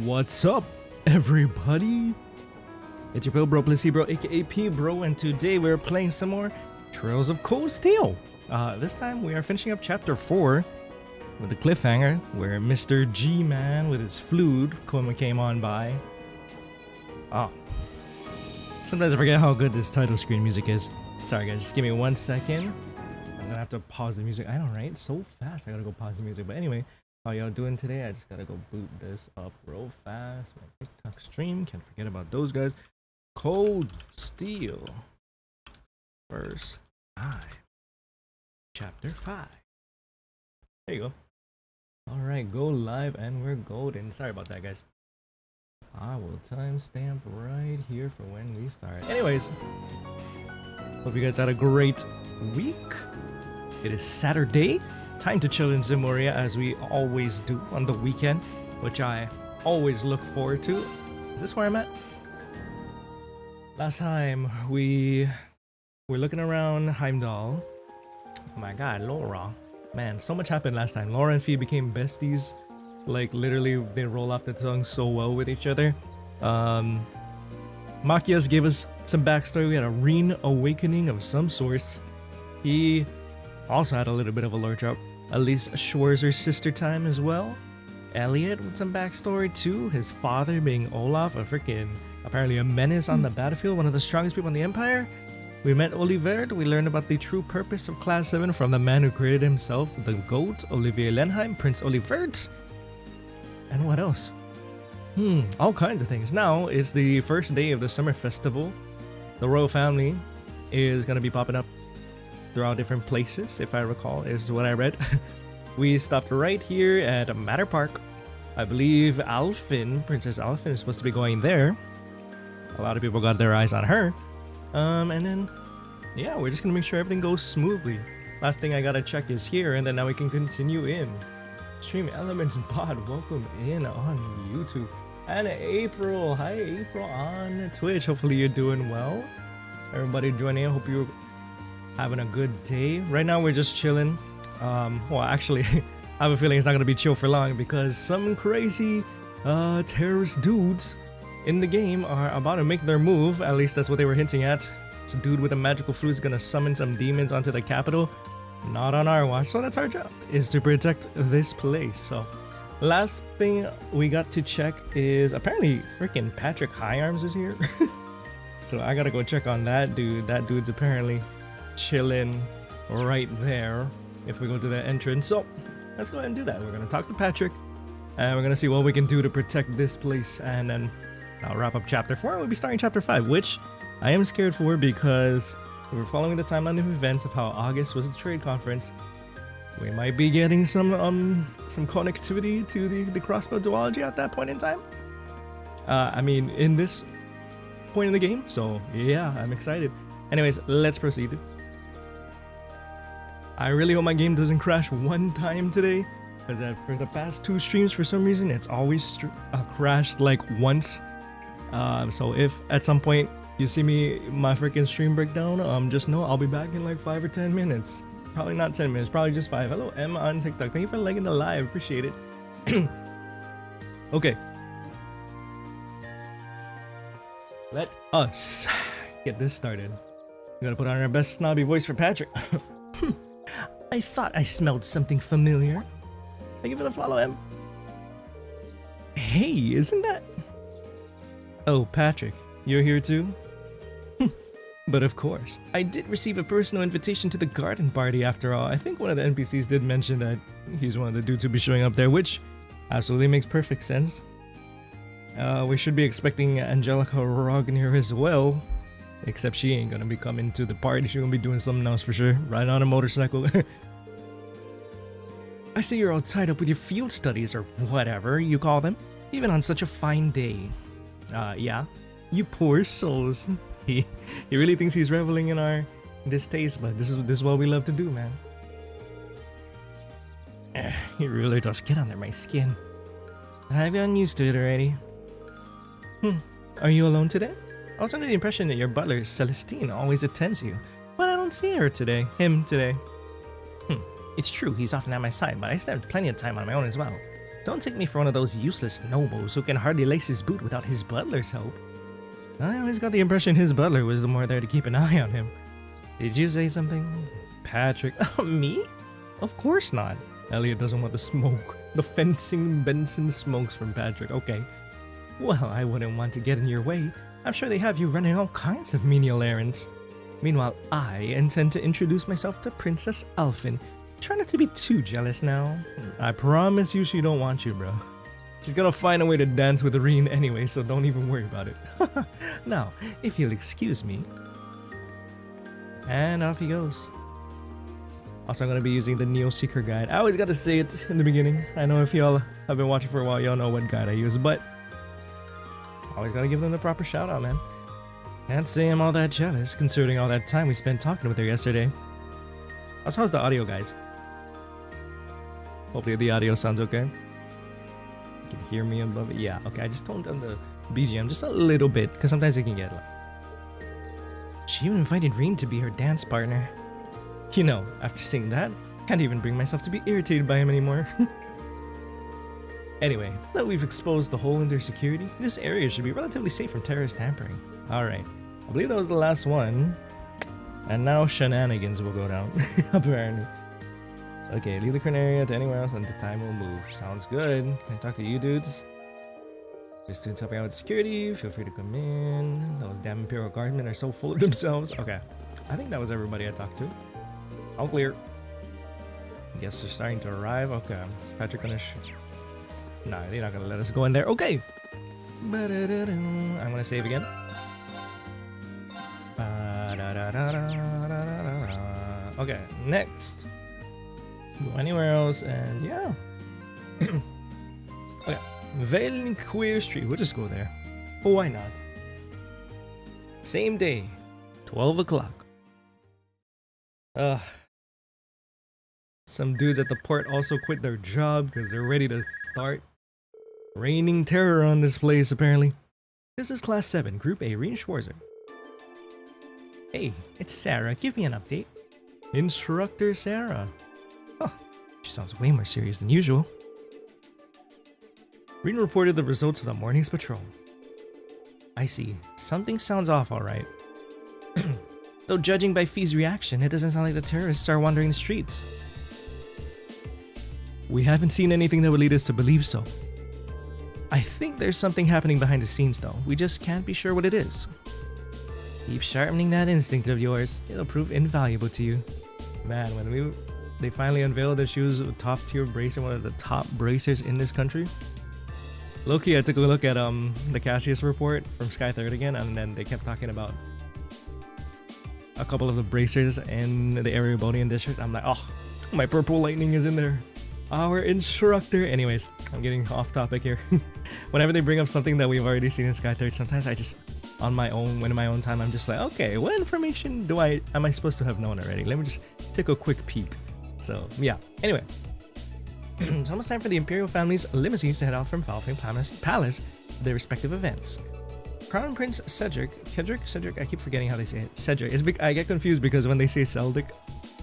What's up, everybody? It's your bro Placebro, aka P-Bro, and today we're playing some more Trails of Cold Steel. This time we are finishing up Chapter 4 with a cliffhanger where Mr. G-Man with his flute came on by. Sometimes I forget how good this title screen music is. Sorry guys, just give me 1 second. I'm gonna have to pause the music. I know, right? So fast I gotta go pause the music. But anyway, how y'all doing today? I just gotta go boot this up real fast. My TikTok stream, can't forget about those guys. Cold Steel. Verse 5. Chapter 5. There you go. Alright, go live and we're golden. Sorry about that, guys. I will timestamp right here for when we start. Anyways, hope you guys had a great week. It is Saturday. Time to chill in Zemuria as we always do on the weekend, which I always look forward to. Is this where I'm at? Last time we were looking around Heimdall. Oh my god, Laura. Man, so much happened last time. Laura and Fee became besties. Like, literally, they roll off the tongue so well with each other. Machias gave us some backstory. We had a Reen awakening of some sorts. He also had a little bit of a lore drop. Elise Schwarzer's sister time as well. Elliot with some backstory too. His father being Olaf, a freaking, apparently a menace on the battlefield, one of the strongest people in the Empire. We met Olivert. We learned about the true purpose of Class 7 from the man who created himself, the GOAT, Olivier Lenheim, Prince Olivert. And what else? All kinds of things. Now is the first day of the summer festival. The royal family is going to be popping up throughout different places, if I recall, is what I read. We stopped right here at Matter Park. I believe Alfin, Princess Alfin, is supposed to be going there. A lot of people got their eyes on her. And then, yeah, we're just going to make sure everything goes smoothly. Last thing I got to check is here, and then now we can continue in. Stream Elements Pod, welcome in on YouTube. And April, hi April on Twitch. Hopefully you're doing well. Everybody joining in, hope you're having a good day. Right now we're just chilling. Well, actually, I have a feeling it's not gonna be chill for long because some crazy terrorist dudes in the game are about to make their move. At least that's what they were hinting at. This dude with a magical flute is gonna summon some demons onto the capital. Not on our watch, so that's our job, is to protect this place. So last thing we got to check is apparently freaking Patrick Higharms is here. So I gotta go check on that dude. That dude's apparently chilling right there if we go to the entrance. So let's go ahead and do that. We're gonna talk to Patrick and we're gonna see what we can do to protect this place, and then I'll wrap up chapter 4 and we'll be starting chapter 5, which I am scared for because we're following the timeline of events of how August was the trade conference. We might be getting some connectivity to the Crossbell duology at that point in time. I mean, in this point in the game. So yeah, I'm excited. Anyways, let's proceed. I really hope my game doesn't crash one time today, because for the past 2 streams, for some reason, it's always crashed like once. So if at some point you see my freaking stream breakdown, just know I'll be back in like 5 or 10 minutes. Probably not 10 minutes, probably just 5. Hello, Emma on TikTok. Thank you for liking the live. Appreciate it. Okay. Let us get this started. We gotta put on our best snobby voice for Patrick. I thought I smelled something familiar. Thank you for the follow, Em. Hey, isn't that... Oh, Patrick, you're here too? But of course, I did receive a personal invitation to the garden party after all. I think one of the NPCs did mention that he's one of the dudes who'll be showing up there, which absolutely makes perfect sense. We should be expecting Angelica Rogner as well, except she ain't gonna be coming to the party. She's gonna be doing something else for sure, riding on a motorcycle. I see you're all tied up with your field studies or whatever you call them, even on such a fine day. Yeah, you poor souls. He really thinks he's reveling in our distaste, but this is what we love to do, man. He really does get under my skin. I've gotten used to it already. Are you alone today? I was under the impression that your butler, Celestine, always attends you, but I don't see him today. It's true, he's often at my side, but I still have plenty of time on my own as well. Don't take me for one of those useless nobles who can hardly lace his boot without his butler's help. I always got the impression his butler was the more there to keep an eye on him. Did you say something? Patrick? Me? Of course not. Elliot doesn't want the smoke. The fencing Benson smokes from Patrick. Okay. Well, I wouldn't want to get in your way. I'm sure they have you running all kinds of menial errands. Meanwhile, I intend to introduce myself to Princess Alfin. Try not to be too jealous now. I promise you she don't want you, bro. She's gonna find a way to dance with Reen anyway, so don't even worry about it. Now, if you'll excuse me. And off he goes. Also, I'm gonna be using the Neo Seeker guide. I always gotta say it in the beginning. I know if y'all have been watching for a while, y'all know what guide I use, but always gotta give them the proper shout out, man. Can't say I'm all that jealous, considering all that time we spent talking with her yesterday. Also, how's the audio, guys? Hopefully the audio sounds okay. You can hear me above it. Yeah, okay, I just toned down the BGM just a little bit, because sometimes it can get loud. She even invited Reen to be her dance partner. You know, after seeing that, can't even bring myself to be irritated by him anymore. Anyway, now that we've exposed the hole in their security, this area should be relatively safe from terrorist tampering. Alright, I believe that was the last one. And now shenanigans will go down, apparently. Okay, leave the current area to anywhere else and the time will move. Sounds good. Can I talk to you dudes? There's students helping out with security. Feel free to come in. Those damn Imperial guardmen are so full of themselves. Okay, I think that was everybody I talked to. All clear. Guess they're starting to arrive. Okay, is Patrick gonna Nah, they're not gonna let us go in there. Okay. I'm gonna save again. Okay, next. Go anywhere else, and yeah. Okay, Vale and Queer Street. We'll just go there. Oh, why not? Same day, 12 o'clock. Some dudes at the port also quit their job because they're ready to start raining terror on this place, apparently. This is Class 7, Group A, Reen Schwarzer. Hey, it's Sarah. Give me an update. Instructor Sarah. Oh, she sounds way more serious than usual. Reen reported the results of the morning's patrol. I see. Something sounds off, alright. Though judging by Fee's reaction, it doesn't sound like the terrorists are wandering the streets. We haven't seen anything that would lead us to believe so. I think there's something happening behind the scenes though. We just can't be sure what it is. Keep sharpening that instinct of yours. It'll prove invaluable to you. Man, when they finally unveiled that she was a top tier bracer, one of the top bracers in this country. Low-key, I took a look at the Cassius report from Sky 3rd again, and then they kept talking about a couple of the bracers in the Erebonian district. I'm like, oh, my purple lightning is in there. Our instructor. Anyways, I'm getting off topic here. Whenever they bring up something that we've already seen in Sky 3rd, sometimes I just, in my own time, I'm just like, okay, what information am I supposed to have known already? Let me just take a quick peek. So yeah, anyway. It's almost time for the Imperial family's limousines to head out from Valfing Palace to their respective events. Crown Prince Cedric, I keep forgetting how they say it. Cedric. I get confused because when they say Celtic,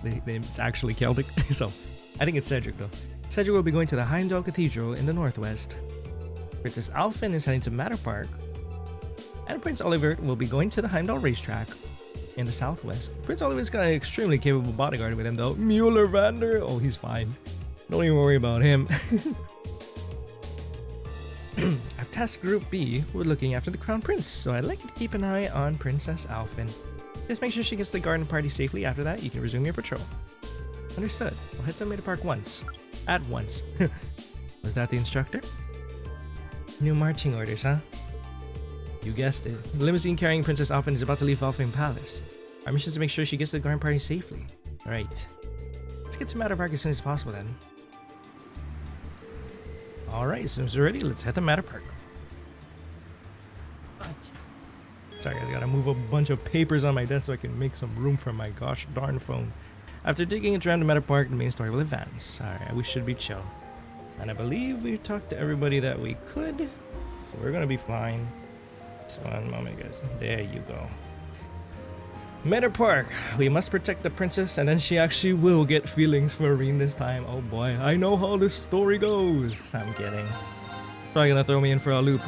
it's actually Celtic. So I think it's Cedric though. Cedric will be going to the Heimdall Cathedral in the northwest. Princess Alfin is heading to Matter Park. And Prince Oliver will be going to the Heimdall racetrack in the southwest. Prince Oliver's got an extremely capable bodyguard with him though. Mueller Vander. Oh, he's fine. Don't even worry about him. I've tasked Group B with looking after the Crown Prince, so I'd like you to keep an eye on Princess Alfin. Just make sure she gets to the garden party safely. After that, you can resume your patrol. Understood. We'll head to Matter Park once. At once. Was that the instructor? New marching orders, huh? You guessed it. The limousine carrying Princess Alfin is about to leave Valfing Palace. Our mission is to make sure she gets to the garden party safely. Alright. Let's get to Matter Park as soon as possible then. Alright, as soon as we're ready, let's head to Matter Park. Sorry guys, I gotta move a bunch of papers on my desk so I can make some room for my gosh darn phone. After digging it around the Matter Park, the main story will advance. Alright, we should be chill. And I believe we talked to everybody that we could. So we're gonna be fine. Just one moment guys. There you go. Matter Park. We must protect the princess, and then she actually will get feelings for Reen this time. Oh boy, I know how this story goes. I'm kidding. Probably gonna throw me in for a loop.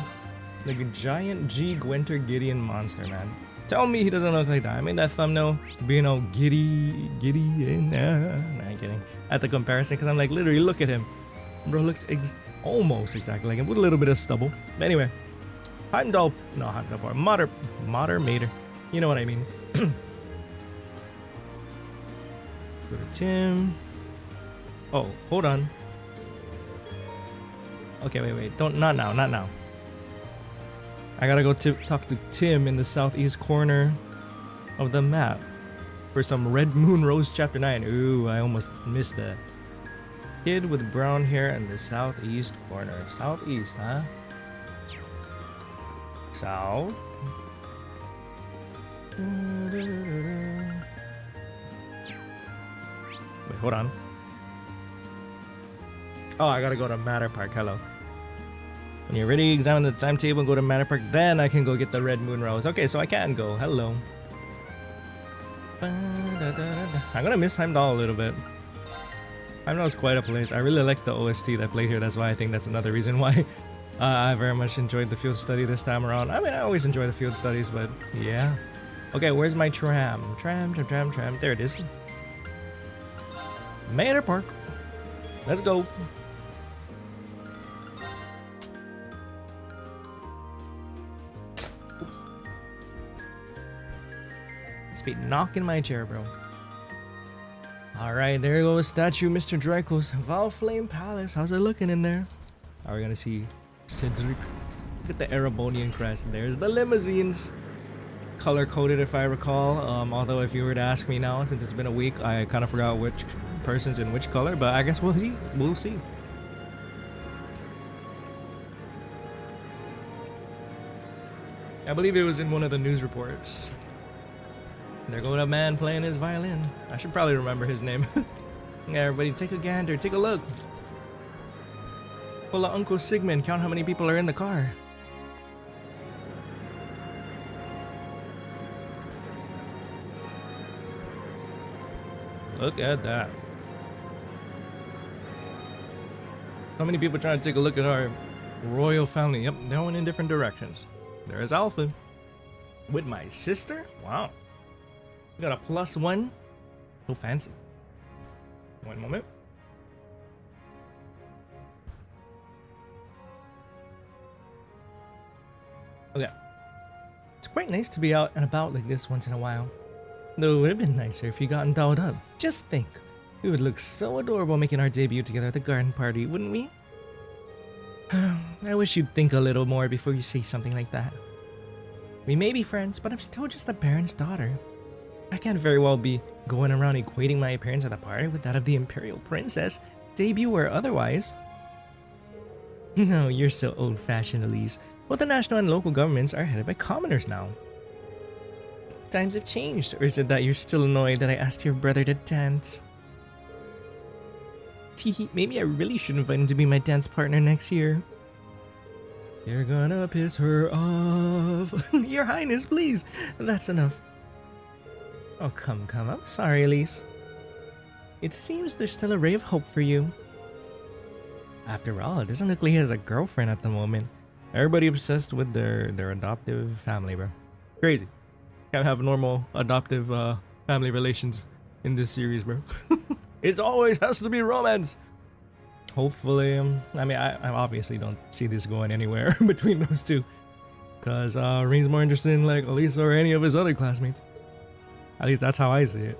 Like a giant G Guenter Gideon monster, man. Tell me he doesn't look like that. I made that thumbnail being all giddy, nah, I'm kidding. At the comparison, because I'm like, literally, look at him. Bro looks almost exactly like him with a little bit of stubble. But anyway, Heimdall, no, Heimdall Park, Mater Mater. You know what I mean. Go to Tim. Oh, hold on. Okay, wait. Not now. I gotta go talk to Tim in the southeast corner of the map for some Red Moon Rose Chapter 9. Ooh, I almost missed that. Kid with brown hair in the southeast corner. Southeast, huh? South. Wait, hold on. Oh, I gotta go to Matter Park. Hello. When you're ready, examine the timetable and go to Matter Park. Then I can go get the Red Moon Rose. Okay, so I can go. Hello. I'm gonna miss Heimdall a little bit. Heimdall's quite a place. I really like the OST that played here. That's why I think that's another reason why I very much enjoyed the field study this time around. I mean, I always enjoy the field studies, but yeah. Okay, where's my tram? Tram. There it is. Matter Park. Let's go. Oops. Just be knocking my chair, bro. Alright, there goes statue Mr. Draco's Valflame Palace. How's it looking in there? Are we gonna see Cedric? Look at the Erebonian crest. There's the limousines. Color coded if I recall. Although if you were to ask me now, since it's been a week, I kind of forgot which person's in which color, but I guess we'll see. I believe it was in one of the news reports. There goes a man playing his violin. I should probably remember his name. Yeah, everybody take a gander, take a look. Pull out Uncle Sigmund, count how many people are in the car. Look at that. So many people trying to take a look at our royal family. Yep, they're going in different directions. There's Alpha. With my sister? Wow. We got a +1. So fancy. One moment. Okay. It's quite nice to be out and about like this once in a while. Though it would have been nicer if you gotten dolled up. Just think. We would look so adorable making our debut together at the garden party, wouldn't we? I wish you'd think a little more before you say something like that. We may be friends, but I'm still just a baron's daughter. I can't very well be going around equating my appearance at the party with that of the Imperial princess, debut or otherwise. No, you're so old-fashioned, Elise. Both the national and local governments are headed by commoners now. Times have changed, or is it that you're still annoyed that I asked your brother to dance? Teehee, maybe I really should invite him to be my dance partner next year. You're gonna piss her off. Your Highness, please. That's enough. Oh, come. I'm sorry, Elise. It seems there's still a ray of hope for you. After all, it doesn't look like he has a girlfriend at the moment. Everybody obsessed with their adoptive family, bro. Crazy. Can't have normal adoptive family relations in this series, bro. It always has to be romance. Hopefully, I mean, I obviously don't see this going anywhere between those two, cause Reen's more interested in like Alisa or any of his other classmates. At least that's how I see it.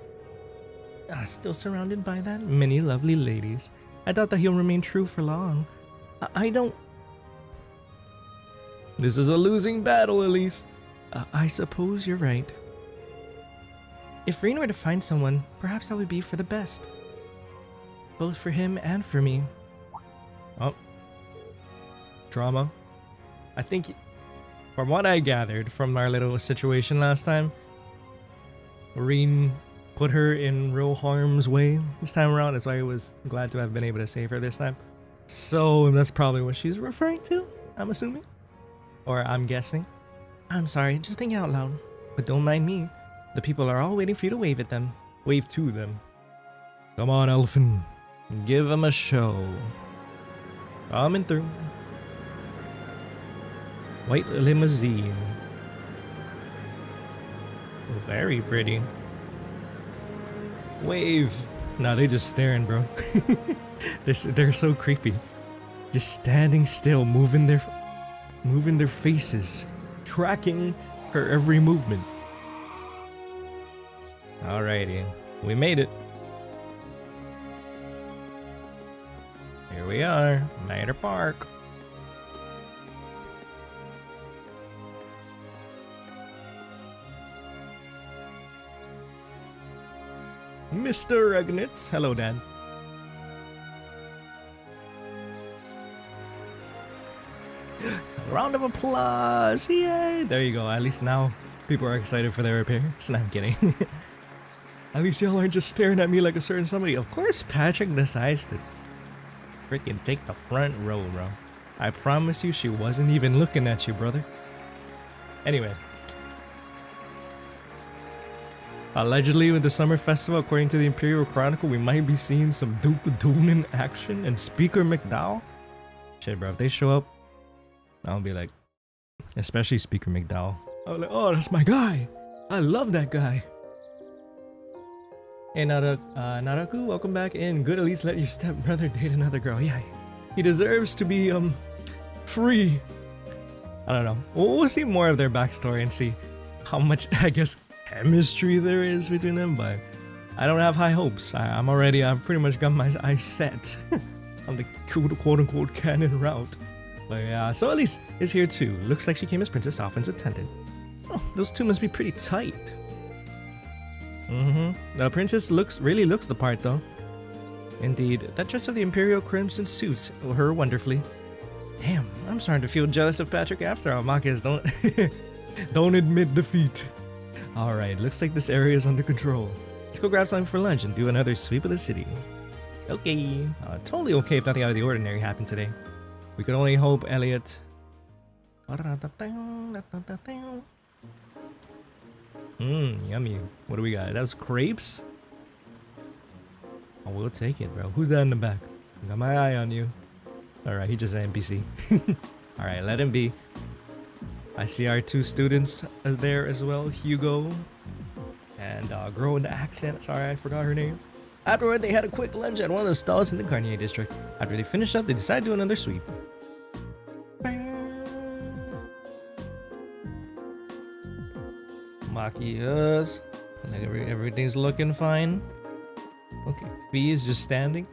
Still surrounded by that many lovely ladies. I doubt that he'll remain true for long. I don't. This is a losing battle, Elise. I suppose you're right. If Reen were to find someone, perhaps that would be for the best. Both for him and for me. Oh. Drama. I think, from what I gathered from our little situation last time, Reen put her in real harm's way this time around. That's why I was glad to have been able to save her this time. So that's probably what she's referring to, I'm assuming. Or I'm guessing. I'm sorry, just thinking out loud. But don't mind me. The people are all waiting for you to wave at them. Wave to them. Come on, Alfin. Give them a show. Coming through. White limousine. Very pretty. Wave. Nah, they just staring, bro. they're so creepy. Just standing still, moving their faces, tracking her every movement. Alrighty, we made it. Here we are, Niner Park. Mr. Regnitz, hello, Dad. Round of applause! Yay! There you go. At least now people are excited for their repairs. No, I'm kidding. At least y'all aren't just staring at me like a certain somebody. Of course, Patrick decides to freaking take the front row, bro. I promise you, she wasn't even looking at you, brother. Anyway. Allegedly, with the summer festival, according to the Imperial Chronicle, we might be seeing some Duke Doon in action and Speaker McDowell. Shit, bro. If they show up, I'll be like, especially Speaker McDowell. I'll be like, oh, that's my guy. I love that guy. Hey, Naraku, welcome back in. Good, at least let your stepbrother date another girl. Yeah, he deserves to be, free. I don't know. We'll see more of their backstory and see how much, I guess, chemistry there is between them, but I don't have high hopes. I've pretty much got my eyes set on the quote-unquote canon route. But yeah, so Elise is here too. Looks like she came as Princess Alfin's attendant. Oh, those two must be pretty tight. The princess really looks the part though. Indeed, that dress of the Imperial crimson suits her wonderfully. Damn, I'm starting to feel jealous of Patrick after all. Machias, don't admit defeat. Alright, looks like this area is under control. Let's go grab something for lunch and do another sweep of the city. Okay, totally okay if nothing out of the ordinary happened today. We could only hope Elliot. Yummy. What do we got? That was crepes? Oh, we'll take it, bro. Who's that in the back? Got my eye on you. Alright, he just an NPC. Alright, let him be. I see our two students there as well. Hugo and girl with the accent. Sorry, I forgot her name. Afterward, they had a quick lunch at one of the stalls in the Garnier district. After they finished up, they decided to do another sweep. Machias. Like everything's looking fine. Okay, Fee is just standing.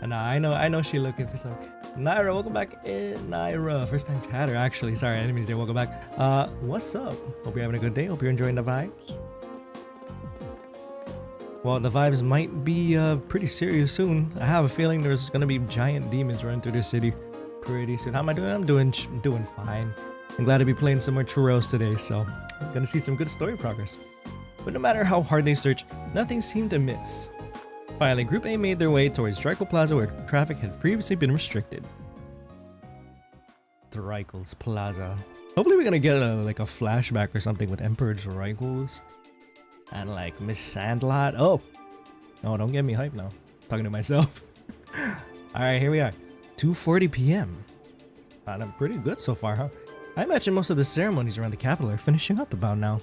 And I know she's looking for some. Naira, welcome back in. Naira, first time chatter actually. Sorry, I didn't mean to say welcome back. What's up? Hope you're having a good day. Hope you're enjoying the vibes. Well, the vibes might be pretty serious soon. I have a feeling there's gonna be giant demons running through the city pretty soon. How am I doing? I'm doing fine. I'm glad to be playing some more churros today, so I'm gonna see some good story progress. But no matter how hard they search, nothing seemed to miss. Finally, Group A made their way towards Drykel Plaza where traffic had previously been restricted. Drykel's Plaza. Hopefully we're gonna get a flashback or something with Emperor Drykels. And like Miss Sandlot. Oh, don't get me hyped now. Talking to myself. Alright, here we are. 2:40 p.m. I'm pretty good so far, huh? I imagine most of the ceremonies around the capital are finishing up about now.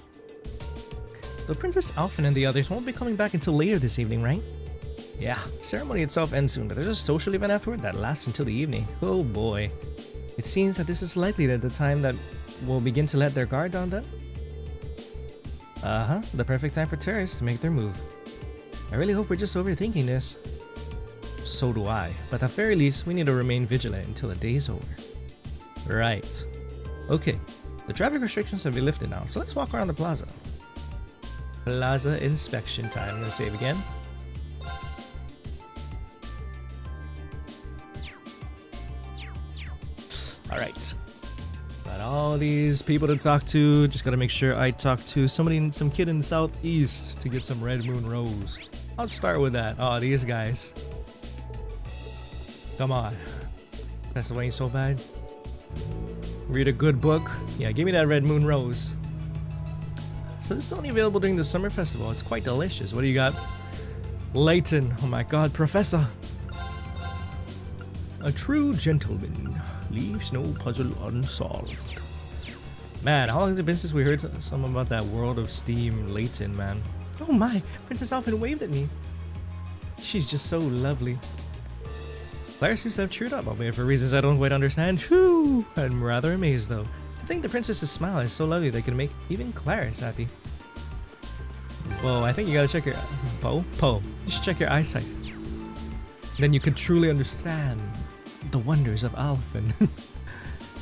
The Princess Alfin and the others won't be coming back until later this evening, right? Yeah, ceremony itself ends soon, but there's a social event afterward that lasts until the evening. Oh boy. It seems that this is likely at the time that we'll begin to let their guard down then. The perfect time for terrorists to make their move. I really hope we're just overthinking this. So do I, but at the very least, we need to remain vigilant until the day is over. Right. Okay, the traffic restrictions have been lifted now, so let's walk around the plaza. Plaza inspection time. I'm gonna save again. Alright. Got all these people to talk to. Just gotta make sure I talk to some kid in the southeast to get some Red Moon Rose. I'll start with that. Oh, these guys. Come on. Pennsylvania so bad. Read a good book. Yeah, give me that Red Moon Rose. So this is only available during the summer festival. It's quite delicious. What do you got? Layton. Oh my god, Professor. A true gentleman leaves no puzzle unsolved. Man, how long has it been since we heard something about that World of Steam Layton, man? Oh my, Princess Alfin waved at me. She's just so lovely. Claire seems to have cheered up, albeit for reasons I don't quite understand. Whew, I'm rather amazed though. To think the princess's smile is so lovely that can make even Clarice happy. Whoa, I think you gotta check your... Poe? You should check your eyesight. Then you could truly understand the wonders of Alfin.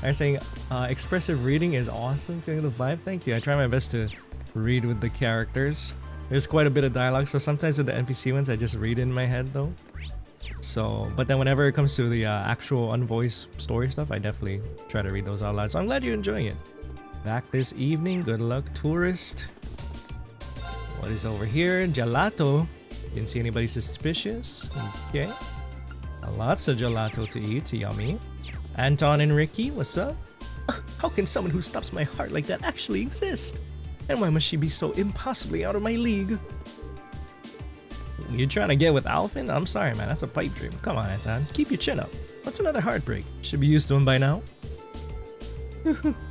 I'm saying expressive reading is awesome. Feeling the vibe? Thank you. I try my best to read with the characters. There's quite a bit of dialogue, so sometimes with the NPC ones I just read in my head though. So, but then whenever it comes to the actual unvoiced story stuff, I definitely try to read those out loud. So I'm glad you're enjoying it. Back this evening. Good luck, tourist. What is over here? Gelato. Didn't see anybody suspicious. Okay. Lots of gelato to eat. Yummy. Anton and Ricky, what's up? How can someone who stops my heart like that actually exist? And why must she be so impossibly out of my league? You're trying to get with Alfin? I'm sorry, man. That's a pipe dream. Come on, Anton. Keep your chin up. What's another heartbreak? Should be used to him by now.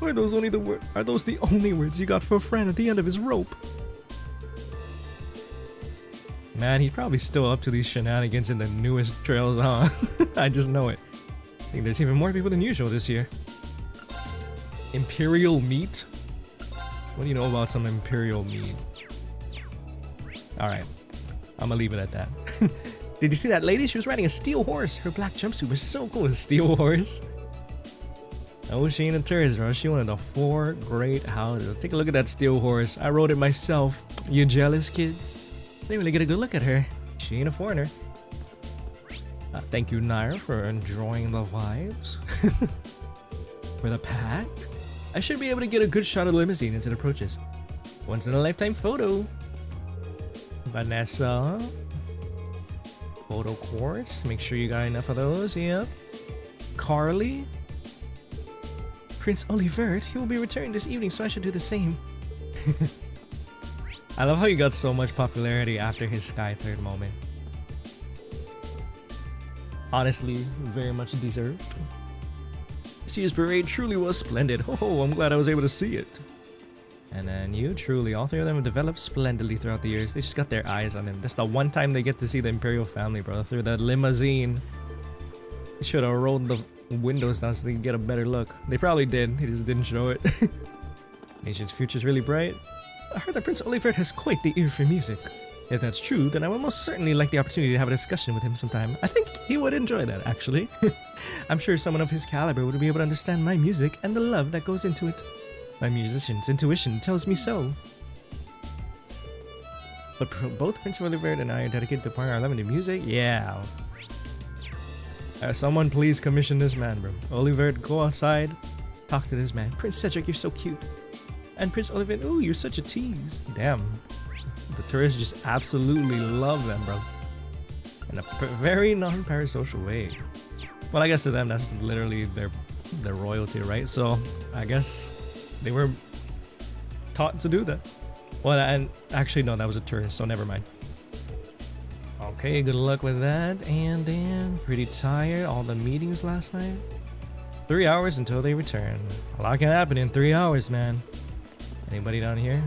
Are those the only words you got for a friend at the end of his rope? Man, he's probably still up to these shenanigans in the newest trails, huh? I just know it. I think there's even more people than usual this year. Imperial meat? What do you know about some Imperial meat? Alright. I'm gonna leave it at that. Did you see that lady? She was riding a steel horse. Her black jumpsuit was so cool. A steel horse. Oh, she ain't a tourist, bro. She wanted the 4 great houses. Take a look at that steel horse. I rode it myself. You jealous, kids? Didn't really get a good look at her. She ain't a foreigner. Thank you, Nair, for enjoying the vibes. For the pact. I should be able to get a good shot of the limousine as it approaches. Once in a lifetime photo. Vanessa. Photo course. Make sure you got enough of those. Yep. Carly. Prince Olivert. He will be returning this evening, so I should do the same. I love how he got so much popularity after his Sky Third moment. Honestly, very much deserved. See, his parade truly was splendid. Oh, I'm glad I was able to see it. And then you, truly, all 3 of them have developed splendidly throughout the years. They just got their eyes on him. That's the one time they get to see the Imperial family, bro, through that limousine. They should have rolled the windows down so they could get a better look. They probably did. They just didn't show it. Nation's future's really bright. I heard that Prince Olivert has quite the ear for music. If that's true, then I would most certainly like the opportunity to have a discussion with him sometime. I think he would enjoy that, actually. I'm sure someone of his caliber would be able to understand my music and the love that goes into it. My musician's intuition tells me so. But both Prince Olivert and I are dedicated to pouring our love into music? Yeah. Someone please commission this man, bro. Olivert, go outside. Talk to this man. Prince Cedric, you're so cute. And Prince Olivert, ooh, you're such a tease. Damn. The tourists just absolutely love them, bro. In a very non-parasocial way. Well, I guess to them, that's literally their royalty, right? So, I guess they were taught to do that. Well, and actually, no, that was a tourist, so never mind. Okay, good luck with that. And then, pretty tired. All the meetings last night. 3 hours until they return. A lot can happen in 3 hours, man. Anybody down here?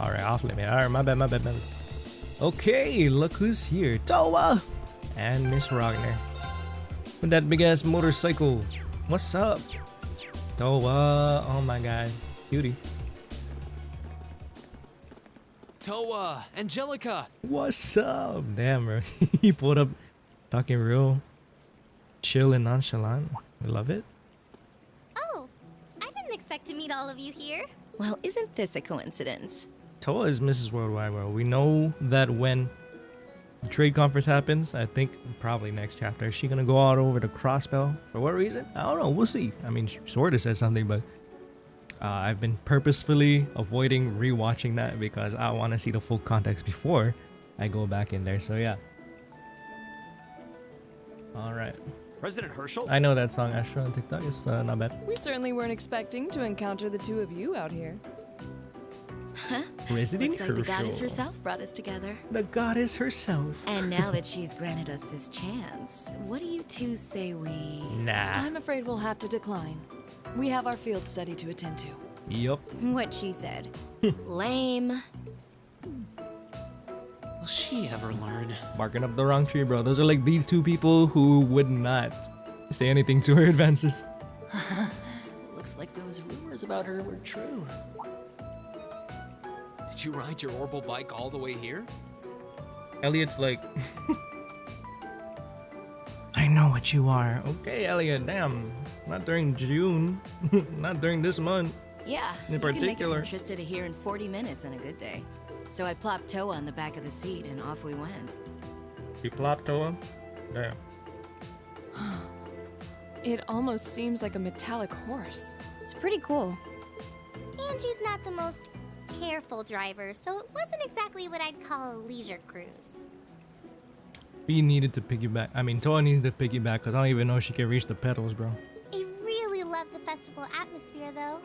Alright, off limit. Alright, my bad. Okay, look who's here. Towa! And Miss Ragnar. With that big ass motorcycle. What's up? Towa. Oh my god. Cutie. Towa Angelica. What's up? Damn, bro. He pulled up talking real chill and nonchalant. We love it. Oh, I didn't expect to meet all of you here. Well, isn't this a coincidence? Towa is Mrs. Worldwide World. We know that when the trade conference happens, I think probably next chapter, is she gonna go out over to Crossbell? For what reason? I don't know. We'll see. I mean, she sort of said something, but I've been purposefully avoiding rewatching that because I want to see the full context before I go back in there. So yeah. All right. President Herschel? I know that song, Astra, on TikTok. It's not bad. We certainly weren't expecting to encounter the two of you out here. President Looks like the goddess Herschel. herself brought us together. The goddess herself. And now that she's granted us this chance, what do you two say we... Nah. I'm afraid we'll have to decline. We have our field study to attend to. Yup. What she said. Lame. Will she ever learn? Barking up the wrong tree, bro. Those are like these two people who would not say anything to her advances. Looks like those rumors about her were true. Did you ride your orbital bike all the way here? Elliot's like, I know what you are. Okay, Elliot, damn. Not during June. Not during this month. Yeah, In you can make it particular. from Trista to here in 40 minutes on a good day. So I plopped Towa on the back of the seat and off we went. She plopped to him. Damn. It almost seems like a metallic horse. It's pretty cool. Angie's not the most careful driver, so it wasn't exactly what I'd call a leisure cruise. We needed to piggyback. I mean, Towa needed to piggyback because I don't even know if she can reach the pedals, bro. I really love the festival atmosphere, though.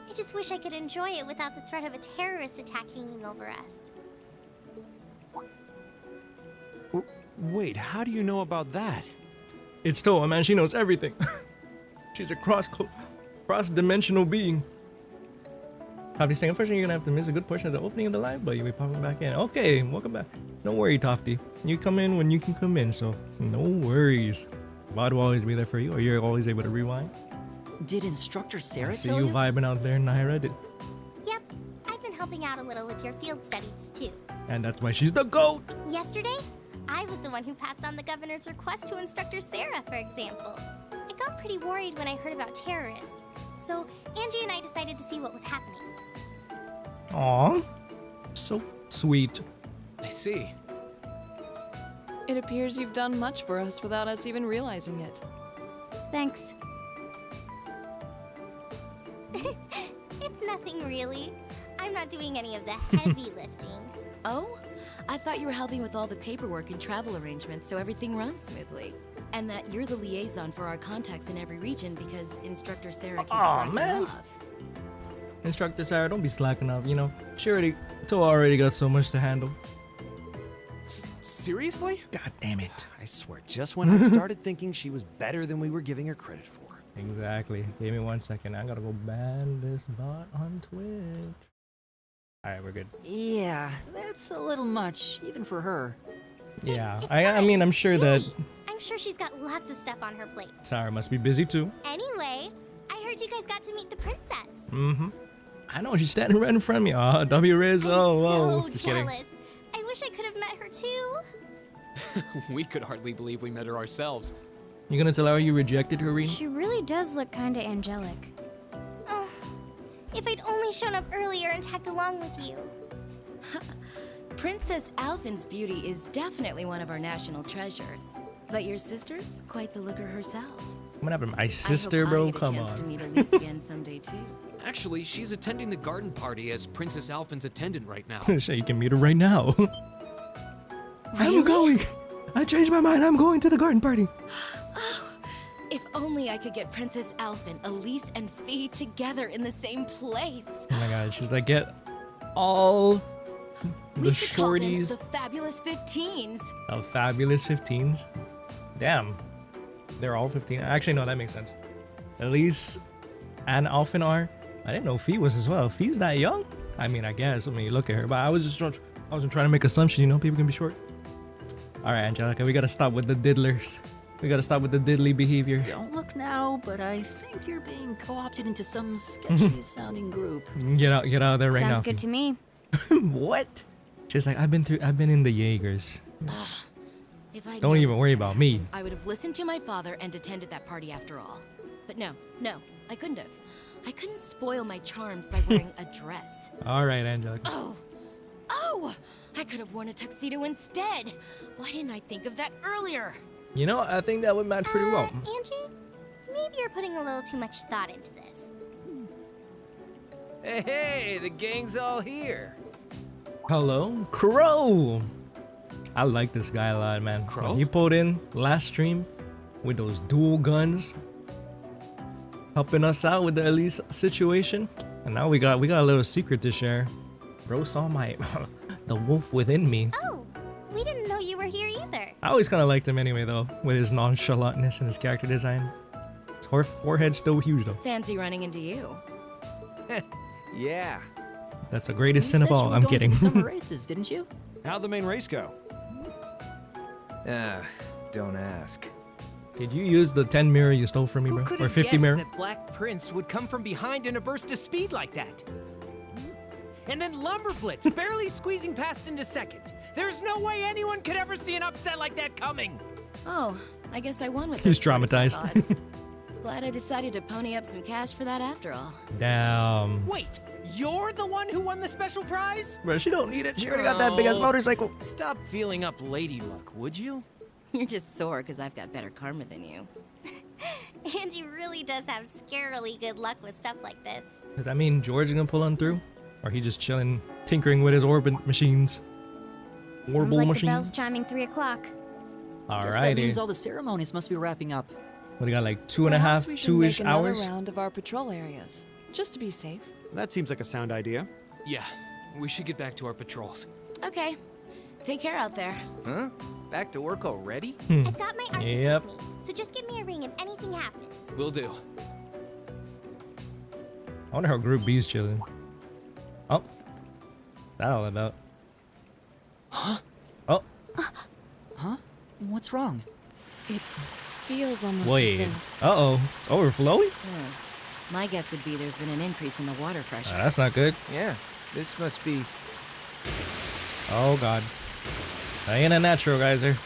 I just wish I could enjoy it without the threat of a terrorist attack hanging over us. Wait, how do you know about that? It's Towa, man. She knows everything. She's a cross-dimensional being. Tofty saying, unfortunately, you're gonna have to miss a good portion of the opening of the live, but you'll be popping back in. Okay, welcome back. Don't worry, Tofty. You come in when you can come in, so no worries. VOD will always be there for you, or you're always able to rewind. Did Instructor Sarah I see tell you you? vibing out there, Naira. Yep, I've been helping out a little with your field studies, too. And that's why she's the GOAT. Yesterday, I was the one who passed on the governor's request to Instructor Sarah, for example. I got pretty worried when I heard about terrorists, so Angie and I decided to see what was happening. Aw, so sweet. I see. It appears you've done much for us without us even realizing it. Thanks. It's nothing really. I'm not doing any of the heavy lifting. Oh? I thought you were helping with all the paperwork and travel arrangements so everything runs smoothly. And that you're the liaison for our contacts in every region because Instructor Sarah keeps slacking man. off. Instructor Sarah, don't be slacking off, you know. Towa already got so much to handle. Seriously? God damn it. I swear, just when I started thinking she was better than we were giving her credit for. Exactly. Give me 1 second. I gotta go ban this bot on Twitch. Alright, we're good. Yeah, that's a little much, even for her. Yeah, It's I mean, I'm sure that Really? I'm sure she's got lots of stuff on her plate. Sarah must be busy too. Anyway, I heard you guys got to meet the princess. Mm-hmm. I know, she's standing right in front of me. Ah, W Riz. I'm Oh, so whoa. Just kidding. jealous. I wish I could have met her too. We could hardly believe we met her ourselves. You gonna tell her you rejected her, Reen? She really does look kinda angelic. Oh, if I'd only shown up earlier and tagged along with you. Princess Alfin's beauty is definitely one of our national treasures. But your sister's quite the looker herself. I'm gonna have my sister, bro. I hope I Come get a chance on. to meet Elise again someday too. Actually, she's attending the garden party as Princess Alfin's attendant right now. Shit, you can meet her right now. I'm Really? going. I changed my mind. I'm going to the garden party. If only I could get Princess Alfin, Elise, and Fee together in the same place. Oh my god, she's like, get all the We should call them shorties. the Fabulous 15s. The fabulous 15s. Damn. They're all 15. Actually, no, that makes sense. Elise and Alfin are. I didn't know Fee was as well. Fee's that young? I mean, I guess. I mean, you look at her. But I wasn't trying to make assumptions, you know? People can be short. Alright, Angelica, we gotta stop with the diddlers. We gotta stop with the diddly behavior. Don't look now, but I think you're being co-opted into some sketchy-sounding group. Get out of there right now. Sounds good to me. What? She's like, I've been in the Jaegers. If I'd Don't known even this worry was about gonna me. happen, I would have listened to my father and attended that party after all. But no, I couldn't have. I couldn't spoil my charms by wearing a dress. Alright, Angelica. Oh! I could have worn a tuxedo instead. Why didn't I think of that earlier? You know, I think that would match pretty well. Angie, maybe you're putting a little too much thought into this. Hey, the gang's all here. Hello, Crow. I like this guy a lot, man. Crow? When he pulled in last stream with those dual guns, helping us out with the Elise situation. And And now we got a little secret to share. Bro saw my the wolf within me. Oh, we didn't know you were here either. I always kind of liked him anyway, though, with his nonchalantness and his character design. His forehead's still huge, though. Fancy running into you. Yeah. That's the greatest You sin of said you all. were I'm going to kidding. the summer races, didn't you? How'd the main race go? Don't ask. Did you use the 10 mirror you stole from me, bro? Or 50 mirror? That Black Prince would come from behind in a burst of speed like that. And then Lumberblitz barely squeezing past into second. There's no way anyone could ever see an upset like that coming. Oh, I guess I won with He's those sort of traumatized. odds. Glad I decided to pony up some cash for that after all. Damn. Wait, you're the one who won the special prize? Bro, she don't need it. She already got that big ass No. motorcycle. Stop feeling up lady luck, would you? You're just sore because I've got better karma than you. Angie really does have scarily good luck with stuff like this. Does that mean George gonna pull on through? Or he just chilling, tinkering with his orbit machines? Orbital Sounds like machines? the bell's chiming 3 o'clock. Guess that means Alrighty. all the ceremonies must be wrapping up. What do you got, like 2.5, Perhaps we should 2-ish make another hours? round of our patrol areas, just to be safe. That seems like a sound idea. Yeah, we should get back to our patrols. Okay. Take care out there. Huh? Back to work already? I've got my artist Yep. with me, so just give me a ring if anything happens. Will do. I wonder how Group B's chilling. Oh. That all about? Huh? Oh. Huh? What's wrong? It feels almost as Wait. though... Uh-oh. It's overflowing? My guess would be there's been an increase in the water pressure. That's not good. Yeah, this must be... Oh, God. That ain't a natural geyser.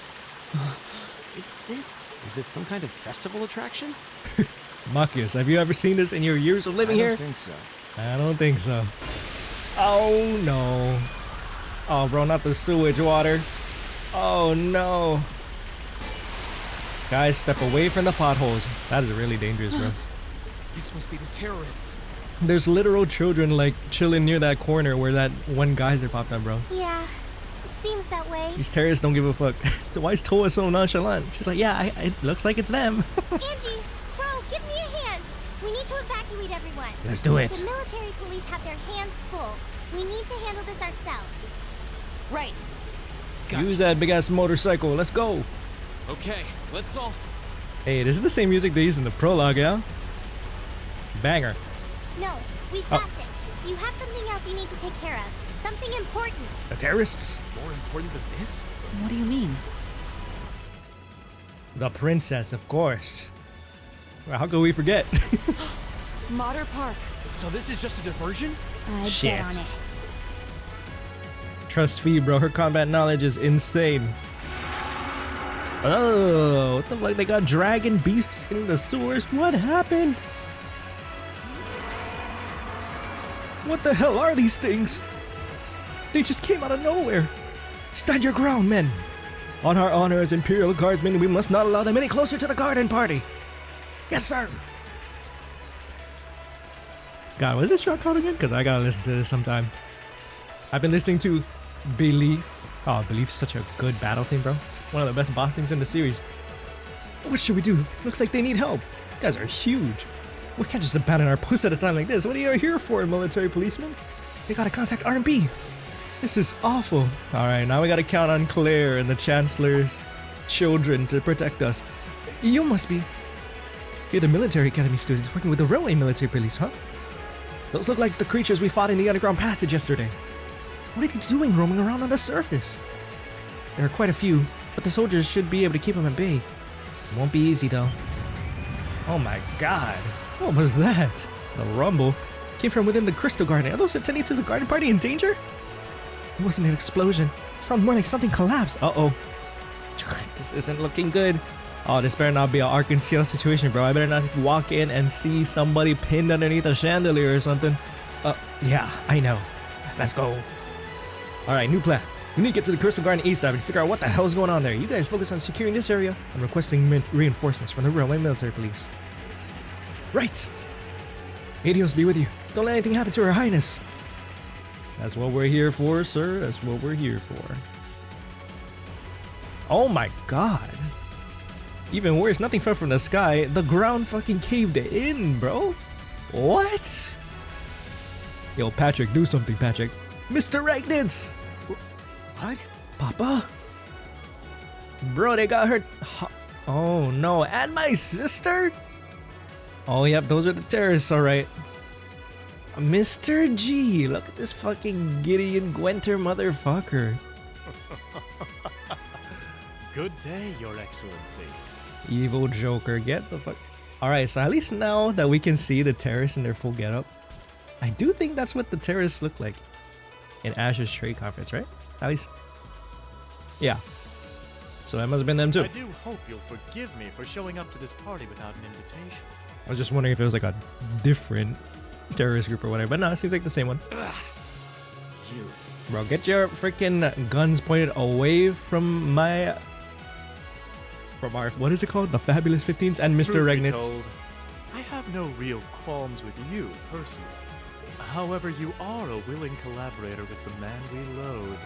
Is this... Is it some kind of festival attraction? Machias, have you ever seen this in your years of living I here? don't think so. I don't think so. Oh, no. Oh, bro, not the sewage water. Oh, no. Guys, step away from the potholes. That is really dangerous, bro. This must be the terrorists. There's literal children, like, chilling near that corner where that one geyser popped up, bro. Yeah, it seems that way. These terrorists don't give a fuck. Why is Towa so nonchalant? She's like, yeah, it looks like it's them. Angie, Fro, give me a hand. We need to evacuate everyone. Let's do it. The military police have their hands full. We need to handle this ourselves. Right. Use that big-ass motorcycle. Let's go. Okay, let's all... Hey, this is the same music they used in the prologue, yeah? Banger. No, we've got this. You have something else you need to take care of. Something important. The terrorists? More important than this? What do you mean? The princess, of course. Well, how could we forget? Motter Park. So this is just a diversion? I'd Shit. bet on it. Trust Fee, bro. Her combat knowledge is insane. Oh, what the fuck? They got dragon beasts in the sewers? What happened? What the hell are these things? They just came out of nowhere. Stand your ground, men. On our honor as Imperial Guardsmen, we must not allow them any closer to the garden party. Yes, sir. God, what is this track called again? Because I gotta listen to this sometime. I've been listening to Belief. Oh, Belief is such a good battle theme, bro. One of the best boss themes in the series. What should we do? Looks like they need help. You guys are huge. We can't just abandon our post at a time like this. What are you here for, military policeman? We gotta contact R&B. This is awful. Alright, now we gotta count on Claire and the Chancellor's children to protect us. You must be... You're the military academy students working with the railway military police, huh? Those look like the creatures we fought in the underground passage yesterday. What are they doing roaming around on the surface? There are quite a few, but the soldiers should be able to keep them at bay. It won't be easy, though. Oh my god. What was that? The rumble came from within the Crystal Garden. Are those attending to the garden party in danger? It wasn't an explosion. It sounded more like something collapsed. Uh-oh. This isn't looking good. Oh, this better not be an Arkansas situation, bro. I better not walk in and see somebody pinned underneath a chandelier or something. Yeah, I know. Let's go. Alright, new plan. We need to get to the Crystal Garden east side and figure out what the hell is going on there. You guys focus on securing this area and requesting reinforcements from the railway military police. Right. Adios be with you. Don't let anything happen to Her Highness. That's what we're here for, sir. That's what we're here for. Oh my god. Even worse, nothing fell from the sky. The ground fucking caved in, bro. What? Yo, Patrick, do something, Patrick. Mr. Regnitz! What? Papa? Bro, they got her. Oh no, and my sister? Oh, yep, those are the terrorists, alright. Mr. G, look at this fucking Gideon Guenter motherfucker. Good day, Your Excellency. Evil Joker, get the fuck. Alright, so at least now that we can see the terrorists in their full getup, I do think that's what the terrorists look like in Azure's trade conference, right? At least. Yeah. So that must have been them too. I do hope you'll forgive me for showing up to this party without an invitation. I was just wondering if it was like a different terrorist group or whatever, but no, it seems like the same one. You. Bro, get your freaking guns pointed away from my... From our... What is it called? The Fabulous 15s and Mr. Truth be Regnitz. told, I have no real qualms with you, personally. However, you are a willing collaborator with the man we loathe.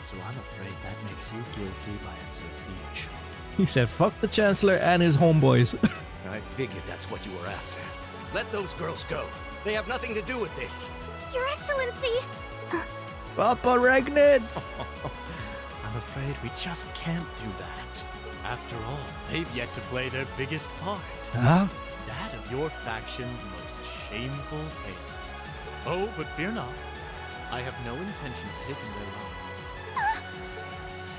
So I'm afraid that makes you guilty by association. He said, fuck the Chancellor and his homeboys. I figured that's what you were after. Let those girls go. They have nothing to do with this. Your Excellency! Papa Regnitz! I'm afraid we just can't do that. After all, they've yet to play their biggest part. Huh? That of your faction's most shameful failure. Oh, but fear not. I have no intention of taking their lives.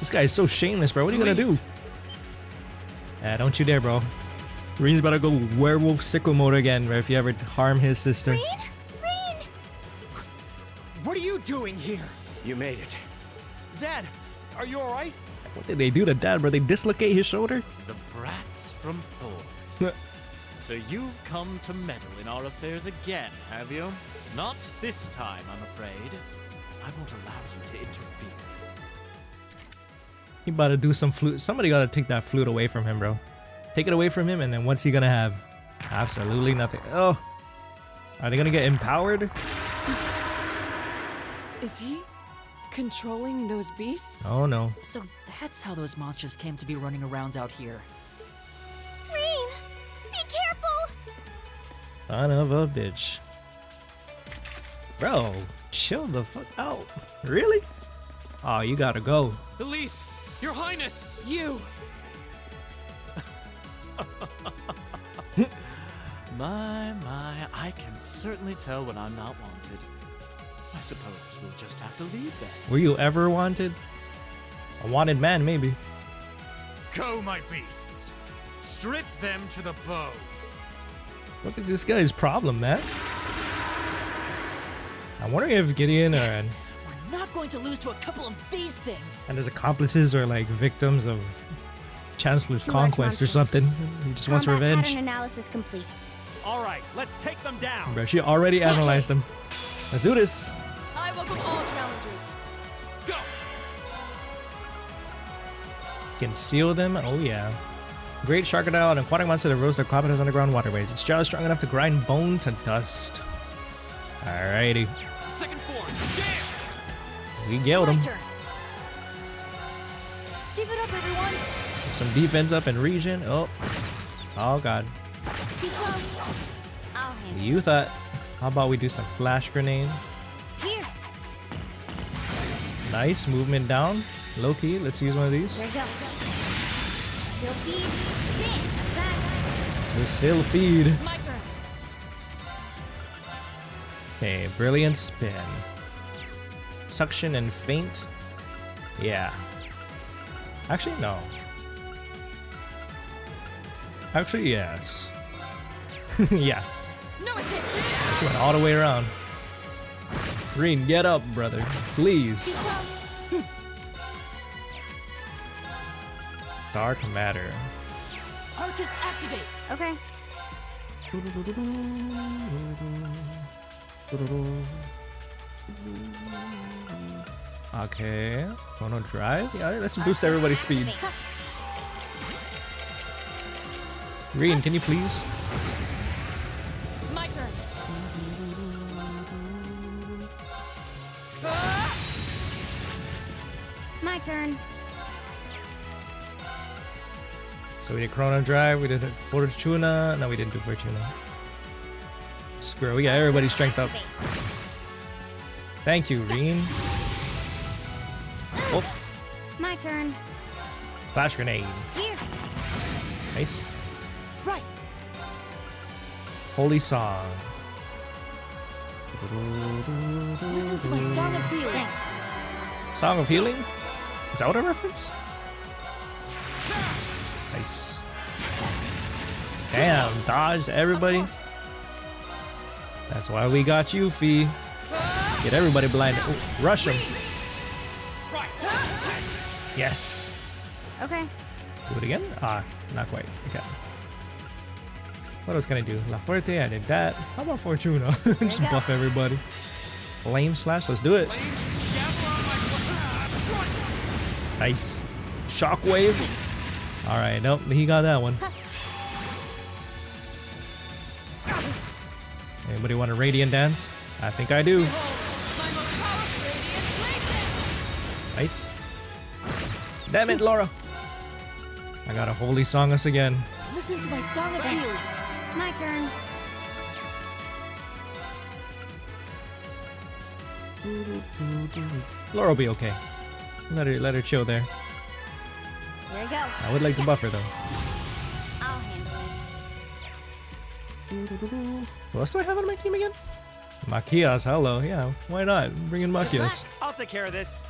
This guy is so shameless, bro. What are you gonna do? Please. Yeah, don't you dare, bro. Reen's about to go werewolf sicko mode again, bro, if you ever harm his sister. Reen! What are you doing here? You made it. Dad, are you alright? What did they do to Dad, bro? They dislocate his shoulder? The brats from Thors. So you've come to meddle in our affairs again, have you? Not this time, I'm afraid. I won't allow you to interfere. He about to do some flute. Somebody gotta take that flute away from him, bro. Take it away from him, and then what's he gonna have? Absolutely nothing. Oh. Are they gonna get empowered? Is he controlling those beasts? Oh no. So that's how those monsters came to be running around out here. Reen! Be careful! Son of a bitch. Bro, chill the fuck out. Really? Oh, you gotta go. Elise, Your Highness! You! My, I can certainly tell when I'm not wanted. I suppose we'll just have to leave then. Were you ever wanted? A wanted man, maybe. Go, my beasts! Strip them to the bone! What is this guy's problem, man? I'm wondering if Gideon and We're not going to lose to a couple of these things. his accomplices are like victims of Chancellor's Too large conquest or monsters. something. He just wants Combat revenge. pattern analysis complete. All right, let's take them down. Bro, she already analyzed them. Let's do this. I welcome all challengers. Go. Conceal them. Oh yeah. Great sharkadile, an aquatic monster that rows their crocodiles underground waterways. Its jaw is strong enough to grind bone to dust. Alrighty. Second form, damn! We killed him. My turn. Give it up, everyone. Some defense up in region. Oh. Oh god. Too slow. I'll handle You thought. How about we do some flash grenade? it. Here. Nice movement down. Low key. Let's use one of these. There you go. Still feed. Damn, that's that. The sail feed. My turn. Okay, brilliant spin. Suction and feint. Yeah. Actually, no. Actually, yes. Yeah. No escape. She went all the way around. Green, get up, brother. Please. Dark matter. Arcus, activate. Okay. Okay. Wanna drive? Yeah, let's boost everybody's speed. Green, can you please? My turn. My turn. So we did Chrono Drive, we did Fortuna, no we didn't do Fortuna. Screw it, we got everybody's strength up. Activate. Thank you, Reen. Oh, My turn. flash grenade. Here. Nice. Right. Holy song. Listen to my song of healing. Song of healing? Is that what a reference? Nice. Damn, dodged everybody. That's why we got you, Fee. Get everybody blinded. Ooh, rush him. Yes. Okay. Do it again? Ah, not quite. Okay. What else can I do? La Fuerte, I did that. How about Fortuna? Just you go. buff everybody. Flame slash, let's do it. Nice. Shockwave. Alright, nope, he got that one. Anybody want a Radiant Dance? I think I do. Nice. Damn it, Laura. I gotta Holy Song us again. Listen to my song of healing. My turn. Laura will be okay. Let her chill there. Here we go. I would like to buff her though. I'll handle it. What else do I have on my team again? Machias, hello. Yeah, why not? Bring in Machias. I'll take care of this.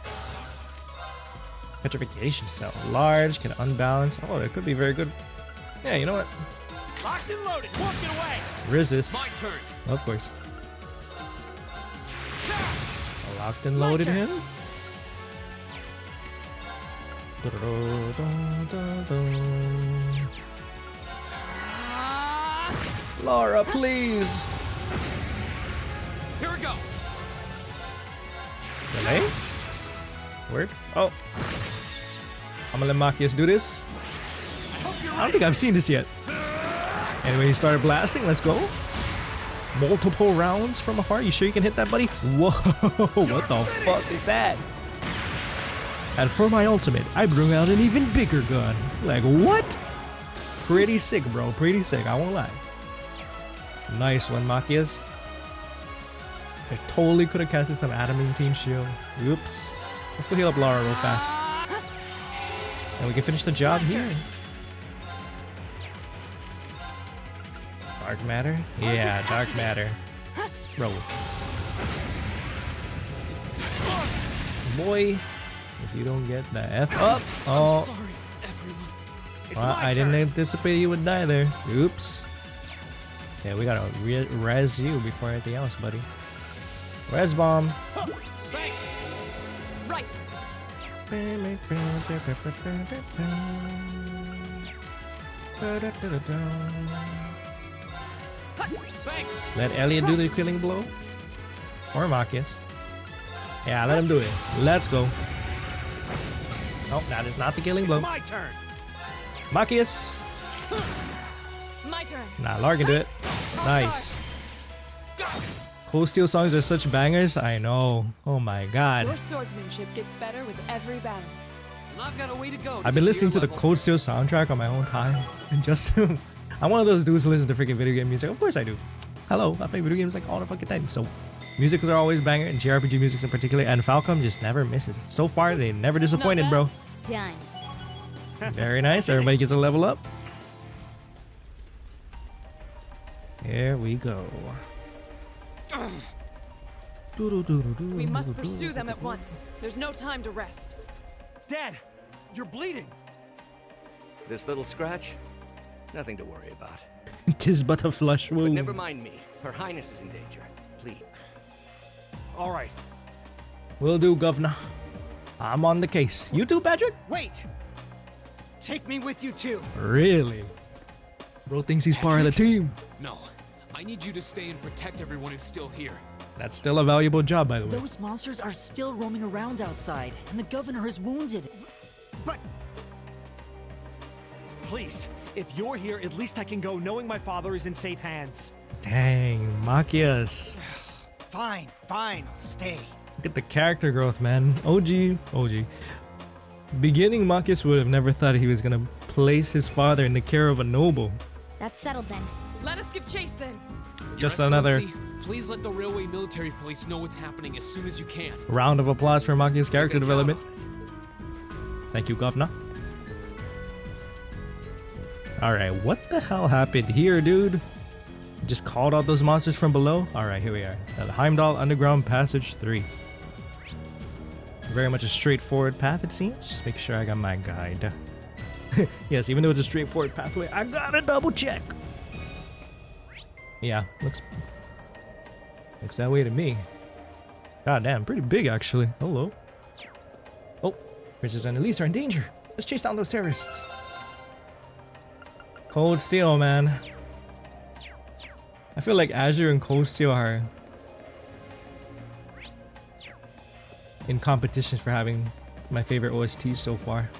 Petrification cell. Large, can unbalance. Oh, that could be very good. Yeah, you know what? Locked and loaded. Walk it away. Resist. My turn. Of course. Locked and loaded him. Laura, please. Here we go. Delay? Word? Oh. I'm gonna let Machias do this. I don't think I've seen this yet. Anyway, he started blasting. Let's go. Multiple rounds from afar. You sure you can hit that, buddy? Whoa. What the fuck is that? And for my ultimate, I bring out an even bigger gun. Like, what? Pretty sick, bro. Pretty sick. I won't lie. Nice one, Machias. I totally could have casted some adamantine shield. Oops. Let's go heal up Laura real fast. And we can finish the job here. Dark matter? Yeah, dark matter. Bro. Boy, if you don't get the F up. Oh, Sorry, everyone. well, I didn't anticipate you would die there. Oops. Yeah, we gotta res you before anything else, buddy. Res bomb. Thanks. Right. Thanks. Let Elliot do the killing blow. Or Machias. Yeah, let him do it. Let's go. Oh, that is not the killing blow. My turn. Machias. My turn. Nah, Lar can do it. Nice. Cold Steel songs are such bangers. I know. Oh my god. Your swordsmanship gets better with every battle. And I've got a way to go. I've been listening to the Cold Steel soundtrack on my own time. And just I'm one of those dudes who listen to freaking video game music. Of course I do. Hello, I play video games like all the fucking time. So music are always banger, and JRPG music in particular, and Falcom just never misses. So far, they never disappointed, bro. Done. Very nice. Everybody gets a level up. Here we go. We must pursue them at once. There's no time to rest. Dad, you're bleeding. This little scratch? Nothing to worry about. 'Tis but a flesh But wound. never mind me. Her Highness is in danger. Please. All right. Will do, governor. I'm on the case. You too, Patrick? Wait! Take me with you too. Really? Bro thinks he's part of the team. No. I need you to stay and protect everyone who's still here. That's still a valuable job, by the way. Those monsters are still roaming around outside, and the governor is wounded. But please, if you're here, at least I can go knowing my father is in safe hands. Dang, Machias. Fine, I'll stay. Look at the character growth, man. OG. Beginning, Machias would have never thought he was gonna place his father in the care of a noble. That's settled then. Let us give chase then. Just Your another Excellency, Please let the railway military police know what's happening as soon as you can. Round of applause for Machias' character development. Thank you, Governor. Alright, what the hell happened here, dude? Just called out those monsters from below? Alright, here we are. The Heimdall Underground Passage 3. Very much a straightforward path, it seems. Just make sure I got my guide. Yes, even though it's a straightforward pathway, I gotta double check. Yeah, looks that way to me. God damn, pretty big actually. Hello. Oh, Princess and Elise are in danger. Let's chase down those terrorists. Cold Steel, man. I feel like Azure and Cold Steel are in competition for having my favorite OSTs so far.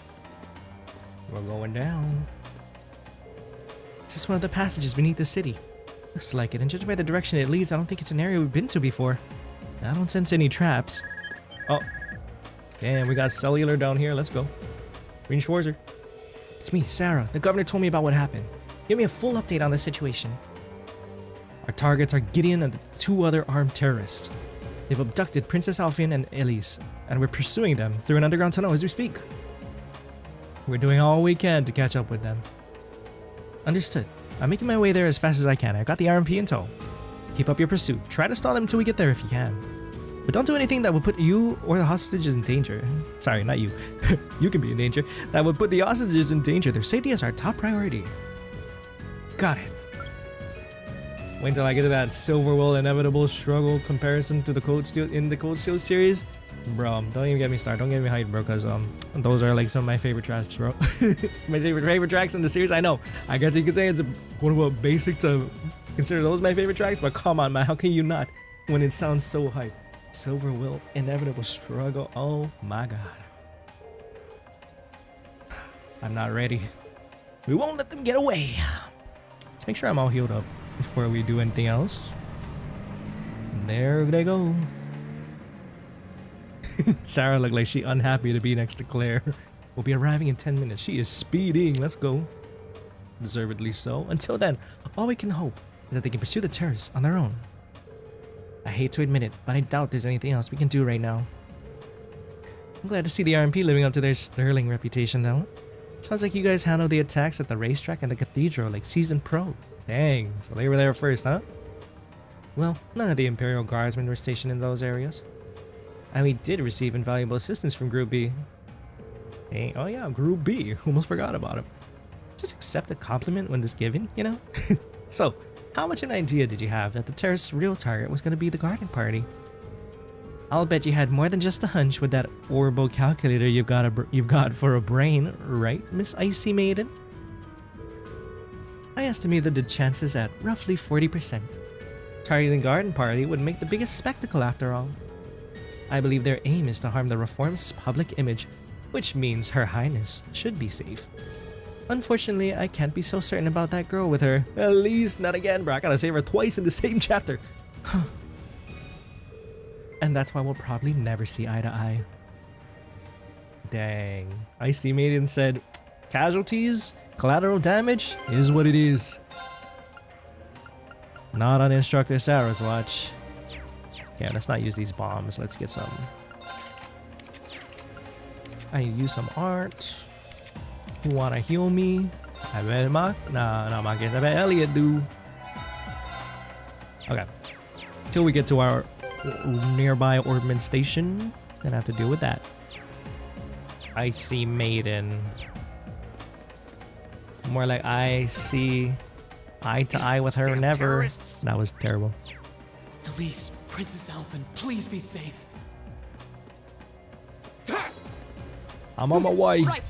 We're going down. This is one of the passages beneath the city. Looks like it, and judging by the direction it leads, I don't think it's an area we've been to before. I don't sense any traps. Oh. Damn, we got cellular down here. Let's go. Green Schwarzer. It's me, Sarah. The governor told me about what happened. Give me a full update on the situation. Our targets are Gideon and the 2 other armed terrorists. They've abducted Princess Alfin and Elise, and we're pursuing them through an underground tunnel as we speak. We're doing all we can to catch up with them. Understood. I'm making my way there as fast as I can. I got the RMP in tow. Keep up your pursuit. Try to stall them until we get there if you can. But don't do anything that would put you or the hostages in danger. Sorry, not you. You can be in danger. That would put the hostages in danger. Their safety is our top priority. Got it. Wait until I get to that Silver Will Inevitable Struggle comparison to the Cold Steel in the Cold Steel series. Bro, don't even get me started. Don't get me hyped, bro, because those are like some of my favorite tracks, bro. My favorite tracks in the series. I know. I guess you could say it's a quote-unquote basic to consider those my favorite tracks, but come on, man, how can you not when it sounds so hype? Silver Will Inevitable Struggle. Oh my god. I'm not ready. We won't let them get away. Let's make sure I'm all healed up before we do anything else. There they go. Sarah looked like she unhappy to be next to Claire. We'll be arriving in 10 minutes. She is speeding. Let's go. Deservedly so. Until then, all we can hope is that they can pursue the terrorists on their own. I hate to admit it, but I doubt there's anything else we can do right now. I'm glad to see the RMP living up to their sterling reputation though. Sounds like you guys handled the attacks at the racetrack and the cathedral like seasoned pros. Dang, so they were there first, huh? Well, none of the Imperial guardsmen were stationed in those areas. And we did receive invaluable assistance from Group B. Hey, oh yeah, Group B. Almost forgot about him. Just accept a compliment when it's given, you know? So, how much an idea did you have that the terrorist's real target was going to be the garden party? I'll bet you had more than just a hunch with that orbital calculator you've got for a brain, right, Miss Icy Maiden? I estimated the chances at roughly 40%. Targeting the garden party would make the biggest spectacle after all. I believe their aim is to harm the Reform's public image, which means Her Highness should be safe. Unfortunately, I can't be so certain about that girl with her. At least not again, bro. I gotta save her twice in the same chapter. And that's why we'll probably never see eye to eye. Dang. Icy Maiden said, casualties, collateral damage is what it is. Not on Instructor Sarah's watch. Yeah, let's not use these bombs. Let's get some. I need to use some art. Who wanna heal me? I bet Mark. Nah, not Mark. I bet Elliot do. Okay. Till we get to our nearby orbment station, gonna have to deal with that. Icy Maiden. More like I see eye to eye with her never. Terrorists. That was terrible. Elise, Princess Alfin, please be safe. I'm on my way. Right.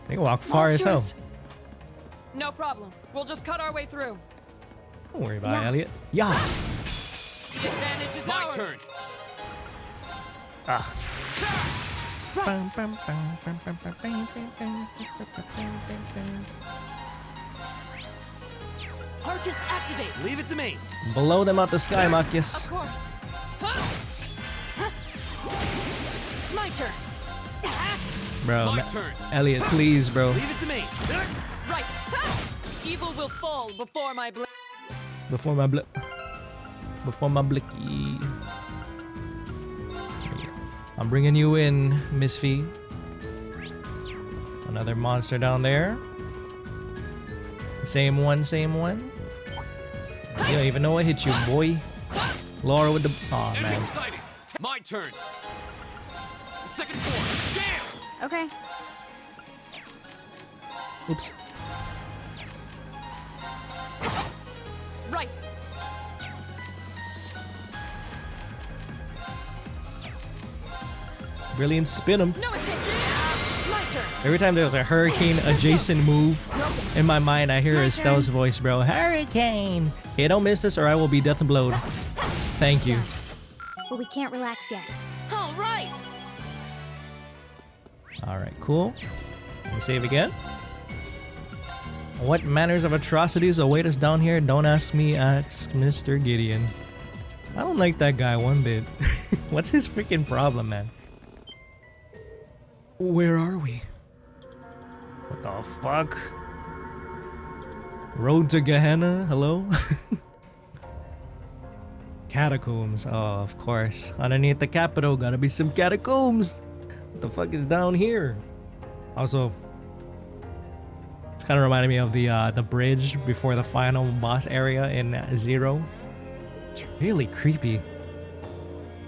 They can walk far as hell. No problem. We'll just cut our way through. Don't worry about it, Elliot. Yeah. The advantage is My ours. turn. Ah. Arcus activate! Leave it to me. Blow them out the sky, Machias. Of course. My turn! Bro, My turn. Elliot, please, bro. Leave it to me. Right. Evil will fall before my blade. Before my blicky. I'm bringing you in, Miss Fee. Another monster down there. Same one, same one. You don't even know what hit you, boy. Laura with the... Aw, man. Sighted. My turn. Second floor. Damn! Okay. Oops. Right. Brilliant spin him. No escape. My turn. Every time there's a hurricane adjacent move, in my mind I hear Estelle's voice, bro. Hurricane! Hey, don't miss this or I will be death and blowed. Thank you. But we can't relax yet. All right. Alright, cool. Let me save again. What manners of atrocities await us down here? Don't ask me, ask Mr. Gideon. I don't like that guy one bit. What's his freaking problem, man? Where are we? What the fuck? Road to Gehenna? Hello? Catacombs. Oh, of course. Underneath the capital, gotta be some catacombs. What the fuck is down here? Also, it's kind of reminding me of the bridge before the final boss area in Zero. It's really creepy.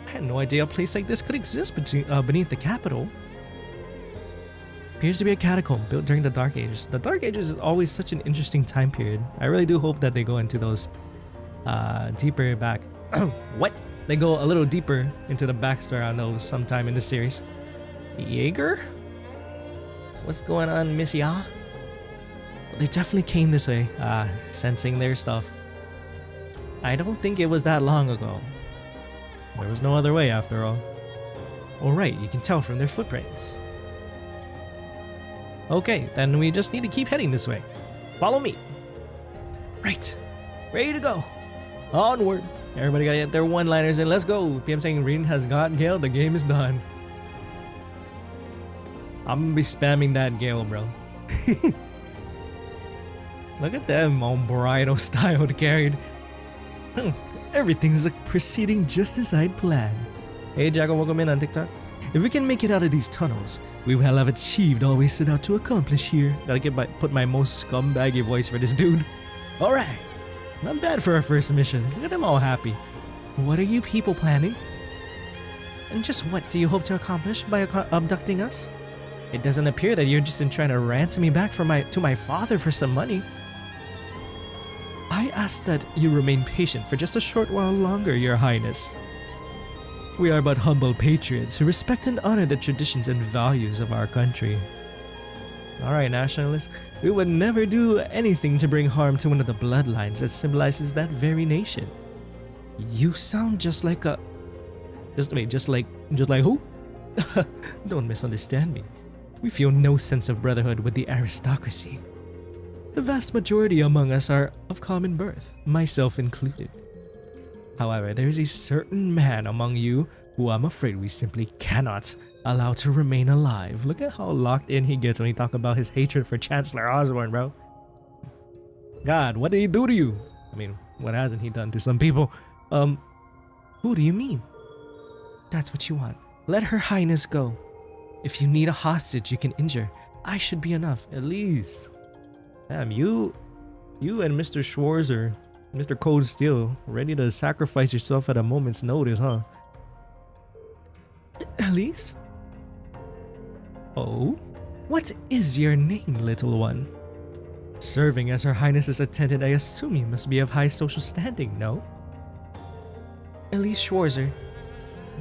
I had no idea a place like this could exist beneath the capital. Appears to be a catacomb built during the Dark Ages. The Dark Ages is always such an interesting time period. I really do hope that they go into those deeper back. What? They go a little deeper into the backstory on those sometime in the series. Jaeger? What's going on, Miss Ya? They definitely came this way, sensing their stuff. I don't think it was that long ago. There was no other way after all. Alright, you can tell from their footprints. Okay, then we just need to keep heading this way. Follow me. Right. Ready to go. Onward. Everybody gotta get their one-liners in. Let's go. PM saying Rin has got Gale. The game is done. I'm gonna be spamming that Gale, bro. Look at them, all bridal styled carried. Everything's proceeding just as I'd planned. Hey, Jacko, welcome in on TikTok. If we can make it out of these tunnels, we will have achieved all we set out to accomplish here. Gotta put my most scumbaggy voice for this dude. Alright, not bad for our first mission. Look at them all happy. What are you people planning? And just what do you hope to accomplish by abducting us? It doesn't appear that you're just trying to ransom me back to my father for some money. I ask that you remain patient for just a short while longer, Your Highness. We are but humble patriots who respect and honor the traditions and values of our country. Alright, nationalists, we would never do anything to bring harm to one of the bloodlines that symbolizes that very nation. You sound just like a... Just like who? Don't misunderstand me. We feel no sense of brotherhood with the aristocracy. The vast majority among us are of common birth, myself included. However, there is a certain man among you who I'm afraid we simply cannot allow to remain alive. Look at how locked in he gets when he talks about his hatred for Chancellor Osborne, bro. God, what did he do to you? I mean, what hasn't he done to some people? Who do you mean? That's what you want. Let Her Highness go. If you need a hostage you can injure, I should be enough. Elise. Damn, you and Mr. Schwarzer, Mr. Cold Steel, ready to sacrifice yourself at a moment's notice, huh? Elise? Oh? What is your name, little one? Serving as Her Highness's attendant, I assume you must be of high social standing, no? Elise Schwarzer,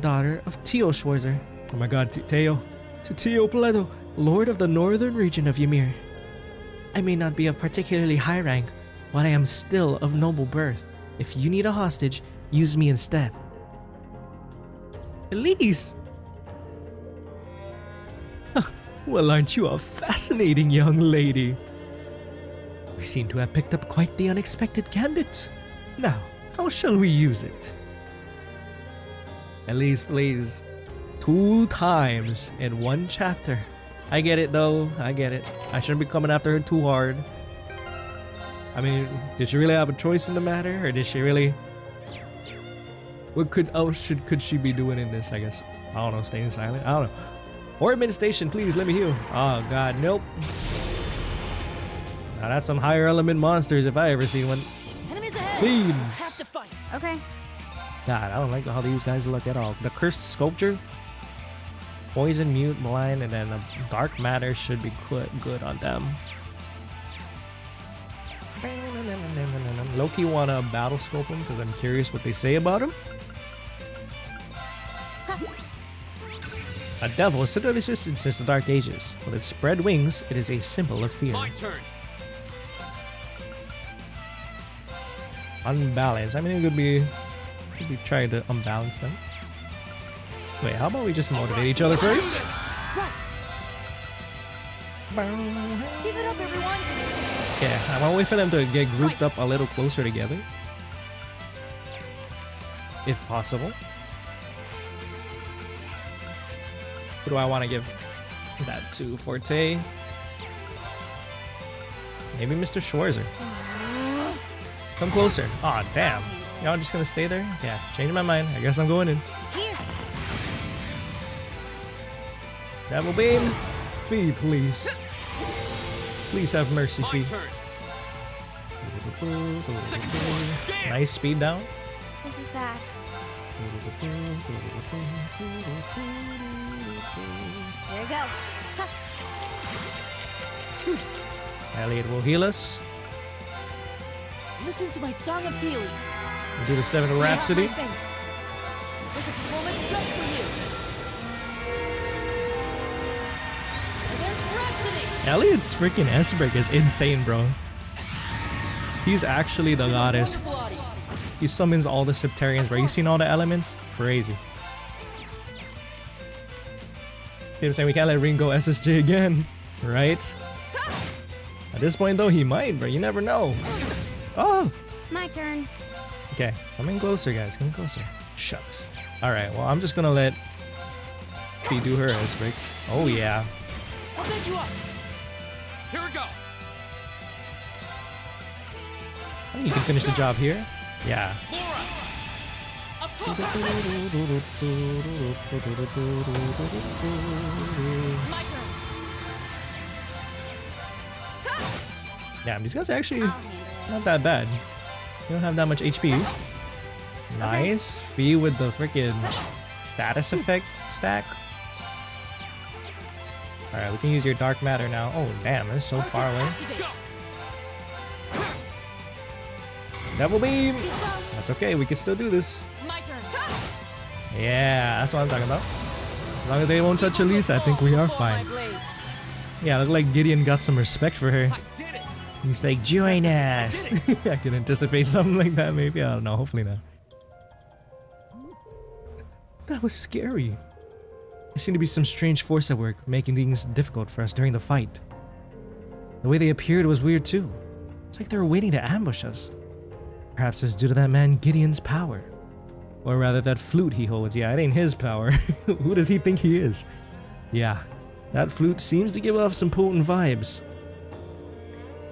daughter of Teo Schwarzer. Oh my god, Teo Pleto, Lord of the Northern region of Ymir. I may not be of particularly high rank, but I am still of noble birth. If you need a hostage, use me instead. Elise! Well, aren't you a fascinating young lady? We seem to have picked up quite the unexpected gambit. Now, how shall we use it? Elise, please. 2 times in 1 chapter. I get it though, I get it. I shouldn't be coming after her too hard. I mean, did she really have a choice in the matter, or did she really? What could she be doing in this? I guess I don't know. Staying silent. I don't know. Orbit station, please let me heal. Oh God, nope. Now that's some higher element monsters if I ever see one. Enemies ahead. Fiends. Have to fight. Okay. God, I don't like how these guys look at all. The cursed sculpture, poison, mute, blind, and then the dark matter should be good on them. Loki wanna battle scope him because I'm curious what they say about him. A devil stood of resistance since the Dark Ages. With its spread wings, it is a symbol of fear. My turn. Unbalanced. I mean, it could be trying to unbalance them. Wait, how about we just motivate each other first? Give it up, everyone. Yeah, I want to wait for them to get grouped up a little closer together. If possible. Who do I want to give that to? Forte? Maybe Mr. Schwarzer. Come closer. Aw, oh, damn. Y'all just gonna stay there? Yeah, changing my mind. I guess I'm going in. Here. Devil Beam. Fee, please. Please have mercy, Fee. Nice speed down. This is bad. Here we go. Huh. Elliot will heal us. Listen to my song of healing. We'll do the 7th Rhapsody. This is a performance just for you. 7th Rhapsody. Elliot's freaking S-Break is insane, bro. He's actually the goddess. Wonderful audience. He summons all the Septarians, bro. You seen all the elements? Crazy. I'm saying we can't let Ring go SSJ again, right? At this point, though, he might, bro. You never know. Oh! My turn. Okay, come in closer, guys. Come closer. Shucks. Alright, well, I'm just gonna let Fee do her S-Break. Oh, yeah. I'll pick you up. Here we go. I think you can finish the job here. Yeah. My turn. Damn, these guys are actually not that bad. They don't have that much HP. Nice. Fee with the freaking status effect stack. Alright, we can use your dark matter now. Oh, damn, that's so far away. Devil Beam! That's okay, we can still do this. My turn. Yeah, that's what I'm talking about. As long as they won't touch Elise, I think we are fine. Yeah, look like Gideon got some respect for her. I did it. He's like, join us! I can anticipate something like that, maybe. I don't know, hopefully not. That was scary. There seemed to be some strange force at work, making things difficult for us during the fight. The way they appeared was weird too. It's like they were waiting to ambush us. Perhaps it was due to that man Gideon's power. Or rather, that flute he holds. Yeah, it ain't his power. Who does he think he is? Yeah, that flute seems to give off some potent vibes.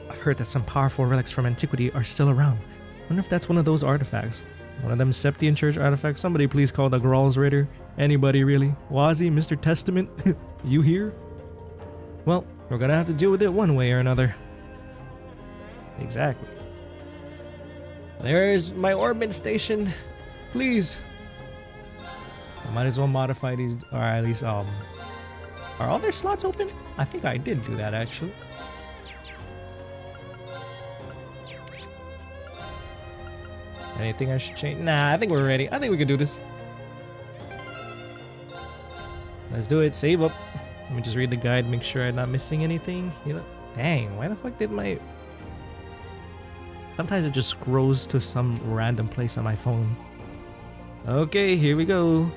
I've heard that some powerful relics from antiquity are still around. I wonder if that's one of those artifacts. One of them Septian Church artifacts. Somebody please call the Graal's Raider. Anybody really? Wazi, Mr. Testament? You here? Well, we're gonna have to deal with it one way or another. Exactly. There's my orbit station. Please. I might as well modify these, or at least, are all their slots open? I think I did do that, actually. Anything I should change? Nah, I think we're ready. I think we can do this. Let's do it. Save up. Let me just read the guide, make sure I'm not missing anything. You know, dang, why the fuck did my... Sometimes it just scrolls to some random place on my phone. Okay, here we go.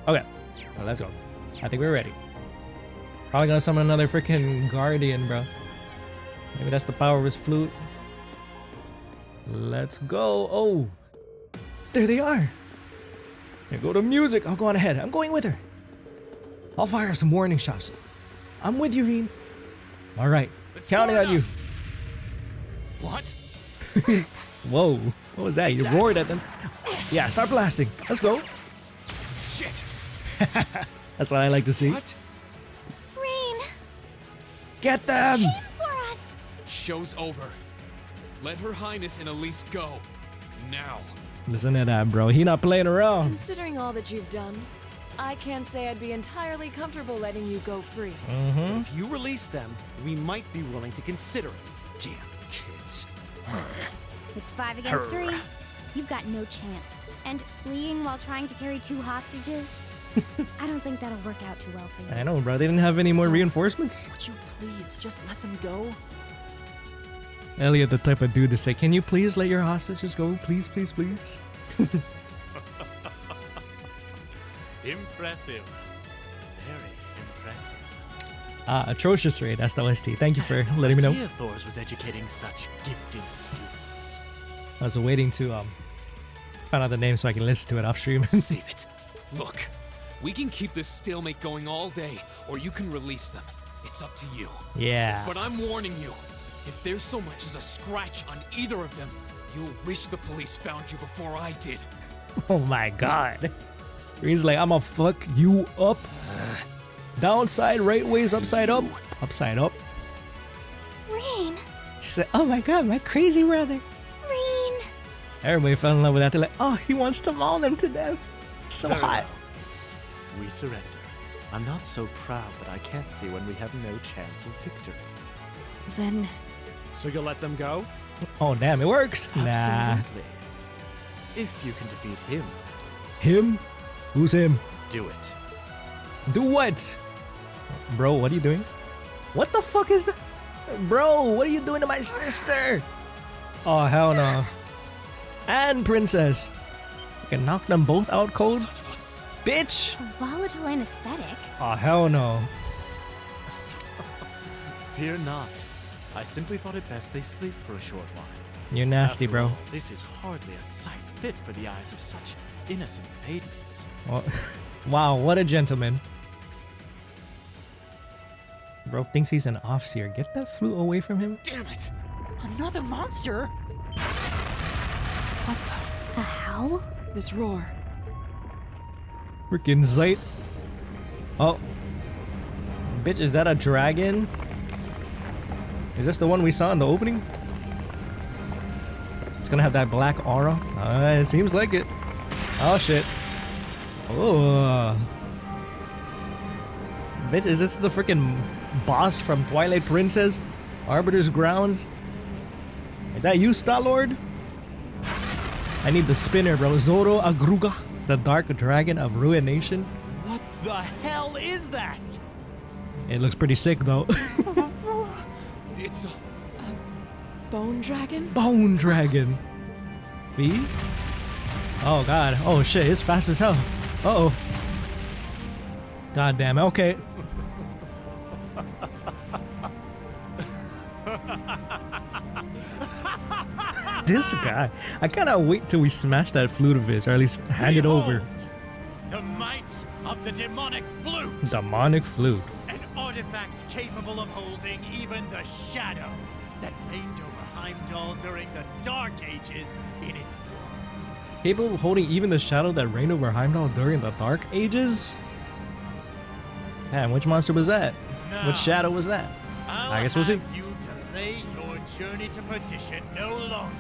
Okay, well, let's go. I think we're ready. Probably gonna summon another freaking guardian, bro. Maybe that's the power of his flute. Let's go. Oh, there they are. Here go to music. I'll go on ahead. I'm going with her. I'll fire some warning shots. I'm with you, Reen. All right. Counting on you. What? Whoa. What was that? You roared at them. Yeah, start blasting. Let's go. Shit. That's what I like to see. What? Rain, Get them. aim for us. Show's over. Let Her Highness and Elise go. Now. Listen to that, bro. He not playing around. Considering all that you've done, I can't say I'd be entirely comfortable letting you go free. Mm-hmm. If you release them, we might be willing to consider it. Damn kids. It's 5 against 3. You've got no chance. And fleeing while trying to carry 2 hostages? I don't think that'll work out too well for you. I know, bro. They didn't have any more So- reinforcements. Would you please just let them go? Elliot, the type of dude to say, "Can you please let your hostages go? Please, please, please." Impressive. Very impressive. Atrocious raid. That's the OST. Thank you for letting me know. Idea Thors was educating such gifted students. I was waiting to find out the name so I can listen to it off stream. Save it. Look, we can keep this stalemate going all day, or you can release them. It's up to you. Yeah. But I'm warning you, if there's so much as a scratch on either of them, you'll wish the police found you before I did. Oh my god. He's like, I'ma fuck you up. Downside, right ways, upside up. Upside up. Rain, She said, oh my god, my crazy brother. Rain. Everybody fell in love with that. They're like, oh, he wants to maul them to death. So Very hot. well. We surrender. I'm not so proud that I can't see when we have no chance of victory. Then So you'll let them go? Oh, damn, it works. Nah. Absolutely. If you can defeat him, Him? Who's him? do it. Do what? Bro, what are you doing? What the fuck is that? Bro, what are you doing to my sister? Oh, hell no. And Princess. You can knock them both out cold? Bitch! A volatile anesthetic. Oh, hell no. Fear not. I simply thought it best they sleep for a short while. You're nasty, After bro. all, this is hardly a sight fit for the eyes of such innocent maidens. Well, wow, what a gentleman. Bro thinks he's an officer. Get that flute away from him. Damn it! another monster. What the? A howl? This roar. Freaking Zeit. Oh. Bitch, is that a dragon? Is this the one we saw in the opening? It's gonna have that black aura. It seems like it. Oh shit. Oh. Bitch, is this the freaking boss from Twilight Princess? Arbiter's Grounds? Is that you, Star-Lord? I need the spinner, bro. Zoro Agruga, the Dark Dragon of Ruination. What the hell is that? It looks pretty sick, though. It's a... Bone dragon? Bone Dragon. B? Oh, God. Oh, shit. It's fast as hell. Uh-oh. God damn it. Okay. This guy. I cannot wait till we smash that flute of his, or at least hand it over. The might of the demonic flute! Demonic flute. An artifact capable of holding even the shadow that reigned over Heimdall during the Dark Ages in its throne. Capable of holding even the shadow that reigned over Heimdall during the Dark Ages? Man, which monster was that? Now, Which shadow was that? I guess we'll see. have you delay your journey to perdition no longer.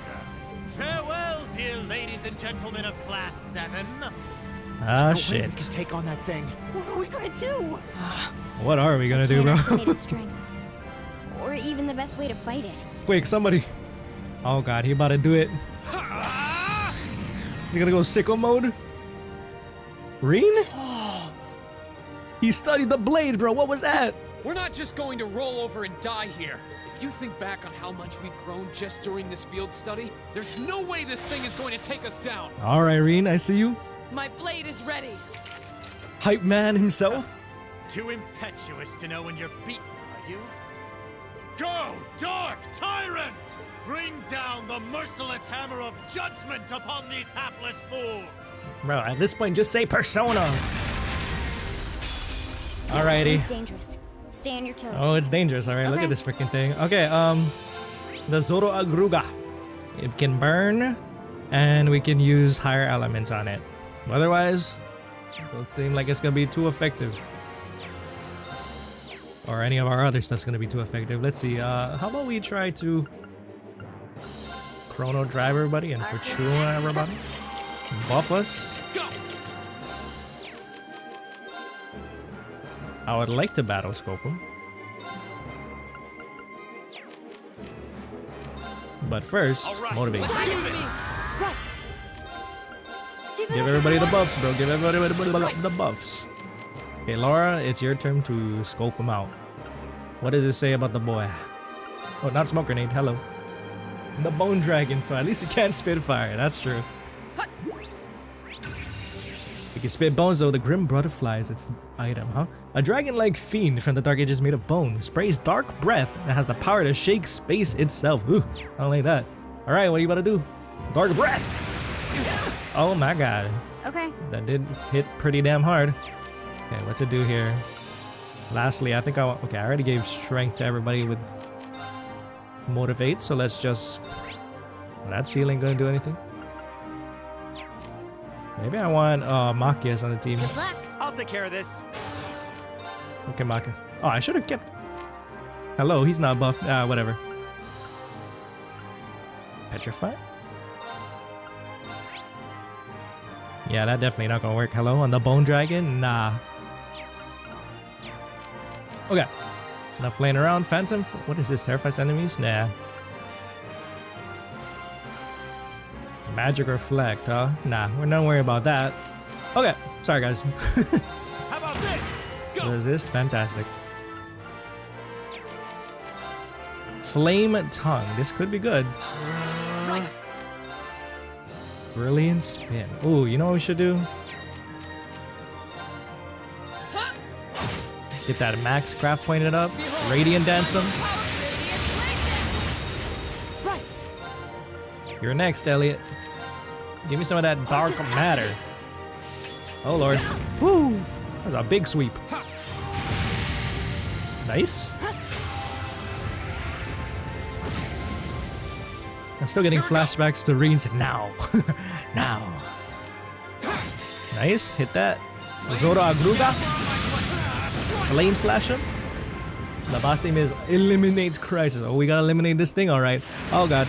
Farewell, dear ladies and gentlemen of Class 7. Ah, No way we shit. can take on that thing. What are we gonna do? What are we gonna do, Can't bro? estimate its strength. Or even the best way to fight it. Quick, somebody. Oh, God, he about to do it. You gonna go sicko mode? Reen? He studied the blade, bro. What was that? We're not just going to roll over and die here. If you think back on how much we've grown just during this field study, there's no way this thing is going to take us down. All right, Reen, I see you. My blade is ready. Hype man himself. Too impetuous to know when you're beaten, are you? Go, dark tyrant! Bring down the merciless hammer of judgment upon these hapless fools! Bro, at this point, just say persona. Alrighty. It's dangerous. Stay on your toes. Oh, it's dangerous. All right, look Okay. at this freaking thing. Okay, the Zoro Agruga. It can burn, and we can use higher elements on it. Otherwise, it don't seem like it's gonna be too effective. Or any of our other stuff's gonna be too effective. Let's see. How about we try to chrono drive everybody and Fortuna everybody? Buff us. I would like to battle scope him. But first, motivate. Give everybody the buffs, bro. Give everybody the buffs. Okay, Laura, it's your turn to scope him out. What does it say about the boy? Oh, not smoke grenade. Hello. The bone dragon, so at least it can't spit fire. That's true. You can spit bones, though. The grim butterfly is its item, huh? A dragon-like fiend from the Dark Ages made of bone. Sprays dark breath and has the power to shake space itself. Ooh, I don't like that. All right, what are you about to do? Dark breath! Oh my god. Okay. That did hit pretty damn hard. Okay, what to do here? Lastly, I think I already gave strength to everybody with motivate, so let's just... That seal ain't gonna do anything. Maybe I want Machias on the team. Good luck. I'll take care of this. Okay, Machia. Oh, I should have kept... Hello, he's not buffed. Whatever. Petrify? Yeah, that definitely not gonna work. Hello, on the bone dragon? Nah. Okay. Enough playing around. Phantom? What is this? Terrifies enemies? Nah. Magic reflect, huh? Nah, we're not worried about that. Okay, sorry guys. How about this? Go. Resist, fantastic. Flame tongue, this could be good. Brilliant spin. Ooh, you know what we should do? Get that max craft pointed up. Radiant dance him. You're next, Elliot. Give me some of that dark matter. Oh lord. Woo! That was a big sweep. Nice. I'm still getting flashbacks to Reen's now. Now. Nice. Hit that. Zoro Agruga. Flame slash him. The boss name is Eliminates Crisis. Oh, we gotta eliminate this thing, alright. Oh god.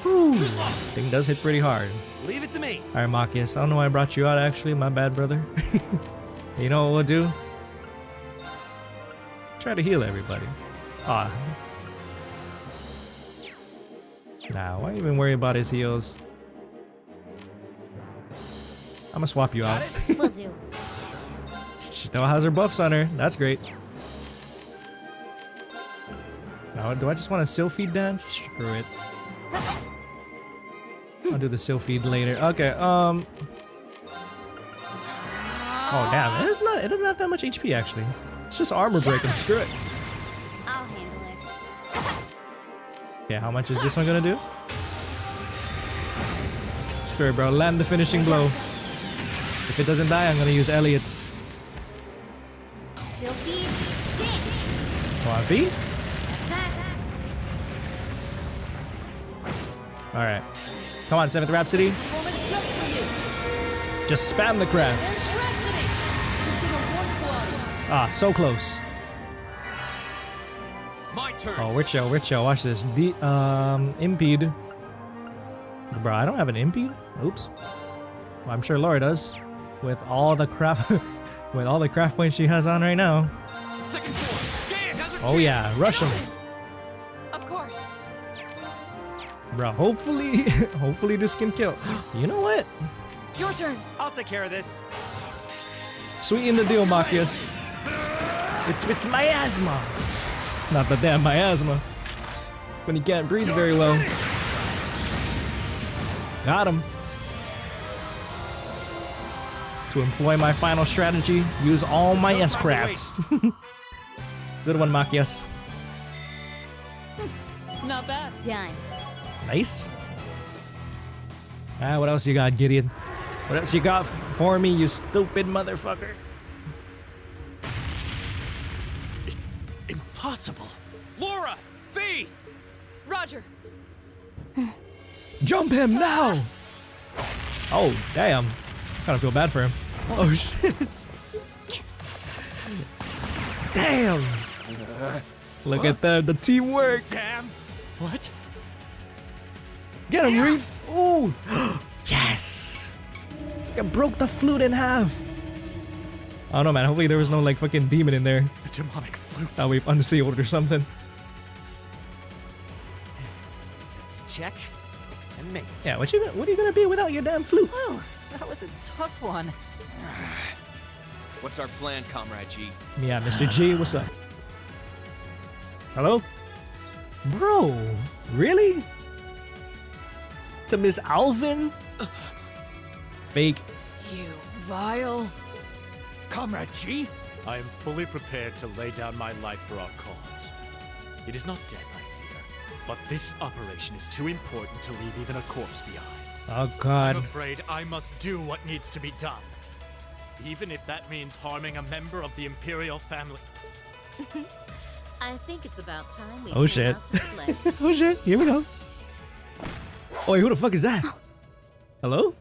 Whew. Thing does hit pretty hard. Leave it to me. Alright, Machias. I don't know why I brought you out actually. My bad, brother. You know what we'll do? Try to heal everybody. Ah. Nah, why even worry about his heals? I'm gonna swap you out. Will do. She still has her buffs on her. That's great. Now, do I just want a Sylphid dance? Screw it. I'll do the Sylphid later. Okay, Oh damn, it doesn't have that much HP actually. It's just armor breaking. Screw it. I'll handle it. Okay, how much is this one gonna do? Screw it, bro. Land the finishing blow. If it doesn't die, I'm gonna use Elliot's. Sylphie, dance. Come on, V? Alright. Come on, 7th Rhapsody. Just spam the crafts. Ah, so close. My turn. Oh, we're chill, we're chill. Watch this. The impede. Bro, I don't have an impede? Oops. Well, I'm sure Laura does. With all the craft with all the craft points she has on right now. Second floor. Gaian has her Oh chance. yeah, rush him. Of course. Bro, hopefully this can kill. You know what? Your turn. I'll take care of this. Sweeten the deal, Machias. It's miasma. Not the damn miasma. When you can't breathe very well. Got him. To employ my final strategy, use all my S-Crafts. Good one, Machias. Not bad. Done. Nice. What else you got, Gideon? What else you got for me, you stupid motherfucker? Impossible. Laura! V! Roger. Jump him now! Oh, damn. Kind of feel bad for him. Oh, shit. Damn! Look at the teamwork. Damn! What? Get him, Reed. Ooh! Yes! I broke the flute in half. I don't know, man. Hopefully there was no, like, fucking demon in there The demonic flute. that we've unsealed or something. Let's check and mate. Yeah, what are you gonna be without your damn flute? Whew, that was a tough one. What's our plan, Comrade G? Yeah, Mr. G, what's up? Hello? Bro, really? To Miss Alfin? Fake. You vile. Comrade G? I am fully prepared to lay down my life for our cause. It is not death I fear, but this operation is too important to leave even a corpse behind. Oh, I'm God. afraid I must do what needs to be done. Even if that means harming a member of the Imperial family. I think it's about time we Oh, shit. Oh, shit. Here we go. Oh, wait, who the fuck is that? Hello?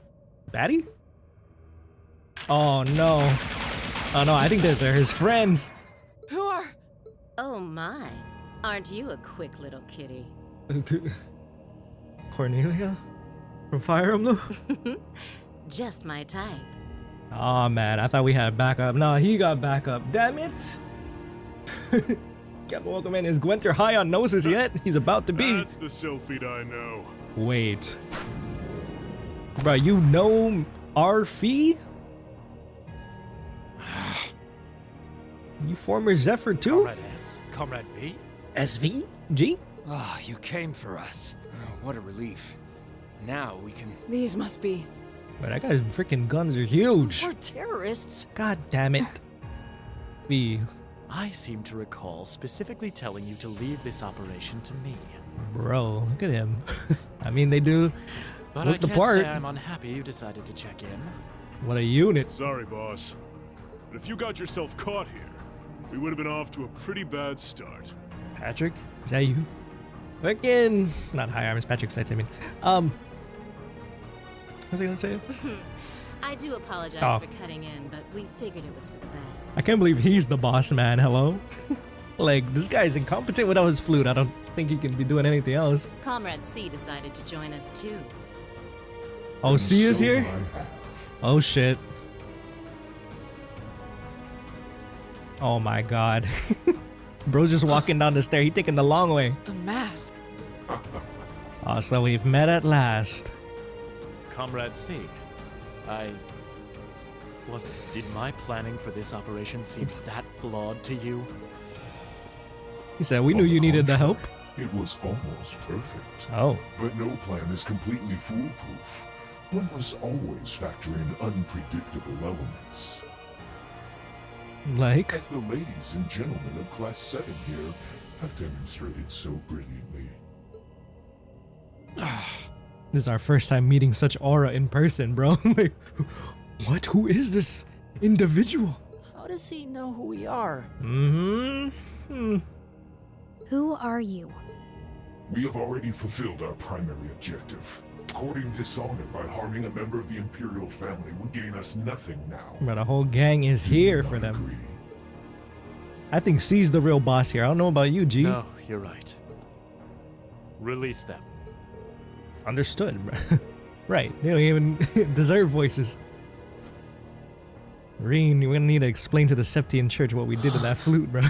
Batty? Oh, no. Oh, no, I think those are his friends. Who are? Oh my. Aren't you a quick little kitty? Cornelia? From Fire Emblem? Just my type. Oh, man, I thought we had backup. No, he got backup. Damn it. Can't welcome in. Is Guenter high on noses yet? He's about to be. That's the Sylphid I know. Wait. Bro, you know our fee? You former Zephyr too? Comrade S, Comrade V. SV? G? Ah, you came for us. Oh, what a relief. Now we can... These must be. But that guy's freaking guns are huge. We're terrorists. God damn it. V. I seem to recall specifically telling you to leave this operation to me. Bro, look at him. I mean, they do But look I the can't part. say I'm unhappy you decided to check in. What a unit. Sorry, boss. But if you got yourself caught here, we would have been off to a pretty bad start. Patrick? Is that you? Freaking. Not high arms, Patrick Sites, I mean. What was I gonna say? I do apologize Oh. for cutting in, but we figured it was for the best. I can't believe he's the boss man. Hello? Like, this guy's incompetent without his flute. I don't think he can be doing anything else. Comrade C decided to join us too. Oh, C is here? Oh, shit. Oh, my God. Bro's just walking down the stair. He taking the long way. A mask. Oh, so we've met at last. Comrade C, did my planning for this operation seem that flawed to you? He said, we knew you needed the help. It was almost perfect. Oh. But no plan is completely foolproof. One must always factor in unpredictable elements. Like? As the ladies and gentlemen of Class 7 here have demonstrated so brilliantly. This is our first time meeting such aura in person, bro. Like, what? Who is this individual? How does he know who we are? Mm-hmm. Who are you? We have already fulfilled our primary objective. Courting dishonor by harming a member of the Imperial family would gain us nothing now. But a whole gang is here for them. Agree? I think C's the real boss here. I don't know about you, G. No, you're right. Release them. Understood, bro. Right. They don't even deserve voices. Reen, we're gonna need to explain to the Septian Church what we did to that flute, bro.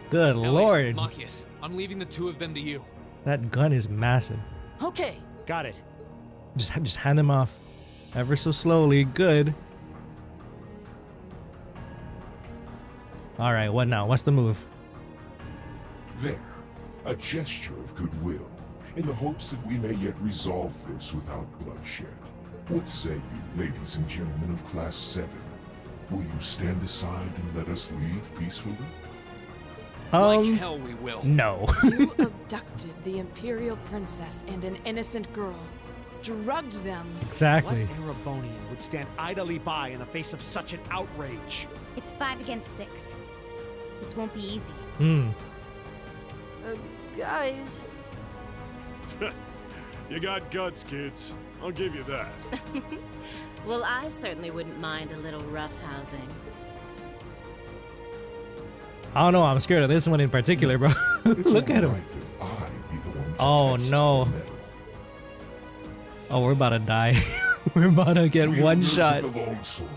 Good Elliot, lord. Machias, I'm leaving the two of them to you. That gun is massive. Okay, got it. Just hand them off. Ever so slowly. Good. Alright, what now? What's the move? There, a gesture of goodwill, in the hopes that we may yet resolve this without bloodshed. What say you, ladies and gentlemen of Class 7? Will you stand aside and let us leave peacefully? Like hell we will. No. You abducted the Imperial princess and an innocent girl. Drugged them. Exactly. What Erebonian would stand idly by in the face of such an outrage? It's 5 against 6. This won't be easy. Guys. You got guts, kids. I'll give you that. Well, I certainly wouldn't mind a little roughhousing. I don't know. I'm scared of this one in particular, bro. Look at him. Oh no. Oh, we're about to die. We're about to get one shot. The long sword,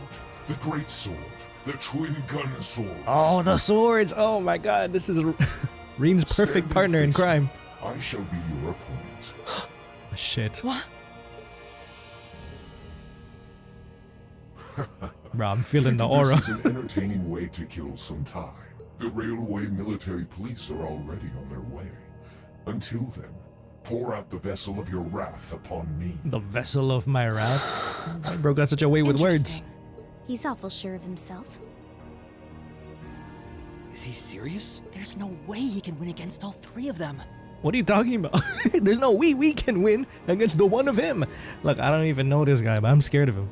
the great sword, the twin gun swords. Oh, the swords. Oh my god. This is Reen's perfect partner in crime. I shall be your opponent. Shit. What? Bro, I'm feeling the aura. This is an entertaining way to kill some time. The railway military police are already on their way. Until then, pour out the vessel of your wrath upon me. The vessel of my wrath? My bro got such a way with words. He's awful sure of himself. Is he serious? There's no way he can win against all 3 of them. What are you talking about? There's no we can win against the one of him. Look, I don't even know this guy, but I'm scared of him.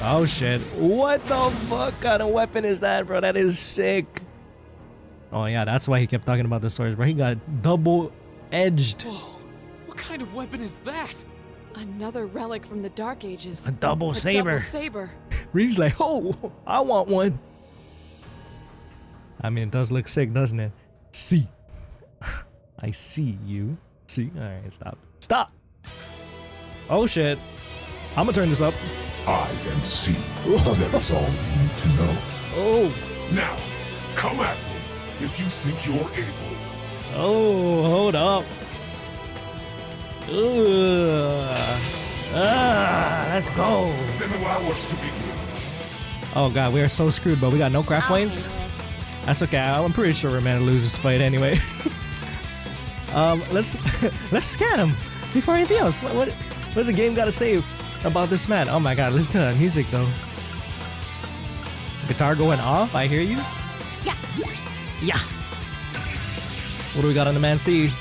Oh shit. What the fuck kind of weapon is that, bro? That is sick. Oh yeah, that's why he kept talking about the swords, bro. He got double-edged. Whoa, what kind of weapon is that? Another relic from the Dark Ages. A double saber. Double saber. Reed's like, oh, I want one. I mean, it does look sick, doesn't it? See. I see you. See? Alright, stop. Stop! Oh shit. I'm gonna turn this up. I am C. That is all you need to know. Oh. Now, come at me if you think you're able. Oh, hold up. Let's go. Then allow us to begin. Oh god, we are so screwed, but we got no craft planes. That's okay. I'm pretty sure we're gonna lose this fight anyway. Let's scan him before anything else. What's the game got to say about this man? Oh my god, listen to that music though. Guitar going off. I hear you. Yeah. Yeah. What do we got on the man? See,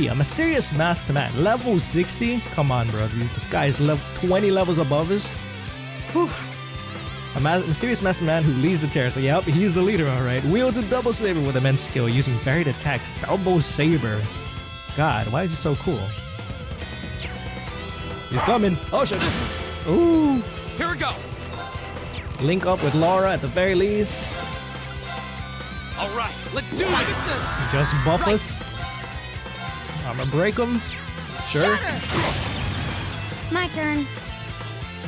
a mysterious masked man, level 60. Come on, bro. This guy is level 20 levels above us. Whew. A mysterious masked man who leads the terror. So yep, he's the leader, all right. Wields a double saber with immense skill, using varied attacks. Double saber. God, why is he so cool? He's coming. Oh shit. Ooh. Here we go. Link up with Laura at the very least. All right, let's do this. Just buff us. I'm gonna break him. Sure. My turn.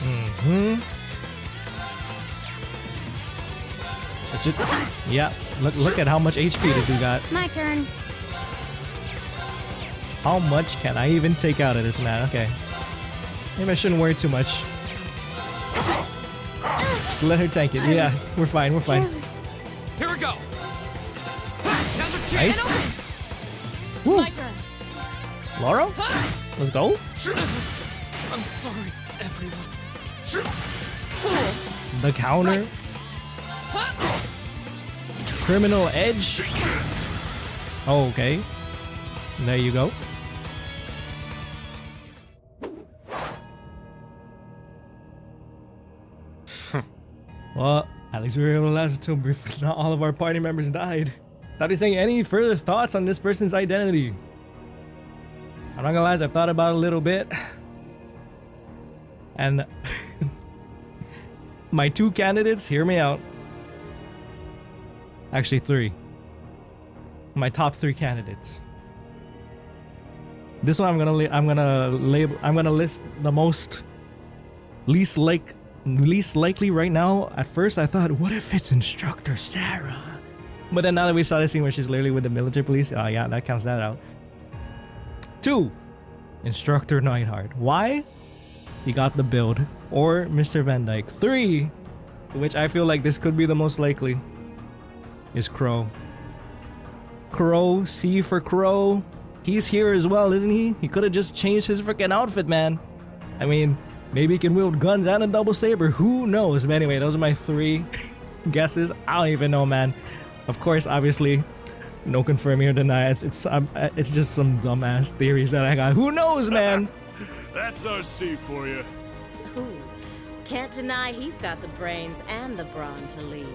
Mm-hmm. Yeah, look at how much HP the dude got. My turn. How much can I even take out of this man? Okay. Maybe I shouldn't worry too much. Just let her tank it. Yeah, we're fine, we're fine. Here we go. Nice. Woo. My turn. Laura? Let's go. I'm sorry, everyone. The counter. Criminal edge. Oh, okay. There you go. Well, at least we were able to last until not all of our party members died. Without you saying any further thoughts on this person's identity. I'm not gonna lie, I've thought about it a little bit. And my 2 candidates, hear me out. Actually 3. My top 3 candidates. This one I'm gonna list the most least likely right now. At first I thought, what if it's Instructor Sarah? But then now that we saw the scene where she's literally with the military police, oh yeah, that counts that out. 2, Instructor Neidhart. Why? He got the build. Or Mr. Van Dyke. 3, which I feel like this could be the most likely, is Crow. Crow, C for Crow. He's here as well, isn't he? He could have just changed his freaking outfit, man. I mean, Maybe he can wield guns and a double saber. Who knows? But anyway, those are my 3 guesses. I don't even know, man. Of course, obviously, no confirming or deny. It's just some dumbass theories that I got. Who knows, man? That's our C for you. Ooh, can't deny he's got the brains and the brawn to lead.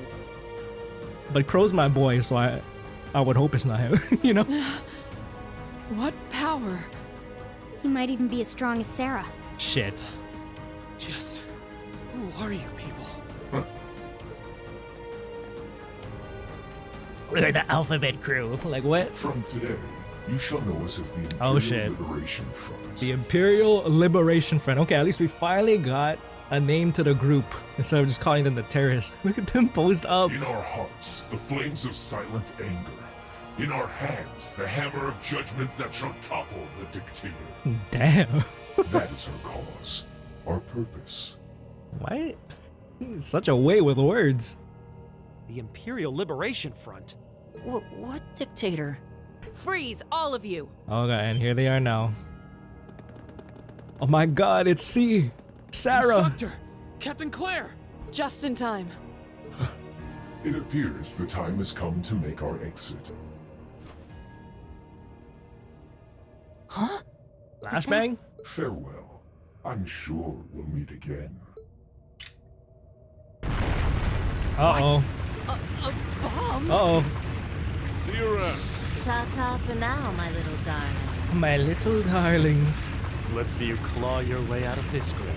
But Crow's my boy, so I would hope it's not him. You know? What power? He might even be as strong as Sarah. Shit. Just, who are you people? We're like the alphabet crew. Like what? From today, you shall know us as the Imperial Liberation Front. The Imperial Liberation Front. Okay, at least we finally got a name to the group instead of just calling them the terrorists. Look at them posed up. In our hearts, the flames of silent anger. In our hands, the hammer of judgment that shall topple the dictator. Damn. That is our cause, our purpose. Why? Such a way with words. The Imperial Liberation Front? What dictator? Freeze, all of you! Okay, and here they are now. Oh my god, it's C! Sarah! Instructor! Captain Claire! Just in time. It appears the time has come to make our exit. Huh? Last bang? Farewell. I'm sure we'll meet again. Uh-oh. A bomb? Uh-oh. See you around. Ta-ta for now, my little darling. My little darlings. Let's see you claw your way out of this grave.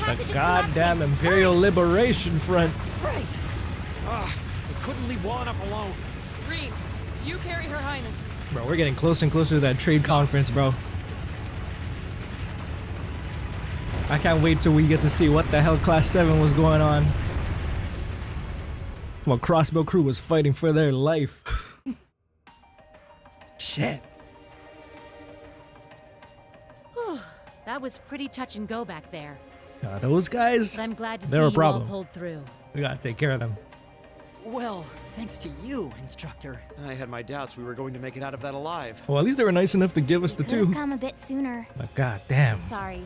The goddamn Imperial Liberation Front. Right! We couldn't leave Juan up alone. Reed, you carry Her Highness. Bro, we're getting closer and closer to that trade conference, bro. I can't wait till we get to see what the hell Class 7 was going on. While Crossbow crew was fighting for their life. Shit. That was pretty touch and go back there. Those guys, But I'm glad to see they're a you problem. all pulled through. We gotta take care of them. Well, thanks to you, Instructor. I had my doubts we were going to make it out of that alive. Well, at least they were nice enough to give us the Could've 2. come a bit sooner. But goddamn. Sorry.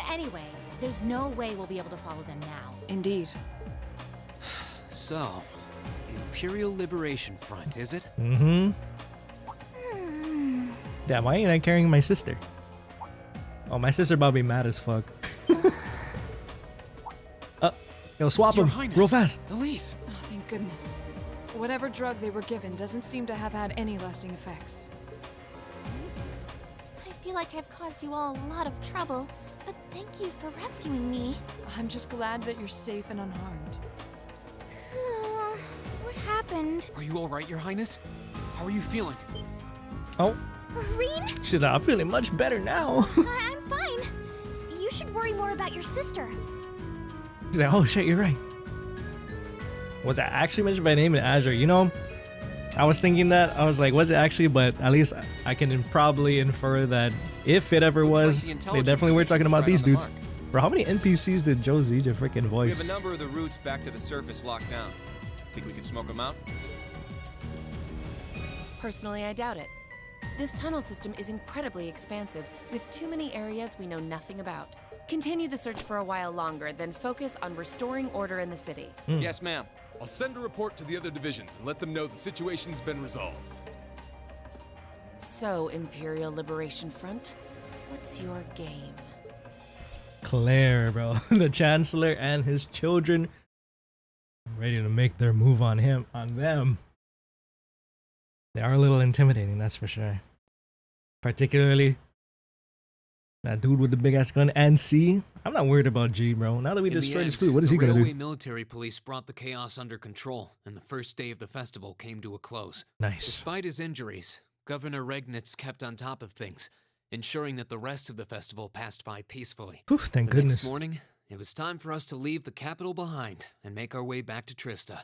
Anyway, there's no way we'll be able to follow them now. Indeed. So, Imperial Liberation Front, is it? Mm-hmm. Damn, why ain't I carrying my sister? Oh, my sister probably mad as fuck. Yo, swap Your them Highness, real fast. Elise! Oh, thank goodness. Whatever drug they were given doesn't seem to have had any lasting effects. I feel like I've caused you all a lot of trouble, but thank you for rescuing me. I'm just glad that you're safe and unharmed. What happened? Are you alright, Your Highness? How are you feeling? Oh, Reen? shit, I'm feeling much better now. I'm fine. You should worry more about your sister. She's like, oh shit, you're right. Was I actually mentioned by name in Azure? You know, I was thinking that. I was like, was it actually? But at least I can probably infer that if it ever was, they definitely were talking about these dudes. Bro, how many NPCs did Joe Zija freaking voice? We have a number of the routes back to the surface locked down. Think we can smoke them out? Personally, I doubt it. This tunnel system is incredibly expansive, with too many areas we know nothing about. Continue the search for a while longer, then focus on restoring order in the city. Yes, ma'am. I'll send a report to the other divisions and let them know the situation's been resolved. So, Imperial Liberation Front, what's your game? Claire, bro. The Chancellor and his children ready to make their move on them. They are a little intimidating, that's for sure. Particularly that dude with the big ass gun and C. I'm not worried about G, bro. Now that we destroyed his food, what is he gonna do? The railway military police brought the chaos under control, and the first day of the festival came to a close. Nice. Despite his injuries, Governor Regnitz kept on top of things, ensuring that the rest of the festival passed by peacefully. Oof, thank the goodness. Next morning, it was time for us to leave the capital behind and make our way back to Trista.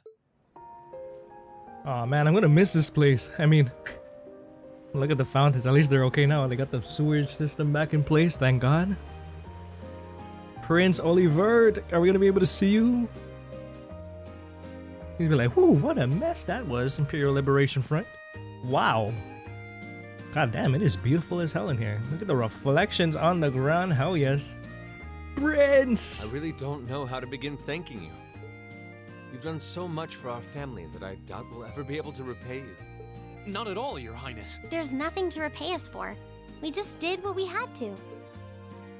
Oh man, I'm gonna miss this place. I mean, look at the fountains. At least they're okay now. They got the sewage system back in place, thank God. Prince Oliver, are we gonna be able to see you? He's be like, whoo, what a mess that was, Imperial Liberation Front. Wow. God damn, it is beautiful as hell in here. Look at the reflections on the ground. Hell yes. Prince! I really don't know how to begin thanking you. You've done so much for our family that I doubt we'll ever be able to repay you. Not at all, Your Highness. There's nothing to repay us for. We just did what we had to.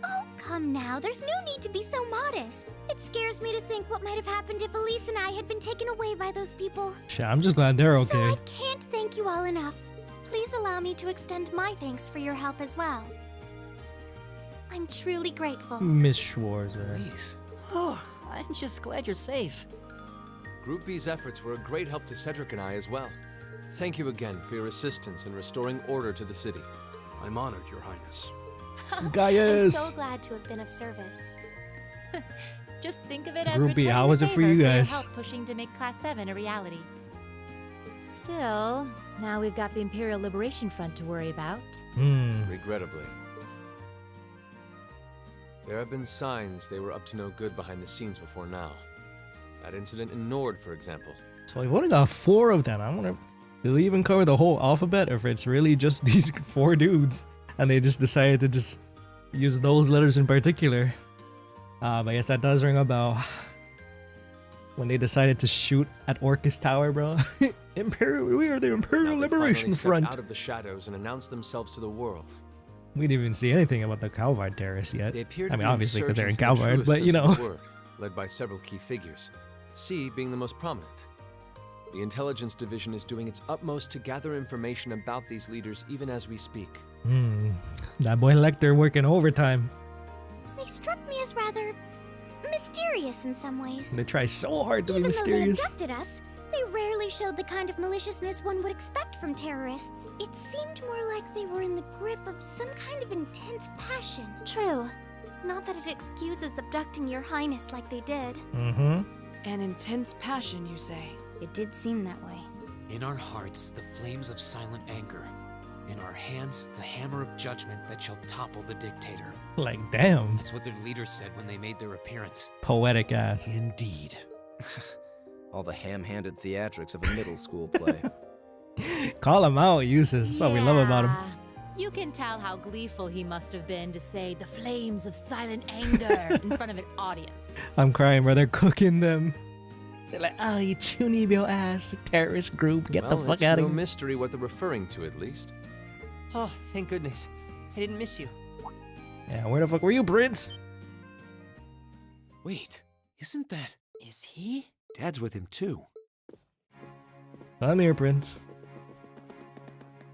Oh, come now. There's no need to be so modest. It scares me to think what might have happened if Elise and I had been taken away by those people. Shit, I'm just glad they're okay. So I can't thank you all enough. Please allow me to extend my thanks for your help as well. I'm truly grateful. Miss Schwarzer. Please. Oh, I'm just glad you're safe. Group B's efforts were a great help to Cedric and I as well. Thank you again for your assistance in restoring order to the city. I'm honored, Your Highness. Gaius! I'm so glad to have been of service. Just think of it as Group B, returning how was the it for favor you your guys? help pushing to make Class 7 a reality. Still, now we've got the Imperial Liberation Front to worry about. Regrettably. There have been signs they were up to no good behind the scenes before now. That incident in Nord, for example. So we've only got 4 of them. I wonder, do they even cover the whole alphabet, or if it's really just these 4 dudes, and they just decided to just use those letters in particular? I guess that does ring a bell. When they decided to shoot at Orcus Tower, bro. Imperial, we are the Imperial Liberation Front. Out of the shadows and announced themselves to the world. We didn't even see anything about the Calvard terrorists yet. They appeared I to mean, be obviously, because they're in insurgents in the Calvard, truest but you sense know. of the word, led by several key figures. C being the most prominent. The intelligence division is doing its utmost to gather information about these leaders even as we speak. That boy Lecter working overtime. They struck me as rather mysterious in some ways. They try so hard to be Even mysterious. though they abducted us, they rarely showed the kind of maliciousness one would expect from terrorists. It seemed more like they were in the grip of some kind of intense passion. True. Not that it excuses abducting your highness like they did. An intense passion, you say? It did seem that way. In our hearts, the flames of silent anger. In our hands, the hammer of judgment that shall topple the dictator. Like, damn. That's what their leaders said when they made their appearance. Poetic ass. Indeed. All the ham-handed theatrics of a middle school play. Call him out, Jusis. That's what we love about him. You can tell how gleeful he must have been to say the flames of silent anger in front of an audience. I'm crying, bro. They're cooking them. They're like, oh, you chunibyo ass terrorist group. Get the fuck out of no here. mystery what they're referring to, at least. Oh, thank goodness. I didn't miss you. Yeah, where the fuck were you, Prince? Wait, isn't that... Is he? Dad's with him too. I'm here, Prince.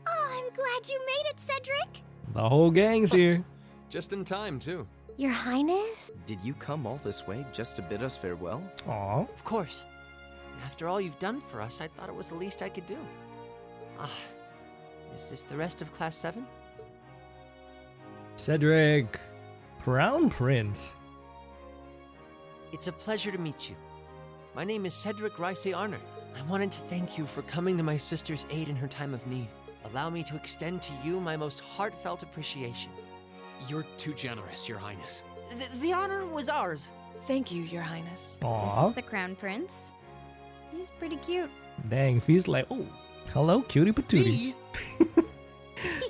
Oh, I'm glad you made it, Cedric. The whole gang's here. Just in time, too. Your Highness? Did you come all this way just to bid us farewell? Aw. Of course. After all you've done for us, I thought it was the least I could do. Is this the rest of Class 7? Cedric. Crown Prince. It's a pleasure to meet you. My name is Cedric Rice Arner. I wanted to thank you for coming to my sister's aid in her time of need. Allow me to extend to you my most heartfelt appreciation. You're too generous, Your Highness. The honor was ours. Thank you, Your Highness. Aw. This is the Crown Prince. He's pretty cute. Dang, Fee's like, oh, hello, cutie patootie.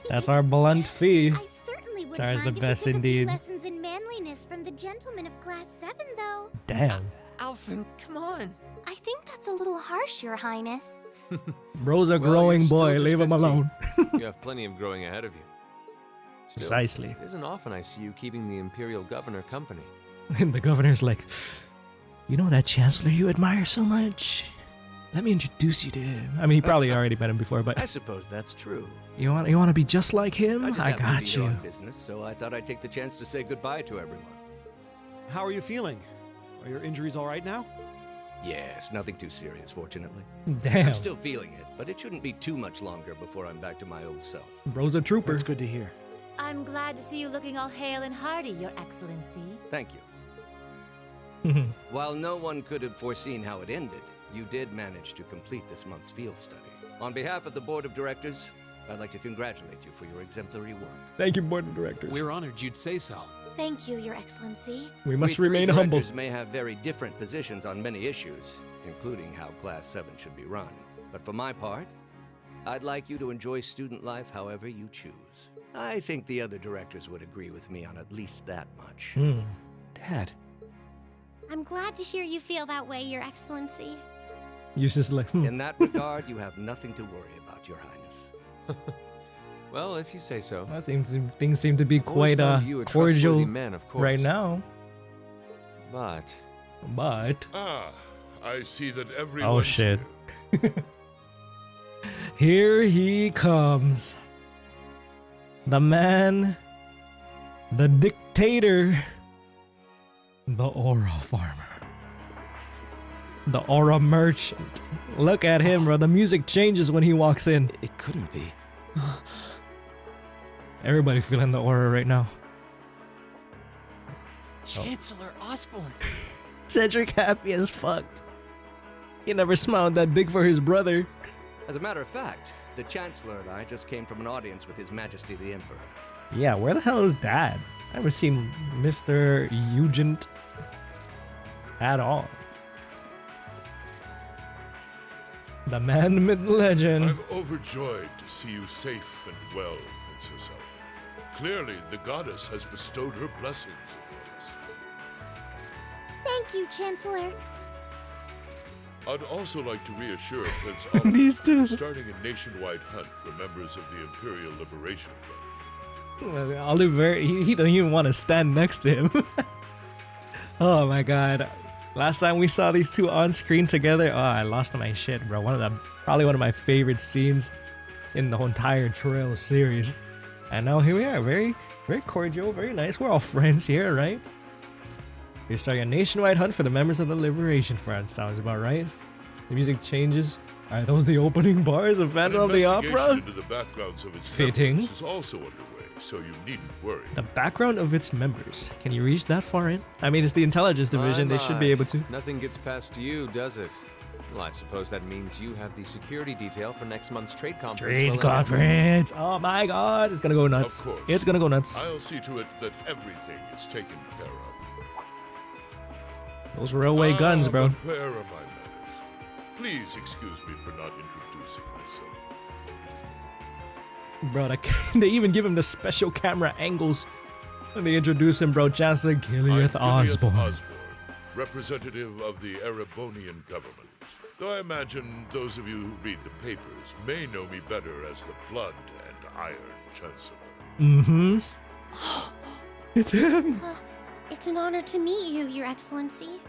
That's our blunt Fee. I certainly wouldn't Sarah's the mind if best we took a few indeed. lessons in manliness from the gentlemen of Class 7, though. Damn. Alfin, come on. I think that's a little harsh, Your Highness. Bro's a Well, growing you're still boy. just Leave him 15. alone. You have plenty of growing ahead of you. Still, Precisely. It isn't often I see you keeping the Imperial governor company. And the governor's like, you know that chancellor you admire so much? Let me introduce you to him. I mean, he probably already met him before, but I suppose that's true. you want to be just like him? I just I happened to be got here you. on business, so I thought I'd take the chance to say goodbye to everyone. How are you feeling? Are your injuries all right now? Yes, nothing too serious, fortunately. Damn. I'm still feeling it, but it shouldn't be too much longer before I'm back to my old self. Bro's a trooper. That's good to hear. I'm glad to see you looking all hale and hearty, Your Excellency. Thank you. While no one could have foreseen how it ended, you did manage to complete this month's field study. On behalf of the Board of Directors, I'd like to congratulate you for your exemplary work. Thank you, board of directors. We're honored you'd say so. Thank you, Your Excellency. We must We three remain humble. directors may have very different positions on many issues, including how Class 7 should be run. But for my part, I'd like you to enjoy student life however you choose. I think the other directors would agree with me on at least that much. Dad. I'm glad to hear you feel that way, Your Excellency. Jusis like, In that regard, you have nothing to worry about, Your Highness. Well, if you say so. I think things seem to be I've always quite found you a cordial trustworthy man, of course. right now. But I see that everyone. Oh shit. Here he comes. The man, the dictator, the aura farmer, the aura merchant. Look at him, bro. The music changes when he walks in. It couldn't be. Everybody feeling the aura right now. Chancellor Osborne. Cedric happy as fuck. He never smiled that big for his brother. As a matter of fact, the Chancellor and I just came from an audience with His Majesty the Emperor. Yeah, where the hell is Dad? I haven't seen Mr. Ugent at all. The man, myth, legend. I'm overjoyed to see you safe and well, Princess Alfin. Clearly, the goddess has bestowed her blessings upon us. Thank you, Chancellor. I'd also like to reassure Prince Alfin These two. starting a nationwide hunt for members of the Imperial Liberation Front. Oliver, he don't even want to stand next to him. Oh my god. Last time we saw these two on screen together, I lost my shit, bro. Probably one of my favorite scenes in the whole entire Trail series. And now here we are, very, very cordial, very nice. We're all friends here, right? You're starting a nationwide hunt for the members of the Liberation Front. Sounds about right. The music changes. Are those the opening bars of Phantom of the Opera? Into the backgrounds of its Fitting. members is also underway, so you needn't worry. The background of its members. Can you reach that far in? I mean, it's the intelligence division. They should be able to. Nothing gets past you, does it? Well, I suppose that means you have the security detail for next month's trade conference. Trade conference. Oh my god, it's gonna go nuts. Of course. It's gonna go nuts. I'll see to it that everything is taken care of. Those railway guns, bro. But where are my manners? Please excuse me for not introducing myself. Bro, they even give him the special camera angles when they introduce him, bro. Chancellor Giliath Osborne. Representative of the Erebonian government. Though I imagine those of you who read the papers may know me better as the Blood and Iron Chancellor. Mm-hmm. It's him. It's an honor to meet you, Your Excellency.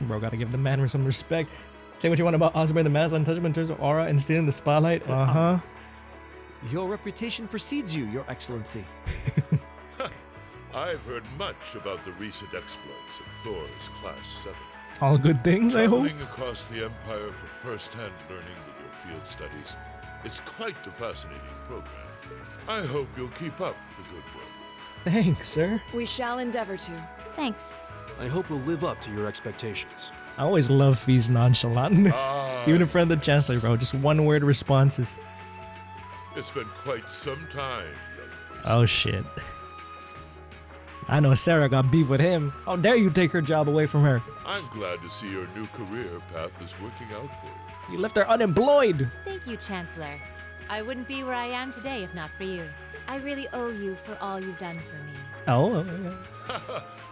Bro, gotta give the man some respect. Say what you want about Osborne, the man's untouchable in terms of aura and still in the spotlight. Uh-huh. Your reputation precedes you, Your Excellency. I've heard much about the recent exploits of Thors Class VII. All good things, I hope. Traveling across the Empire for first-hand learning with your field studies, it's quite a fascinating program. I hope you'll keep up the good work. Thanks, sir. We shall endeavor to. Thanks. I hope we'll live up to your expectations. I always love Fee's nonchalantness. Even in front of the Chancellor, bro. Just one-word responses. It's been quite some time, young priest. Oh, shit. I know Sarah got beef with him. How dare you take her job away from her? I'm glad to see your new career path is working out for you. You left her unemployed. Thank you, Chancellor. I wouldn't be where I am today if not for you. I really owe you for all you've done for me. Oh.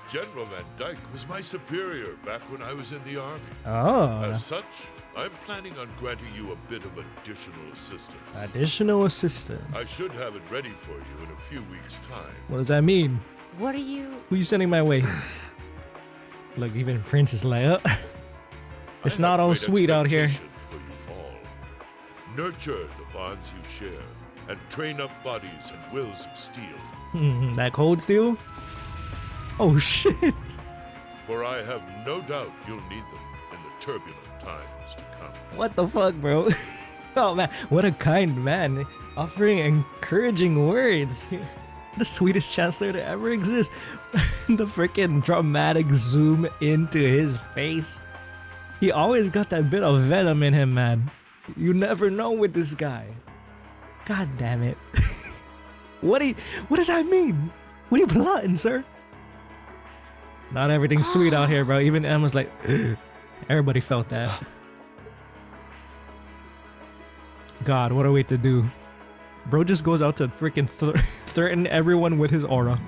General Van Dyke was my superior back when I was in the army. Oh. As such, I'm planning on granting you a bit of additional assistance. Additional assistance. I should have it ready for you in a few weeks' time. What does that mean? What are you... Who you sending my way? Look, even Prince is like, it's not all sweet out here. For you all. Nurture the bonds you share, and train up bodies and wills of steel. That cold steel? Oh shit! For I have no doubt you'll need them in the turbulent times to come. What the fuck, bro? Oh man, what a kind man, offering encouraging words. The sweetest chancellor to ever exist. The freaking dramatic zoom into his face. He always got that bit of venom in him, man. You never know with this guy. God damn it. What does that mean? What are you plotting, sir? Not everything's sweet out here, bro. Even Emma's like, everybody felt that. God, what a way to do. Bro just goes out to freaking threaten everyone with his aura.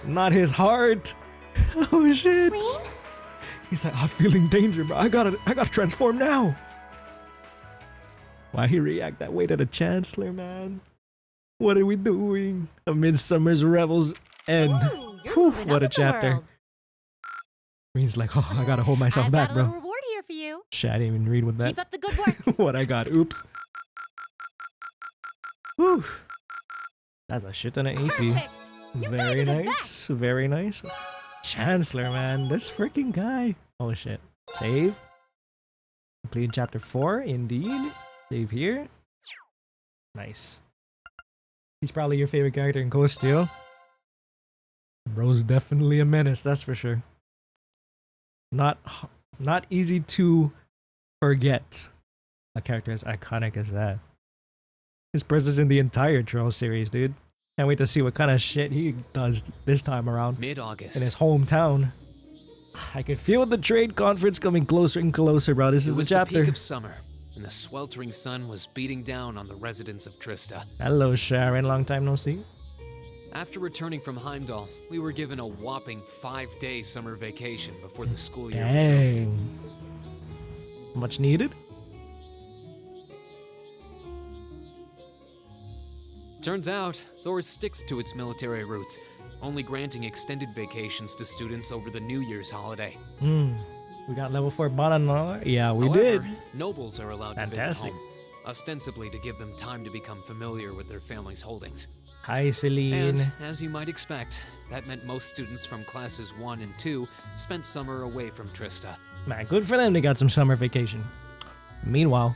Not his heart. Oh shit. Rain? He's like, I'm feeling danger, bro. I gotta transform now. Why he react that way to the Chancellor, man? What are we doing? Amid summer's revels end. Whew, what a chapter. Rain's like, oh, I gotta hold myself back, bro. Reward here for you. Shit, I didn't even read what that. Keep up the good work. What I got. Oops. Whew. That's a shit ton of AP. Very nice. Very nice. Chancellor, man. This freaking guy. Oh shit. Save. Complete chapter 4, indeed. Save here. Nice. He's probably your favorite character in Coast Steel. Bro's definitely a menace, that's for sure. Not easy to forget a character as iconic as that. His presence in the entire Troll series, dude. Can't wait to see what kind of shit he does this time around. Mid-August. In his hometown. I can feel the trade conference coming closer and closer, bro. This is the chapter. It was the peak of summer, and the sweltering sun was beating down on the residents of Trista. Hello, Sharon. Long time no see. After returning from Heimdall, we were given a whopping 5-day summer vacation before the school year resumed. Much needed? Turns out, Thors sticks to its military roots, only granting extended vacations to students over the New Year's holiday. We got level 4 banana. Yeah, we However, did. nobles are allowed to visit home, ostensibly to give them time to become familiar with their family's holdings. Hi, Celine. And, as you might expect, that meant most students from classes 1 and 2 spent summer away from Trista. Man, good for them they got some summer vacation. Meanwhile,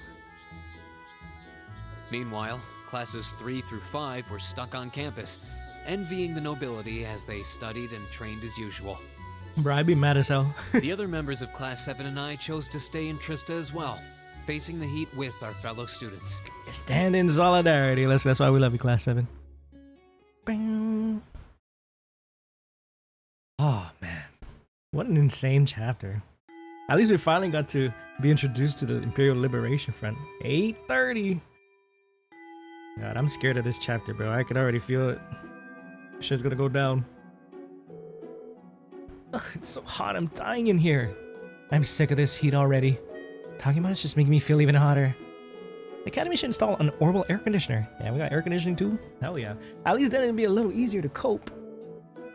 classes 3 through 5 were stuck on campus, envying the nobility as they studied and trained as usual. bro, I'd be mad as hell. The other members of Class 7 and I chose to stay in Trista as well, facing the heat with our fellow students. Stand in solidarity. That's why we love you, Class 7. Oh, man. What an insane chapter. At least we finally got to be introduced to the Imperial Liberation Front. 8:30. God, I'm scared of this chapter, bro. I could already feel it. Shit's gonna go down. Ugh, it's so hot. I'm dying in here. I'm sick of this heat already. Talking about it's just making me feel even hotter. The Academy should install an orbital air conditioner. Yeah, we got air conditioning too? Hell yeah. At least then it'd be a little easier to cope.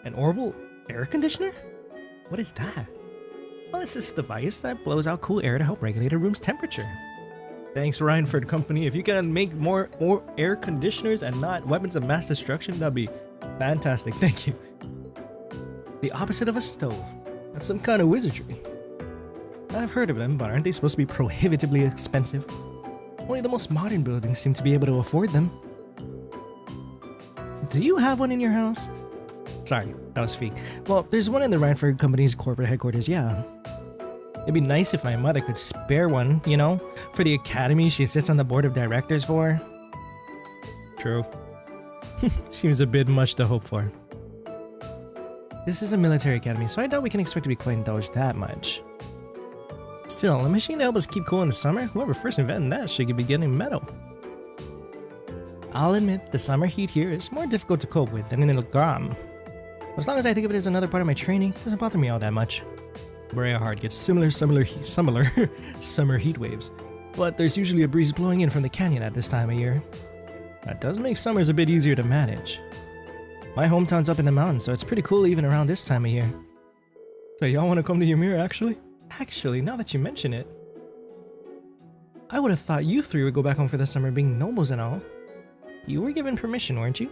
An orbital air conditioner? What is that? Well, it's this device that blows out cool air to help regulate a room's temperature. Thanks, Ryan, for the company. If you can make more air conditioners and not weapons of mass destruction, that'd be fantastic. Thank you. The opposite of a stove. That's some kind of wizardry. I've heard of them, but aren't they supposed to be prohibitively expensive? Only the most modern buildings seem to be able to afford them. Do you have one in your house? Sorry, that was fake. Well, there's one in the Rhineford Company's corporate headquarters, yeah. It'd be nice if my mother could spare one, you know? For the academy she sits on the board of directors for. True. Seems a bit much to hope for. This is a military academy, so I doubt we can expect to be quite indulged that much. Still, a machine to help us keep cool in the summer? Whoever first invented that should be getting medal. I'll admit, the summer heat here is more difficult to cope with than in Ilgram. As long as I think of it as another part of my training, it doesn't bother me all that much. Briarheart gets similar summer heat waves, but there's usually a breeze blowing in from the canyon at this time of year. That does make summers a bit easier to manage. My hometown's up in the mountains, so it's pretty cool even around this time of year. So y'all want to come to Ymir, actually? Actually, now that you mention it, I would have thought you three would go back home for the summer being nobles and all. You were given permission, weren't you?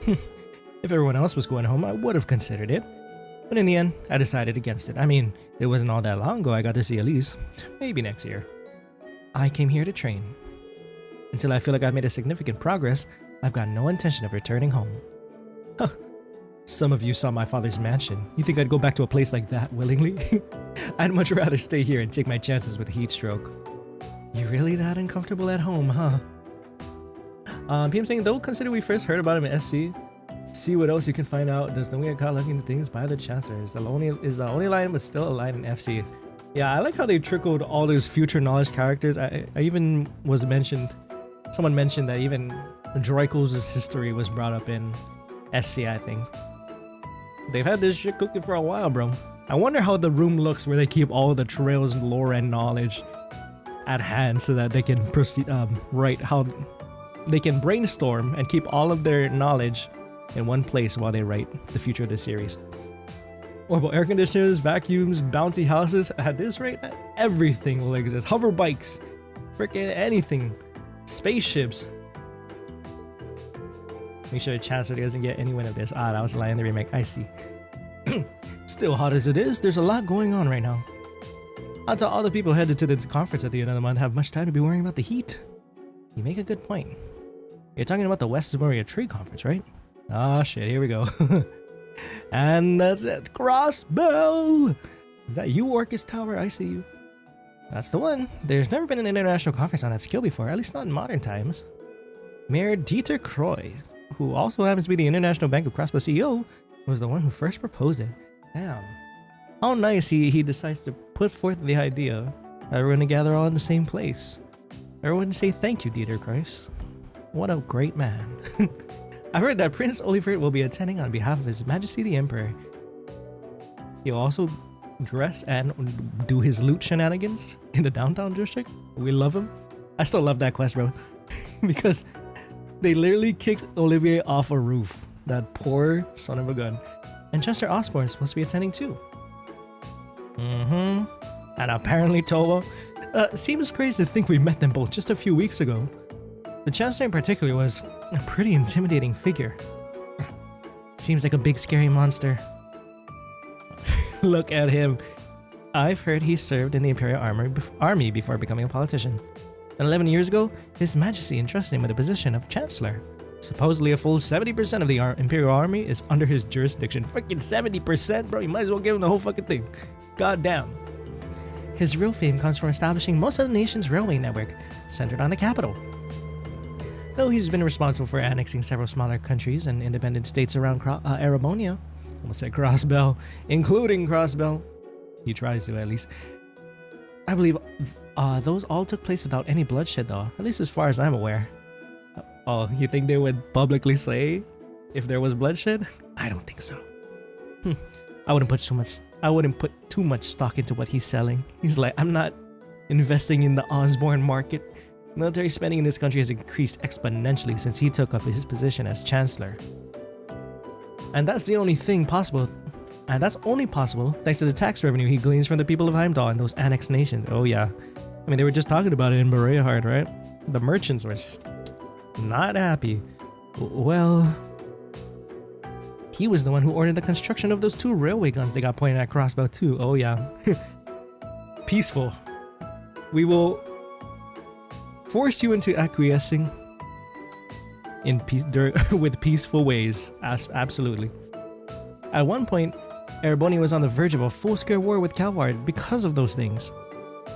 If everyone else was going home, I would have considered it. But in the end, I decided against it. I mean, it wasn't all that long ago I got to see Elise. Maybe next year. I came here to train. Until I feel like I've made a significant progress, I've got no intention of returning home. Huh. Some of you saw my father's mansion. You think I'd go back to a place like that willingly? I'd much rather stay here and take my chances with heat stroke. You're really that uncomfortable at home, huh? PM saying, though, consider we first heard about him in SC. See what else you can find out. Just don't get caught looking into things by the Chancellor. Is the only line, but still a line in FC. Yeah, I like how they trickled all those future knowledge characters. I even was mentioned, someone mentioned that even Draco's history was brought up in SC, I think. They've had this shit cooking for a while, bro. I wonder how the room looks where they keep all the trails, lore, and knowledge at hand so that they can proceed, write how they can brainstorm and keep all of their knowledge in one place while they write the future of the series. Orbital air conditioners, vacuums, bouncy houses. At this rate, everything will exist. Hover bikes, freaking anything, spaceships. Make sure the Chancellor doesn't get any wind of this. Ah, that was lying in the remake. I see. Still hot as it is, there's a lot going on right now. Not all the people headed to the conference at the end of the month have much time to be worrying about the heat. You make a good point. You're talking about the West Moria Trade Conference, right? Ah, shit, here we go. And that's it. Crossbell! Is that you, Orcus Tower? I see you. That's the one. There's never been an international conference on that scale before, at least not in modern times. Mayor Dieter Croy, who also happens to be the International Bank of Crossbow CEO, was the one who first proposed it. Damn. How nice he decides to put forth the idea that we're going to gather all in the same place. Everyone say thank you, Dieter Croy. What a great man. I heard that Prince Olifert will be attending on behalf of His Majesty the Emperor. He'll also dress and do his loot shenanigans in the downtown district. We love him. I still love that quest, bro. Because they literally kicked Olivier off a roof. That poor son of a gun. And Chester Osborne is supposed to be attending too. And apparently Towa. Seems crazy to think we met them both just a few weeks ago. The Chancellor in particular was a pretty intimidating figure. Seems like a big scary monster. Look at him. I've heard he served in the Imperial army before becoming a politician. And 11 years ago, His Majesty entrusted him with the position of Chancellor. Supposedly a full 70% of the Imperial army is under his jurisdiction. Freaking 70%, bro. You might as well give him the whole fucking thing. God damn. His real fame comes from establishing most of the nation's railway network, centered on the capital. Though he's been responsible for annexing several smaller countries and independent states around Erebonia, almost said Crossbell, including Crossbell. He tries to, at least. I believe those all took place without any bloodshed, though, at least as far as I'm aware. Oh, you think they would publicly say if there was bloodshed? I don't think so. I wouldn't put too much stock into what he's selling. He's like, I'm not investing in the Osborne market. Military spending in this country has increased exponentially since he took up his position as Chancellor. And that's the only thing possible. And that's only possible thanks to the tax revenue he gleans from the people of Heimdall and those annexed nations. Oh yeah. I mean, they were just talking about it in Bereahard, right? The merchants were not happy. Well, he was the one who ordered the construction of those 2 railway guns they got pointed at Crossbow too. Oh yeah. Peaceful. We will force you into acquiescing in with peaceful ways. Absolutely. At one point, Erebonia was on the verge of a full-scale war with Calvard because of those things.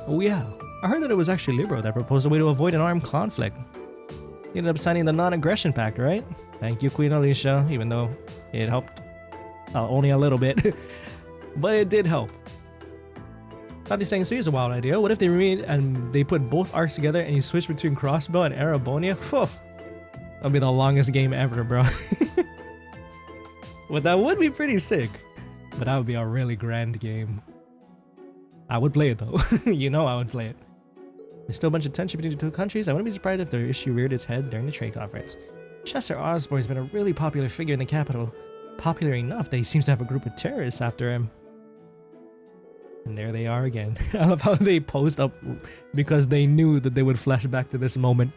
Oh yeah, I heard that it was actually Libro that proposed a way to avoid an armed conflict. He ended up signing the non-aggression pact, right? Thank you, Queen Alicia, even though it helped only a little bit. But it did help. Thought he's saying, so here's a wild idea. What if they remain and they put both arcs together and you switch between Crossbow and Erebonia? That'll be the longest game ever, bro. But that would be pretty sick. But that would be a really grand game. I would play it though. You know I would play it. There's still a bunch of tension between the 2 countries. I wouldn't be surprised if their issue reared its head during the trade conference. Chester Osborne has been a really popular figure in the capital. Popular enough that he seems to have a group of terrorists after him. And there they are again. I love how they posed up because they knew that they would flash back to this moment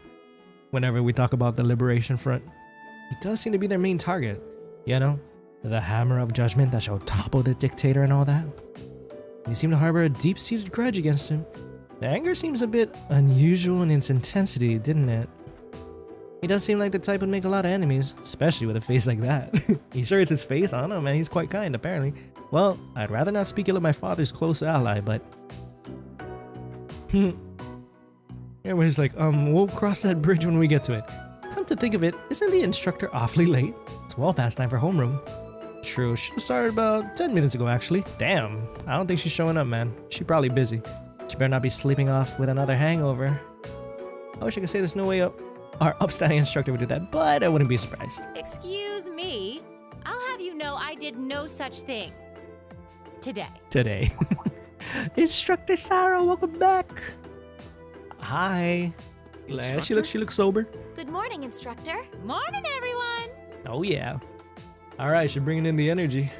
whenever we talk about the Liberation Front. He does seem to be their main target. You know, the hammer of judgment that shall topple the dictator and all that. They seem to harbor a deep-seated grudge against him. The anger seems a bit unusual in its intensity, didn't it? He does seem like the type would make a lot of enemies, especially with a face like that. You sure it's his face? I don't know, man. He's quite kind, apparently. Well, I'd rather not speak ill of my father's close ally, but... Everybody's like, we'll cross that bridge when we get to it. Come to think of it, isn't the instructor awfully late? It's well past time for homeroom. True, she started about 10 minutes ago actually. Damn, I don't think she's showing up, man. She probably busy. She better not be sleeping off with another hangover. I wish I could say there's no way our upstanding instructor would do that, but I wouldn't be surprised. Excuse me? I'll have you know I did no such thing. Today. Instructor Sarah, welcome back. Hi. She looks sober. Good morning, instructor. Morning, everyone. Oh yeah. All right, she's bringing in the energy.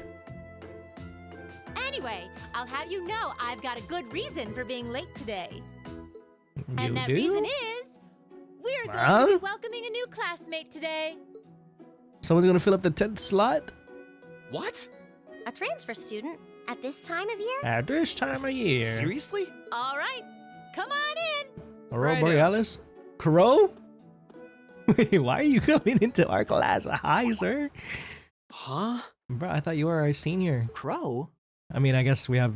Anyway, I'll have you know I've got a good reason for being late today. You that do? reason is we're going to be welcoming a new classmate today. Someone's gonna fill up the 10th slot? What? A transfer student at this time of year? At this time of year. Seriously? All right, come on in. Aurora Borealis? Crow? Wait, why are you coming into our class? Hi, sir. Huh? Bro, I thought you were our senior. Crow? I mean, I guess we have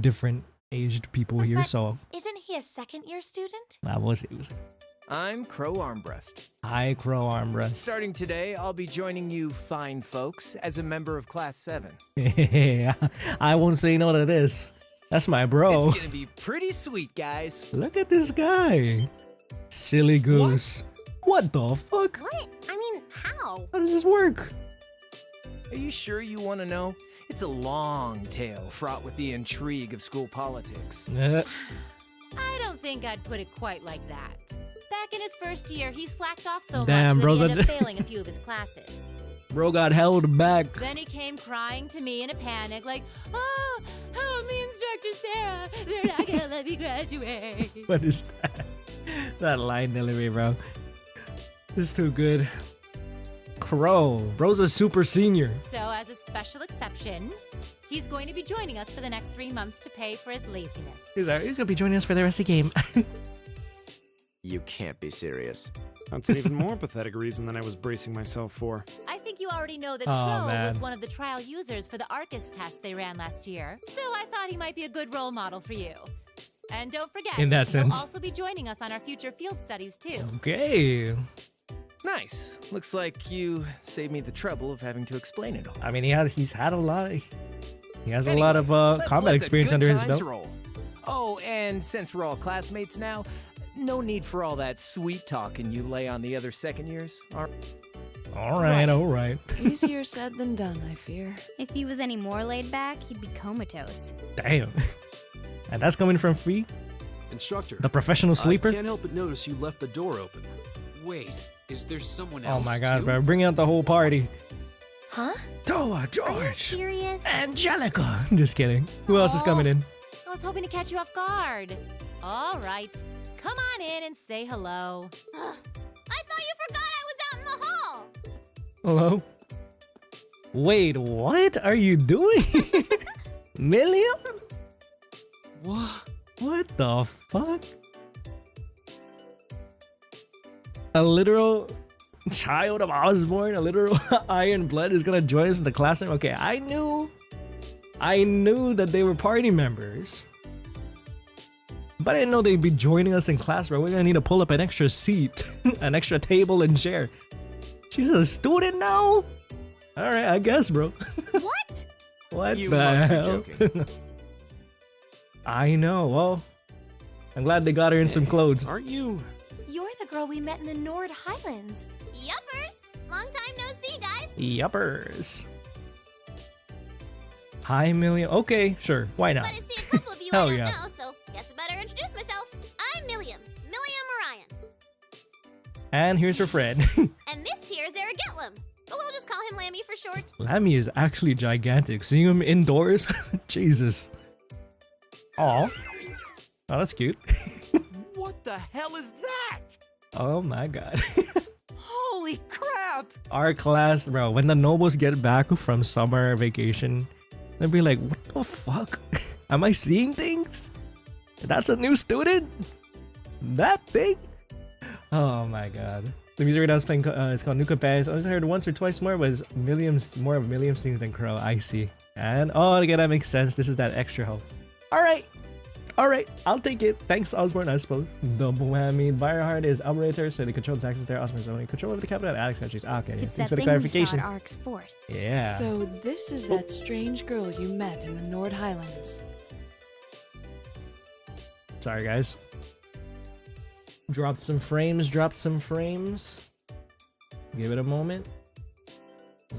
different aged people here, so... Isn't he a second-year student? We'll see. I'm Crow Armbrust. Hi, Crow Armbrust. Starting today, I'll be joining you fine folks as a member of Class 7. I won't say no to this. That's my bro. It's gonna be pretty sweet, guys. Look at this guy. Silly goose. What the fuck? What? I mean, how? How does this work? Are you sure you want to know? It's a long tale fraught with the intrigue of school politics. I don't think I'd put it quite like that. Back in his first year, he slacked off so Damn, much bro's that he ended a- up failing a few of his classes. Bro got held back. Then he came crying to me in a panic, like, "Oh, help me, Instructor Sarah. They're not gonna let me graduate." What is that? That line delivery, bro. This is too good. Crow. Bro's a super senior. So, as a special exception, he's going to be joining us for the next 3 months to pay for his laziness. He's gonna be joining us for the rest of the game. You can't be serious. That's an even more pathetic reason than I was bracing myself for. I think you already know that Oh, Crow was man. one of the trial users for the Arcus test they ran last year, so I thought he might be a good role model for you. And don't forget, In that he'll sense. also be joining us on our future field studies too. Okay. Nice. Looks like you saved me the trouble of having to explain it all. I mean, he's had a lot. He has a Anyway, lot of let's combat let the experience good under his times belt. roll. Oh, and since we're all classmates now, no need for all that sweet talking you lay on the other second years. All right. Easier said than done, I fear. If he was any more laid back, he'd be comatose. Damn. And that's coming from Free, Instructor. the professional sleeper. I can't help but notice you left the door open. Wait, is there someone Oh else my god, too? bro. Bring out the whole party. Huh? Towa, Are you George, serious? Angelica. Just kidding. Who else is coming in? I was hoping to catch you off guard. All right, come on in and say hello. I thought you forgot I was out in the hall. Hello? Wait, what are you doing? Millium? What the fuck? A literal child of Osborne, a literal Iron Blood is gonna join us in the classroom? Okay, I knew that they were party members. But I didn't know they'd be joining us in class, bro. We're gonna need to pull up an extra seat, an extra table and chair. She's a student now? Alright, I guess, bro. What? What You the must be hell? joking. I know, well, I'm glad they got her in some clothes. Aren't you? You're the girl we met in the Nord Highlands. Yuppers! Long time no see, guys. Yuppers. Hi, Millium. Okay, sure. Why not? But I see a couple of you Hell I don't yeah. know, so guess I better introduce myself. I'm Millium. Millium Orion. And here's her friend. And this here is Eric Getlum. But we'll just call him Lammy for short. Lammy is actually gigantic. Seeing him indoors? Jesus. Aw. Oh, that's cute. What the hell is that? Oh my god. Holy crap! Our class, bro, when the nobles get back from summer vacation, they'll be like, what the fuck? Am I seeing things? That's a new student? That thing? Oh my god. The music right now is playing, it's called New Companions. I only heard once or twice more, but it's more of Millium's things than Crow. I see. And, oh, again, that makes sense. This is that extra help. Alright. Alright, I'll take it. Thanks, Osborne, I suppose. Double whammy. Fireheart is operator, so they control the taxes there. Osborne's only control over the capital and Alex countries. Okay, It's thanks that for the thing clarification. we saw at Ark's fort. Yeah. So this is that strange girl you met in the Nord Highlands. Sorry, guys. Dropped some frames, dropped some frames. Give it a moment.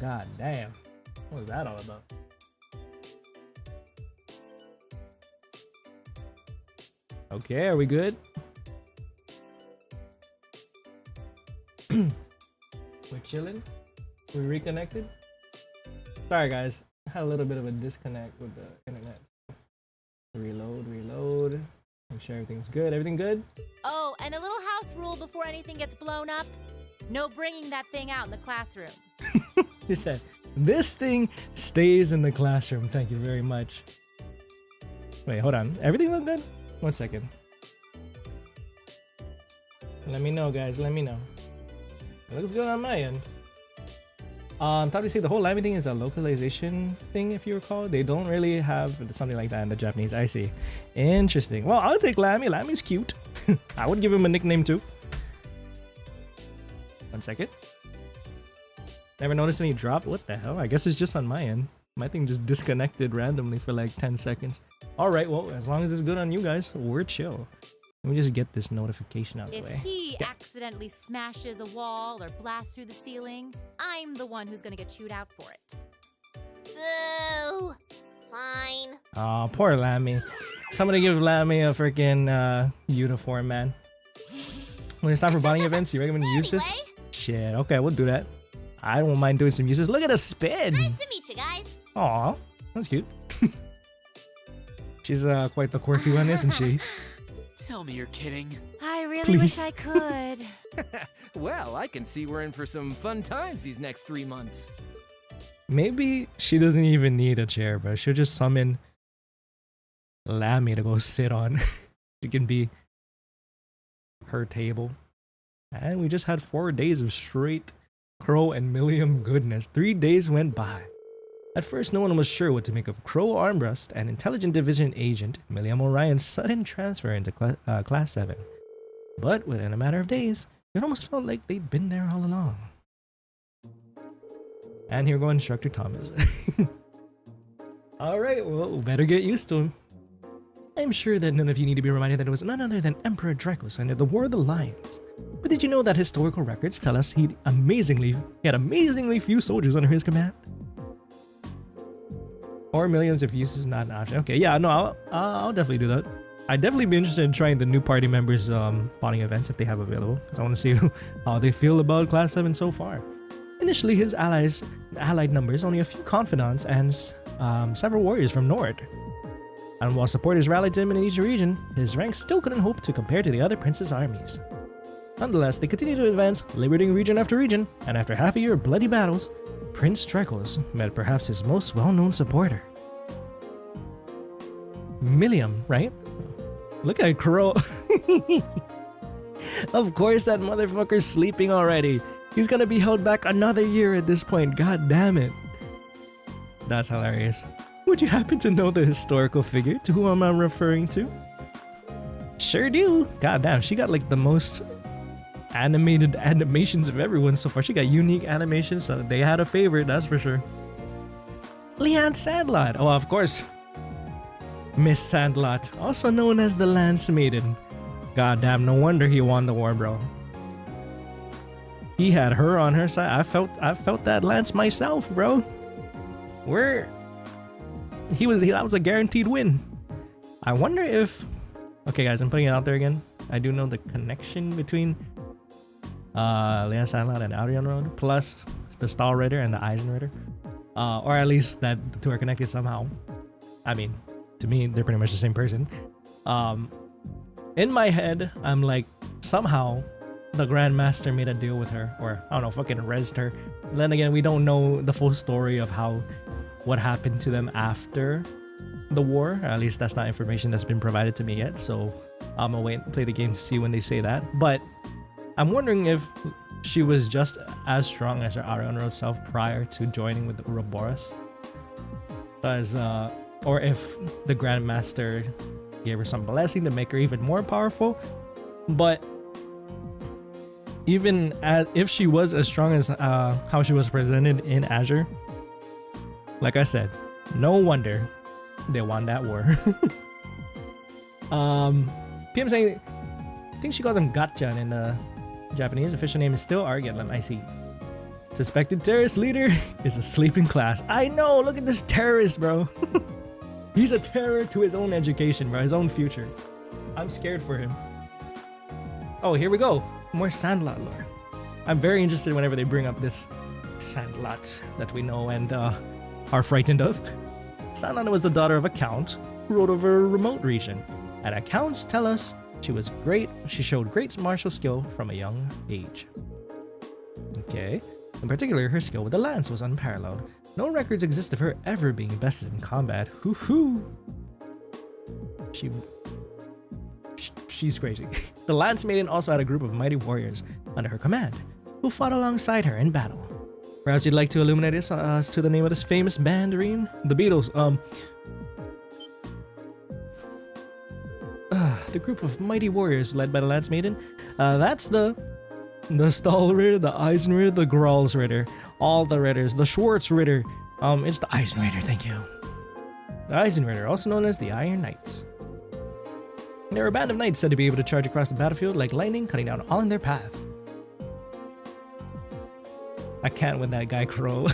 God damn. What was that all about? Okay, are we good? We're chilling? We reconnected? Sorry, guys. I had a little bit of a disconnect with the internet. Reload. Make sure everything's good. Everything good? Oh, and a little house rule before anything gets blown up. No bringing that thing out in the classroom. He said, this thing stays in the classroom. Thank you very much. Wait, hold on. Everything look good? 1 second. Let me know, guys. Let me know. It looks good on my end. Thought you say the whole Lammy thing is a localization thing, if you recall. They don't really have something like that in the Japanese. I see. Interesting. Well, I'll take Lammy. Lammy's cute. I would give him a nickname too. 1 second. Never noticed any drop? What the hell? I guess it's just on my end. My thing just disconnected randomly for like 10 seconds. Alright, well, as long as it's good on you guys, we're chill. Let me just get this notification out of the way. If he accidentally smashes a wall or blasts through the ceiling, I'm the one who's gonna get chewed out for it. Boo! Fine. Aw, poor Lammy. Somebody give Lammy a freaking uniform, man. When it's time for bonding events, you recommend Jusis? Shit, okay, we'll do that. I don't mind doing some Jusis. Look at the spin! Nice to meet you guys. Aw, that's cute. She's quite the quirky one, isn't she? Tell me you're kidding. I really Please. wish I could. Well, I can see we're in for some fun times these next 3 months. Maybe she doesn't even need a chair, but she'll just summon Lammy to go sit on. She can be her table. And we just had 4 days of straight Crow and Millium goodness. 3 days went by. At first, no one was sure what to make of Crow Armbrust and Intelligent Division agent Millium Orion's sudden transfer into Class 7. But within a matter of days, it almost felt like they'd been there all along. And here goes Instructor Thomas. Alright, well, better get used to him. I'm sure that none of you need to be reminded that it was none other than Emperor Dracos under the War of the Lions. But did you know that historical records tell us he had amazingly few soldiers under his command? Or millions if use is not an option. Okay, yeah, no, I'll definitely do that. I'd definitely be interested in trying the new party members' bonding events if they have available, because I want to see how they feel about Class 7 so far. Initially, his allied numbers only a few confidants and several warriors from Nord. And while supporters rallied to him in each region, his ranks still couldn't hope to compare to the other prince's armies. Nonetheless, they continued to advance, liberating region after region, and after half a year of bloody battles, Prince Dracos met perhaps his most well-known supporter. Millium, right? Look at Crow. Of course that motherfucker's sleeping already. He's gonna be held back another year at this point, god damn it. That's hilarious. Would you happen to know the historical figure to whom I'm referring to? Sure do. God damn, she got like the most animated animations of everyone so far. She got unique animations, so they had a favorite, that's for sure. Leanne Sandlot. Oh, of course. Miss Sandlot, also known as the Lance Maiden. God damn, no wonder he won the war, bro. He had her on her side. I felt that Lance myself, bro. That was a guaranteed win. I wonder if... Okay, guys, I'm putting it out there again. I do know the connection between Leanne Sandlot and Aurion Road, plus the Stahl Ritter and the Eisen Ritter. Or at least that the two are connected somehow. I mean, to me, they're pretty much the same person. In my head, I'm like, somehow the Grandmaster made a deal with her, or I don't know, fucking rezzed her. Then again, we don't know the full story of what happened to them after the war. At least that's not information that's been provided to me yet, so I'm gonna wait and play the game to see when they say that. But I'm wondering if she was just as strong as her Aurion Road self prior to joining with the Ouroboros. Or if the Grandmaster gave her some blessing to make her even more powerful. But even if she was as strong as how she was presented in Azure, like I said, no wonder they won that war. PM saying, I think she calls him Gatchan in Japanese. Official name is still Argyllum, I see. Suspected terrorist leader is asleep in class. I know, look at this terrorist, bro. He's a terror to his own education, bro, his own future. I'm scared for him. Oh, here we go. More Sandlot lore. I'm very interested whenever they bring up this Sandlot that we know and are frightened of. Sandlot was the daughter of a count who ruled over a remote region. And accounts tell us she showed great martial skill from a young age. Okay. In particular, her skill with the lance was unparalleled. No records exist of her ever being bested in combat. Hoo-hoo! She's crazy. The Lance Maiden also had a group of mighty warriors under her command, who fought alongside her in battle. Perhaps you'd like to illuminate us as to the name of this famous band, Reen? The Beatles. The group of mighty warriors led by the Lance Maiden. That's the Stahlritter, the Eisenritter, the Gralsritter, all the Ritters, the Schwarzritter. It's the Eisenritter, thank you. The Eisenritter, also known as the Iron Knights. They were a band of knights said to be able to charge across the battlefield like lightning, cutting down all in their path. I can't with that guy, Crow.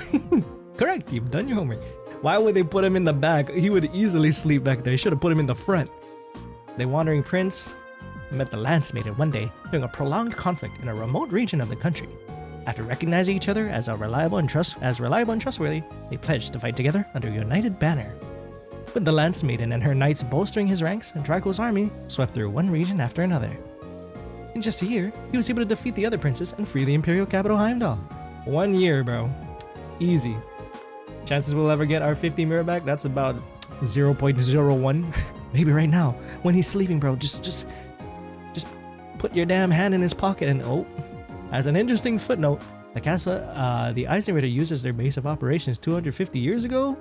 Correct, you've done your homework. Why would they put him in the back? He would easily sleep back there. They should have put him in the front. The wandering prince met the Lance Maiden one day during a prolonged conflict in a remote region of the country. After recognizing each other as reliable and trustworthy, they pledged to fight together under a united banner. With the Lance Maiden and her knights bolstering his ranks, Draco's army swept through one region after another. In just a year, he was able to defeat the other princes and free the Imperial capital Heimdall. 1 year, bro. Easy. Chances we'll ever get our 50 mirror back? That's about 0.01. Maybe right now, when he's sleeping, bro. Just put your damn hand in his pocket and oh. As an interesting footnote, the castle, the Eisenritter uses their base of operations 250 years ago.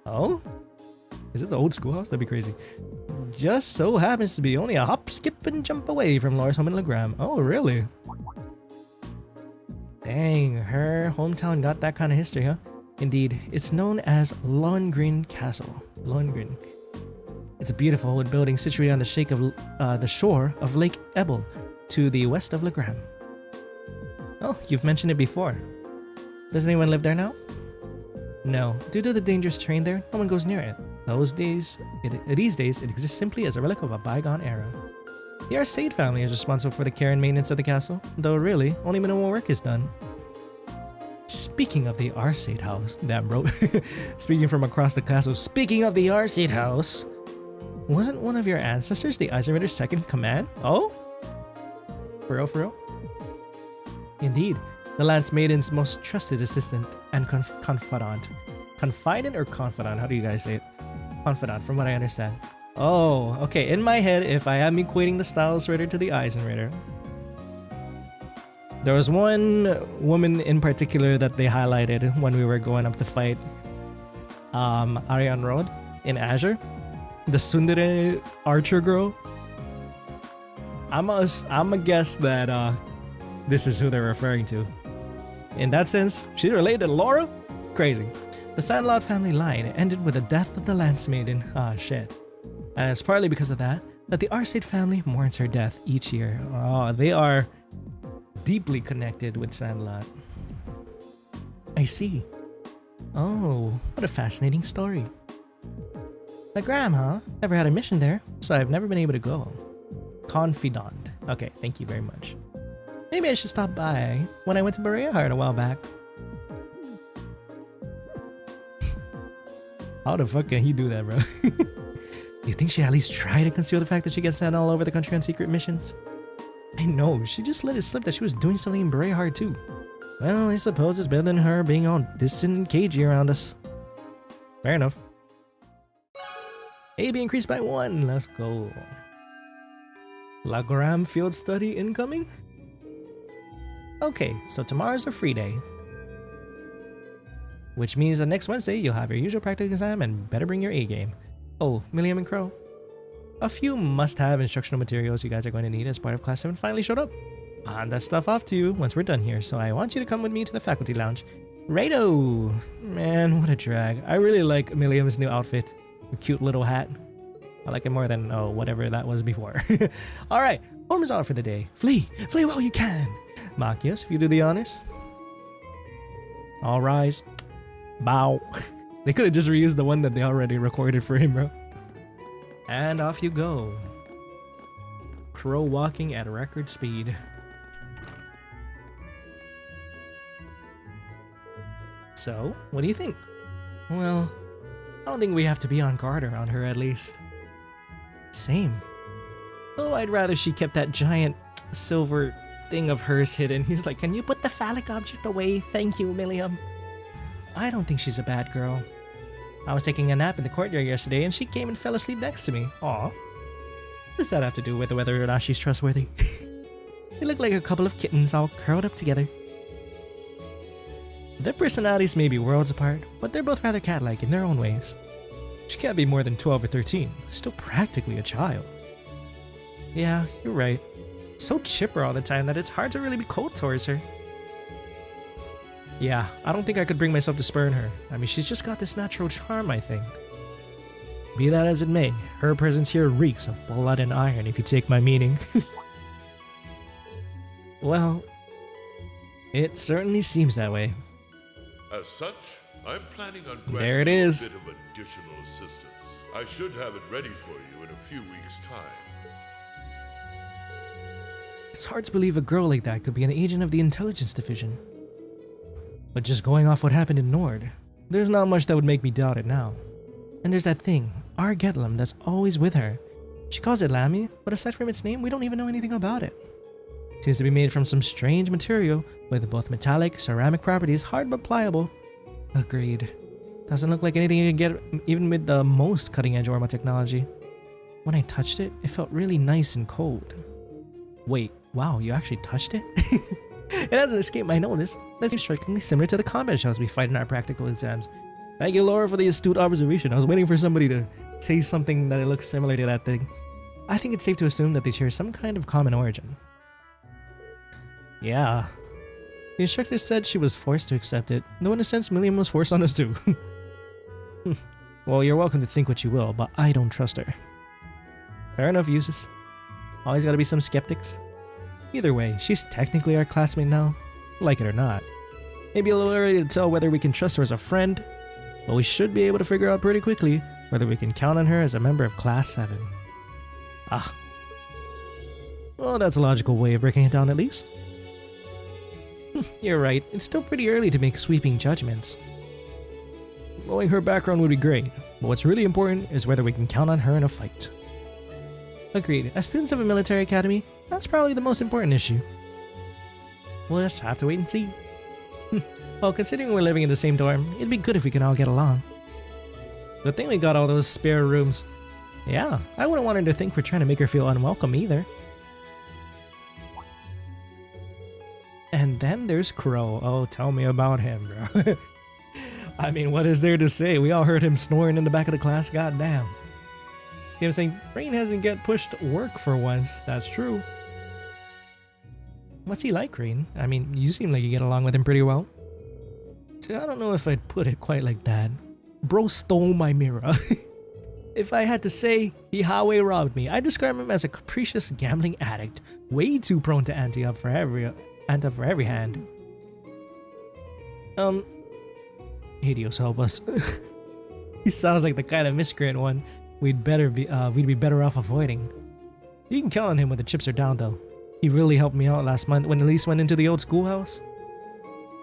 Oh? Is it the old schoolhouse? That'd be crazy. Just so happens to be only a hop, skip, and jump away from Laura's home in Legram. Oh, really? Dang, her hometown got that kind of history, huh? Indeed, it's known as Lohengrin Castle. Lohengrin. It's a beautiful old building situated on the shore of Lake Ebel to the west of Legram. Oh, you've mentioned it before. Does anyone live there now? No, due to the dangerous terrain there, no one goes near it. These days, it exists simply as a relic of a bygone era. The Arcade family is responsible for the care and maintenance of the castle, though really, only minimal work is done. Speaking of the Arcade house, damn bro, speaking from across the castle, speaking of the Arcade house, wasn't one of your ancestors the Eisenritter's second command? Oh? For real? Indeed, the Lance Maiden's most trusted assistant and confidant. Confidant or confidant? How do you guys say it? Confidant, from what I understand. Oh, okay. In my head, if I am equating the Styles Ritter to the Eisenritter, there was one woman in particular that they highlighted when we were going up to fight Ariane Road in Azure. The Tsundere archer girl. I'm a guess that this is who they're referring to. In that sense, she's related to Laura? Crazy. The Sandlot family line ended with the death of the Lance Maiden. Ah, shit. And it's partly because of that the Arcade family mourns her death each year. Oh, they are deeply connected with Sandlot. I see. Oh, what a fascinating story. Legram, huh? Never had a mission there, so I've never been able to go. Confidant. Okay, thank you very much. Maybe I should stop by when I went to Berea a while back. How the fuck can he do that, bro? You think she at least tried to conceal the fact that she gets sent all over the country on secret missions? I know, she just let it slip that she was doing something in Berea too. Well, I suppose it's better than her being all distant and cagey around us. Fair enough. AB increased by 1. Let's go. Legram field study incoming? Okay, so tomorrow's a free day. Which means that next Wednesday you'll have your usual practice exam and better bring your A game. Oh, Millium and Crow. a few must-have instructional materials you guys are going to need as part of Class 7 finally showed up. I'll hand that stuff off to you once we're done here, so I want you to come with me to the faculty lounge. Righto! Man, what a drag. I really like Millium's new outfit. A cute little hat. I like it more than, whatever that was before. Alright, form is out for the day. Flee! Flee while you can! Machias, if you do the honors. All rise. Bow. They could have just reused the one that they already recorded for him, bro. And off you go. Crow walking at record speed. So, what do you think? Well, I don't think we have to be on guard around her at least. Same. Though I'd rather she kept that giant silver thing of hers hidden. He's like, can you put the phallic object away? Thank you, Millium. I don't think she's a bad girl. I was taking a nap in the courtyard yesterday and she came and fell asleep next to me. Aw. What does that have to do with whether or not she's trustworthy? They look like a couple of kittens all curled up together. Their personalities may be worlds apart, but they're both rather cat-like in their own ways. She can't be more than 12 or 13, still practically a child. Yeah, you're right. So chipper all the time that it's hard to really be cold towards her. Yeah, I don't think I could bring myself to spurn her. I mean, she's just got this natural charm, I think. Be that as it may, her presence here reeks of blood and iron, if you take my meaning. Well, it certainly seems that way. As such, I'm planning on There it granting you a is. bit of additional assistance. I should have it ready for you in a few weeks' time. It's hard to believe a girl like that could be an agent of the intelligence division. But just going off what happened in Nord, there's not much that would make me doubt it now. And there's that thing, Argetlum, that's always with her. She calls it Lammy, but aside from its name, we don't even know anything about it. Seems to be made from some strange material with both metallic, ceramic properties, hard but pliable. Agreed. Doesn't look like anything you can get even with the most cutting-edge Orma technology. When I touched it, it felt really nice and cold. Wait, wow, you actually touched it? It hasn't escaped my notice. That seems strikingly similar to the combat shells we fight in our practical exams. Thank you, Laura, for the astute observation. I was waiting for somebody to say something that it looks similar to that thing. I think it's safe to assume that they share some kind of common origin. Yeah. The instructor said she was forced to accept it, though in a sense Millium was forced on us too. Well, you're welcome to think what you will, but I don't trust her. Fair enough, Jusis. Always gotta be some skeptics. Either way, she's technically our classmate now, like it or not. Maybe a little early to tell whether we can trust her as a friend, but we should be able to figure out pretty quickly whether we can count on her as a member of Class 7. Ah. Well, that's a logical way of breaking it down at least. You're right, it's still pretty early to make sweeping judgments. Knowing her background would be great, but what's really important is whether we can count on her in a fight. Agreed, as students of a military academy, that's probably the most important issue. We'll just have to wait and see. Well, considering we're living in the same dorm, it'd be good if we can all get along. Good thing we got all those spare rooms. Yeah, I wouldn't want her to think we're trying to make her feel unwelcome either. And then there's Crow. Oh, tell me about him, bro. I mean, what is there to say? We all heard him snoring in the back of the class, goddamn. You know what I'm saying? Rain hasn't get pushed work for once, that's true. What's he like, Rain? I mean, you seem like you get along with him pretty well. So I don't know if I'd put it quite like that. Bro stole my mirror. If I had to say, he highway robbed me. I describe him as a capricious gambling addict, way too prone to ante up for every hand. Helios, help us. He sounds like the kind of miscreant one we'd be better off avoiding. You can count on him when the chips are down, though. He really helped me out last month when Elise went into the old schoolhouse.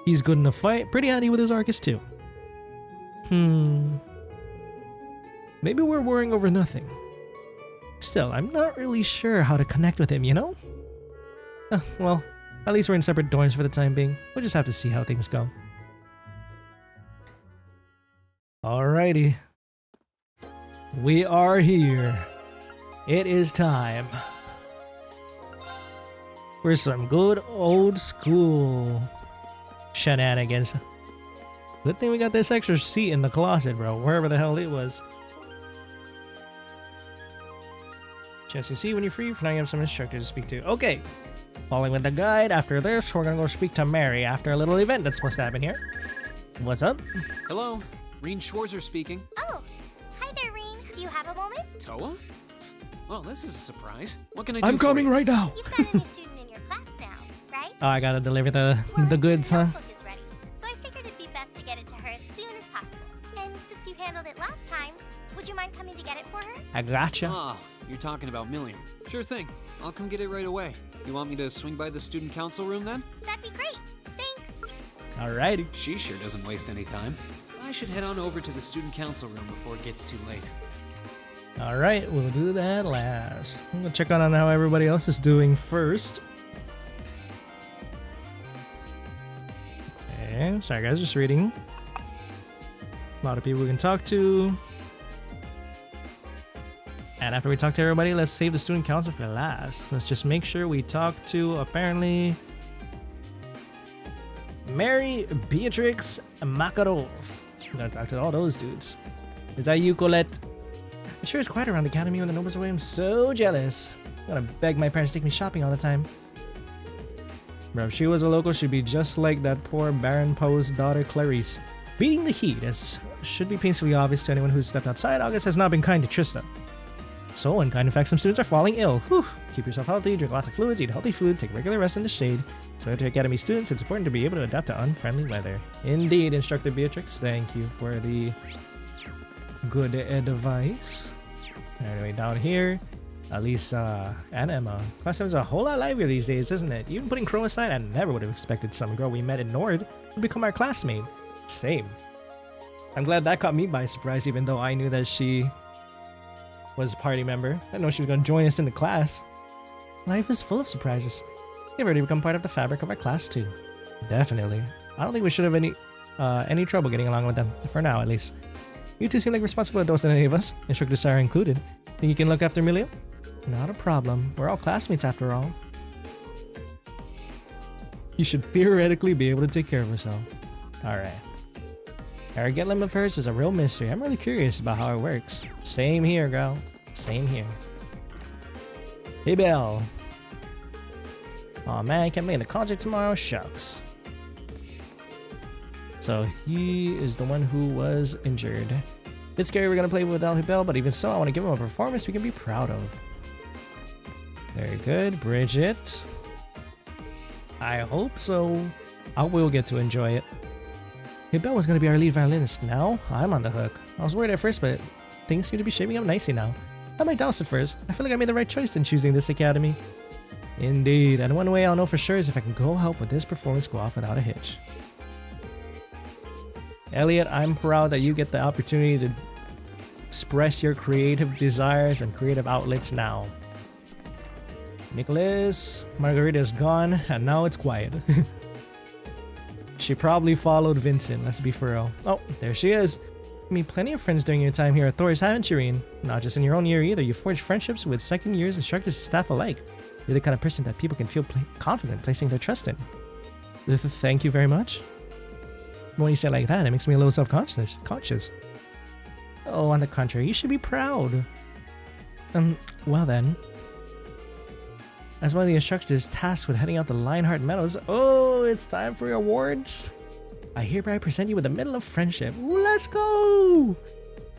He's good in a fight, pretty handy with his Arcus too. Maybe we're worrying over nothing. Still, I'm not really sure how to connect with him, you know? Well, at least we're in separate dorms for the time being. We'll just have to see how things go. Alrighty. We are here. It is time for some good old school shenanigans. Good thing we got this extra seat in the closet, bro. Wherever the hell it was. Chance you see when you're free, for now you have some instructors to speak to. Okay. Following with the guide, after this, we're gonna go speak to Mary after a little event that's supposed to happen here. What's up? Hello, Reen Schwarzer speaking. Oh, hi there, Reen. Do you have a moment? Towa? Well, this is a surprise. What can I do? I'm coming right now. You've got a new student in your class now, right? Oh, I gotta deliver the goods, huh? Notebook is ready, so I figured it'd be best to get it to her as soon as possible. And since you handled it last time, would you mind coming to get it for her? I gotcha. Ah, you're talking about Millium. Sure thing. I'll come get it right away. You want me to swing by the student council room then? That'd be great. Thanks. Alrighty. She sure doesn't waste any time. I should head on over to the student council room before it gets too late. Alright, we'll do that last. I'm gonna check on how everybody else is doing first. Okay, sorry guys, just reading. A lot of people we can talk to. And after we talk to everybody, let's save the student council for last. Let's just make sure we talk to, apparently, Mary, Beatrix, and Makarov. I'm gonna talk to all those dudes. Is that you, Colette? It sure is quiet around the academy when the nobles away. I'm so jealous. I gotta beg my parents to take me shopping all the time. Bro, if she was a local, she'd be just like that poor Baron Poe's daughter, Clarice. Beating the heat, as should be painfully obvious to anyone who's stepped outside, August has not been kind to Trista. So unkind, in fact, some students are falling ill. Whew. Keep yourself healthy, drink lots of fluids, eat healthy food, take regular rest in the shade. So to Academy students, it's important to be able to adapt to unfriendly weather. Indeed, Instructor Beatrix, thank you for the good advice. Anyway, down here, Alisa and Emma. Class 7 is a whole lot livelier these days, isn't it? Even putting Crow aside, I never would have expected some girl we met in Nord would become our classmate. Same. I'm glad that caught me by surprise, even though I knew that she was a party member. I didn't know she was going to join us in the class. Life is full of surprises. They've already become part of the fabric of our class too. Definitely. I don't think we should have any trouble getting along with them, for now at least. You two seem like responsible adults than any of us, Instructor Sarah included. Think you can look after Millium? Not a problem. We're all classmates after all. You should theoretically be able to take care of herself. Alright. Our get limb of hers is a real mystery. I'm really curious about how it works. Same here, girl. Same here. Hey, Belle. Aw, man, I can't make the concert tomorrow. Shucks. So he is the one who was injured. It's scary we're gonna play without Belle, but even so, I want to give him a performance we can be proud of. Very good, Bridget. I hope so. I will get to enjoy it. Hey, Belle was gonna be our lead violinist. Now I'm on the hook. I was worried at first, but things seem to be shaping up nicely now. I might doubts at first. I feel like I made the right choice in choosing this academy. Indeed, and one way I'll know for sure is if I can go help with this performance go off without a hitch. Elliot, I'm proud that you get the opportunity to express your creative desires and creative outlets now. Nicholas, Margarita is gone, and now it's quiet. She probably followed Vincent, let's be for real. Oh, there she is. You made plenty of friends during your time here at Thors, haven't you, Reen? Not just in your own year either, you forged friendships with second years, instructors, and staff alike. You're the kind of person that people can feel confident placing their trust in. Thank you very much. When you say it like that, it makes me a little self-conscious. Oh, on the contrary, you should be proud. Well then. As one of the instructors tasked with heading out the Lionheart Medals, oh, it's time for your awards. I hereby present you with the Medal of Friendship. Let's go!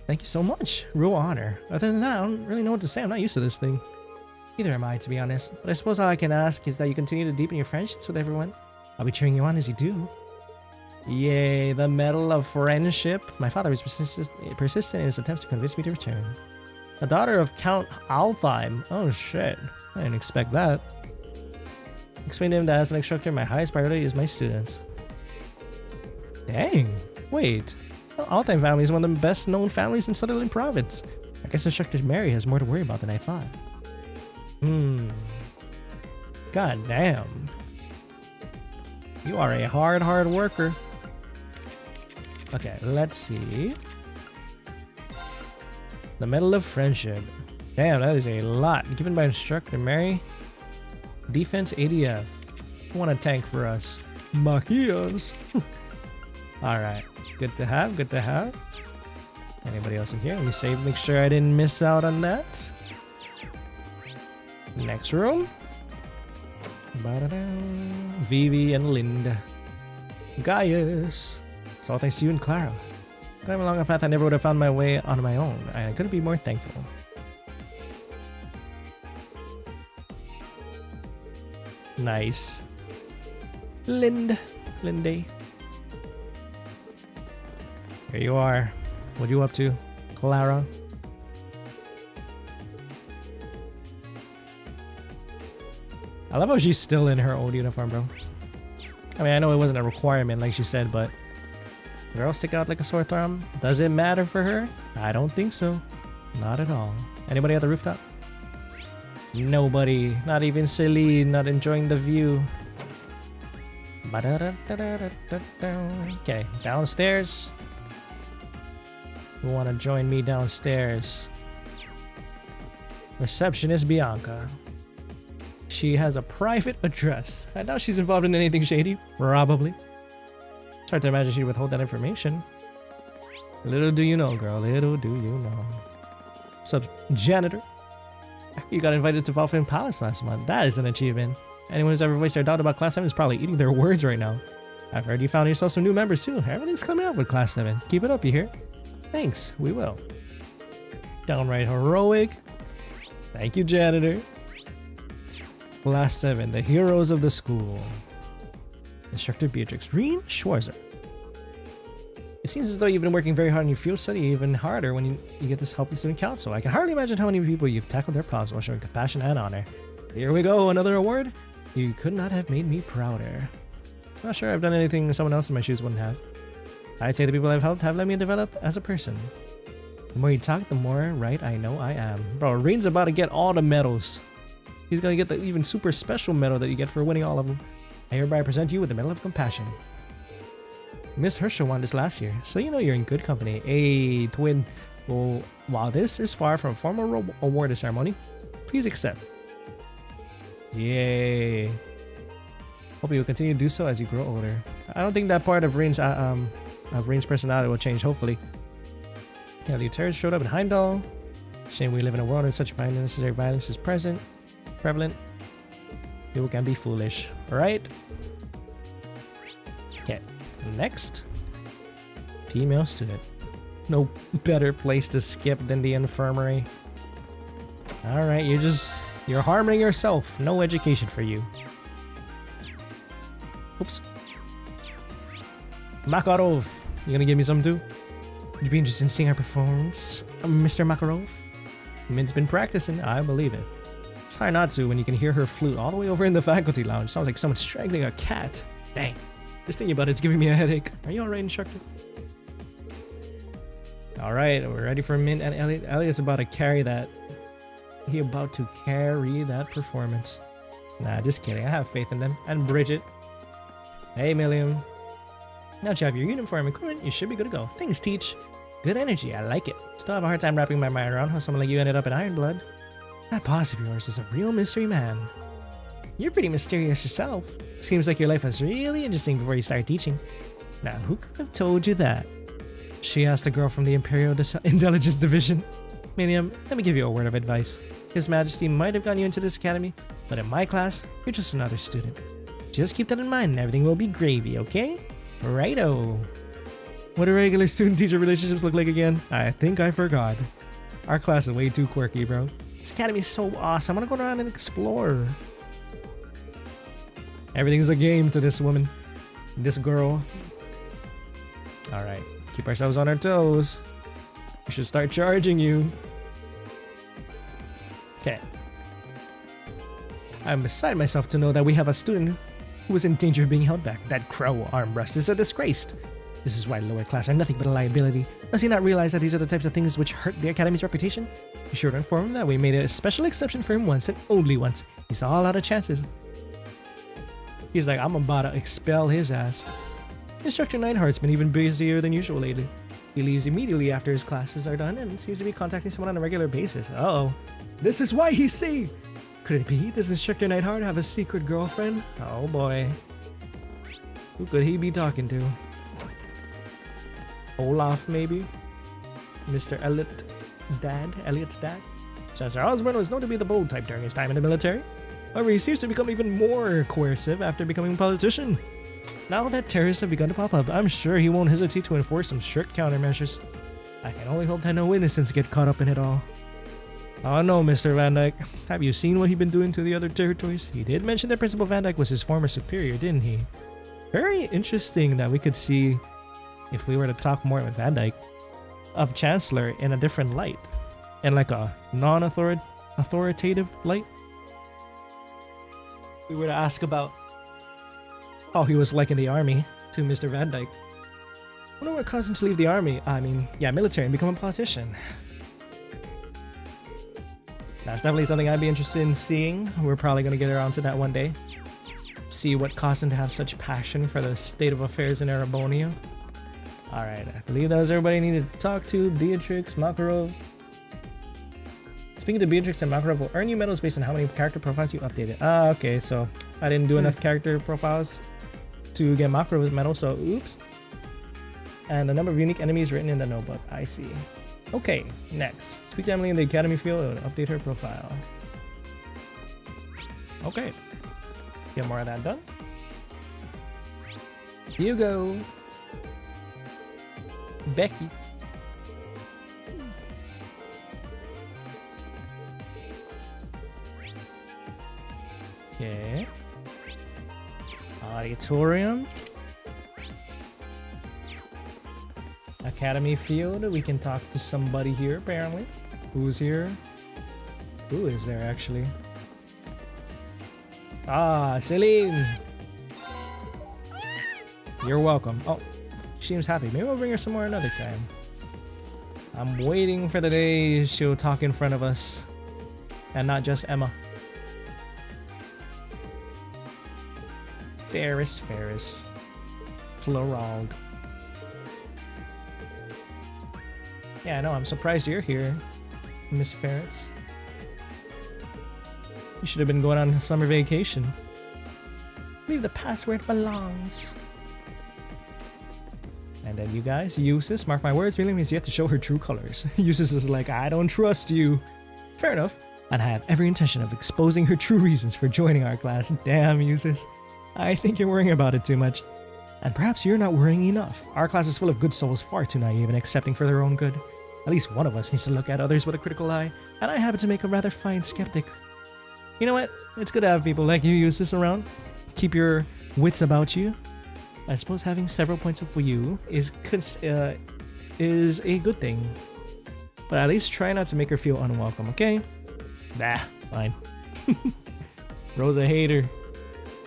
Thank you so much. Real honor. Other than that, I don't really know what to say. I'm not used to this thing. Neither am I, to be honest. But I suppose all I can ask is that you continue to deepen your friendships with everyone. I'll be cheering you on as you do. Yay, the Medal of Friendship. My father was persistent in his attempts to convince me to return. A daughter of Count Altheim. Oh shit, I didn't expect that. Explain to him that as an instructor, my highest priority is my students. Dang, wait. Altheim family is one of the best known families in Sutherland Province. I guess Instructor Mary has more to worry about than I thought. God damn. You are a hard worker. Okay, let's see. The Medal of Friendship. Damn, that is a lot. Given by Instructor Mary. Defense ADF. What a tank for us. Machias. Alright. Good to have, good to have. Anybody else in here? Let me save, make sure I didn't miss out on that. Next room. Vivi and Linda. Gaius. It's all thanks to you and Clara. Going along a path I never would have found my way on my own. I couldn't be more thankful. Nice. Lindy. Here you are. What are you up to, Clara? I love how she's still in her old uniform, bro. I mean, I know it wasn't a requirement, like she said, but girls stick out like a sore thumb. Does it matter for her? I don't think so. Not at all. Anybody at the rooftop? Nobody. Not even Celine. Not enjoying the view. Okay, downstairs. Who want to join me downstairs? Receptionist Bianca. She has a private address. I doubt she's involved in anything shady. Probably. It's hard to imagine she'd withhold that information. Little do you know, girl. Little do you know. Sub janitor. You got invited to Valfin Palace last month. That is an achievement. Anyone who's ever voiced their doubt about Class 7 is probably eating their words right now. I've heard you found yourself some new members too. Everything's coming up with Class 7. Keep it up, you hear? Thanks, we will. Downright heroic. Thank you, janitor. Class 7, the heroes of the school. Instructor Beatrix. Reen Schwarzer. It seems as though you've been working very hard on your field study, even harder when you get this help the student council. I can hardly imagine how many people you've tackled their problems while showing compassion and honor. Here we go, another award. You could not have made me prouder. Not sure I've done anything someone else in my shoes wouldn't have. I'd say the people I've helped have let me develop as a person. The more you talk, the more right I know I am. Bro, Reen's about to get all the medals. He's gonna get the even super special medal that you get for winning all of them. I hereby present you with the Medal of Compassion. Miss Herschel won this last year, so you know you're in good company. Hey, twin. Well, while this is far from a formal award ceremony, please accept. Yay. Hope you will continue to do so as you grow older. I don't think that part of Reen's personality will change, hopefully. Kelly Terrors showed up in Heimdall. Shame we live in a world in such unnecessary violence is prevalent. People can be foolish, right? Okay, next. Female student. No better place to skip than the infirmary. Alright, you're harming yourself. No education for you. Oops. Makarov, you gonna give me some too? Would you be interested in seeing our performance, Mr. Makarov? Min's been practicing, I believe it. It's hard not to when you can hear her flute all the way over in the faculty lounge. Sounds like someone strangling a cat. Dang. Just thinking about it's giving me a headache. Are you alright, instructor? Alright, we're ready for Min and Elliot. Elliot's about to carry that. He's about to carry that performance. Nah, just kidding. I have faith in them. And Bridget. Hey, Millium. Now that you have your uniform equipment, you should be good to go. Thanks, Teach. Good energy, I like it. Still have a hard time wrapping my mind around how someone like you ended up in Ironblood. That boss of yours is a real mystery man. You're pretty mysterious yourself. Seems like your life was really interesting before you started teaching. Now, who could have told you that? She asked the girl from the Imperial Intelligence Division. Millium, let me give you a word of advice. His Majesty might have gotten you into this academy, but in my class, you're just another student. Just keep that in mind and everything will be gravy, okay? Righto. What do regular student-teacher relationships look like again? I think I forgot. Our class is way too quirky, bro. This academy is so awesome. I want to go around and explore. Everything's a game to this woman. This girl. Alright. Keep ourselves on our toes. We should start charging you. Okay. I'm beside myself to know that we have a student who is in danger of being held back. That crow armrest is a disgrace. This is why lower class are nothing but a liability. Does he not realize that these are the types of things which hurt the Academy's reputation? Be sure to inform him that we made a special exception for him once and only once. He saw a lot of chances. He's like, I'm about to expel his ass. Instructor Nightheart's been even busier than usual lately. He leaves immediately after his classes are done and seems to be contacting someone on a regular basis. Uh-oh. This is why he's safe! Could it be? Does Instructor Nightheart have a secret girlfriend? Oh boy. Who could he be talking to? Olaf, maybe? Mr. Elliot's dad? Chancellor Osborne was known to be the bold type during his time in the military. However, he seems to become even more coercive after becoming a politician. Now that terrorists have begun to pop up, I'm sure he won't hesitate to enforce some strict countermeasures. I can only hope that no innocents get caught up in it all. Oh no, Mr. Van Dyke. Have you seen what he's been doing to the other territories? He did mention that Principal Van Dyke was his former superior, didn't he? Very interesting that we could see, if we were to talk more with Van Dyke, of Chancellor in a different light. In like a non-authoritative light. We were to ask about how he was like in the army to Mr. Van Dyke. I wonder what caused him to leave the army. Military and become a politician. That's definitely something I'd be interested in seeing. We're probably going to get around to that one day. See what caused him to have such passion for the state of affairs in Erebonia. Alright, I believe that was everybody I needed to talk to. Beatrix, Makarov. Speaking to Beatrix and Makarov will earn you medals based on how many character profiles you updated. Ah, okay, so I didn't do enough character profiles to get Makarov's medal, so oops. And the number of unique enemies written in the notebook. I see. Okay, next. Speak to Emily in the Academy field and update her profile. Okay. Get more of that done. Hugo. Becky. Okay. Auditorium. Academy field. We can talk to somebody here, apparently. Who's here? Who is there, actually? Ah, Celine! You're welcome. Oh, she seems happy. Maybe we'll bring her some more another time. I'm waiting for the day she'll talk in front of us. And not just Emma. Ferris. Florald. Yeah, I know. I'm surprised you're here, Miss Ferris. You should have been going on a summer vacation. Leave the past where it belongs. And then you guys, Jusis, mark my words, Millium is yet to show her true colors. Jusis is like, I don't trust you. Fair enough. And I have every intention of exposing her true reasons for joining our class. Damn, Jusis. I think you're worrying about it too much. And perhaps you're not worrying enough. Our class is full of good souls, far too naive and accepting for their own good. At least one of us needs to look at others with a critical eye, and I happen to make a rather fine skeptic. You know what? It's good to have people like you use this around. Keep your wits about you. I suppose having several points of view is a good thing. But at least try not to make her feel unwelcome, okay? Nah, fine. Rosa hater.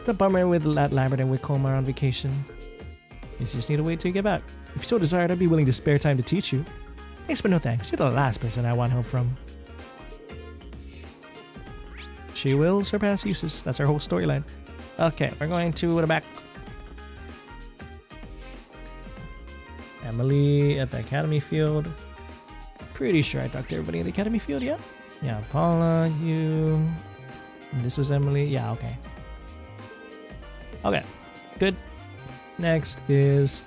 It's a bummer with Lambert and Wickholm are on vacation. You just need to wait till you get back. If you so desired, I'd be willing to spare time to teach you. Thanks, but no thanks. You're the last person I want help from. She will surpass Jusis. That's our whole storyline. Okay, we're going to the back. Emily at the Academy field. Pretty sure I talked to everybody at the Academy field, yeah? Yeah, Paula, you. And this was Emily. Yeah, okay. Okay, good. Next is...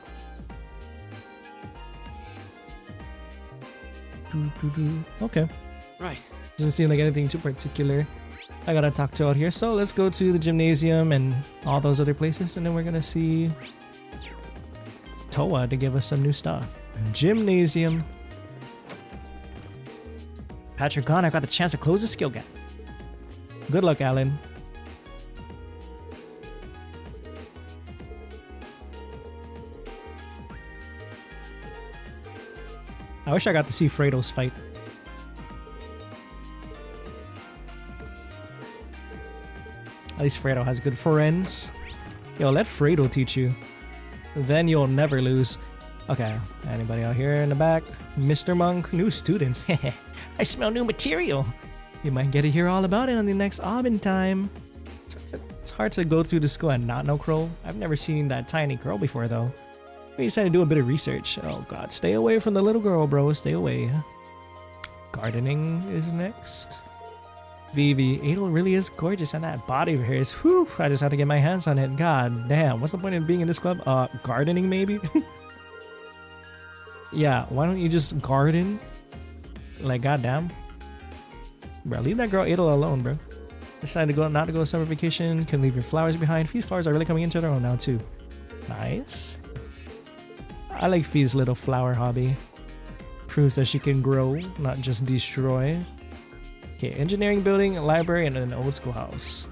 Okay. Right. Doesn't seem like anything too particular I gotta talk to out here. So let's go to the gymnasium and all those other places, and then we're gonna see Towa to give us some new stuff. Gymnasium. Patrick gone, I got the chance to close the skill gap. Good luck, Alan. I wish I got to see Fredo's fight. At least Fredo has good friends. Yo, let Fredo teach you. Then you'll never lose. Okay, anybody out here in the back? Mr. Monk, new students. I smell new material. You might get to hear all about it on the next Aubin time. It's hard to go through the school and not know Crow. I've never seen that tiny girl before, though. We decided to do a bit of research. Oh god, stay away from the little girl, bro. Stay away. Gardening is next. Vivi, Adel really is gorgeous, and that body of hers. Whew, I just have to get my hands on it. God damn, what's the point of being in this club? Gardening maybe? Yeah, why don't you just garden? Like, goddamn. Bro, leave that girl Adel alone, bro. Decided to go not to go on summer vacation. Can leave your flowers behind. Fee's flowers are really coming into their own now too. Nice. I like Fee's little flower hobby. Proves that she can grow, not just destroy. Okay, engineering building, library, and an old schoolhouse.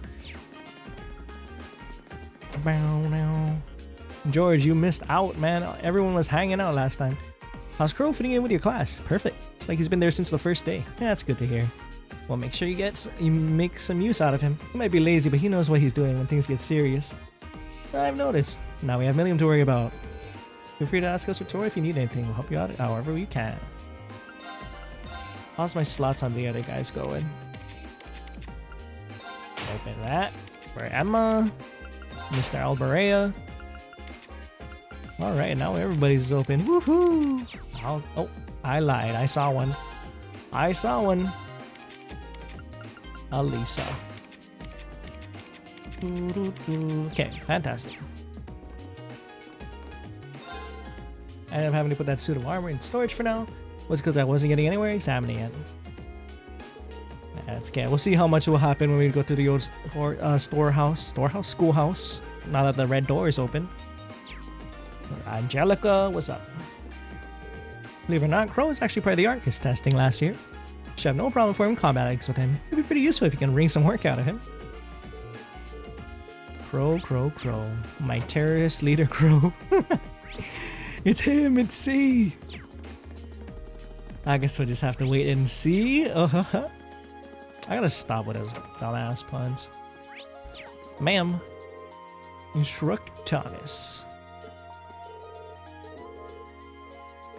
George, you missed out, man. Everyone was hanging out last time. How's Crow fitting in with your class? Perfect. It's like he's been there since the first day. Yeah, that's good to hear. Well, make sure you make some use out of him. He might be lazy, but he knows what he's doing when things get serious. I've noticed. Now we have Millium to worry about. Feel free to ask us or Tor if you need anything. We'll help you out however we can. How's my slots on the other guys going? Open that. For Emma. Mr. Alberea. Alright, now everybody's open. Woohoo! Oh, I lied. I saw one. I saw one. Alisa. Okay, fantastic. I ended up having to put that suit of armor in storage for now. Was because I wasn't getting anywhere examining it. That's okay. We'll see how much will happen when we go through the old schoolhouse. Now that the red door is open. Angelica, what's up? Believe it or not, Crow is actually part of the Arcus testing last year. Should have no problem forming combat eggs with him. It'd be pretty useful if you can wring some work out of him. Crow. My terrorist leader, Crow. It's him, it's C. I guess we'll just have to wait and see. I gotta stop with his dumbass puns. Ma'am. Instructanis.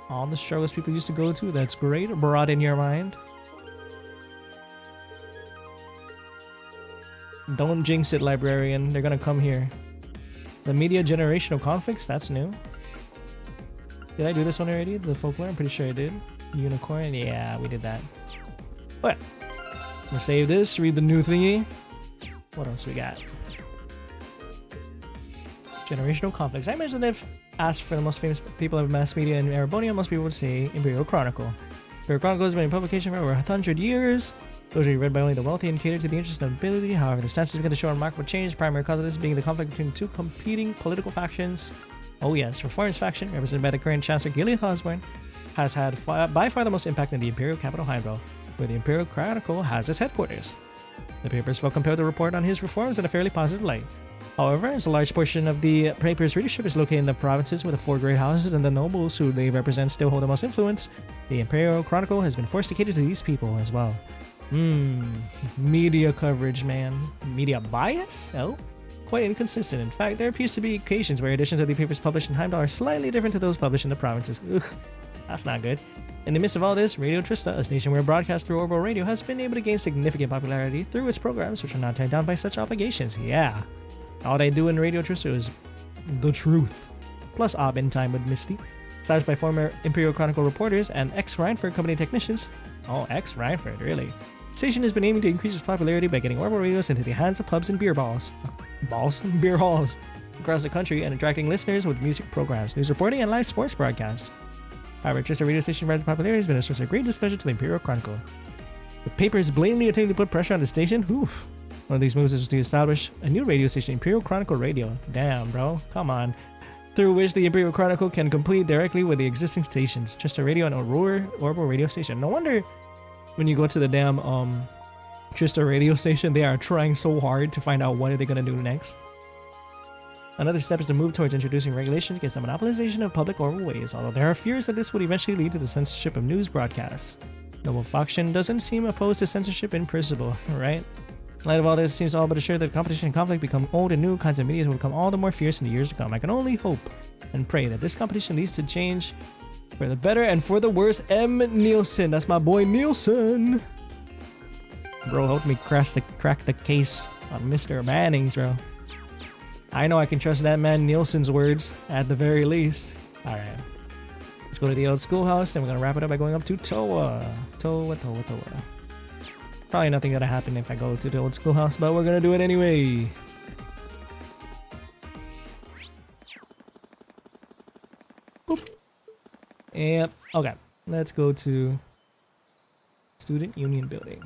All the struggles people used to go to, that's great. Brought in your mind. Don't jinx it, librarian. They're gonna come here. The media generational conflicts, that's new. Did I do this one already? The folklore? I'm pretty sure I did. Unicorn? Yeah, we did that. But I'm gonna save this, read the new thingy. What else we got? Generational conflicts. I imagine they've asked for the most famous people of mass media in Erebonia. Most people would say Imperial Chronicle. Imperial Chronicle has been in publication for over 100 years. Those are read by only the wealthy and catered to the interest and ability. However, the stance is going to show a remarkable change. The primary cause of this being the conflict between two competing political factions. Oh yes, Reformist faction, represented by the current Chancellor Giliath Osborne, has had by far the most impact in the Imperial capital Heimdall, where the Imperial Chronicle has its headquarters. The papers felt compelled to report on his reforms in a fairly positive light. However, as a large portion of the paper's readership is located in the provinces where the four great houses and the nobles who they represent still hold the most influence, the Imperial Chronicle has been forced to cater to these people as well. Media coverage, man. Media bias? Oh, quite inconsistent. In fact, there appears to be occasions where editions of the papers published in Heimdall are slightly different to those published in the provinces. Ugh, that's not good. In the midst of all this, Radio Trista, a station where broadcast through orbital radio, has been able to gain significant popularity through its programs, which are not tied down by such obligations. Yeah. All they do in Radio Trista is the truth. Plus Ob in Time with Misty, staged by former Imperial Chronicle reporters and ex-Reinford company technicians. Oh, ex-Reinford, really? The station has been aiming to increase its popularity by getting orbital radios into the hands of pubs and beer halls across the country and attracting listeners with music programs, news reporting, and live sports broadcasts. However, just a radio station rising popularity has been a source of great displeasure to the Imperial Chronicle. The paper is blatantly attempting to put pressure on the station. Oof. One of these moves is to establish a new radio station, Imperial Chronicle Radio. Damn, bro. Come on. Through which the Imperial Chronicle can compete directly with the existing stations. Just a radio and orbital radio station. No wonder when you go to the damn just a radio station, they are trying so hard to find out what are they going to do next. Another step is to move towards introducing regulations against the monopolization of public orbital waves, although there are fears that this would eventually lead to the censorship of news broadcasts. Noble faction doesn't seem opposed to censorship in principle, right? In light of all this, it seems all but assured that competition and conflict become old and new kinds of media will become all the more fierce in the years to come. I can only hope and pray that this competition leads to change for the better and for the worse. M. Nielsen, that's my boy Nielsen. Bro, help me crack the case on Mr. Mannings, bro. I know I can trust that man Nielsen's words at the very least. Alright. Let's go to the old schoolhouse, and we're gonna wrap it up by going up to Towa. Towa. Probably nothing gonna happen if I go to the old schoolhouse, but we're gonna do it anyway. Boop. And okay, let's go to Student Union Building.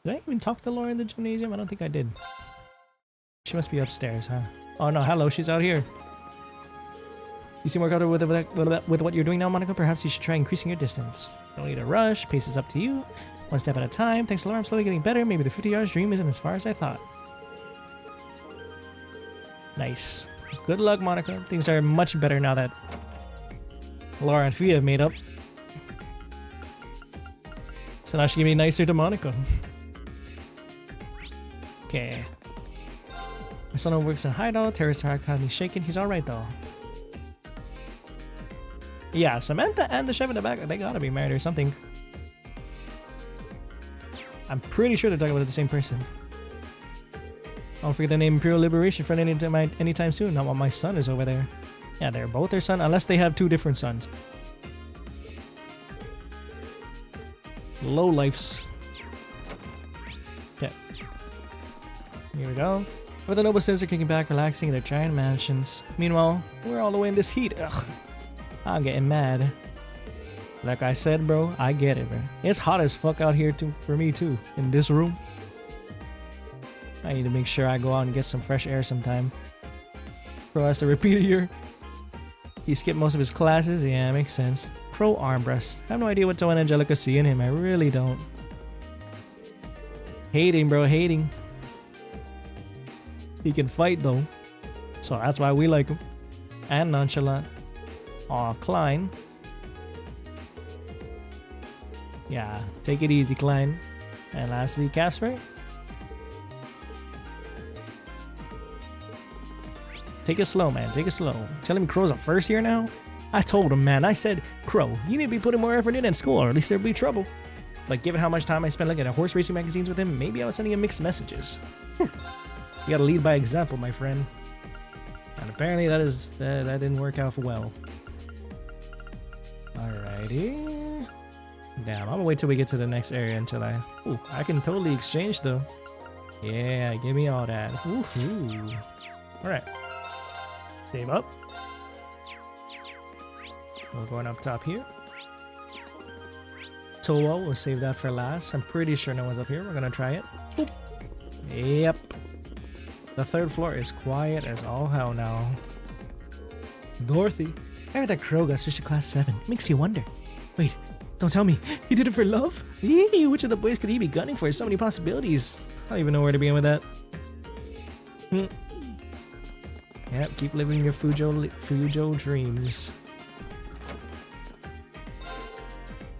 Did I even talk to Laura in the gymnasium? I don't think I did. She must be upstairs, huh? Oh no, hello, she's out here. You seem more comfortable with what you're doing now, Monica. Perhaps you should try increasing your distance. Don't need a rush. Pace is up to you. One step at a time. Thanks, Laura. I'm slowly getting better. Maybe the 50 yards dream isn't as far as I thought. Nice. Good luck, Monica. Things are much better now that Laura and Fia have made up. So now she can be nicer to Monica. Okay. My son works in hideout. Terrorist heart has me shaken. He's alright though. Yeah, Samantha and the chef in the back, they gotta be married or something. I'm pretty sure they're talking about the same person. I don't forget the name Imperial Liberation Front anytime soon. Not while my son is over there. Yeah, they're both their son, unless they have two different sons. Lowlifes. Okay. Here we go. But the noble citizens are kicking back, relaxing in their giant mansions. Meanwhile, we're all the way in this heat. Ugh. I'm getting mad. Like I said, bro, I get it, bro. It's hot as fuck out here too, for me too, in this room. I need to make sure I go out and get some fresh air sometime. Crow has to repeat a year. He skipped most of his classes. Yeah, makes sense. Crow armbrest. I have no idea what Towa Angelica see in him. I really don't. Hating, bro, hating. He can fight though, so that's why we like him. And nonchalant. Aw, Klein. Yeah, take it easy, Klein. And lastly, Casper. Take it slow, man. Take it slow. Tell him Crow's a first year now? I told him, man. I said, Crow, you need to be putting more effort in school, or at least there'll be trouble. Like, given how much time I spent looking at horse racing magazines with him, maybe I was sending him mixed messages. You gotta lead by example, my friend. And apparently that didn't work out well. Alrighty. Damn, I'm gonna wait till we get to the next area until I... Ooh, I can totally exchange though. Yeah, give me all that. Woohoo. Alright. Save up. We're going up top here. Towa, we'll save that for last. I'm pretty sure no one's up here. We're gonna try it. Boop. Yep. The third floor is quiet as all hell now. Dorothy. I heard that Crow got switched to Class 7. Makes you wonder. Wait, don't tell me. He did it for love? Yee, which of the boys could he be gunning for? So many possibilities. I don't even know where to begin with that. Yep, keep living your Fujo dreams.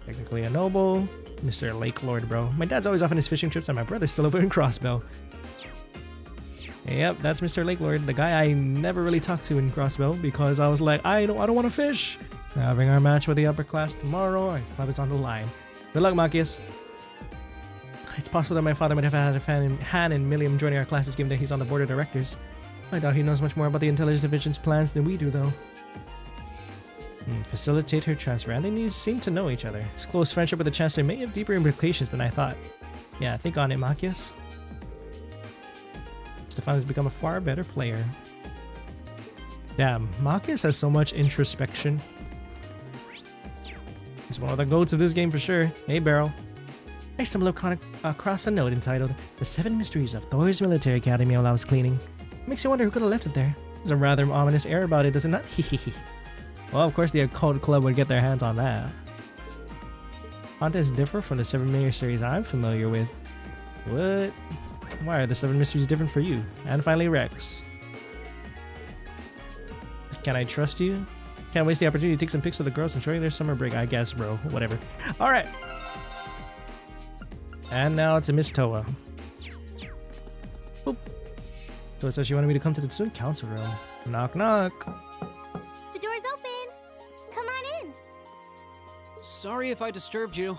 Technically a noble. Mr. Lake Lord, bro. My dad's always off on his fishing trips and my brother's still over in Crossbell. Yep, that's Mr. Lake Lord, the guy I never really talked to in Crossbell because I was like, I don't want to fish. We're having our match with the upper class tomorrow. Our club is on the line. Good luck, Machias. It's possible that my father might have had a hand in Millium joining our classes given that he's on the board of directors. I doubt he knows much more about the Intelligence Division's plans than we do, though. Facilitate her transfer, and they seem to know each other. His close friendship with the Chancellor may have deeper implications than I thought. Yeah, think on it, Machias. Stefan has become a far better player. Damn, Machias has so much introspection. He's one of the goats of this game for sure. Hey, Beryl. I stumbled across a note entitled The 7 Mysteries of Thors Military Academy while I was cleaning. Makes you wonder who could have left it there. There's a rather ominous air about it, does it not? Well, of course the Occult Club would get their hands on that. Contests differ from the 7 major series I'm familiar with. What? Why are the 7 mysteries different for you? And finally, Rex. Can I trust you? Can't waste the opportunity to take some pics with the girls enjoying their summer break, I guess, bro. Whatever. Alright. And now to Miss Towa. Boop. Towa says she wanted me to come to the student council room. Knock, knock. The door's open. Come on in. Sorry if I disturbed you.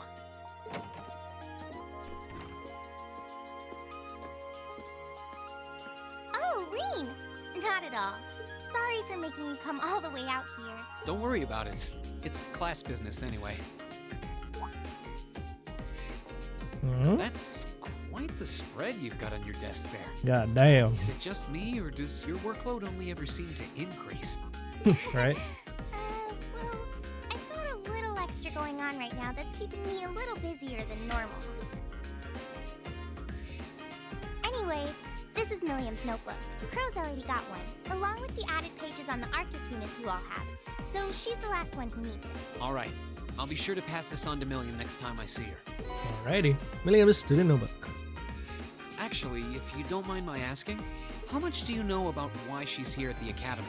Oh, Reen. Not at all. Sorry for making you come all the way out here. Don't worry about it. It's class business anyway. That's quite the spread you've got on your desk there. God damn. Is it just me, or does your workload only ever seem to increase? Right? Well, I've got a little extra going on right now that's keeping me a little busier than normal. Millium's notebook. Crow's already got one, along with the added pages on the Arcus units you all have. So she's the last one who needs it. Alright, I'll be sure to pass this on to Millium next time I see her. Alrighty. Millium's student notebook. Actually, if you don't mind my asking, how much do you know about why she's here at the Academy?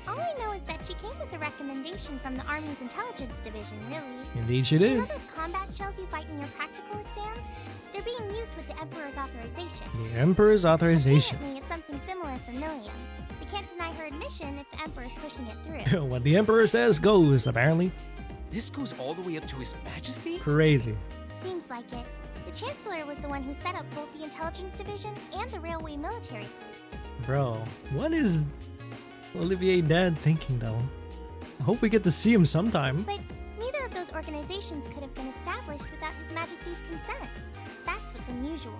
All I know is that she came with a recommendation from the Army's Intelligence Division, really. Indeed she You did. know those combat shells you fight in your practical exams? They're being used with the Emperor's authorization. The Emperor's authorization. Apparently, it's something similar for Millium. They can't deny her admission if the Emperor's pushing it through. What the Emperor says goes, apparently. This goes all the way up to His Majesty? Crazy. Seems like it. The Chancellor was the one who set up both the Intelligence Division and the Railway Military Police. Bro, what is Olivier Dad thinking, though? I hope we get to see him sometime. But neither of those organizations could have been established without His Majesty's consent. That's what's unusual.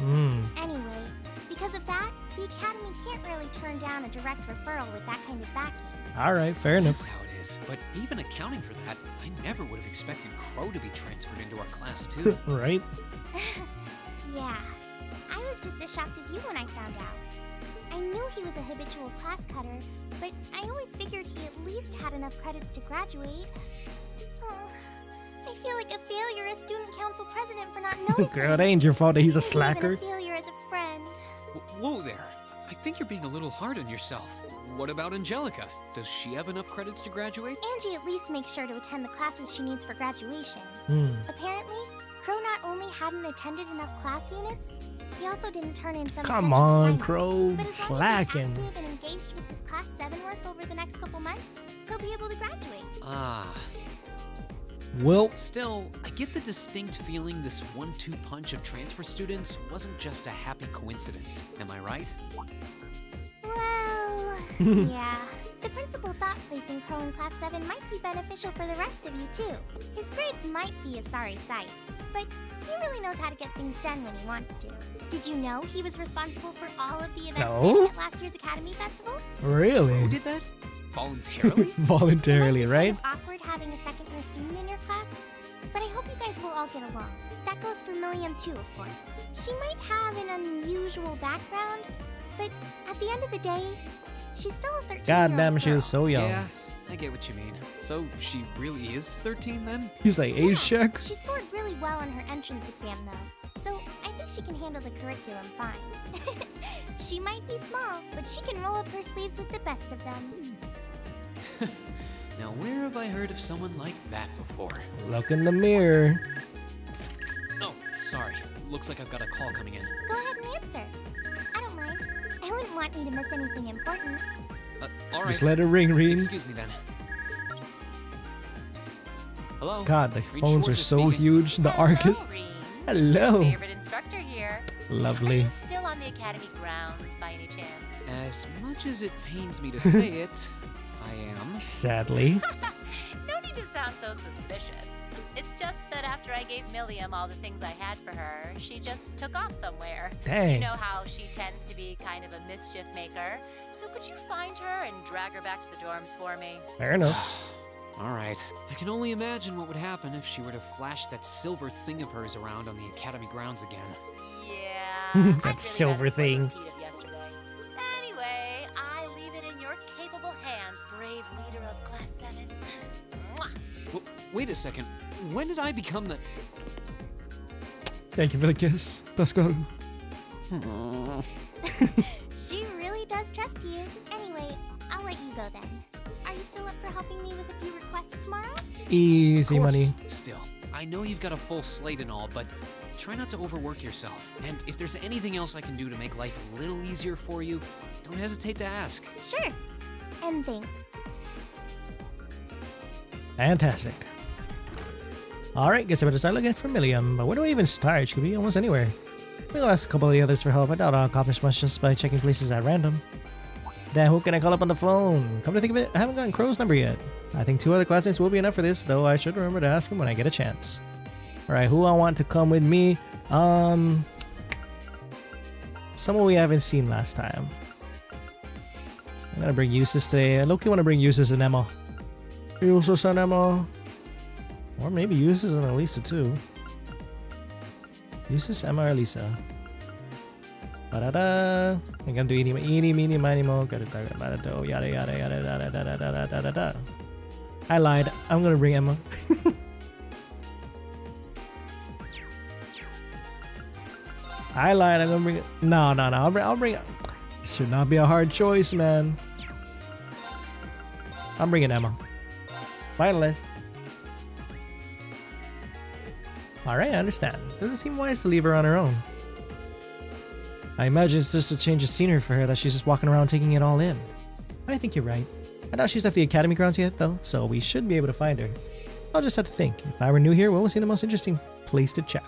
Anyway, because of that, the Academy can't really turn down a direct referral with that kind of backing. Alright, fair enough. That's how it is. But even accounting for that, I never would have expected Crow to be transferred into our Class 2. Right? Yeah. I was just as shocked as you when I found out. I knew he was a habitual class cutter, but I always figured he at least had enough credits to graduate. Oh, I feel like a failure as student council president for not noticing. Girl, it ain't your fault that he's a Maybe slacker. even a failure as a friend. Whoa there. I think you're being a little hard on yourself. What about Angelica? Does she have enough credits to graduate? Angie at least makes sure to attend the classes she needs for graduation. Apparently, Crow not only hadn't attended enough class units, he also didn't turn in some come essential on, assignments. Crow, But as slacking. long as he's active and engaged with his Class 7 work over the next couple months, he'll be able to graduate. Ah. Well, still, I get the distinct feeling this 1-2 punch of transfer students wasn't just a happy coincidence. Am I right? Well, yeah. The principal thought placing Crow in Class 7 might be beneficial for the rest of you, too. His grades might be a sorry sight, but he really knows how to get things done when he wants to. Did you know he was responsible for all of the event planning at last year's Academy Festival? Really? Who did that? Voluntarily? Voluntarily, right? Awkward having a second-year student in your class, but I hope you guys will all get along. That goes for Millium too, of course. She might have an unusual background, but at the end of the day, she's still a 13-year-old God damn, she girl. is so young. Yeah, I get what you mean. So she really is 13 then? He's like, age check? She scored really well on her entrance exam, though, so I think she can handle the curriculum fine. She might be small, but she can roll up her sleeves with the best of them. Now, where have I heard of someone like that before? Look in the mirror. Oh, sorry. Looks like I've got a call coming in. Go ahead and answer. I don't mind. I wouldn't want me to miss anything important. All right. Just let it ring. Excuse me then. Hello? God, the Reed phones are Schwarzer so speaking. huge. The Arcus. Hello. Favorite instructor here. Lovely. Are you still on the academy grounds by any chance? As much as it pains me to say it, I am. Sadly. No need to sound so suspicious. It's just that after I gave Millium all the things I had for her, she just took off somewhere. Dang. You know how she tends to be kind of a mischief maker. So could you find her and drag her back to the dorms for me? Fair enough. All right. I can only imagine what would happen if she were to flash that silver thing of hers around on the academy grounds again. Yeah. That silver thing. Anyway, I leave it in your capable hands, brave leader of Class 7. Mwah. Wait a second. When did I become the... Thank you for the kiss. Let's go. She really does trust you. Anyway, I'll let you go then. Are you still up for helping me with a few requests tomorrow? Easy Of course. money. Still, I know you've got a full slate and all, but try not to overwork yourself. And if there's anything else I can do to make life a little easier for you, don't hesitate to ask. Sure. And thanks. Fantastic. Alright, guess I better start looking for Millium, but where do I even start? She could be almost anywhere. We'll ask a couple of the others for help. I doubt I'll accomplish much just by checking places at random. Then who can I call up on the phone? Come to think of it, I haven't gotten Crow's number yet. I think 2 other classmates will be enough for this, though I should remember to ask him when I get a chance. Alright, who I want to come with me? Someone we haven't seen last time. I'm gonna bring Jusis today. I low-key want to bring Jusis and Emma. Jusis and Emma. Or maybe Jusis and Alisa too. Jusis, Emma, or Alisa. Da-da-da. I'm gonna do eeny, meeny, miny, mo. Yada, yada, yada, yada, yada, da, da. I lied. I'm gonna bring Emma. I lied. I'm gonna bring it. No. I'll bring it. Should not be a hard choice, man. I'm bringing Emma. Finalist. Alright, I understand. Doesn't seem wise to leave her on her own. I imagine it's just a change of scenery for her that she's just walking around taking it all in. I think you're right. I doubt she's left the academy grounds yet, though, so we should be able to find her. I'll just have to think. If I were new here, what would seem the most interesting place to check?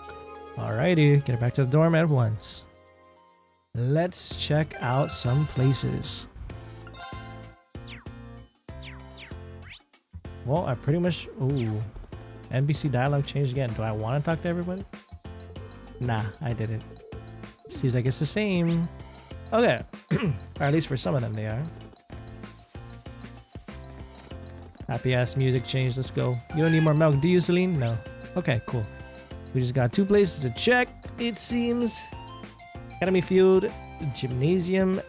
Alrighty, get her back to the dorm at once. Let's check out some places. Well, I pretty much... Ooh. NPC dialogue changed again. Do I want to talk to everybody? Nah, I didn't. Seems like it's the same. Okay. Or at least for some of them they are. Happy ass music change. Let's go. You don't need more milk, do you, Celine? No. Okay, cool. We just got 2 places to check, it seems. Academy Field, Gymnasium,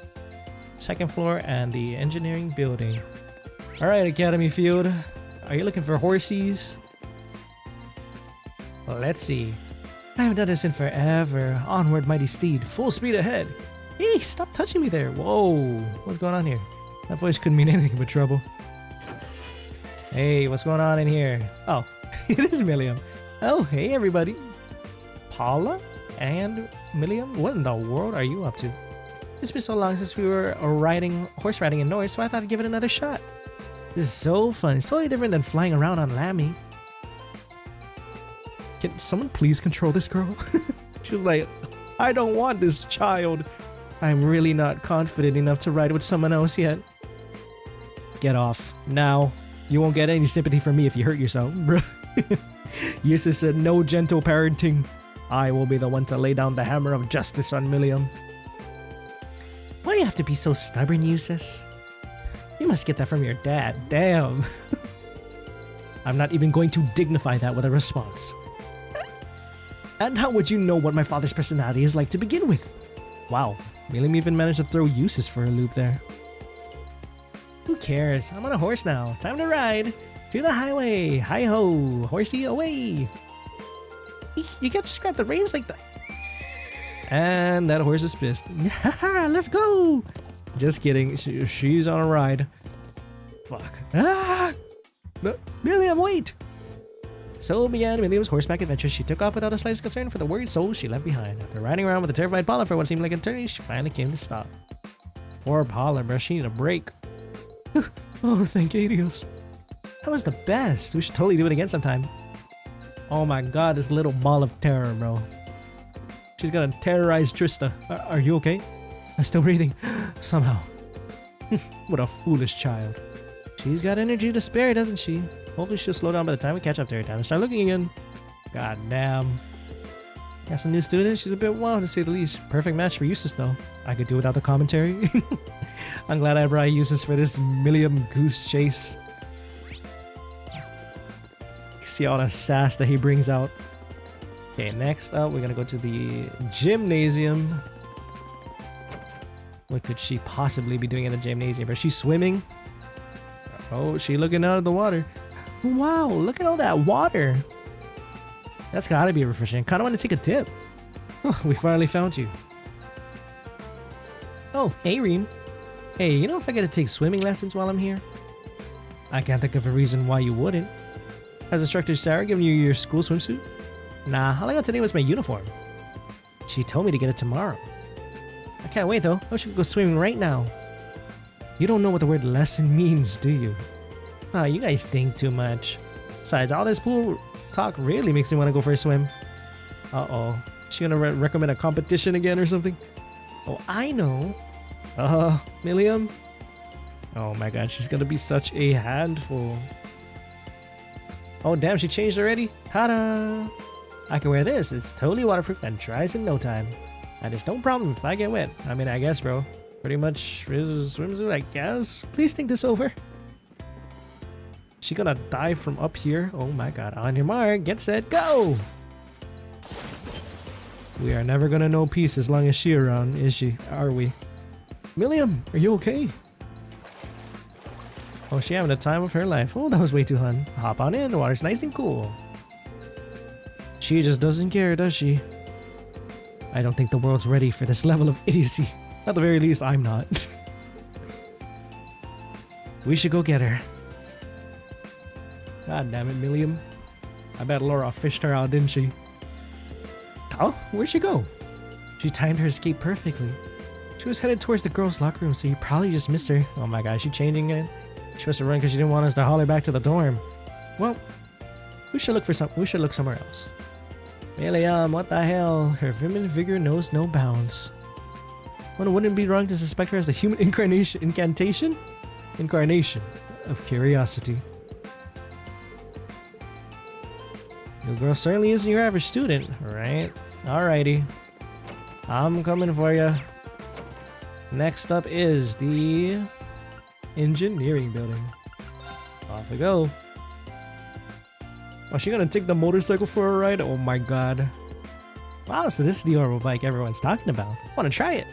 2nd floor, and the Engineering Building. Alright, Academy Field. Are you looking for horsies? Well, let's see. I haven't done this in forever. Onward, mighty steed. Full speed ahead. Hey, stop touching me there. Whoa. What's going on here? That voice couldn't mean anything but trouble. Hey, what's going on in here? Oh, it is Millium. Oh, hey, everybody. Paula and Millium? What in the world are you up to? It's been so long since we were horse riding in North, so I thought I'd give it another shot. This is so fun. It's totally different than flying around on Lammy. Can someone please control this girl? She's like, I don't want this child. I'm really not confident enough to ride with someone else yet. Get off. Now. You won't get any sympathy from me if you hurt yourself, bro. Jusis said no gentle parenting. I will be the one to lay down the hammer of justice on Millium. Why do you have to be so stubborn, Jusis? You must get that from your dad. Damn. I'm not even going to dignify that with a response. And how would you know what my father's personality is like to begin with? Wow, Millium even managed to throw Jusis for a loop there. Who cares? I'm on a horse now. Time to ride. To the highway. Hi-ho. Horsey away. You can't just grab the reins like that. And that horse is pissed. Let's go. Just kidding. She's on a ride. Fuck. Ah! No. Millium, wait. So began Millium's horseback adventure. She took off without the slightest concern for the worried soul she left behind. After riding around with a terrified Paula for what seemed like an eternity, she finally came to stop. Poor Paula, bro. She needed a break. Oh, thank Adios. That was the best. We should totally do it again sometime. Oh my god, this little ball of terror, bro. She's gonna terrorize Trista. Are you okay? I'm still breathing. Somehow. What a foolish child. She's got energy to spare, doesn't she? Hopefully she'll slow down by the time we catch up to her. Time to start looking again. God damn. Got some new students. She's a bit wild to say the least. Perfect match for Jusis though. I could do without the commentary. I'm glad I brought Jusis for this Millium goose chase. See all the sass that he brings out. Okay, next up we're gonna go to the gymnasium. What could she possibly be doing in the gymnasium? Is she swimming? Oh, she looking out of the water. Wow, look at all that water. That's gotta be refreshing. Kinda want to take a dip. Oh, we finally found you. Oh, hey Reem. Hey, you know if I get to take swimming lessons while I'm here? I can't think of a reason why you wouldn't. Has instructor Sarah given you your school swimsuit? Nah, all I got today was my uniform. She told me to get it tomorrow. I can't wait though. I wish I could go swimming right now. You don't know what the word lesson means, do you? Ah, you guys think too much. Besides, all this pool talk really makes me want to go for a swim. Uh-oh. She gonna recommend a competition again or something? Oh, I know. Millium? Oh my god, she's gonna be such a handful. Oh damn, she changed already? Ta-da! I can wear this. It's totally waterproof and dries in no time. And it's no problem if I get wet. I mean, I guess, bro. Pretty much swimsuit, I guess. Please think this over. She gonna dive from up here? Oh my god. On your mark, get set, go! We are never gonna know peace as long as she around, is she? Are we? Millium, are you okay? Oh, she having the time of her life. Oh, that was way too hun. Hop on in, the water's nice and cool. She just doesn't care, does she? I don't think the world's ready for this level of idiocy. At the very least, I'm not. We should go get her. God damn it, Millium. I bet Laura fished her out, didn't she? Oh, where'd she go? She timed her escape perfectly. She was headed towards the girls' locker room, so you probably just missed her. Oh my god, is she changing it? She must have run because she didn't want us to haul her back to the dorm. Well, we should look somewhere else. Millium, what the hell? Her vim vigor knows no bounds. Well, wouldn't it be wrong to suspect her as the human incarnation of curiosity. Your girl certainly isn't your average student, right? Alrighty. I'm coming for you. Next up is the engineering building. Off we go. Oh, she gonna take the motorcycle for a ride? Oh my god. Wow, so this is the orbital bike everyone's talking about. Wanna try it?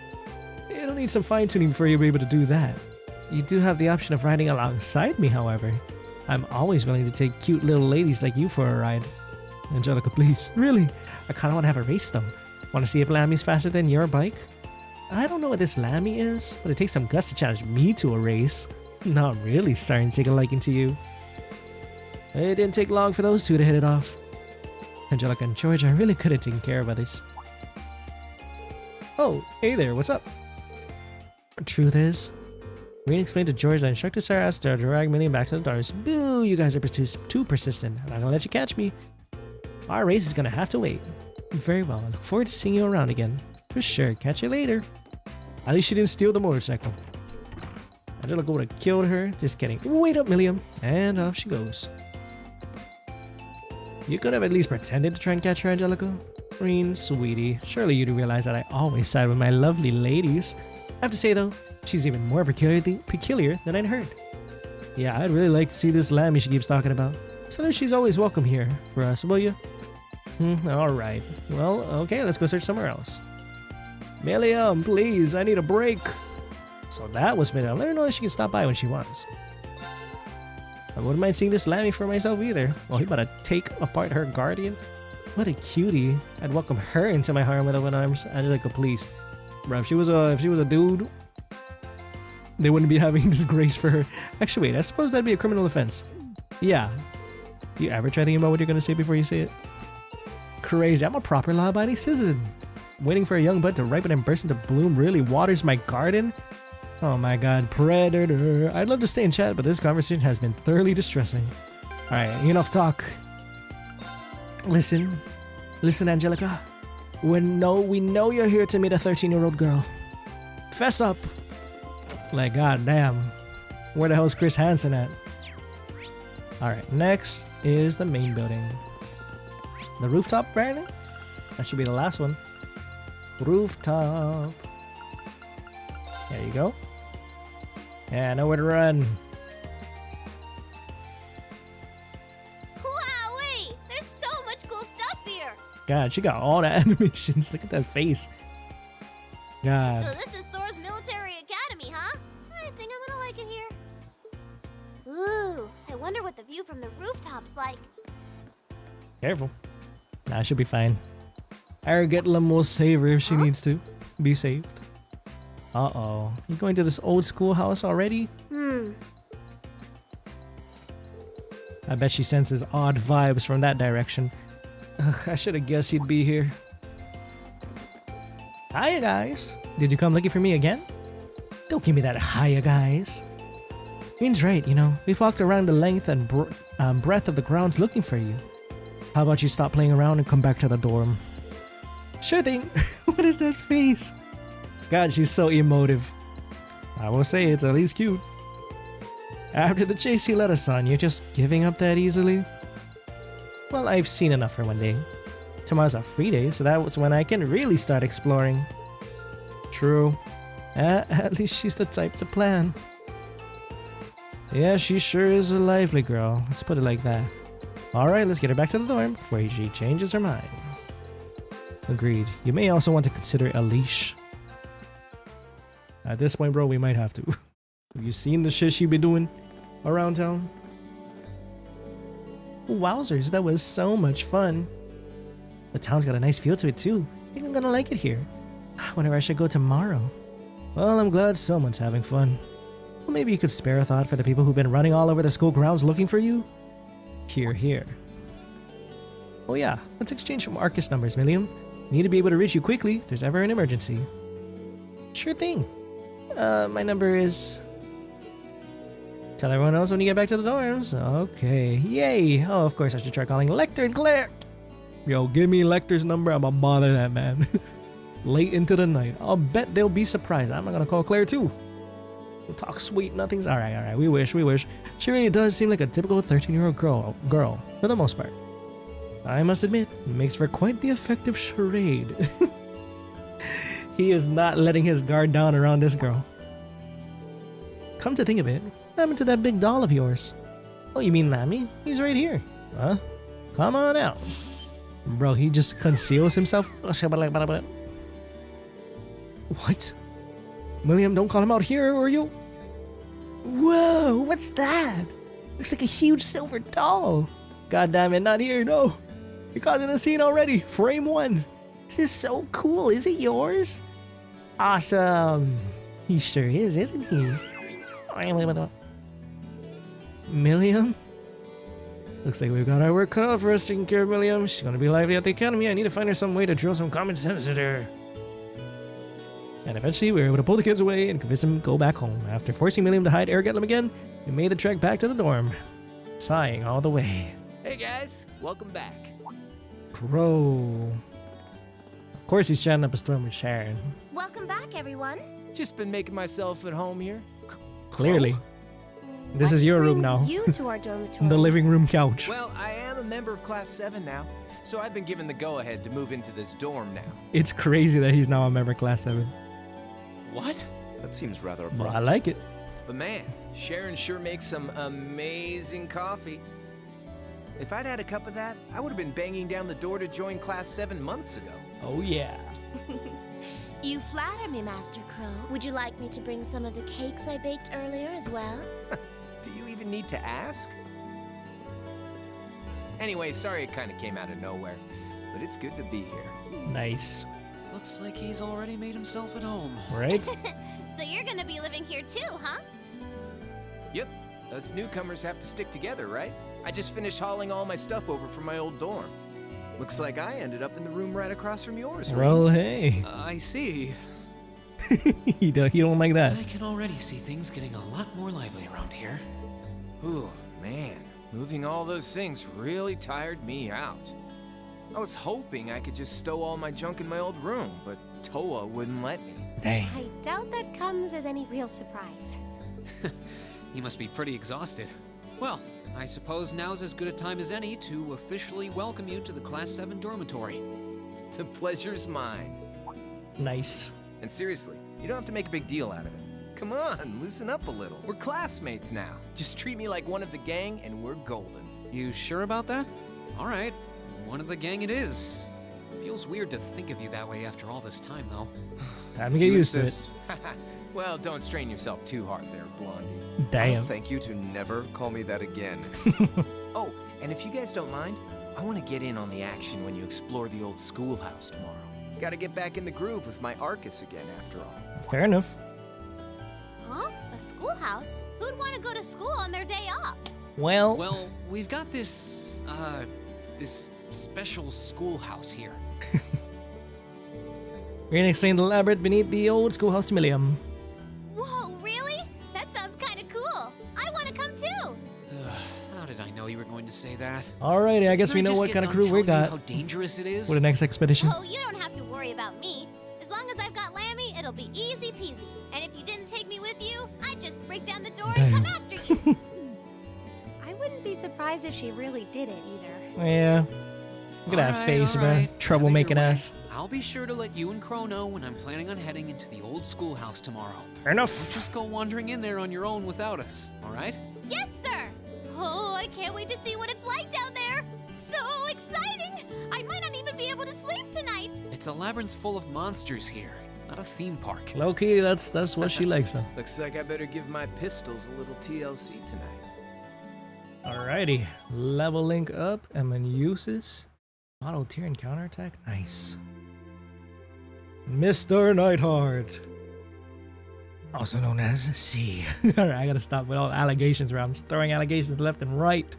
It'll need some fine-tuning before you'll be able to do that. You do have the option of riding alongside me, however. I'm always willing to take cute little ladies like you for a ride. Angelica, please. Really? I kinda wanna have a race though. Wanna see if Lammy's faster than your bike? I don't know what this Lammy is, but it takes some guts to challenge me to a race. Now I'm really starting to take a liking to you. It didn't take long for those two to hit it off. Angelica and George are really good at taking care of others. Oh, hey there, what's up? Truth is, Green explained to George that instructors are asked to drag Millium back to the Thors. Boo, you guys are too persistent. I'm not gonna let you catch me. Our race is gonna have to wait. Very well, I look forward to seeing you around again. For sure, catch you later. At least she didn't steal the motorcycle. Angelica would have killed her. Just kidding. Wait up, Millium. And off she goes. You could have at least pretended to try and catch her, Angelica. Green, sweetie. Surely you do realize that I always side with my lovely ladies. I have to say though, she's even more peculiar than I'd heard. Yeah, I'd really like to see this Lammy she keeps talking about. Tell her she's always welcome here for us, will you? Alright. Well, okay, let's go search somewhere else. Millium, please, I need a break. So that was Millium. Let her know that she can stop by when she wants. I wouldn't mind seeing this Lammy for myself either. Well, he about to take apart her guardian. What a cutie. I'd welcome her into my harem with open arms. Angelica, please. Bro, if she was a dude, they wouldn't be having this grace for her. Actually, wait, I suppose that'd be a criminal offense. Yeah. You ever try thinking about what you're gonna say before you say it? Crazy. I'm a proper law-abiding citizen. Waiting for a young bud to ripen and burst into bloom really waters my garden? Oh my god, predator. I'd love to stay and chat, but this conversation has been thoroughly distressing. Alright, enough talk. Listen, Angelica. We know you're here to meet a 13-year-old girl. Fess up. Like, god damn. Where the hell's Chris Hansen at? Alright, next is the main building. The rooftop, apparently? That should be the last one. Rooftop. There you go. Yeah, nowhere to run. Wowee! There's so much cool stuff here! God, she got all the animations. Look at that face. God. So this is Thors Military Academy, huh? I think I'm gonna like it here. Ooh, I wonder what the view from the rooftop's like. Careful. Nah, she'll be fine. Arrogant Lum will save her if she needs to be saved. Uh-oh. You going to this old schoolhouse already? I bet she senses odd vibes from that direction. Ugh, I should have guessed he'd be here. Hiya, guys. Did you come looking for me again? Don't give me that hiya, guys. Green's right, you know. We've walked around the length and breadth of the grounds looking for you. How about you stop playing around and come back to the dorm? Sure thing. What is that face? God, she's so emotive. I will say it's at least cute. After the chase he let us on, you're just giving up that easily? Well, I've seen enough for one day. Tomorrow's a free day, so that was when I can really start exploring. True. At least she's the type to plan. Yeah, she sure is a lively girl. Let's put it like that. Alright, let's get her back to the dorm before she changes her mind. Agreed. You may also want to consider Elise. At this point, bro, we might have to. Have you seen the shit she be doing around town? Wowzers, that was so much fun. The town's got a nice feel to it too. I think I'm gonna like it here. I wonder where I should go tomorrow. Well, I'm glad someone's having fun. Well, maybe you could spare a thought for the people who've been running all over the school grounds looking for you? Here, here. Oh yeah, let's exchange some Arcus numbers, Millium. Need to be able to reach you quickly if there's ever an emergency. Sure thing. My number is... Tell everyone else when you get back to the dorms. Okay, yay. Oh, of course I should try calling Lecter and Claire. Yo, give me Lecter's number. I'm gonna bother that man. Late into the night. I'll bet they'll be surprised. I'm gonna call Claire too. We'll talk sweet nothings. Alright. We wish. She really does seem like a typical 13-year-old girl, for the most part. I must admit, it makes for quite the effective charade. He is not letting his guard down around this girl. Come to think of it, what happened to that big doll of yours? Oh, you mean Lammy? He's right here. Huh? Come on out. Bro, he just conceals himself. What? Millium, don't call him out here, or you'll... Whoa, what's that? Looks like a huge silver doll. God damn it, not here, no. You're causing a scene already. Frame 1. This is so cool. Is it yours? Awesome. He sure is, isn't he? Millium? Looks like we've got our work cut out for us taking care of Millium. She's gonna be lively at the academy. I need to find her some way to drill some common sense into her. And eventually we were able to pull the kids away and convince them to go back home. After forcing Millium to hide Ergetlem again, we made the trek back to the dorm. Sighing all the way. Hey guys, welcome back. Bro. Of course he's chatting up a storm with Sharon. Welcome back, everyone. Just been making myself at home here. Clearly. This is your room now. You to our dormitory. The living room couch. Well, I am a member of Class 7 now, so I've been given the go-ahead to move into this dorm now. It's crazy that he's now a member of Class 7. What? That seems rather Well, abrupt. I like it. But man, Sharon sure makes some amazing coffee. If I'd had a cup of that, I would have been banging down the door to join Class 7 months ago. Oh yeah. You flatter me, Master Crow. Would you like me to bring some of the cakes I baked earlier as well? Do you even need to ask? Anyway, sorry it kind of came out of nowhere, but it's good to be here. Nice. Looks like he's already made himself at home. Right? So you're gonna be living here too, huh? Yep, us newcomers have to stick together, right? I just finished hauling all my stuff over from my old dorm. Looks like I ended up in the room right across from yours, right? Well, hey. I see. he don't like that. I can already see things getting a lot more lively around here. Ooh, man, moving all those things really tired me out. I was hoping I could just stow all my junk in my old room, but Towa wouldn't let me. Dang. I doubt that comes as any real surprise. You must be pretty exhausted. Well, I suppose now's as good a time as any to officially welcome you to the Class 7 dormitory. The pleasure's mine. Nice. And seriously, you don't have to make a big deal out of it. Come on, loosen up a little. We're classmates now. Just treat me like one of the gang and we're golden. You sure about that? All right, one of the gang it is. Feels weird to think of you that way after all this time, though. Time to get used to it. Well, don't strain yourself too hard there, Blondie. Damn. I'll thank you to never call me that again. Oh, and if you guys don't mind, I want to get in on the action when you explore the old schoolhouse tomorrow. Gotta get back in the groove with my Arcus again, after all. Fair enough. Huh? A schoolhouse? Who'd want to go to school on their day off? Well, we've got this special schoolhouse here. we're gonna explain the labyrinth beneath the old schoolhouse to Millium. Whoa, really? That sounds kind of cool. I want to come too. How did I know you were going to say that? Alrighty, I guess we know what kind of crew we got. How dangerous it is? For the next expedition. Oh, you don't have to worry about me. As long as I've got Lammy, it'll be easy peasy. And if you didn't take me with you, I'd just break down the door and come after you. I wouldn't be surprised if she really did it either. Yeah. Look at that face, bro. Troublemaking ass. I'll be sure to let you and Crow know when I'm planning on heading into the old schoolhouse tomorrow. Fair enough. Don't just go wandering in there on your own without us, all right? Yes, sir. Oh, I can't wait to see what it's like down there. So exciting. I might not even be able to sleep tonight. It's a labyrinth full of monsters here, not a theme park. Low-key, that's what she likes then. Looks like I better give my pistols a little TLC tonight. Alrighty, leveling up, and then uses auto tier and counterattack. Nice. Mr. Nightheart, also known as C. Alright, I gotta stop with all the allegations where I'm just throwing allegations left and right.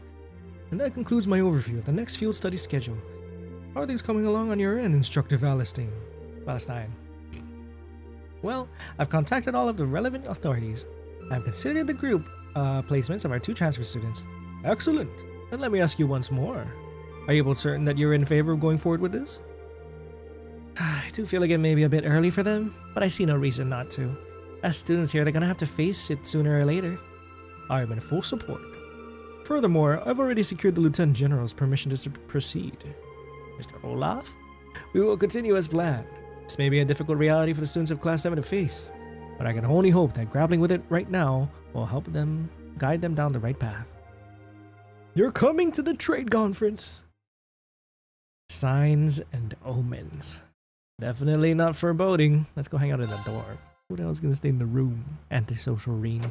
And that concludes my overview of the next field study schedule. How are things coming along on your end, Instructor Valestine? Well, I've contacted all of the relevant authorities. I've considered the group placements of our 2 transfer students. Excellent. Then let me ask you once more. Are you both certain that you're in favor of going forward with this? I do feel like it may be a bit early for them, but I see no reason not to. As students here, they're gonna have to face it sooner or later. I am in full support. Furthermore, I've already secured the Lieutenant General's permission to proceed. Mr. Olaf? We will continue as planned. This may be a difficult reality for the students of Class 7 to face, but I can only hope that grappling with it right now will help them guide them down the right path. You're coming to the trade conference. Signs and omens. Definitely not foreboding. Let's go hang out in the dorm. Who the hell's gonna stay in the room? Antisocial Reen.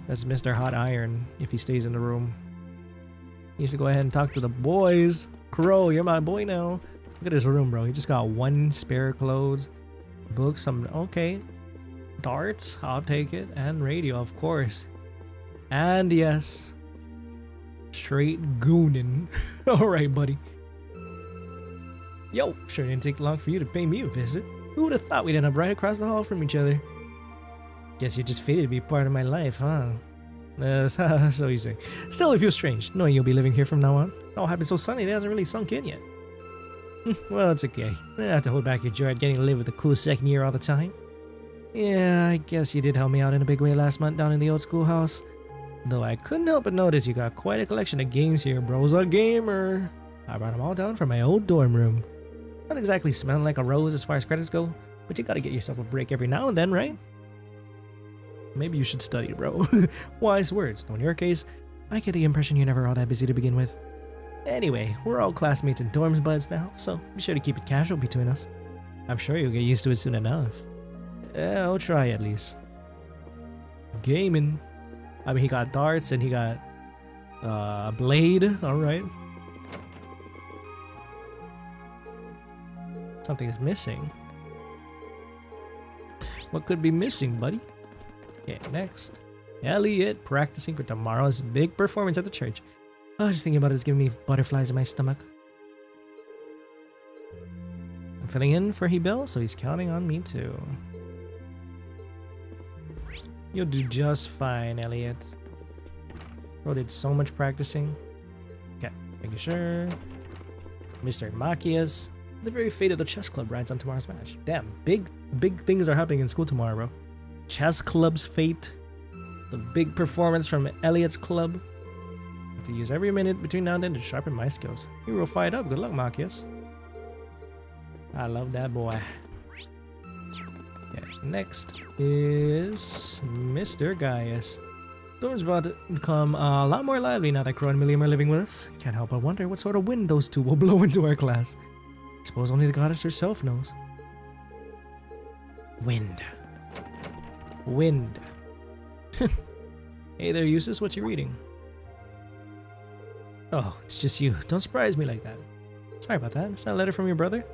That's Mr. Hot Iron if he stays in the room. He needs to go ahead and talk to the boys. Crow, you're my boy now. Look at his room, bro. He just got 1 spare clothes, books, some okay, darts. I'll take it, and radio, of course. And yes, straight goonin'. All right, buddy. Yo, sure didn't take long for you to pay me a visit. Who would have thought we'd end up right across the hall from each other? Guess you're just fated to be part of my life, huh? So you say. Still, it feels strange, knowing you'll be living here from now on. It all happened so suddenly, it hasn't really sunk in yet. Well, it's okay. You don't have to hold back your joy at getting to live with the cool second year all the time. Yeah, I guess you did help me out in a big way last month down in the old schoolhouse. Though I couldn't help but notice you got quite a collection of games here, bro's a gamer. I brought them all down from my old dorm room. Not exactly smelling like a rose as far as credits go, but you gotta get yourself a break every now and then, right? Maybe you should study, bro. Wise words, though in your case, I get the impression you're never all that busy to begin with. Anyway, we're all classmates and dorms buds now, so be sure to keep it casual between us. I'm sure you'll get used to it soon enough. I'll try at least. Gaming. I mean, he got darts and he got a blade. Alright. Something is missing. What could be missing, buddy? Okay, next. Elliot practicing for tomorrow's big performance at the church. Oh, just thinking about it is giving me butterflies in my stomach. I'm filling in for Hebel, so he's counting on me too. You'll do just fine, Elliot. Bro did so much practicing. Okay, making sure. Mr. Machias. The very fate of the chess club rides on tomorrow's match. Damn, big things are happening in school tomorrow, bro. Chess club's fate. The big performance from Elliot's club. I have to use every minute between now and then to sharpen my skills. You will fight up. Good luck, Machias. I love that boy. Okay, next is Mr. Gaius. Thors about to become a lot more lively now that Crow and Millium are living with us. Can't help but wonder what sort of wind those two will blow into our class. I suppose only the goddess herself knows. Wind. Wind. Hey there, Jusis, what's you reading? Oh, it's just you. Don't surprise me like that. Sorry about that. Is that a letter from your brother?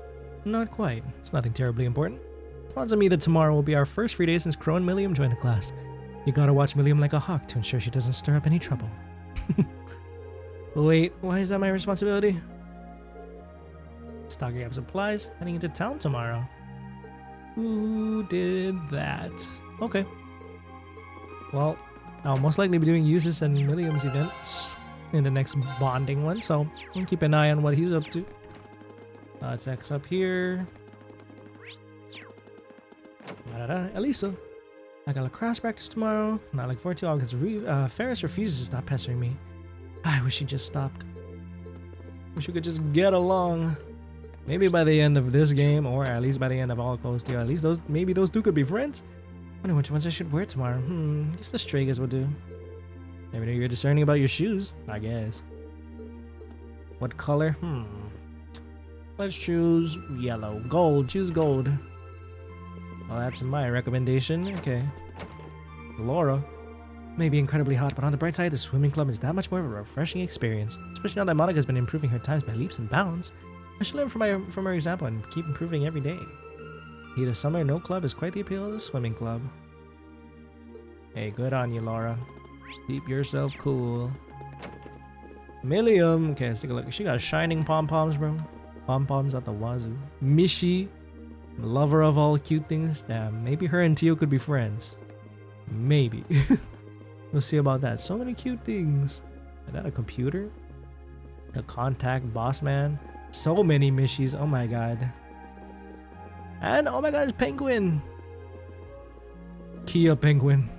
Not quite. It's nothing terribly important. It dawns on me that tomorrow will be our first free day since Crow and Millium joined the class. You gotta watch Millium like a hawk to ensure she doesn't stir up any trouble. Wait, why is that my responsibility? Stocking up supplies, heading into town tomorrow. Who did that? Okay. Well, I'll most likely be doing Jusis and Millium's events in the next bonding one, so I'll keep an eye on what he's up to. Let's X up here. Alisa. I got lacrosse practice tomorrow. Not looking forward to it because Ferris refuses to stop pestering me. I wish he just stopped. Wish we could just get along. Maybe by the end of this game, or at least by the end of all close to, at least maybe those two could be friends. Wonder which ones I should wear tomorrow. Guess the Stragas will do. Maybe you're discerning about your shoes, I guess. What color? Let's choose yellow. Gold. Choose gold. Well, that's my recommendation. Okay. Laura. May be incredibly hot, but on the bright side, the swimming club is that much more of a refreshing experience. Especially now that Monica's been improving her times by leaps and bounds. I should learn from her example and keep improving every day. Heat of summer, no club is quite the appeal of the swimming club. Hey, good on you, Laura. Keep yourself cool. Millium. Okay, let's take a look. She got shining pom-poms, bro. Pom-poms at the wazoo. Mishi. Lover of all cute things. Damn, maybe her and Tio could be friends. Maybe. We'll see about that. So many cute things. Is that a computer? The contact boss man. So many Mishis. Oh my god. And oh my god, it's Penguin. Kia Penguin.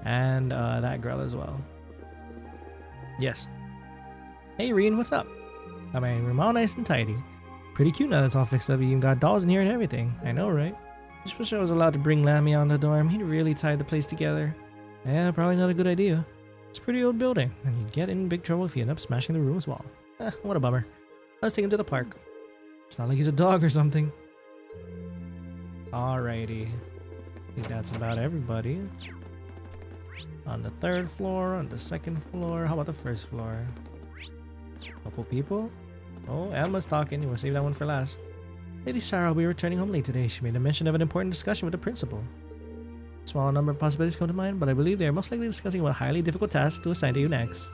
And that girl as well. Yes. Hey Reen, what's up? Got my room all nice and tidy. Pretty cute now that's all fixed up. You even got dolls in here and everything. I know, right? Just wish I was allowed to bring Lammy on the dorm. He'd really tie the place together. Yeah, probably not a good idea. It's a pretty old building, and you'd get in big trouble if you end up smashing the room's wall. What a bummer. Let's take him to the park. It's not like he's a dog or something. Alrighty. I think that's about everybody. On the 3rd floor, on the 2nd floor. How about the 1st floor? Couple people? Oh, Emma's talking. We'll save that one for last. Lady Sarah will be returning home late today. She made a mention of an important discussion with the principal. Small number of possibilities come to mind, but I believe they are most likely discussing what highly difficult task to assign to you next.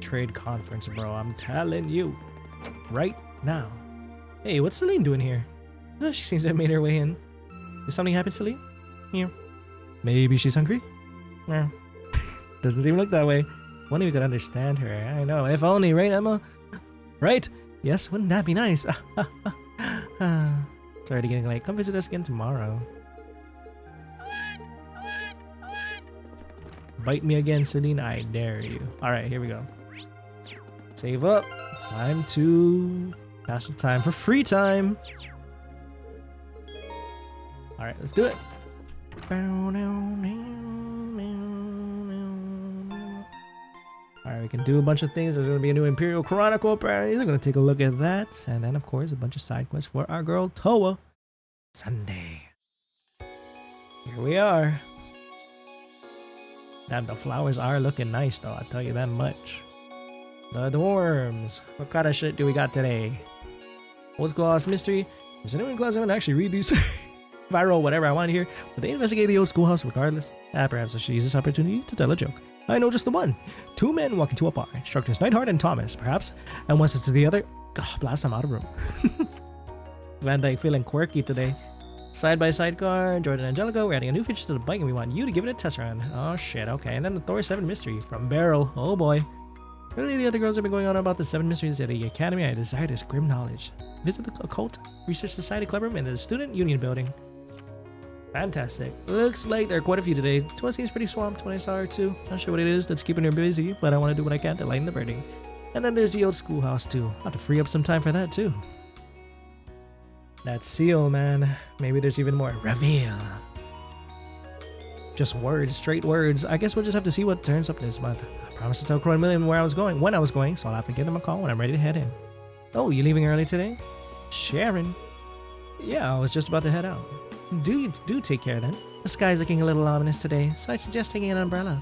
Trade conference, bro. I'm telling you. Right now. Hey, what's Celine doing here? Oh, she seems to have made her way in. Did something happen, Celine? Yeah. Maybe she's hungry? Yeah. Doesn't seem like that way. Wonder if we could understand her. I know. If only, right, Emma? Right? Yes, wouldn't that be nice? It's already getting late. Come visit us again tomorrow. Bite me again, Celine. I dare you. Alright, here we go. Save up. Time to pass the time for free time. Alright, let's do it. Alright, we can do a bunch of things. There's going to be a new Imperial Chronicle, apparently. We're going to take a look at that. And then, of course, a bunch of side quests for our girl, Towa. Sunday. Here we are. Damn, the flowers are looking nice, though. I'll tell you that much. The dorms. What kind of shit do we got today? What's Schoolhouse mystery? Does anyone in Class 7 actually read these? If I roll whatever I want here, will they investigate the old schoolhouse regardless? Perhaps I should use this opportunity to tell a joke. I know just the one. 2 men walk into a bar. Instructors Nightheart and Thomas, perhaps. And one says to the other, oh, blast, I'm out of room. Van Dyke feeling quirky today. Side by Sidecar, Jordan and Angelica, we're adding a new feature to the bike and we want you to give it a test run. Oh shit, okay. And then the Thors 7 mystery from Beryl. Oh boy. Really, the other girls have been going on about the 7 mysteries at the academy. I desire this grim knowledge. Visit the occult research society clubroom in the student union building. Fantastic. Looks like there are quite a few today. Towa seems pretty swamped when I saw her too. Not sure what it is that's keeping her busy, but I want to do what I can to lighten the burden. And then there's the old schoolhouse too. I'll have to free up some time for that too. That seal, man. Maybe there's even more. Reveal. Just words, straight words. I guess we'll just have to see what turns up this month. I promised to tell Croy and Millium when I was going, so I'll have to give them a call when I'm ready to head in. Oh, you leaving early today? Sharon? Yeah, I was just about to head out. Do take care then. The sky's looking a little ominous today, so I suggest taking an umbrella.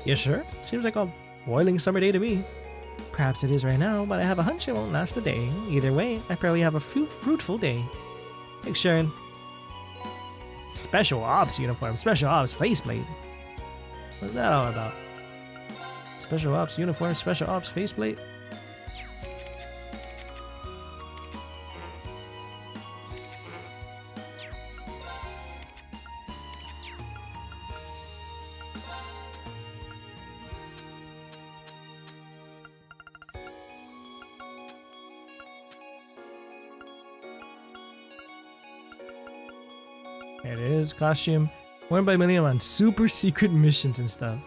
You sure? Seems like a boiling summer day to me. Perhaps it is right now, but I have a hunch it won't last a day. Either way, I probably have a fruitful day. Thanks, Sharon. Special Ops uniform, Special Ops faceplate. What's that all about? Special Ops uniform, Special Ops faceplate? It is costume worn by Millium on super secret missions and stuff.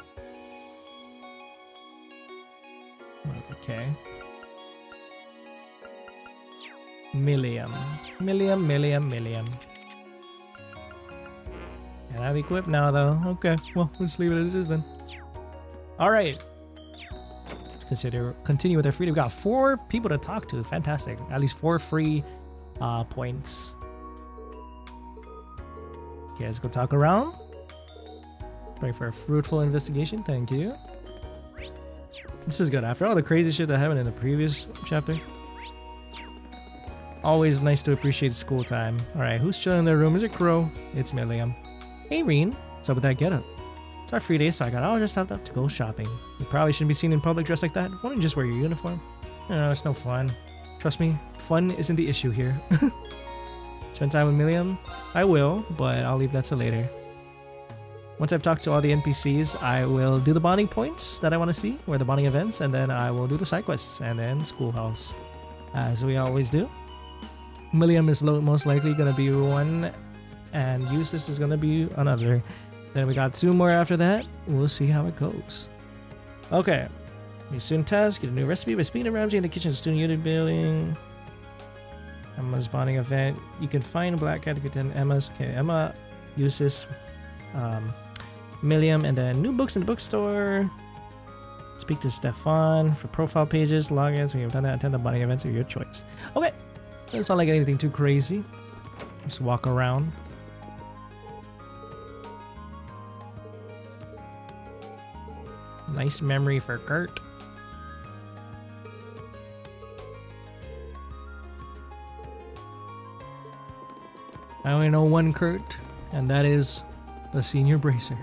Okay. Millium. And I'm equipped now though. Okay, well, let's leave it as is then. Alright. Let's continue with our freedom. We got 4 people to talk to. Fantastic. At least 4 free points. Okay, let's go talk around. Pray for a fruitful investigation. Thank you. This is good. After all the crazy shit that happened in the previous chapter, always nice to appreciate school time. Alright, who's chilling in their room? Is it Crow? It's Millium. Hey, Reen. What's up with that getup? It's our free day, so I got all dressed up to go shopping. You probably shouldn't be seen in public dressed like that. Why don't you just wear your uniform? No, it's no fun. Trust me, fun isn't the issue here. Spend time with Millium? I will, but I'll leave that till later. Once I've talked to all the NPCs, I will do the bonding points that I want to see, or the bonding events, and then I will do the side quests, and then Schoolhouse, as we always do. Millium is most likely going to be one, and Jusis is going to be another. Then we got 2 more after that. We'll see how it goes. Okay. New student task, get a new recipe by speaking to Ramsey in the kitchen student unit building. Emma's bonding event. You can find Black Cat if you attend Emma's. Okay, Emma, Jusis, Millium, and then new books in the bookstore. Speak to Stefan for profile pages, logins. When you've done that, attend the bonding events of your choice. Okay, it's not like anything too crazy. Just walk around. Nice memory for Kurt. I only know one Kurt, and that is the senior bracer.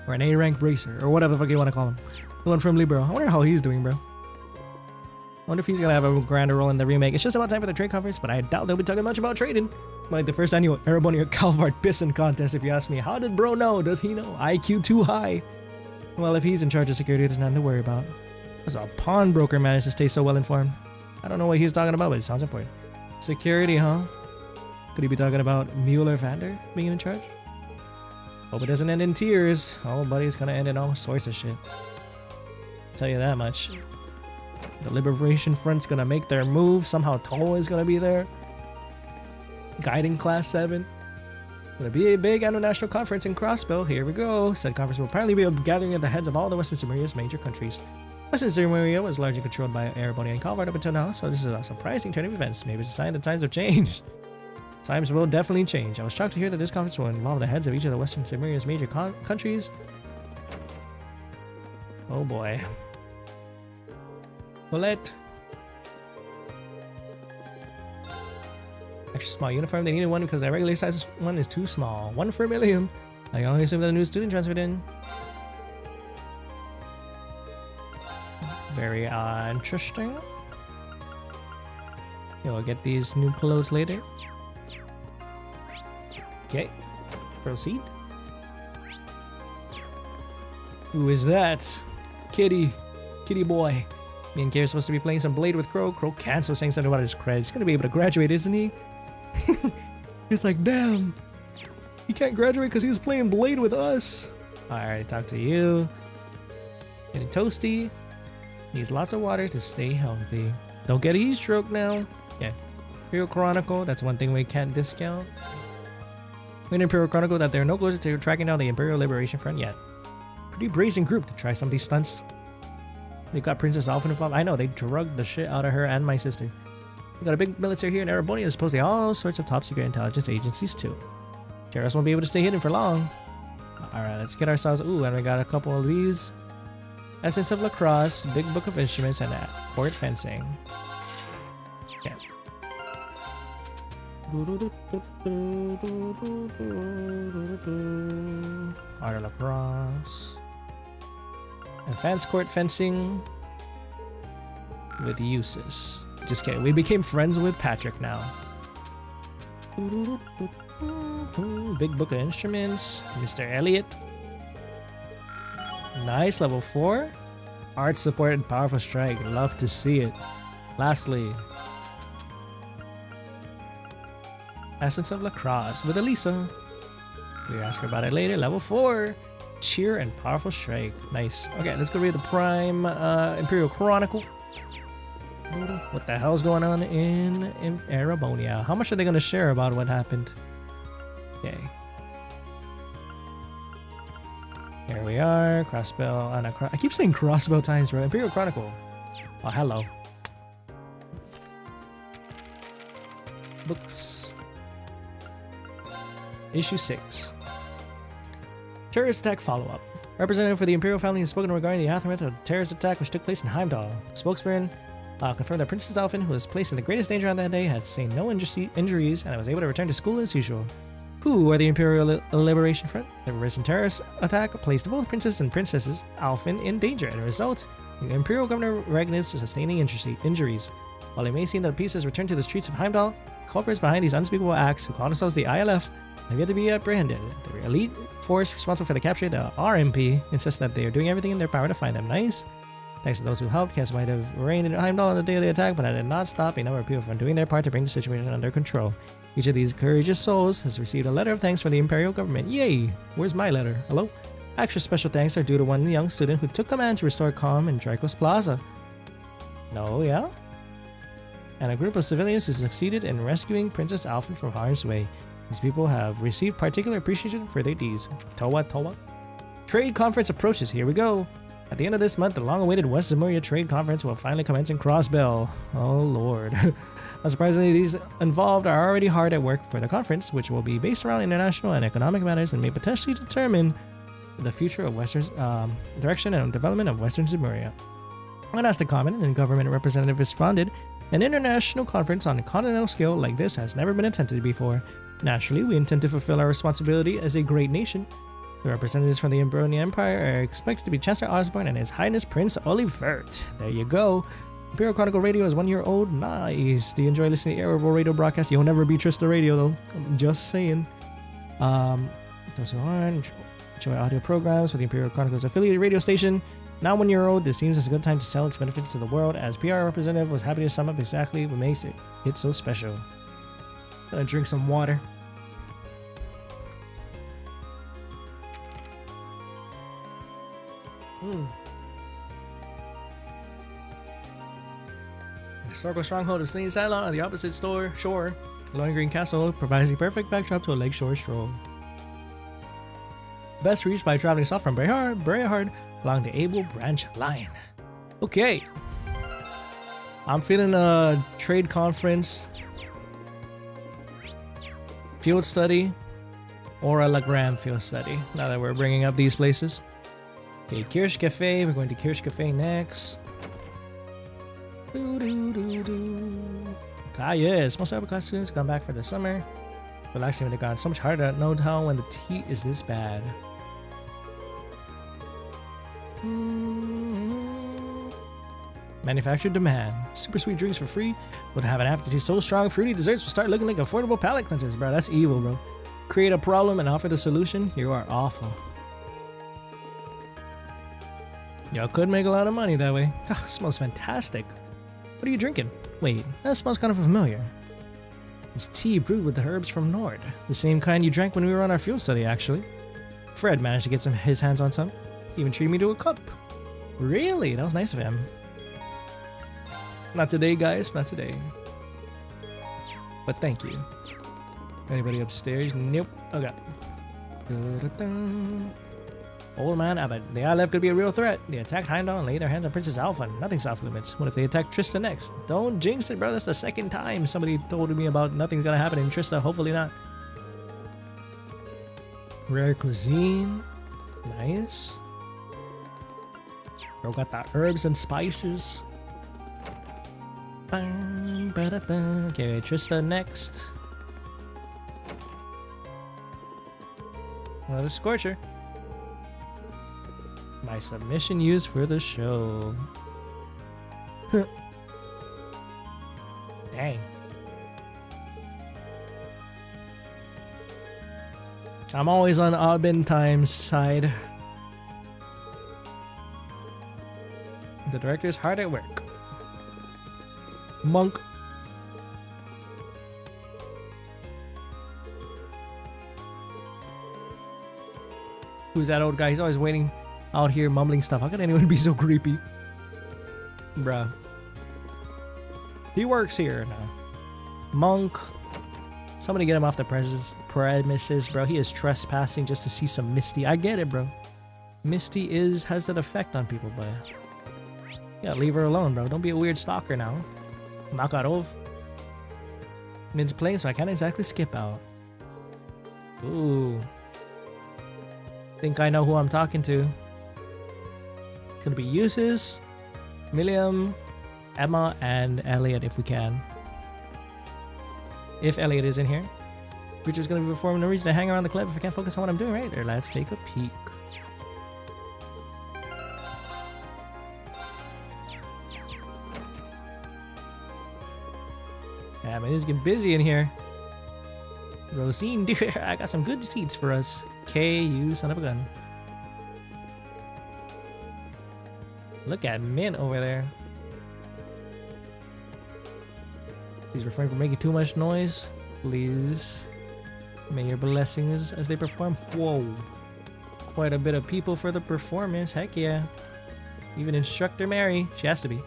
Or an A-rank bracer, or whatever the fuck you want to call him. The one from Libero. I wonder how he's doing, bro. I wonder if he's gonna have a grander role in the remake. It's just about time for the trade conference, but I doubt they'll be talking much about trading. Like the first annual Erebonian Calvard pissing contest, if you ask me. How did bro know? Does he know? IQ too high. Well, if he's in charge of security, there's nothing to worry about. As a pawnbroker managed to stay so well informed. I don't know what he's talking about, but it sounds important. Security, huh? Could he be talking about Mueller Vander being in charge? Hope it doesn't end in tears. Oh, buddy, it's gonna end in all sorts of shit. I'll tell you that much. The Liberation Front's gonna make their move. Somehow Towa is gonna be there. Guiding Class 7. Gonna be a big annual national conference in Crossbell. Here we go. Said conference will apparently be a gathering of the heads of all the Western Cimeria's major countries. Western Cimeria was largely controlled by Erebonian and Calvard up until now, so this is a surprising turn of events. Maybe it's a sign that times have changed. Times will definitely change. I was shocked to hear that this conference will involve the heads of each of the Western Cimeria's major countries. Oh boy. Bullet. Extra small uniform. They needed one because their regular size one is too small. One for Millium. I can only assume that a new student transferred in. Very interesting. Yeah, we'll get these new clothes later. Okay, proceed. Who is that? Kitty boy. Me and Kay are supposed to be playing some Blade with Crow. Crow canceled, saying something about his credits. He's gonna be able to graduate, isn't he? He's like, damn. He can't graduate because he was playing Blade with us. Alright, talk to you. Getting toasty. Needs lots of water to stay healthy. Don't get a heat stroke now. Yeah. Imperial Chronicle, that's one thing we can't discount. In Imperial Chronicle that they're no closer to tracking down the Imperial Liberation Front yet. Pretty brazen group to try some of these stunts. They got Princess Alfin involved. I know, they drugged the shit out of her and my sister. We got a big military here in Erebonia, supposedly all sorts of top secret intelligence agencies too. Terrorists won't be able to stay hidden for long. Alright, let's get ourselves... Ooh, and we got a couple of these. Essence of Lacrosse, Big Book of Instruments, and Court Fencing. Okay. Art of Lacrosse. Advanced Court Fencing with Jusis. Just kidding, we became friends with Patrick now. Big Book of Instruments, Mr. Elliot. Nice, level 4. Art support and powerful strike, love to see it. Lastly, Essence of Lacrosse with Alisa. We'll ask her about it later. Level 4. Cheer and powerful strike. Nice. Okay, let's go read the Prime Imperial Chronicle. What the hell's going on in Erebonia? How much are they going to share about what happened? Okay. Here we are. Crossbell. I keep saying Crossbell times, bro. Imperial Chronicle. Oh, hello. Books. Issue 6. Terrorist attack follow-up. Representative for the Imperial family has spoken regarding the aftermath of the terrorist attack which took place in Heimdall. Spokesman confirmed that Princess Alfin, who was placed in the greatest danger on that day, has sustained no injuries and was able to return to school as usual. Who are the Imperial Liberation Front? The recent terrorist attack placed both Princess and Princesses Alfin in danger, and as a result, the Imperial Governor recognized sustaining injuries. While it may seem that peace has returned to the streets of Heimdall, culprits behind these unspeakable acts, who call themselves the ILF, have yet to be apprehended. The elite force responsible for the capture of the RMP insists that they are doing everything in their power to find them. Nice. Thanks to those who helped, chaos might have reigned in Heimdall on the day of the attack, but that did not stop a number of people from doing their part to bring the situation under control. Each of these courageous souls has received a letter of thanks from the Imperial government. Yay! Where's my letter? Hello? Extra special thanks are due to one young student who took command to restore calm in Dracos Plaza. No, yeah? And a group of civilians who succeeded in rescuing Princess Alfin from harm's way. These people have received particular appreciation for their deeds. Towa. Trade conference approaches. Here we go. At the end of this month, the long-awaited West Zemuria Trade Conference will finally commence in Crossbell. Oh lord. Unsurprisingly, these involved are already hard at work for the conference, which will be based around international and economic matters and may potentially determine the future of Western's direction and development of Western Zemuria. When asked to comment, and government representative responded, an international conference on a continental scale like this has never been attempted before. Naturally, we intend to fulfill our responsibility as a great nation. The representatives from the Imperial Empire are expected to be Chancellor Osborne and His Highness Prince Olivert. There you go. Imperial Chronicle Radio is 1 year old. Nice. Do you enjoy listening to Airable Radio broadcasts? You'll never be Trista Radio, though. I'm just saying. Those who aren't, enjoy audio programs for the Imperial Chronicle's affiliated radio station. Now 1 year old, this seems as a good time to sell its benefits to the world, as PR representative was happy to sum up exactly what makes it so special. Gonna drink some water. The historical stronghold of Celine's Island on the opposite shore, Lohengrin Castle provides the perfect backdrop to a lakeshore stroll. Best reached by traveling south from Brayhard along the Able Branch Line. Okay. I'm feeling a trade conference, field study, or a Legrand field study, now that we're bringing up these places. Okay, Kirsch Cafe. We're going to Kirsch Cafe next. Ah, yes. Most upper class students come back for the summer. Relaxing when they've gone so much harder to know how when the heat is this bad. Manufactured demand. Super sweet drinks for free would have an aftertaste so strong, fruity desserts will start looking like affordable palate cleansers, bro. That's evil, bro. Create a problem and offer the solution. You are awful. Y'all could make a lot of money that way. Oh, it smells fantastic. What are you drinking? Wait, that smells kind of familiar. It's tea brewed with the herbs from Nord. The same kind you drank when we were on our field study, actually. Fred managed to get his hands on some. He even treated me to a cup. Really? That was nice of him. Not today, guys. Not today. But thank you. Anybody upstairs? Nope. Okay. Old man Abbott. The ILF could be a real threat. They attacked Heimdall and laid their hands on Princess Alfin. Nothing's off limits. What if they attack Trista next? Don't jinx it, bro. That's the second time somebody told me about nothing's gonna happen in Trista. Hopefully not. Rare cuisine. Nice. Bro got the herbs and spices. Okay, Trista next. Another Scorcher. My submission used for the show. Dang. I'm always on Aubin Time's side. The director's hard at work. Monk. Who's that old guy? He's always waiting out here mumbling stuff. How could anyone be so creepy? Bruh. He works here now. Monk. Somebody get him off the premises, bro. He is trespassing just to see some Misty. I get it, bro. Misty has that effect on people, but yeah, leave her alone, bro. Don't be a weird stalker now. Makarov. Mid's playing, so I can't exactly skip out. Ooh. Think I know who I'm talking to. It's gonna be Jusis, Millium, Emma, and Elliot if we can. If Elliot is in here. Creature's gonna be performing, no reason to hang around the cliff if I can't focus on what I'm doing right there. Let's take a peek. Yeah, man, it's getting busy in here. Rosine, dude, I got some good seats for us. K, you son of a gun. Look at Mint over there. Please refrain from making too much noise. Please. May your blessings as they perform. Whoa. Quite a bit of people for the performance. Heck yeah. Even Instructor Mary. She has to be.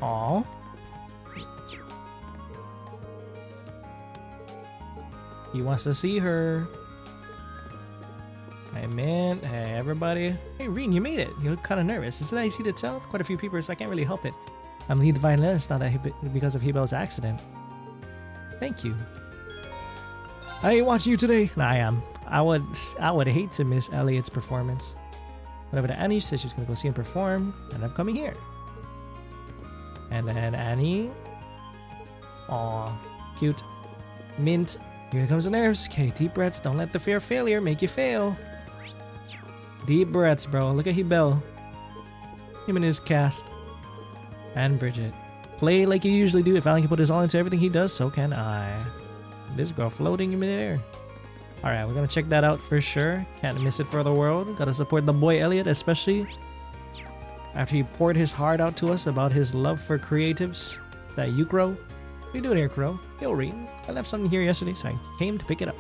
Aww. He wants to see her. Hey man, hey everybody. Hey Reen, you made it. You look kind of nervous. Is that easy to tell? Quite a few people, so I can't really help it. I'm lead violinist, not that because of Hebel's accident. Thank you. I ain't watching you today. Nah, I am. I would hate to miss Elliot's performance. Whatever to Annie, she said she was gonna go see him perform, and I'm coming here. And then Annie. Aw, cute. Mint. Here comes the nerves. Okay, deep breaths. Don't let the fear of failure make you fail. Deep breaths, bro. Look at Hebel. Him and his cast. And Bridget. Play like you usually do. If Alan can put his all into everything he does, so can I. This girl floating in midair. Alright, we're gonna check that out for sure. Can't miss it for the world. Gotta support the boy Elliot, especially after he poured his heart out to us about his love for creatives. That you, Crow. What are you doing here, Crow? Yo, Reen. I left something here yesterday, so I came to pick it up.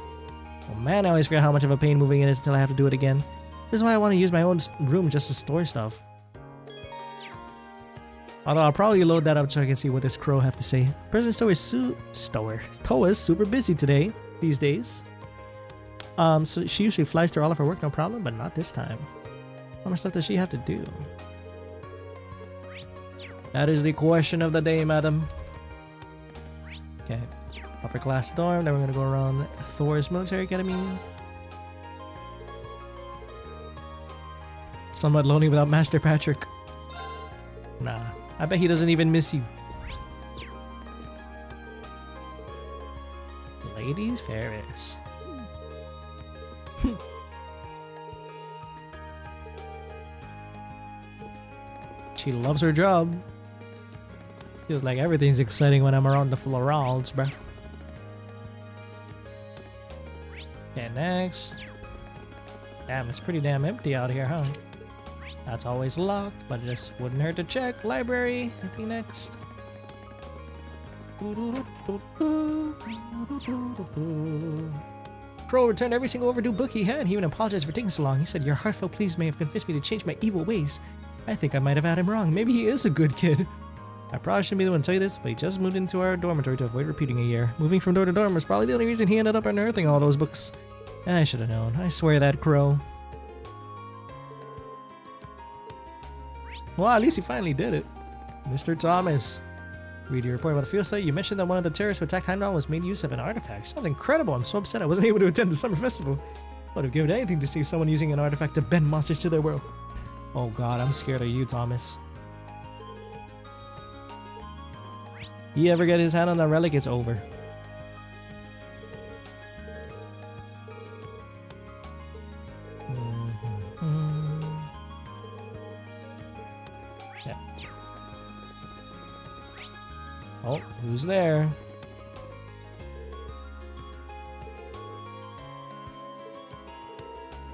Oh man, I always forget how much of a pain moving it is until I have to do it again. This is why I want to use my own room just to store stuff. Although I'll probably load that up so I can see what this Crow have to say. President Towa's super busy today, these days. So she usually flies through all of her work, no problem, but not this time. How much stuff does she have to do? That is the question of the day, madam. Okay. Upper class dorm, then we're gonna go around Thors Military Academy. Somewhat lonely without Master Patrick. Nah, I bet he doesn't even miss you. Ladies Ferris. She loves her job. Feels like everything's exciting when I'm around the florals, bruh. Okay, next. Damn, it's pretty damn empty out here, huh? That's always locked, but it just wouldn't hurt to check. Library, anything next? Crow returned every single overdue book he had. He even apologized for taking so long. He said, your heartfelt pleas may have convinced me to change my evil ways. I think I might have had him wrong. Maybe he is a good kid. I probably shouldn't be the one to tell you this, but he just moved into our dormitory to avoid repeating a year. Moving from door to dorm was probably the only reason he ended up unearthing all those books. I should have known. I swear that, Crow. Well, at least he finally did it. Mr. Thomas. Read your report about the field site. You mentioned that one of the terrorists who attacked Heimdall was made use of an artifact. Sounds incredible. I'm so upset I wasn't able to attend the summer festival. I would have given anything to see someone using an artifact to bend monsters to their will. Oh god, I'm scared of you, Thomas. You ever get his hand on that relic, it's over. Yeah. Oh, who's there?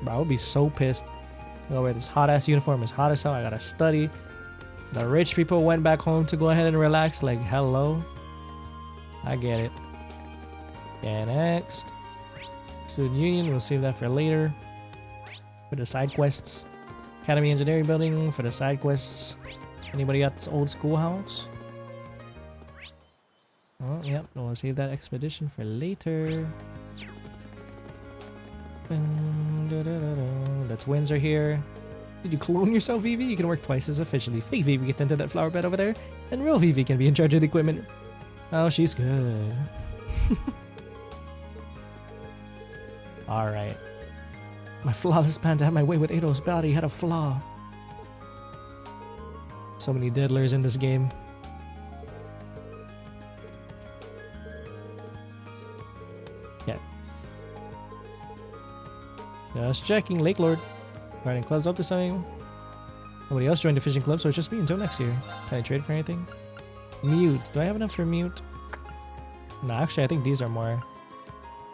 Bro, I would be so pissed. I'll wear this hot ass uniform. It's hot as hell. I gotta study. The rich people went back home to go ahead and relax. Like, hello. I get it. Yeah, next. Student Union. We'll save that for later. For the side quests. Academy Engineering Building for the side quests. Anybody got this old schoolhouse? Oh, yep. We'll save that expedition for later. The twins are here. Did you clone yourself, Vivi? You can work twice as efficiently. Fake Vivi get into that flower bed over there, and real Vivi can be in charge of the equipment. Oh, she's good. Alright. My flawless plan to have my way with Ado's body had a flaw. So many diddlers in this game. Yeah. Just checking. Lake Lord. Riding clubs up to something. Nobody else joined the fishing club, so it's just me until next year. Can I trade for anything? Mute. Do I have enough for mute? No, actually, I think these are more.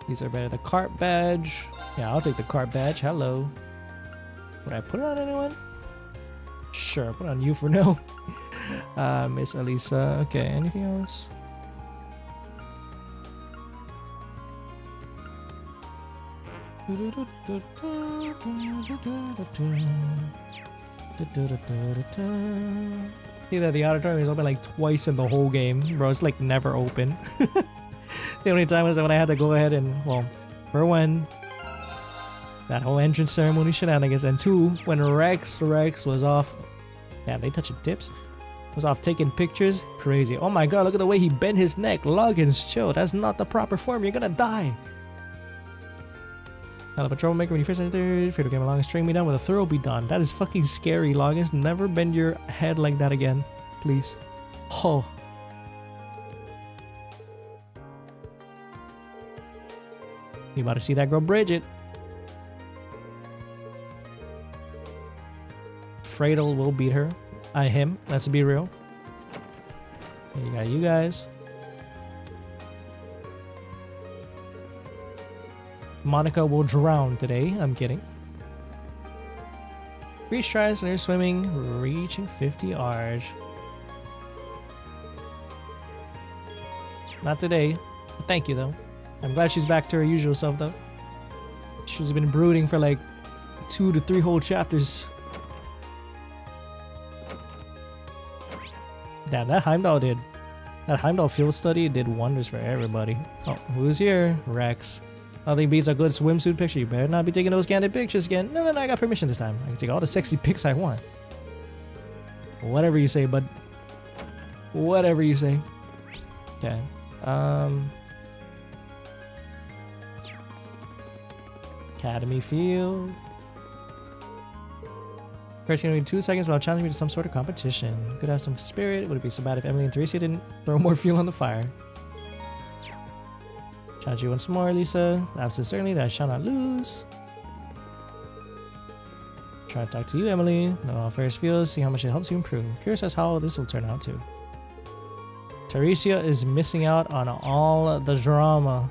These are better. The cart badge. Yeah, I'll take the cart badge. Hello. Would I put it on anyone? Sure, put it on you for now. Miss Alisa. Okay, anything else? See that the auditorium is open like twice in the whole game, bro. It's like never open. The only time was when I had to go ahead and, well, for one, that whole entrance ceremony shenanigans, and two, when Rex was off. Damn, they touching tips. Was off taking pictures. Crazy. Oh my god, look at the way he bent his neck. Loggins, chill. That's not the proper form. You're gonna die. Hell of a troublemaker when you first entered. Fredo came along and string me down with a thorough beat on. That is fucking scary, Loggins. Never bend your head like that again. Please. Oh. You about to see that girl Bridget. Fredo will beat her. Him. Let's be real. You got you guys. Monica will drown today. I'm kidding. Reach tries and they're swimming, reaching 50 R's. Not today. But thank you though. I'm glad she's back to her usual self though. She's been brooding for like 2 to 3 whole chapters. Damn, that Heimdall did. That Heimdall field study did wonders for everybody. Oh, who's here? Rex. Nothing beats a good swimsuit picture. You better not be taking those candid pictures again. No, I got permission this time. I can take all the sexy pics I want. Whatever you say, bud. Whatever you say. Okay. Academy field. First gonna be 2 seconds while challenging me to some sort of competition. Could have some spirit. Would it be so bad if Emily and Theresia didn't throw more fuel on the fire? Challenge you once more, Lisa. Absolutely certainly that I shall not lose. Try to talk to you, Emily. Know how Ferris feels. See how much it helps you improve. Curious as how this will turn out too. Theresia is missing out on all the drama.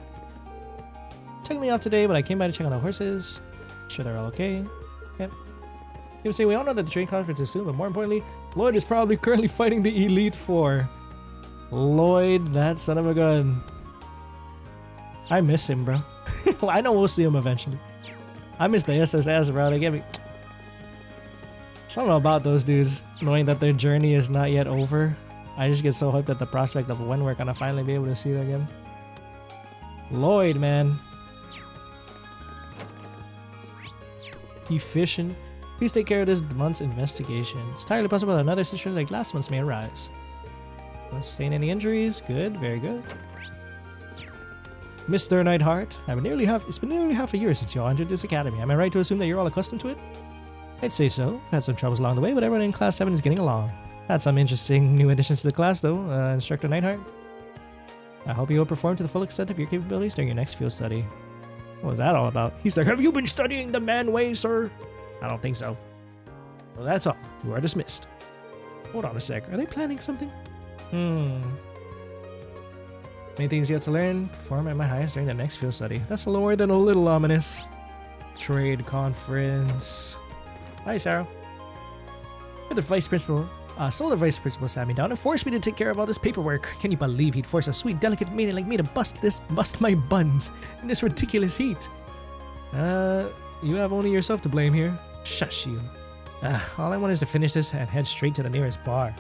Technically out today, but I came by to check on the horses. Sure they're all okay. Yep. You would say we all know that the train conference is soon, but more importantly, Lloyd is probably currently fighting the Elite Four. Lloyd, that son of a gun. I miss him, bro. Well, I know we'll see him eventually. I miss the SSS, bro. They get me. Something about those dudes, knowing that their journey is not yet over. I just get so hyped at the prospect of when we're gonna finally be able to see them again. Lloyd, man. Efficient. Please take care of this month's investigation. It's entirely possible that another situation like last month's may arise. Don't sustain any injuries. Good, very good. Mr. Nightheart, it's been nearly half a year since you entered this academy. Am I right to assume that you're all accustomed to it? I'd say so. I've had some troubles along the way, but everyone in Class 7 is getting along. Had some interesting new additions to the class though, Instructor Nightheart. I hope you will perform to the full extent of your capabilities during your next field study. What was that all about? He's like, have you been studying the man way, sir? I don't think so. Well, that's all. You are dismissed. Hold on a sec. Are they planning something? Many things yet to learn. Perform at my highest during the next field study. That's lower than a little ominous. Trade conference. Hi, Sarah. You're the vice principal. So the vice principal sat me down and forced me to take care of all this paperwork. Can you believe he'd force a sweet, delicate maiden like me to bust my buns in this ridiculous heat? You have only yourself to blame here. Shush you. All I want is to finish this and head straight to the nearest bar.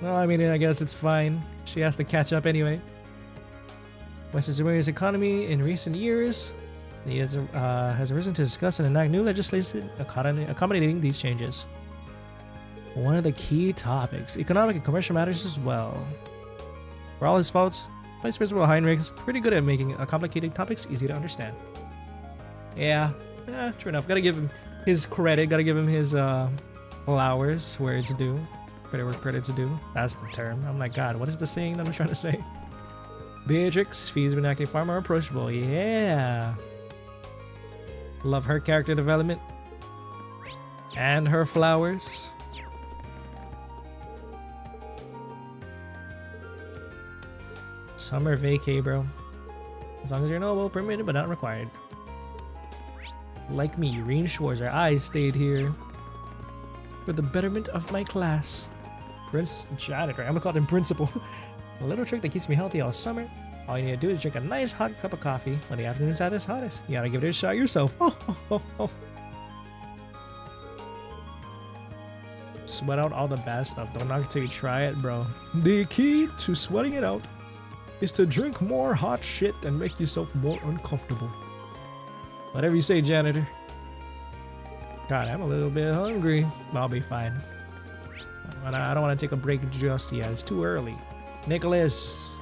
Well, I mean, I guess it's fine. She has to catch up anyway. Western Sumeria's economy in recent years has arisen to discuss and enact new legislation accommodating these changes. One of the key topics, economic and commercial matters as well. For all his faults, Vice Principal Heinrich is pretty good at making complicated topics easy to understand. Yeah, true enough. Gotta give him his credit, gotta give him his flowers where it's due. Credit where credit's due. That's the term. I'm like, God, what is the saying that I'm trying to say? Beatrix, fees been acting far more approachable. Yeah. Love her character development. And her flowers. Summer vacay, bro. As long as you're noble, permitted but not required. Like me, Reen Schwarzer, I stayed here for the betterment of my class. Prince Janitor, I'm gonna call him Principal. A little trick that keeps me healthy all summer. All you need to do is drink a nice hot cup of coffee when the afternoon's at its hottest. You gotta give it a shot yourself. Sweat out all the bad stuff. Don't knock it till you try it, bro. The key to sweating it out is to drink more hot shit and make yourself more uncomfortable. Whatever you say, janitor. God, I'm a little bit hungry. I'll be fine. I don't want to take a break just yet. It's too early. Nicholas.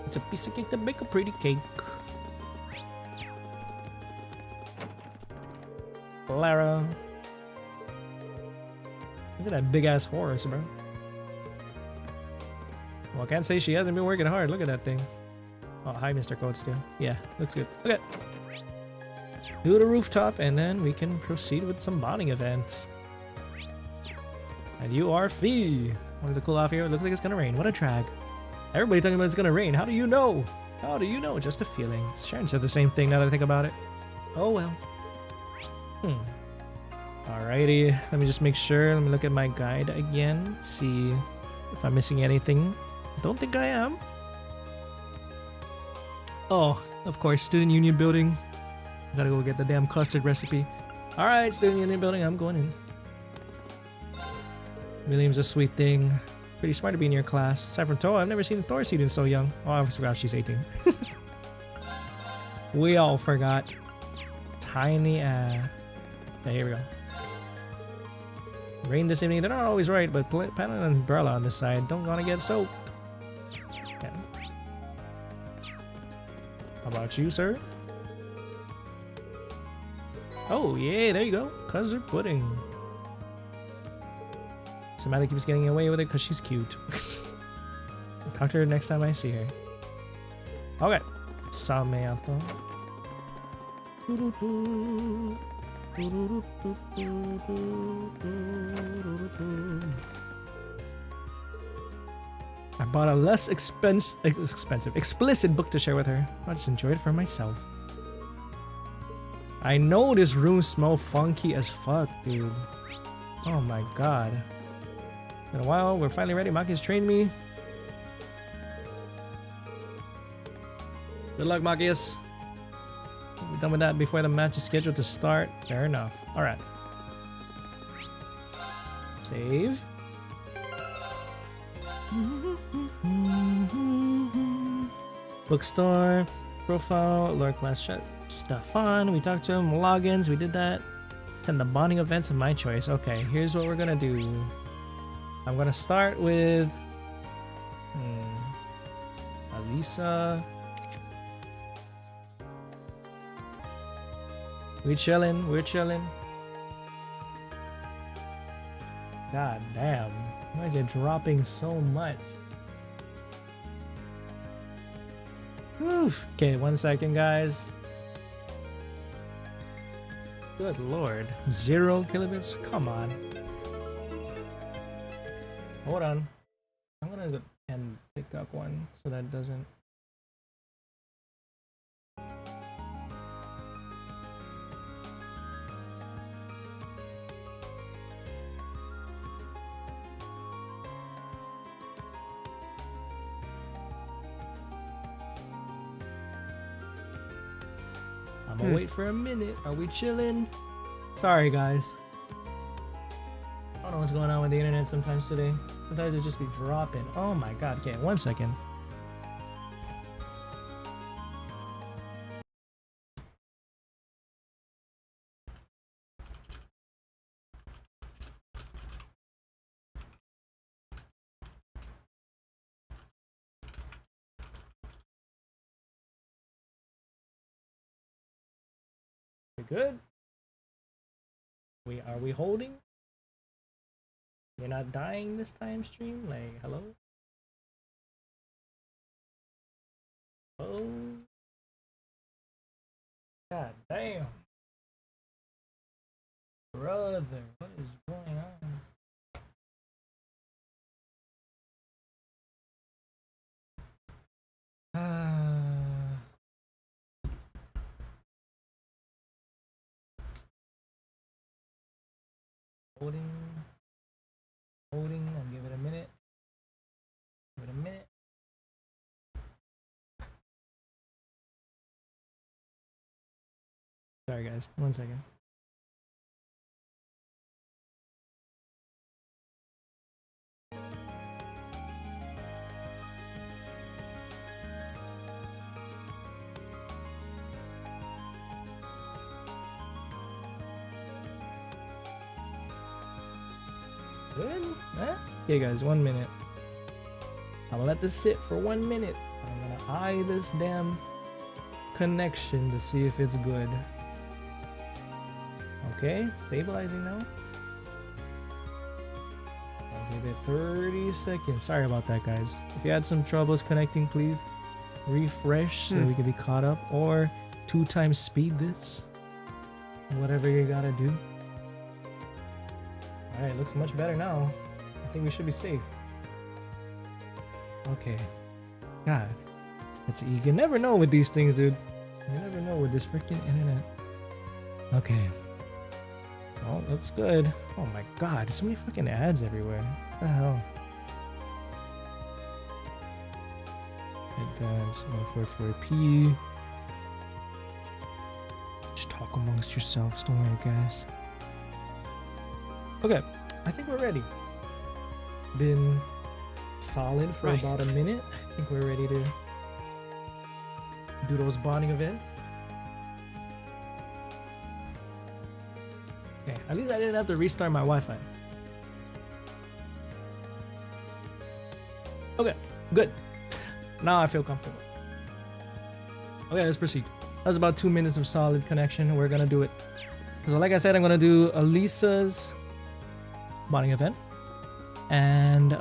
It's a piece of cake to bake a pretty cake. Clara. Look at that big ass horse, bro. Well, I can't say she hasn't been working hard. Look at that thing. Oh, hi, Mr. Coatsteel. Yeah, looks good. Okay. Do the rooftop, and then we can proceed with some bonding events. And you are Fee. Wanted to cool off here. It looks like it's gonna rain. What a drag. Everybody talking about it's gonna rain. How do you know? How do you know? Just a feeling. Sharon said the same thing now that I think about it. Oh well. Alrighty. Let me just make sure. Let me look at my guide again. See if I'm missing anything. Don't think I am. Oh, of course, student union building. Gotta go get the damn custard recipe. Alright, student union building, I'm going in. Millium's a sweet thing. Pretty smart to be in your class. Aside from Towa, I've never seen a Thors student so young. Oh, I forgot she's 18. We all forgot. Tiny yeah, here we go. Rain this evening. They're not always right, but pan an umbrella on this side. Don't want to get soaked. Yeah. How about you, sir? Oh, yeah, there you go. Custard pudding. Samantha keeps getting away with it because she's cute. I'll talk to her next time I see her. Okay. Samantha. I bought a less explicit book to share with her. I'll just enjoy it for myself. I know this room smells funky as fuck, dude. Oh my god. In a while, we're finally ready. Machias trained me. Good luck, Machias. We're done with that before the match is scheduled to start. Fair enough. Alright. Save. Bookstore. Profile. Lord Class Chat. Stefan. We talked to him. Logins. We did that. Attend the bonding events of my choice. Okay, here's what we're gonna do. I'm gonna start with Alisa. We're chilling. We're chilling. God damn. Why is it dropping so much? Oof. Okay, 1 second, guys. Good lord. 0 kilobits? Come on. Hold on. I'm gonna go end TikTok one so that doesn't. I'm gonna wait for a minute. Are we chilling? Sorry, guys. I don't know know what's going on with the internet sometimes today. Sometimes it just be dropping. Oh my god. Okay, 1 second. We good? Are we holding? You're not dying this time, stream? Like, hello? Oh. God damn. Brother, what is going on? Holding, I'll give it a minute. Give it a minute. Sorry guys, 1 second. Good? Huh? Okay guys, 1 minute. I'm gonna let this sit for 1 minute. I'm gonna eye this damn connection to see if it's good. Okay, it's stabilizing now. I'll give it 30 seconds. Sorry about that guys. If you had some troubles connecting, please refresh so we can be caught up, or 2 times speed this. Whatever you gotta do. Alright, looks much better now. I think we should be safe. Okay. God. You can never know with these things, dude. You never know with this freaking internet. Okay. Oh, looks good. Oh my god, so many freaking ads everywhere. What the hell? Advance 144p. Just talk amongst yourselves, don't worry, guys. Okay, I think we're ready. Been solid for about a minute. I think we're ready to do those bonding events. Okay, at least I didn't have to restart my Wi-Fi. Okay, good. Now I feel comfortable. Okay, let's proceed. That was about 2 minutes of solid connection. We're gonna do it. So like I said, I'm gonna do Alisa's bonding event and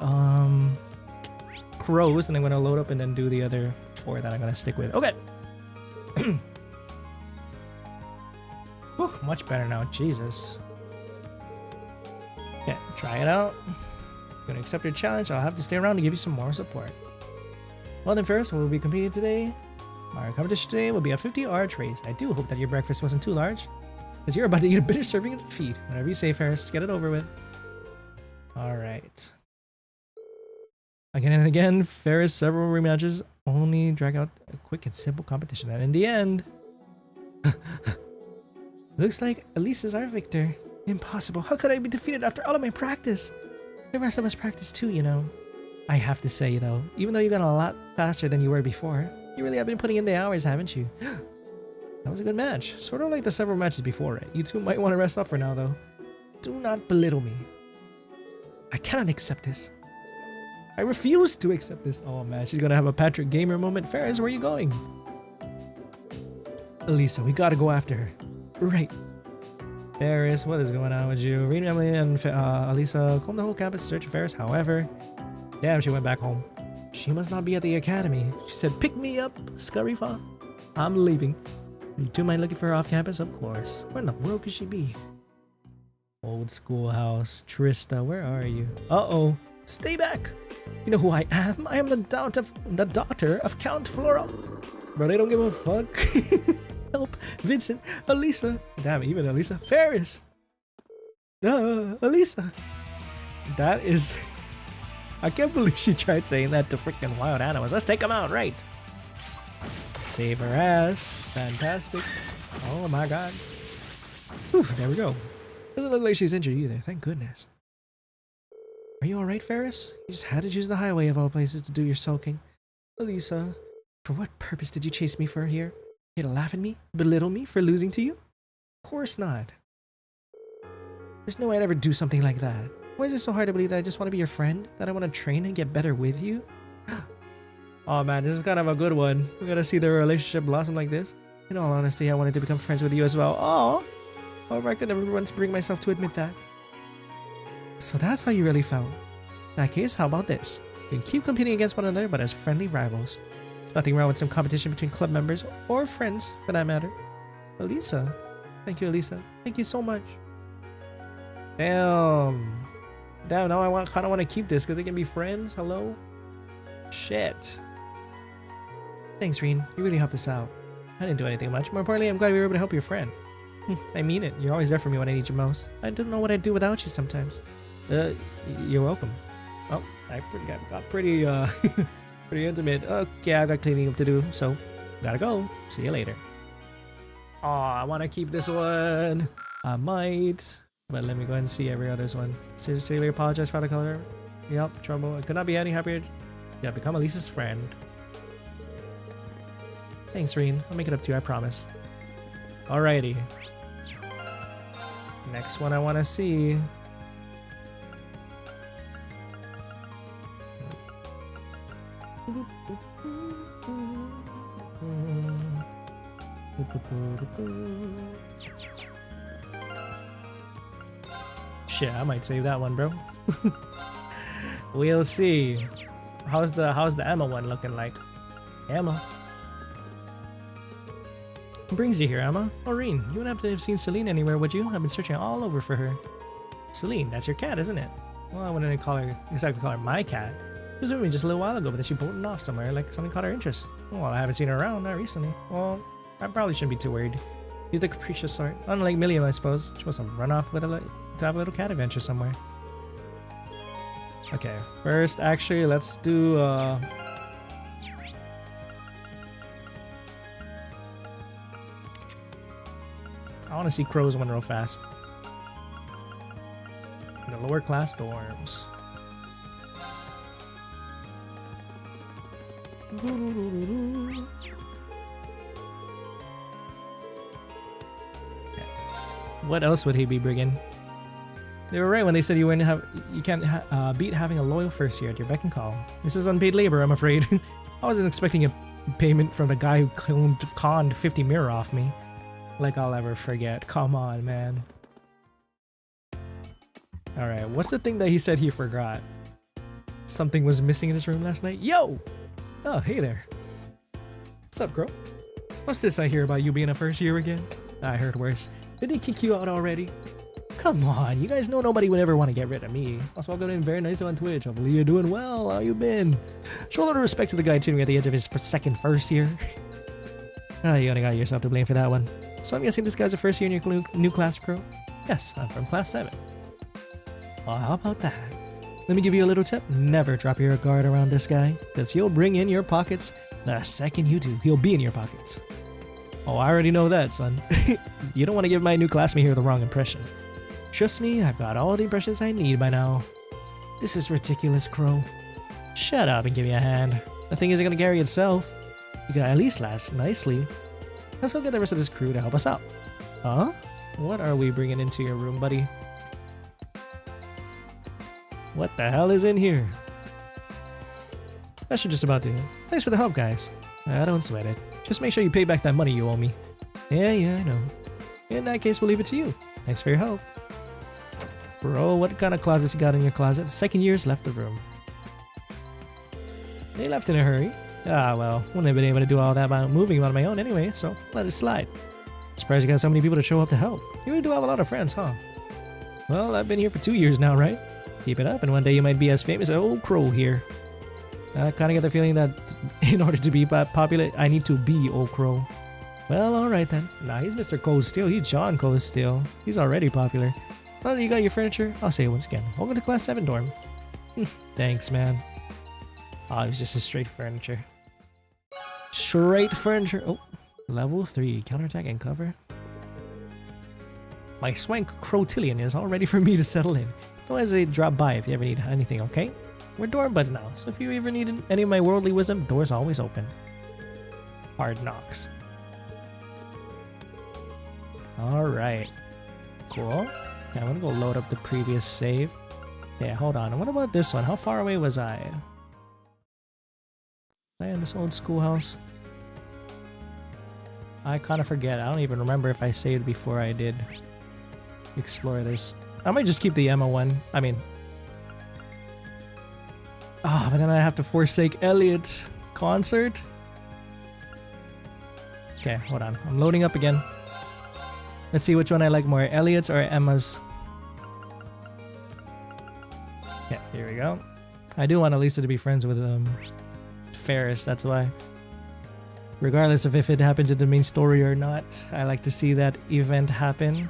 Crow's, and I'm gonna load up and then do the other 4 that I'm gonna stick with. Okay. Whew, much better now. Jesus. Okay, try it out. Gonna accept your challenge. I'll have to stay around to give you some more support. Well then, Ferris, what will be competing today? Our competition today will be a 50-arch race. I do hope that your breakfast wasn't too large, because you're about to eat a bitter serving of defeat. Whatever you say, Ferris, get it over with. Alright. Again and again, Ferris, several rematches only drag out a quick and simple competition. And in the end, looks like Elise is our victor. Impossible. How could I be defeated after all of my practice? The rest of us practice too, you know. I have to say, though, even though you got a lot faster than you were before, you really have been putting in the hours, haven't you? That was a good match. Sort of like the several matches before it. You two might want to rest up for now, though. Do not belittle me. I cannot accept this. I refuse to accept this. Oh man, she's gonna have a Patrick Gamer moment. Ferris, where are you going? Alisa, we gotta go after her. Right. Ferris, what is going on with you? Rena, Emily, and Alisa combed the whole campus to search for Ferris. However, damn, she went back home. She must not be at the academy. She said, pick me up, Scarifa. I'm leaving. You two mind looking for her off campus? Of course. Where in the world could she be? Old Schoolhouse. Trista, where are you? Uh-oh. Stay back. You know who I am? I am the daughter of Count Flora. Bro, they don't give a fuck. Help. Vincent. Alisa. Damn, even Alisa. Ferris. Alisa. That is... I can't believe she tried saying that to freaking wild animals. Let's take them out, right? Save her ass. Fantastic. Oh my god. Whew, there we go. Doesn't look like she's injured either, thank goodness. Are you alright, Ferris? You just had to choose the highway of all places to do your sulking. Alisa, for what purpose did you chase me for here? Here to laugh at me? Belittle me for losing to you? Of course not. There's no way I'd ever do something like that. Why is it so hard to believe that I just want to be your friend? That I want to train and get better with you? Oh man, this is kind of a good one. We gotta see their relationship blossom like this. In all honesty, I wanted to become friends with you as well. Oh, however, I could never once bring myself to admit that. So that's how you really felt. In that case, how about this? You can keep competing against one another, but as friendly rivals. There's nothing wrong with some competition between club members, or friends, for that matter. Alisa. Thank you, Alisa. Thank you so much. Damn. Damn, now I kind of want to keep this, because they can be friends. Hello? Shit. Thanks, Reen. You really helped us out. I didn't do anything much. More importantly, I'm glad we were able to help your friend. I mean it. You're always there for me when I need you most. I don't know what I'd do without you sometimes. You're welcome. Oh, I got pretty, pretty intimate. Okay, I've got cleaning up to do, so gotta go. See you later. Oh, I want to keep this one. I might, but let me go ahead and see every other's one. Sincerely apologize for the color. Yep, trouble. I could not be any happier. Yeah, become Elisa's friend. Thanks, Reen. I'll make it up to you, I promise. Alrighty. Next one I want to see. Shit, I might save that one, bro. We'll see. How's the Emma one looking like? Emma. What brings you here, Emma? Maureen, you wouldn't have to have seen Celine anywhere, would you? I've been searching all over for her. Celine, that's your cat, isn't it? Well, I wouldn't exactly call her my cat. She was with me just a little while ago, but then she bolted off somewhere, like something caught her interest. Well, I haven't seen her around, not recently. Well, I probably shouldn't be too worried. She's the capricious sort. Unlike Millium, I suppose. She wants to run off with to have a little cat adventure somewhere. Okay, first, actually, let's do, I want to see Crow's one real fast. In the lower class dorms. What else would he be bringing? They were right when they said you can't beat having a loyal first year at your beck and call. This is unpaid labor, I'm afraid. I wasn't expecting a payment from the guy who conned 50 mirror off me. Like I'll ever forget. Come on, man. Alright, what's the thing that he said he forgot? Something was missing in his room last night? Yo! Oh, hey there. What's up, girl? What's this I hear about you being a first year again? I heard worse. Did they kick you out already? Come on, you guys know nobody would ever want to get rid of me. Also, I'm doing very nice on Twitch. Hopefully you're doing well. How you been? Show a little respect to the guy sitting at the edge of his first year. You only got yourself to blame for that one. So I'm guessing this guy's a first year in your new class, Crow? Yes, I'm from Class 7. Well, how about that? Let me give you a little tip. Never drop your guard around this guy, because he'll bring in your pockets the second you do. He'll be in your pockets. Oh, I already know that, son. You don't want to give my new classmate here the wrong impression. Trust me, I've got all the impressions I need by now. This is ridiculous, Crow. Shut up and give me a hand. The thing isn't going to carry itself. You got Elise last nicely. Let's go get the rest of this crew to help us out. Huh? What are we bringing into your room, buddy? What the hell is in here? That should just about do it. Thanks for the help, guys. Don't sweat it. Just make sure you pay back that money you owe me. Yeah, I know. In that case, we'll leave it to you. Thanks for your help. Bro, what kind of closets you got in your closet? Second years left the room. They left in a hurry. Ah, well, wouldn't have been able to do all that by moving on my own anyway, so let it slide. Surprised you got so many people to show up to help. You really do have a lot of friends, huh? Well, I've been here for 2 years now, right? Keep it up, and one day you might be as famous as old Crow here. I kind of get the feeling that in order to be popular, I need to be old Crow. Well, alright then. Nah, he's Mr. Cold Steel. He's John Cold Steel. He's already popular. Well, you got your furniture? I'll say it once again. Welcome to Class 7 dorm. Thanks, man. Oh, it was just a straight furniture. Straight furniture. Oh, level 3. Counterattack and cover. My swank Crotillion is all ready for me to settle in. don't hesitate to drop by if you ever need anything, okay? We're door buds now, so if you ever need any of my worldly wisdom, door's always open. Hard knocks. Alright. Cool. Okay, I'm gonna go load up the previous save. Yeah, hold on. What about this one? How far away was I? In this old schoolhouse? I kind of forget. I don't even remember if I saved before I did explore this. I might just keep the Emma one. I mean... Oh, but then I have to forsake Elliot's concert? Okay, hold on. I'm loading up again. Let's see which one I like more, Elliot's or Emma's. Yeah, here we go. I do want Alisa to be friends with Ferris, that's why. Regardless of if it happens in the main story or not, I like to see that event happen.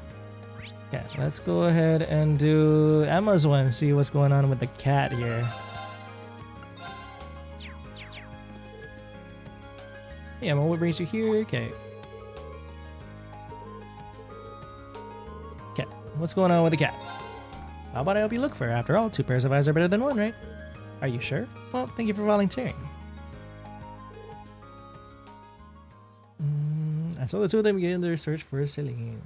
Yeah, let's go ahead and do Emma's one, see what's going on with the cat here. Hey Emma, what brings you here? Okay. Cat, what's going on with the cat? How about I help you look for her? After all, 2 pairs of eyes are better than 1, right? Are you sure? Well, thank you for volunteering. And so the 2 of them begin their search for Celine.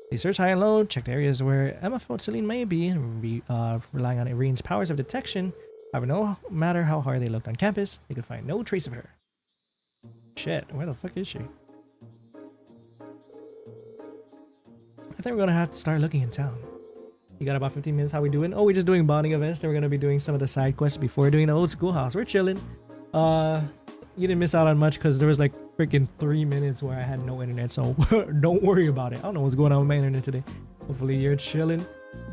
They search high and low, checked areas where Emma felt Celine may be, relying on Irene's powers of detection. However, no matter how hard they looked on campus, they could find no trace of her. Shit, where the fuck is she? I think we're gonna have to start looking in town. You got about 15 minutes. How we doing? Oh, we're just doing bonding events. Then we're gonna be doing some of the side quests before doing the old schoolhouse. We're chilling. You didn't miss out on much because there was like freaking 3 minutes where I had no internet, so don't worry about it. I don't know what's going on with my internet today. Hopefully you're chilling.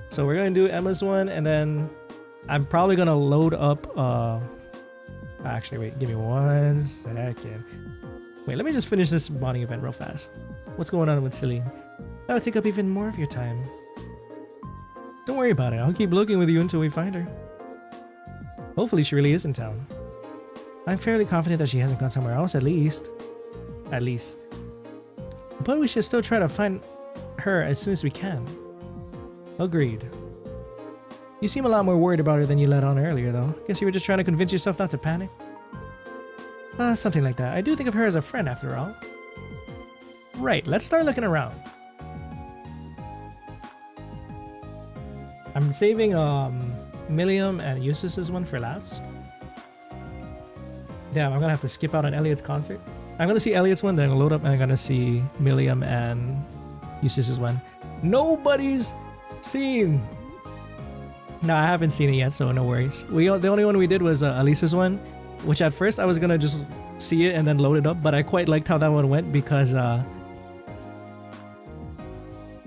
So we're gonna do Emma's one, and then I'm probably gonna load up. Actually, wait. Give me 1 second. Wait, let me just finish this bonding event real fast. What's going on with Celine? That'll take up even more of your time. Don't worry about it. I'll keep looking with you until we find her. Hopefully she really is in town. I'm fairly confident that she hasn't gone somewhere else, at least. But we should still try to find her as soon as we can. Agreed. You seem a lot more worried about her than you let on earlier, though. Guess you were just trying to convince yourself not to panic? Something like that. I do think of her as a friend, after all. Right, let's start looking around. I'm saving Millium and Jusis' one for last. Damn, I'm gonna have to skip out on Elliot's concert. I'm gonna see Elliot's one, then I'll load up and I'm gonna see Millium and Jusis' one. Nobody's seen! No, I haven't seen it yet, so no worries. The only one we did was Alisa's one, which at first I was gonna just see it and then load it up, but I quite liked how that one went because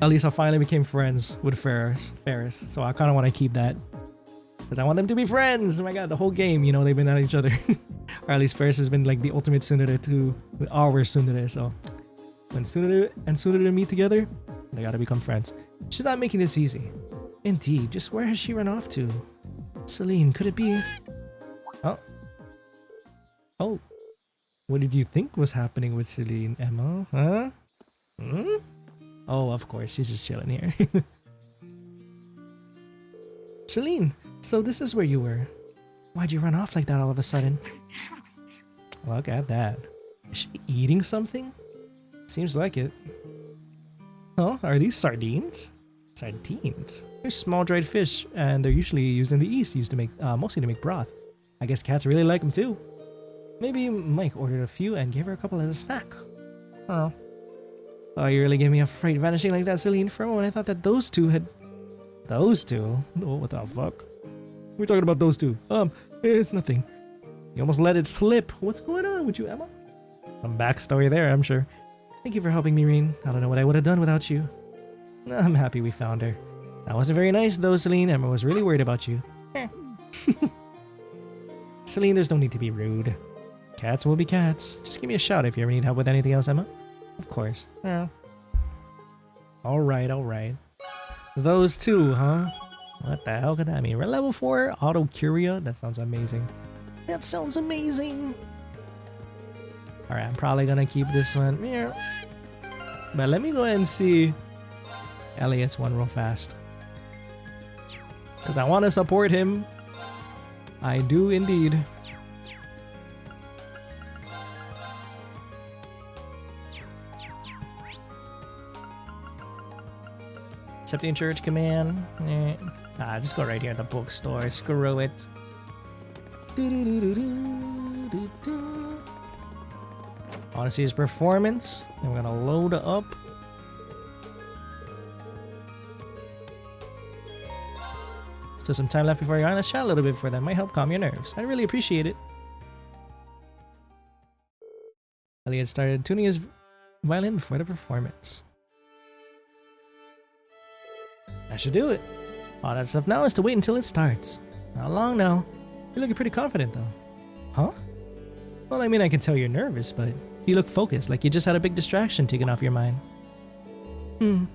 Alisa finally became friends with Ferris, so I kind of want to keep that because I want them to be friends. Oh my god, the whole game, you know, they've been at each other. Or at least Ferris has been like the ultimate tsundere to our tsundere, so when tsundere and tsundere meet together, they gotta become friends. She's not making this easy. Indeed, just where has she run off to? Celine, could it be? Oh. What did you think was happening with Celine, Emma? Huh? Hmm? Oh, of course, she's just chilling here. Celine, so this is where you were. Why'd you run off like that all of a sudden? Look at that. Is she eating something? Seems like it. Oh, are these sardines? Sardines? They're small dried fish, and they're usually used in the East, mostly to make broth. I guess cats really like them too. Maybe Mike ordered a few and gave her a couple as a snack. Oh. Oh, you really gave me a fright vanishing like that, Celine. For a moment, I thought that those two had... Those two? Oh, what the fuck? We're talking about those two. It's nothing. You almost let it slip. What's going on with you, Emma? Some backstory there, I'm sure. Thank you for helping me, Reen. I don't know what I would have done without you. I'm happy we found her. That wasn't very nice, though, Celine. Emma was really worried about you. Celine, there's no need to be rude. Cats will be cats. Just give me a shout if you ever need help with anything else, Emma. Of course. Yeah. Alright. Those two, huh? What the hell could that mean? We're level 4, Auto Curia? That sounds amazing. That sounds amazing! Alright, I'm probably gonna keep this one. But let me go ahead and see Elliot's one real fast. because I want to support him. I do indeed. Accepting church command. Just go right here at the bookstore. Screw it. I want to see his performance. Then we're gonna load up. Still some time left before you're on. Let's chat a little bit for that. Might help calm your nerves. I really appreciate it. Elliot started tuning his violin before the performance. That should do it. All that stuff now is to wait until it starts. Not long now. You're looking pretty confident though. Huh? Well, I mean, I can tell you're nervous, but you look focused, like you just had a big distraction taken off your mind.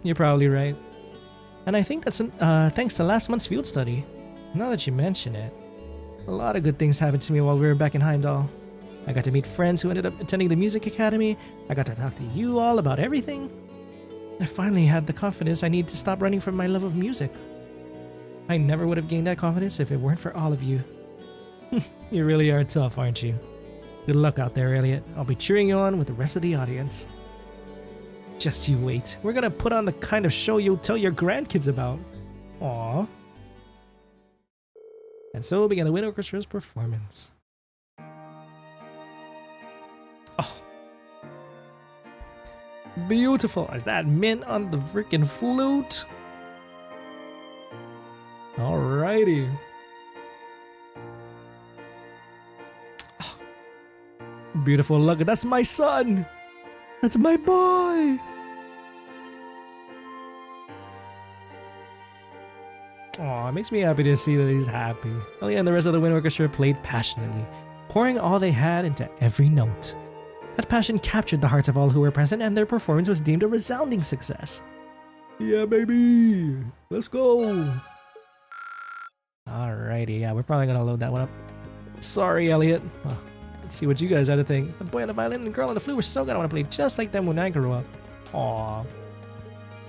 You're probably right. And I think that's thanks to last month's field study. Now that you mention it, a lot of good things happened to me while we were back in Heimdall. I got to meet friends who ended up attending the music academy. I got to talk to you all about everything. I finally had the confidence I need to stop running from my love of music. I never would have gained that confidence if it weren't for all of you. You really are tough, aren't you? Good luck out there, Elliot. I'll be cheering you on with the rest of the audience. Just you wait. We're gonna put on the kind of show you'll tell your grandkids about. Aww. And so began the Wind Orchestra's performance. Oh. Beautiful. Is that mint on the freaking flute? Alrighty. Oh. Beautiful. Look, that's my son. That's my boy. Aw, it makes me happy to see that he's happy. Elliot and the rest of the Wind Orchestra played passionately, pouring all they had into every note. That passion captured the hearts of all who were present, and their performance was deemed a resounding success. Yeah, baby! Let's go! Alrighty, yeah, we're probably gonna load that one up. Sorry, Elliot. Oh, let's see what you guys had to think. The boy on the violin and the girl on the flute were so good. I want to play just like them when I grew up. Aw.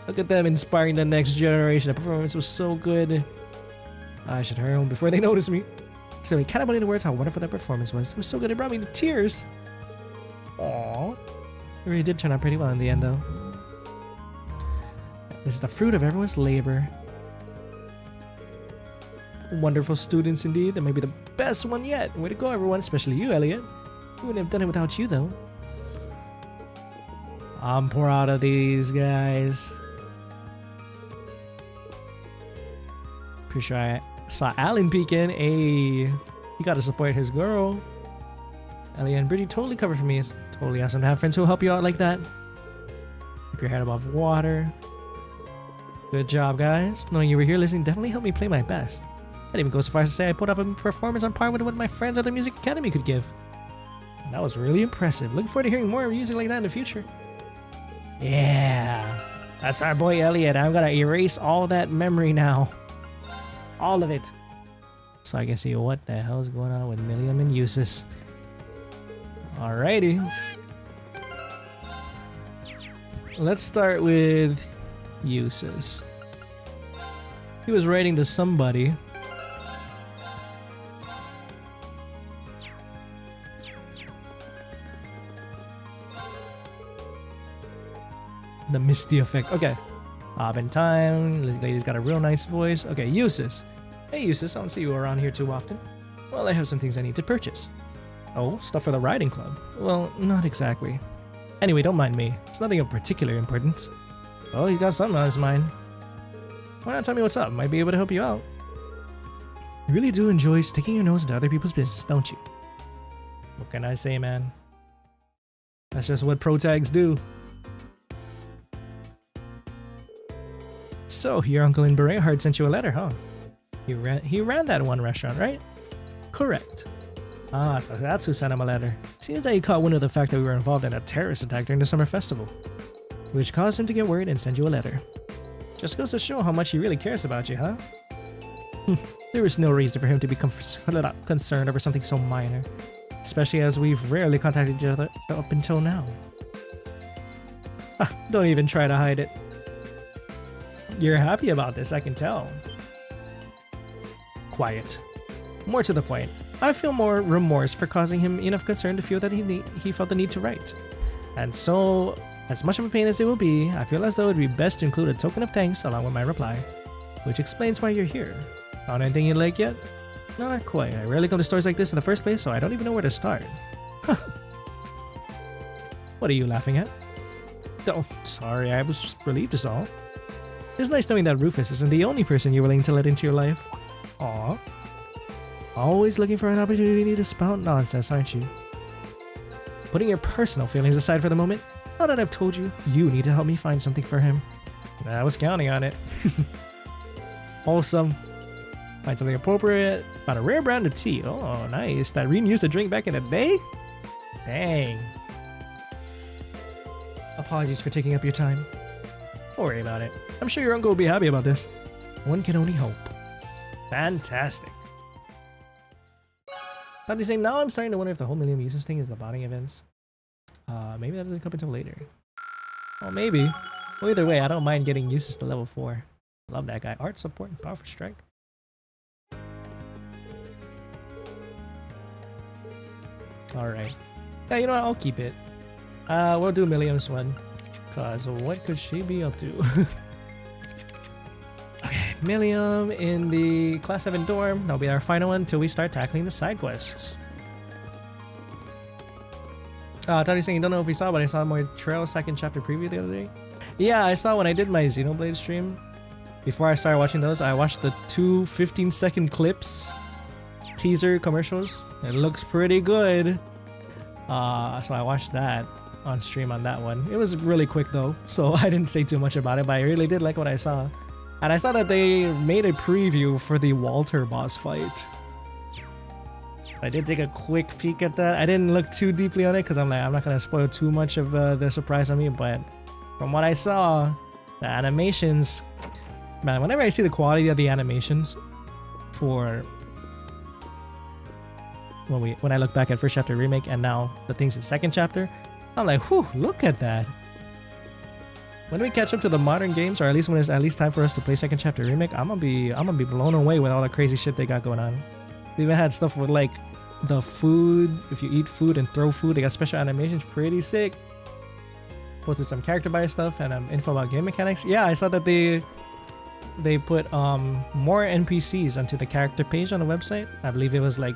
Look at them inspiring the next generation. The performance was so good. I should hurry home before they notice me. So we can't put into words how wonderful that performance was. It was so good it brought me to tears. Aww. It really did turn out pretty well in the end, though. This is the fruit of everyone's labor. Wonderful students indeed. That may be the best one yet. Way to go, everyone, especially you, Elliot. We wouldn't have done it without you, though. I'm proud of these guys. Pretty sure I saw Alan peek in. Hey, you gotta support his girl. Elliot and Bridgie totally covered for me. It's totally awesome to have friends who will help you out like that. Keep your head above water. Good job, guys. Knowing you were here listening definitely helped me play my best. I'd even go so far as to say I put off a performance on par with what my friends at the Music Academy could give. And that was really impressive. Looking forward to hearing more music like that in the future. Yeah, that's our boy Elliot. I'm gonna erase all that memory now. All of it. So I can see what the hell is going on with Millium and Jusis. Alrighty. Let's start with Jusis. He was writing to somebody. The misty effect. Okay. In time. This lady's got a real nice voice. Okay, Jusis. Hey, Jusis. I don't see you around here too often. Well, I have some things I need to purchase. Oh, stuff for the riding club? Well, not exactly. Anyway, don't mind me. It's nothing of particular importance. Oh, he's got something on his mind. Why not tell me what's up? Might be able to help you out. You really do enjoy sticking your nose into other people's business, don't you? What can I say, man? That's just what pro tags do. So, your uncle in Beryl sent you a letter, huh? He ran that one restaurant, right? Correct. Ah, so that's who sent him a letter. Seems that he caught wind of the fact that we were involved in a terrorist attack during the summer festival, which caused him to get worried and send you a letter. Just goes to show how much he really cares about you, huh? There is no reason for him to be concerned over something so minor, especially as we've rarely contacted each other up until now. Don't even try to hide it. You're happy about this, I can tell. quiet. More to the point, I feel more remorse for causing him enough concern to feel that he felt the need to write. And so, as much of a pain as it will be, I feel as though it would be best to include a token of thanks along with my reply, which explains why you're here. Found anything you like yet? Not quite. I rarely come to stores like this in the first place, so I don't even know where to start. Huh. What are you laughing at? Oh, sorry, I was just relieved is all. It's nice knowing that Rufus isn't the only person you're willing to let into your life. Aw. Always looking for an opportunity to spout nonsense, aren't you? Putting your personal feelings aside for the moment, now that I've told you, you need to help me find something for him. I was counting on it. Wholesome. Find something appropriate. Found a rare brand of tea. Oh, nice. That Reem used to drink back in the day? Dang. Apologies for taking up your time. Don't worry about it. I'm sure your uncle will be happy about this. One can only hope. Fantastic. How saying now I'm starting to wonder if the whole Millium uses thing is the botting events. Maybe that doesn't come until later. Well, maybe. Well, either way, I don't mind getting Jusis to level 4. Love that guy. Art support and powerful strike. Alright. Yeah, you know what? I'll keep it. We'll do Millium's one. Cause what could she be up to? Okay, Millium in the Class 7 dorm. That'll be our final one until we start tackling the side quests. Tony's saying you don't know if you saw, but I saw my Trail 2nd chapter preview the other day. Yeah, I saw when I did my Xenoblade stream. Before I started watching those, I watched the 2 15-second clips, teaser commercials. It looks pretty good. So I watched that on stream on that one. It was really quick though, so I didn't say too much about it, but I really did like what I saw. And I saw that they made a preview for the Walter boss fight. I did take a quick peek at that. I didn't look too deeply on it because I'm like, I'm not going to spoil too much of the surprise on me, but from what I saw, the animations, man, whenever I see the quality of the animations for when I look back at first chapter remake and now the things in second chapter, I'm like, whew, look at that. When we catch up to the modern games, or at least when it's at least time for us to play second chapter remake, I'm gonna be blown away with all the crazy shit they got going on. They even had stuff with like the food, if you eat food and throw food, they got special animations, pretty sick. Posted some character bias stuff and info about game mechanics. Yeah, I saw that they put more NPCs onto the character page on the website. I believe it was like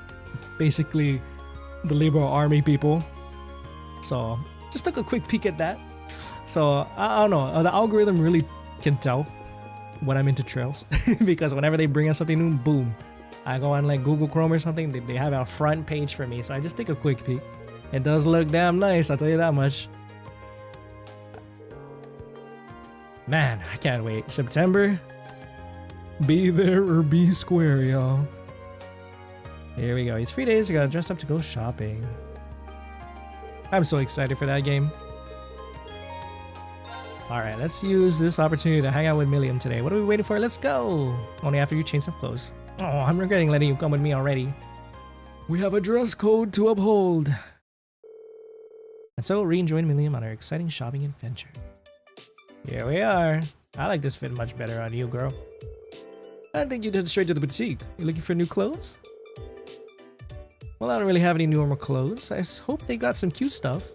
basically the Liberal Army people. So just took a quick peek at that. So I don't know, the algorithm really can tell when I'm into trails because whenever they bring us something new, boom, I go on like Google Chrome or something, they have a front page for me. So I just take a quick peek. It does look damn nice, I'll tell you that much. Man, I can't wait. September, be there or be square, y'all. Here we go. It's 3 days. I gotta dress up to go shopping. I'm so excited for that game. Alright, let's use this opportunity to hang out with Millium today. What are we waiting for? Let's go! Only after you change some clothes. Oh, I'm regretting letting you come with me already. We have a dress code to uphold. And so, re-join Millium on our exciting shopping adventure. Here we are. I like this fit much better on you, girl. I think you did straight to the boutique. You looking for new clothes? Well, I don't really have any normal clothes. I hope they got some cute stuff.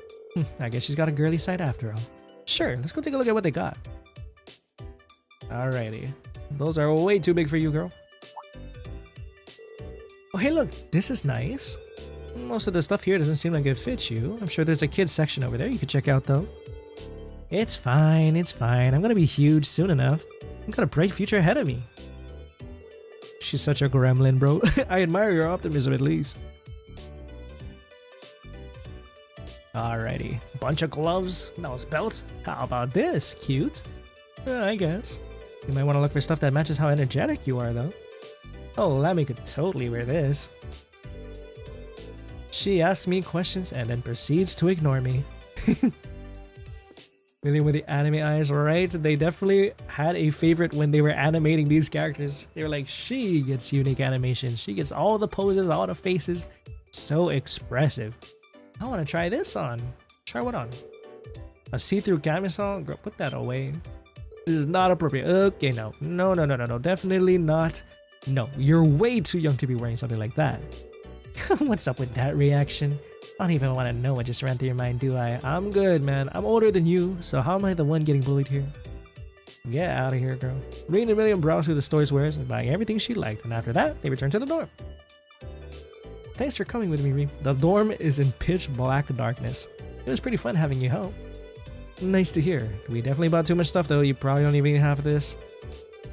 I guess she's got a girly side after all. Sure, let's go take a look at what they got. Alrighty. Those are way too big for you, girl. Oh, hey, look. This is nice. Most of the stuff here doesn't seem like it fits you. I'm sure there's a kids section over there you could check out, though. It's fine. It's fine. I'm gonna be huge soon enough. I've got a bright future ahead of me. She's such a gremlin, bro. I admire your optimism, at least. Alrighty. Bunch of gloves. Those belts. How about this? Cute. I guess. You might want to look for stuff that matches how energetic you are, though. Oh, Lammy could totally wear this. She asks me questions and then proceeds to ignore me. Millium with the anime eyes, right? They definitely had a favorite when they were animating these characters. They were like, she gets unique animation. She gets all the poses, all the faces. So expressive. I want to try this on. Try what on? A see-through camisole? Girl, put that away. This is not appropriate. Okay, no. No. Definitely not No, you're way too young to be wearing something like that. What's up with that reaction? I don't even want to know what just ran through your mind, do I? I'm good, man. I'm older than you, so how am I the one getting bullied here? Get out of here, girl. Reed and Millium browsed through the store's wares and buying everything she liked, and after that, they returned to the dorm. Thanks for coming with me, Reed. The dorm is in pitch black darkness. It was pretty fun having you help. Nice to hear. We definitely bought too much stuff, though. You probably don't even need half of this.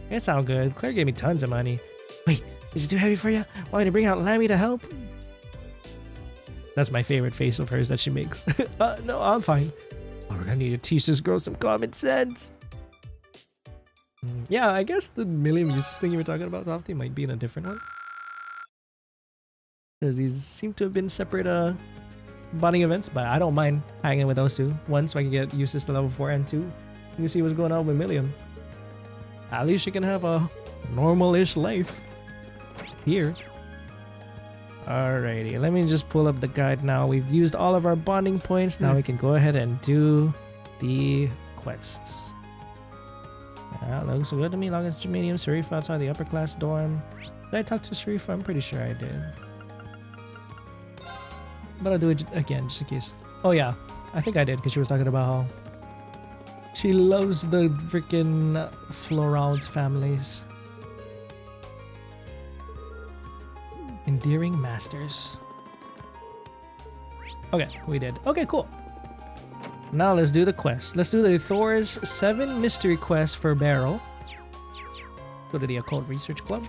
It's all good. Claire gave me tons of money. Wait, is it too heavy for you? Want me to bring out Lammy to help? That's my favorite face of hers that she makes. No, I'm fine. Oh, we're gonna need to teach this girl some common sense. Yeah, I guess the Millium Jusis thing you were talking about, Softy, might be in a different one. Because these seem to have been separate bonding events, but I don't mind hanging with those two. One, so I can get Jusis to level 4, and 2, you can see what's going on with Millium. At least she can have a normal-ish life here. Alrighty, let me just pull up the guide now. We've used all of our bonding points. Now we can go ahead and do the quests. Yeah, looks good to me. Long as Medium Sharifa outside the upper class dorm. Did I talk to Sharifa? I'm pretty sure I did. But I'll do it again, just in case. Oh yeah, I think I did, because she was talking about how she loves the freaking Floralds families. Endearing masters. Okay, we did. Okay, cool. Now let's do the quest. Let's do the Thors 7 mystery quest for Beryl. Go to the Occult Research Club.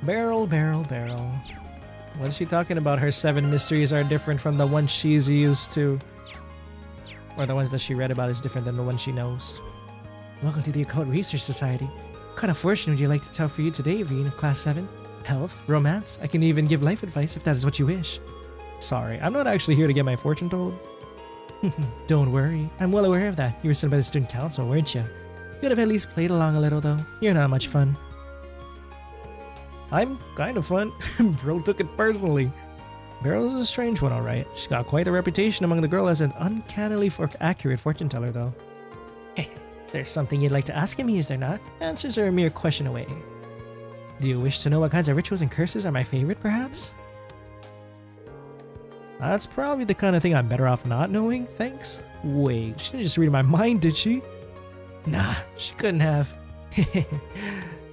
Beryl. What is she talking about? Her 7 mysteries are different from the ones she's used to. Or the ones that she read about is different than the ones she knows. Welcome to the Occult Research Society. What kind of fortune would you like to tell for you today, Reed of Class 7? Health? Romance? I can even give life advice if that is what you wish. Sorry, I'm not actually here to get my fortune told. Don't worry, I'm well aware of that. You were sent by the student council, weren't you? You'd have at least played along a little, though. You're not much fun. I'm kind of fun. Bro took it personally. Beryl's a strange one, alright. She's got quite a reputation among the girl as an uncannily accurate fortune teller, though. Hey, there's something you'd like to ask of me, is there not? Answers are a mere question away. Do you wish to know what kinds of rituals and curses are my favorite, perhaps? That's probably the kind of thing I'm better off not knowing, thanks. Wait, she didn't just read my mind, did she? Nah, she couldn't have.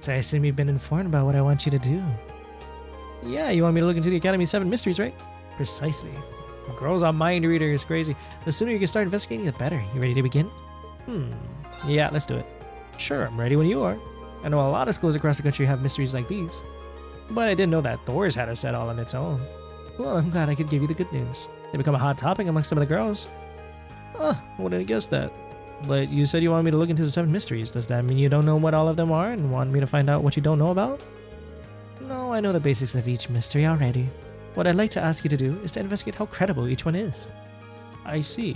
So I assume you've been informed about what I want you to do. Yeah, you want me to look into the Academy 7 mysteries, right? Precisely. A girl's a mind reader is crazy. The sooner you can start investigating, the better. You ready to begin? Yeah, let's do it. Sure, I'm ready when you are. I know a lot of schools across the country have mysteries like these. But I didn't know that Thors had a set all on its own. Well, I'm glad I could give you the good news. They become a hot topic amongst some of the girls. I wouldn't have guessed that. But you said you wanted me to look into the 7 mysteries. Does that mean you don't know what all of them are and want me to find out what you don't know about? No, I know the basics of each mystery already. What I'd like to ask you to do is to investigate how credible each one is. I see.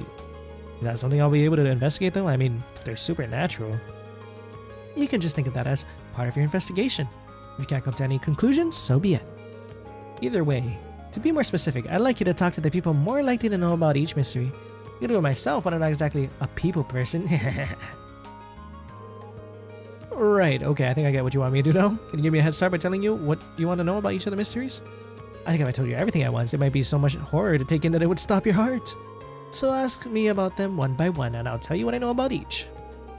Is that something I'll be able to investigate, though? I mean, they're supernatural. You can just think of that as part of your investigation. If you can't come to any conclusions, so be it. Either way, to be more specific, I'd like you to talk to the people more likely to know about each mystery. I can do it myself, but I'm not exactly a people person. Right, okay, I think I get what you want me to do now. Can you give me a head start by telling you what you want to know about each of the mysteries? I think if I told you everything at once, there might be so much horror to take in that it would stop your heart. So ask me about them one by one, and I'll tell you what I know about each.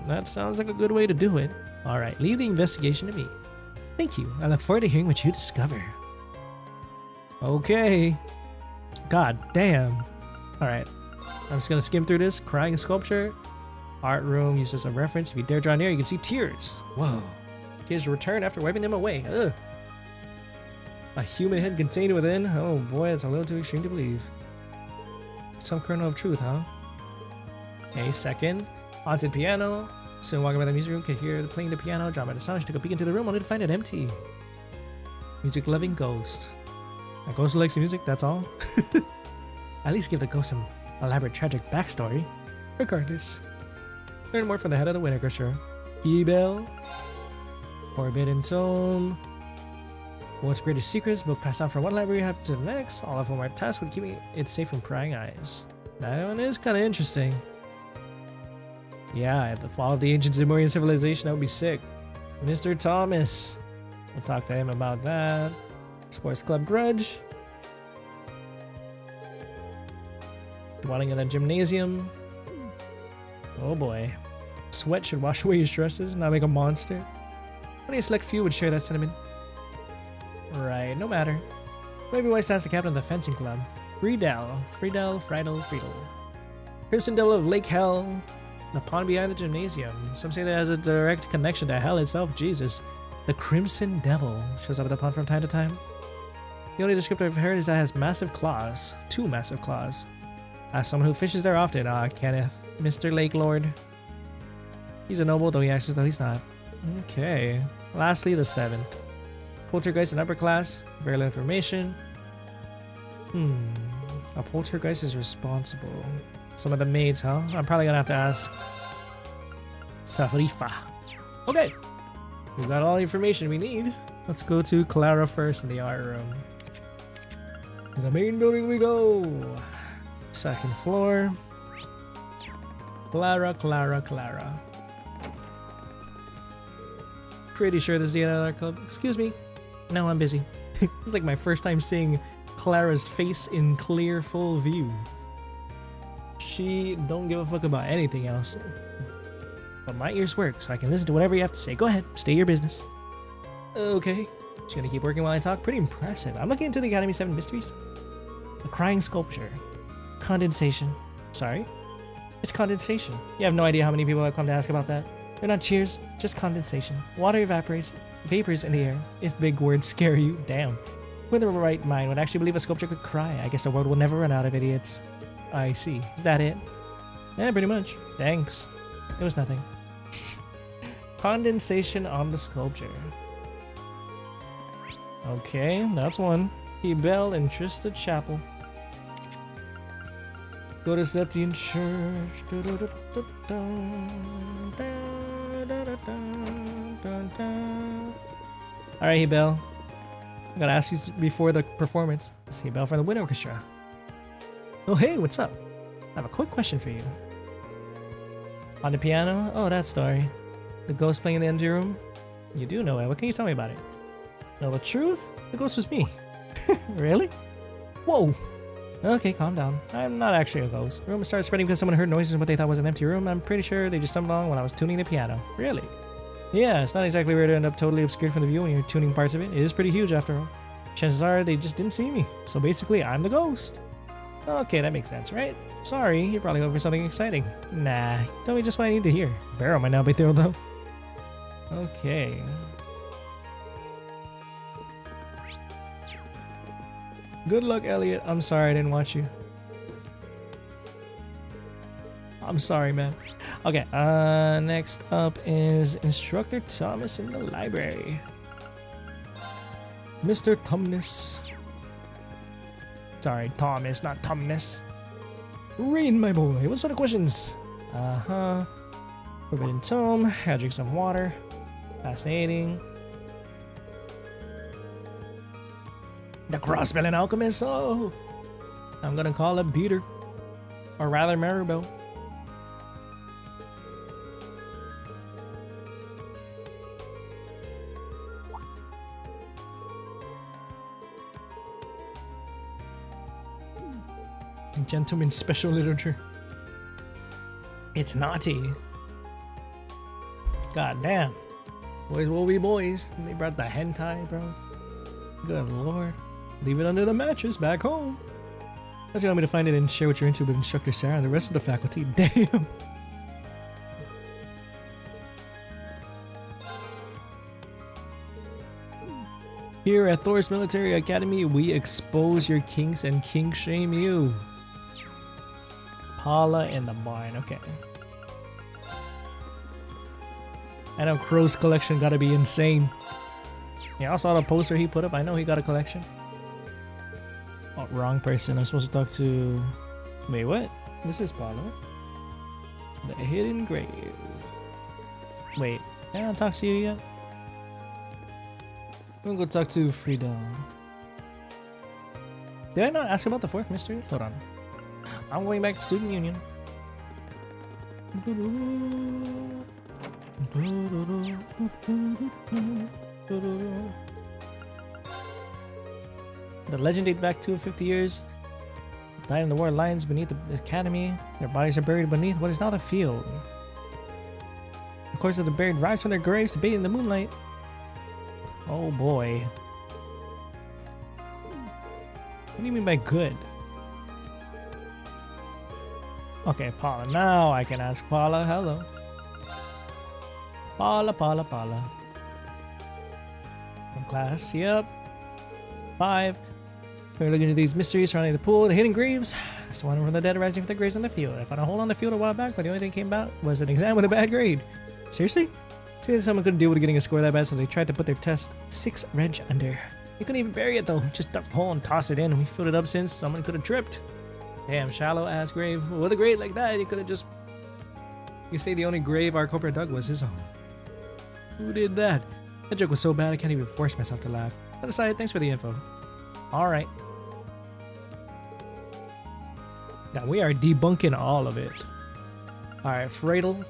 That sounds like a good way to do it. Alright, leave the investigation to me. Thank you. I look forward to hearing what you discover. Okay. God damn. Alright. I'm just gonna skim through this. Crying sculpture. Art room used as a reference. If you dare draw near, you can see tears. Whoa. Tears return after wiping them away. Ugh. A human head contained within? Oh boy, that's a little too extreme to believe. Some kernel of truth, huh? Okay, second. Haunted piano. Soon walking by the music room, could hear playing the piano. Drawn by the sound, she took a peek into the room, only to find it empty. Music-loving ghost. A ghost who likes the music, that's all? At least give the ghost some elaborate tragic backstory. Regardless. Learn more from the head of the Winter Crusher. E-Bell. Forbidden Tome. World's Greatest Secrets. Book passed out from one library to the next. All of them are tasked with keeping it safe from prying eyes. That one is kind of interesting. Yeah, the fall of the ancient Zamorian civilization, that would be sick. Mr. Thomas. We'll talk to him about that. Sports Club Grudge. Dwelling in a gymnasium. Oh boy. Sweat should wash away your stresses, not make a monster. Only a select few would share that sentiment. Right, no matter. Maybe wise to ask the captain of the fencing club. Friedel. Crimson Devil of Lake Hell. The pond behind the gymnasium. Some say that has a direct connection to hell itself. Jesus. The Crimson Devil shows up at the pond from time to time. The only descriptor I've heard is that it has massive claws. 2 massive claws. As someone who fishes there often, Kenneth. Mr. Lake Lord. He's a noble, though he acts as though he's not. Okay. Lastly, the 7th. Poltergeist and upper class. Very little information. A poltergeist is responsible. Some of the maids, huh? I'm probably gonna have to ask Safrifa. Okay. We got all the information we need. Let's go to Clara first in the art room. To the main building we go. 2nd floor. Clara. Pretty sure this is the other club. Excuse me. No, I'm busy. It's like my first time seeing Clara's face in clear, full view. She don't give a fuck about anything else. But my ears work, so I can listen to whatever you have to say. Go ahead, state your business. Okay. She's gonna keep working while I talk. Pretty impressive. I'm looking into the Academy 7 mysteries. The crying sculpture. Condensation. Sorry? It's condensation. You have no idea how many people have come to ask about that. They're not cheers, just condensation. Water evaporates, vapors in the air. If big words scare you, damn. Who in the right mind would actually believe a sculpture could cry? I guess the world will never run out of idiots. I see. Is that it? Yeah, pretty much. Thanks. It was nothing. Condensation on the sculpture. Okay, that's one. Hebel and Trista Chapel. Go to Septian Church. Alright, Hebel. I gotta ask you before the performance. It's Hebel from the Wind Orchestra. Oh, hey, what's up? I have a quick question for you. On the piano? Oh, that story. The ghost playing in the empty room? You do know it. What can you tell me about it? No, the truth? The ghost was me. Really? Whoa! Okay, calm down. I'm not actually a ghost. The rumor started spreading because someone heard noises in what they thought was an empty room. I'm pretty sure they just stumbled along when I was tuning the piano. Really? Yeah, it's not exactly rare to end up totally obscured from the view when you're tuning parts of it. It is pretty huge after all. Chances are they just didn't see me. So basically, I'm the ghost. Okay, that makes sense, right? Sorry, you're probably hoping for something exciting. Nah, tell me just what I need to hear. Beryl might now be thrilled though. Okay. Good luck, Elliot. I'm sorry I didn't watch you. I'm sorry, man. Okay, next up is Instructor Thomas in the library. Mr. Tumnus. Sorry, Thomas, not Tumnus. Read, my boy. What sort of questions? Forbidden Tome. I'll drink some water. Fascinating. The Crossbell and Alchemist. Oh, I'm gonna call up Dieter, or rather Maribel. Gentleman special literature. It's naughty. God damn. Boys will be boys. They brought the hentai, bro. Good lord. Leave it under the mattress back home. That's gonna want me to find it and share what you're into with Instructor Sarah and the rest of the faculty. Damn. Here at Thors Military Academy, we expose your kinks and kink shame you. Paula in the barn, okay. I know Crow's collection gotta be insane. Yeah, I saw the poster he put up. I know he got a collection. Oh, wrong person. I'm supposed to talk to... Wait, what? This is Paula. The Hidden Grave. Wait, can I not talk to you yet? I'm gonna go talk to Friedel. Did I not ask about the 4th mystery? Hold on. I'm going back to Student Union. The legend dates back 250 years. Died in the war lines beneath the academy. Their bodies are buried beneath what is now the field. The corpses of the buried rise from their graves to bathe in the moonlight. Oh boy. What do you mean by good? Okay, Paula. Now I can ask Paula. Hello. Paula. From class, yep. 5. We're looking into these mysteries surrounding the pool, the hidden graves. I saw one from the dead rising from the graves on the field. I found a hole on the field a while back, but the only thing that came out was an exam with a bad grade. Seriously? See that someone couldn't deal with getting a score that bad, so they tried to put their test 6 wrench under. You couldn't even bury it though. Just dug the hole and toss it in. We filled it up since someone could have tripped. Damn, shallow ass grave. With a grade like that, you could have just. You say the only grave our corporate dug was his own. Who did that? That joke was so bad I can't even force myself to laugh. That aside, thanks for the info. Alright. Now we are debunking all of it. Alright, Fradel.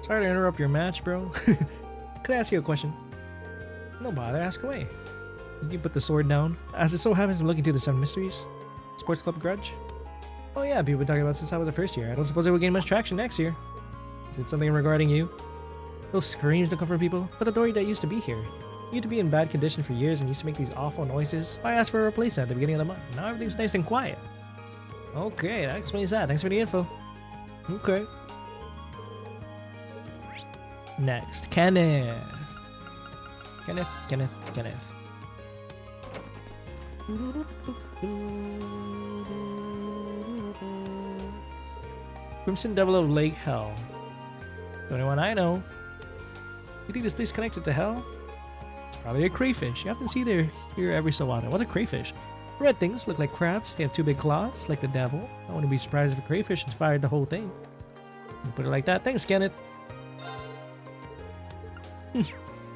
Sorry to interrupt your match, bro. Could I ask you a question? No bother, ask away. You can put the sword down. As it so happens, I'm looking through the 7 mysteries. Sports Club Grudge? Oh yeah, people been talking about since I was a first year. I don't suppose it will gain much traction next year. Is it something regarding you? Those screams that come from people? But the door that used to be here. You used to be in bad condition for years and used to make these awful noises. I asked for a replacement at the beginning of the month. Now everything's nice and quiet. Okay, that explains that. Thanks for the info. Okay. Next, Kenneth. Kenneth. Crimson Devil of Lake Hell. The only one I know. You think this place is connected to Hell? It's probably a crayfish. You often see them here every so often. What's a crayfish? Red things look like crabs. They have 2 big claws, like the devil. I wouldn't be surprised if a crayfish inspired the whole thing. You put it like that. Thanks, Kenneth.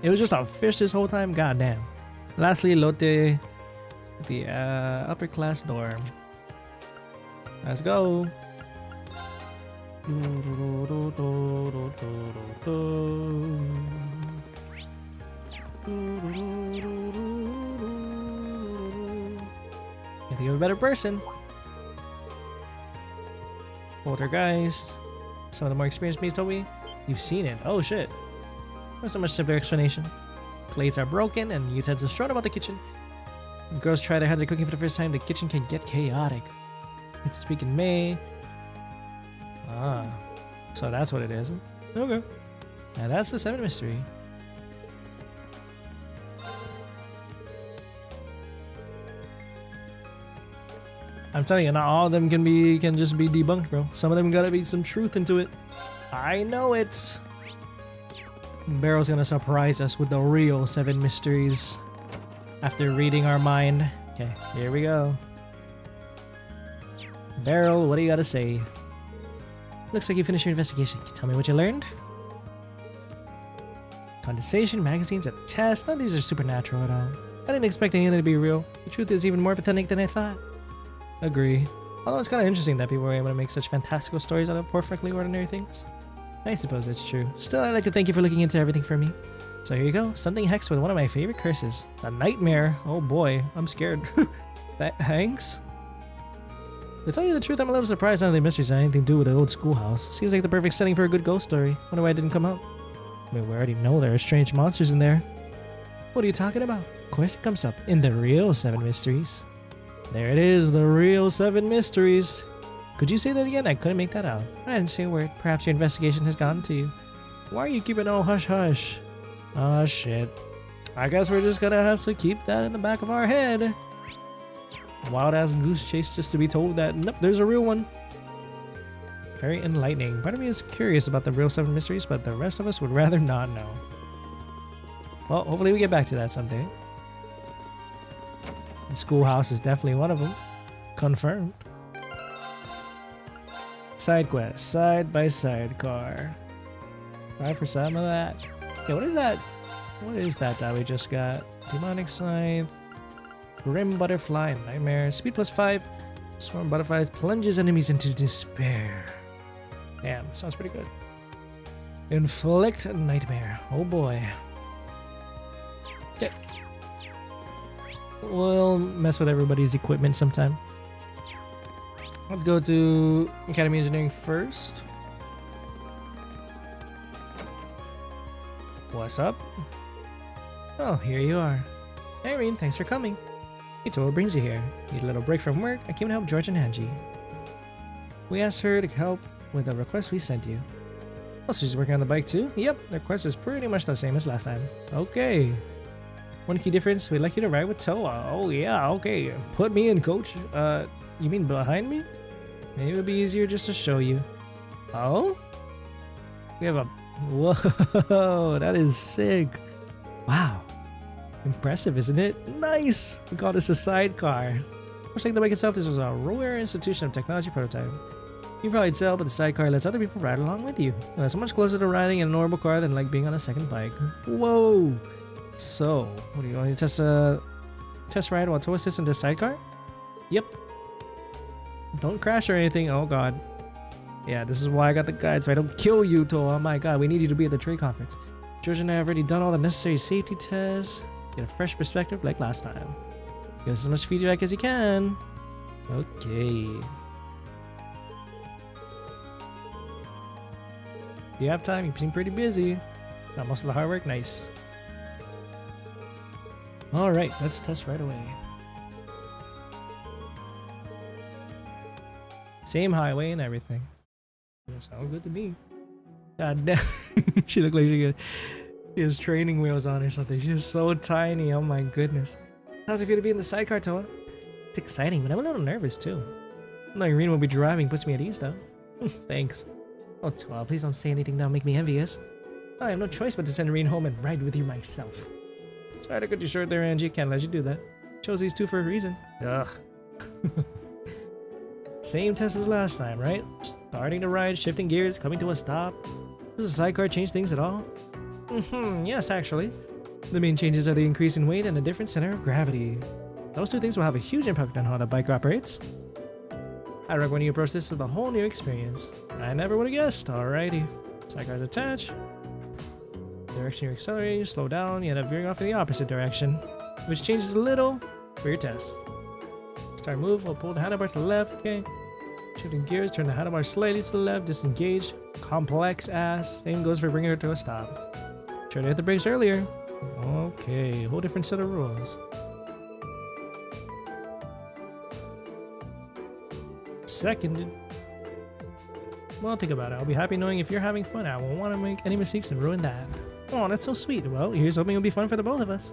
It was just a fish this whole time? Goddamn. Lastly, Lotte, the upper class dorm. Let's go. I think you're a better person. Poltergeist. Some of the more experienced mates told me you've seen it. Oh shit. That's a much simpler explanation. Plates are broken and utensils thrown about the kitchen. When girls try their hands at cooking for the first time, the kitchen can get chaotic. It's this week in May. Ah, so that's what it is. Okay. And that's the 7th mystery. I'm telling you, not all of them can just be debunked, bro. Some of them gotta be some truth into it. I know it. Beryl's gonna surprise us with the real 7 mysteries after reading our mind. Okay, here we go. Beryl, what do you gotta say? Looks like you finished your investigation. Can you tell me what you learned? Condensation, magazines, a test. None of these are supernatural at all. I didn't expect any of them to be real. The truth is even more pathetic than I thought. Agree. Although it's kind of interesting that people were able to make such fantastical stories out of perfectly ordinary things. I suppose it's true. Still, I'd like to thank you for looking into everything for me. So here you go. Something hexed with one of my favorite curses. A nightmare. Oh boy, I'm scared. That hangs? To tell you the truth, I'm a little surprised none of the mysteries had anything to do with the old schoolhouse. Seems like the perfect setting for a good ghost story. Wonder why it didn't come out. I mean, we already know there are strange monsters in there. What are you talking about? Of course it comes up in the real 7 mysteries. There it is, the real 7 mysteries. Could you say that again? I couldn't make that out. I didn't say a word. Perhaps your investigation has gotten to you. Why are you keeping all hush-hush? Oh shit. I guess we're just gonna have to keep that in the back of our head. Wild-ass goose chase just to be told that, nope, there's a real one. Very enlightening. Part of me is curious about the real 7 mysteries, but the rest of us would rather not know. Well, hopefully we get back to that someday. The Schoolhouse is definitely one of them. Confirmed. Sidequest, side by sidecar. Try for some of that. Yeah, what is that? What is that we just got? Demonic Scythe. Grim Butterfly Nightmare. Speed +5. Swarm Butterflies plunges enemies into despair. Damn, sounds pretty good. Inflict Nightmare. Oh boy. Okay. We'll mess with everybody's equipment sometime. Let's go to Academy Engineering first. What's up? Oh, here you are. Hey, Irene, thanks for coming. Hey, Towa brings you here. Need a little break from work? I came to help George and Angie. We asked her to help with a request we sent you. Oh, so she's working on the bike too? Yep, the request is pretty much the same as last time. Okay. One key difference, we'd like you to ride with Towa. Oh yeah, okay. Put me in, coach. You mean behind me? Maybe it'll be easier just to show you. Oh? We have a... Whoa, that is sick. Wow. Impressive, isn't it? Nice! We call this a sidecar. Much like the bike itself, this was a rare institution of technology prototype. You can probably tell, but the sidecar lets other people ride along with you. It's much closer to riding in a normal car than like being on a second bike. Whoa! So, what do you want to test ride while Towa sits in this sidecar? Yep. Don't crash or anything. Oh god. Yeah, this is why I got the guide, so I don't kill you, Towa. Oh my god, we need you to be at the trade conference. George and I have already done all the necessary safety tests. Get a fresh perspective like last time. Give us as much feedback as you can. Okay. If you have time, you seem pretty busy. Got most of the hard work, nice. Alright, let's test right away. Same highway and everything. Sounds good to me. God damn. She looked like she has training wheels on or something. She's so tiny. Oh my goodness. How's it feel to be in the sidecar, Towa? It's exciting, but I'm a little nervous too. Knowing Irene will be driving puts me at ease though. Thanks. Oh, Towa, please don't say anything that'll make me envious. I have no choice but to send Irene home and ride with you myself. Sorry to cut you short there, Angie. Can't let you do that. Chose these two for a reason. Ugh. Same test as last time, right? Starting to ride, shifting gears, coming to a stop. Does the sidecar change things at all? Yes, actually. The main changes are the increase in weight and a different center of gravity. Those two things will have a huge impact on how the bike operates. I recommend you approach this with a whole new experience. I never would have guessed. Alrighty. Sidecar's attached. Direction you're accelerating, slow down, you end up veering off in the opposite direction, which changes a little for your test. Start move, we'll pull the handlebar to the left, okay. Shifting gears, turn the handlebar slightly to the left, disengage. Complex ass. Same goes for bringing her to a stop. Try to hit the brakes earlier. Okay, whole different set of rules. Seconded. Well, think about it. I'll be happy knowing if you're having fun. I won't want to make any mistakes and ruin that. Oh, that's so sweet. Well, here's hoping it'll be fun for the both of us.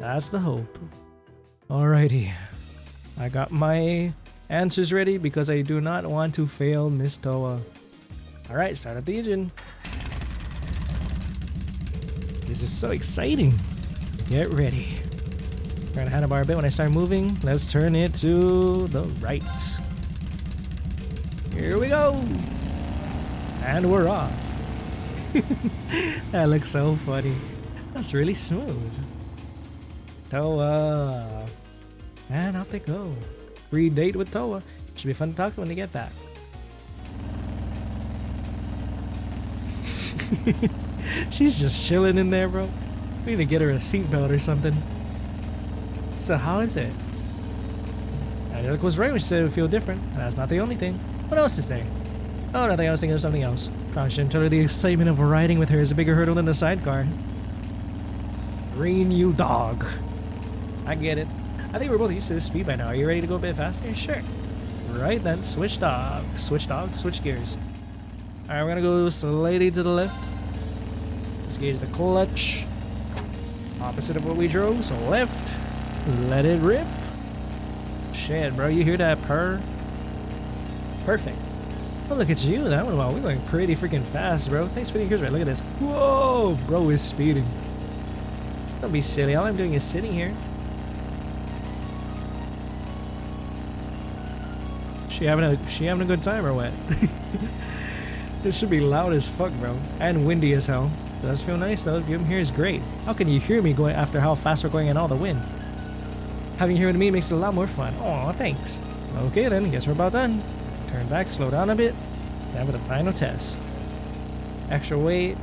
That's the hope. Alrighty. I got my answers ready because I do not want to fail Miss Towa. Alright, start up the engine. This is so exciting. Get ready. Turn the handlebar a bit when I start moving. Let's turn it to the right. Here we go. And we're off. That looks so funny. That's really smooth. Towa. And off they go. Free date with Towa. Should be fun to talk to when they get back. She's just chilling in there, bro. We need to get her a seatbelt or something. So how is it? Angelica was right when she said it would feel different. And that's not the only thing. What else is there? Oh, nothing. I was thinking of something else. Probably shouldn't tell her the excitement of riding with her is a bigger hurdle than the sidecar. Green, you dog. I get it. I think we're both used to this speed by now. Are you ready to go a bit faster? Sure. Right then, switch dog. Switch dog, switch gears. Alright, we're gonna go slightly to the left. Let's gauge the clutch. Opposite of what we drove, so left. Let it rip. Shit, bro, you hear that purr? Perfect. Oh, look at you. That went well. We're going pretty freaking fast, bro. Thanks for the encouragement. Look at this. Whoa, bro is speeding. Don't be silly. All I'm doing is sitting here. She having a good time or what? This should be loud as fuck, bro. And windy as hell. It does feel nice though. The view from here is great. How can you hear me going after how fast we're going in all the wind? Having you here with me makes it a lot more fun. Aw, thanks. Okay then, guess we're about done. Turn back, slow down a bit. Time for the final test. Extra weight,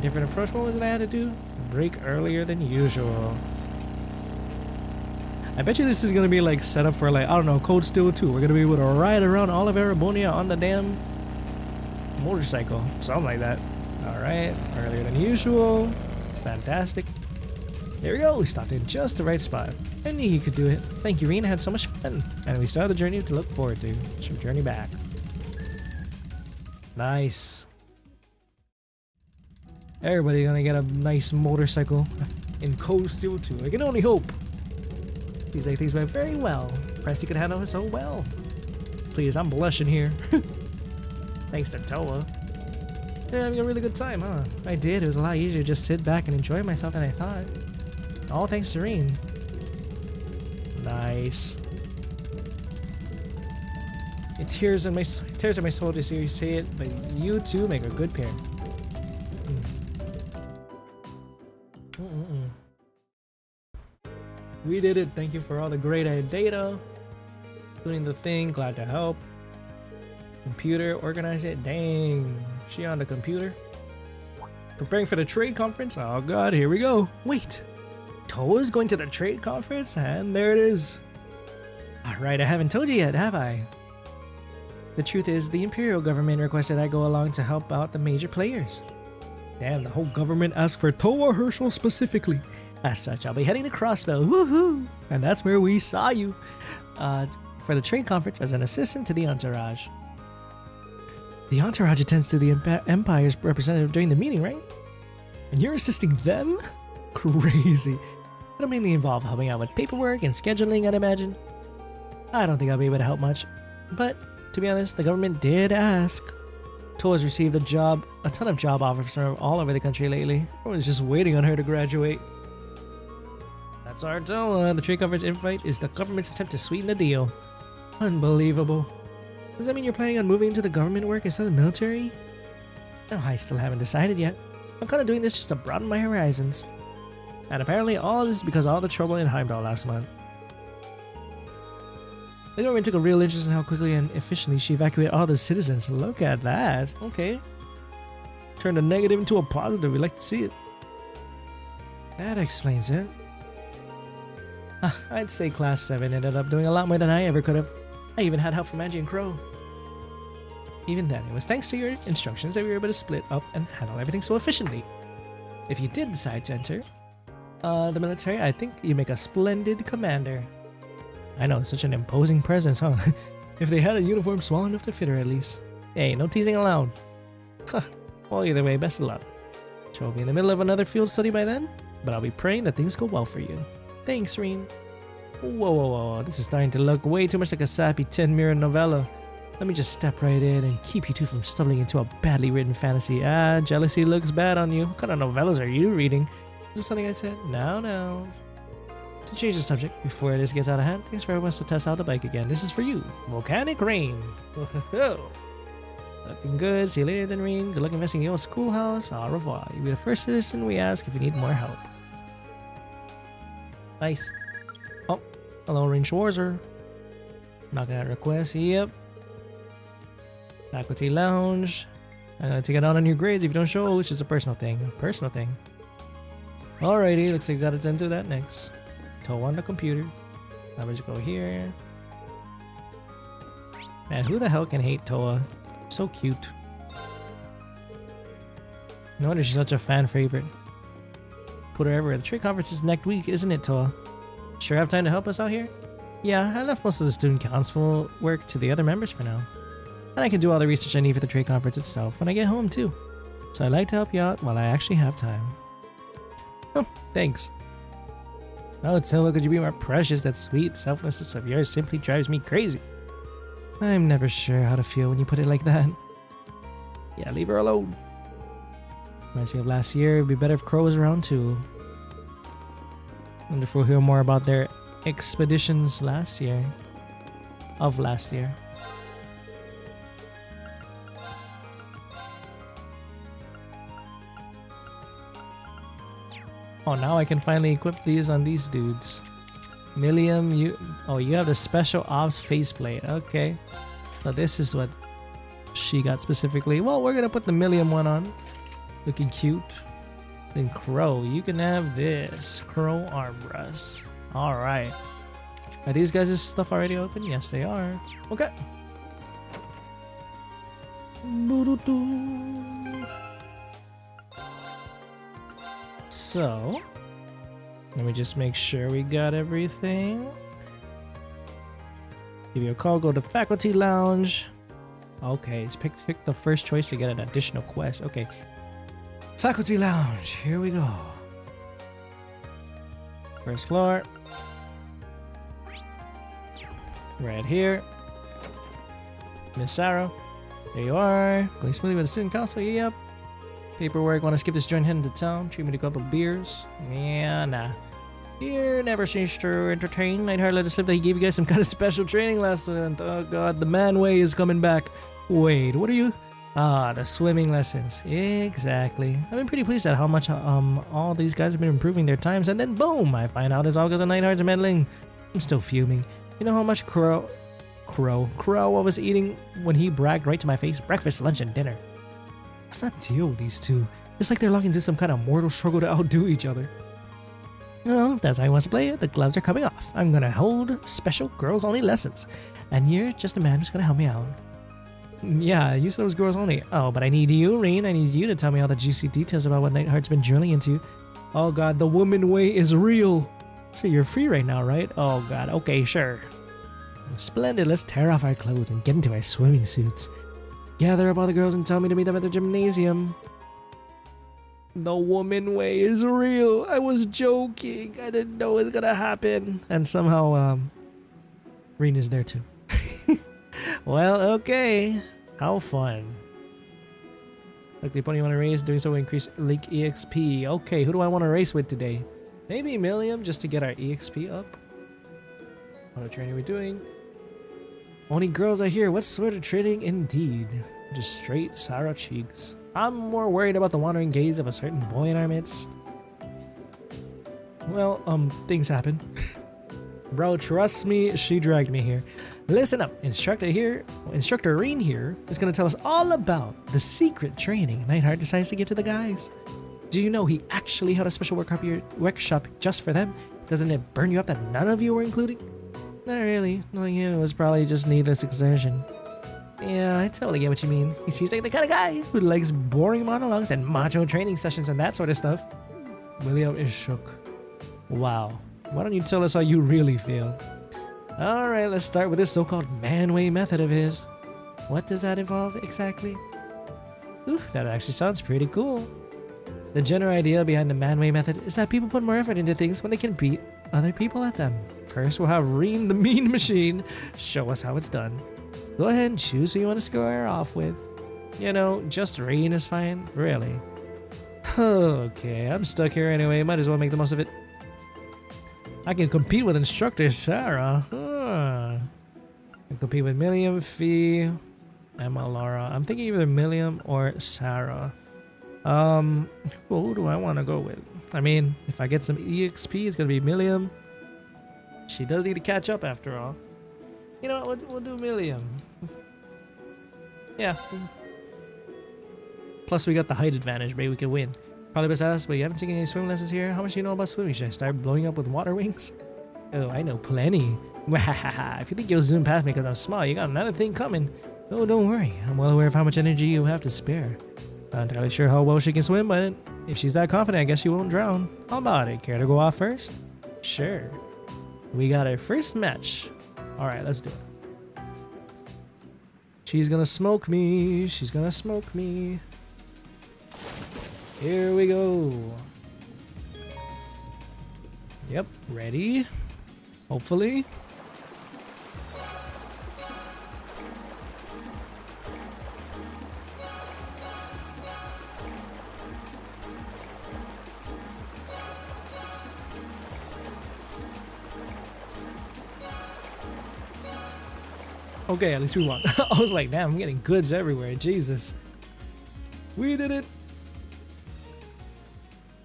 different approach. What was it I had to do? Break earlier than usual. I bet you this is gonna be like set up for like, I don't know, Cold Steel 2. We're gonna be able to ride around all of Erebonia on the damn motorcycle. Something like that. Alright, earlier than usual. Fantastic. There we go, we stopped in just the right spot. I knew you could do it. Thank you, Reen. I had so much fun. And we still have the journey to look forward to. It's your journey back. Nice. Everybody gonna get a nice motorcycle in Cold Steel 2. I can only hope. These like things went very well. Pressy could handle it so well. Please, I'm blushing here. Thanks to Towa. They're having a really good time, huh? I did. It was a lot easier to just sit back and enjoy myself than I thought. All thanks to Reen. Nice. It tears in my soul to see you say it, but you two make a good pair. We did it. Thank you for all the great data. Doing the thing. Glad to help. Computer, organize it. Dang. She on the computer. Preparing for the trade conference. Oh god, here we go. Wait. Towa's going to the trade conference? And there it is. Alright, I haven't told you yet, have I? The truth is, the Imperial government requested I go along to help out the major players. Damn, the whole government asked for Towa Herschel specifically. As such, I'll be heading to Crossbell, woohoo! And that's where we saw you. For the trade conference as an assistant to the Entourage. The Entourage attends to the Empire's representative during the meeting, right? And you're assisting them? Crazy. It'll mainly involve helping out with paperwork and scheduling, I'd imagine. I don't think I'll be able to help much. But, to be honest, the government did ask. Towa's received a ton of job offers from all over the country lately. Everyone's just waiting on her to graduate. That's our Towa. The trade conference invite is the government's attempt to sweeten the deal. Unbelievable. Does that mean you're planning on moving into the government work instead of the military? No, I still haven't decided yet. I'm kind of doing this just to broaden my horizons. And apparently all this is because of all the trouble in Heimdall last month. The government took a real interest in how quickly and efficiently she evacuated all the citizens. Look at that. Okay. Turned a negative into a positive. We like to see it. That explains it. I'd say Class 7 ended up doing a lot more than I ever could have. I even had help from Angie and Crow. Even then, it was thanks to your instructions that we were able to split up and handle everything so efficiently. If you did decide to enter the military, I think you make a splendid commander. I know, such an imposing presence, huh? If they had a uniform small enough to fit her at least. Hey, no teasing allowed. Well, either way, best of luck. She'll be in the middle of another field study by then, but I'll be praying that things go well for you. Thanks, Reen. Whoa, this is starting to look way too much like a sappy 10-mirror novella. Let me just step right in and keep you two from stumbling into a badly written fantasy. Jealousy looks bad on you. What kind of novellas are you reading? Is this something I said? No. To change the subject, before this gets out of hand, thanks for everyone to test out the bike again. This is for you, Volcanic Rain. Looking good. See you later then, Rain. Good luck investing in your schoolhouse. Au revoir. You'll be the first citizen we ask if you need more help. Nice. Oh, hello, Rain Schwarzer. Knocking out requests. Yep. Faculty Lounge. I'm gonna take it out on your grades if you don't show, which is a personal thing. Alrighty, looks like we gotta attend to that next. Towa on the computer. Now we just go here. Man, who the hell can hate Towa? So cute. No wonder she's such a fan favorite. Put her everywhere. The trade conference is next week, isn't it, Towa? Sure have time to help us out here? Yeah, I left most of the student council work to the other members for now. And I can do all the research I need for the trade conference itself when I get home too. So I'd like to help you out while I actually have time. Oh, thanks. Oh, Towa, could you be more precious? That sweet selflessness of yours simply drives me crazy. I'm never sure how to feel when you put it like that. Yeah, leave her alone. Reminds me of last year. It'd be better if Crow was around too. Wonder if we'll hear more about their expeditions last year. Oh, now I can finally equip these on these dudes. Millium, you have the special ops faceplate. Okay. So this is what she got specifically. Well, we're gonna put the Millium one on. Looking cute. Then Crow, you can have this. Crow armrest. Alright. Are these guys' stuff already open? Yes, they are. Okay. So, let me just make sure we got everything. Give you a call, go to Faculty Lounge. Okay, pick the first choice to get an additional quest. Okay. Faculty Lounge, here we go. First floor. Right here. Miss Sarah. There you are. Going smoothly with the student council. Yep. Paperwork. Want to skip this joint heading to town? Treat me to a couple beers. Yeah, nah. Here, never seems to entertain. I'd hardly let it slip that he gave you guys some kind of special training lesson. Oh god, the man way is coming back. Wait, what are you? Ah, the swimming lessons. Exactly. I've been pretty pleased at how much all these guys have been improving their times, and then boom, I find out it's all because of Nightheart's meddling. I'm still fuming. You know how much Crow I was eating when he bragged right to my face? Breakfast, lunch, and dinner. What's that deal with these two? It's like they're locked into some kind of mortal struggle to outdo each other. Well, if that's how he wants to play it, the gloves are coming off. I'm gonna hold special girls only lessons. And you're just the man who's gonna help me out. Yeah, you said it was girls only. Oh, but I need you, Reen. I need you to tell me all the juicy details about what Nightheart's been drilling into. Oh god, the woman way is real. So you're free right now, right? Oh god, okay, sure. Splendid, let's tear off our clothes and get into our swimming suits. Gather up all the girls and tell me to meet them at the gymnasium. The woman way is real. I was joking. I didn't know it was gonna happen. And somehow, Reen is there too. Well, okay. How fun. Like the opponent you want to race, doing so will increase Link EXP. Okay, who do I want to race with today? Maybe Millium, just to get our EXP up. What training are we doing? Only girls are here. What sort of training indeed? Just straight sour cheeks. I'm more worried about the wandering gaze of a certain boy in our midst. Well, things happen. Bro, trust me, she dragged me here. Listen up, Instructor Reen here is gonna tell us all about the secret training Nightheart decides to give to the guys. Do you know he actually had a special workshop just for them? Doesn't it burn you up that none of you were included? Not really. Knowing him was probably just needless exertion. Yeah, I totally get what you mean. He seems like the kind of guy who likes boring monologues and macho training sessions and that sort of stuff. William is shook. Wow. Why don't you tell us how you really feel? Alright, let's start with this so-called man-way method of his. What does that involve exactly? Ooh, that actually sounds pretty cool. The general idea behind the man-way method is that people put more effort into things when they can beat other people at them. First, we'll have Reen the Mean Machine show us how it's done. Go ahead and choose who you want to square off with. You know, just Reen is fine, really. Okay, I'm stuck here anyway, might as well make the most of it. I can compete with Instructor Sarah. I can compete with Millium, Fee, Emma, Laura. I'm thinking either Millium or Sarah. Who do I want to go with? I mean, if I get some EXP, it's gonna be Millium. She does need to catch up after all. You know what? We'll do Millium. Yeah. Plus, we got the height advantage, maybe we can win. Probably best ask, but you haven't taken any swim lessons here? How much do you know about swimming? Should I start blowing up with water wings? Oh, I know plenty. If you think you'll zoom past me because I'm small, you got another thing coming. Oh, don't worry. I'm well aware of how much energy you have to spare. Not entirely sure how well she can swim, but if she's that confident, I guess she won't drown. How about it? Care to go off first? Sure. We got our first match. Alright, let's do it. She's gonna smoke me. She's gonna smoke me. Here we go. Yep, ready. Hopefully. Okay, at least we won. I was like, damn, I'm getting goods everywhere. Jesus. We did it.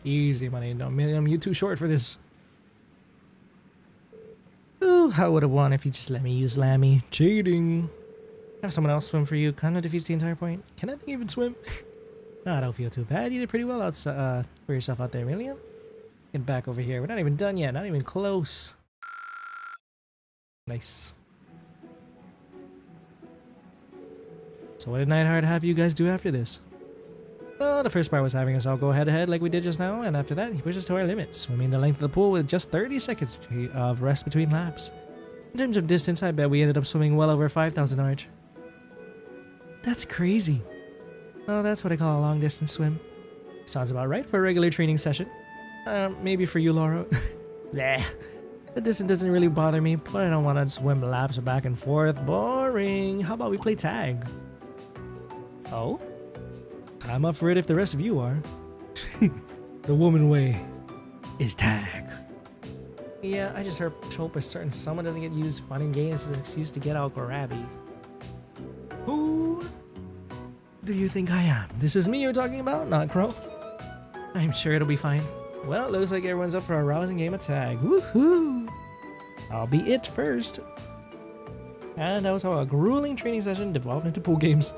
Easy money. No, Millium, you too short for this. Ooh, I would have won if you just let me use Lammy. Cheating. Have someone else swim for you. Kinda defeats the entire point. Can I even swim? No, I don't feel too bad. You did pretty well outside, for yourself out there, Millium. Get back over here. We're not even done yet. Not even close. Nice. So what did Nightheart have you guys do after this? Well, the first part was having us all go head-to-head like we did just now, and after that, he pushed us to our limits, swimming the length of the pool with just 30 seconds of rest between laps. In terms of distance, I bet we ended up swimming well over 5,000 arch. That's crazy. Oh, that's what I call a long-distance swim. Sounds about right for a regular training session. Maybe for you, Laura. Nah. The distance doesn't really bother me, but I don't want to swim laps back and forth. Boring. How about we play tag? Oh? I'm up for it if the rest of you are. The woman way is tag. Yeah, I just hope a certain someone doesn't get used fun and games as an excuse to get all grabby. Who do you think I am? This is me you're talking about, not Crow. I'm sure it'll be fine. Well, it looks like everyone's up for a rousing game of tag. Woohoo! I'll be it first. And that was how a grueling training session devolved into pool games.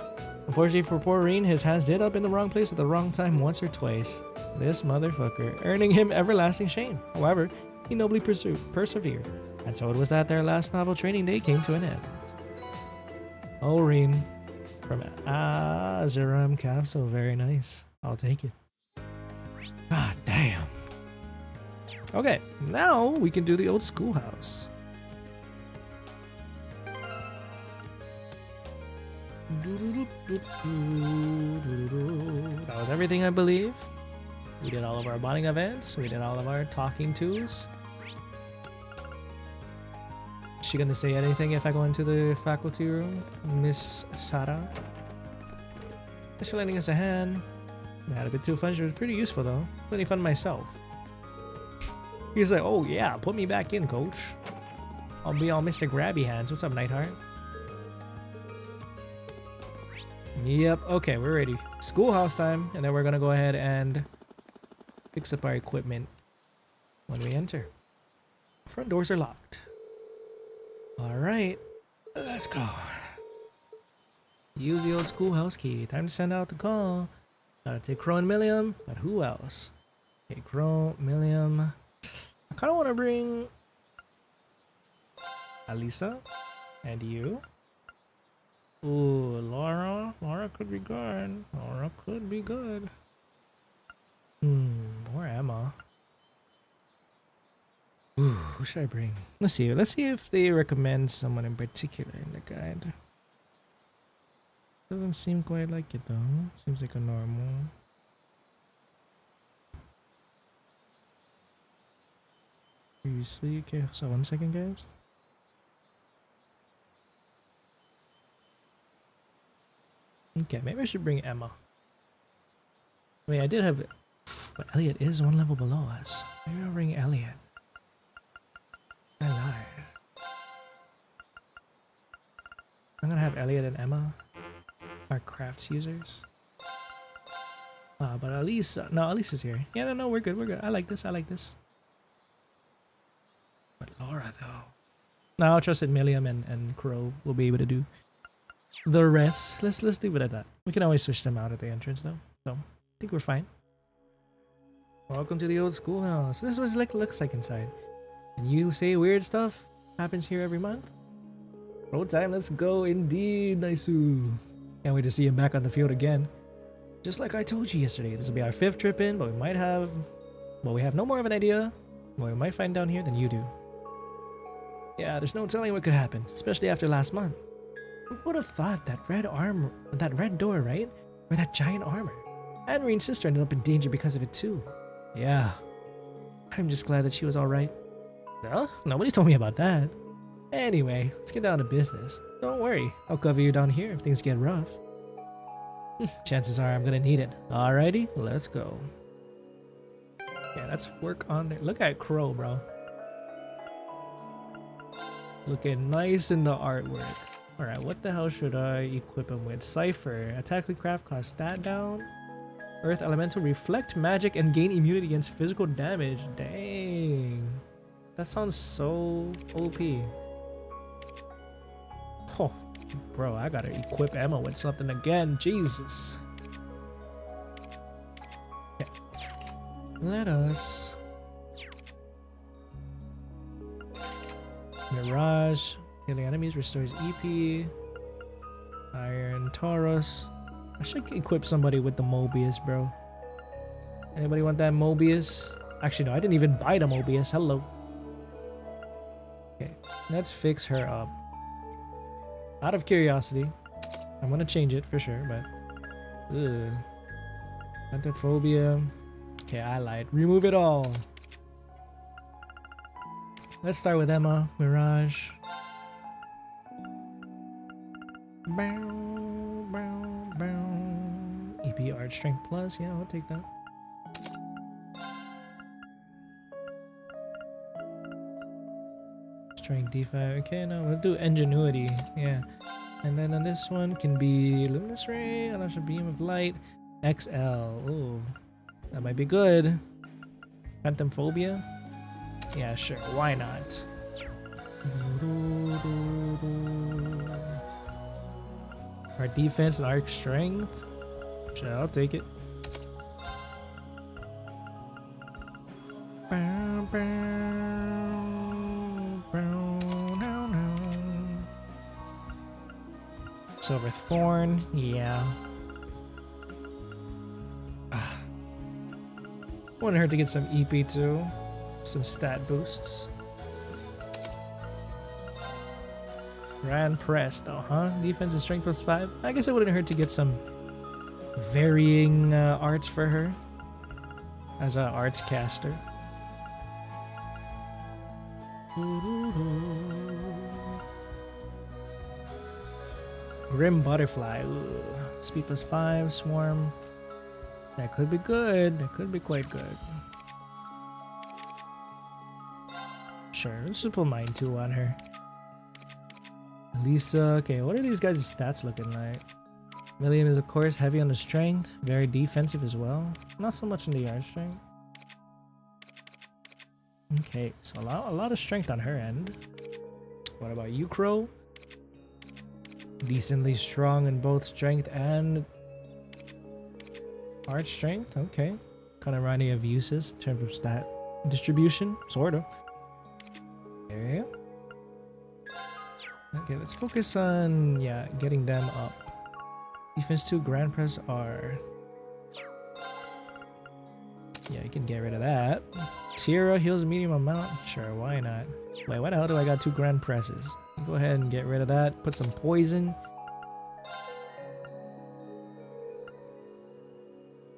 Unfortunately for poor Reen, his hands did up in the wrong place at the wrong time once or twice. This motherfucker, earning him everlasting shame. However, he nobly persevered, and so it was that their last novel training day came to an end. Oh, Reen, from Azure Capsule, very nice. I'll take it. God damn. Okay, now we can do the old schoolhouse. That was everything, I believe. We did all of our bonding events. We did all of our talking tos. Is she gonna say anything if I go into the faculty room? Miss Sara? Thanks for lending us a hand. I had a bit too fun. She was pretty useful though. Plenty fun myself. He's like, oh yeah, put me back in, coach. I'll be all Mr. Grabby Hands. What's up, Nightheart? Yep, okay, we're ready. Schoolhouse time, and then we're gonna go ahead and fix up our equipment when we enter. Front doors are locked. Alright, let's go. Use the old schoolhouse key. Time to send out the call. Gotta take Crow and Millium, but who else? Okay, Crow, Millium. I kinda wanna bring Alisa and you. Ooh, Laura. Laura could be good. Laura could be good. Or Emma. Ooh, who should I bring? Let's see. Let's see if they recommend someone in particular in the guide. Doesn't seem quite like it though. Seems like a normal. Seriously? Okay, so 1 second, guys. Okay, maybe I should bring Emma. I mean, I did have it, but Elliot is one level below us. Maybe I'll bring Elliot. I lied. I'm gonna have Elliot and Emma, our crafts users. But Alisa, no, Alisa's here. Yeah, no, we're good, we're good. I like this, I like this. But Laura, though. No, I'll trust that Millium and Crow will be able to do the rest. Let's leave it at that. We can always switch them out at the entrance though. So I think we're fine. Welcome to the old schoolhouse. This is what it looks like inside. And you say weird stuff happens here every month? Road time, let's go indeed, Naisu. Can't wait to see him back on the field again. Just like I told you yesterday, this will be our 5th trip in, but we might have, well, we have no more of an idea what we might find down here than you do. Yeah, there's no telling what could happen, especially after last month. Who would have thought that that red door, right? Or that giant armor? And Reen's sister ended up in danger because of it too. Yeah. I'm just glad that she was alright. No, nobody told me about that. Anyway, let's get down to business. Don't worry, I'll cover you down here if things get rough. Chances are I'm gonna need it. Alrighty, let's go. Yeah, let's work on it. Look at Crow, bro. Looking nice in the artwork. Alright, what the hell should I equip him with? Cypher. Attack and craft cost stat down. Earth Elemental. Reflect magic and gain immunity against physical damage. Dang. That sounds so OP. Oh, bro, I gotta equip Emma with something again. Jesus. Okay. Let us. Mirage. Killing enemies restores EP. Iron Taurus. I should equip somebody with the Mobius, bro. Anybody want that Mobius? Actually, no, I didn't even buy the Mobius. Hello. Okay, let's fix her up. Out of curiosity, I'm gonna change it for sure, but... Ugh. Antiphobia. Okay, I lied. Remove it all. Let's start with Emma. Mirage. Bow, bow, bow. EP Art Strength Plus. Yeah, I'll take that. Strength defense. Okay, no, we'll do Ingenuity. Yeah. And then on this one can be Luminous Ray, Electric Beam of Light, XL. Ooh, that might be good. Phantom Phobia? Yeah, sure. Why not? Our defense and arc strength? Sure, I'll take it. Silver Thorn, yeah. Wanted her to get some EP too. Some stat boosts. Grand Press though, huh? Defense and strength plus 5. I guess it wouldn't hurt to get some varying arts for her as an arts caster. Grim Butterfly. Ooh. Speed plus 5. Swarm. That could be good. That could be quite good. Sure, let's just put mine too on her. Alisa. Okay, what are these guys' stats looking like? Millium is of course heavy on the strength. Very defensive as well. Not so much in the yard strength. Okay, so a lot of strength on her end. What about you, Crow? Decently strong in both strength and art strength. Okay, kind of reminding of Jusis in terms of stat distribution, sort of. Okay. Okay, let's focus on getting them up. Defense 2, Grand Press R. Yeah, you can get rid of that. Tira heals a medium amount. Sure, why not? Wait, why the hell do I got 2 Grand Presses? Go ahead and get rid of that. Put some poison.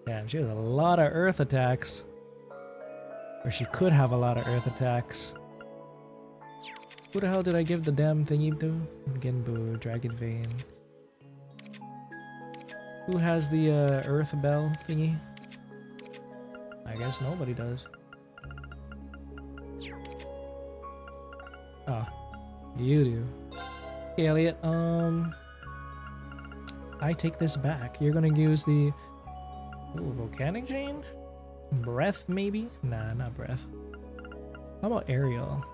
Damn, she has a lot of earth attacks. Or she could have a lot of earth attacks. Who the hell did I give the damn thingy to? Genbu, Dragon Vein. Who has the earth bell thingy? I guess nobody does. Oh, you do. Okay, Elliot, I take this back. You're gonna use the Volcanic Chain? Breath, maybe? Nah, not breath. How about aerial?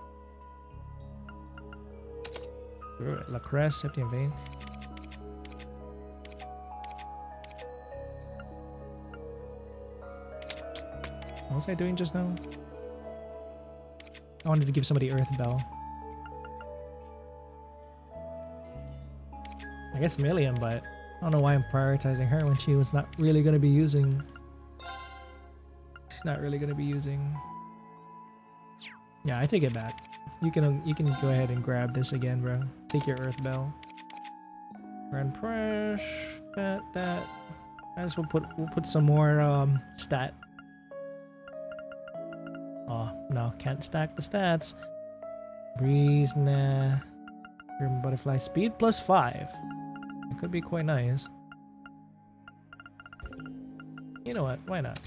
La Crest, Septium Vein. What was I doing just now? I wanted to give somebody Earth Bell. I guess Millium, but I don't know why I'm prioritizing her when she was not really going to be using... She's not really going to be using... Yeah, I take it back. You can go ahead and grab this again, bro. Take your Earth Bell. Grand Press. That. I guess we'll put some more stat. Oh no, can't stack the stats. Breeze, nah. Grim Butterfly speed plus 5. It could be quite nice. You know what? Why not?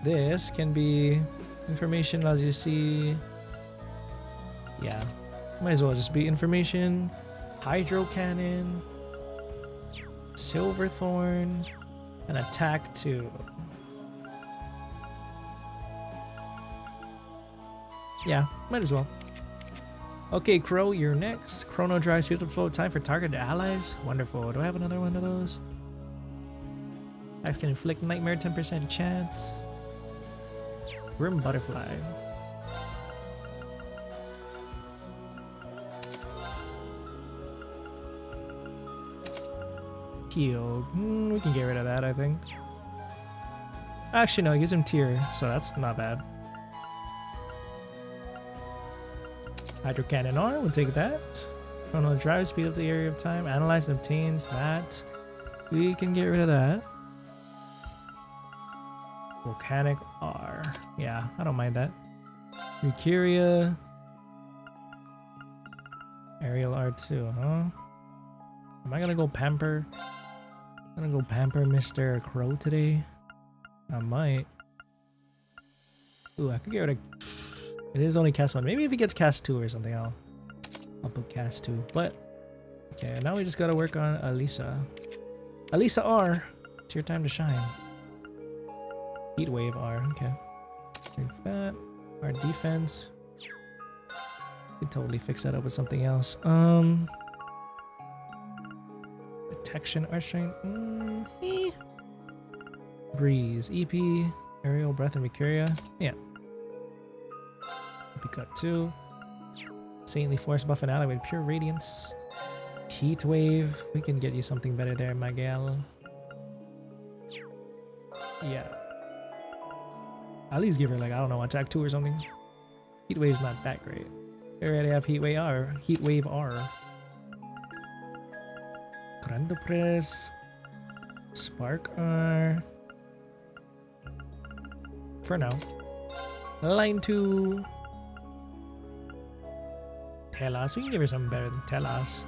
This can be information as you see. Yeah, might as well just be information. Hydro Cannon, Silverthorn, and attack 2. Yeah, might as well. Okay, Crow, you're next. Chrono drives speed of flow. Time for targeted allies. Wonderful. Do I have another one of those? Axe can inflict nightmare, 10% chance. Grim butterfly. Heal. We can get rid of that, I think. Actually, no, it gives him tier, so that's not bad. Hydro Cannon R, we'll take that. Chrono drive, speed up the area of time. Analyze and obtains that. We can get rid of that. Volcanic R. Yeah, I don't mind that. Mercuria. Aerial R2, huh? Am I gonna go pamper? I'm gonna go pamper Mr. Crow today. I might. Ooh, I could get rid of... It is only cast 1. Maybe if he gets cast 2 or something, I'll put cast 2. But, okay, now we just gotta work on Alisa. Alisa R, it's your time to shine. Heat Wave R, okay. Drink that. Our defense. We can totally fix that up with something else. Protection, Art Strength. Breeze, EP, Aerial Breath, and Mercuria. Yeah. EP cut 2. Saintly Force buff and ally with Pure Radiance. Heat Wave. We can get you something better there, my gal. Yeah. At least give her, like, I don't know, attack 2 or something. Heat Wave's not that great. We already have Heat Wave R. Heat Wave R. Grande Press. Spark R. For now. Line 2. Telas. We can give her something better than Telas.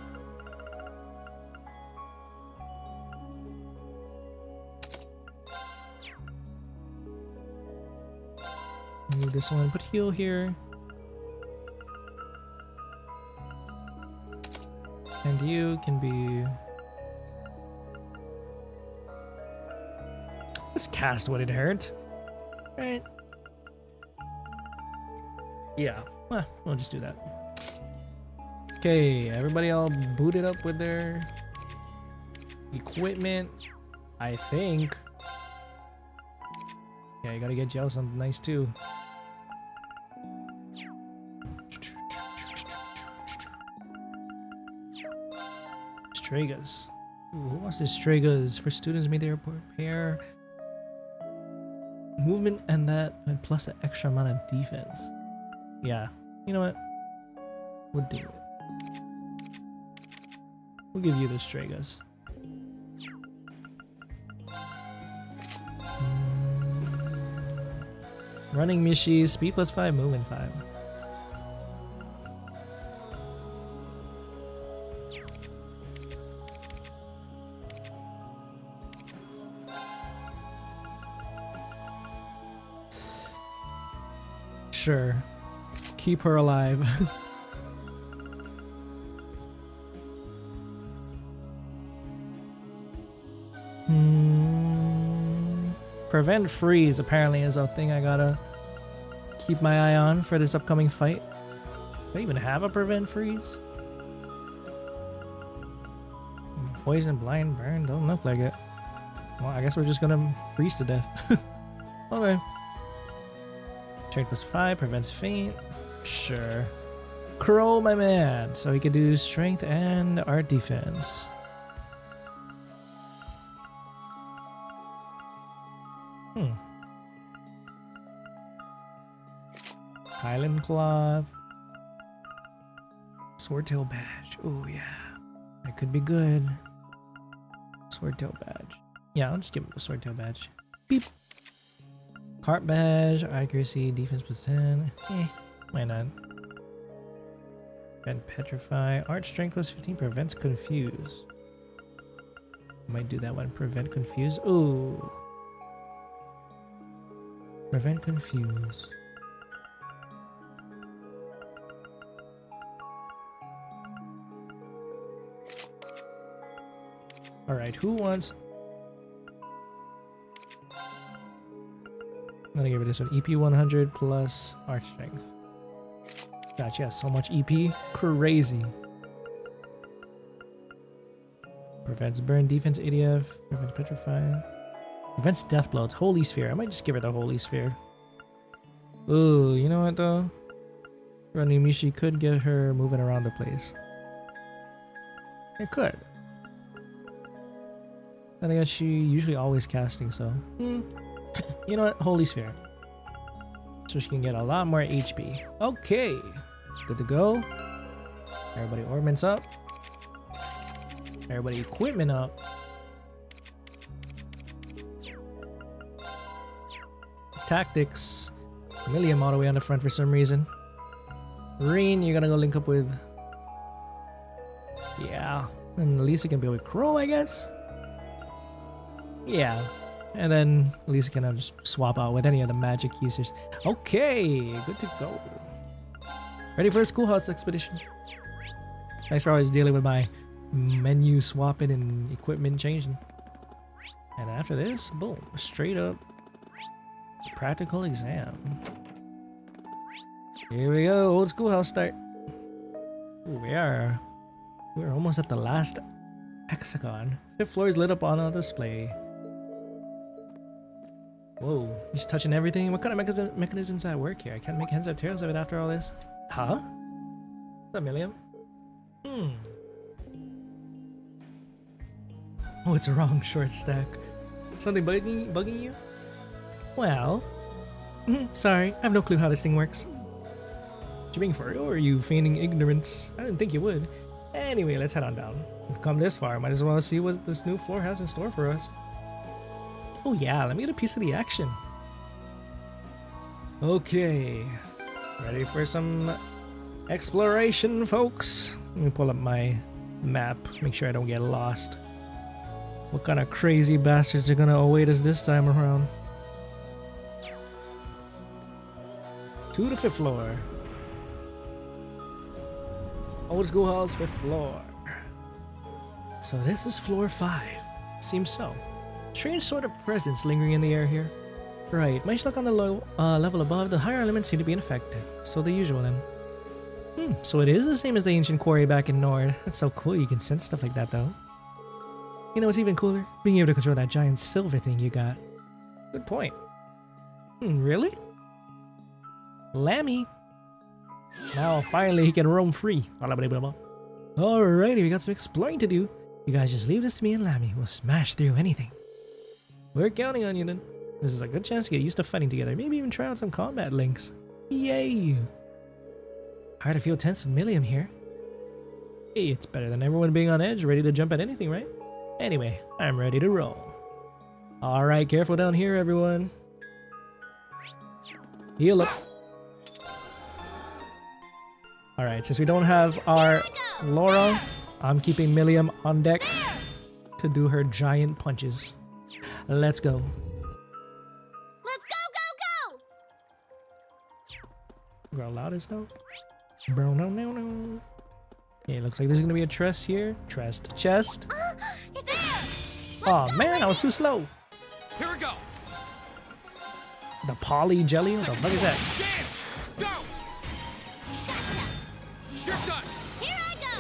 Move this one. Put heal here. And you can be... Let's cast what it hurt. Right. Yeah, well, we'll just do that. Okay, everybody all booted up with their equipment, I think. Yeah, you gotta get Gel something nice too. Stregas. Ooh, who wants this Stregas? For students, may they prepare movement and that, and plus an extra amount of defense. Yeah, you know what? We'll do it. We'll give you the Stregas. Running Mishi, speed plus 5, movement 5. Sure. Keep her alive. Prevent freeze apparently is a thing I gotta keep my eye on for this upcoming fight. Do I even have a prevent freeze? Poison, blind, burn, don't look like it. Well, I guess we're just gonna freeze to death. Okay. Strength plus 5, prevents faint. Sure. Crow, my man. So he can do strength and art defense. Highland Cloth. Swordtail badge. Oh yeah. That could be good. Swordtail badge. Yeah, I'll just give him the swordtail badge. Beep. Cart badge, accuracy, defense plus 10. Why not? And petrify. Art strength plus 15 prevents confuse. Might do that one. Prevent confuse. Ooh. Prevent confuse. Alright, who wants... I'm gonna give it this one. EP 100 plus art strength. God, she has so much EP. Crazy. Prevents burn, defense ADF, prevents petrifying. Prevents death blows. Holy Sphere. I might just give her the Holy Sphere. Ooh, you know what though? Running Mishi could get her moving around the place. It could. Then I guess she usually always casting, so. You know what? Holy Sphere. So she can get a lot more HP. Okay. Good to go. Everybody ornaments up. Everybody equipment up. Tactics. Millium all the way on the front for some reason. Reen, you're gonna go link up with... Yeah. And Alisa can be with Crow, I guess? Yeah. And then Alisa can just swap out with any of the magic users. Okay, good to go. Ready for a Schoolhouse expedition. Thanks for always dealing with my menu swapping and equipment changing. And after this, boom, straight up practical exam. Here we go, old Schoolhouse start. Ooh, we're almost at the last hexagon. 5th floor is lit up on a display. Whoa, he's touching everything. What kind of mechanisms at work here? I can't make heads or tails of it after all this. Huh? What's up, Millium? Oh, it's wrong, short stack. Something bugging you? Well, sorry, I have no clue how this thing works. You being for real or are you feigning ignorance? I didn't think you would. Anyway, let's head on down. We've come this far, might as well see what this new floor has in store for us. Oh yeah, let me get a piece of the action. Okay, ready for some exploration, folks? Let me pull up my map, make sure I don't get lost. What kind of crazy bastards are gonna await us this time around? 2 to 5th floor. Old Schoolhouse, 5th floor. So this is floor 5. Seems so. Strange sort of presence lingering in the air here. Right, might look on the level above, the higher elements seem to be unaffected. So the usual then. So it is the same as the ancient quarry back in Nord. That's so cool, you can sense stuff like that though. You know what's even cooler? Being able to control that giant silver thing you got. Good point. Really? Lammy. Now finally he can roam free. Alrighty, we got some exploring to do. You guys just leave this to me and Lammy. We'll smash through anything. We're counting on you then. This is a good chance to get used to fighting together. Maybe even try out some combat links. Yay! Hard to feel tense with Millium here. Hey, it's better than everyone being on edge, ready to jump at anything, right? Anyway, I'm ready to roll. Alright, careful down here, everyone. Heal up. Alright, since we don't have our Laura, I'm keeping Millium on deck to do her giant punches. Let's go. Let's go, go, go! Girl, loud as hell. Bro, no. Okay, looks like there's gonna be a chest here. Chest. Oh man, I was too slow. Here we go. The poly jelly? What the fuck is that?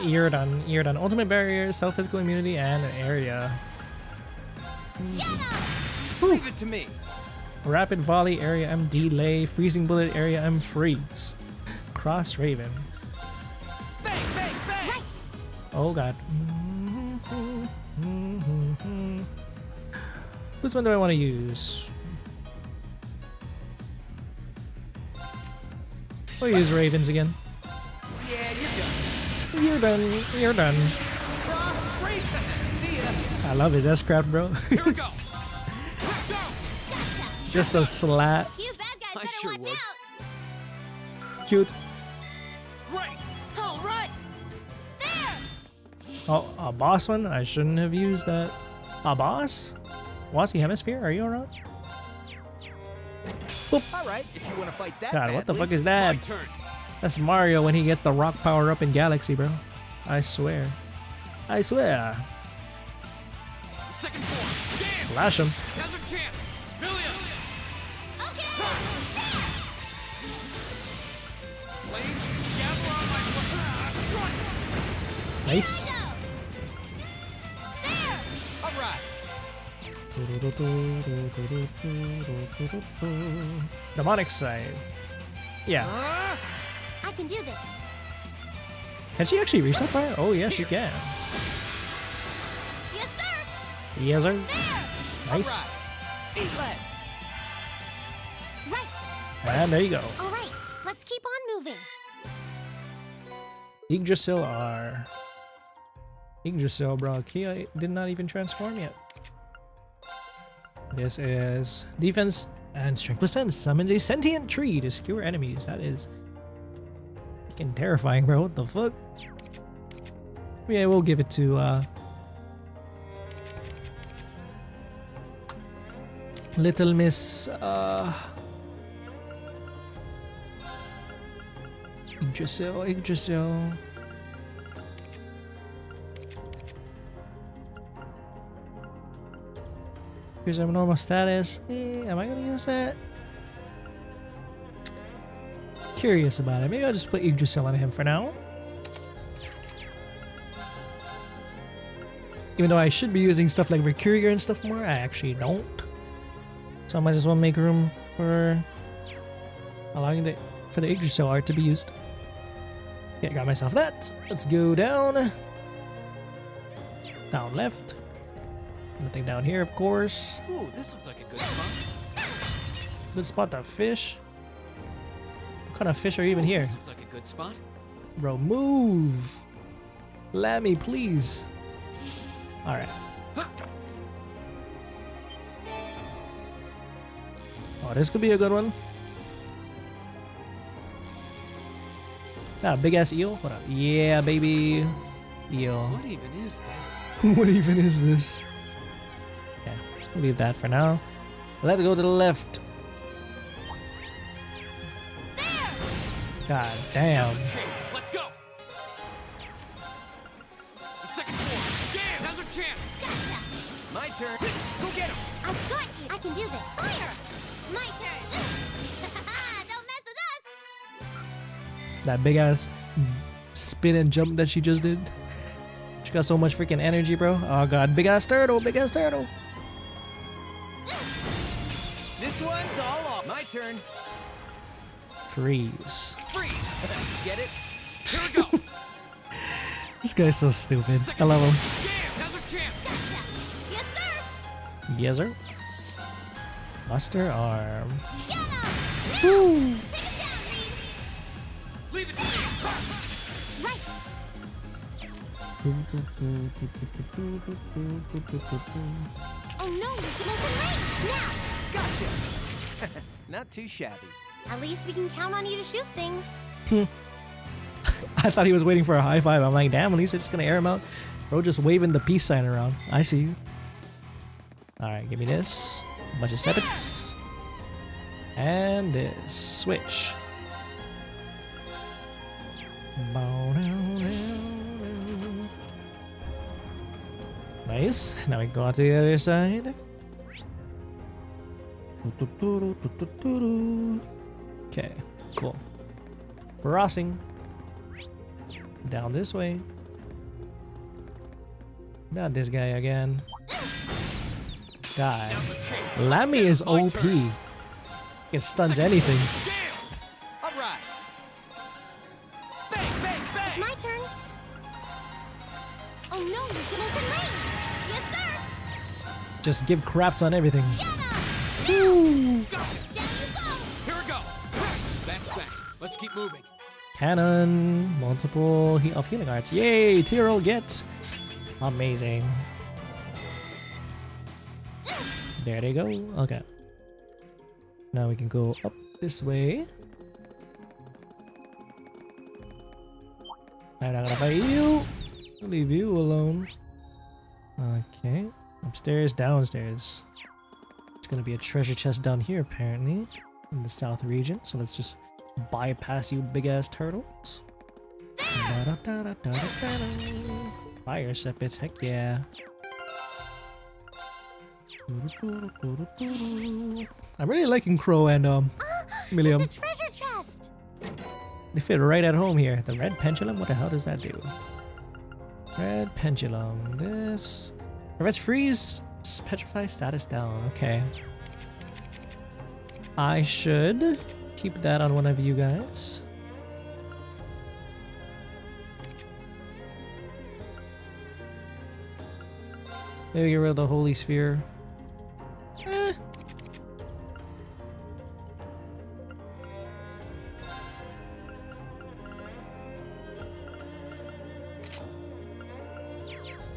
You're done. You're done. Ultimate barrier, self-physical immunity, and an area. Leave it to me. Rapid volley, area M delay, freezing bullet, area M freeze. Cross Raven. Bang, bang, bang. Oh god. Which one do I want to use? We'll use Ravens again. Yeah, you're done. You're done. You're done. Cross Raven. See ya. I love his S-Craft, bro. Here we go. Just a slat. You bad guys I better sure watch would. out. Cute. Right. All right. Oh, a boss one? I shouldn't have used that. A boss? Wassy Hemisphere? Are you alright? All right. If you want to fight that. God, what the badly. fuck is that? My turn. That's Mario when he gets the rock power up in Galaxy, bro. I swear. I swear. Second floor. Damn. Slash him. Now's our chance. Millium. Okay. Flames. Nice. Demonic side. Yeah. I can do this. Can she actually reach that far? Oh yeah, she can. Yes, sir. Yes, sir. Nice. Right. And there you go. All right. Let's keep on moving. Yggdrasil R. Yggdrasil, bro. Kia did not even transform yet. This is defense and strength percent. Summons a sentient tree to skewer enemies. That is fucking terrifying, bro. What the fuck? Yeah, we'll give it to Little Miss Yggdrasil. Here's our normal status. Am I gonna use that? Curious about it. Maybe I'll just put Yggdrasil on him for now. Even though I should be using stuff like Mercurier and stuff more, I actually don't. So I might as well make room for allowing for the Yggdrasil art to be used. Okay, got myself that. Let's go down. Down left. Nothing down here, of course. Ooh, this looks like a good spot. Good spot to fish. What kind of fish are even here? This looks like a good spot. Bro, move. Let me, please. All right. Oh, this could be a good one. Ah, big ass eel. What up? Yeah, baby. Eel. What even is this? What even is this? Yeah, we'll leave that for now. Let's go to the left. God damn. Let's go. The second floor. Damn, now's our chance. Gotcha. My turn. Go get him. I've got you. I can do this. Fire. My turn. Don't mess with us. That big ass spin and jump that she just did. She got so much freaking energy, bro. Oh god, big ass turtle, big ass turtle. This one's all off. My turn. Freeze. Freeze. Get it? Here we go. This guy's so stupid. I love him. Damn, now's our chance. Gotcha. Yes, sir. Yes, sir. Buster arm. Get him. Woo. Take him down, Reed. Leave it to me. Right. Oh no, it's open range. Now. Gotcha. Not too shabby. At least we can count on you to shoot things. I thought he was waiting for a high five. I'm like, damn, at least they're just gonna air him out. Bro, just waving the peace sign around. I see you. Alright, give me this. A bunch of sepets. And this. Switch. Nice. Now we go out to the other side. Okay, cool. Crossing. Down this way. Not this guy again. God. Lammy is OP. It stuns anything. All right. Bang, bang, bang. It's my turn. Oh no, it's an open range. Yes, sir. Just give craps on everything. Get him. Woo. Down you go. Here we go. That's that. Let's keep moving. Cannon. Multiple of healing arts. Yay! Tyrell gets. Amazing. There they go. Okay. Now we can go up this way. I'm not gonna fight you. I'll leave you alone. Okay. Upstairs, downstairs. It's gonna be a treasure chest down here apparently. In the south region. So let's just bypass you big ass turtles. Fire sepets, heck yeah. I'm really liking Crow and Millium. It's a treasure chest. They fit right at home here. The red pendulum, what the hell does that do? Red pendulum. This prevents freeze. Petrify status down. Okay. I should keep that on one of you guys. Maybe get rid of the holy sphere.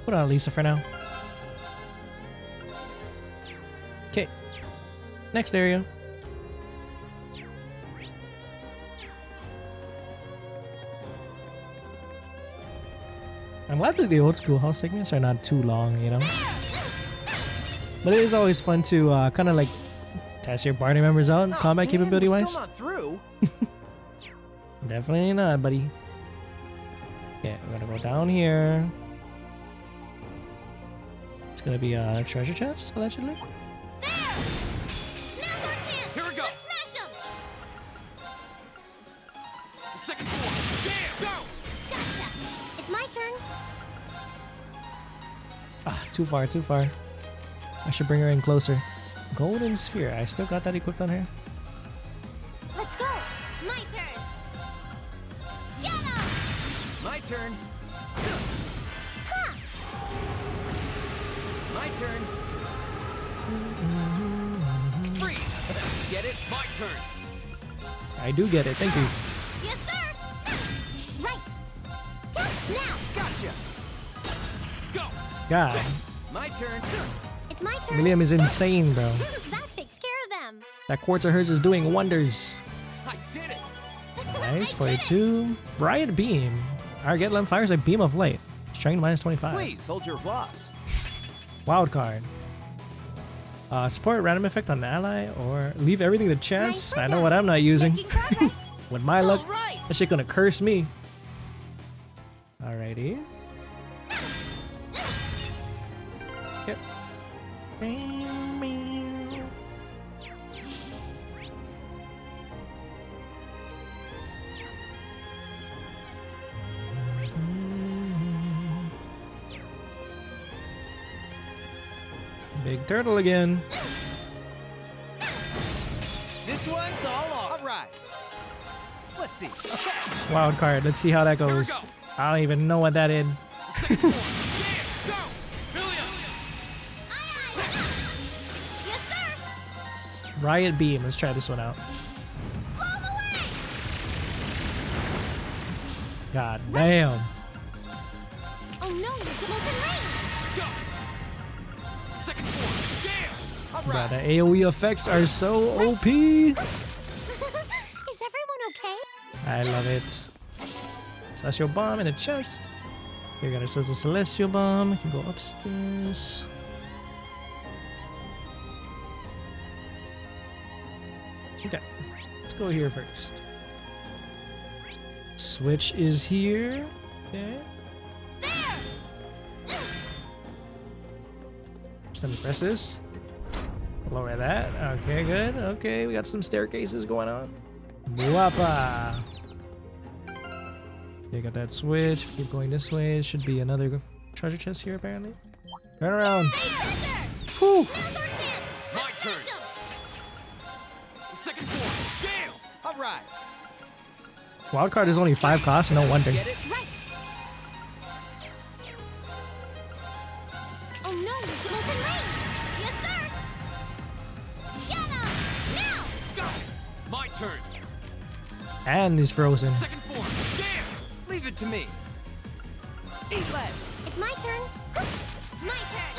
Put on Alisa for now. Okay. Next area. I'm glad that the old Schoolhouse segments are not too long, you know? But it is always fun to kind of like test your party members out, combat capability wise. Still not through. Definitely not, buddy. Okay, we're gonna go down here. It's gonna be a treasure chest, allegedly. Here we go. Smash 'em. The second floor. Jam. Go. Gotcha. It's my turn. Ah, too far, too far. I should bring her in closer. Golden sphere. I still got that equipped on her. Let's go. My turn. Get 'em. My turn. Ha. My turn. Freeze. Get it? My turn. I do get it. Thank you. Yes, sir. Right. Now. Gotcha. Go. God. My turn. It's my turn. Millium is insane, bro. That takes care of them. That quartz of hers is doing wonders. I did it. Nice, 42. Riot Beam. Our Get Lamp fires a beam of light. Strength minus 25. Please hold your applause. Wild card. Support random effect on an ally or leave everything to chance. I know what I'm not using. With my luck, that shit gonna curse me. Alrighty. Yep. Big turtle again. This one's all right. Let's see. Okay. Wild card. Let's see how that goes. I don't even know what that is. Second floor. Jam. Go. Millium. Yes, sir. Riot Beam. Let's try this one out. Blow 'em away. God damn. Oh no, you're almost in range. Go. Second floor. Jam. Bro, the AoE effects are so OP. Is everyone okay? I love it. Celestial Bomb in a chest. Here, got ourselves a Celestial Bomb. We can go upstairs. Okay, let's go here first. Switch is here. Okay. Just let me press this. Lower that. Okay, good. Okay, we got some staircases going on. Guapa. Okay, got that switch. Keep going this way. Should be another treasure chest here, apparently. Turn around. Whew. My turn. Second floor. Jam. All right. Wildcard is only 5 costs, no wonder. Get it? Right. Oh no, you're almost in range. Yes, sir. Get 'em. Now. Go. My turn. And he's frozen. Second floor. Jam. Leave it to me. Eat lead. It's my turn. My turn.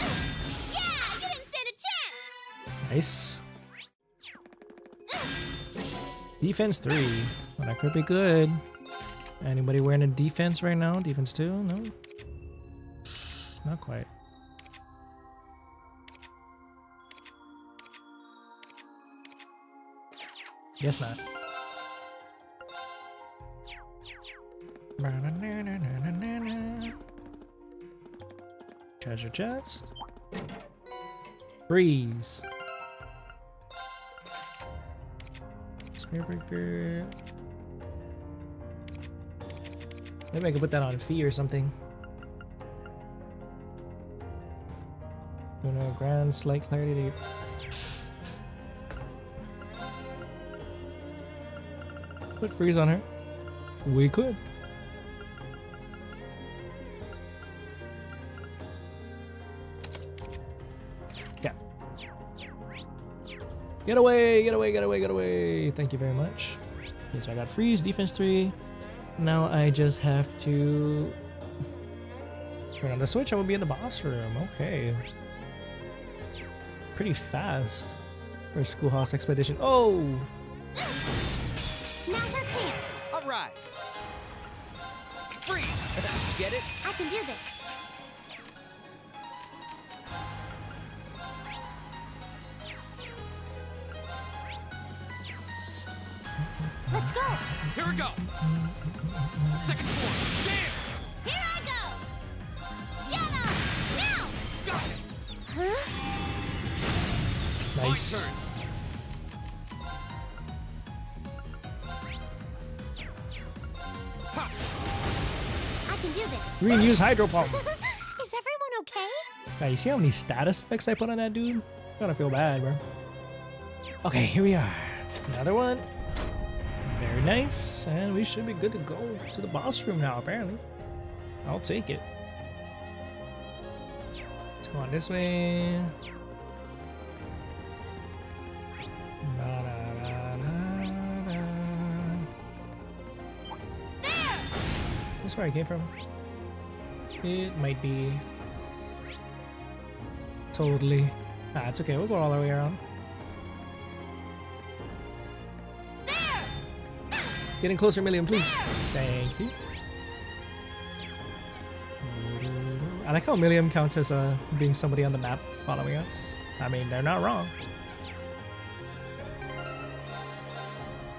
Yeah, you didn't stand a chance. Nice. Defense 3. Well, that could be good. Anybody wearing a defense right now? Defense 2? No? Not quite. Guess not. Treasure chest. Freeze. Spearbreaker. Maybe I could put that on Fee or something. Kuna grand slight clarity. Put freeze on her. We could. Yeah. Get away, get away, get away, get away. Thank you very much. Okay, so I got freeze, defense 3. Now I just have to turn on the switch. I will be in the boss room. Okay. Pretty fast for a Schoolhouse expedition. Oh! Now's our chance. All right. Freeze. Get it? I can do this. Let's go. Here we go. Second floor. Damn! Here I go. Get up now. Got it. Huh? Nice. I can do this. Reuse Hydro Pump. Is everyone okay? Yeah, you see how many status effects I put on that dude? Gotta feel bad, bro. Okay, here we are. Another one. Very nice. And we should be good to go to the boss room now, apparently. I'll take it. Let's go on this way. This is where I came from. It might be. Totally. Ah, it's okay. We'll go all the way around. Getting closer, Millium, please. Thank you. I like how Millium counts as being somebody on the map following us. I mean, they're not wrong.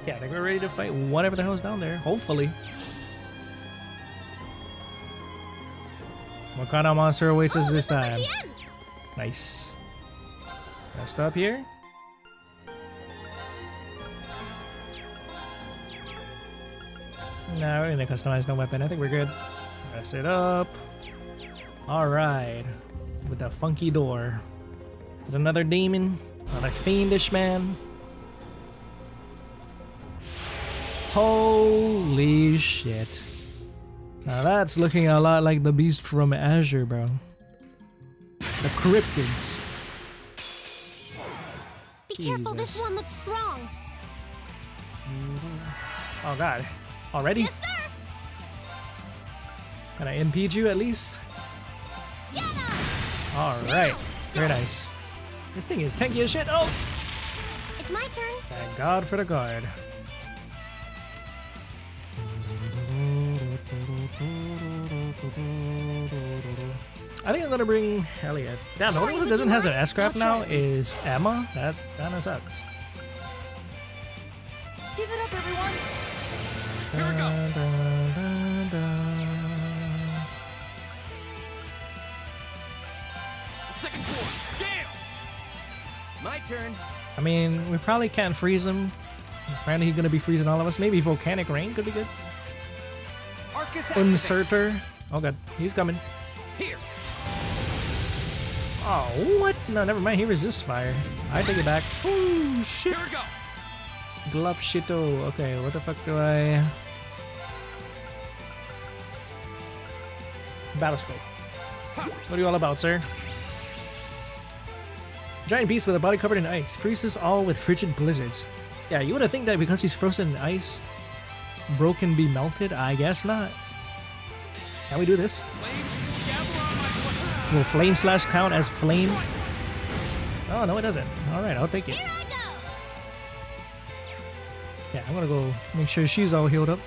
Yeah, I think we're ready to fight whatever the hell is down there. Hopefully. What kind of monster awaits us this time? Nice. Gotta stop here. Nah, we're gonna customize no weapon. I think we're good. Press it up. Alright. With that funky door. Is it another demon? Another fiendish man? Holy shit. Now that's looking a lot like the beast from Azure, bro. The cryptids. Be careful, this one looks strong. Oh god. Already? Yes, sir. Can I impede you at least? Alright. Very nice. This thing is tanky as shit. Oh! It's my turn. Thank God for the guard. I think I'm gonna bring Elliot. Damn, the only one who doesn't have an S-Craft now is Emma. That kinda sucks. Give it up, everyone. Here we go. Second floor. Damn! My turn. I mean, we probably can't freeze him. Apparently he's gonna be freezing all of us. Maybe Volcanic Rain could be good. Inserter. Oh god, he's coming. Here. Oh, what? No, never mind. He resists fire. I take it back. Oh, shit. Here we go. Glop shito. Okay, what the fuck do I... Battlescope. What are you all about, sir? Giant beast with a body covered in ice. Freezes all with frigid blizzards. Yeah, you would have think that because he's frozen in ice, Bro can be melted? I guess not. Can we do this? Will Flame Slash count as flame? Oh, no it doesn't. Alright, I'll take it. Yeah, I'm gonna go make sure she's all healed up.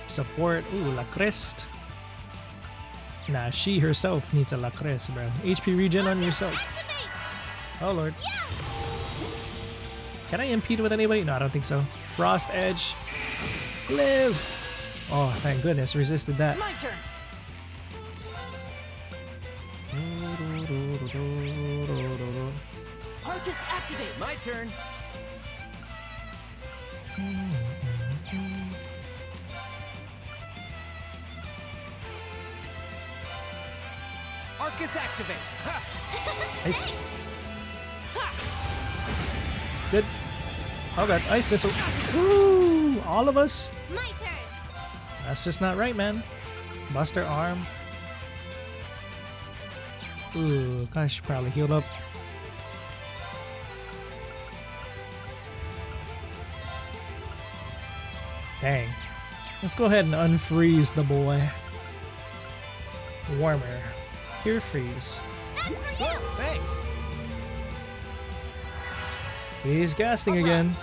Support. Ooh, La Crest. Nah, she herself needs a La Crest, bro. HP regen on yourself. Oh, Lord. Can I impede with anybody? No, I don't think so. Frost Edge. Live! Oh, thank goodness. Resisted that. My turn. Arcus activate. My turn. Arcus activate. Nice. Good. Oh god, ice missile. Woo! All of us? My turn. That's just not right, man. Buster arm. Ooh, I should probably heal up. Dang. Let's go ahead and unfreeze the boy. Warmer. Cure freeze. Thanks. He's casting again.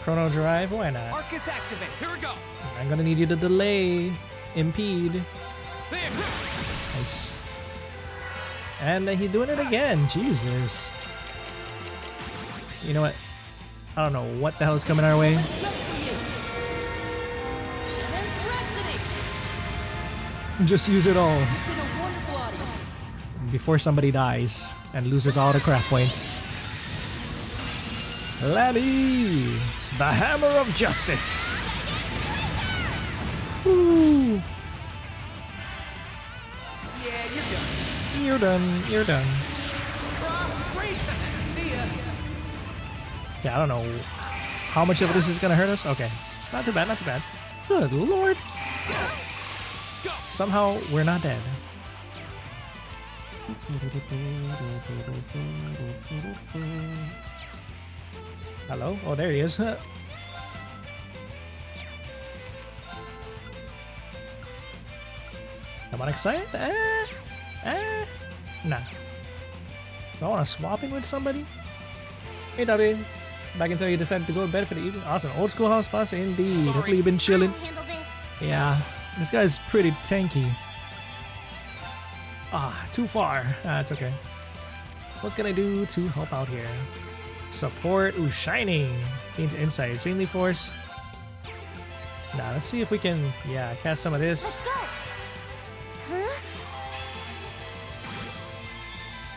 Chrono drive, why not? Arcus activate. Here we go. I'm gonna need you to delay, impede. There. Nice. And he's doing it again. Jesus. You know what? I don't know what the hell is coming our way. Just use it all before somebody dies and loses all the craft points. Lammy, the hammer of justice. Woo. Yeah, You're done. You're done. See ya. Yeah, I don't know how much of this is gonna hurt us. Okay, not too bad. Not too bad. Good lord. Somehow we're not dead. Hello? Oh, there he is. Come on, excited? Nah. Do I want to swap in with somebody? Hey, W. Back until you decided to go to bed for the evening. Awesome. Old schoolhouse boss, indeed. Hopefully you've been chilling. Yeah. This guy's pretty tanky. Ah, too far. It's okay. What can I do to help out here? Support. Ooh, shining. Gains insight. Insanely force. Now, let's see if we can, cast some of this.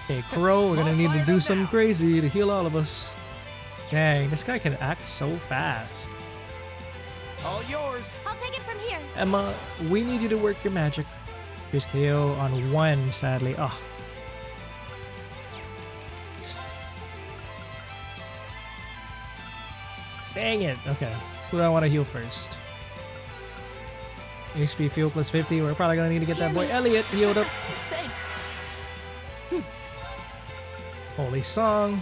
Okay, Crow, we're gonna need to do something crazy to heal all of us. Dang, this guy can act so fast. All yours. I'll take it from here. Emma, we need you to work your magic. Here's KO on one, sadly. Oh. Dang it. Okay. Who do I want to heal first? HP fuel plus 50. We're probably going to need to get that boy Elliot healed up. Thanks. Holy song.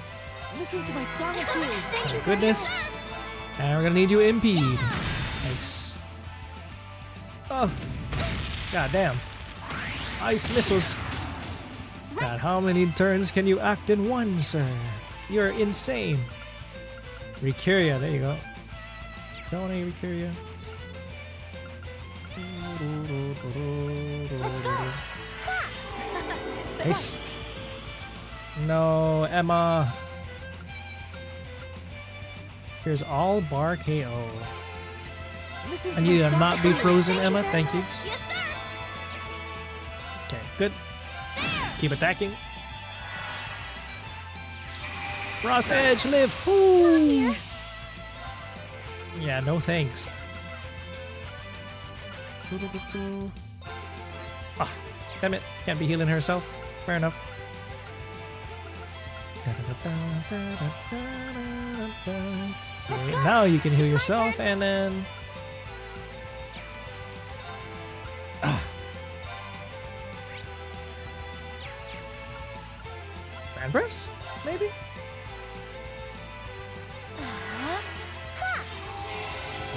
Listen to my song of healing. Oh, goodness. And we're going to need you impede. Nice. Oh. God damn. Ice missiles. God, how many turns can you act in one, sir? You're insane. Recuria, there you go. Don't want any Recuria. Let's go. Nice. No, Emma. Here's all bar KO. I need to not be frozen, Emma. Thank you. Yes, sir. Okay, good. Keep attacking. Frost Edge, live! Ooh. Yeah, no thanks. Ah, damn it. Can't be healing herself. Fair enough. Okay, now you can heal yourself and then... Grand press? Maybe?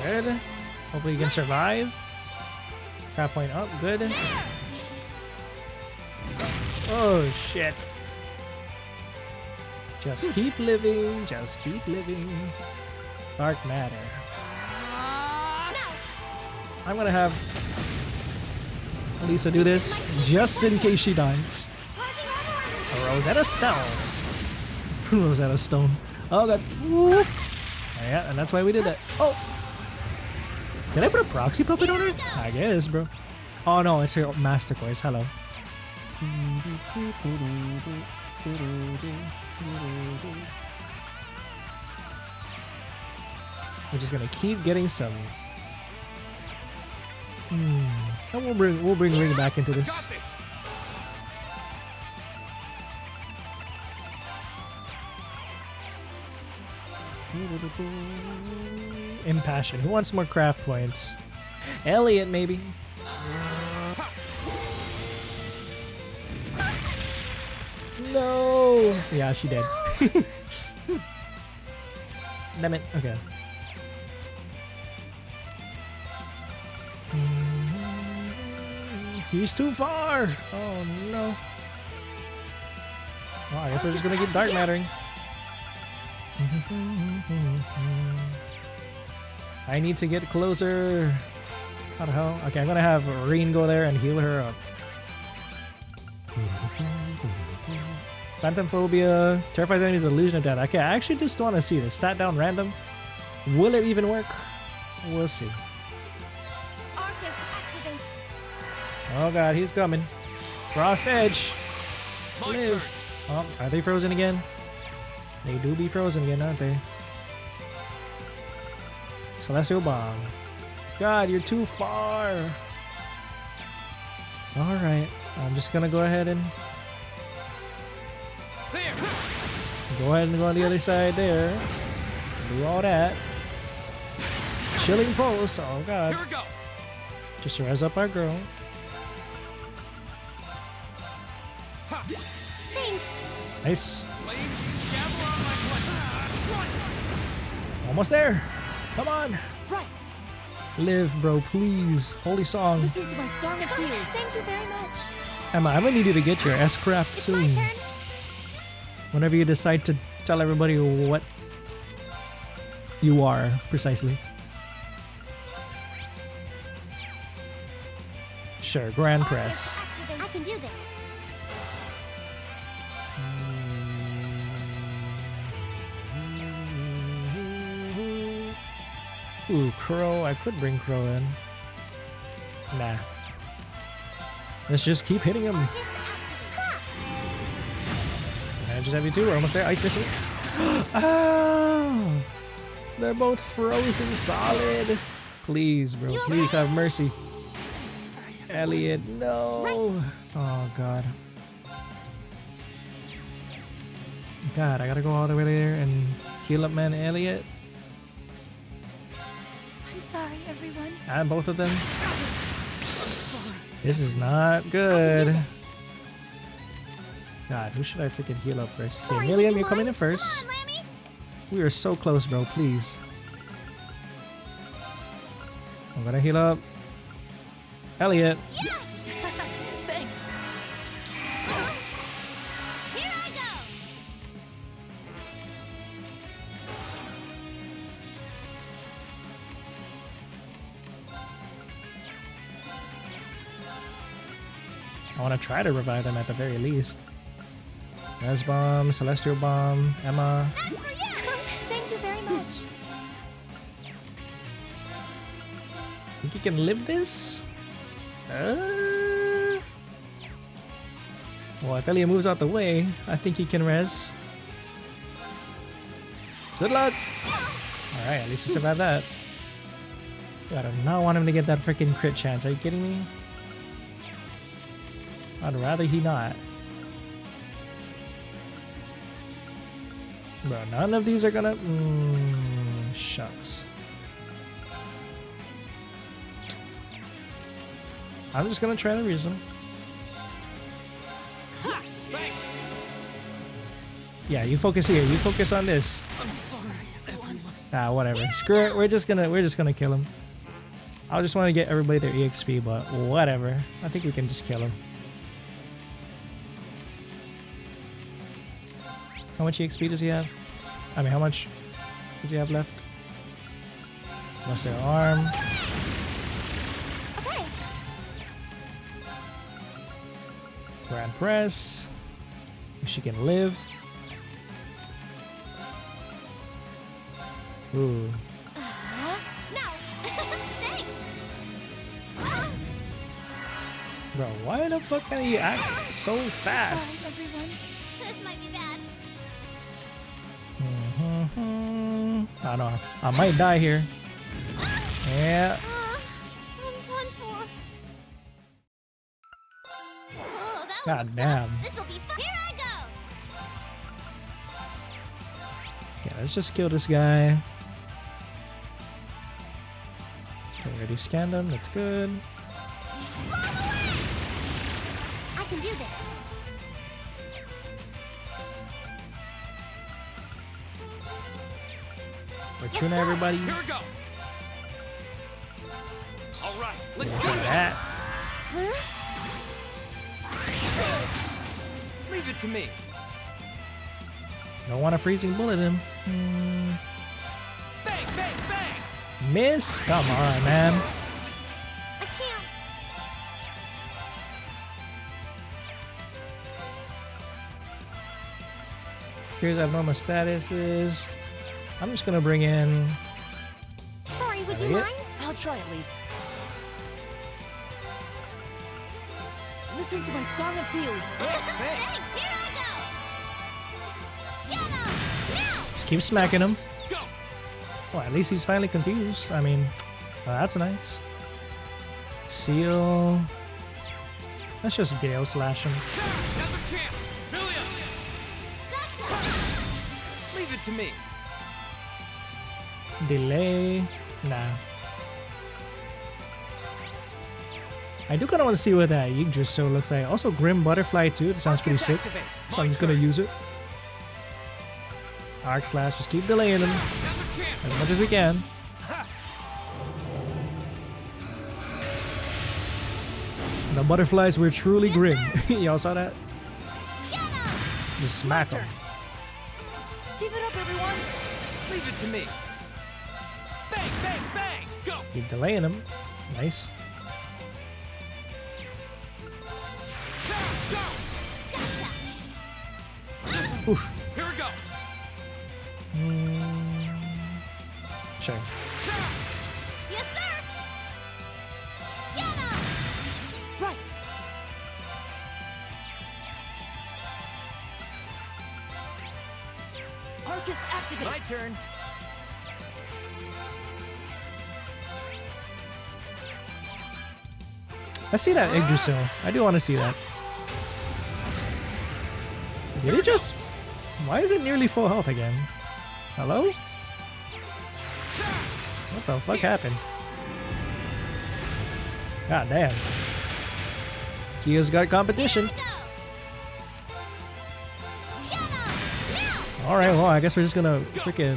Good. Hopefully you can survive. Crap point up. Good. Oh, shit. Just keep living. Just keep living. Dark matter. I'm gonna have Alisa do this just in case she dies. A Rosetta Stone. Rosetta Stone. Oh god. Woo. Yeah, and that's why we did that. Oh! Did I put a proxy puppet on her? I guess, bro. Oh no, it's her master course. Hello. We're just gonna keep getting some. And we'll bring Ring back into this. Impassion. Who wants more craft points? Elliot, maybe. No. Yeah, she did. Damn it. Okay. He's too far. Oh no. Well, I guess we're just gonna get dark mattering. I need to get closer. How the hell? Okay, I'm gonna have Reen go there and heal her up. Phantom phobia. Terrifies enemies, illusion of death. Okay, I actually just want to see this. Stat down random. Will it even work? We'll see. Arcus, activate. Oh god, he's coming. Frost Edge. Live. Oh, are they frozen again? They do be frozen again, aren't they? Celestial Bomb. God, you're too far. Alright, I'm just gonna go ahead and go on the other side there. Do all that. Chilling pulse. Oh god. Here we go. Just res up our girl. Thanks. Nice. Almost there. Come on. Right. Live, bro, please. Holy song. Listen to my song of fear. Thank you very much. Emma, I'm gonna need you to get your S-Craft soon. Whenever you decide to tell everybody what you are, precisely. Sure, Grand Press. I can do this. Ooh, Crow. I could bring Crow in. Nah. Let's just keep hitting him. I just have you two. We're almost there. Ice missile. Oh! They're both frozen solid. Please, bro. Please have mercy. Elliot, no. Oh, God. God, I gotta go all the way there and heal up man Elliot. I'm sorry, everyone. And both of them. This is not good. God, who should I freaking heal up first? Okay, Millium, you're coming in first. We are so close, bro. Please. I'm gonna heal up Elliot. Yeah. Thanks. Here I go. I want to try to revive them at the very least. Res Bomb, Celestial Bomb, Emma. Thank you very much. Think you can live this? Well, if Elliot moves out the way, I think he can res. Good luck! Alright, at least we survived that. I do not want him to get that freaking crit chance. Are you kidding me? I'd rather he not. Bro, none of these are gonna... shucks. I'm just gonna try to reuse them. Thanks. Yeah, you focus here. You focus on this. I'm sorry, everyone. Ah, whatever. Screw it. We're just gonna kill him. I just want to get everybody their EXP, but whatever. I think we can just kill him. How much EXP does he have? I mean, how much does he have left? Lost their arm. Okay. Grand Press. If she can live. Ooh. No. Thanks. Bro, why the fuck can he act so fast? Sorry, everyone. This might be bad. I know. I might die here. Yeah. I'm done for. Oh, that God looks damn. tough. This'll be fun. Here I go. Yeah, let's just kill this guy. Okay, already scanned him. That's good. I can do this. Fortuna, everybody. Here we go. All right, let's Look do at this. that. Leave it to me. Don't want a freezing bullet him. Bang, bang, bang. Miss? Come on, man. I can't. Here's abnormal statuses. I'm just gonna bring in. Sorry, would you Elliot? mind? I'll try at least. Listen to my song of healing. Thanks. Here I go. Get up now. Just keep smacking him. Go. Well, at least he's finally confused. I mean, well, that's nice. Seal. Let's just Gale slash him. Another chance. Millium. Leave it to me. Delay. Nah. I do kind of want to see what that Yggdrasil looks like. Also, Grim Butterfly too. That sounds pretty sick. Activate. So I'm just gonna use it. Arc slash. Just keep delaying them Another chance. as much as we can. The butterflies were truly grim. Y'all saw that? Just smack them. Keep it up, everyone. Leave it to me. Bang, bang, bang. Go. Keep delaying them. Nice. Go. Oof. Here we go. Sure. Yes, sir. Get up. Right. Arcus activate. My turn. I see that Yggdrasil. I do want to see that. Did it just... Why is it nearly full health again? Hello? What the fuck happened? God damn. Kia's got competition. Alright, well, I guess we're just gonna freaking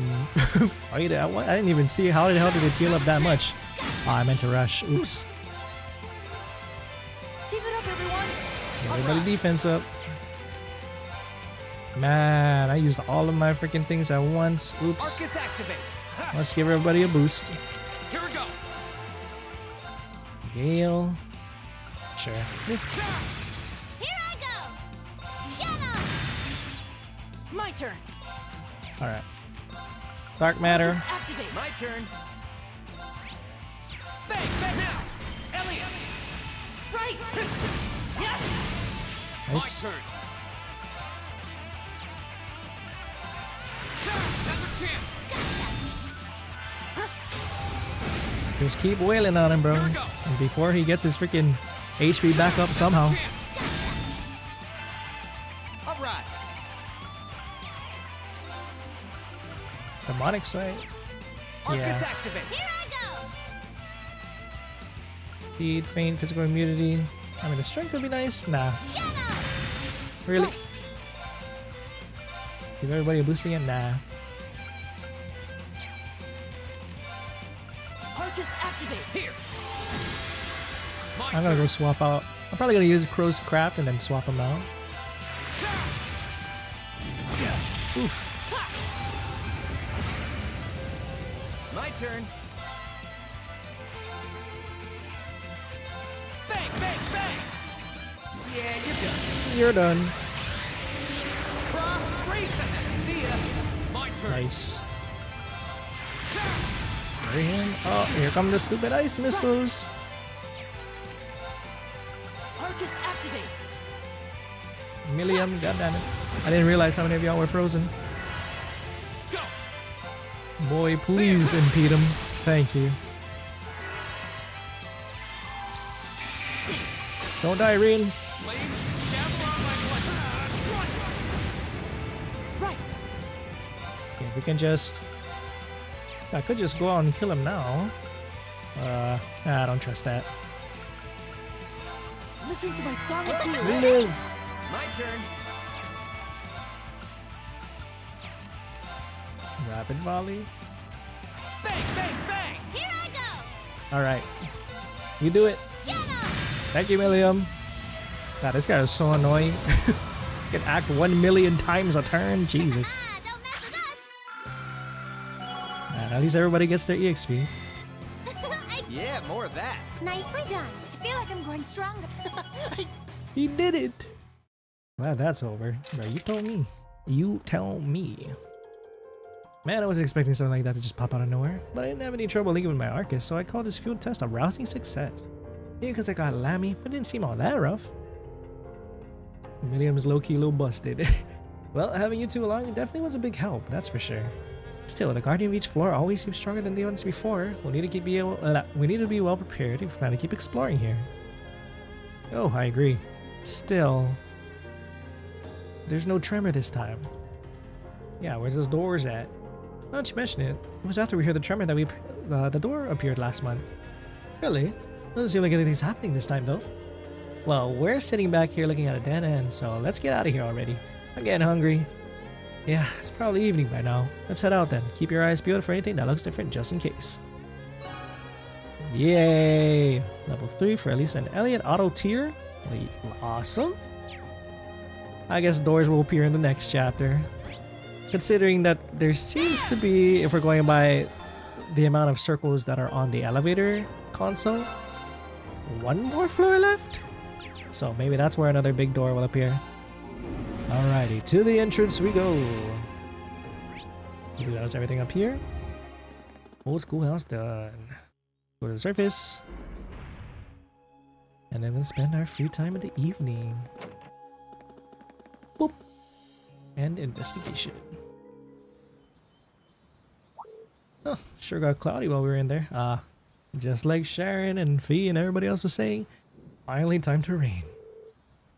fight it. I didn't even see how the hell did it heal up that much. Oh, I meant to rush. Oops. Keep it up, everyone. Everybody defense up. Man, I used all of my freaking things at once. Oops. Arcus activate. Let's give everybody a boost. Here we go. Gale. Sure. Here I go. Get up. My turn. Alright. Dark matter. Arcus activate. My turn. Bang, bang now. Elliot. Right. Yeah. Nice. My turn. Another chance. Just keep wailing on him, bro. And before he gets his freaking HP back up somehow. All right. Demonic sight. Arcus Yeah. activate. Here I go. Speed, faint, physical immunity. I mean, the strength would be nice. Nah. Really? Give everybody a boost again? Nah. Arcus activate. Here. I'm gonna go swap out. I'm probably gonna use Crow's Craft and then swap them out. Oof. My turn. Bang, bang, bang. Yeah, you're done. You're done. Cross straight. See ya. My turn. Nice. Bury him. Oh, here come the stupid ice missiles. Arcus activate. Millium, goddammit. I didn't realize how many of y'all were frozen. Go. Boy, please impede him. Thank you. Don't die, Reen. Right. Okay, if we can just... I could just go out and kill him now. I don't trust that. Listen to my song of fear. Relive. My turn. Rapid volley. Bang, bang, bang. Here I go. Alright. You do it. Thank you, Millium. God, this guy is so annoying. Can act 1 million times a turn. Jesus. At least everybody gets their EXP. Yeah, more of that. Nicely done. I feel like I'm growing stronger. He did it. Glad that's over. Bro, you told me. You tell me. Man, I was expecting something like that to just pop out of nowhere, but I didn't have any trouble linking with my Arcus, so I called this field test a rousing success. Yeah, because I got lammy, but it didn't seem all that rough. Millium's low-key a little busted. Well, having you two along definitely was a big help, that's for sure. Still, the guardian of each floor always seems stronger than the ones before. We need to be well prepared if we plan to keep exploring here. Oh, I agree. Still, there's no tremor this time. Yeah, where's those doors at? Now that you mention it, it was after we heard the tremor that the door appeared last month. Really? Doesn't seem like anything's happening this time though. Well, we're sitting back here looking at a dead end, so let's get out of here already. I'm getting hungry. Yeah, it's probably evening by now. Let's head out then. Keep your eyes peeled for anything that looks different just in case. Yay! Level 3 for Elise and Elliot auto tier. Awesome. I guess doors will appear in the next chapter. Considering that there seems to be, if we're going by the amount of circles that are on the elevator console, one more floor left? So maybe that's where another big door will appear. Alrighty, to the entrance we go. That was everything up here. Old schoolhouse done. Go to the surface. And then we'll spend our free time in the evening. Boop. And investigation. Oh, sure got cloudy while we were in there. Just like Sharon and Fee and everybody else was saying, finally time to rain.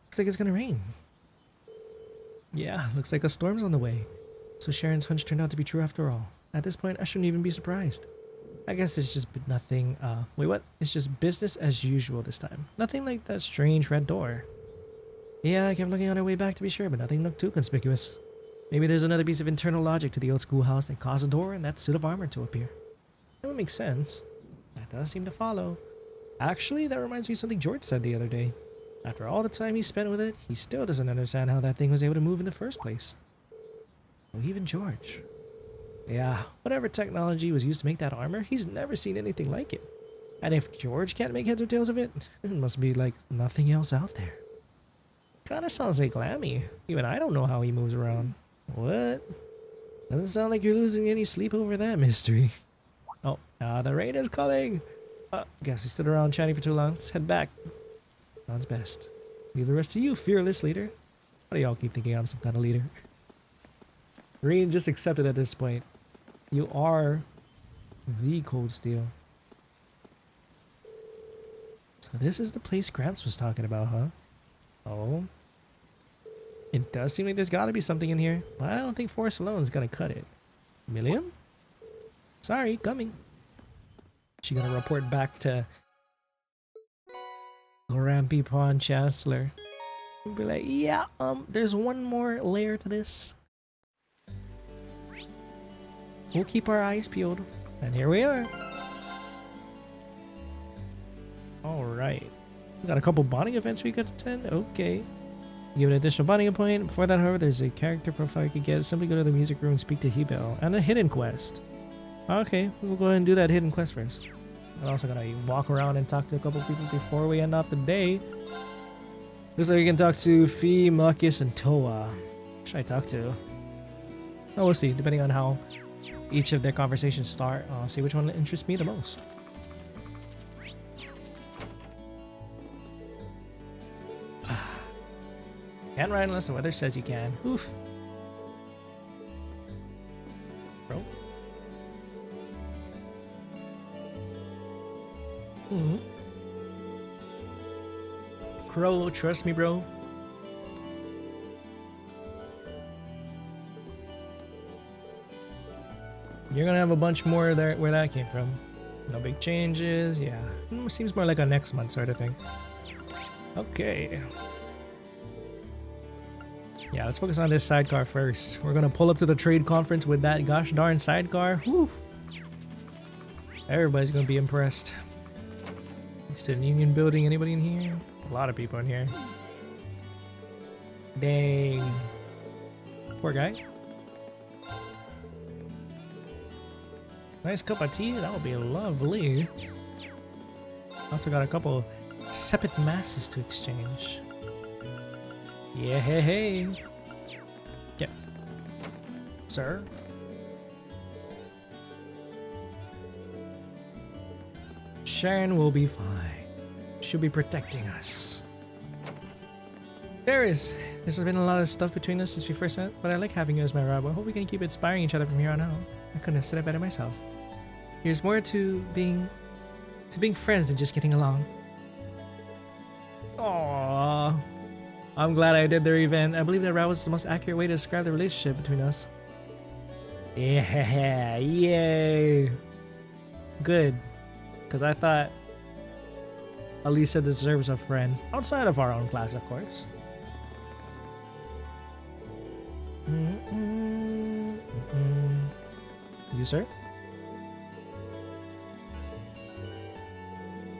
Looks like it's gonna rain. Yeah, looks like a storm's on the way. So Sharon's hunch turned out to be true after all. At this point, I shouldn't even be surprised. I guess it's just nothing, wait, what? It's just business as usual this time. Nothing like that strange red door. Yeah, I kept looking on our way back to be sure, but nothing looked too conspicuous. Maybe there's another piece of internal logic to the old schoolhouse that caused a door and that suit of armor to appear. That would make sense. That does seem to follow. Actually, that reminds me of something George said the other day. After all the time he spent with it, he still doesn't understand how that thing was able to move in the first place. Well, even George. Yeah, whatever technology was used to make that armor, he's never seen anything like it. And if George can't make heads or tails of it, it must be like nothing else out there. Kinda sounds like Lammy. Even I don't know how he moves around. What? Doesn't sound like you're losing any sleep over that mystery. Oh, the rain is coming! Guess we stood around chatting for too long. Let's head back. Sounds best. Leave the rest to you, fearless leader. Why do y'all keep thinking I'm some kind of leader? Green, just accept it at this point. You are the Cold Steel. So this is the place Gramps was talking about, huh? Oh. It does seem like there's got to be something in here, but I don't think force alone is going to cut it. Millium? Sorry, coming. She going to report back to Grampy Pawn Chancellor. And be like, yeah, there's one more layer to this. We'll keep our eyes peeled. And here we are. Alright. We got a couple bonding events we could attend. Okay. Give an additional bonding point. Before that, however, there's a character profile you can get. Simply go to the music room and speak to Hebel. And a hidden quest. Okay, we'll go ahead and do that hidden quest first. We're also gonna walk around and talk to a couple people before we end off the day. Looks like we can talk to Fee, Machias, and Towa. Who should I talk to? Oh, we'll see, depending on how each of their conversations start. I'll see which one interests me the most. Can't ride unless the weather says you can. Oof. Bro. Crow, trust me, bro. You're gonna have a bunch more there where that came from. No big changes, yeah. Seems more like a next month sort of thing. Okay. Yeah, let's focus on this sidecar first. We're gonna pull up to the trade conference with that gosh darn sidecar. Woo! Everybody's gonna be impressed. Student Union building, anybody in here? A lot of people in here. Dang. Poor guy. Nice cup of tea, that would be lovely. Also got a couple Sepith masses to exchange. Yeah, hey, hey. Yeah. Sir? Sharon will be fine. She'll be protecting us. Ferris, there's been a lot of stuff between us since we first met, but I like having you as my rabbi. I hope we can keep inspiring each other from here on out. I couldn't have said it better myself. Here's more to being friends than just getting along. Aww. I'm glad I did their event. I believe that route was the most accurate way to describe the relationship between us. Yeah, yay. Good. Because I thought Alisa deserves a friend. Outside of our own class, of course. You, sir?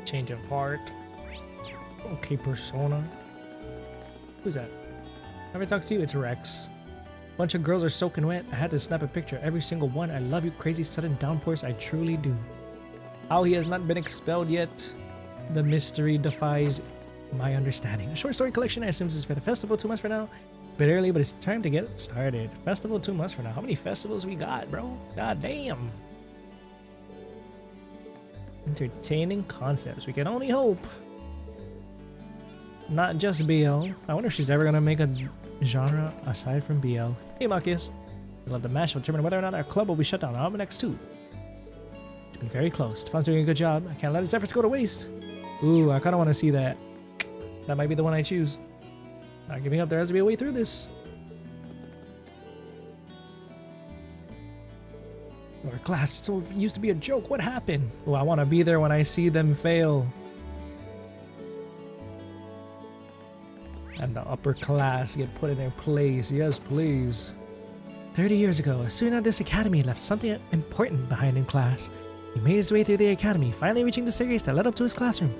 Change of heart. Okay, persona. Who's that? Have I talked to you? It's Rex. Bunch of girls are soaking wet. I had to snap a picture. Every single one. I love you, crazy sudden downpours. I truly do. How he has not been expelled yet. The mystery defies my understanding. A short story collection. I assume this is for the festival. 2 months from now. Bit early, but it's time to get started. Festival 2 months from now. How many festivals we got, bro? God damn. Entertaining concepts. We can only hope. Not just BL. I wonder if she's ever gonna make a genre aside from BL. Hey, Machias. We love the match will determine whether or not our club will be shut down. I'll be next too. It's been very close. Stefan's doing a good job. I can't let his efforts go to waste. Ooh, I kind of want to see that. That might be the one I choose. Not giving up. There has to be a way through this. Our class so used to be a joke. What happened? Oh, I want to be there when I see them fail. And the upper class get put in their place. Yes, please. 30 years ago, a student at this academy left something important behind in class. He made his way through the academy, finally reaching the staircase that led up to his classroom.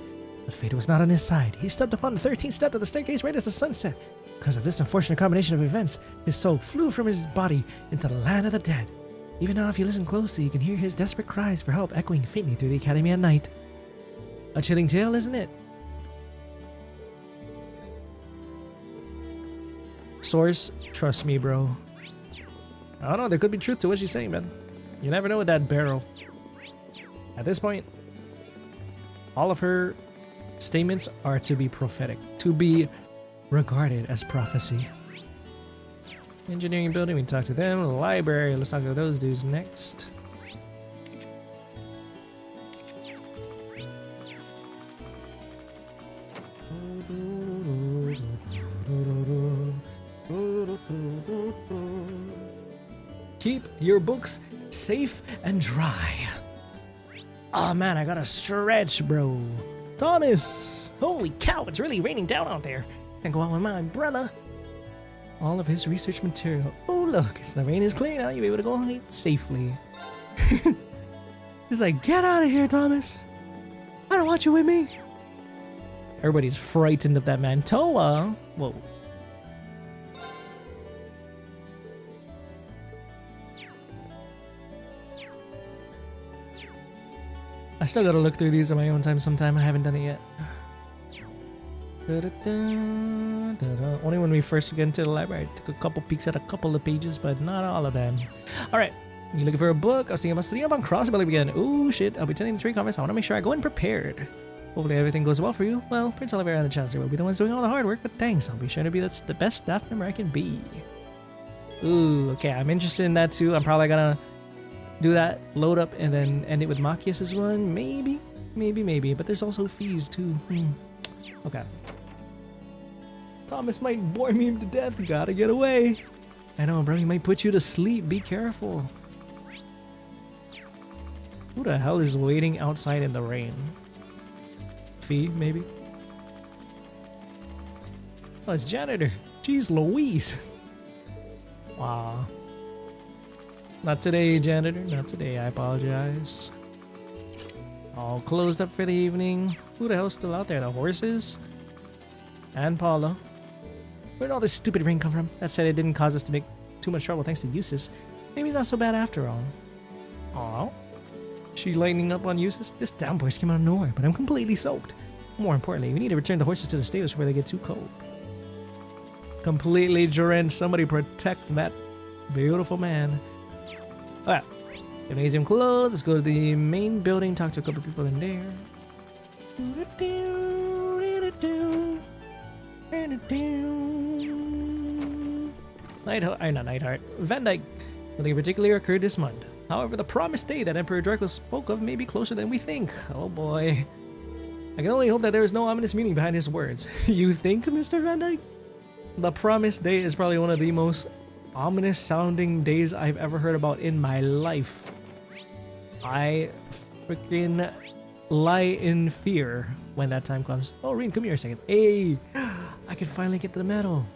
But fate was not on his side. He stepped upon the 13th step of the staircase right as the sun set. Because of this unfortunate combination of events, his soul flew from his body into the land of the dead. Even now, if you listen closely, you can hear his desperate cries for help echoing faintly through the academy at night. A chilling tale, isn't it? Source, trust me, bro. I don't know, there could be truth to what she's saying, man. You never know with that Beryl. At this point, all of her statements are to be prophetic, to be regarded as prophecy. Engineering building, we can talk to them. Library, let's talk to those dudes next. Keep your books safe and dry. Oh man, I gotta stretch, bro. Thomas! Holy cow, it's really raining down out there. Can't go out with my umbrella. All of his research material. Oh look, the rain is clear now. You'll be able to go home safely. He's like, get out of here, Thomas. I don't want you with me. Everybody's frightened of that man. Towa! Whoa. I still gotta look through these on my own time sometime. I haven't done it yet. Only when we first get into the library. I took a couple peeks at a couple of pages, but not all of them. Alright, you looking for a book? I was thinking about studying up on Crossbell again. Ooh, shit. I'll be attending the trade conference. I want to make sure I go in prepared. Hopefully everything goes well for you. Well, Prince Oliver and the Chancellor will be the ones doing all the hard work, but thanks. I'll be sure to be the best staff member I can be. Ooh, okay. I'm interested in that too. I'm probably gonna do that, load up, and then end it with Machias' one. Maybe. But there's also fees too. Okay. Thomas might bore me to death. Gotta get away. I know, bro. He might put you to sleep. Be careful. Who the hell is waiting outside in the rain? Fee, maybe? Oh, it's janitor. Jeez Louise. Wow. Not today, janitor. Not today. I apologize. All closed up for the evening. Who the hell's still out there? The horses? And Paula. Where did all this stupid rain come from? That said, it didn't cause us to make too much trouble thanks to Jusis. Maybe it's not so bad after all. Aw. She lightening up on Jusis? This downpour came out of nowhere, but I'm completely soaked. More importantly, we need to return the horses to the stables before they get too cold. Completely drenched. Somebody protect that beautiful man. Alright. Gymnasium closed. Let's go to the main building, talk to a couple people in there. Nightheart. Van Dyke. Nothing particularly occurred this month. However, the promised day that Emperor Draco spoke of may be closer than we think. Oh boy. I can only hope that there is no ominous meaning behind his words. You think, Mr. Van Dyke? The promised day is probably one of the most ominous sounding days I've ever heard about in my life. I freaking lie in fear when that time comes. Oh, Reen, come here a second. Hey, I can finally get the medal.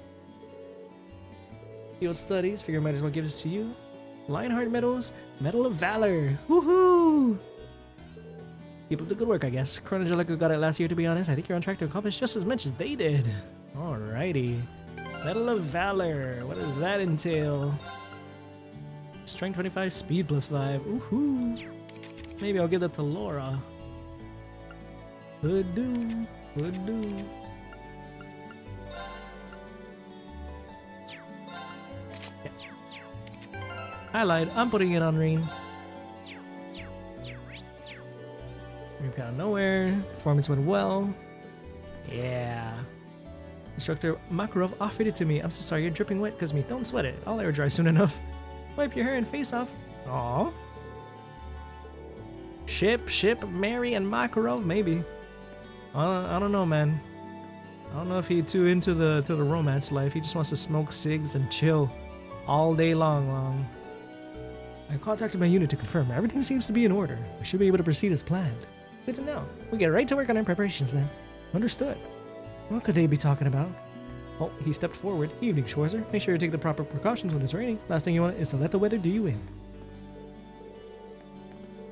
Field studies, figure might as well give this to you. Lionheart medals, Medal of Valor. Woohoo! Keep up the good work, I guess. Towa Angelica got it last year, to be honest. I think you're on track to accomplish just as much as they did. Alrighty. Medal of Valor. What does that entail? Strength 25, speed +5. Woohoo! Maybe I'll give that to Laura. Would do. Would do. Yeah. I lied. I'm putting it on Reen. Reap out of nowhere. Performance went well. Yeah. Instructor Makarov offered it to me. I'm so sorry, you're dripping wet because me. Don't sweat it. I'll air dry soon enough. Wipe your hair and face off. Aww. Ship, Mary and Makarov, maybe. I don't know, man. I don't know if he's too into the romance life. He just wants to smoke cigs and chill all day long. I contacted my unit to confirm. Everything seems to be in order. We should be able to proceed as planned. Good to know. We'll get right to work on our preparations then. Understood. What could they be talking about? Oh, he stepped forward. Evening, Schwarzer. Make sure you take the proper precautions when it's raining. Last thing you want is to let the weather do you in.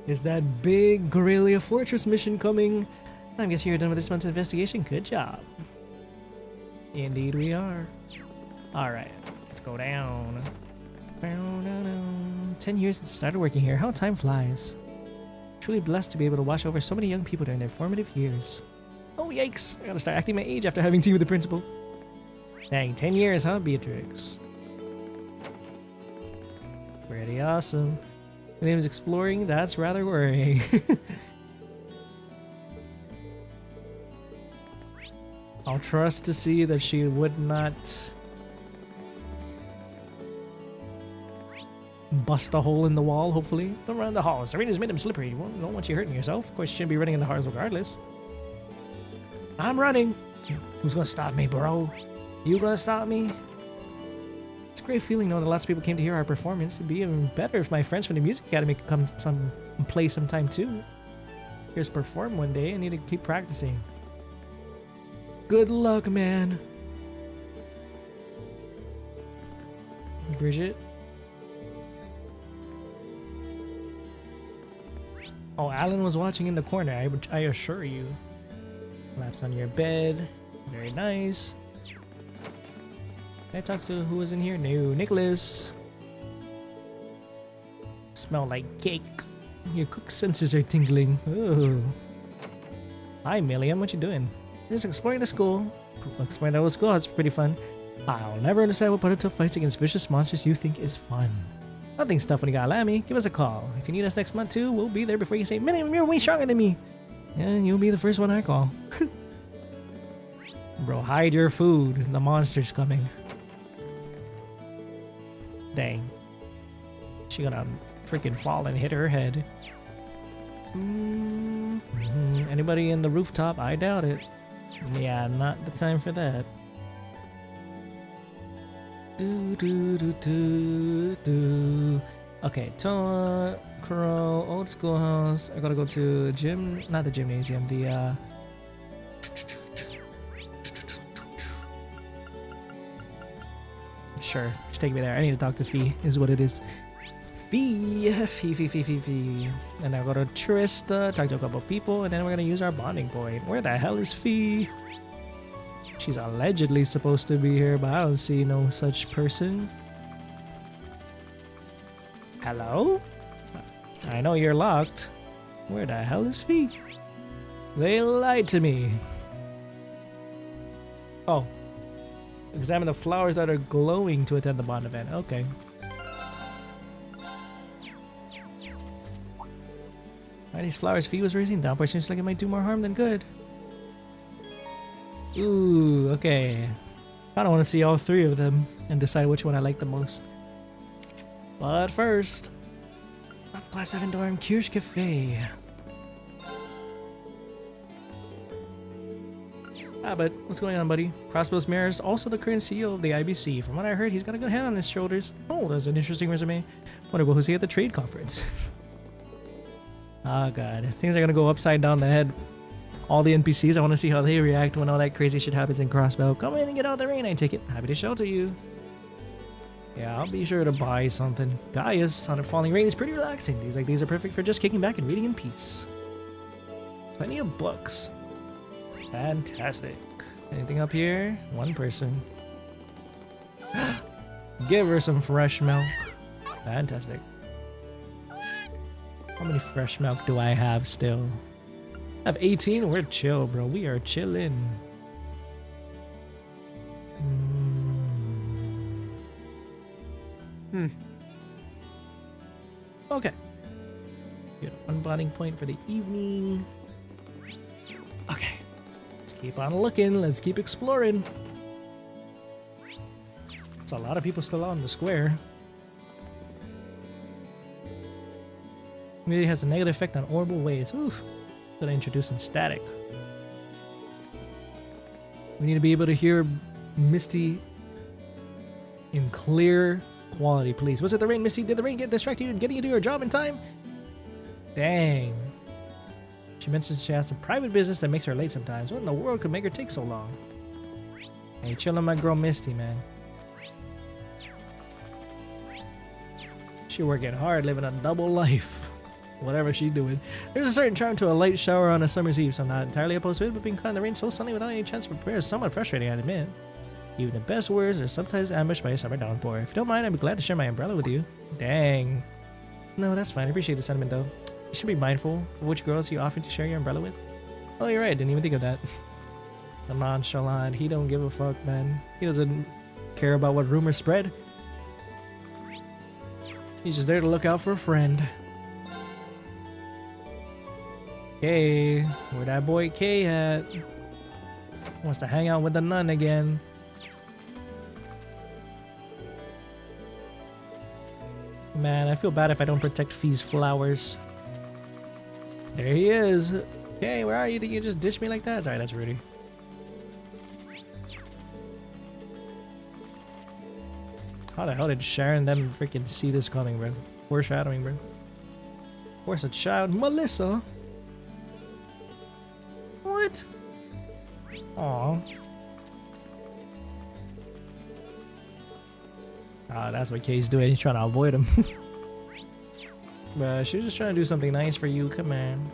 Is that big Guerrilla Fortress mission coming? I guess you're done with this month's investigation. Good job. Indeed we are. Alright, let's go down. 10 years since I started working here. How time flies. Truly blessed to be able to watch over so many young people during their formative years. Oh, yikes. I gotta start acting my age after having tea with the principal. Dang, 10 years, huh, Beatrix? Pretty awesome. My name is Exploring. That's rather worrying. I'll trust to see that she would not bust a hole in the wall, hopefully. Don't run in the halls. Serena's made them slippery. You don't want you hurting yourself. Of course, you shouldn't be running in the halls regardless. I'm running. Who's gonna stop me, bro? You gonna stop me? It's a great feeling knowing that lots of people came to hear our performance. It'd be even better if my friends from the Music Academy could come and play sometime too. Here's perform one day. I need to keep practicing. Good luck, man. Bridget. Oh, Alan was watching in the corner, I assure you. Laps on your bed. Very nice. Can I talk to who was in here? No, Nicholas. Smell like cake. Your cook senses are tingling. Ooh. Hi, Millium. What you doing? Just exploring the school. Exploring the whole school. That's pretty fun. I'll never understand what part of tough fights against vicious monsters you think is fun. Nothing's tough when you got Lammy. Give us a call. If you need us next month too, we'll be there before you say, Millium, you're way stronger than me. And you'll be the first one I call. Bro, hide your food. The monster's coming. Dang. She gonna freaking fall and hit her head. Anybody in the rooftop? I doubt it. Yeah, not the time for that. Okay, Towa, Crow, Old Schoolhouse. I gotta go to gym, not the gymnasium, the sure, just take me there. I need to talk to Fee, is what it is. Fee. And I go to Trista, talk to a couple people, and then we're gonna use our bonding point. Where the hell is Fee? She's allegedly supposed to be here, but I don't see no such person. Hello? I know you're locked. Where the hell is Fee? They lied to me. Oh. Examine the flowers that are glowing to attend the bond event. Okay. Why these flowers Fee was raising? Downpour seems like it might do more harm than good. Ooh, okay. I don't want to see all three of them and decide which one I like the most. But first, Class VII dorm Kirsch Cafe. Ah, but what's going on, buddy? Crossbell's Mirror is also the current CEO of the IBC. From what I heard, he's got a good head on his shoulders. Oh, that's an interesting resume. Wonder what was he at the trade conference? Oh god, things are gonna go upside down the head. All the NPCs, I want to see how they react when all that crazy shit happens in Crossbell. Come in and get out of the rain, I take it. Happy to shelter you. Yeah, I'll be sure to buy something. Gaius on a falling rain is pretty relaxing. Days like these are perfect for just kicking back and reading in peace. Plenty of books. Fantastic. Anything up here? One person. Give her some fresh milk. Fantastic. How many fresh milk do I have still? I have 18? We're chill, bro. We are chilling. Okay. Get one bonding point for the evening. Okay. Let's keep on looking. Let's keep exploring. There's a lot of people still on the square. It has a negative effect on orbital waves. Oof. Gotta introduce some static. We need to be able to hear Misty in clear quality, please. Was it the rain, Misty? Did the rain get distracted you in getting you to your job in time? Dang. She mentioned she has some private business that makes her late sometimes. What in the world could make her take so long? Hey, chill on my girl Misty, man. She working hard, living a double life. Whatever she's doing. There's a certain charm to a light shower on a summer's eve, so I'm not entirely opposed to it, but being caught in the rain so sunny without any chance to prepare is somewhat frustrating, I admit. Even the best words are sometimes ambushed by a summer downpour. If you don't mind, I'd be glad to share my umbrella with you. Dang. No, that's fine. I appreciate the sentiment, though. You should be mindful of which girls you offer to share your umbrella with. Oh, you're right. I didn't even think of that. The nonchalant. He don't give a fuck, man. He doesn't care about what rumors spread. He's just there to look out for a friend. Hey, where that boy K at? Wants to hang out with the nun again. Man, I feel bad if I don't protect Fee's flowers. There he is. Hey, where are you? Did you just ditch me like that? Sorry, that's Rudy. How the hell did Sharon them freaking see this coming, bro? Foreshadowing, bro. Where's a child? Melissa? What? Aww. Ah, that's what Kay's doing. He's trying to avoid him. But she was just trying to do something nice for you. Come on.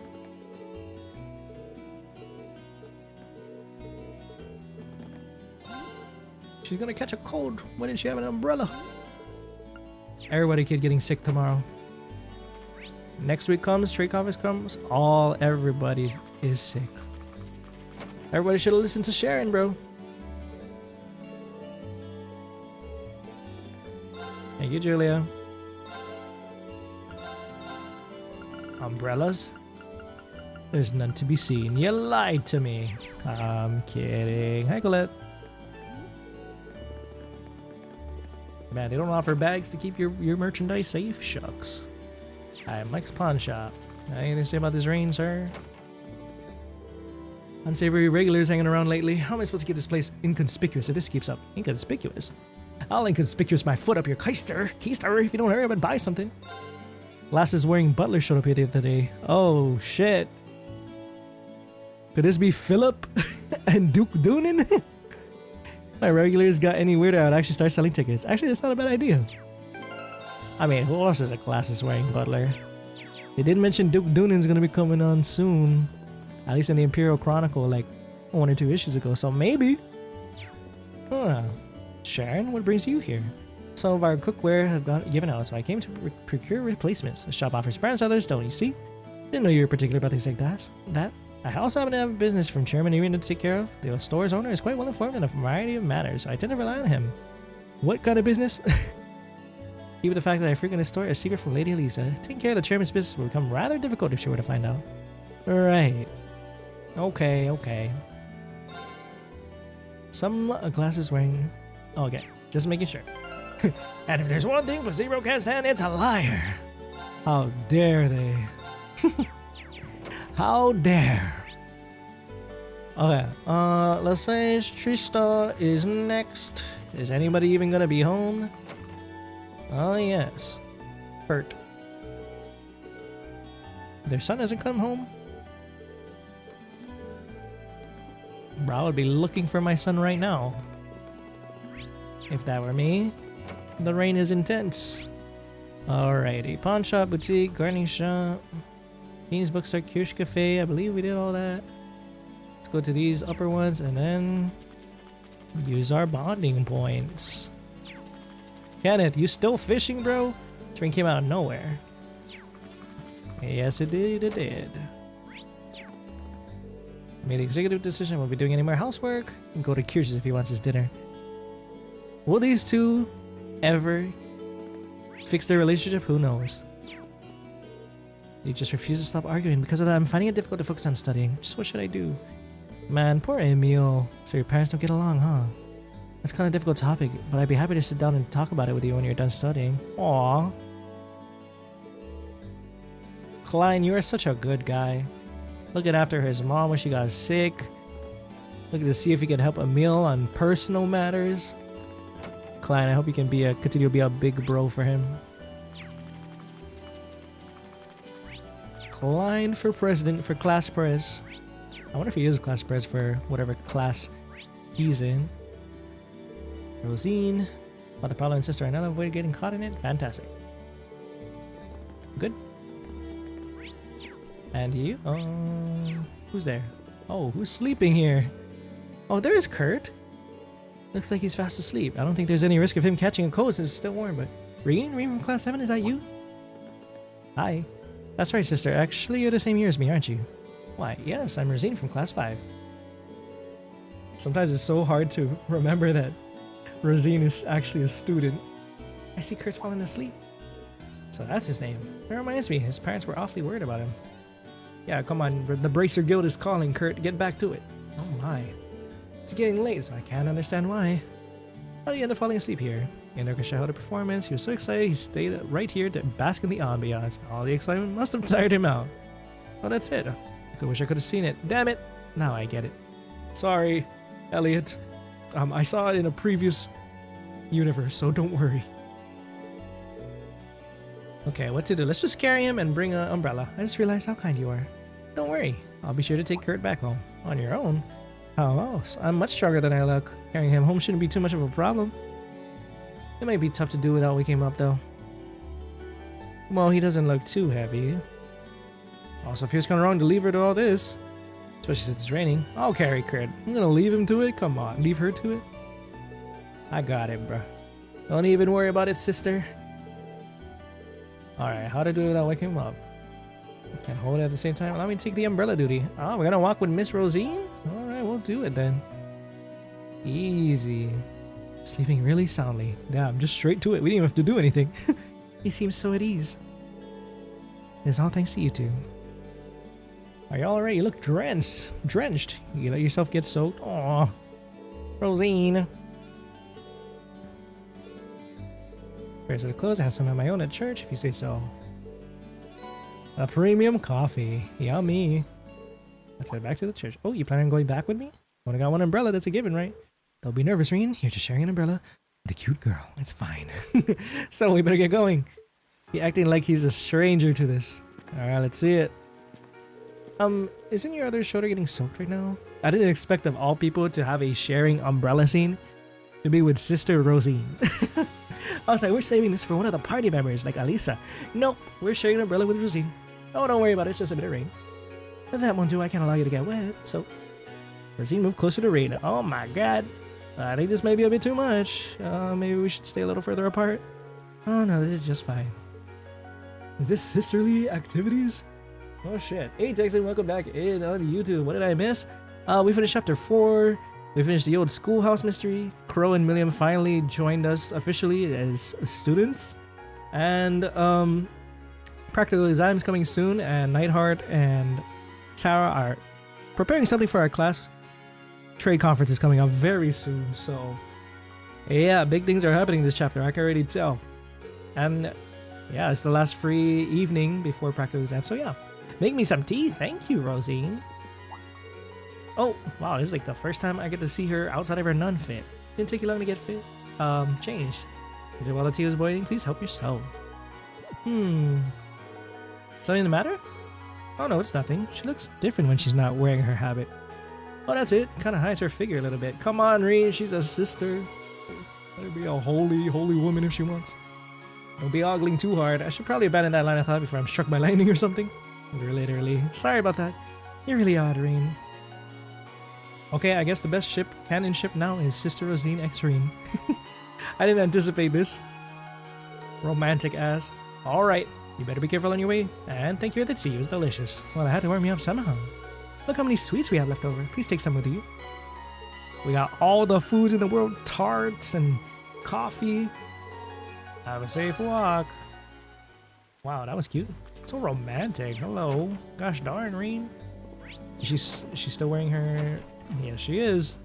She's gonna catch a cold. Why didn't she have an umbrella? Everybody kid getting sick tomorrow. Next week comes, trade conference comes, everybody is sick. Everybody should have listened to Sharon, bro. Thank you, Julia. Umbrellas? There's none to be seen. You lied to me. I'm kidding. Hi, Colette. Man, they don't offer bags to keep your merchandise safe? Shucks. Hi, Mike's Pawn Shop. Anything to say about this rain, sir? Unsavory regulars hanging around lately. How am I supposed to keep this place inconspicuous if this keeps up? Inconspicuous? I'll inconspicuous my foot up your keister if you don't hurry up and buy something. Glasses wearing butler showed up here the other day. Oh shit. Could this be Philip and Duke Doonan? My regulars got any weirder, I would actually start selling tickets. Actually, that's not a bad idea. I mean, who else is a glasses wearing butler? They did mention Duke Doonan's gonna be coming on soon. At least in the Imperial Chronicle, like 1 or 2 issues ago, so maybe. Huh. Sharon, what brings you here? Some of our cookware have given out, so I came to procure replacements. The shop offers brands others don't, you see? Didn't know you were particular about things like that. I also happen to have a business from Chairman Irene to take care of. The store's owner is quite well informed in a variety of matters, so I tend to rely on him. What kind of business? Even the fact that I frequent his store is a secret from Lady Alisa. Taking care of the chairman's business would become rather difficult if she were to find out. Right. Okay. Some glasses wearing... Okay, just making sure. And if there's one thing Placebro can't stand, it's a liar. How dare they? How dare. Okay, let's say Trista is next. Is anybody even gonna be home? Oh yes. Bert. Their son hasn't come home? Bro, I would be looking for my son right now. If that were me. The rain is intense. Alrighty. Pawn shop, boutique, gardening shop, Beans bookstore, Kirsch Cafe. I believe we did all that. Let's go to these upper ones and then use our bonding points. Kenneth, you still fishing, bro? Train came out of nowhere. Yes, it did. Made the executive decision. Won't be doing any more housework. And go to Kirsch's if he wants his dinner. Will these two ever fix their relationship? Who knows? They just refuse to stop arguing. Because of that, I'm finding it difficult to focus on studying. Just what should I do? Man, poor Emil. So your parents don't get along, huh? That's kind of a difficult topic, but I'd be happy to sit down and talk about it with you when you're done studying. Aww. Klein, you are such a good guy. Looking after his mom when she got sick. Looking to see if he can help Emil on personal matters. Klein, I hope you can continue to be a big bro for him. Klein for president for class prez. I wonder if he is class prez for whatever class he's in. Rosine. Father Paolo and Sister Anella avoided getting caught in it. Fantastic. Good. And you? Who's there? Oh, who's sleeping here? Oh, there's Kurt. Looks like he's fast asleep. I don't think there's any risk of him catching a cold since it's still warm, but... Reen from Class 7, is that you? Hi. That's right, sister. Actually, you're the same year as me, aren't you? Why, yes, I'm Rosine from Class 5. Sometimes it's so hard to remember that Rosine is actually a student. I see Kurt's falling asleep. So that's his name. That reminds me, his parents were awfully worried about him. Yeah, come on, the Bracer Guild is calling, Kurt. Get back to it. Oh my. It's getting late, so I can't understand why. How did you end up falling asleep here? In orchestra held a performance. He was so excited he stayed right here to bask in the ambiance. All the excitement must have tired him out. Oh, that's it. I wish I could have seen it. Damn it! Now I get it. Sorry, Elliot. I saw it in a previous universe, so don't worry. Okay, what to do? Let's just carry him and bring an umbrella. I just realized how kind you are. Don't worry. I'll be sure to take Kurt back home. On your own? How else? I'm much stronger than I look. Carrying him home shouldn't be too much of a problem. It might be tough to do without waking him up, though. Well, he doesn't look too heavy. Also, feels kind of wrong to leave her to all this. Especially since it's raining. I'll carry Kurt. I'm gonna leave him to it? Come on, leave her to it? I got it, bro. Don't even worry about it, sister. Alright, how to do it without waking him up? Can't hold it at the same time. Allow me to take the umbrella duty. Oh, we're gonna walk with Miss Rosine? Alright, we'll do it then. Easy. Sleeping really soundly. Damn, just straight to it. We didn't even have to do anything. He seems so at ease. It's all thanks to you two. Are you alright? You look drenched. You let yourself get soaked. Aw. Rosine. Where's the clothes? I have some of my own at church, if you say so. A premium coffee. Yummy. Let's head back to the church. Oh, you planning on going back with me? Only got one umbrella. That's a given, right? Don't be nervous, Reen. You're just sharing an umbrella. The cute girl. It's fine. So we better get going. He acting like he's a stranger to this. Alright, let's see it. Isn't your other shoulder getting soaked right now? I didn't expect of all people to have a sharing umbrella scene to be with Sister Rosine. I was like, we're saving this for one of the party members, like Alisa. Nope, we're sharing an umbrella with Rosine. Oh, don't worry about it, it's just a bit of rain. But that won't do, I can't allow you to get wet, so... Rosine, move closer to Rain. Oh my god. I think this may be a bit too much. Maybe we should stay a little further apart. Oh no, this is just fine. Is this sisterly activities? Oh shit. Hey Texan, welcome back in on YouTube. What did I miss? We finished chapter 4. We finished the old Schoolhouse mystery. Crow and Millium finally joined us officially as students. And practical exams coming soon, and Nightheart and Tara are preparing something for our class. Trade conference is coming up very soon, so yeah, big things are happening this chapter, I can already tell. And yeah, it's the last free evening before practical exam, so yeah. Make me some tea, thank you, Rosine. Oh, wow, this is like the first time I get to see her outside of her nun fit. Didn't take you long to get fit. Changed. While the tea was boiling, please help yourself. Something the matter? Oh no, it's nothing. She looks different when she's not wearing her habit. Oh, that's it. Kind of hides her figure a little bit. Come on, Reen, she's a sister. Let her be a holy woman if she wants. Don't be ogling too hard. I should probably abandon that line of thought before I'm struck by lightning or something. Literally. Sorry about that. You're really odd, Reen. Okay, I guess the best ship, canon ship now is Sister Rosine X Reen. I didn't anticipate this. Romantic ass. Alright, you better be careful on your way. And thank you for the tea, it was delicious. Well, I had to warm you up somehow. Look how many sweets we have left over. Please take some with you. We got all the foods in the world. Tarts and coffee. Have a safe walk. Wow, that was cute. So romantic. Hello. Gosh darn, Reen. She's still wearing her... Yeah, she is.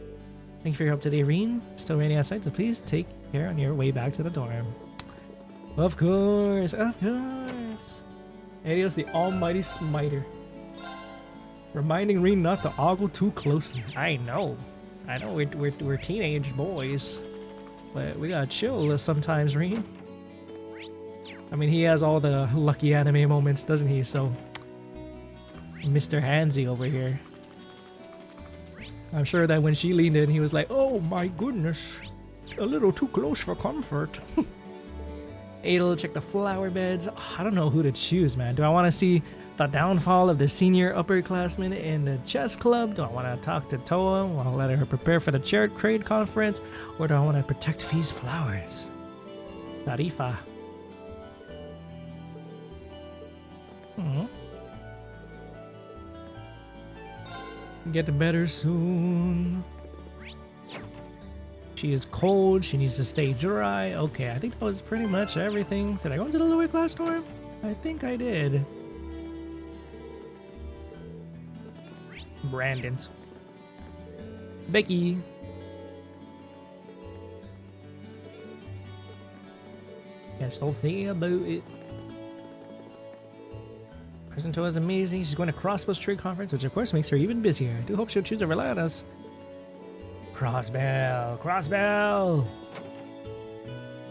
Thank you for your help today, Reen. Still raining outside, so please take care on your way back to the dorm. Of course, of course. Adios, the almighty smiter. Reminding Reen not to ogle too closely. I know we're teenage boys, but we gotta chill sometimes, Reen. I mean, he has all the lucky anime moments, doesn't he? So, Mr. Handsy over here. I'm sure that when she leaned in, he was like, "Oh my goodness, a little too close for comfort." Adel, check the flower beds. Oh, I don't know who to choose, man. Do I want to see the downfall of the senior upperclassmen in the chess club? Do I want to talk to Towa? Want to let her prepare for the trade conference? Or do I want to protect Fee's flowers? Tarifa. Get better soon. She is cold, she needs to stay dry. Okay, I think that was pretty much everything. Did I go into the lower class dorm? I think I did. Brandon's. Becky. Yes, don't think about it. President Towa is amazing. She's going to Crossbell's trade conference, which of course makes her even busier. I do hope she'll choose to rely on us. Crossbell!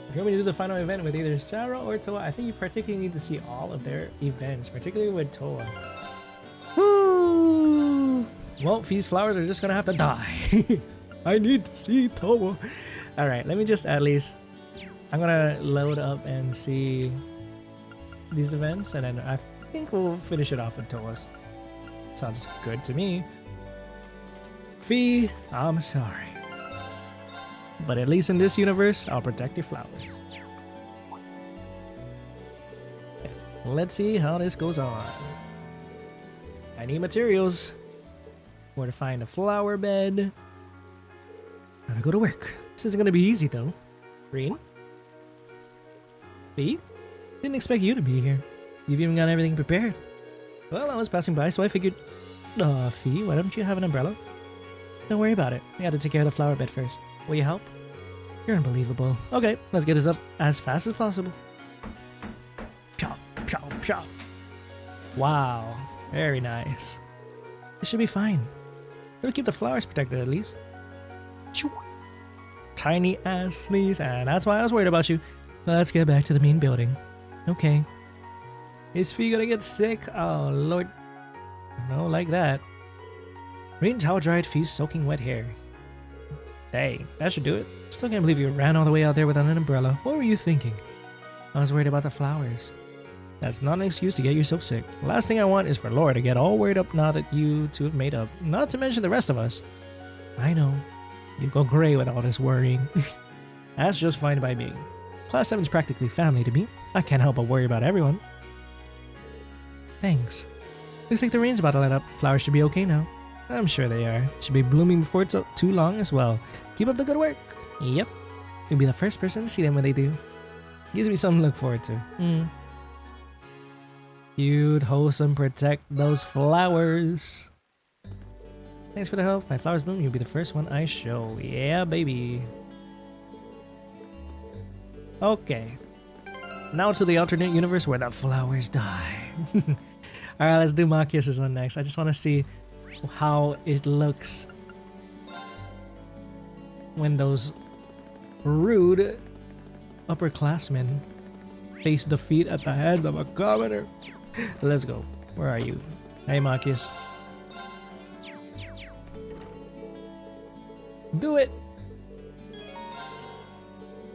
If you want me to do the final event with either Sarah or Towa, I think you particularly need to see all of their events, particularly with Towa. Woo! Well, Fee's flowers are just gonna have to die. I need to see Towa. Alright, let me just at least... I'm gonna load up and see these events, and then I think we'll finish it off with Towa's. Sounds good to me. Fee, I'm sorry. But at least in this universe, I'll protect your flowers. Okay, let's see how this goes on. I need materials. Where to find a flower bed. Gotta go to work. This isn't gonna be easy though. Reen? Fee? Didn't expect you to be here. You've even got everything prepared. Well, I was passing by, so I figured... Fee, why don't you have an umbrella? Don't worry about it. We gotta take care of the flower bed first. Will you help? You're unbelievable. Okay, let's get this up as fast as possible. Pow, pow, pow. Wow, very nice. This should be fine. We'll keep the flowers protected at least. tiny ass sneeze, and that's why I was worried about you. Let's get back to the main building. Okay. Is Fee gonna get sick? Oh lord. No, like that. Rain towel dried Fee's soaking wet hair. Dang, that should do it. Still can't believe you ran all the way out there without an umbrella. What were you thinking? I was worried about the flowers. That's not an excuse to get yourself sick. The last thing I want is for Laura to get all worried up now that you two have made up. Not to mention the rest of us. I know. You go gray with all this worrying. That's just fine by me. Class 7's practically family to me. I can't help but worry about everyone. Thanks. Looks like the rain's about to let up. Flowers should be okay now. I'm sure they are. Should be blooming before it's too long as well. Keep up the good work. Yep. You'll be the first person to see them when they do. Gives me something to look forward to. Cute, wholesome, protect those flowers. Thanks for the help. My flowers bloom, you'll be the first one I show. Yeah, baby. Okay. Now to the alternate universe where the flowers die. Alright, let's do Machias' one next. I just want to see how it looks when those rude upperclassmen face defeat at the hands of a commoner. Let's go. Where are you? Hey, Machias. Do it!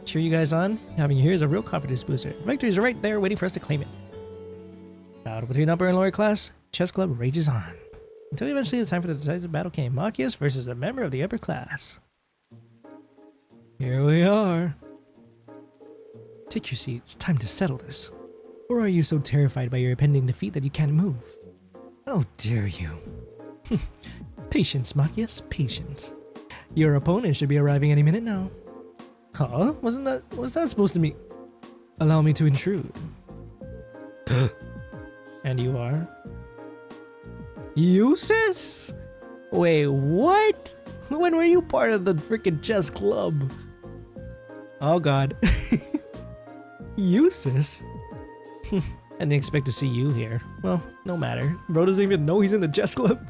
Cheer you guys on. Having you here is a real confidence booster. Victory is right there waiting for us to claim it. Battle between upper and lower class, chess club rages on. Until eventually the time for the decisive battle came. Machias versus a member of the upper class. Here we are. Take your seat. It's time to settle this. Or are you so terrified by your impending defeat that you can't move? How dare you? Patience, Machias, patience. Your opponent should be arriving any minute now. Huh? Was that supposed to mean? Allow me to intrude. And you are? Jusis? Wait, what? When were you part of the freaking chess club? Oh god. Jusis? I didn't expect to see you here. Well, no matter. Bro doesn't even know he's in the chess club.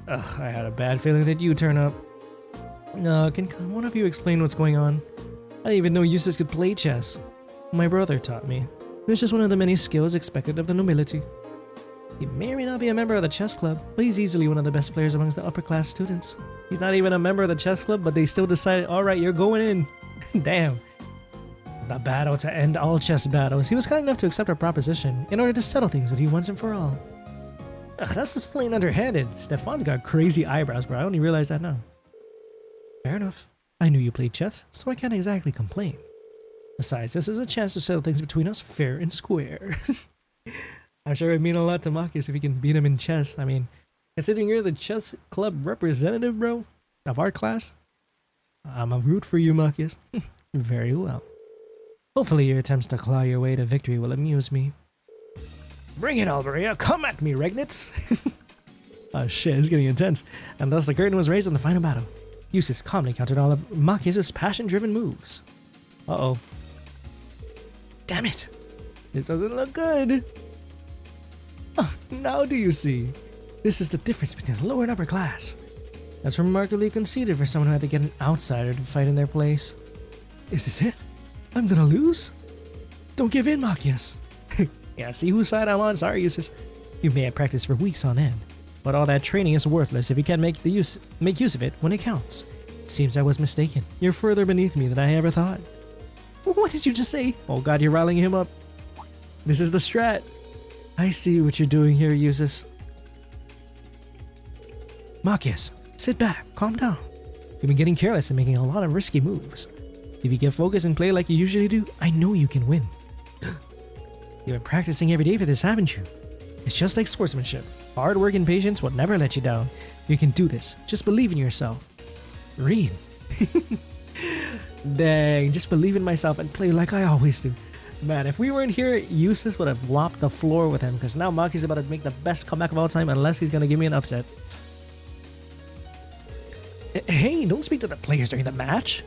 Ugh, I had a bad feeling that you turn up. Can one of you explain what's going on? I didn't even know Jusis could play chess. My brother taught me. It's just one of the many skills expected of the nobility. He may or may not be a member of the chess club, but he's easily one of the best players amongst the upper class students. He's not even a member of the chess club, but they still decided, alright, you're going in. Damn. The battle to end all chess battles. He was kind enough to accept our proposition in order to settle things with you once and for all. Ugh, that's just plain underhanded. Stefan's got crazy eyebrows, bro. I only realized that now. Fair enough. I knew you played chess, so I can't exactly complain. Besides, this is a chance to settle things between us fair and square. I'm sure it would mean a lot to Machias if he can beat him in chess. I mean, considering you're the chess club representative, bro, of our class, I'm a root for you, Machias. Very well. Hopefully your attempts to claw your way to victory will amuse me. Bring it, Alberia! Come at me, Regnitz! Oh shit, it's getting intense. And thus the curtain was raised on the final battle. Jusis calmly countered all of Machias' passion-driven moves. Uh-oh. Damn it! This doesn't look good! Oh, now do you see? This is the difference between the lower and upper class. That's remarkably conceited for someone who had to get an outsider to fight in their place. Is this it? I'm gonna lose? Don't give in, Machias. Yeah, see whose side I'm on? Sorry, Jusis. You may have practiced for weeks on end, but all that training is worthless if you can't make use of it when it counts. Seems I was mistaken. You're further beneath me than I ever thought. What did you just say? Oh god, you're riling him up. This is the strat. I see what you're doing here, Jusis. Machias, sit back, calm down. You've been getting careless and making a lot of risky moves. If you get focused and play like you usually do, I know you can win. You've been practicing every day for this, haven't you? It's just like sportsmanship. Hard work and patience will never let you down. You can do this. Just believe in yourself. Read. Dang, just believe in myself and play like I always do. Man, if we weren't here, Jusis would have lopped the floor with him, because now Machias is about to make the best comeback of all time unless he's going to give me an upset. Hey, don't speak to the players during the match.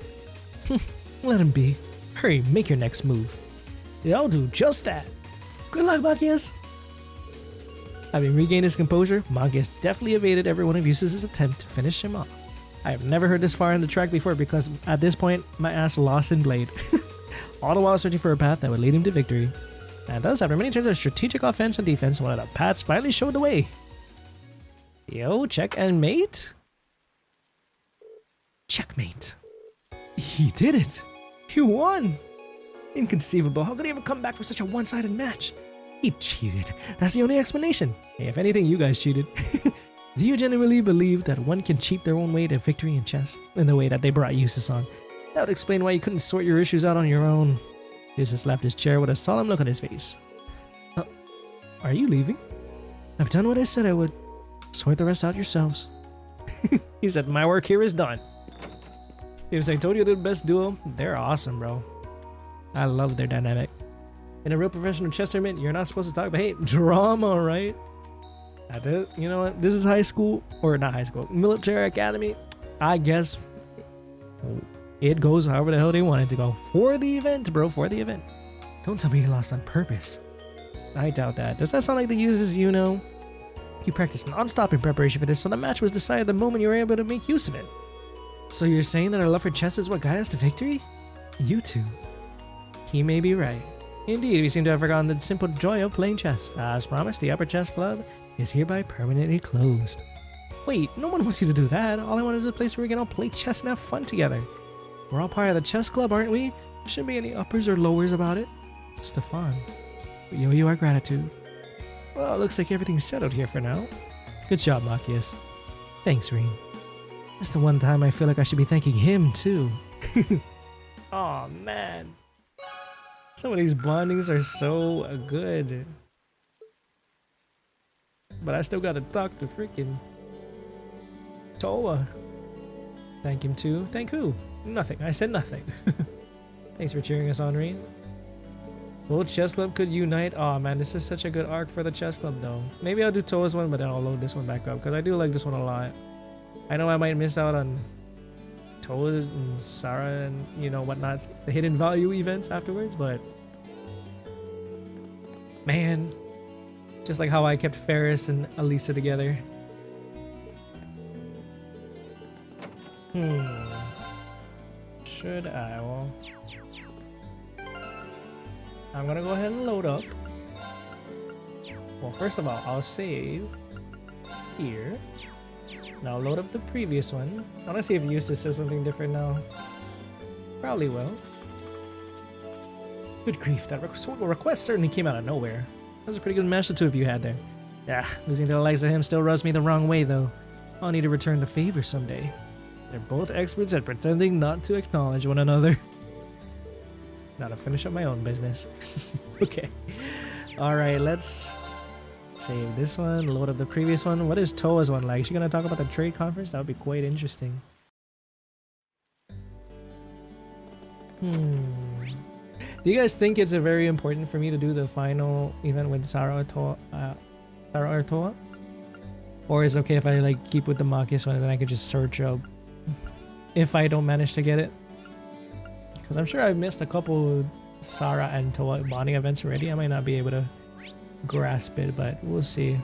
Let him be. Hurry, make your next move. Yeah, I'll do just that. Good luck, Machias. Having regained his composure, Machias deftly evaded every one of Jusis' attempt to finish him off. I have never heard this far in the track before because at this point, my ass lost in Blade. All the while searching for a path that would lead him to victory. And thus, after many turns of strategic offense and defense, one of the paths finally showed the way. Yo, check and mate? Checkmate. He did it. He won. Inconceivable. How could he ever come back for such a one-sided match? He cheated. That's the only explanation. Hey, if anything, you guys cheated. Do you genuinely believe that one can cheat their own way to victory in chess in the way that they brought Jusis on? That would explain why you couldn't sort your issues out on your own. Jusis left his chair with a solemn look on his face. Are you leaving? I've done what I said I would. Sort the rest out yourselves. He said, my work here is done. He was like, I told you they're the best duo. They're awesome, bro. I love their dynamic. In a real professional chess tournament, you're not supposed to talk, but hey, drama, right? You know what? This is high school, or not high school, military academy. I guess it goes however the hell they want it to go. For the event, bro, for the event. Don't tell me you lost on purpose. I doubt that. Does that sound like the uses you know? You practiced non-stop in preparation for this, so the match was decided the moment you were able to make use of it. So you're saying that our love for chess is what guided us to victory? You two. He may be right. Indeed, we seem to have forgotten the simple joy of playing chess. As promised, the Upper Chess Club is hereby permanently closed. Wait, no one wants you to do that. All I want is a place where we can all play chess and have fun together. We're all part of the chess club, aren't we? There shouldn't be any uppers or lowers about it. Stefan, we owe you our gratitude. Well, it looks like everything's settled here for now. Good job, Machias. Thanks, Rean. That's the one time I feel like I should be thanking him, too. Aw, man. Some of these bondings are so good. But I still gotta talk to freaking Towa. Thank him too. Thank who? Nothing. I said nothing. Thanks for cheering us on, Rean. Both chess club could unite. Oh man, this is such a good arc for the chess club though. Maybe I'll do Towa's one, but then I'll load this one back up because I do like this one a lot. I know I might miss out on Towa and Sarah and you know whatnot, the hidden value events afterwards, but man, just like how I kept Ferris and Alisa together. Should I? Well, I'm gonna go ahead and load up. Well, first of all, I'll save here. Now load up the previous one. I wanna see if Jusis says something different now. Probably will. Good grief, that request certainly came out of nowhere. That was a pretty good match the two of you had there. Yeah, losing to the likes of him still rubs me the wrong way though. I'll need to return the favor someday. They're both experts at pretending not to acknowledge one another. Now to finish up my own business. Okay. Alright, let's save this one, load up the previous one. What is Towa's one like? Is she gonna talk about the trade conference? That would be quite interesting. Do you guys think it's very important for me to do the final event with Sarah or Towa? Or is it okay if I like keep with the Machias one and then I could just search up if I don't manage to get it? Because I'm sure I've missed a couple Sarah and Towa bonding events already. I might not be able to grasp it, but we'll see.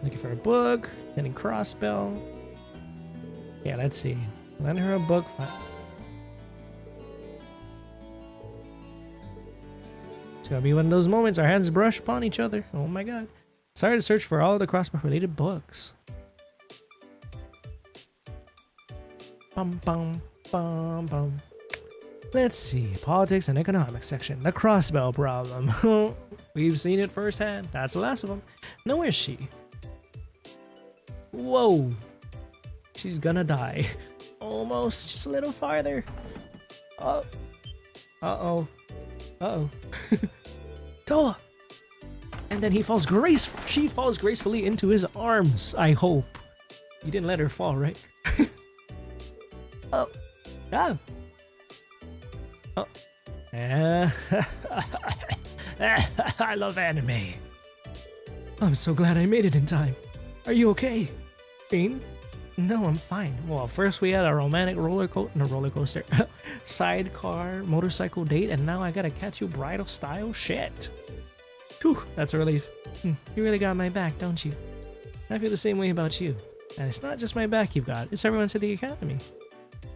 Looking for a book, getting Crossbell. Yeah, let's see. Lend her a book. It's gonna be one of those moments our hands brush upon each other. Oh my god. Sorry to search for all of the Crossbell related books. Bum bum bum bum. Let's see. Politics and economics section. The Crossbell problem. We've seen it firsthand. That's the last of them. Now where's she? Whoa. She's gonna die. Almost. Just a little farther. Oh. Uh-oh. Uh-oh. Towa! And then she falls gracefully into his arms, I hope. You didn't let her fall, right? Oh. Ah. Oh. I love anime. I'm so glad I made it in time. Are you okay, Bean? No, I'm fine. Well, first we had a romantic roller coaster, sidecar, motorcycle date, and now I gotta catch you bridal style shit. Whew, that's a relief. You really got my back, don't you? I feel the same way about you. And it's not just my back you've got, it's everyone's at the academy.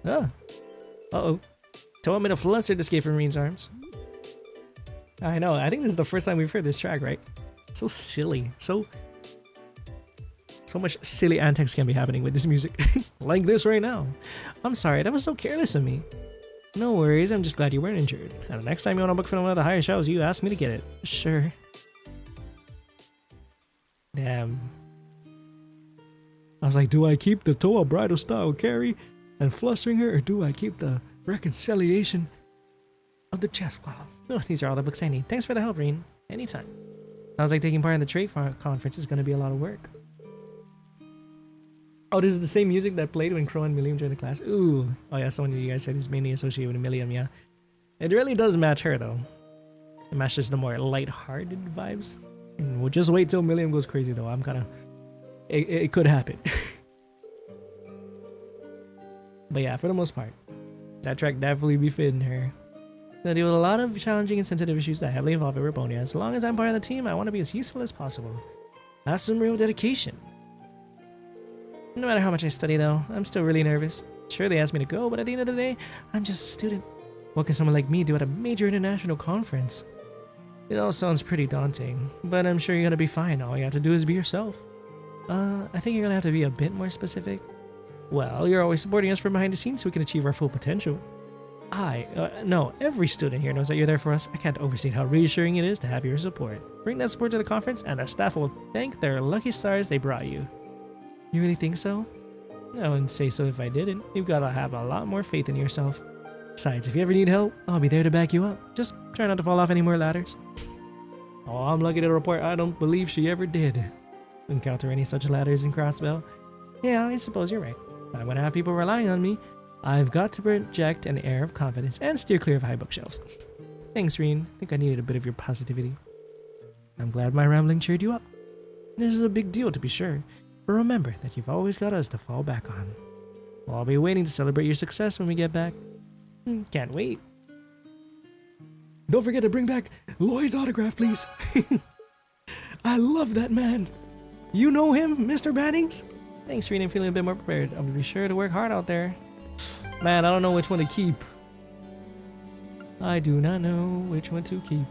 Oh. Uh-oh. Towa made a flustered escape from Reen's arms. I know, I think this is the first time we've heard this track, right? So silly. So much silly antics can be happening with this music. Like this right now. I'm sorry, that was so careless of me. No worries, I'm just glad you weren't injured. And the next time you want to book for one of the higher shows, you ask me to get it. Sure. Damn. I was like, do I keep the Towa bridal style carry and flustering her, or do I keep the reconciliation of the chess club? Oh, these are all the books I need. Thanks for the help, Reen. Anytime. Sounds like taking part in the trade conference is going to be a lot of work. Oh, this is the same music that played when Crow and Millium joined the class. Ooh. Oh yeah, someone of you guys said is mainly associated with Millium, yeah. It really does match her, though. It matches the more light-hearted vibes. We'll just wait till Millium goes crazy, though. I'm kind of... It could happen. But yeah, for the most part, that track definitely befitting her. Gonna deal with a lot of challenging and sensitive issues that heavily involve Erebonia. As long as I'm part of the team, I want to be as useful as possible. That's some real dedication. No matter how much I study, though, I'm still really nervous. Sure, they asked me to go, but at the end of the day, I'm just a student. What can someone like me do at a major international conference? It all sounds pretty daunting, but I'm sure you're gonna be fine. All you have to do is be yourself. I think you're gonna have to be a bit more specific. Well, you're always supporting us from behind the scenes so we can achieve our full potential. No, every student here knows that you're there for us. I can't overstate how reassuring it is to have your support. Bring that support to the conference, and the staff will thank their lucky stars they brought you. You really think so? I wouldn't say so if I didn't. You've gotta have a lot more faith in yourself. Besides, if you ever need help, I'll be there to back you up. Just try not to fall off any more ladders. Oh, I'm lucky to report I don't believe she ever did encounter any such ladders in Crossbell. Yeah, I suppose you're right. I'm gonna have people relying on me. I've got to project an air of confidence and steer clear of high bookshelves. Thanks, Reen. I think I needed a bit of your positivity. I'm glad my rambling cheered you up. This is a big deal, to be sure, but remember that you've always got us to fall back on. Well, I'll be waiting to celebrate your success when we get back. Can't wait. Don't forget to bring back Lloyd's autograph, please. I love that man. You know him, Mr. Bannings? Thanks, Reen. I'm feeling a bit more prepared. I'll be sure to work hard out there. Man, I don't know which one to keep. I do not know which one to keep.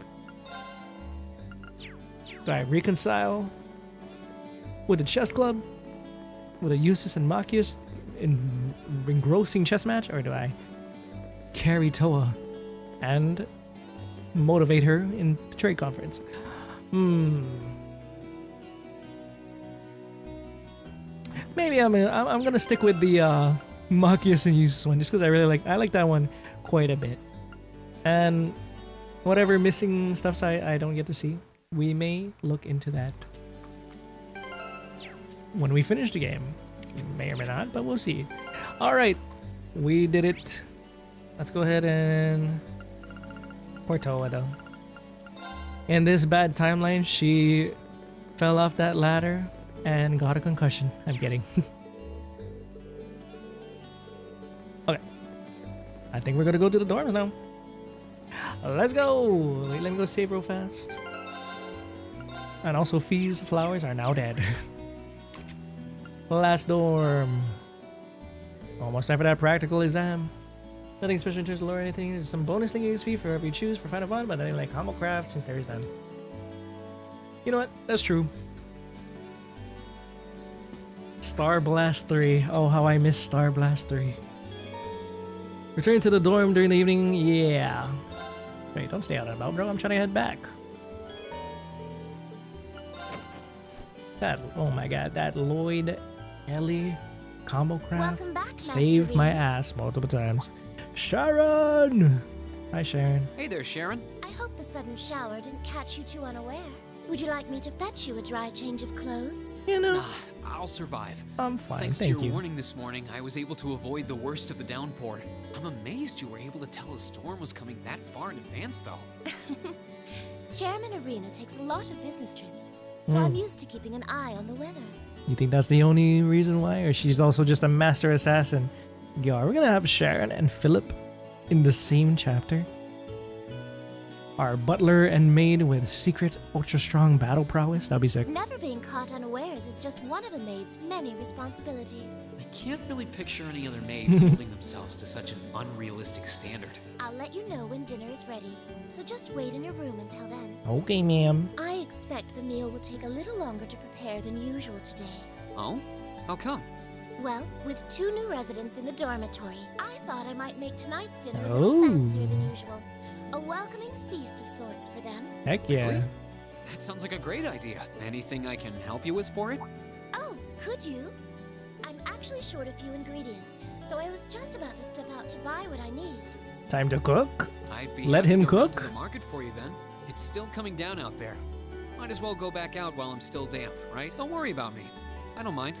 Do I reconcile with the chess club? With a Jusis and Machias in engrossing chess match? Or do I carry Towa and motivate her in the trade conference? Maybe I'm gonna stick with the Machias and Jusis one, just because I like that one quite a bit. And whatever missing stuffs I don't get to see, we may look into that when we finish the game. May or may not, but we'll see. Alright, we did it. Let's go ahead and... Poor Towa, though. In this bad timeline, she fell off that ladder and got a concussion. I'm kidding. Okay. I think we're gonna go to the dorms now. Let's go! Wait, let me go save real fast. And also, Fee's flowers are now dead. Last dorm. Almost time for that practical exam. Nothing special in terms of lore or anything. There's some bonus link XP for whoever you choose for Final Fun, but nothing like combo craft since there is none. You know what? That's true. Star Blast 3. Oh, how I miss Star Blast 3. Return to the dorm during the evening. Yeah. Wait, don't stay out and about, bro. I'm trying to head back. That, oh my god, that Lloyd Ellie combo craft saved my ass multiple times. Sharon! Hi, Sharon. Hey there, Sharon. I hope the sudden shower didn't catch you too unaware. Would you like me to fetch you a dry change of clothes? You know, I'll survive. I'm fine, Thanks thank to your you. warning this morning, I was able to avoid the worst of the downpour. I'm amazed you were able to tell a storm was coming that far in advance, though. Chairman Arena takes a lot of business trips, so I'm used to keeping an eye on the weather. You think that's the only reason why? Or she's also just a master assassin? Yo, are we gonna have Sharon and Philip in the same chapter? Our butler and maid with secret ultra-strong battle prowess. That'd be sick. Never being caught unawares is just one of the maid's many responsibilities. I can't really picture any other maids holding themselves to such an unrealistic standard. I'll let you know when dinner is ready, so just wait in your room until then. Okay, ma'am. I expect the meal will take a little longer to prepare than usual today. Oh? How come? Well, with 2 new residents in the dormitory, I thought I might make tonight's dinner a little fancier than usual. A welcoming feast of sorts for them. Heck yeah. Really? That sounds like a great idea. Anything I can help you with for it? Oh, could you? I'm actually short a few ingredients, so I was just about to step out to buy what I need. Time to cook? I'd be Let happy him to run cook? to the market for you then. It's still coming down out there. Might as well go back out while I'm still damp, right? Don't worry about me. I don't mind.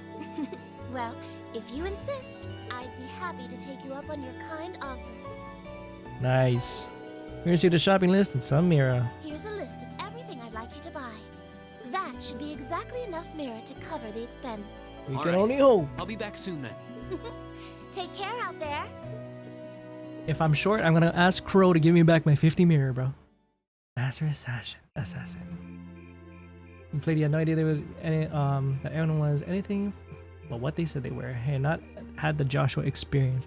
Well, if you insist, I'd be happy to take you up on your kind offer. Nice. Here's you the shopping list and some mirror. Here's a list of everything I'd like you to buy. That should be exactly enough mirror to cover the expense. We can only hope. I'll be back soon then. Take care out there. If I'm short, I'm gonna ask Crow to give me back my 50 mirror, bro. Master assassin. Completely had no idea they were any that anyone was anything but what they said they were. Hey, not had the Joshua experience.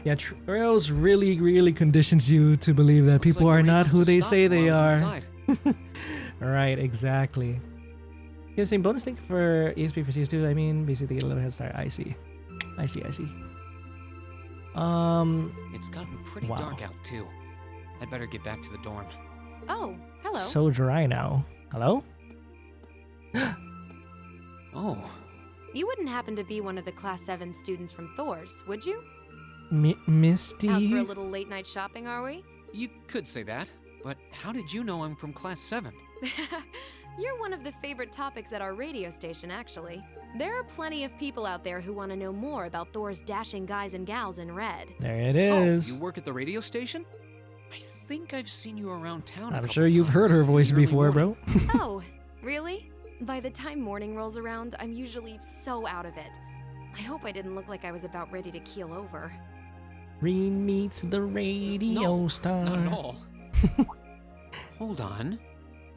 Yeah, Trails really conditions you to believe that people are not who they say they are. Right, exactly. You're saying bonus link for ESP for CS2. I mean, basically get a little head start. I see. It's gotten pretty dark out too. I'd better get back to the dorm. Oh, hello. So dry now. Hello? Oh. You wouldn't happen to be one of the Class 7 students from Thors, would you? Misty? Out for a little late night shopping, are we? You could say that, but how did you know I'm from Class 7? You're one of the favorite topics at our radio station, actually. There are plenty of people out there who want to know more about Thor's dashing guys and gals in red. There it is. Oh, you work at the radio station? I think I've seen you around town. I'm sure you've heard her voice before, bro. Oh, really? By the time morning rolls around, I'm usually so out of it. I hope I didn't look like I was about ready to keel over. Reen meets the radio star. Not at all. Hold on.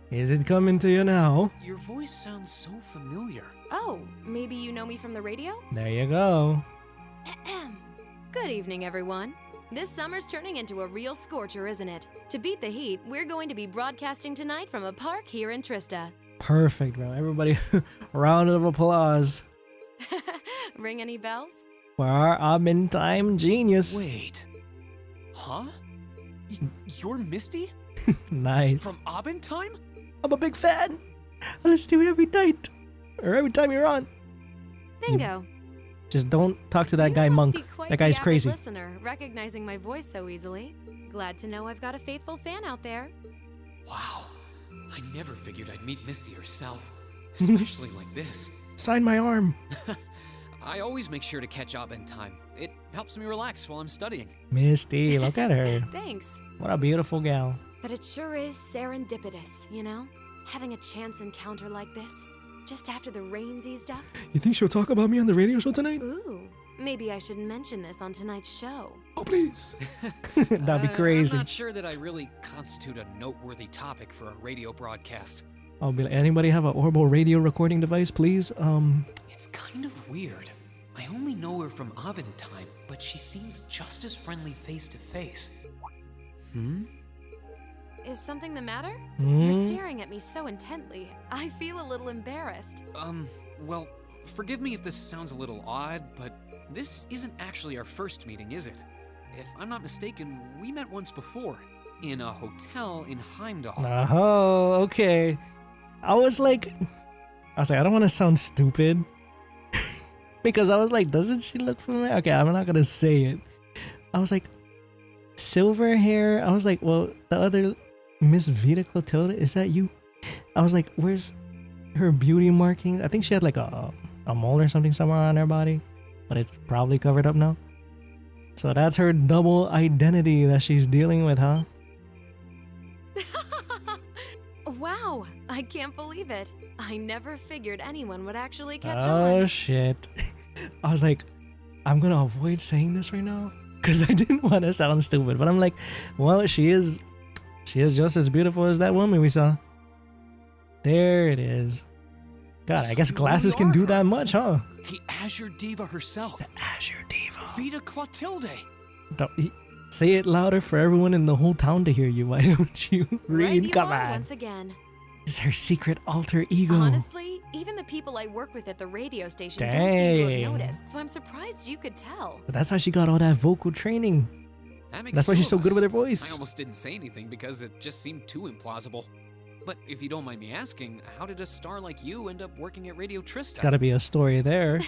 Is it coming to you now? Your voice sounds so familiar. Oh, maybe you know me from the radio? There you go. Good evening, everyone. This summer's turning into a real scorcher, isn't it? To beat the heat, we're going to be broadcasting tonight from a park here in Trista. Perfect, bro. Everybody, round of applause Ring any bells? for our Abentime genius. Wait. Huh? You're Misty? Nice. From Abentime? I'm a big fan. I listen to you every night. Or every time you're on. Bingo. Just don't talk to that guy Monk. That guy's the avid crazy. Listener, recognizing my voice so easily. Glad to know I've got a faithful fan out there. Wow. I never figured I'd meet Misty herself. Especially like this. Sign my arm. I always make sure to catch Abentime. It helps me relax while I'm studying. Misty, look at her. Thanks. What a beautiful gal. But it sure is serendipitous, you know? Having a chance encounter like this, just after the rain's eased up. You think she'll talk about me on the radio show tonight? Ooh, maybe I should mention this on tonight's show. Oh, please. That'd be crazy. I'm not sure that I really constitute a noteworthy topic for a radio broadcast. I'll be like, anybody have an Orbo radio recording device, please? It's kind of weird. I only know her from Abentime, but she seems just as friendly face to face. Is something the matter? Hmm? You're staring at me so intently. I feel a little embarrassed. Well, forgive me if this sounds a little odd, but this isn't actually our first meeting, is it? If I'm not mistaken, we met once before, in a hotel in Heimdall. Oh, okay. I was like, I don't want to sound stupid. Because I was like, doesn't she look familiar? Okay, I'm not going to say it. I was like, silver hair. I was like, well, the other Miss Vita Clotilde, is that you? I was like, where's her beauty markings? I think she had like a mole or something somewhere on her body, but it's probably covered up now. So that's her double identity that she's dealing with, huh? Wow, I can't believe it. I never figured anyone would actually catch Oh on. shit. I was like, I'm gonna avoid saying this right now because I didn't want to sound stupid, but I'm like, well, she is She is just as beautiful as that woman we saw. There it is. God, I guess glasses can do that much, huh? The Azure Diva herself. The Azure Diva. Vita Clotilde. Say it louder for everyone in the whole town to hear you. Why don't you read? Right, Come on. once again. It's her secret alter ego. Honestly, even the people I work with at the radio station don't seem to have noticed, so I'm surprised you could tell. But that's why she got all that vocal training. That's why she's so good with her voice. I almost didn't say anything because it just seemed too implausible. But if you don't mind me asking, how did a star like you end up working at Radio Trista? It's gotta be a story there.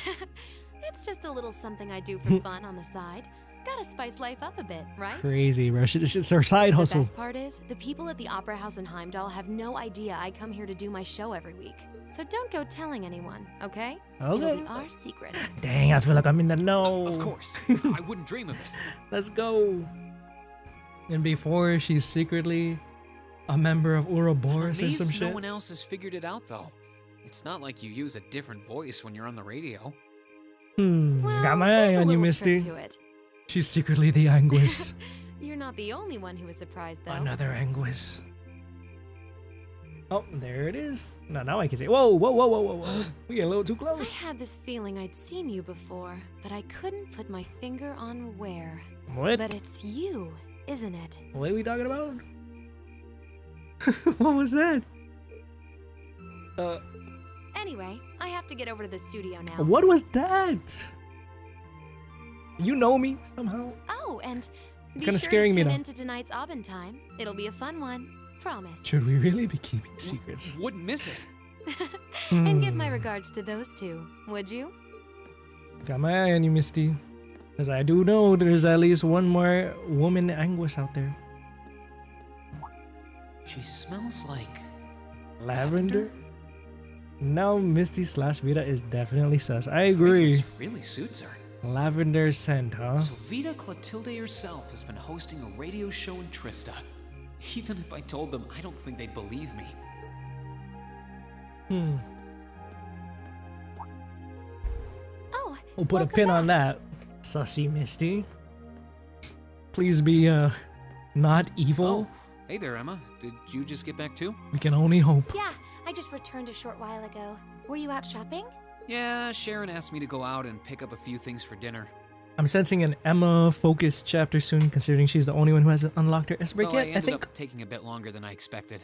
It's just a little something I do for fun on the side. Gotta spice life up a bit, right? Crazy, bro. It's her side hustle. The best part is, the people at the Opera House in Heimdall have no idea I come here to do my show every week. So don't go telling anyone, okay? Okay. It'll be our secret. Dang, I feel like I'm in the know. Of course. I wouldn't dream of it. Let's go. And before she's secretly a member of Ouroboros or some shit. No one else has figured it out, though. It's not like you use a different voice when you're on the radio. Well, got my eye on you, Misty. To it. She's secretly the Anguis. You're not the only one who was surprised, though. Another Anguis. Oh, there it is. Now I can say, whoa. We get a little too close. I had this feeling I'd seen you before, but I couldn't put my finger on where. What? But it's you, isn't it? What are we talking about? What was that? Anyway, I have to get over to the studio now. What was that? You know me somehow. Oh, and be Kinda sure scaring to me tune now. into tonight's Abend time. It'll be a fun one. Promise. Should we really be keeping secrets? Wouldn't miss it. And give my regards to those two, would you? Got my eye on you, Misty. Because I do know there's at least one more woman Anguis out there. She smells like Lavender? Now Misty / Vita is definitely sus. I agree. Fragrance really suits her. Lavender scent, huh? So Vita Clotilde herself has been hosting a radio show in Trista. Even if I told them, I don't think they'd believe me. Oh, We'll put a pin on that. Sussy Misty. Please be, not evil. Oh, hey there, Emma. Did you just get back too? We can only hope. Yeah, I just returned a short while ago. Were you out shopping? Yeah, Sharon asked me to go out and pick up a few things for dinner. I'm sensing an Emma-focused chapter soon, considering she's the only one who hasn't unlocked her S-Break Though yet, I I ended think. up taking a bit longer than I expected.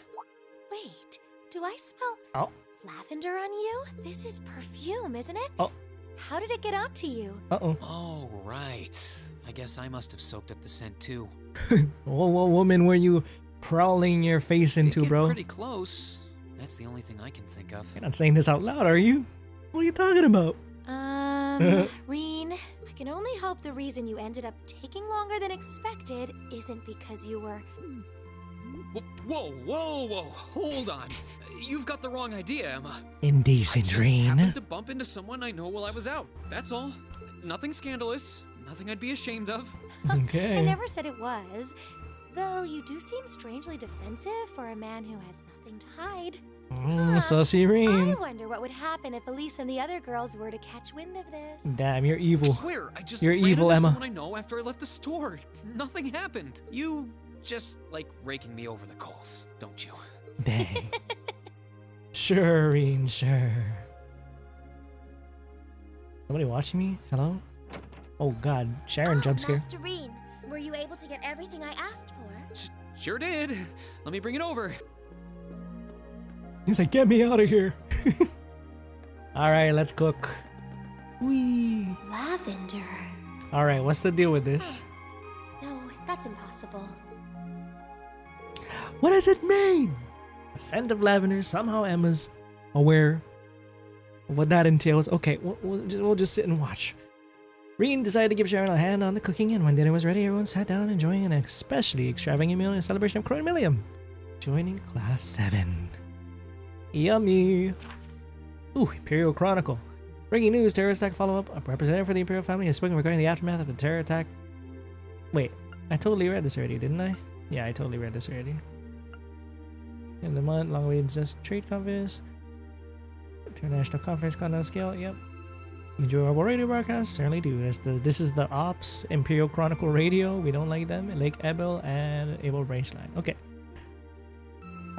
Wait, do I smell lavender on you? This is perfume, isn't it? Oh. How did it get onto you? Uh-oh. Oh, right. I guess I must have soaked up the scent too. What woman were you prowling your face into, bro? Pretty close. That's the only thing I can think of. You're not saying this out loud, are you? What are you talking about? Reen, I can only hope the reason you ended up taking longer than expected isn't because you were... Whoa, hold on. You've got the wrong idea, Emma. Indecent, I just happened Reen. to bump into someone I know while I was out. That's all. Nothing scandalous. Nothing I'd be ashamed of. Okay. I never said it was. Though you do seem strangely defensive for a man who has nothing to hide. Sussy I Reen. wonder what would happen if Elise and the other girls were to catch wind of this. Damn, you're evil. I swear, I just You're ran evil, into Emma. someone I know after I left the store. Nothing happened. You just like raking me over the coals, don't you? Dang. Sure, Reen, sure. Somebody watching me? Hello? Oh god, Sharon jump scare. Master Reen, were you able to get everything I asked for? Sure did. Let me bring it over. He's like, get me out of here. Alright, let's cook. Whee. Lavender. Alright, what's the deal with this? No, that's impossible. What does it mean? A scent of lavender. Somehow Emma's aware of what that entails. Okay, we'll just sit and watch. Reen decided to give Sharon a hand on the cooking, and when dinner was ready, everyone sat down enjoying an especially extravagant meal in celebration of Crown Millium, joining Class 7. Yummy! Ooh, Imperial Chronicle. Breaking news, terrorist attack follow-up. A representative for the Imperial family has spoken regarding the aftermath of the terror attack. Wait, I totally read this already, didn't I? Yeah, I totally read this already. In the month, long-awaited trade conference. International conference countdown scale, yep. Enjoy our radio broadcast? Certainly do. This is the Ops Imperial Chronicle Radio. We don't like them. Lake Ebel and Able Branch Line. Okay.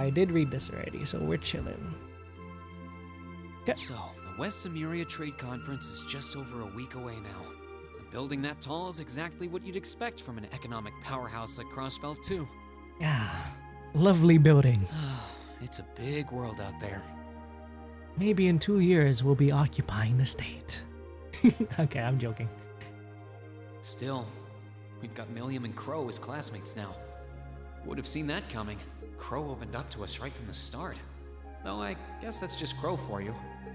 I did read this already, so we're chilling. Okay. So, the West Emuria Trade Conference is just over a week away now. A building that tall is exactly what you'd expect from an economic powerhouse like Crossbell II. Yeah, lovely building. It's a big world out there. Maybe in 2 years we'll be occupying the state. Okay, I'm joking. Still, we've got Millium and Crow as classmates now. Would have seen that coming. Crow opened up to us right from the start. Though I guess that's just Crow for you.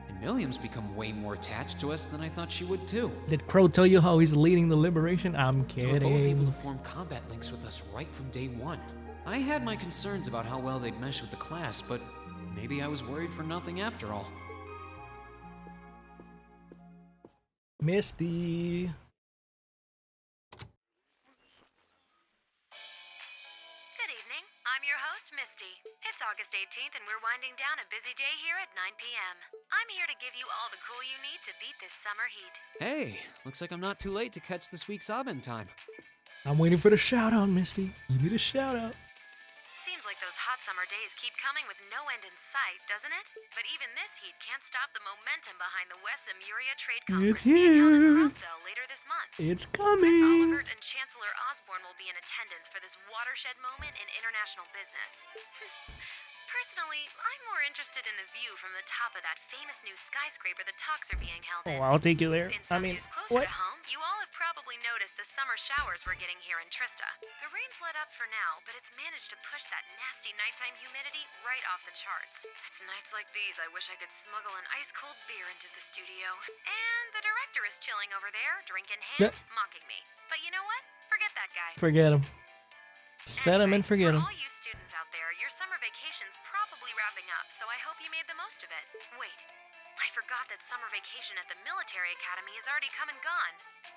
And Millium's become way more attached to us than I thought she would too. Did Crow tell you how he's leading the liberation? I'm They were both able kidding. to form combat links with us right from day one. I had my concerns about how well they'd mesh with the class, but maybe I was worried for nothing after all. Misty. Good evening. I'm your host, Misty. It's August 18th and we're winding down a busy day here at 9 p.m. I'm here to give you all the cool you need to beat this summer heat. Hey, looks like I'm not too late to catch this week's Abend time. I'm waiting for the shout out, Misty. Give me the shout out. Seems like those hot summer days keep coming with no end in sight, doesn't it? But even this heat can't stop the momentum behind the West Emuria Trade Conference being held in Crossbell later this month. It's Prince coming. Oliver and Chancellor Osborne will be in attendance for this watershed moment in international business. Personally, I'm more interested in the view from the top of that famous new skyscraper the talks are being held in. Oh, I'll take you there. In I some mean, news closer what? to home, you all have probably noticed the summer showers we're getting here in Trista. The rain's let up for now, but it's managed to push that nasty nighttime humidity right off the charts. It's nights like these I wish I could smuggle an ice-cold beer into the studio. And the director is chilling over there, drink in hand, mocking me. But you know what? Forget that guy. Forget him. Set him and forget For him. all you students out there, your summer vacation's probably wrapping up, so I hope you made the most of it. Wait, I forgot that summer vacation at the military academy has already come and gone.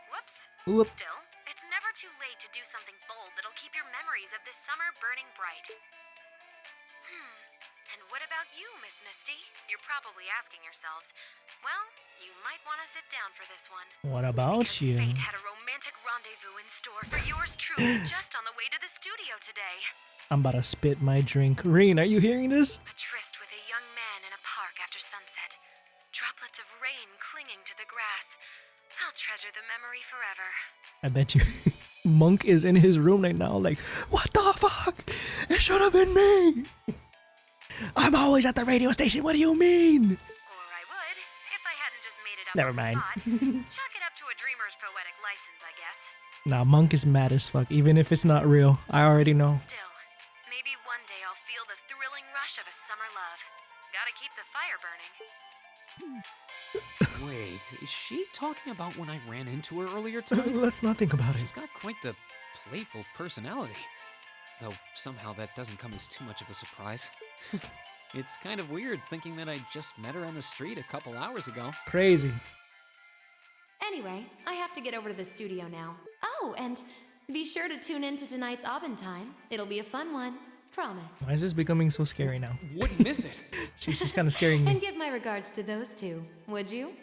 Whoops. Whoop. Still, it's never too late to do something bold that'll keep your memories of this summer burning bright. And what about you, Miss Misty? You're probably asking yourselves, well, you might want to sit down for this one. What about you? Fate had a romantic rendezvous in store for yours truly just on the way to the studio today. I'm about to spit my drink. Reen, are you hearing this? A tryst with a young man in a park after sunset. Droplets of rain clinging to the grass. I'll treasure the memory forever. I bet you Monk is in his room right now like, what the fuck? It should have been me. I'm always at the radio station. What do you mean? Or I would, if I hadn't just made it up Never on the mind. spot. Chalk it up to a dreamer's poetic license, I guess. Nah, Monk is mad as fuck, even if it's not real. I already know. Still, maybe one day I'll feel the thrilling rush of a summer love. Gotta keep the fire burning. Wait, is she talking about when I ran into her earlier tonight? Let's not think about it. She's got quite the playful personality. Though somehow that doesn't come as too much of a surprise. It's kind of weird thinking that I just met her on the street a couple hours ago. Crazy. Anyway, I have to get over to the studio now. Oh, and be sure to tune in to tonight's Abend time. It'll be a fun one. Promise. Why is this becoming so scary now? Wouldn't miss it. She's just kind of scaring And me. give my regards to those two, would you?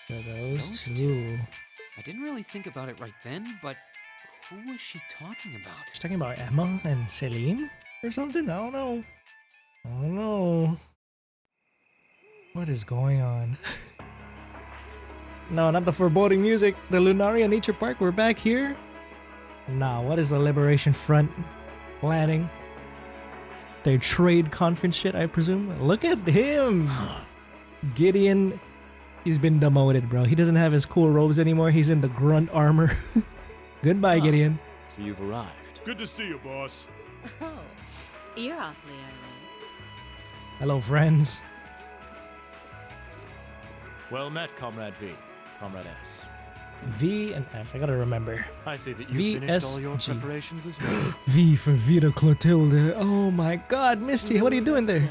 For those two. I didn't really think about it right then, but who was she talking about? She's talking about Emma and Celine or something? I don't know. I don't know. What is going on? No, not the foreboding music. The Lunaria Nature Park, we're back here? Nah, what is the Liberation Front planning? Their trade conference shit, I presume? Look at him! Gideon, he's been demoted, bro. He doesn't have his cool robes anymore. He's in the grunt armor. Goodbye, Gideon. So you've arrived. Good to see you, boss. Oh, you're awfully early. Hello, friends. Well met, Comrade V. Comrade S. V and S. I gotta remember. I see that you finished all your VSG. preparations as well. V for Vita Clotilde. Oh my god, Misty, what are you doing there?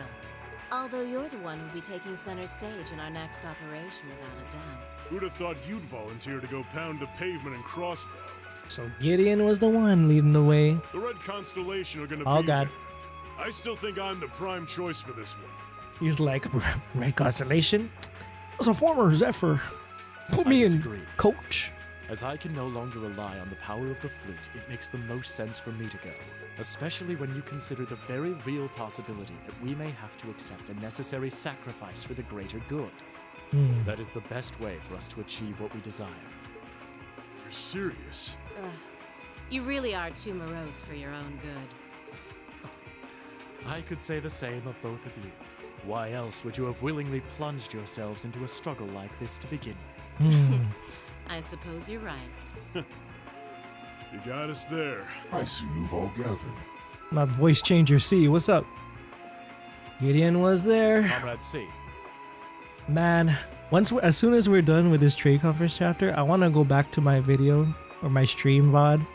Although you're the one who'll be taking center stage in our next operation without a doubt. Who'd have thought you'd volunteer to go pound the pavement in Crossbell? So Gideon was the one leading the way. The Red Constellation are gonna Oh be god. there. I still think I'm the prime choice for this one. He's like, Red Constellation? As a former Zephyr, put me in, coach. As I can no longer rely on the power of the flute, it makes the most sense for me to go. Especially when you consider the very real possibility that we may have to accept a necessary sacrifice for the greater good. That is the best way for us to achieve what we desire. You're serious? You really are too morose for your own good. I could say the same of both of you. Why else would you have willingly plunged yourselves into a struggle like this to begin with? I suppose you're right. You got us there. I see you've all gathered. Not voice changer C, what's up? Gideon was there. Comrade C. Man, as soon as we're done with this trade conference chapter, I want to go back to my video or my stream VOD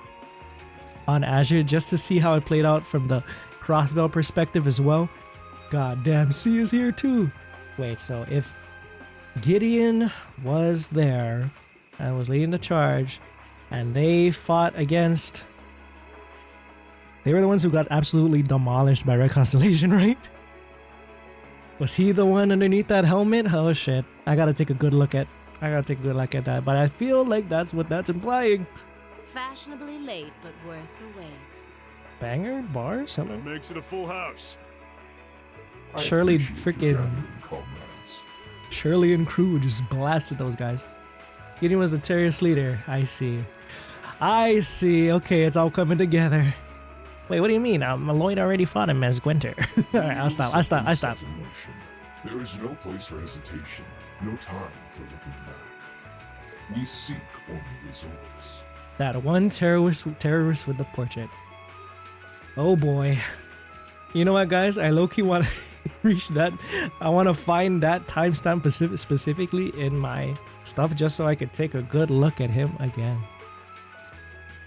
on Azure just to see how it played out from the Crossbell perspective as well. God damn, C is here too. Wait, so if Gideon was there and was leading the charge and they fought against... They were the ones who got absolutely demolished by Red Constellation, right? Was he the one underneath that helmet? Oh shit. I gotta take a good look at that. But I feel like that's what that's implying. Fashionably late, but worth the wait. Banger? Bars? Hello? That makes it a full house. Shirley freaking... Shirley and crew just blasted those guys. Gideon was the terrorist leader. I see. Okay, it's all coming together. Wait, what do you mean? Lloyd already fought him as Guenter. Alright, I stop. There is no place for hesitation, no time for looking back. We seek only results. That one terrorist with the portrait. Oh boy. You know what, guys? I low-key want to reach that. I want to find that timestamp specifically in my stuff just so I could take a good look at him again.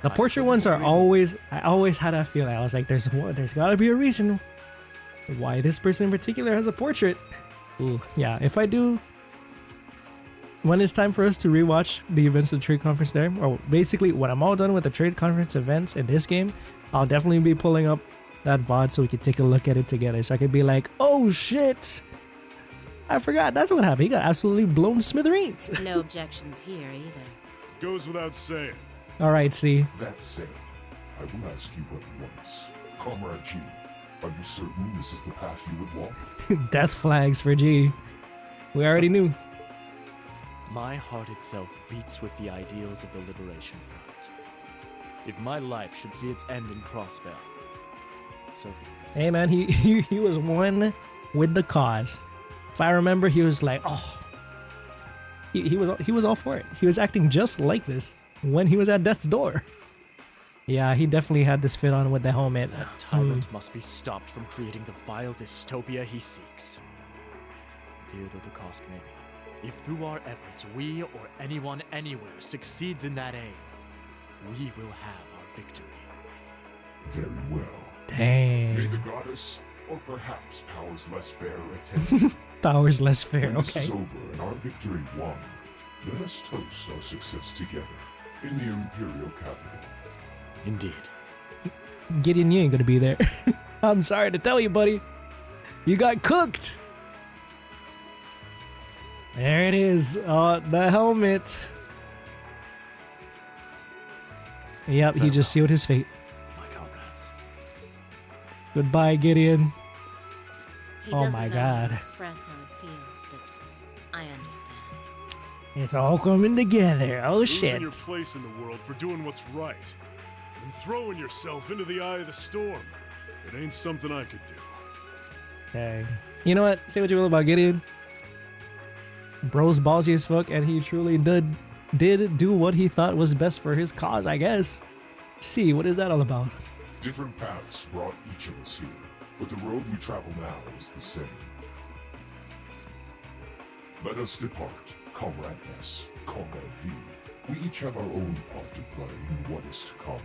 The portrait ones are always... I always had that feeling. I was like, there's gotta be a reason why this person in particular has a portrait. Ooh, yeah. If I do... When it's time for us to rewatch the events of the trade conference there, or basically when I'm all done with the trade conference events in this game, I'll definitely be pulling up that VOD so we can take a look at it together. So I could be like, oh shit! I forgot, that's what happened. He got absolutely blown to smithereens. No objections here either. Goes without saying. Alright, see. That said, I will ask you but once. Comrade G, are you certain this is the path you would walk? Death flags for G. We already knew. My heart itself beats with the ideals of the Liberation Front. If my life should see its end in Crossbell, so be it. Hey man, he was one with the cause. If I remember, he was like, oh, he was all for it. He was acting just like this when he was at death's door. Yeah, he definitely had this fit on with the helmet. That tyrant must be stopped from creating the vile dystopia he seeks. Dear though the cost may be, if through our efforts we or anyone anywhere succeeds in that aim, we will have our victory. Very well. Dang. May the goddess, or perhaps powers less fair, attend. Powers less fair, when this okay. is over and our victory won, let us toast our success together in the Imperial capital. Indeed. Gideon, you ain't gonna be there. I'm sorry to tell you, buddy. You got cooked. There it is. The helmet. Yep, he just sealed his fate. My comrades. Goodbye, Gideon. He Oh doesn't my know God. how to express how it feels, but I understand. It's all coming together. Oh Losing shit. your place in the world for doing what's right, and throwing yourself into the eye of the storm. It ain't something I could do. Dang. You know what? Say what you will about Gideon. Bro's ballsy as fuck, and he truly did do what he thought was best for his cause, I guess. See, what is that all about? Different paths brought each of us here, but the road we travel now is the same. Let us depart, Comrade S, Comrade V. We each have our own part to play in what is to come.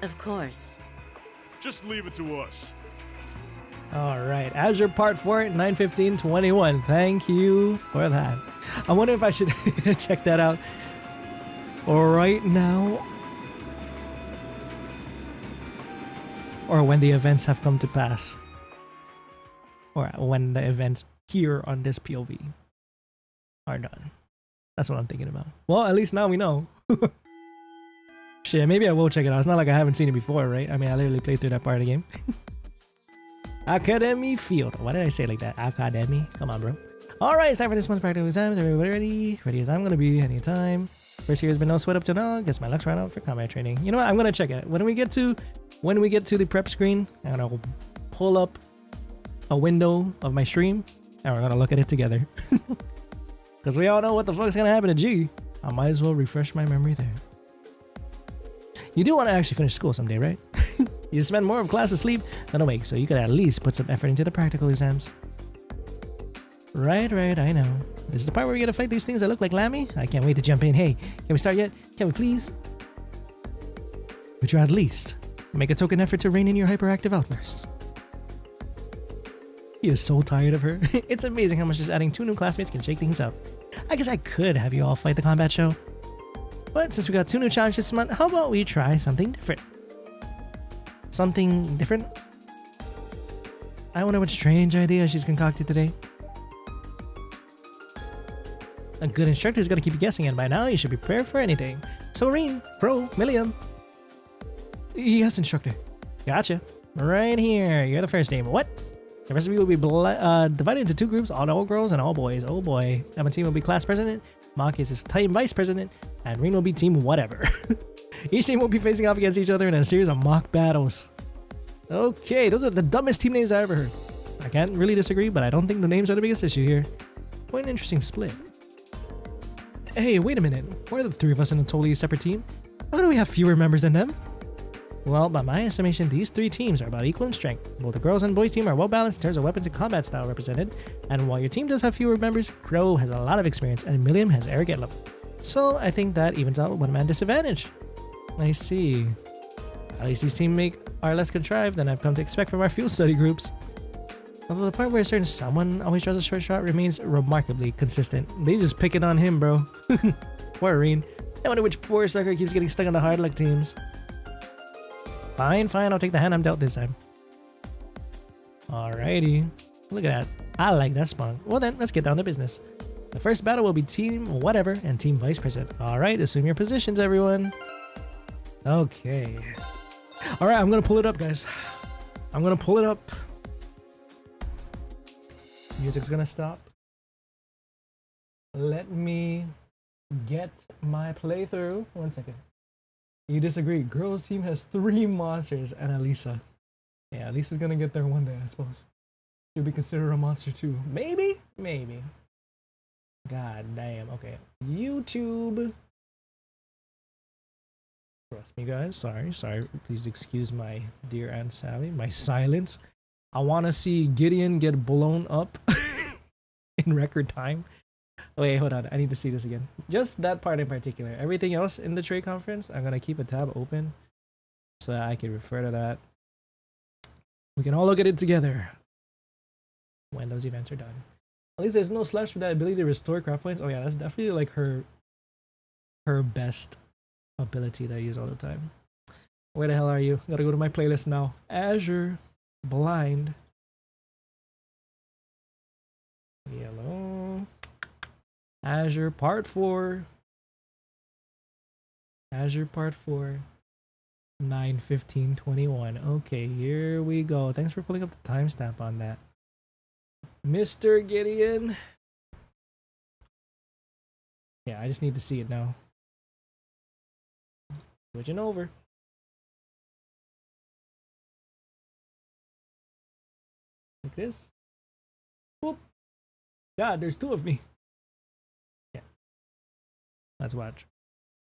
Of course. Just leave it to us. Alright, Azure Part 4, 9/15/21. Thank you for that. I wonder if I should check that out right now. Or when the events have come to pass. Or when the events here on this POV are done. That's what I'm thinking about. Well, at least now we know. Shit, maybe I will check it out. It's not like I haven't seen it before, right? I mean, I literally played through that part of the game. Academy Field. Why did I say it like that? Academy? Come on, bro. Alright, it's time for this month's practical exams. Everybody ready? Ready as I'm gonna be anytime. First year has been no sweat up till now. Guess my luck's run out for combat training. You know what? I'm gonna check it. When we get to the prep screen, I'm gonna pull up a window of my stream and we're gonna look at it together. Because we all know what the fuck's gonna happen to G. I might as well refresh my memory there. You do want to actually finish school someday, right? You spend more of class asleep than awake, so you could at least put some effort into the practical exams. Right, I know. This is the part where we get to fight these things that look like Lammy. I can't wait to jump in. Hey, can we start yet? Can we please? Would you at least make a token effort to rein in your hyperactive outbursts? He is so tired of her. It's amazing how much just adding 2 new classmates can shake things up. I guess I could have you all fight the combat show. But since we got 2 new challenges this month, how about we try something different? Something different? I wonder what strange idea she's concocted today. A good instructor is going to keep you guessing, and by now you should be prepared for anything. So Reen, Pro, Millium. Yes, instructor. Gotcha. Right here. You're the first name. What? The rest of you will be divided into 2 groups, all girls and all boys. Oh boy. Emma team will be class president, Machias is team vice president, and Reen will be team whatever. Each team will be facing off against each other in a series of mock battles. Okay, those are the dumbest team names I ever heard. I can't really disagree, but I don't think the names are the biggest issue here. Quite an interesting split. Hey, wait a minute. Why are the 3 of us in a totally separate team? How do we have fewer members than them? Well, by my estimation, these 3 teams are about equal in strength. Both the girls and boys team are well balanced in terms of weapons and combat style represented, and while your team does have fewer members, Crow has a lot of experience and Millium has arrogant level. So I think that evens out one-man disadvantage. I see. At least these teams are less contrived than I've come to expect from our field study groups. Although the part where a certain someone always draws a short shot remains remarkably consistent. They just pick it on him, bro. Poor Reen. I wonder which poor sucker keeps getting stuck on the hard luck teams. Fine, I'll take the hand I'm dealt this time. Alrighty. Look at that. I like that spawn. Well then, let's get down to business. The first battle will be team whatever and team vice president. Alright, assume your positions, everyone. Okay. Alright, I'm gonna pull it up, guys. I'm gonna pull it up. Music's gonna stop. Let me get my playthrough. 1 second. You disagree. Girls team has 3 monsters and Alisa. Yeah, Alisa's gonna get there one day, I suppose. She'll be considered a monster too. Maybe? Maybe. God damn. Okay. YouTube. Trust me, guys. Sorry. Please excuse my dear Aunt Sally. My silence. I want to see Gideon get blown up in record time. Wait, hold on. I need to see this again. Just that part in particular. Everything else in the trade conference, I'm going to keep a tab open so that I can refer to that. We can all look at it together when those events are done. At least there's no slash for that ability to restore craft points. Oh yeah, that's definitely like her best ability that I use all the time. Where the hell are you? Gotta go to my playlist now. Azure. Blind. Yellow. Azure Part 4. Azure Part 4. 9/15/21. Okay, here we go. Thanks for pulling up the timestamp on that. Mr. Gideon. Yeah, I just need to see it now. Switching over. Like this. Whoop. God, there's 2 of me. Yeah. Let's watch.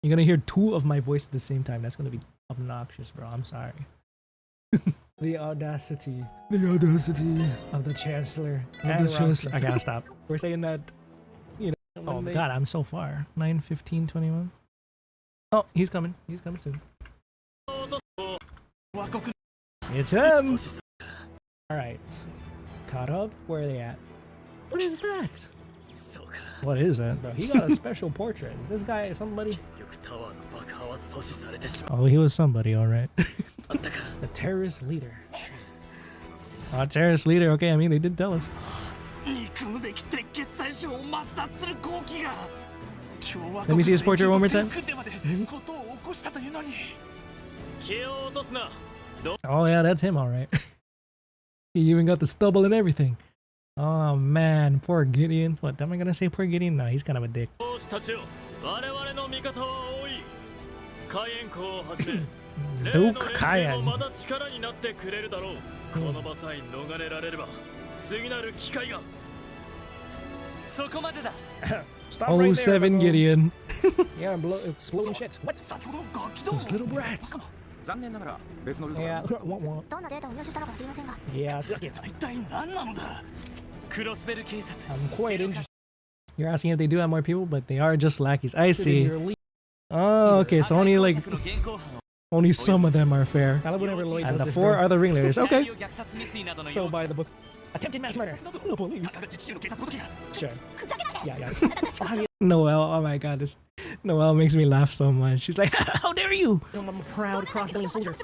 You're gonna hear 2 of my voice at the same time. That's gonna be obnoxious, bro. I'm sorry. The audacity. The audacity of the Chancellor. Of the Chancellor. I gotta stop. We're saying that, you know. Oh God, I'm so far. 9/15/21. Oh, he's coming. He's coming soon. It's him. All right. Caught up? Where are they at? What is that? What is that, bro? He got a special portrait. Is this guy somebody? Oh, he was somebody, all right. The terrorist leader. Oh, terrorist leader. Okay, I mean, they did tell us. Let me see his portrait one more time. Oh yeah, that's him, all right. He even got the stubble and everything. Oh man, poor Gideon. What am I gonna say? Poor Gideon? No, he's kind of a dick. Duke Cayenne. Stop right 07 there, Gideon. Yeah, exploding shit. What? Those little brats. Yeah, yeah, suck it. I'm quite interested. You're asking if they do have more people, but they are just lackeys. I see. Oh, okay, so only some of them are fair. And the 4 are the ringleaders. Okay. So by the book. Attempted mass murder. No police. Sure. Yeah. Noelle, oh my god, this Noelle makes me laugh so much. She's like, how dare you? I'm a proud cross-belly soldier.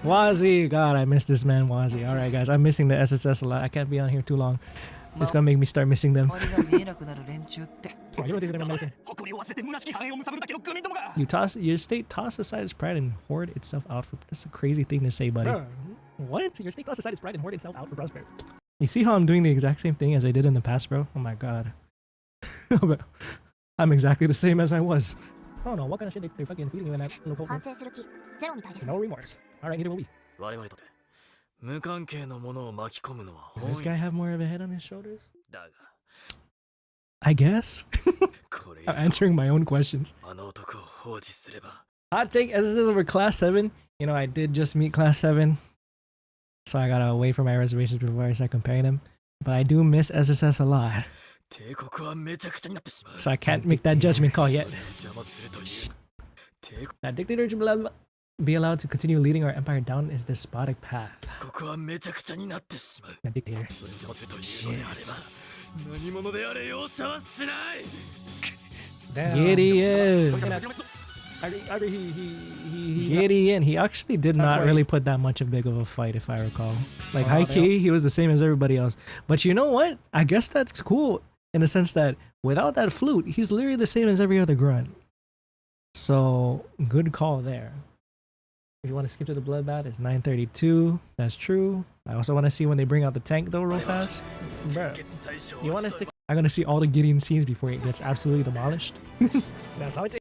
Wazi, God, I miss this man, Wazi. Alright guys, I'm missing the SSS a lot. I can't be on here too long. It's gonna make me start missing them. Your state toss aside its pride and hoard itself out for. That's a crazy thing to say, buddy. What? Your state toss aside its pride and hoard itself out for prosperity. You see how I'm doing the exact same thing as I did in the past, bro? Oh my god. I'm exactly the same as I was. I don't know what kind of shit they're fucking feeding you in that local. No remorse. Alright, neither will we. Does this guy have more of a head on his shoulders? I guess. I'm answering my own questions. Hot take, as this is over Class 7. You know, I did just meet Class 7. So I gotta wait for my reservations before I start comparing them. But I do miss SSS a lot. So I can't make that judgment call yet. That dictator should be allowed to continue leading our empire down his despotic path. That dictator. Gideon. Gideon, he actually did not really put that much of big of a fight, if I recall. Like, high key, he was the same as everybody else. But you know what? I guess that's cool in the sense that without that flute, he's literally the same as every other grunt. So, good call there. If you want to skip to the bloodbath, it's 9:32. That's true. I also want to see when they bring out the tank, though, real fast. Bro, you want to stick? I'm gonna see all the Gideon scenes before it gets absolutely demolished. That's how it is.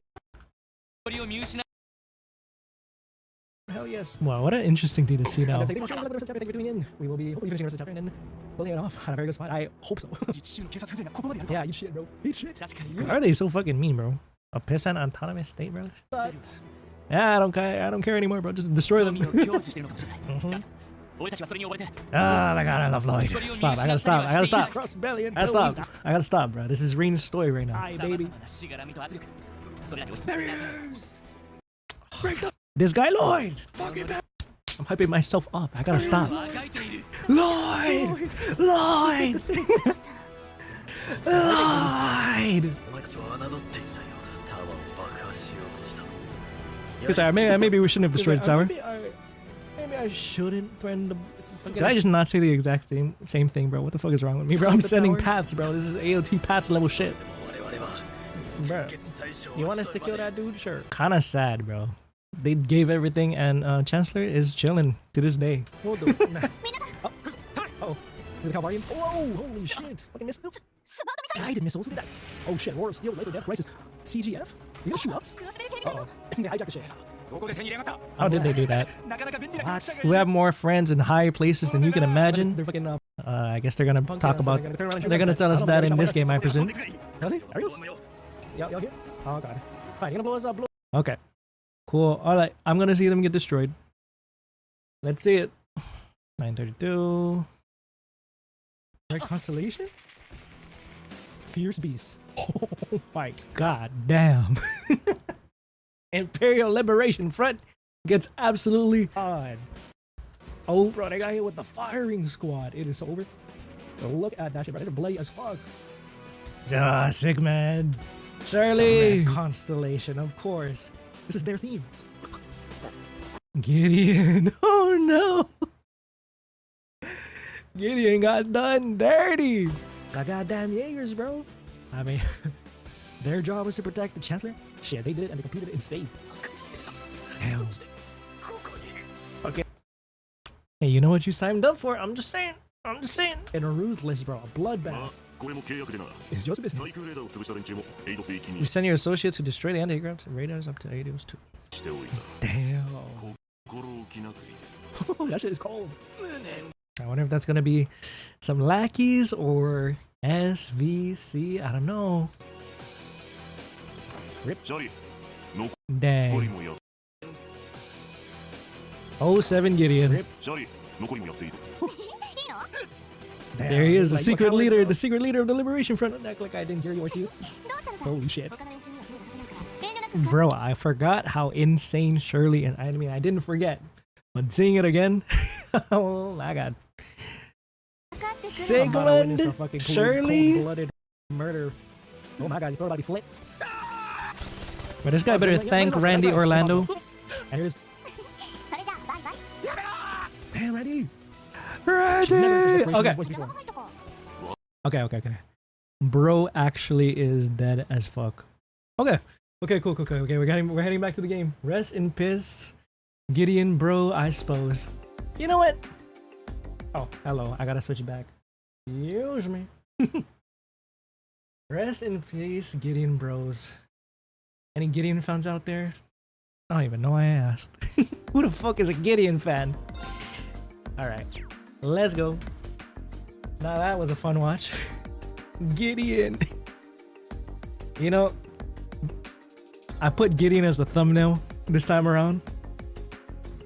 Hell yes. Wow, what an interesting thing to see now. We will be hopefully finishing the rest of the chapter and then closing it off on a very good spot. I hope so. Yeah, eat shit, bro. Eat shit. Why are they so fucking mean, bro? A peasant autonomous state, bro? Yeah, I don't care anymore, bro. Just destroy them. Oh my god, I love Lloyd. Stop, I gotta stop. I gotta stop, bro. This is Reen's story right now. Hi, baby. This guy, Lloyd! Fuck it. I'm hyping myself up. I gotta stop. Lloyd! Lloyd! Lloyd! Maybe we shouldn't have destroyed the tower. Maybe I shouldn't threaten the... Did I just not say the exact same thing, bro? What the fuck is wrong with me, bro? I'm sending paths, bro. This is AOT paths level shit. Bro, you want us to kill that dude? Sure. Kinda sad, bro. They gave everything, and Chancellor is chilling to this day. Oh, is it Calvarian? Whoa, holy shit. Fucking missiles? Guided missiles? Look at that. Oh shit, War of Steel, Life or Death Crisis. CGF? You gonna shoot us? Uh-oh. They hijacked the shit. How did they do that? What? We have more friends in higher places than you can imagine. They're fucking I guess they're gonna talk about... They're gonna tell us that in this game, I presume. Really? Are you? Y'all here? Oh god. Fine, you're gonna blow us up, Okay. Cool. Alright, I'm gonna see them get destroyed. Let's see it. 9:32. Right constellation? Fierce beast. Oh my god damn. Imperial Liberation Front gets absolutely odd. Oh, bro, they got hit with the firing squad. It is over. Look at that shit, bro. They're bloody as fuck. Ah, sick man. Shirley. Oh, constellation, of course. This is their theme. Gideon. Oh no. Gideon got done dirty. Got goddamn Jaegers, bro. I mean, their job was to protect the Chancellor. Shit, they did it and they completed it in spades. Hell. Okay. Hey, you know what you signed up for? I'm just saying. I'm just saying. In a ruthless, bro. A bloodbath. It's just a business. You send your associates to destroy the anti-aircraft and radars up to 80 too. Damn. That shit is cold. I wonder if that's gonna be some lackeys or SVC. I don't know. Rip. Dang. 07 Gideon. Rip. There he is, the secret leader, the secret leader of the Liberation Front. Act like I didn't hear you or see you. Holy shit. Bro, I forgot how insane Shirley, and I mean, I didn't forget, but seeing it again, oh my god. Sigmund, Shirley, cold-blooded murder. Oh my god, you thought about to be slit. But this guy better thank Randy Orlando. And here's. Damn, Randy. Okay. Okay. Bro actually is dead as fuck. Okay, cool. Okay, we're heading back to the game. Rest in peace, Gideon, bro. I suppose. You know what? Oh, hello. I gotta switch it back. Excuse me. Rest in peace, Gideon, bros. Any Gideon fans out there? I don't even know I asked. Who the fuck is a Gideon fan? All right. Let's go. Now that was a fun watch. Gideon. You know, I put Gideon as the thumbnail this time around.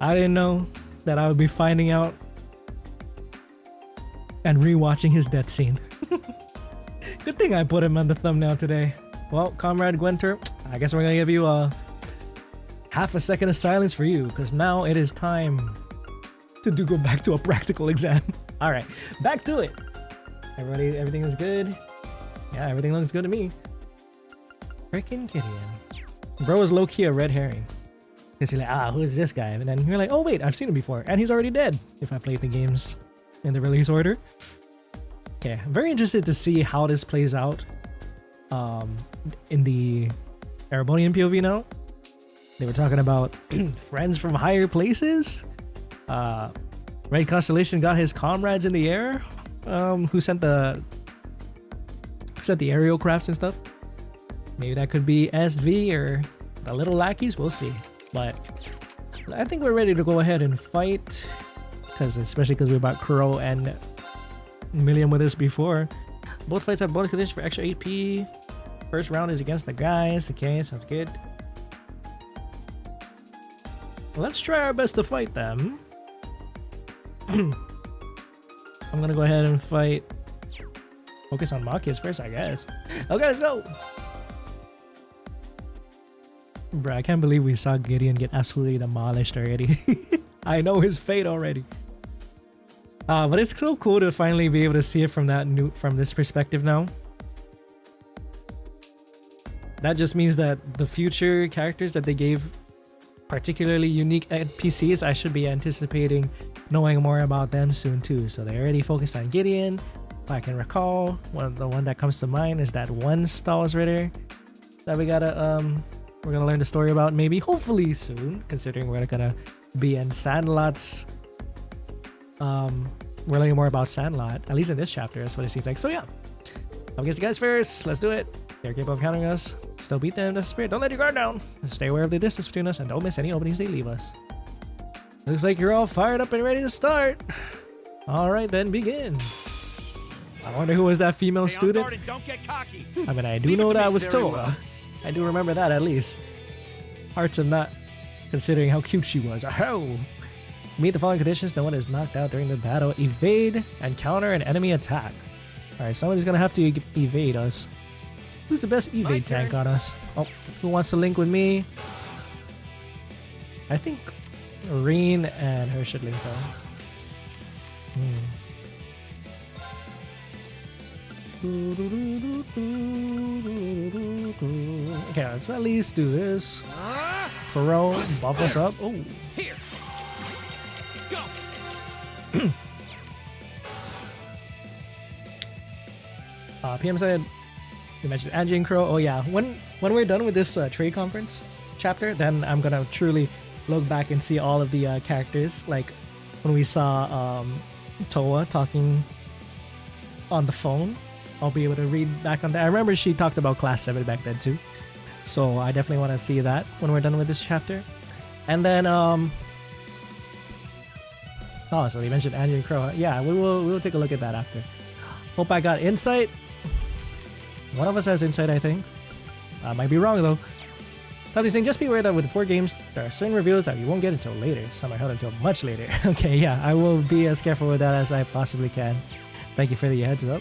I didn't know that I would be finding out and rewatching his death scene. Good thing I put him on the thumbnail today. Well, Comrade Guenter, I guess we're gonna give you a half a second of silence for you, because now it is time to go back to a practical exam. All right, back to it. Everything is good. Yeah, everything looks good to me. Freaking Gideon. Bro is low-key a red herring. Because you're like, who's this guy? And then you're like, oh wait, I've seen him before. And he's already dead if I played the games in the release order. Okay, I'm very interested to see how this plays out in the Erebonian POV now. They were talking about friends from higher places. Red Constellation got his comrades in the air, who sent the aerial crafts and stuff. Maybe that could be SV or the little lackeys. We'll see. But I think we're ready to go ahead and fight, especially because we brought Crow and Millium with us before. Both fights have bonus conditions for extra AP. First round is against the guys. Okay, sounds good. Let's try our best to fight them. I'm gonna go ahead and fight. Focus on Machias first, I guess. Okay, let's go. Bruh, I can't believe we saw Gideon get absolutely demolished already. I know his fate already. But it's so cool to finally be able to see it from this perspective now. That just means that the future characters that they gave particularly unique NPCs, I should be anticipating knowing more about them soon too. So they already focused on Gideon. If I can recall, the one that comes to mind is that one Thors Ritter that we're gonna learn the story about maybe, hopefully soon, considering we're gonna be in Sandlot's. We're learning more about Sandlot, at least in this chapter. That's what it seems like. So yeah, I'll get you guys first. Let's do it. They're capable of countering us. Still beat them in the spirit. Don't let your guard down. Stay aware of the distance between us and don't miss any openings they leave us. Looks like you're all fired up and ready to start. All right, then begin. I wonder who was that female student. Don't get cocky. I mean, I do know that was Towa. I do remember that at least. Hard to not, considering how cute she was. Oh. Meet the following conditions. No one is knocked out during the battle. Evade and counter an enemy attack. Alright, somebody's gonna have to evade us. Who's the best evade tank on us? Oh, who wants to link with me? I think Reen and her should link though. Okay, let's at least do this. Crow, buff us up. Oh. Here. Go. PM said You mentioned Angie and Crow. Oh yeah, when we're done with this trade conference chapter, then I'm gonna truly look back and see all of the characters. Like when we saw Towa talking on the phone, I'll be able to read back on that. I remember she talked about Class 7 back then too, so I definitely want to see that when we're done with this chapter. And then oh, so you mentioned Angie and Crow. Yeah, we will take a look at that after. Hope I got insight. One of us has insight, I think. I might be wrong though. Tony's saying, just be aware that with 4 games, there are certain reveals that you won't get until later. Some are held until much later. Okay, yeah, I will be as careful with that as I possibly can. Thank you for the heads up.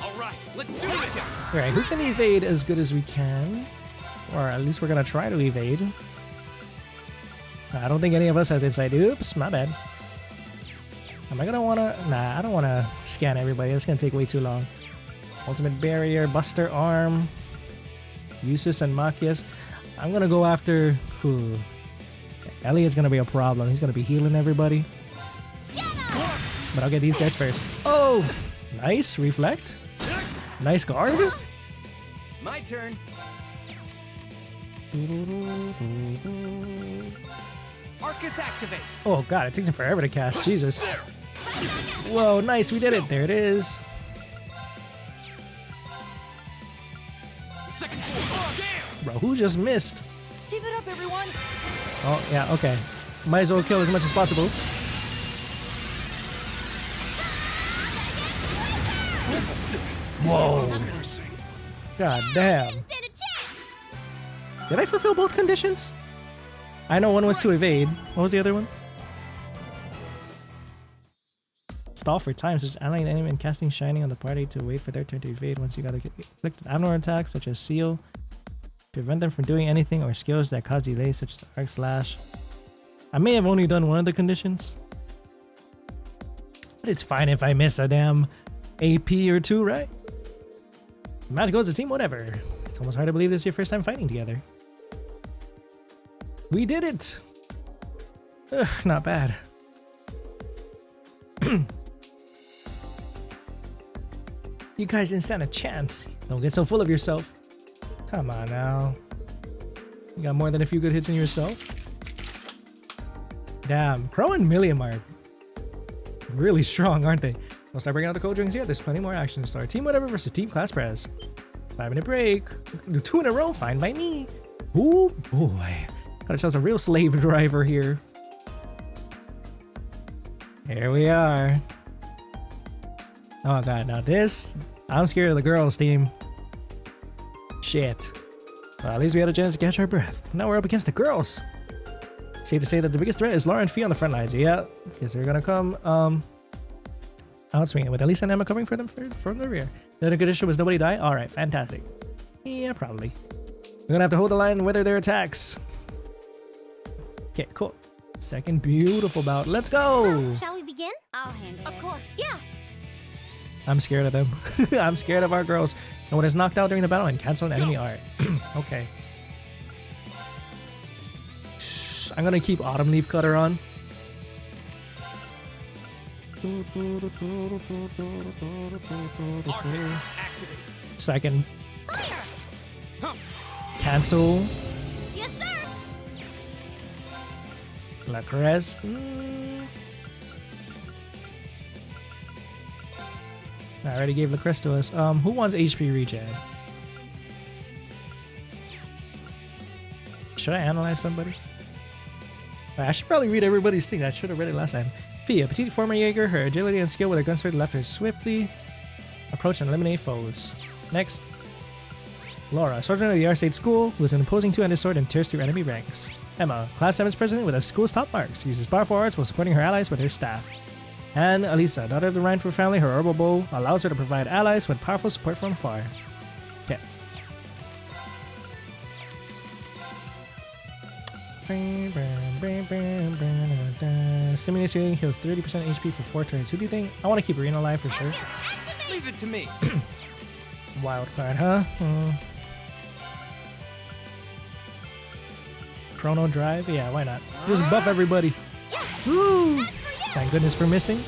Alright, let's do this! Alright, who can evade as good as we can? Or at least we're gonna try to evade. I don't think any of us has insight. Oops, my bad. Am I gonna wanna... Nah, I don't wanna scan everybody. It's gonna take way too long. Ultimate Barrier, Buster Arm, Jusis and Machias. I'm gonna go after... Elliot's gonna be a problem. He's gonna be healing everybody. But I'll get these guys first. Oh! Nice. Reflect. Nice guard. My turn. Arcus activate. Oh god, it takes him forever to cast. Jesus. Whoa, nice. We did it. There it is. Bro, who just missed? Keep it up, everyone. Oh, yeah, okay. Might as well kill as much as possible. Whoa. God damn. Did I fulfill both conditions? I know one was to evade. What was the other one? Stall for time, such as allying enemy and casting Shining on the party to wait for their turn to evade once you got to get inflicted abnormal attacks such as Seal. Prevent them from doing anything or skills that cause delays such as Arc Slash. I may have only done one of the conditions. But it's fine if I miss a damn AP or 2, right? Match goes to team, whatever. It's almost hard to believe this is your first time fighting together. We did it! Ugh, not bad. You guys didn't stand a chance. Don't get so full of yourself. Come on now. You got more than a few good hits in yourself? Damn, Crow and Millium are really strong, aren't they? We'll start bringing out the cold drinks. Yeah, there's plenty more action to start. Team whatever versus Team Class Press. 5-minute break. Do 2 in a row, fine by me. Oh boy. Got ourselves a real slave driver here. Here we are. Oh god, now this... I'm scared of the girls, team. Shit. Well, at least we had a chance to catch our breath. Now we're up against the girls. Safe to say that the biggest threat is Laura and Fee on the front lines. Yeah, because they're gonna come outswinging with Elisa and Emma coming for them from the rear. The other condition was nobody die? Alright, fantastic. Yeah, probably. We're gonna have to hold the line and weather their attacks. Okay, cool. Second beautiful bout. Let's go! Shall we begin? I'll handle it. Of course. Yeah. I'm scared of them. I'm scared of our girls. No one is knocked out during the battle and cancel an enemy art. Okay. I'm gonna keep Autumn Leaf Cutter on. So I can cancel. Yes, sir. La Crest. I already gave La Crest to us. Who wants HP regen? Should I analyze somebody? I should probably read everybody's thing. I should have read it last time. Fia, petite former Jaeger. Her agility and skill with her gun sword left her swiftly approach and eliminate foes. Next, Laura, sergeant of the Arcade School, who is an imposing two-handed sword and tears through enemy ranks. Emma, Class 7's president with a school's top marks, uses powerful arts while supporting her allies with her staff. And Alisa, daughter of the Rhineford family, her herbal bow allows her to provide allies with powerful support from afar. Okay. Stimulates healing, heals 30% HP for 4 turns. Who do you think? I want to keep Arena alive for sure. Leave it to me. Wild card, huh? Chrono Drive? Yeah, why not? Just buff everybody. Woo! Thank goodness for missing.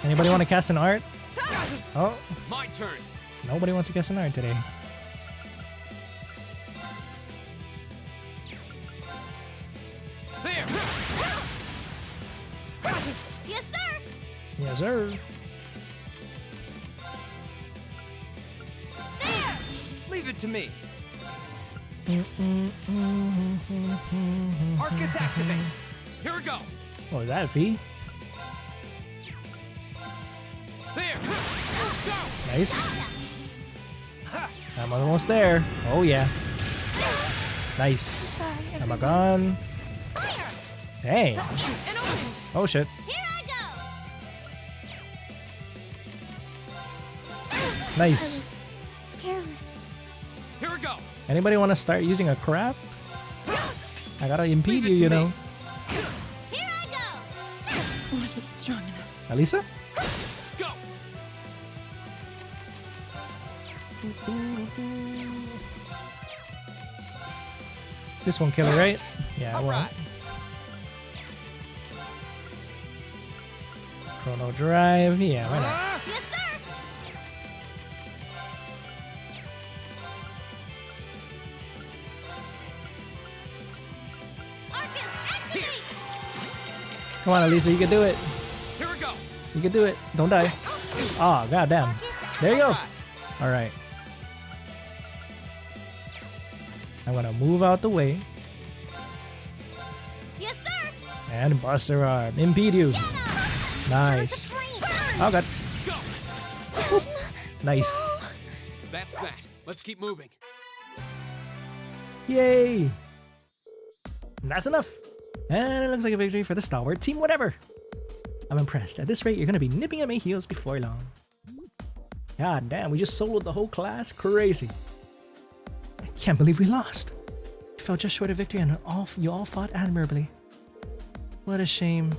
Anybody want to cast an art? Oh. turn. Nobody wants to get Sonar today. There. Yes, sir. Yes, sir. Leave it to me. Arcus activate. Here we go. Oh, is that a fee? There. Go. Nice. I'm almost there. Oh yeah. Nice. Am I gone? Hey. Oh shit. Nice. Careless. Here we go. Anybody want to start using a craft? I gotta impede you, you know. Wasn't strong enough. Alisa? Go. This won't kill it, right? Yeah, it won't. Chrono Drive, yeah, why not? Yes, sir. Arcus, activate. Come on, Alisa, you can do it. Here we go. You can do it. Don't die. Oh, goddamn. There you go. All right. I'm gonna move out the way. Yes, sir. And Buster Arm. Impede you. Nice. Oh, God. Whoop. Nice. That's that. Let's keep moving. Yay. And that's enough. And it looks like a victory for the stalwart team, whatever. I'm impressed. At this rate, you're going to be nipping at my heels before long. God damn, we just soloed the whole class? Crazy. I can't believe we lost. We fell just short of victory and you all fought admirably. What a shame.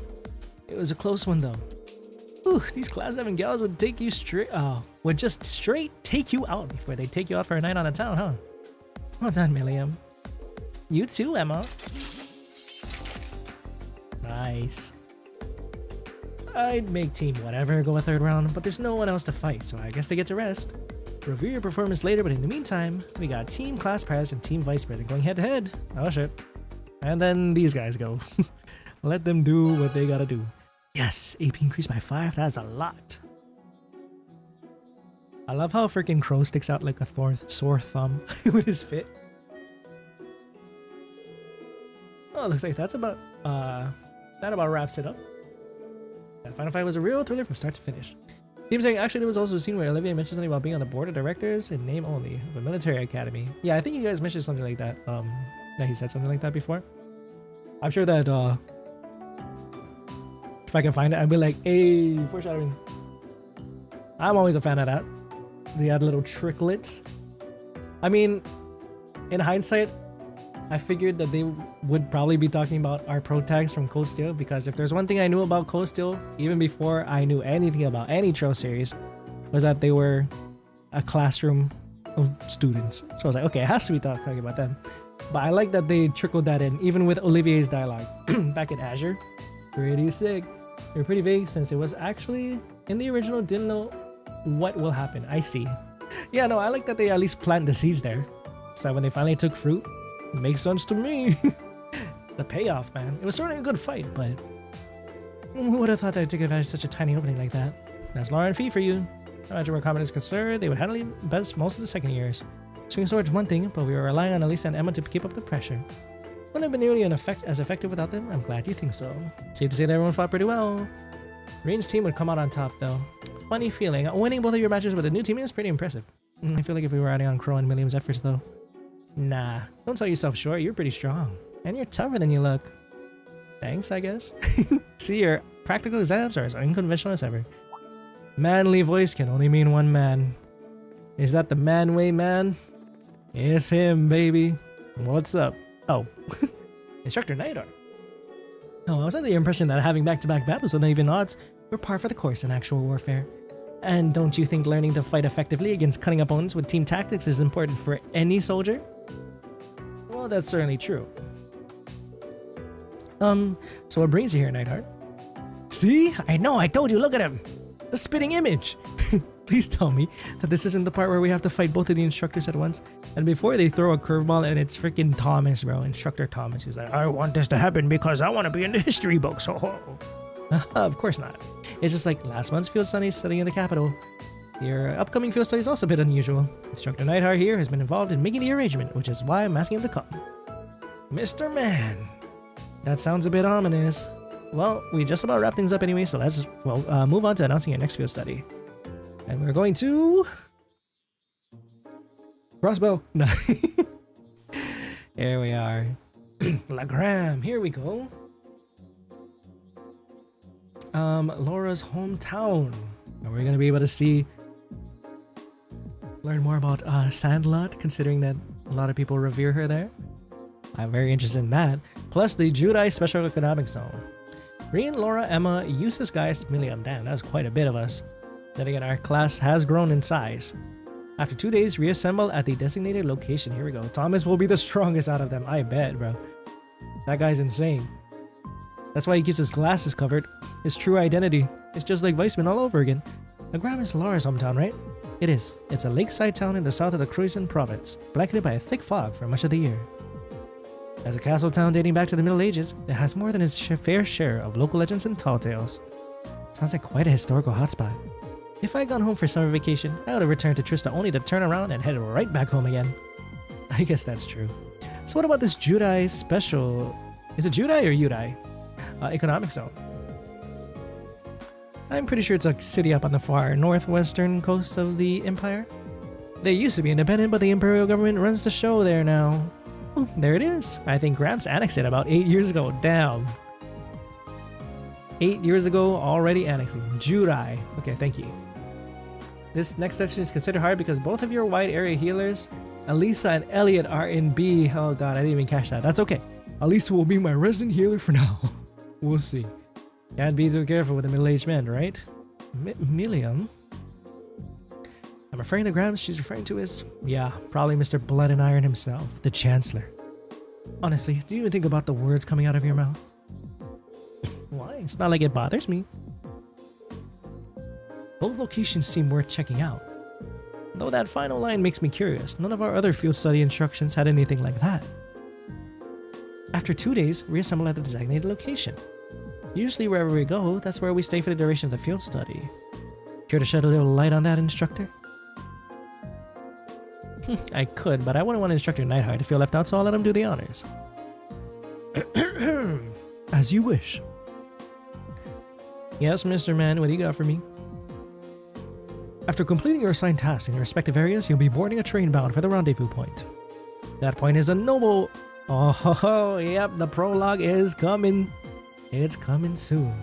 It was a close one though. Ooh, these Class 7 gals would take you would just straight take you out before they take you out for a night on the town, huh? Well done, Millium. You too, Emma. Nice. I'd make team whatever go a third round, but there's no one else to fight, so I guess they get to rest. Review your performance later, but in the meantime, we got Team Class Pres and Team Vice President going head to head. Oh shit. And then these guys go. Let them do what they gotta do. Yes, AP increased by 5, that's a lot. I love how freaking Crow sticks out like a sore thumb with his fit. Oh, looks like that's about, that about wraps it up. That final fight was a real thriller from start to finish. Seems like actually there was also a scene where Olivia mentioned something about being on the board of directors in name only of a military academy. Yeah, I think you guys mentioned something like that. That he said something like that before. I'm sure that if I can find it, I'd be like, hey, foreshadowing. I'm always a fan of that. They add little tricklets. I mean, in hindsight, I figured that they would probably be talking about our pro tags from Cold Steel, because if there's one thing I knew about Cold Steel, even before I knew anything about any trail series, was that they were a classroom of students. So I was like, okay, it has to be talking about them. But I like that they trickled that in, even with Olivier's dialogue back in Azure. Pretty sick. They were pretty vague since it was actually in the original, didn't know what will happen. I see. Yeah, no, I like that they at least plant the seeds there. So when they finally took fruit, it makes sense to me. The payoff, man. It was sort of a good fight, but who would have thought they'd take advantage of such a tiny opening like that? That's Law and Fee for you. I imagine where Comrade is concerned, they would handle it best most of the second years. Swinging swords one thing, but we were relying on Elisa and Emma to keep up the pressure. Wouldn't have been nearly as effective without them. I'm glad you think so. Safe to say that everyone fought pretty well. Range's team would come out on top, though. Funny feeling. Winning both of your matches with a new team is pretty impressive. I feel like if we were adding on Crow and Millium's efforts, though. Nah, don't sell yourself short. You're pretty strong. And you're tougher than you look. Thanks, I guess. See, your practical exams are as unconventional as ever. Manly voice can only mean one man. Is that the man way, man? It's him, baby. What's up? Oh, Instructor Neidhart. Oh, I was under the impression that having back-to-back battles with uneven odds were par for the course in actual warfare. And don't you think learning to fight effectively against cunning opponents with team tactics is important for any soldier? Well, that's certainly true. So what brings you here, Neidhart? See? I know, I told you, look at him! The spitting image! Please tell me that this isn't the part where we have to fight both of the instructors at once. And before they throw a curveball, and it's freaking Thomas, bro. Instructor Thomas. He's like, I want this to happen because I want to be in the history books. Of course not. It's just like last month's field study studying in the capital. Your upcoming field study is also a bit unusual. Instructor Neidhart here has been involved in making the arrangement, which is why I'm asking him to come. Mr. Man. That sounds a bit ominous. Well, we just about wrapped things up anyway, so let's move on to announcing your next field study. And we're going to... Crossbow. No. Here we are. Lagram. Here we go. Laura's hometown. And we're going to be able to learn more about Sandlot, considering that a lot of people revere her there. I'm very interested in that. Plus the Judai Special Economic Zone. Reen, Laura, Emma, Jusis, Gaius, Millium. Damn, that was quite a bit of us. Then again, our class has grown in size. After 2 days, reassemble at the designated location. Here we go. Thomas will be the strongest out of them. I bet, bro. That guy's insane. That's why he keeps his glasses covered. His true identity. It's just like Weissman all over again. Nagram is Laura's hometown, right? It is. It's a lakeside town in the south of the Croissant province, blanketed by a thick fog for much of the year. As a castle town dating back to the Middle Ages, it has more than its fair share of local legends and tall tales. Sounds like quite a historical hotspot. If I had gone home for summer vacation, I would have returned to Trista only to turn around and head right back home again. I guess that's true. So what about this Judai special... Is it Judai or Udai? Economic zone. I'm pretty sure it's a city up on the far northwestern coast of the Empire. They used to be independent, but the Imperial government runs the show there now. Oh, there it is. I think Gramps annexed it about 8 years ago. Damn. 8 years ago, already annexing. Judai. Okay, thank you. This next section is considered hard because both of your wide area healers, Alisa and Elliot, are in B. Oh god, I didn't even catch that. That's okay. Alisa will be my resident healer for now. We'll see. Can't be too careful with a middle-aged man, right? Millium? I'm referring to Grams she's referring to as... Yeah, probably Mr. Blood and Iron himself, the Chancellor. Honestly, do you even think about the words coming out of your mouth? Why? It's not like it bothers me. Both locations seem worth checking out. Though that final line makes me curious, none of our other field study instructions had anything like that. After 2 days, reassemble at the designated location. Usually wherever we go, that's where we stay for the duration of the field study. Care to shed a little light on that, Instructor? I could, but I wouldn't want Instructor Neidhart to feel left out, so I'll let him do the honors. As you wish. Yes, Mr. Man, what do you got for me? After completing your assigned tasks in your respective areas, you'll be boarding a train bound for the rendezvous point. That point is a noble... Oh, yep, the prologue is coming. It's coming soon.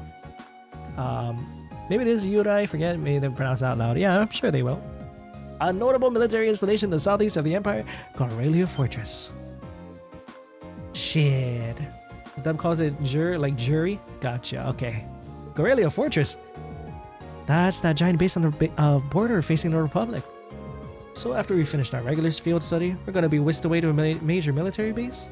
Maybe it is Yuri, I forget, maybe they pronounce it out loud. Yeah, I'm sure they will. A notable military installation in the southeast of the Empire, Gorelia Fortress. Shit. Them calls it jury? Gotcha, okay. Gorelia Fortress. That's that giant base on the border facing the Republic. So after we finished our regular field study, we're gonna be whisked away to a major military base?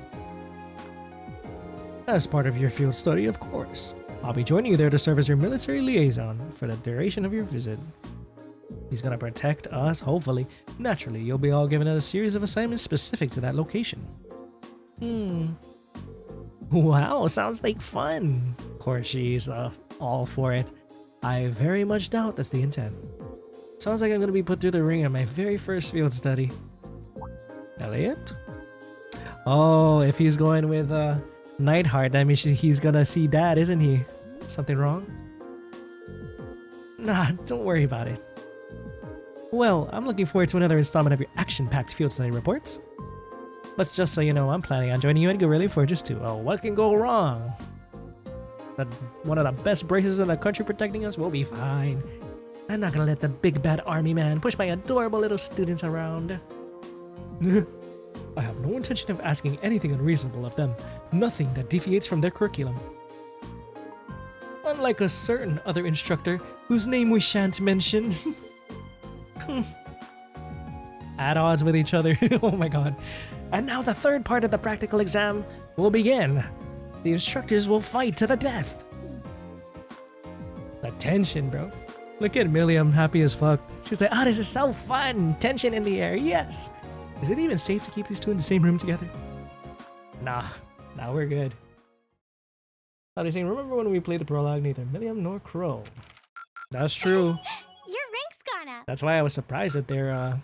As part of your field study, of course. I'll be joining you there to serve as your military liaison for the duration of your visit. He's gonna protect us, hopefully. Naturally, you'll be all given a series of assignments specific to that location. Wow, sounds like fun. Of course, she's all for it. I very much doubt that's the intent. Sounds like I'm gonna be put through the ringer on my very first field study. Elliot? Oh, if he's going with Neidhart, that means he's gonna see Dad, isn't he? Something wrong? Nah, don't worry about it. Well, I'm looking forward to another installment of your action-packed field study reports. But just so you know, I'm planning on joining you in Gorelia Fortress too. Oh, what can go wrong? One of the best braces in the country protecting us will be fine. I'm not gonna let the big bad army man push my adorable little students around. I have no intention of asking anything unreasonable of them. Nothing that deviates from their curriculum. Unlike a certain other instructor whose name we shan't mention. At odds with each other. Oh my god. And now the third part of the practical exam will begin. The instructors will fight to the death. The tension, bro. Look at Millium, happy as fuck. She's like, this is so fun. Tension in the air, yes. Is it even safe to keep these two in the same room together? Nah, we're good. They're saying, remember when we played the prologue? Neither Millium nor Crow. That's true. Your rank's gone up. That's why I was surprised that they're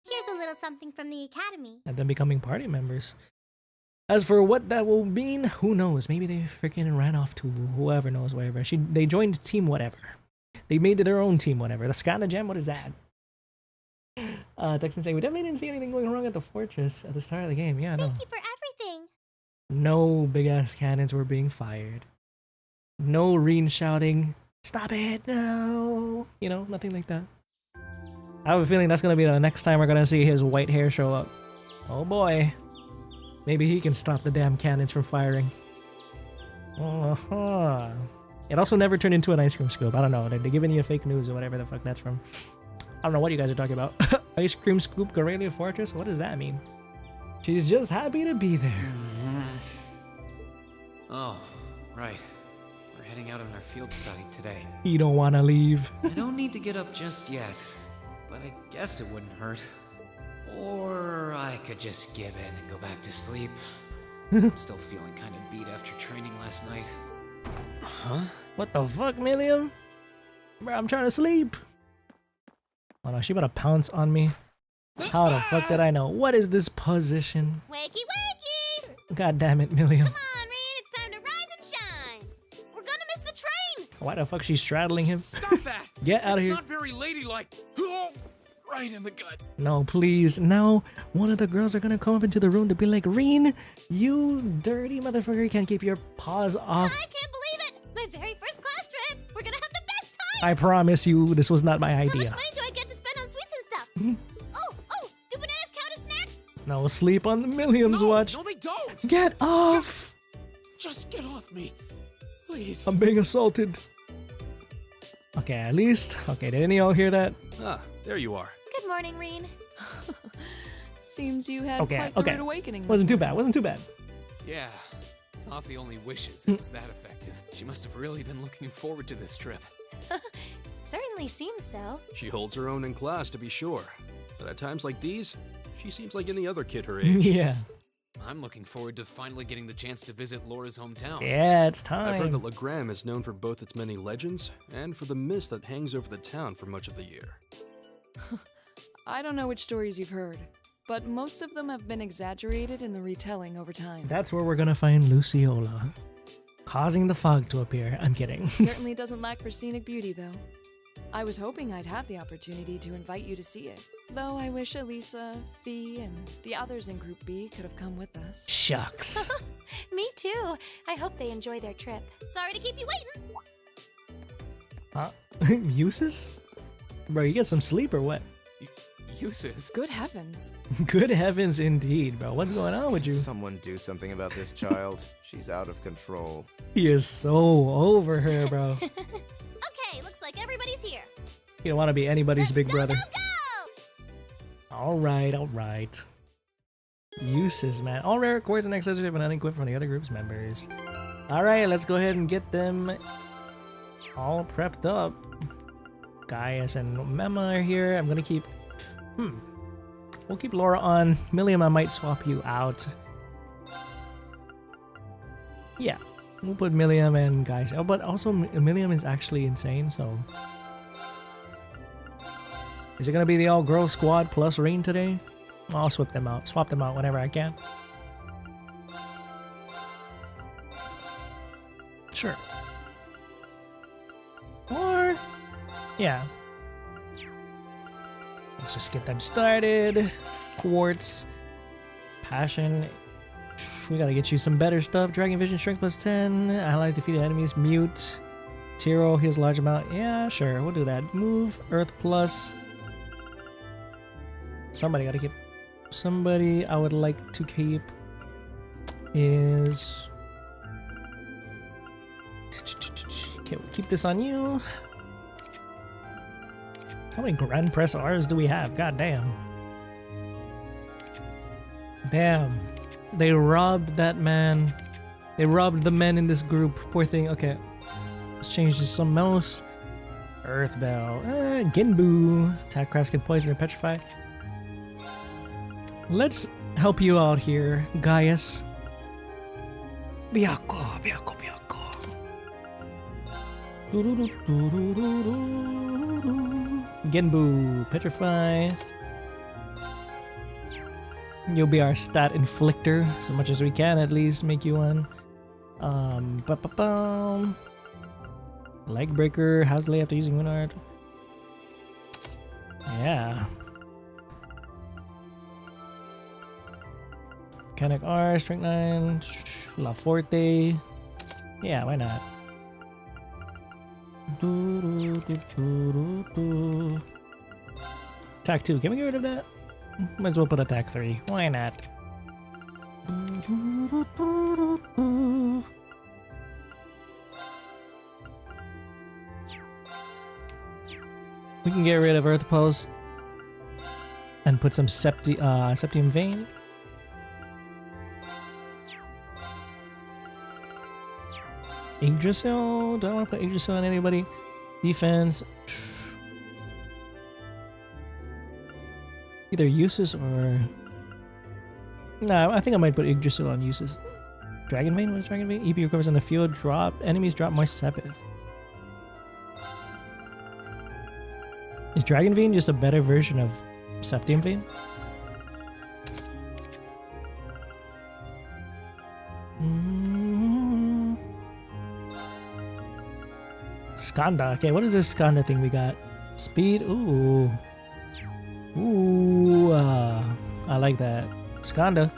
Here's a little something from the academy. at them becoming party members. As for what that will mean, who knows? Maybe they freaking ran off to whoever knows wherever. They joined team whatever. They made their own team whatever. The Scana Gem, what is that? Texan saying, we definitely didn't see anything going wrong at the fortress at the start of the game. Yeah, no. Thank you for everything. No big ass cannons were being fired. No Reen shouting, stop it, no. You know, nothing like that. I have a feeling that's gonna be the next time we're gonna see his white hair show up. Oh boy. Maybe he can stop the damn cannons from firing. It also never turned into an ice cream scoop. I don't know. They're giving you fake news or whatever the fuck that's from. I don't know what you guys are talking about. Ice cream scoop Guerrilla Fortress? What does that mean? She's just happy to be there. Oh, right. We're heading out on our field study today. You don't want to leave. I don't need to get up just yet, but I guess it wouldn't hurt. Or I could just give in and go back to sleep. I'm still feeling kind of beat after training last night. Huh? What the fuck, Millium? Bro, I'm trying to sleep. Oh no, she about to pounce on me. How the fuck did I know? What is this position? Wakey wakey! God damn it, Millium. Come on, Reen, it's time to rise and shine. We're gonna miss the train. Why the fuck she's straddling him? Stop that! Get out of here. It's not very ladylike. Oh, right in the gut. No, please. Now, one of the girls are gonna come up into the room to be like, Reen, you dirty motherfucker, you can't keep your paws off. I can't believe it! My very first class trip! We're gonna have the best time! I promise you, this was not my How idea. much money do I get to spend on sweets and stuff? Oh, do bananas count as snacks? No, sleep on the Millium's watch. No, they don't! Get off! Just get off me. Please. I'm being assaulted. Okay, at least. Okay, did any of y'all hear that? Ah, there you are. Good morning, Reen. Seems you had Okay, quite the okay. rude awakening. Wasn't too bad, wasn't too bad. Yeah, Coffee only wishes it was that effective. She must have really been looking forward to this trip. Certainly seems so. She holds her own in class, to be sure. But at times like these, she seems like any other kid her age. Yeah. I'm looking forward to finally getting the chance to visit Laura's hometown. Yeah, it's time. I've heard that Legram is known for both its many legends and for the mist that hangs over the town for much of the year. I don't know which stories you've heard, but most of them have been exaggerated in the retelling over time. That's where we're gonna find Luciola. Causing the fog to appear. I'm kidding. Certainly doesn't lack for scenic beauty, though. I was hoping I'd have the opportunity to invite you to see it. Though I wish Alisa, Fee, and the others in Group B could have come with us. Shucks. Me too. I hope they enjoy their trip. Sorry to keep you waiting. Huh? Uses? Bro, you get some sleep or what? Uses? Good heavens. Good heavens indeed, bro. What's going on with you? Someone do something about this child. She's out of control. He is so over her, bro. Okay, looks like everybody's here. You don't want to be anybody's big brother. Go! Alright, alright. Uses, man. All rare chords and accessories have been unequipped from the other group's members. Alright, let's go ahead and get them all prepped up. Gaius and Mema are here. I'm gonna keep... We'll keep Laura on. Millium, I might swap you out. Yeah. We'll put Millium and Gaius. Oh, but also Millium is actually insane, so... Is it gonna be the all-girl squad plus Rain today? I'll swap them out whenever I can. Sure. Or... yeah. Let's just get them started. Quartz. Passion. We gotta get you some better stuff. Dragon Vision Strength plus 10. Allies defeated enemies. Mute. Tiro heals large amount. Yeah, sure. We'll do that. Move. Earth plus. Somebody gotta keep. Somebody I would like to keep is. Okay, we'll keep this on you. How many Grand Press R's do we have? God damn. Damn. They robbed that man. They robbed the men in this group. Poor thing. Okay. Let's change this to something else. Earth Bell. Genbu. Attack crafts can poison or petrify. Let's help you out here, Gaius. Byakko. Genbu. Petrify. You'll be our stat inflictor, so much as we can at least make you one. Leg breaker, how's lay after using Winard? Yeah. Mechanic R, Strength 9, La Forte. Yeah, why not? Attack 2, can we get rid of that? Might as well put attack 3. Why not? We can get rid of Earth Pulse and put some Septium Vein. Yggdrasil? Do I want to put Yggdrasil on anybody? Defense. Either Jusis or... No, I think I might put Yggdrasil on Jusis. Dragon Vein? What is Dragon Vein? EP recovers on the field. Enemies drop Moist Sepith. Is Dragon Vein just a better version of Septium Vein? Skanda. Okay, what is this Skanda thing we got? Speed. Ooh. Ooh. I like that. Skanda.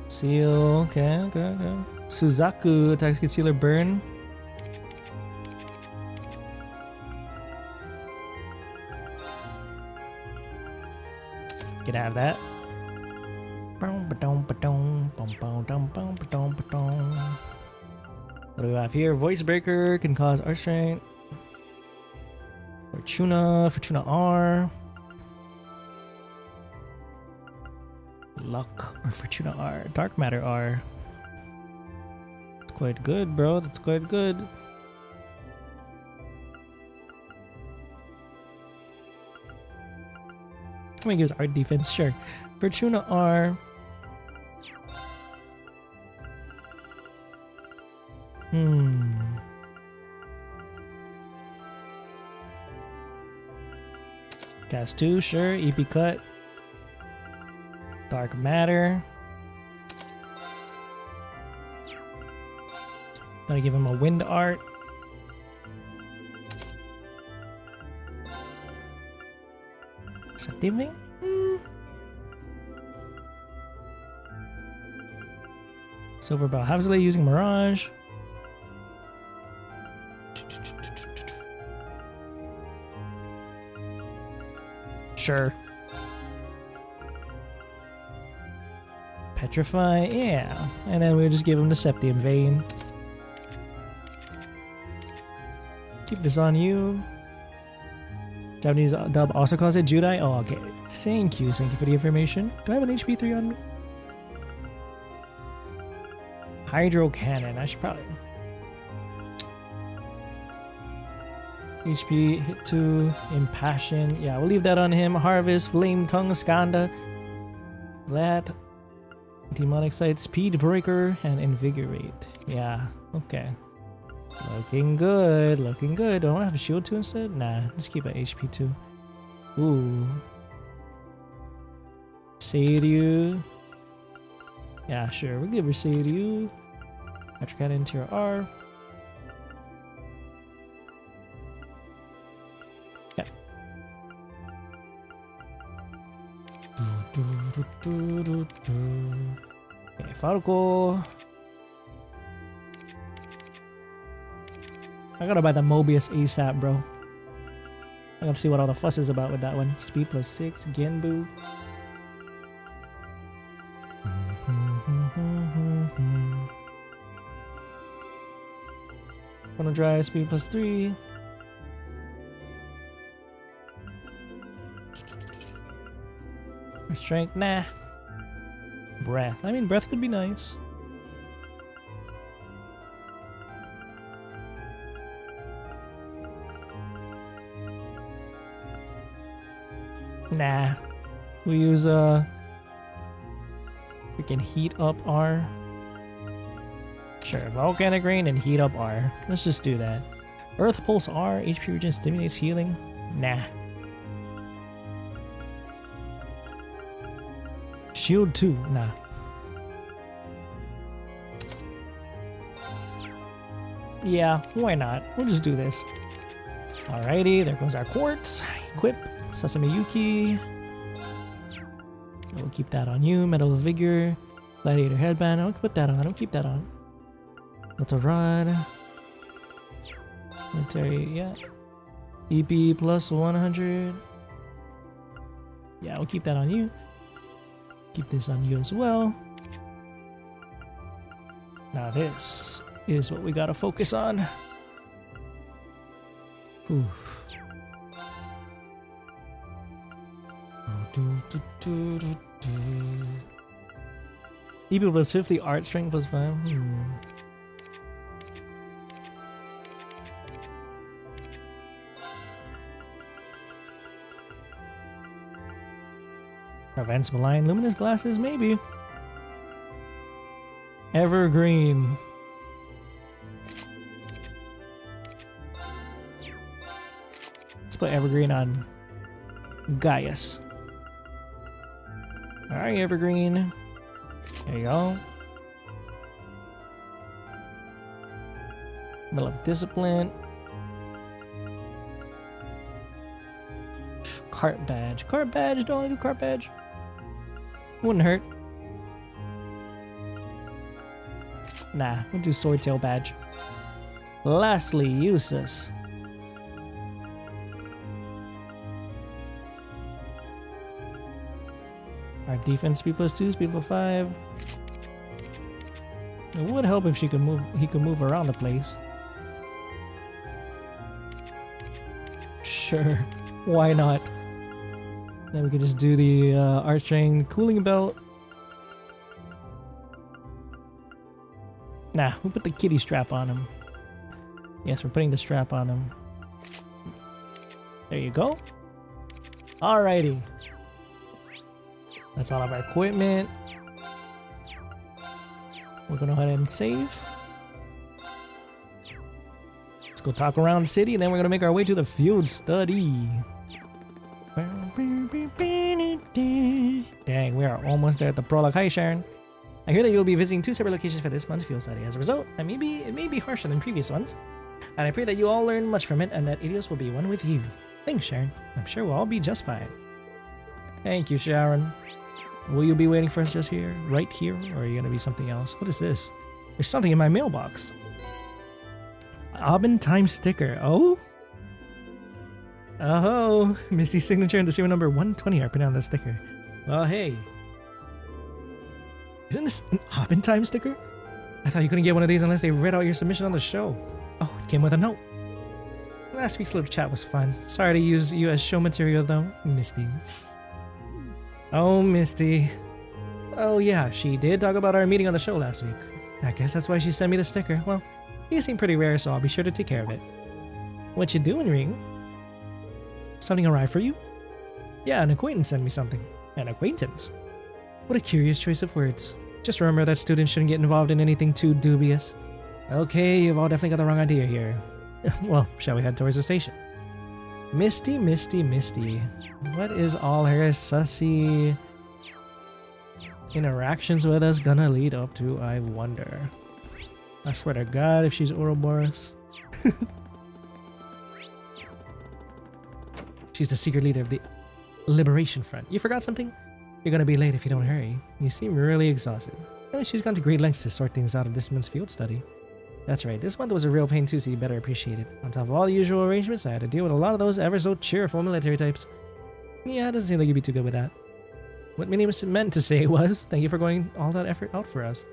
Seal. Okay. Suzaku. Attacks Concealer Burn. Can I have that? What do we have here? Voice Breaker can cause Art Strength. Fortuna R. Luck or Fortuna R. Dark Matter R. It's quite good, bro. That's quite good. Let me give us Art Defense, sure. Fortuna R. Cast 2, sure. EP Cut. Dark Matter. Gonna give him a Wind Art. Septium Vein? Silver Bell Havsley using Mirage. Sure. Petrify, yeah. And then we'll just give him the Septium Vein. Keep this on you. Japanese dub also calls it Judai. Oh, okay. Thank you for the information. Do I have an HP 3 on me? Hydro Cannon. I should probably... HP, hit 2, Impassion. Yeah, we'll leave that on him. Harvest, Flame Tongue, Skanda. That. Demonic Sight, Speed Breaker, and Invigorate. Yeah, okay. Looking good, looking good. Do I want to have a Shield 2 instead? Nah, let's keep it HP 2. Ooh. Seiryu. Yeah, sure, we'll give her Seiryu. Electric Interior R. Yeah. Okay, Falco. I gotta buy the Mobius ASAP, bro. I gotta see what all the fuss is about with that one. Speed plus 6, Genbu. Gonna try speed plus 3. Strength, nah. Breath. I mean, breath could be nice. Nah. We use we can heat up R. Sure, volcanic rain and heat up R. Let's just do that. Earth pulse R, HP regen stimulates healing. Nah. Shield 2, nah. Yeah, why not? We'll just do this. Alrighty, there goes our quartz. Equip. Sesame Yuki. We'll keep that on you. Metal Vigor. Gladiator Headband. I'll put that on. I'll keep that on. Metal Rod. Military, yeah. EP plus 100. Yeah, we'll keep that on you. Keep this on you as well. Now this is what we gotta focus on. Oof. EP plus 50, art strength plus 5. Prevents malign luminous glasses, maybe. Evergreen. Let's put Evergreen on Gaius. Alright, Evergreen. There you go. Middle of Discipline. Cart badge. Cart badge, don't I do cart badge? Wouldn't hurt. Nah, we'll do swordtail badge. Lastly, Jusis. Our defense speed plus 2, speed plus 5. It would help if she could move. He could move around the place. Sure, why not? Then we could just do the arching cooling belt. Nah, we'll put the kitty strap on him. Yes, we're putting the strap on him. There you go. Alrighty. That's all of our equipment. We're gonna go ahead and save. Let's go talk around the city, and then we're gonna make our way to the field study. Dang, we are almost there at the prologue. Hi, Sharon. I hear that you'll be visiting 2 separate locations for this month's field study. As a result, it may be harsher than previous ones, and I pray that you all learn much from it, and that Idios will be one with you. Thanks, Sharon. I'm sure we'll all be just fine. Thank you, Sharon. Will you be waiting for us just here, right here, or are you gonna be something else? What is this? There's something in my mailbox. Aubin time sticker. Oh? Oh, Misty's signature and the serial number 120 are printed on the sticker. Well, hey. Isn't this an Aubin time sticker? I thought you couldn't get one of these unless they read out your submission on the show. Oh, it came with a note. Last week's little chat was fun. Sorry to use you as show material though, Misty. Oh, Misty. Oh yeah, she did talk about our meeting on the show last week. I guess that's why she sent me the sticker. Well, these seem pretty rare, so I'll be sure to take care of it. What you doing, Ring? Something arrived for you? Yeah, an acquaintance sent me something. An acquaintance? What a curious choice of words. Just remember that students shouldn't get involved in anything too dubious. Okay, you've all definitely got the wrong idea here. Well, shall we head towards the station? Misty, Misty, Misty. What is all her sussy interactions with us gonna lead up to, I wonder? I swear to God, if she's Ouroboros. She's the secret leader of the Liberation Front. You forgot something? You're gonna be late if you don't hurry. You seem really exhausted. Well, she's gone to great lengths to sort things out of this month's field study. That's right, this month was a real pain too, so you better appreciate it. On top of all the usual arrangements, I had to deal with a lot of those ever so cheerful military types. Yeah, it doesn't seem like you'd be too good with that. What Millium meant to say was, thank you for going all that effort out for us.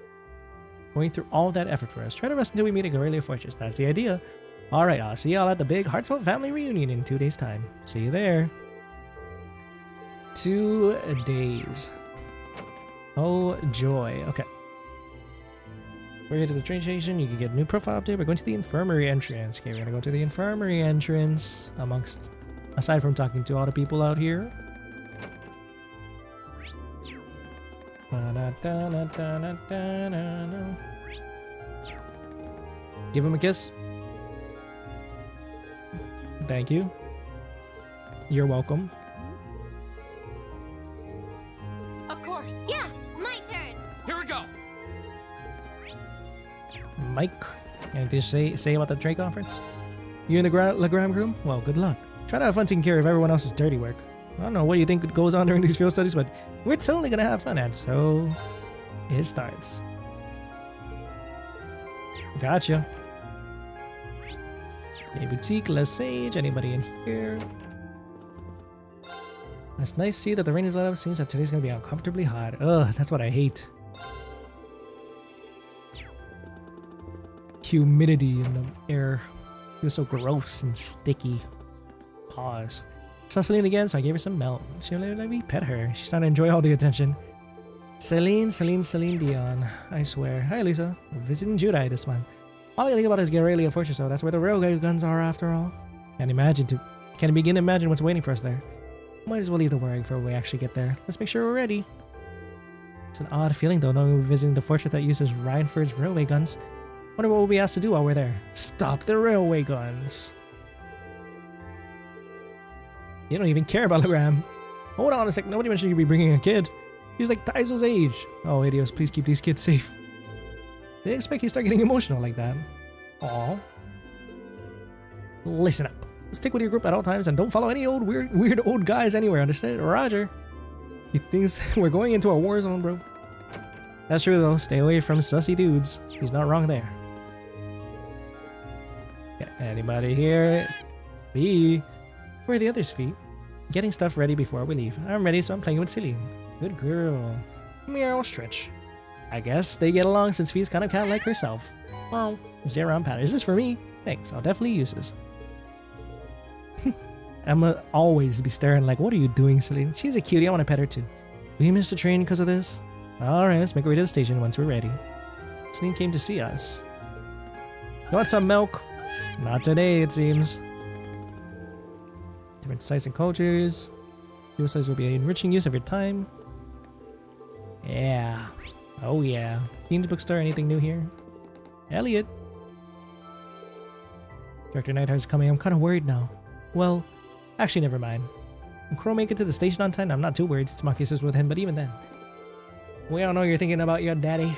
Going through all that effort for us. Try to rest until we meet at Guerrilla Fortress. That's the idea. Alright, I'll see y'all at the big heartfelt family reunion in 2 days' time. See you there. 2 days. Oh, joy. Okay. We're here to the train station. You can get a new profile update. We're going to the infirmary entrance. Okay, we're gonna go to the infirmary entrance. Aside from talking to all the people out here. Give him a kiss. Thank you. You're welcome. Of course. Yeah, my turn. Here we go. Mike, anything to say about the trade conference? You in the Legram room? Well, good luck. Try to have fun taking care of everyone else's dirty work. I don't know what you think goes on during these field studies, but we're totally gonna have fun, and so it starts. Gotcha. A boutique, less sage. Anybody in here? It's nice to see that the rain is let up. Seems that today's gonna be uncomfortably hot. Ugh, that's what I hate. Humidity in the air. Feels so gross and sticky. Pause. Saw Celine again, so I gave her some milk. She let me pet her. She's starting to enjoy all the attention. Celine Dion. I swear. Hi, Alisa. We're visiting Judai this month. All I think about is Guerrilla Fortress, though. That's where the railway guns are, after all. Can't begin to imagine what's waiting for us there. Might as well leave the worrying for when we actually get there. Let's make sure we're ready. It's an odd feeling, though, knowing we're visiting the fortress that uses Rhineford's railway guns. Wonder what we'll be asked to do while we're there. Stop the railway guns. You don't even care about Legram. Hold on a sec. Nobody mentioned you'd be bringing a kid. He's like Taizo's age. Oh, idiots, please keep these kids safe. Didn't expect he'd start getting emotional like that. Aw. Listen up. Stick with your group at all times and don't follow any old weird old guys anywhere, understand? Roger. He thinks we're going into a war zone, bro. That's true though. Stay away from sussy dudes. He's not wrong there. Yeah, anybody here? B. Where are the others' feet? Getting stuff ready before we leave. I'm ready, so I'm playing with Celine. Good girl. Meow, stretch. I guess they get along since Fee's kind of like herself. Well, zero round pattern. Is this for me? Thanks, I'll definitely use this. Emma always be staring like, what are you doing, Celine? She's a cutie, I want to pet her too. We missed the train because of this? Alright, let's make our way to the station once we're ready. Celine came to see us. You want some milk? Not today, it seems. Different sites and cultures. Fuel sites will be enriching use of your time. Yeah. Oh yeah. Dean's Bookstore, anything new here? Elliot. Director Neidhart's coming. I'm kind of worried now. Well, actually, never mind. Can Crow make it to the station on time? I'm not too worried since Machias is with him, but even then. We all know you're thinking about your daddy.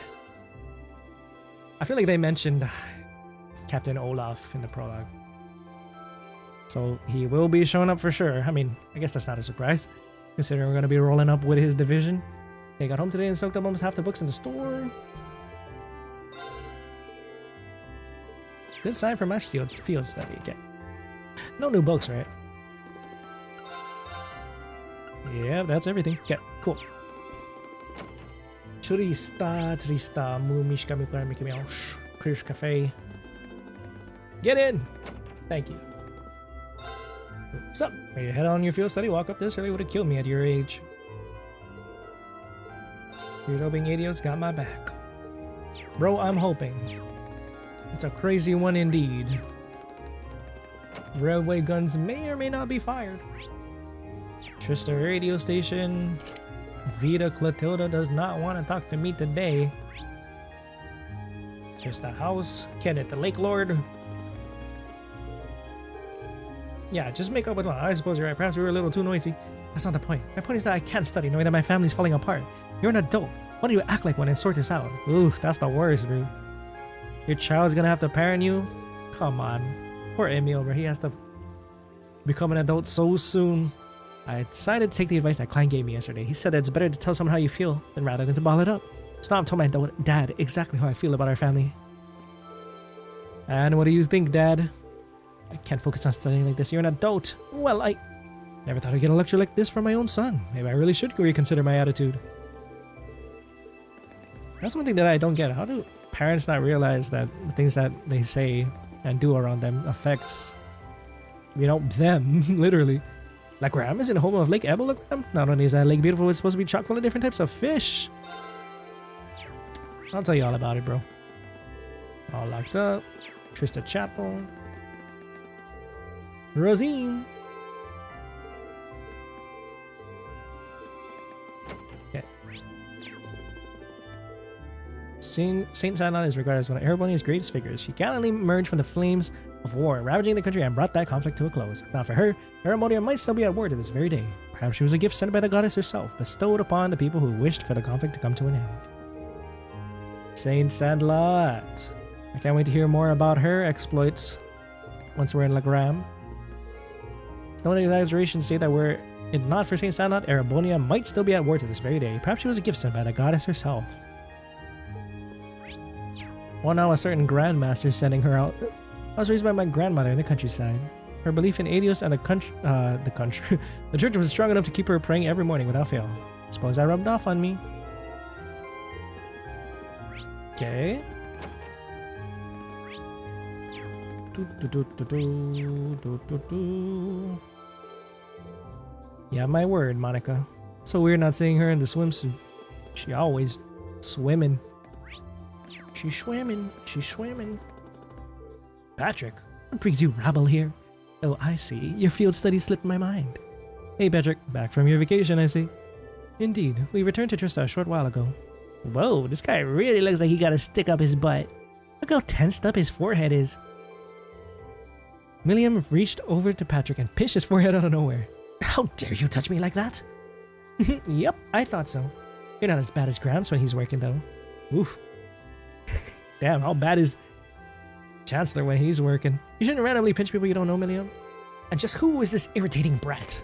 I feel like they mentioned Captain Olaf in the prologue. So he will be showing up for sure. I mean, I guess that's not a surprise, considering we're going to be rolling up with his division. They got home today and soaked up almost half the books in the store. Good sign for my field study. Okay. No new books, right? Yeah, that's everything. Okay, cool. Trista, Mumishka, Krish Cafe. Get in! Thank you. What's up? Ready to head on your field study? Walk up this early would have killed me at your age. Here's hoping Adios got my back. Bro, I'm hoping. It's a crazy one indeed. Railway guns may or may not be fired. Trista radio station. Vita Clotilde does not want to talk to me today. Trista house. Kenneth the Lake Lord. Yeah, just make up with one. I suppose you're right. Perhaps we were a little too noisy. That's not the point. My point is that I can't study knowing that my family's falling apart. You're an adult. What do you act like one and sort this out? Ooh, that's the worst, dude. Your child's gonna have to parent you? Come on. Poor Emil, bro. He has to become an adult so soon. I decided to take the advice that Klein gave me yesterday. He said that it's better to tell someone how you feel than rather than to ball it up. So now I've told my dad exactly how I feel about our family. And what do you think, Dad? I can't focus on studying like this. You're an adult. Well, I never thought I'd get a lecture like this from my own son. Maybe I really should reconsider my attitude. That's one thing that I don't get. How do parents not realize that the things that they say and do around them affects, you know, them, literally? Like Ram is in the home of Lake Ebel. Not only is that lake beautiful, it's supposed to be chock full of different types of fish. I'll tell you all about it, bro. All locked up. Trista Chapel. Rosine. Okay. Saint Sandlot is regarded as one of Erebonia's greatest figures. She gallantly emerged from the flames of war, ravaging the country and brought that conflict to a close. Now for her, Erebonia might still be at war to this very day. Perhaps she was a gift sent by the goddess herself, bestowed upon the people who wished for the conflict to come to an end. Saint Sandlot. I can't wait to hear more about her exploits once we're in Lagram. No exaggeration to say that were it not for Saint Sandlot, Erebonia might still be at war to this very day. Perhaps she was a gift sent by the goddess herself. Well, now a certain grandmaster sending her out. I was raised by my grandmother in the countryside. Her belief in Adios and the church was strong enough to keep her praying every morning without fail. Suppose that rubbed off on me. Okay. Yeah, my word, Monica. So weird not seeing her in the swimsuit. She always swimming. She's swimming. She's swimming. Patrick, what brings you rabble here? Oh, I see. Your field study slipped my mind. Hey, Patrick, back from your vacation, I see. Indeed, we returned to Trista a short while ago. Whoa, this guy really looks like he got a stick up his butt. Look how tensed up his forehead is. Millium reached over to Patrick and pinched his forehead out of nowhere. How dare you touch me like that? Yep, I thought so. You're not as bad as Gramps when he's working, though. Oof. Damn, how bad is Chancellor when he's working? You shouldn't randomly pinch people you don't know, Millium. And just who is this irritating brat?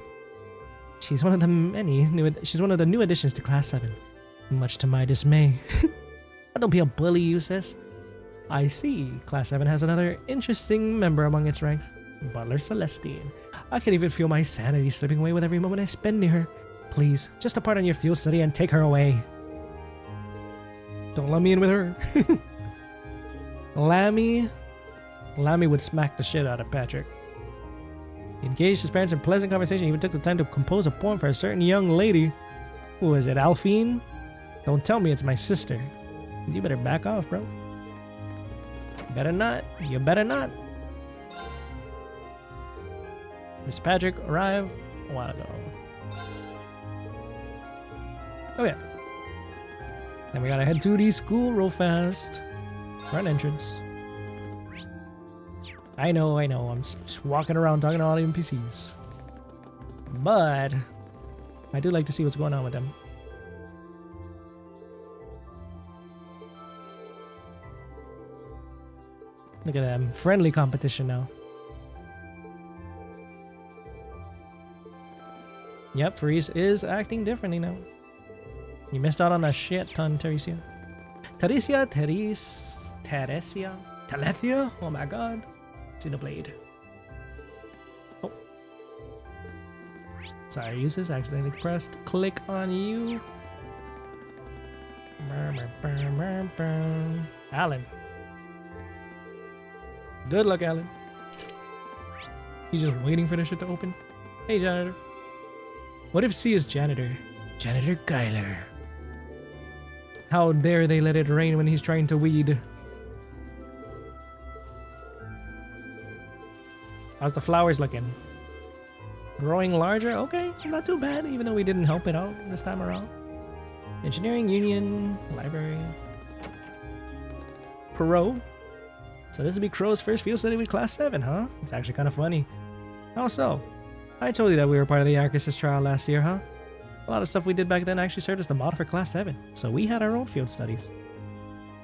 She's one of the she's one of the new additions to Class 7. Much to my dismay. Don't be a bully, Jusis. I see. Class 7 has another interesting member among its ranks. Butler Celestine. I can even feel my sanity slipping away with every moment I spend near her. Please, just depart on your field study and take her away. Don't let me in with her. Lammy would smack the shit out of Patrick. He engaged his parents in pleasant conversation. He even took the time to compose a poem for a certain young lady. Who is it, Alfin? Don't tell me it's my sister. You better back off, bro. Better not. You better not. Miss Patrick arrived a while ago. Oh yeah. Then we gotta head to the school real fast. Front entrance. I know, I'm just walking around talking to all the NPCs. But I do like to see what's going on with them. Look at them. Friendly competition now. Yep, Ferris is acting differently now. You missed out on a shit ton, Teresia. Telethia? Oh my god. See the blade. Oh. Sorry, Jusis accidentally pressed click on you. Alan. Good luck, Alan. He's just waiting for the shit to open. Hey, janitor. What if C is janitor? Janitor Geiler. How dare they let it rain when he's trying to weed? How's the flowers looking? Growing larger? Okay, not too bad, even though we didn't help it out this time around. Engineering Union, library. Crow. So this would be Crow's first field study with Class 7, huh? It's actually kind of funny. How so? I told you that we were part of the Arcus trial last year, huh? A lot of stuff we did back then actually served as the model for Class 7, so we had our own field studies.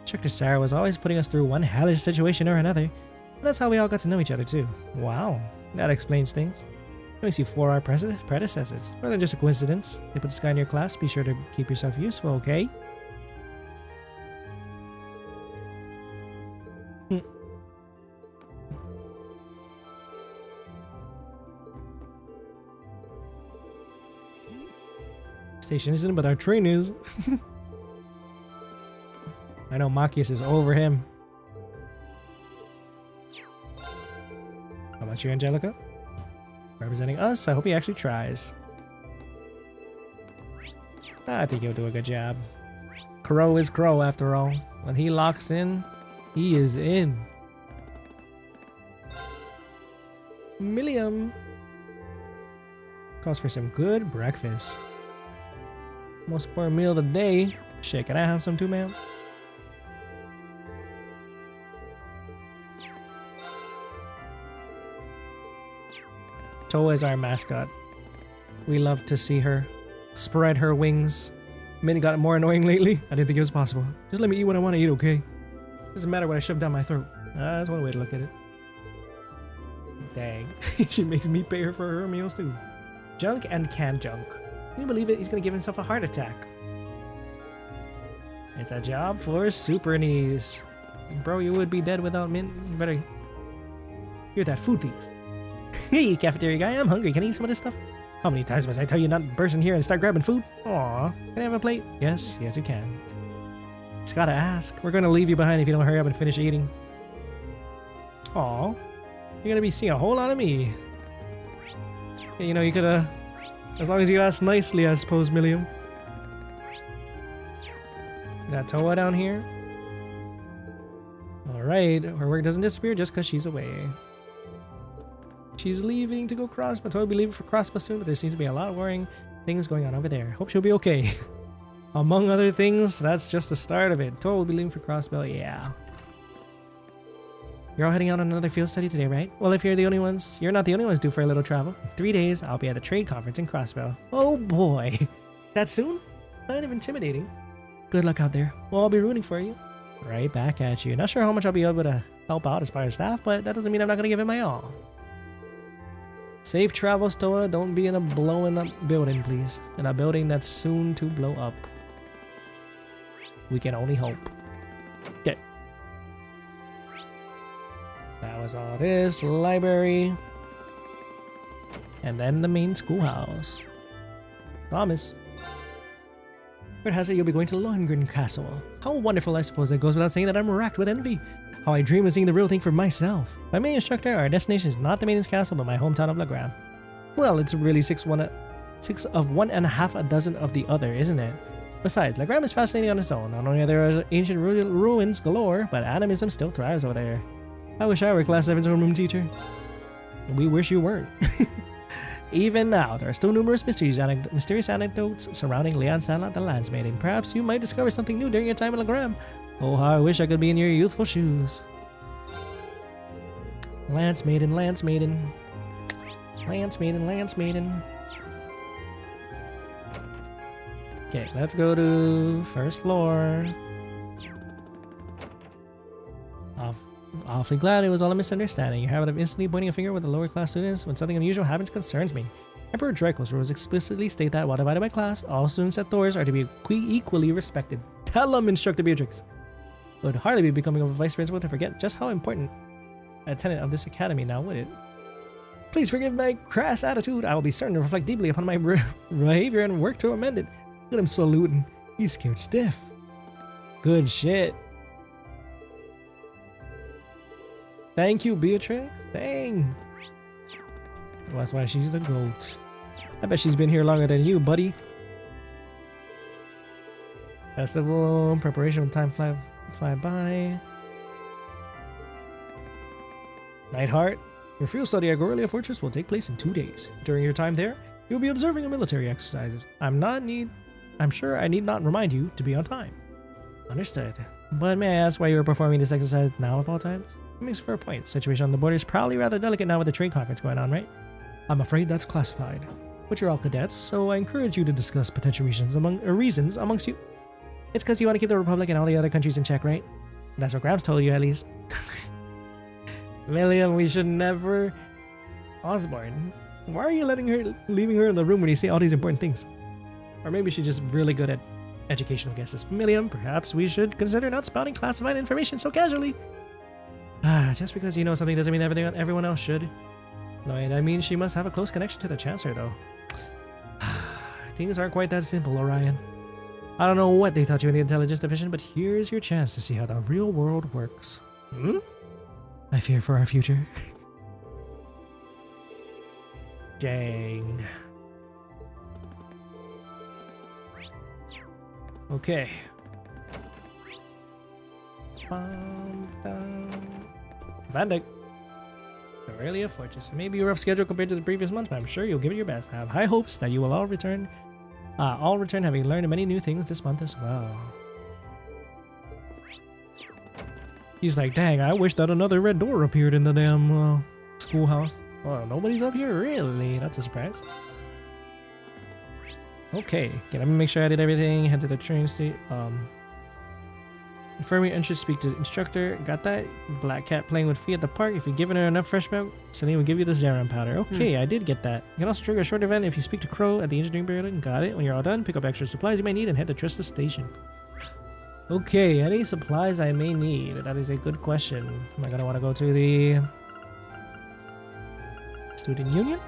Instructor Sarah was always putting us through one hellish situation or another, and that's how we all got to know each other too. Wow, that explains things. It makes you 4 our predecessors, more than just a coincidence. They put this guy in your class, be sure to keep yourself useful, okay? Station isn't, but our train is. I know Machias is over him. How about you, Angelica? Representing us, I hope he actually tries. I think he'll do a good job. Crow is Crow, after all. When he locks in, he is in. Millium. Calls for some good breakfast. Most important meal of the day. Shit, can I have some too, ma'am? Towa is our mascot. We love to see her spread her wings. Min got more annoying lately. I didn't think it was possible. Just let me eat what I want to eat, okay? Doesn't matter what I shove down my throat. That's one way to look at it. Dang. She makes me pay her for her meals too. Junk and canned junk. Can you believe it? He's gonna give himself a heart attack. It's a job for super knees. Bro, you would be dead without Mint. You better... You're that food thief. Hey, cafeteria guy, I'm hungry. Can I eat some of this stuff? How many times must I tell you not to burst in here and start grabbing food? Aw, can I have a plate? Yes, yes you can. Just gotta ask. We're gonna leave you behind if you don't hurry up and finish eating. Aw, you're gonna be seeing a whole lot of me. Yeah, you know, you could, as long as you ask nicely, I suppose, Millium. Got Towa down here. Alright, her work doesn't disappear just because she's away. She's leaving to go Crossbell. Towa will be leaving for Crossbell soon, but there seems to be a lot of worrying things going on over there. Hope she'll be okay. Among other things, that's just the start of it. Towa will be leaving for Crossbell, yeah. You're all heading out on another field study today, right? Well, if you're not the only ones due for a little travel. In 3 days, I'll be at a trade conference in Crossbell. Oh boy. That soon? Kind of intimidating. Good luck out there. Well, I'll be rooting for you. Right back at you. Not sure how much I'll be able to help out as part of staff, but that doesn't mean I'm not going to give it my all. Safe travels, Towa. Don't be in a blowing up building, please. In a building that's soon to blow up. We can only hope. Okay. That was all this. Library. And then the main schoolhouse. Thomas. Word has it you'll be going to Lohengrin Castle. How wonderful, I suppose it goes without saying that I'm racked with envy. How I dream of seeing the real thing for myself. My main instructor, our destination is not the main castle, but my hometown of Legram. Well, it's really six of one and a half a dozen of the other, isn't it? Besides, Legram is fascinating on its own. Not only are there ancient ruins galore, but animism still thrives over there. I wish I were Class 7's homeroom teacher. We wish you weren't. Even now, there are still numerous mysterious anecdotes surrounding Leon Sandlot the Lance Maiden. Perhaps you might discover something new during your time in Legram. Oh, how I wish I could be in your youthful shoes. Lance Maiden, Lance Maiden. Lance Maiden, Lance Maiden. Okay, let's go to first floor. Awfully glad it was all a misunderstanding. Your habit of instantly pointing a finger with the lower class students when something unusual happens concerns me. Emperor Draco's rules explicitly state that, while divided by class, all students at Thors are to be equally respected. Tell them, Instructor Beatrix! It would hardly be becoming a vice principal to forget just how important a tenet of this academy now, would it? Please forgive my crass attitude. I will be certain to reflect deeply upon my behavior and work to amend it. Look at him saluting. He's scared stiff. Good shit. Thank you, Beatrix. Dang. Well, that's why she's the GOAT. I bet she's been here longer than you, buddy. Festival, preparation, time fly by. Nightheart, your field study at Gorelia Fortress will take place in 2 days. During your time there, you'll be observing military exercises. I'm sure I need not remind you to be on time. Understood. But may I ask why you are performing this exercise now of all times? It makes for a point. Situation on the border is probably rather delicate now with the trade conference going on, right? I'm afraid that's classified. But you're all cadets, so I encourage you to discuss potential reasons amongst you. It's because you want to keep the Republic and all the other countries in check, right? That's what Gramps told you, at least. Millium, we should never... Osborne, why are you leaving her in the room when you say all these important things? Or maybe she's just really good at educational guesses. Millium, perhaps we should consider not spouting classified information so casually. Just because you know something doesn't mean everyone else should. No, I mean she must have a close connection to the Chancellor, though. Things aren't quite that simple, Orion. I don't know what they taught you in the Intelligence Division, but here's your chance to see how the real world works. I fear for our future. Dang. Okay. Van Dyke. Gorelia Fortress. It may be a rough schedule compared to the previous months, but I'm sure you'll give it your best. I have high hopes that you will all return having learned many new things this month as well. He's like, dang, I wish that another red door appeared in the damn schoolhouse. Oh, nobody's up here? Really? That's a surprise. Okay, let me make sure I did everything. Head to the train station. Confirm your interest, speak to instructor. Got that? Black cat playing with Fee at the park. If you've given her enough fresh milk, Celine will give you the Zeron powder. Okay, I did get that. You can also trigger a short event if you speak to Crow at the engineering building. Got it. When you're all done, pick up extra supplies you may need and head to Trista Station. Okay, any supplies I may need? That is a good question. Am I gonna want to go to the student union?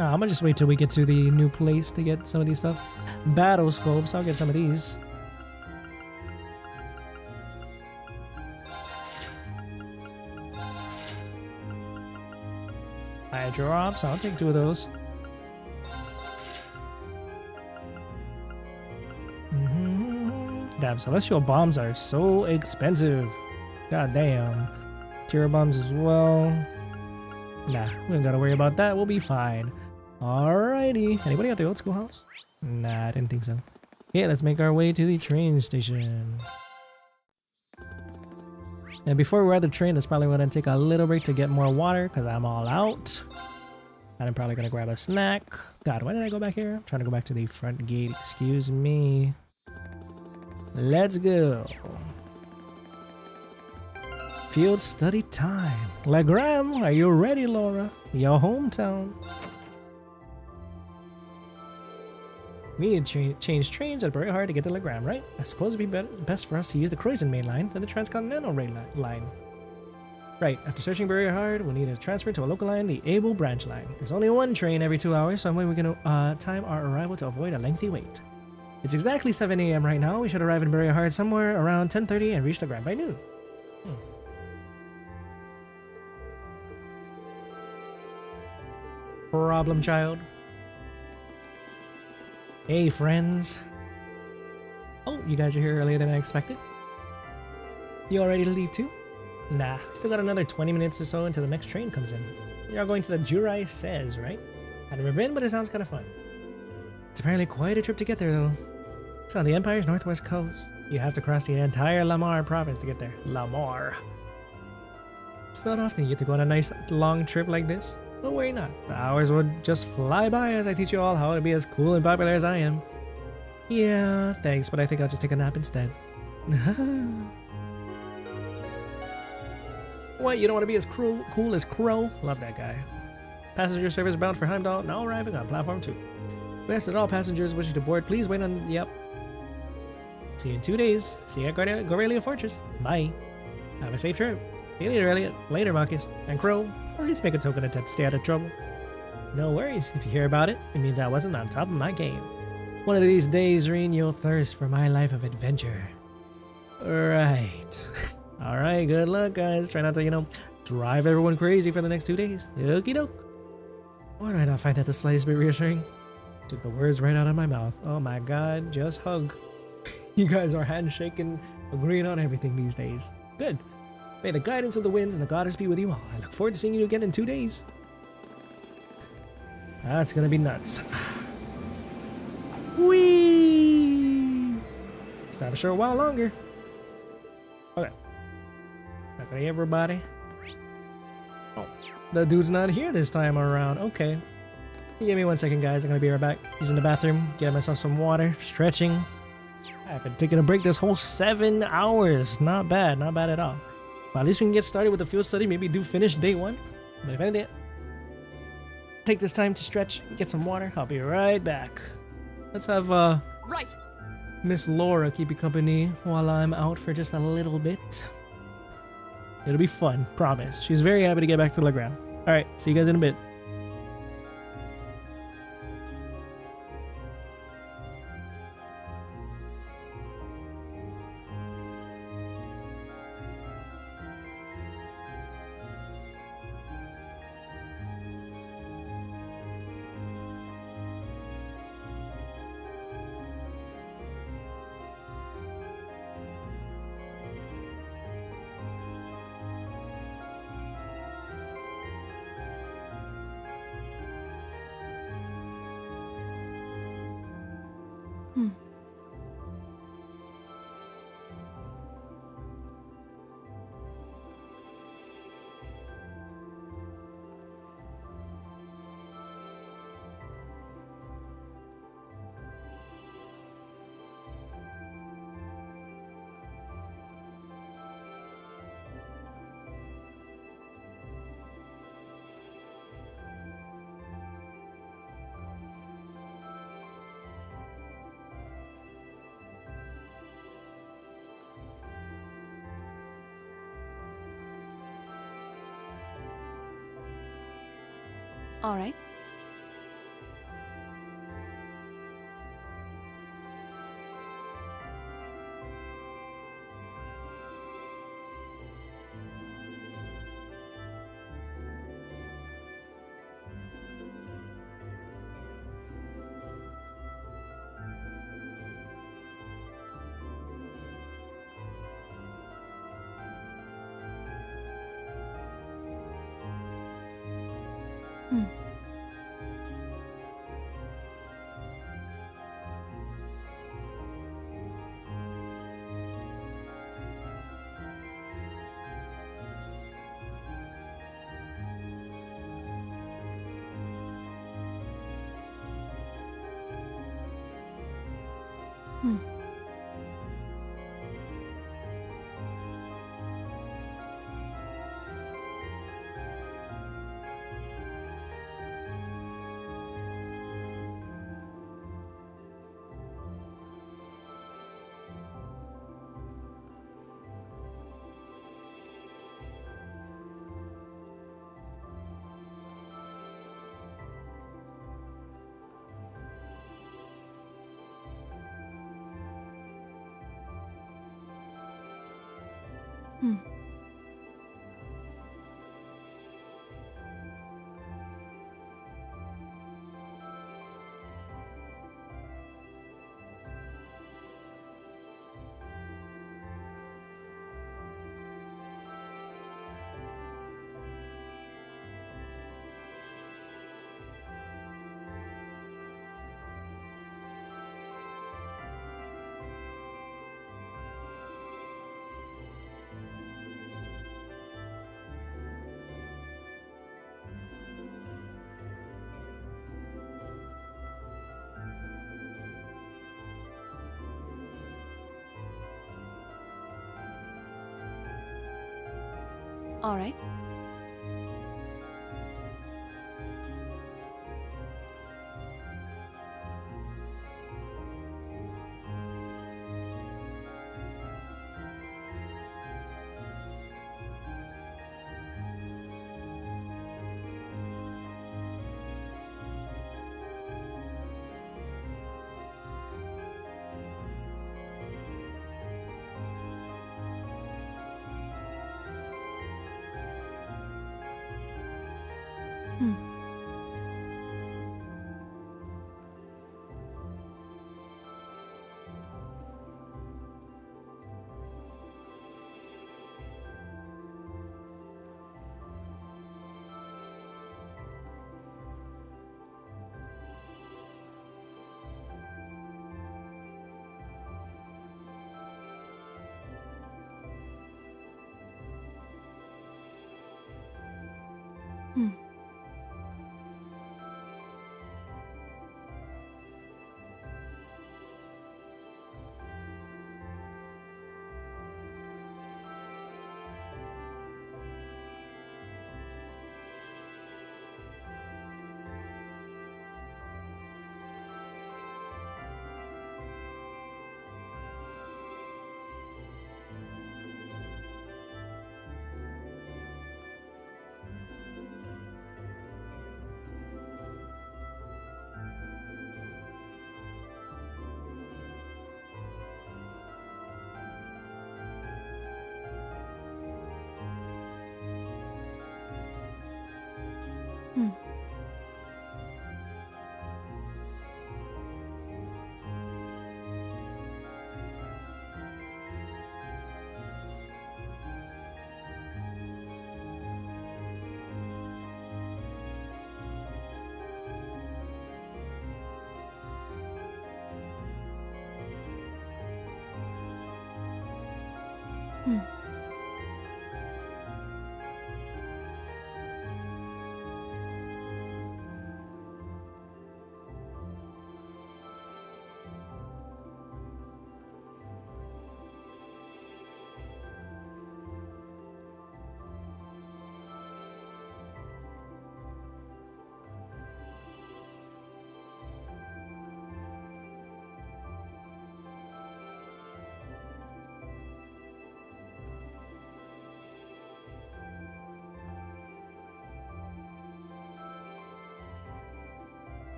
I'm gonna just wait till we get to the new place to get some of these stuff. Battle scopes, I'll get some of these. Eye drops, I'll take 2 of those. Damn, celestial bombs are so expensive. God damn. Tier bombs as well. Nah, we don't gotta worry about that. We'll be fine. Alrighty. Anybody at the old schoolhouse? Nah, I didn't think so. Okay, let's make our way to the train station. And before we ride the train, let's probably want to take a little break to get more water because I'm all out. And I'm probably gonna grab a snack. God, why did I go back here? I'm trying to go back to the front gate. Excuse me. Let's go. Field study time. Legram, are you ready, Laura? Your hometown. We need to change trains at very hard to get to Legram, right? I suppose it'd be best for us to use the Croydon main line than the Transcontinental rail line. Right, after searching very hard, we'll need to transfer to a local line, the Able branch line. There's only 1 train every 2 hours, so I'm going to time our arrival to avoid a lengthy wait. It's exactly 7 a.m. right now. We should arrive in Very Hard somewhere around 10:30 and reach Legram by noon. Problem child. Hey friends. Oh, you guys are here earlier than I expected. You all ready to leave too? Nah, still got another 20 minutes or so until the next train comes in. You're all going to the Jurai Says, right? I've never been, but it sounds kind of fun. It's apparently quite a trip to get there though. It's on the Empire's northwest coast. You have to cross the entire Lamar province to get there. Lamar. It's not often you get to go on a nice long trip like this. But worry not, the hours would just fly by as I teach you all how to be as cool and popular as I am. Yeah, thanks, but I think I'll just take a nap instead. What, you don't want to be as cool as Crow? Love that guy. Passenger service bound for Heimdall, now arriving on platform 2. We ask that all passengers wishing to board, please wait on... Yep. See you in 2 days. See you at Gorelia Fortress. Bye. Have a safe trip. See you later, Elliot. Later, Marcus. And Crow. Or at least make a token attempt to stay out of trouble. No worries. If you hear about it, it means I wasn't on top of my game. One of these days, Reen, you'll thirst for my life of adventure. Right. Alright, good luck, guys. Try not to, drive everyone crazy for the next 2 days. Okie doke. Why do I not find that the slightest bit reassuring? Took the words right out of my mouth. Oh my god, just hug. You guys are handshaking, agreeing on everything these days. Good. May the guidance of the winds and the goddess be with you all. I look forward to seeing you again in 2 days. That's gonna be nuts. Whee! Just have a short while longer. Okay. Okay, everybody. Oh, the dude's not here this time around. Okay. Give me 1 second, guys. I'm gonna be right back. Using the bathroom, get myself some water, stretching. I haven't taken a break this whole 7 hours. Not bad, not bad at all. Well, at least we can get started with the field study. Maybe do finish day 1. But if anything, take this time to stretch, get some water. I'll be right back. Let's have right. Miss Laura keep you company while I'm out for just a little bit. It'll be fun, promise. She's very happy to get back to Legram. All right, see you guys in a bit. All right. All right.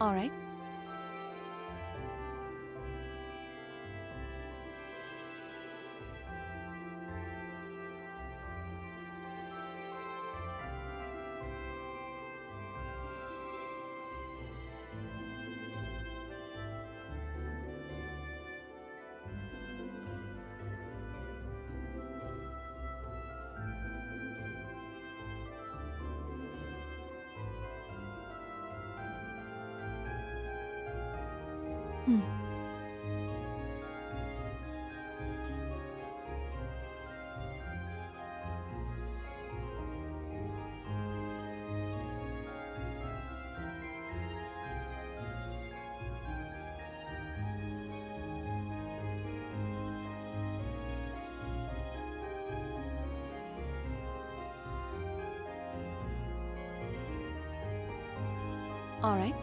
All right. All right.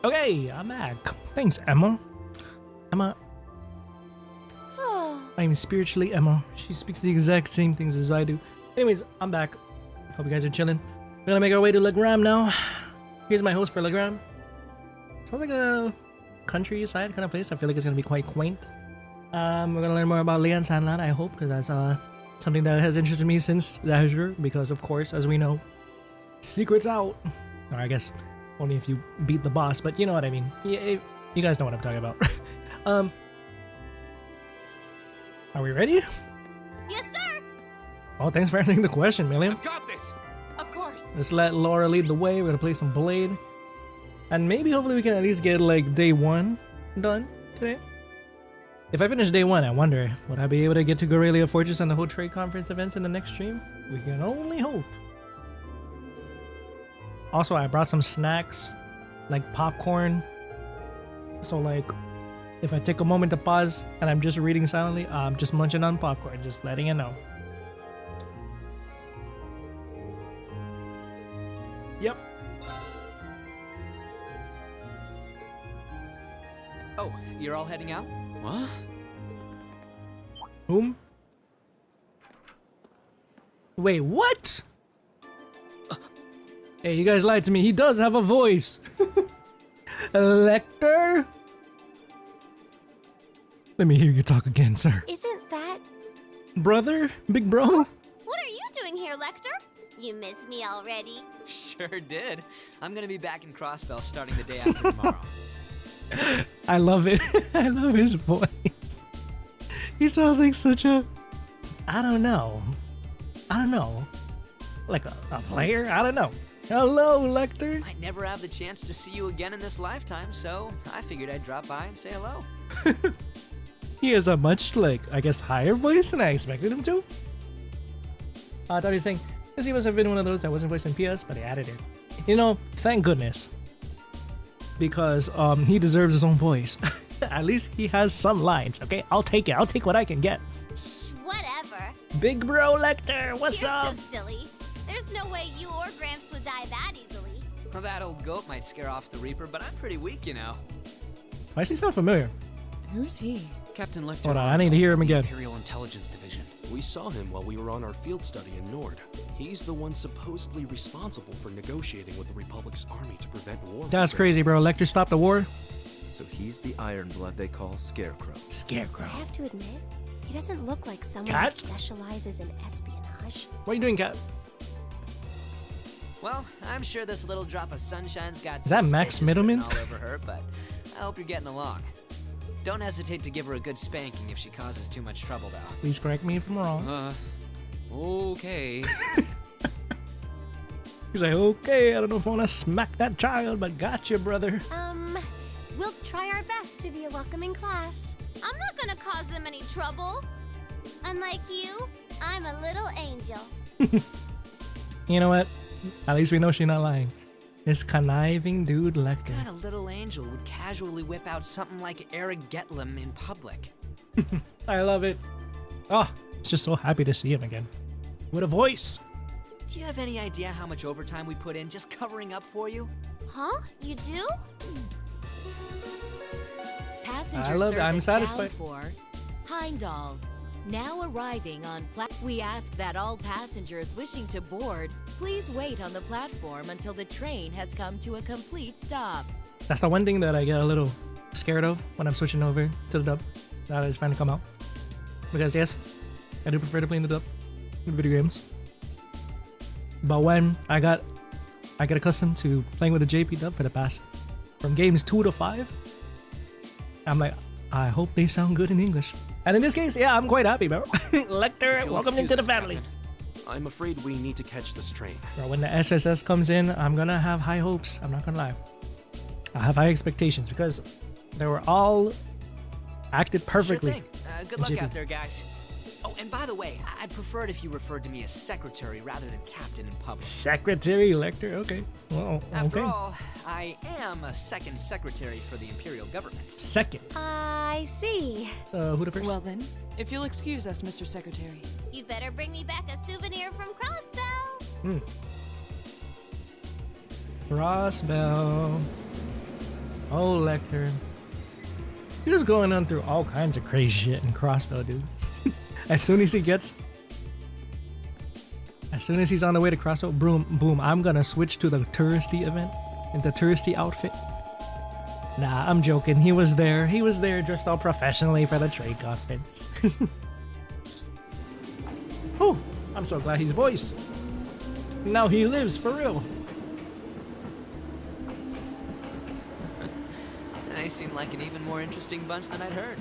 Okay, I'm back. Thanks, Emma. Emma. I'm spiritually Emma. She speaks the exact same things as I do. Anyways, I'm back. Hope you guys are chilling. We're gonna make our way to Legram now. Here's my host for Legram. Sounds like a countryside kind of place. I feel like it's gonna be quite quaint. We're gonna learn more about Leon Sandland, I hope, because that's something that has interested me since Azure. Because of course, as we know, secrets out. Or I guess only if you beat the boss, but you know what I mean. You guys know what I'm talking about. Are we ready? Yes, sir. Oh, thanks for answering the question, Millium. I've got this. Of course. Let's let Laura lead the way. We're gonna play some Blade, and maybe hopefully we can at least get like day 1 done today. If I finish day 1, I wonder, would I be able to get to Guerrilla Fortress and the whole trade conference events in the next stream? We can only hope. Also, I brought some snacks, like popcorn. So like, if I take a moment to pause and I'm just reading silently, I'm just munching on popcorn, just letting you know. Yep. Oh, you're all heading out? What? Whom? Wait, what? Hey, you guys lied to me. He does have a voice. Lecter? Let me hear you talk again, sir. Isn't that... Brother? Big bro? What are you doing here, Lecter? You miss me already? Sure did. I'm gonna be back in Crossbell starting the day after tomorrow. I love it. I love his voice. He sounds like such a... I don't know. Like a player? I don't know. Hello, Lecter. Might never have the chance to see you again in this lifetime, so I figured I'd drop by and say hello. He has a much, like, I guess, higher voice than I expected him to. I thought he was saying, this he must have been one of those that wasn't voiced in PS, but he added it. You know, thank goodness. Because he deserves his own voice. At least he has some lines, okay? I'll take it. I'll take what I can get. Psh, whatever. Big bro Lecter, what's You're up? so silly. There's no way you or Gramps would die that easily. Well, that old goat might scare off the Reaper, but I'm pretty weak, you know. Why does he sound familiar? Who's he? Captain Lecter. Hold on, I need to hear him again. Imperial Intelligence Division. We saw him while we were on our field study in Nord. He's the one supposedly responsible for negotiating with the Republic's army to prevent war. That's crazy, bro. Lecter stopped the war. So he's the Ironblood they call Scarecrow. Scarecrow. I have to admit, he doesn't look like someone Cat? who specializes in espionage. What are you doing, Cat? Well, I'm sure this little drop of sunshine's got Is that Max suspicious Middleman? written all over her, but I hope you're getting along. Don't hesitate to give her a good spanking if she causes too much trouble, though. Please correct me if I'm wrong. Okay. He's like, okay, I don't know if I want to smack that child, but gotcha, brother. We'll try our best to be a welcoming class. I'm not gonna cause them any trouble. Unlike you, I'm a little angel. You know what? At least we know she's not lying. This conniving dude Lecter. What kind of little angel would casually whip out something like Eric Getlam in public? I love it. Oh, it's just so happy to see him again. With a voice. Do you have any idea how much overtime we put in just covering up for you? Huh? You do? Passenger I love it. I'm service satisfied. bound for Heimdall. Now arriving on we ask that all passengers wishing to board please wait on the platform until the train has come to a complete stop. That's the one thing that I get a little scared of when I'm switching over to the dub. That is trying to come out. Because yes, I do prefer to play in the dub in video games. But when I get accustomed to playing with the JP dub for the past from games 2 to 5, I'm like, I hope they sound good in English. And in this case, yeah, I'm quite happy, bro. Lecter, welcome into the family. Captain, I'm afraid we need to catch this train. Bro, when the SSS comes in, I'm gonna have high hopes. I'm not gonna lie. I have high expectations because they were all acted perfectly. Sure thing. Good luck out there, guys. Oh, and by the way, I'd prefer it if you referred to me as secretary rather than captain in public. Secretary Lecter, okay. Well, After okay. all, I am a second secretary for the Imperial government. Second. I see. Who the first? Well then, if you'll excuse us, Mr. Secretary. You'd better bring me back a souvenir from Crossbell. Crossbell. Oh, Lecter. You're just going on through all kinds of crazy shit in Crossbell, dude. As soon as he's on the way to Crossbell, boom, I'm gonna switch to the touristy event, in the touristy outfit. Nah, I'm joking. He was there dressed all professionally for the trade conference. Oh, I'm so glad he's voiced. Now he lives for real. They seem like an even more interesting bunch than I'd heard.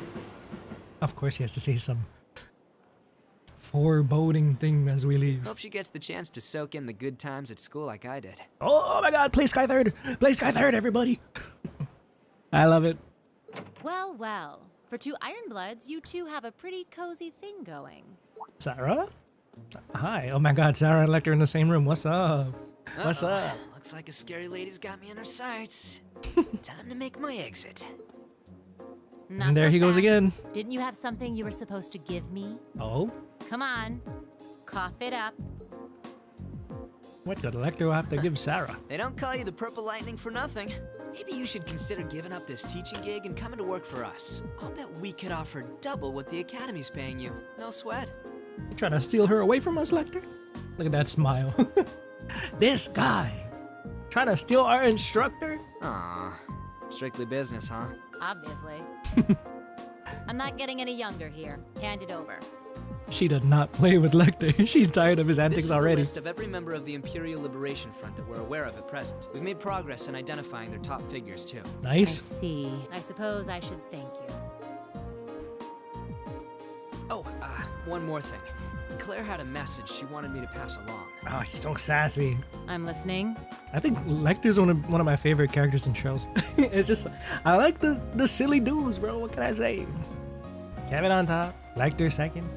Of course he has to say some foreboding thing as we leave. Hope she gets the chance to soak in the good times at school like I did. Oh my god, play Sky Third! Play Sky Third, everybody! I love it. Well, well. For two Ironbloods, you two have a pretty cozy thing going. Sarah? Hi. Oh my god, Sarah and Lecter in the same room. What's up? What's up? Looks like a scary lady's got me in her sights. Time to make my exit. Not And there so he goes fast. again. Didn't you have something you were supposed to give me? Oh? Come on. Cough it up. What did Lecter have to give Sarah? They don't call you the Purple Lightning for nothing. Maybe you should consider giving up this teaching gig and coming to work for us. I'll bet we could offer double what the Academy's paying you. No sweat. You trying to steal her away from us, Lecter? Look at that smile. This guy. Trying to steal our instructor? Aw. Strictly business, huh? Obviously. I'm not getting any younger here. Hand it over. She did not play with Lecter. She's tired of his This antics is already. the list of every member of the Imperial Liberation Front that we're aware of at present. We've made progress in identifying their top figures, too. Nice. I see. I suppose I should thank you. Oh, one more thing. Claire had a message she wanted me to pass along. Oh, he's so sassy. I'm listening. I think Lecter's one of my favorite characters in shows. It's just, I like the silly dudes, bro. What can I say? Kevin on top, Lecter second.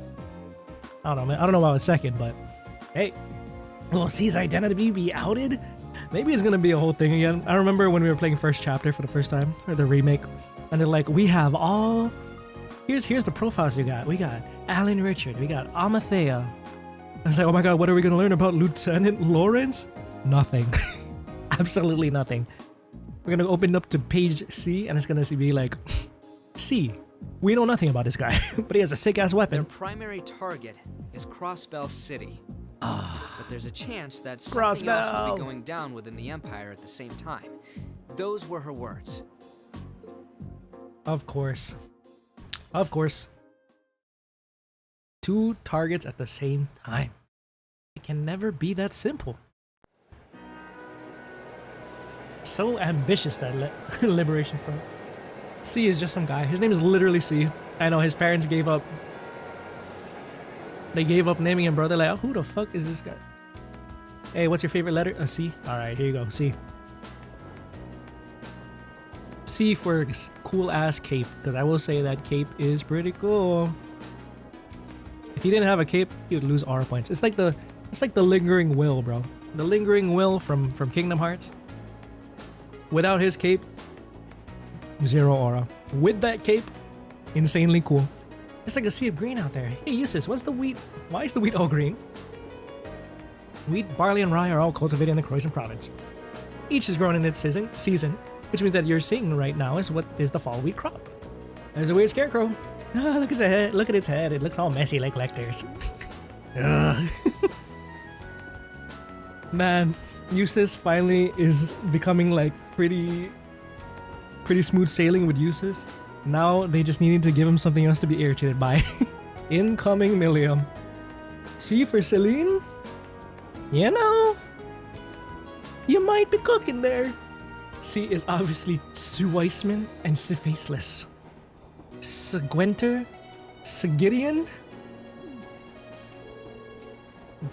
I don't know, man. I don't know why I was second, but hey, will C's identity be outed? Maybe it's gonna be a whole thing again. I remember when we were playing first chapter for the first time, or the remake, and they're like, we have all. Here's the profiles you got. We got Alan Richard. We got Amathea. I was like, oh my god, what are we gonna learn about Lieutenant Lawrence? Nothing. Absolutely nothing. We're gonna open up to page C, and it's gonna be like, C. We know nothing about this guy, but he has a sick-ass weapon. Their primary target is Crossbell City. But there's a chance that something else will be going down within the Empire at the same time. Those were her words. Of course. Of course. 2 targets at the same time. It can never be that simple. So ambitious, that Liberation Front. C is just some guy. His name is literally C. I know his parents gave up. They gave up naming him, bro. They're like, oh, who the fuck is this guy? Hey, what's your favorite letter? A C? Alright, here you go. C. C for cool ass cape. Because I will say that cape is pretty cool. If he didn't have a cape, he would lose aura points. It's like the lingering will, bro. The lingering will from Kingdom Hearts. Without his cape, 0 aura. With that cape, insanely cool. It's like a sea of green out there. Hey, Jusis, what's the wheat? Why is the wheat all green? Wheat, barley, and rye are all cultivated in the Croatian province. Each is grown in its season, which means that you're seeing right now is what is the fall wheat crop. There's a weird scarecrow. Oh, look at its head. Look at its head. It looks all messy like Lecter's. Man, Jusis finally is becoming like pretty smooth sailing with Jusis. Now they just needed to give him something else to be irritated by. Incoming Millium. C for Celine? You know, you might be cooking there. C is obviously Suweisman and Faceless. Guenter? Gideon?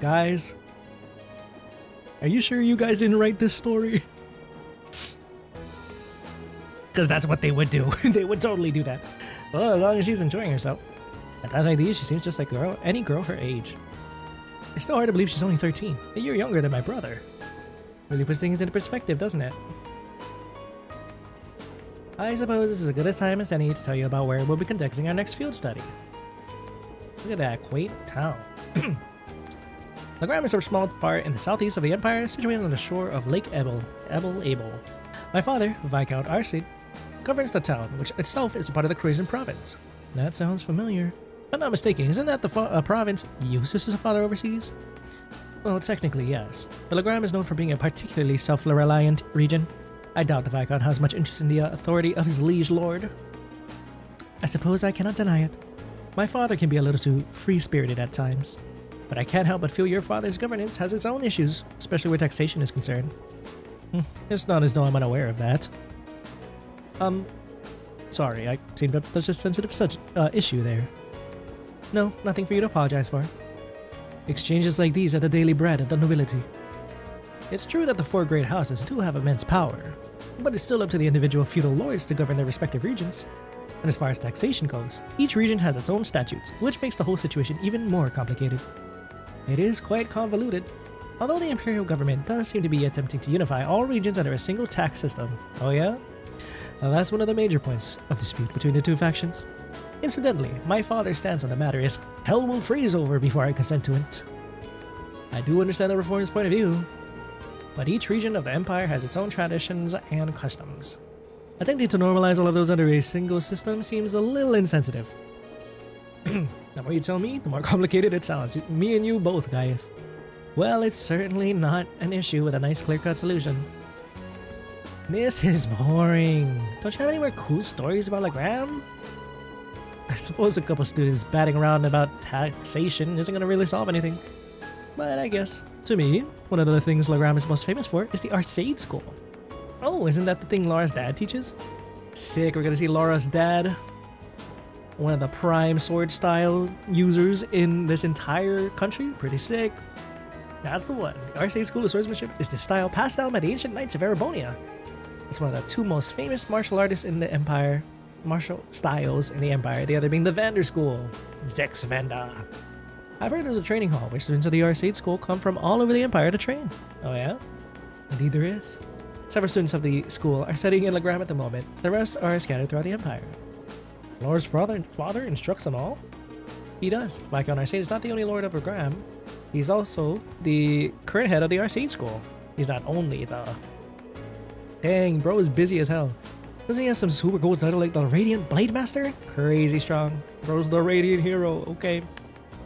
Guys, are you sure you guys didn't write this story? Because that's what they would do. They would totally do that. Well, as long as she's enjoying herself. At times like these, she seems just like any girl her age. It's still hard to believe she's only 13, a year younger than my brother. Really puts things into perspective, doesn't it? I suppose this is as good a time as any to tell you about where we'll be conducting our next field study. Look at that quaint town. Legram is a small part in the southeast of the Empire, situated on the shore of Lake Abel. My father, Viscount Arcid, governs the town, which itself is a part of the Croatian province. That sounds familiar. If I'm not mistaken, isn't that the province Jusis' father oversees? Well, technically, yes. But Legram is known for being a particularly self-reliant region. I doubt the Viscount has much interest in the authority of his liege lord. I suppose I cannot deny it. My father can be a little too free-spirited at times. But I can't help but feel your father's governance has its own issues, especially where taxation is concerned. It's not as though I'm unaware of that. Sorry, I seem to touch a sensitive issue there. No, nothing for you to apologize for. Exchanges like these are the daily bread of the nobility. It's true that the 4 great houses do have immense power, but it's still up to the individual feudal lords to govern their respective regions. And as far as taxation goes, each region has its own statutes, which makes the whole situation even more complicated. It is quite convoluted, although the Imperial government does seem to be attempting to unify all regions under a single tax system. Oh yeah? Well, that's one of the major points of dispute between the 2 factions. Incidentally, my father's stance on the matter is, hell will freeze over before I consent to it. I do understand the reform's point of view, but each region of the Empire has its own traditions and customs. Attempting to normalize all of those under a single system seems a little insensitive. The more you tell me, the more complicated it sounds. Me and you both, guys. Well, it's certainly not an issue with a nice clear-cut solution. This is boring. Don't you have any more cool stories about Legram? I suppose a couple students batting around about taxation isn't going to really solve anything. But I guess, to me, one of the things Legram is most famous for is the Arcade School. Oh, isn't that the thing Laura's dad teaches? Sick, we're going to see Laura's dad. One of the prime sword style users in this entire country. Pretty sick. That's the one. The Arcade School of Swordsmanship is the style passed down by the ancient knights of Erebonia. It's one of the two most famous martial artists in the Empire. Martial styles in the Empire, the other being the Vander School. Zex Vanda. I've heard there's a training hall where students of the Arcade School come from all over the Empire to train. Oh yeah? Indeed there is. Several students of the school are studying in Legram at the moment. The rest are scattered throughout the Empire. Lord's father instructs them all? He does. Viscount Arcade is not the only Lord of Legram. He's also the current head of the Arcade School. He's not only the... Dang, bro is busy as hell. Doesn't he have some super cool title like the Radiant Blade Master? Crazy strong. Bro's the Radiant Hero. Okay.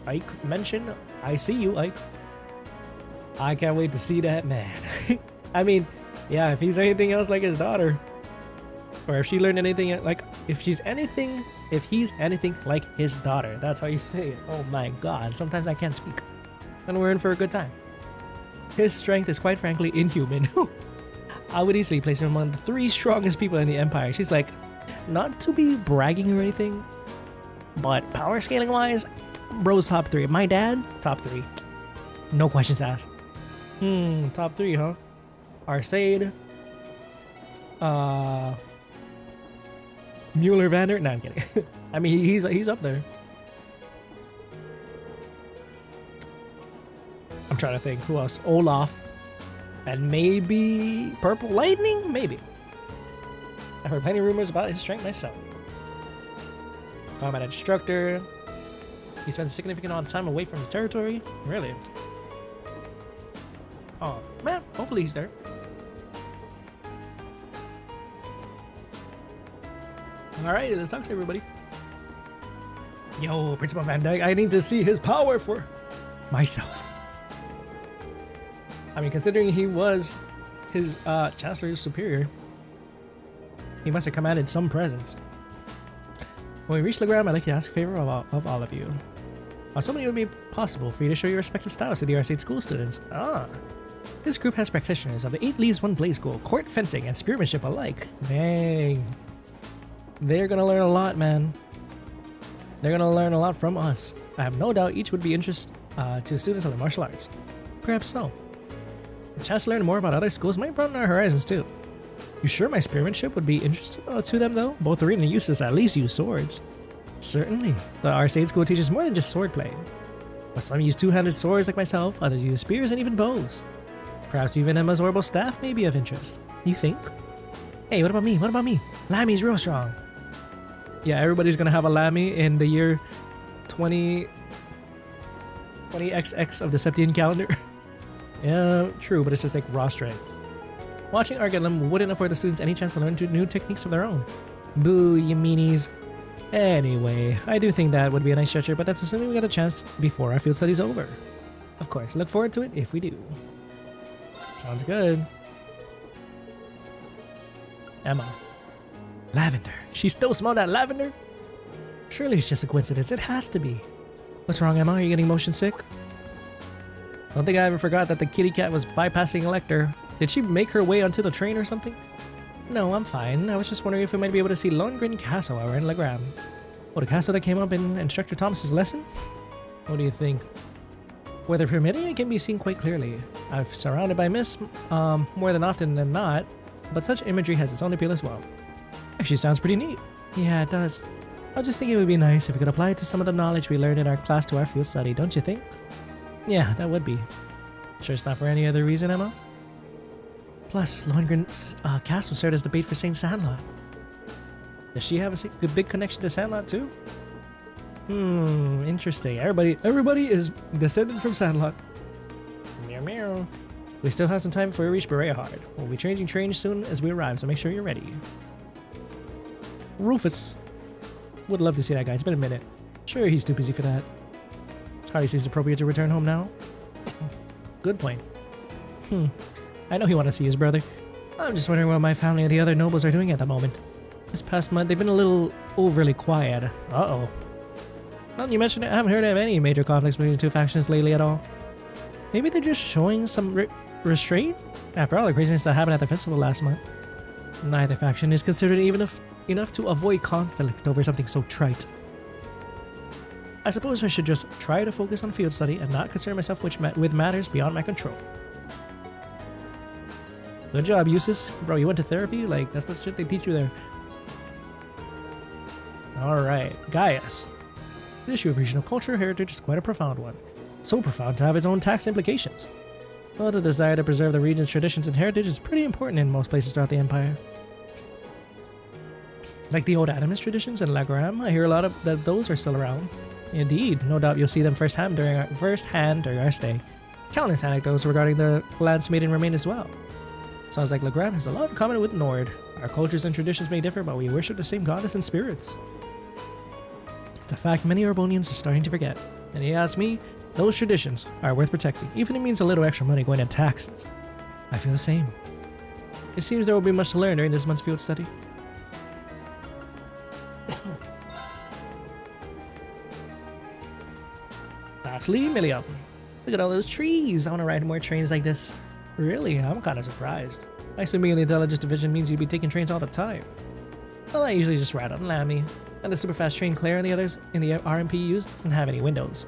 Ike mentioned. I see you, Ike. I can't wait to see that man. I mean, yeah, if he's anything else like his daughter, or if she learned anything like, if he's anything like his daughter, that's how you say it. Oh my god, sometimes I can't speak. And we're in for a good time. His strength is quite frankly inhuman. I would easily place him among the 3 strongest people in the Empire. She's like, not to be bragging or anything, but power scaling wise, bro's top 3. My dad, top 3. No questions asked. Top 3, huh? Arcade. Mueller Vander. No, I'm kidding. I mean, he's up there. I'm trying to think. Who else? Olaf. And maybe Purple Lightning? Maybe. I've heard plenty of rumors about his strength myself. Combat instructor. He spends a significant amount of time away from the territory. Really? Oh, man. Hopefully he's there. Alright, let's talk to everybody. Yo, Principal Van Dyke, I need to see his power for myself. I mean, considering he was his Chancellor's superior, he must have commanded some presence. When we reach Legram, I'd like to ask a favor of all of you. Assuming it would be possible for you to show your respective styles to the Arcade School students. This group has practitioners of the 8 Leaves 1 Blaze School, court fencing, and spearmanship alike. Dang. They're gonna learn a lot, man. They're gonna learn a lot from us. I have no doubt each would be interest to students of the martial arts. Perhaps so. A chance to learn more about other schools might broaden our horizons too. You sure my spearmanship would be interesting to them though? Both Arena and Jusis at least use swords. Certainly. The Arcade School teaches more than just swordplay. But some use two-handed swords like myself, others use spears and even bows. Perhaps even Emma's orbital staff may be of interest. You think? Hey, what about me? What about me? Lammy's real strong. Yeah, everybody's gonna have a Lammy in the year 20XX of the Septian calendar. Yeah, true, but it's just like raw strength. Watching Argadlum wouldn't afford the students any chance to learn new techniques of their own. Boo, you meanies. Anyway, I do think that would be a nice stretcher, but that's assuming we get a chance before our field study's over. Of course, look forward to it if we do. Sounds good. Emma. Lavender. She still smelled that lavender? Surely it's just a coincidence. It has to be. What's wrong, Emma? Are you getting motion sick? I don't think I ever forgot that the kitty cat was bypassing Elector. Did she make her way onto the train or something? No, I'm fine. I was just wondering if we might be able to see Lohengrin Castle while we're in Legram. Oh, the castle that came up in Instructor Thomas's lesson? What do you think? Weather permitting, it can be seen quite clearly. I'm surrounded by mist more than often than not, but such imagery has its own appeal as well. Actually sounds pretty neat. Yeah, it does. I just think it would be nice if we could apply it to some of the knowledge we learned in our class to our field study, don't you think? Yeah, that would be. Sure it's not for any other reason, Emma? Plus, Lohengrin's castle served as the bait for St. Sandlot. Does she have a big connection to Sandlot too? Interesting. Everybody is descended from Sandlot. Meow meow. We still have some time before we reach Bereahard. We'll be changing trains soon as we arrive, so make sure you're ready. Rufus. Would love to see that guy. It's been a minute. Sure, he's too busy for that. It hardly seems appropriate to return home now. Good point. I know he wants to see his brother. I'm just wondering what my family and the other nobles are doing at the moment. This past month, they've been a little overly quiet. Uh-oh. Now that you mentioned it, I haven't heard of any major conflicts between the two factions lately at all. Maybe they're just showing some restraint? After all the craziness that happened at the festival last month. Neither faction is considered even enough to avoid conflict over something so trite. I suppose I should just try to focus on field study and not concern myself with matters beyond my control. Good job, Jusis. Bro, you went to therapy? Like, that's the shit they teach you there. Alright, Gaius. The issue of regional culture heritage is quite a profound one. So profound to have its own tax implications. Well, the desire to preserve the region's traditions and heritage is pretty important in most places throughout the Empire. Like the old Animist traditions and Lagram, I hear a lot of that those are still around. Indeed, no doubt you'll see them firsthand during our stay. Countless anecdotes regarding the Lance Maiden remain as well. Sounds like Lagram has a lot in common with Nord. Our cultures and traditions may differ, but we worship the same goddess and spirits. It's a fact many Urbonians are starting to forget. And you ask me, those traditions are worth protecting, even if it means a little extra money going in taxes. I feel the same. It seems there will be much to learn during this month's field study. Lastly, Millium. Look at all those trees. I want to ride more trains like this. Really? I'm kind of surprised. I assume being in the Intelligence Division means you'd be taking trains all the time. Well, I usually just ride on Lammy. And the super fast train Claire and the others in the RMP use doesn't have any windows.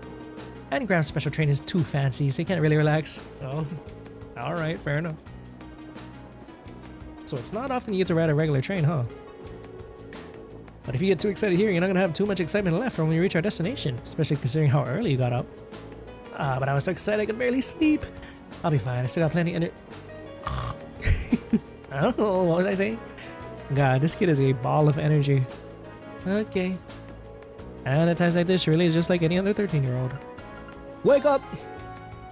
And Graham's special train is too fancy, so you can't really relax. Oh, alright, fair enough. So it's not often you get to ride a regular train, huh? But if you get too excited here, you're not going to have too much excitement left for when we reach our destination, especially considering how early you got up. But I was so excited I could barely sleep. I'll be fine, I still got plenty of Oh, what was I saying? God, this kid is a ball of energy. Okay. And at times like this, she really is just like any other 13-year-old. Wake up!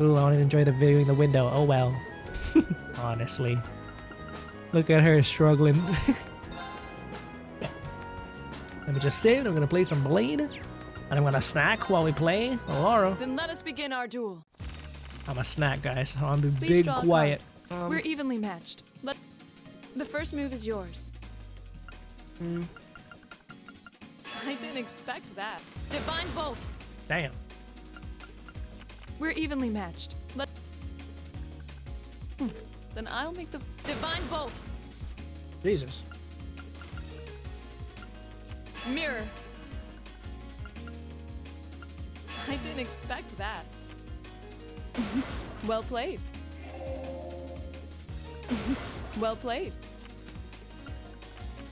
Ooh, I want to enjoy the view in the window. Oh well. Honestly. Look at her struggling. Let me just save. I'm gonna play some Blade. And I'm gonna snack while we play. Laura. Then let us begin our duel. I'm a snack, guys. I'm the Please big draw a quiet. card. We're evenly matched. The first move is yours. I didn't expect that. Divine Bolt. Damn. We're evenly matched. Then I'll make the Divine Bolt. Jesus. Mirror. I didn't expect that. Well played. Well played.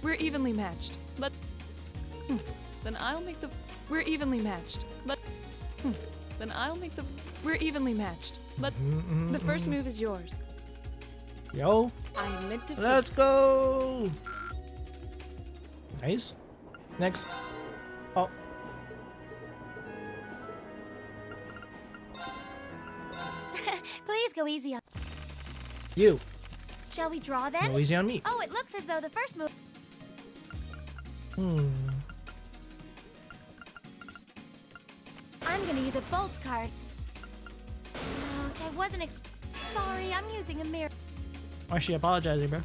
We're evenly matched. Then I'll make the We're evenly matched. Then I'll make the We're evenly matched. The first move is yours. Yo. I admit defeat. Let's go. Nice. Next. Oh. Please go easy on You. Shall we draw then? Go easy on me. Oh, it looks as though the first move. I'm gonna use a bolt card. Ouch, I wasn't sorry, I'm using a mirror. Why is she apologizing, bro?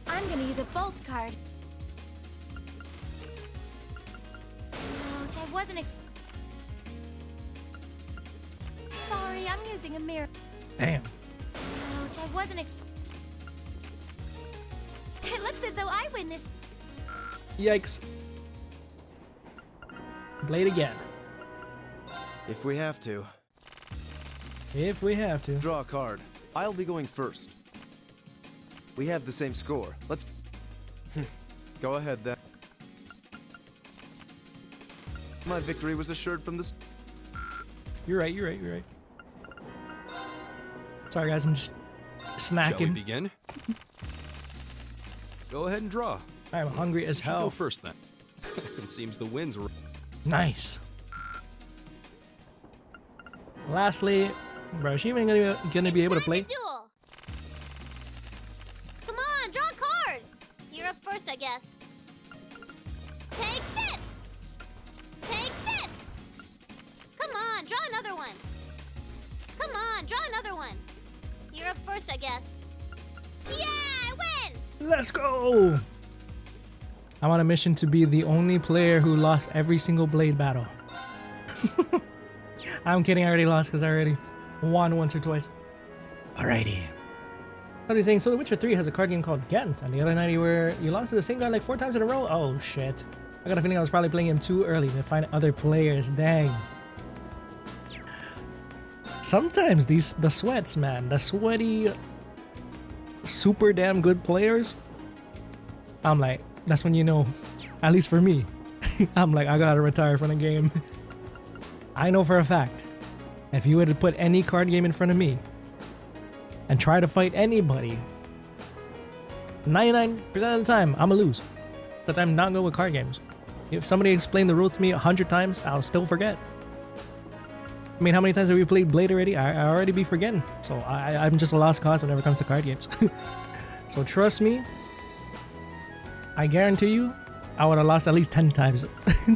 I'm gonna use a bolt card. Ouch, I wasn't sorry, I'm using a mirror. Damn. Ouch, I wasn't It looks as though I win this. Yikes. Blade again. If we have to. If we have to. Draw a card. I'll be going first. We have the same score. Let's... Go ahead, then. My victory was assured from the... You're right, you're right, you're right. Sorry, guys, I'm just snacking. Shall we begin? Go ahead and draw. I'm hungry as hell. Go first, then. It seems the winds are... Nice. Lastly, bro, is she even gonna be able to play? Duel. Come on, draw a card. You're up first, I guess. Take this. Take this. Come on, draw another one. Come on, draw another one. You're up first, I guess. Yeah, I win. Let's go. I'm on a mission to be the only player who lost every single Blade battle. I'm kidding, I already lost because I already won once or twice. Alrighty. What are you saying? So The Witcher 3 has a card game called Ghent, and the other night you lost to the same guy like 4 times in a row? Oh shit. I got a feeling I was probably playing him too early to find other players. Dang. Sometimes the sweats, man, the sweaty, super damn good players, I'm like, that's when you know, at least for me, I'm like, I gotta retire from the game. I know for a fact, if you were to put any card game in front of me and try to fight anybody, 99% of the time, I'm gonna lose. Because I'm not good with card games. If somebody explained the rules to me 100 times, I'll still forget. I mean, how many times have we played Blade already? I already be forgetting. So I'm just a lost cause whenever it comes to card games. So trust me, I guarantee you, I would have lost at least 10 times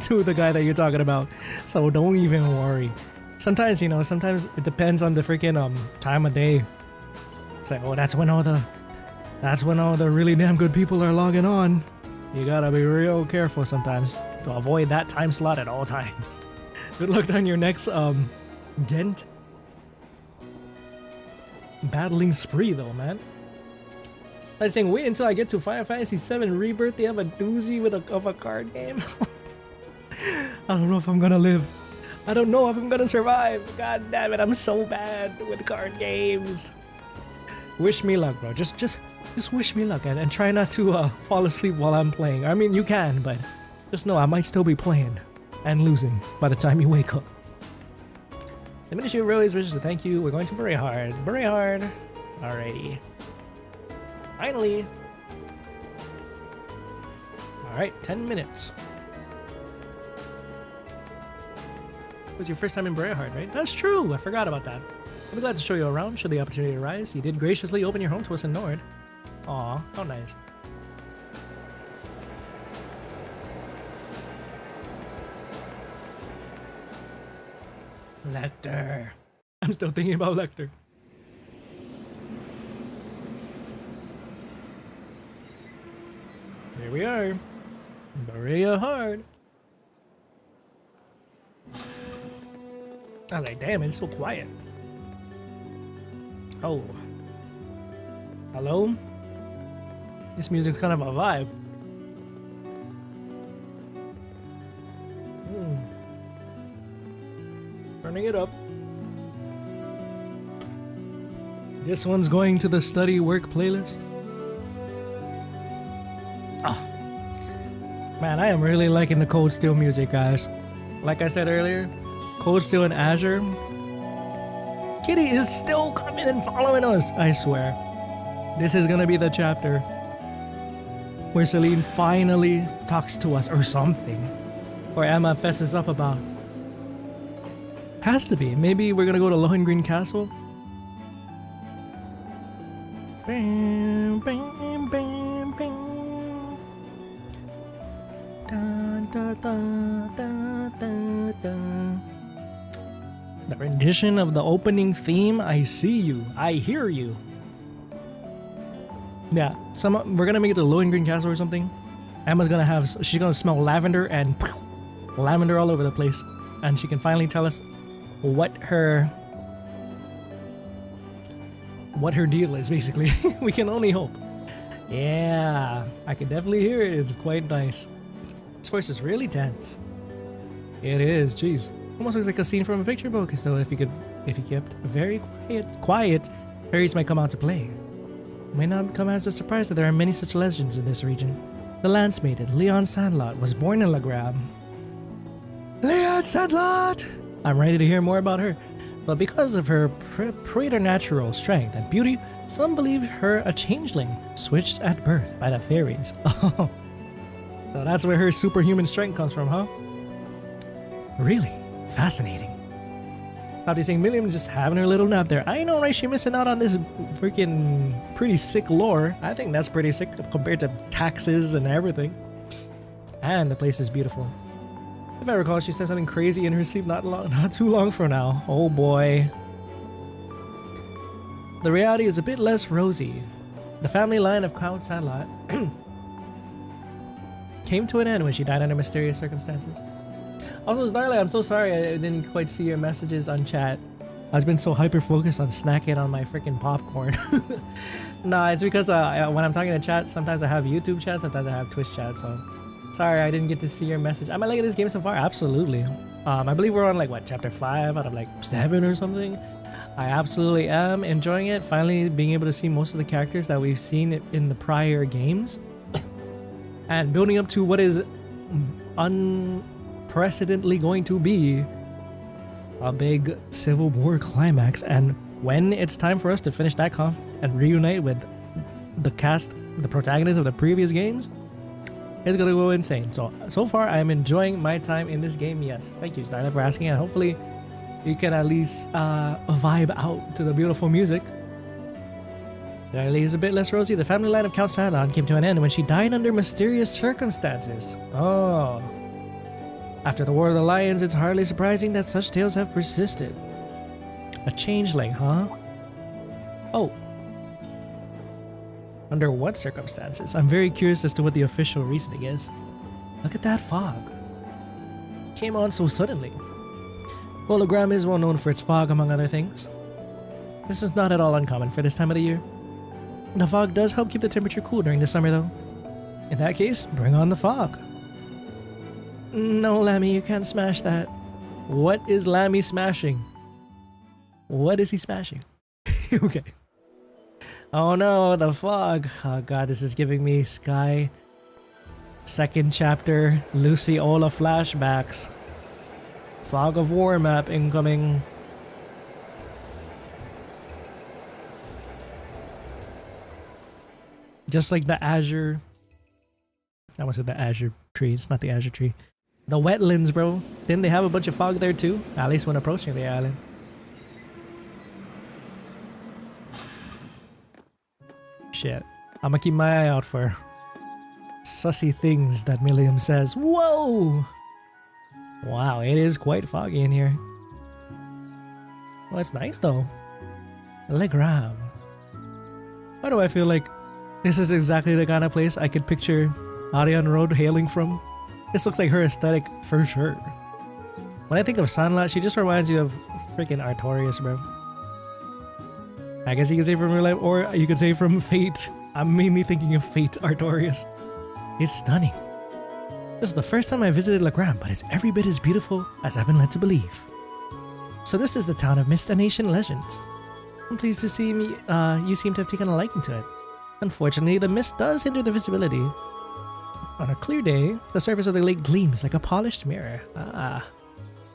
to the guy that you're talking about. So don't even worry. Sometimes, you know, sometimes it depends on the freaking time of day. It's like, oh, that's when all the really damn good people are logging on. You gotta be real careful sometimes to avoid that time slot at all times. Good luck on your next Ghent battling spree though, man. I'm saying wait until I get to Final Fantasy VII Rebirth. They have a doozy of a card game. I don't know if I'm gonna live. I don't know if I'm gonna survive. God damn it, I'm so bad with card games. Wish me luck, bro. Just wish me luck and try not to fall asleep while I'm playing. I mean, you can, but just know I might still be playing and losing by the time you wake up. The Ministry of Railways wishes to thank you. We're going to Bury Hard. Bury Hard. Alrighty. Finally. Alright, 10 minutes. It was your first time in Bury Hard, right? That's true. I forgot about that. I'll be glad to show you around should the opportunity arise. You did graciously open your home to us in Nord. Aw, how nice. Lecter. I'm still thinking about Lecter. Here we are. Berea Hard. I was like, damn, it's so quiet. Oh. Hello? This music's kind of a vibe. Turning it up. This one's going to the study work playlist. Oh. Man, I am really liking the Cold Steel music, guys. Like I said earlier, Cold Steel and Azure. Kitty is still coming and following us, I swear. This is gonna be the chapter where Celine finally talks to us or something. Or Emma fesses up about. Has to be. Maybe we're gonna go to Lohengrin Castle. Bam, bam, bam, bam. Da, da, da, da, da, da. The rendition of the opening theme. I see you. I hear you. Yeah, we're gonna make it to Lohengrin Castle or something. Emma's gonna have. She's gonna smell lavender and lavender all over the place, and she can finally tell us what her deal is, basically. We can only hope. Yeah, I can definitely hear it. It's quite nice. This voice is really tense. It is, jeez. Almost looks like a scene from a picture book. So if you kept very quiet, fairies might come out to play. It may not come as a surprise that there are many such legends in this region. The Lance Maiden, Leon Sandlot, was born in Lagrab. Leon Sandlot! I'm ready to hear more about her, but because of her preternatural strength and beauty, some believe her a changeling, switched at birth by the fairies. Oh, so that's where her superhuman strength comes from, huh? Really fascinating. Probably saying Millium just having her little nap there. I know, right? She missing out on this freaking pretty sick lore. I think that's pretty sick compared to taxes and everything. And the place is beautiful. If I recall, she said something crazy in her sleep not too long from now. Oh boy. The reality is a bit less rosy. The family line of Count Sandlot came to an end when she died under mysterious circumstances. Also, Starlight, I'm so sorry I didn't quite see your messages on chat. I've been so hyper-focused on snacking on my freaking popcorn. Nah, it's because when I'm talking to chat, sometimes I have YouTube chat, sometimes I have Twitch chat, so Sorry, I didn't get to see your message. Am I liking this game so far? Absolutely. I believe we're on like what, chapter 5 out of like 7 or something. I absolutely am enjoying it. Finally being able to see most of the characters that we've seen in the prior games. And building up to what is unprecedentedly going to be a big Civil War climax. And when it's time for us to finish that conflict and reunite with the cast, the protagonists of the previous games, it's gonna go insane. So far I'm enjoying my time in this game. Yes, thank you, Starlight, for asking, and hopefully you can at least vibe out to the beautiful music. Riley is a bit less rosy. The family line of Count Sadon came to an end when she died under mysterious circumstances. Oh. After the War of the Lions, it's hardly surprising that such tales have persisted. A changeling, huh? Oh. Under what circumstances? I'm very curious as to what the official reasoning is. Look at that fog. Came on so suddenly. Hologram is well known for its fog, among other things. This is not at all uncommon for this time of the year. The fog does help keep the temperature cool during the summer, though. In that case, bring on the fog. No, Lammy, you can't smash that. What is Lammy smashing? What is he smashing? Okay. Oh no, the fog. Oh god, this is giving me Sky 2nd chapter Luciola flashbacks. Fog of War map incoming. Just like the Azure. I almost said the Azure tree. It's not the Azure tree. The wetlands, bro. Didn't they have a bunch of fog there too? At least when approaching the island. Shit. I'm gonna keep my eye out for sussy things that Millium says. Whoa! Wow, it is quite foggy in here. Well, it's nice though. Legram. Why do I feel like this is exactly the kind of place I could picture Ariane Road hailing from? This looks like her aesthetic for sure. When I think of Sunlight, she just reminds you of freaking Artorias, bro. I guess you could say from real life, or you could say from Fate. I'm mainly thinking of Fate Artorias. It's stunning. This is the first time I visited Legram, but it's every bit as beautiful as I've been led to believe. So this is the town of Mist, a Nation Legends. I'm pleased to see me. You seem to have taken a liking to it. Unfortunately, the mist does hinder the visibility. On a clear day, the surface of the lake gleams like a polished mirror. Ah,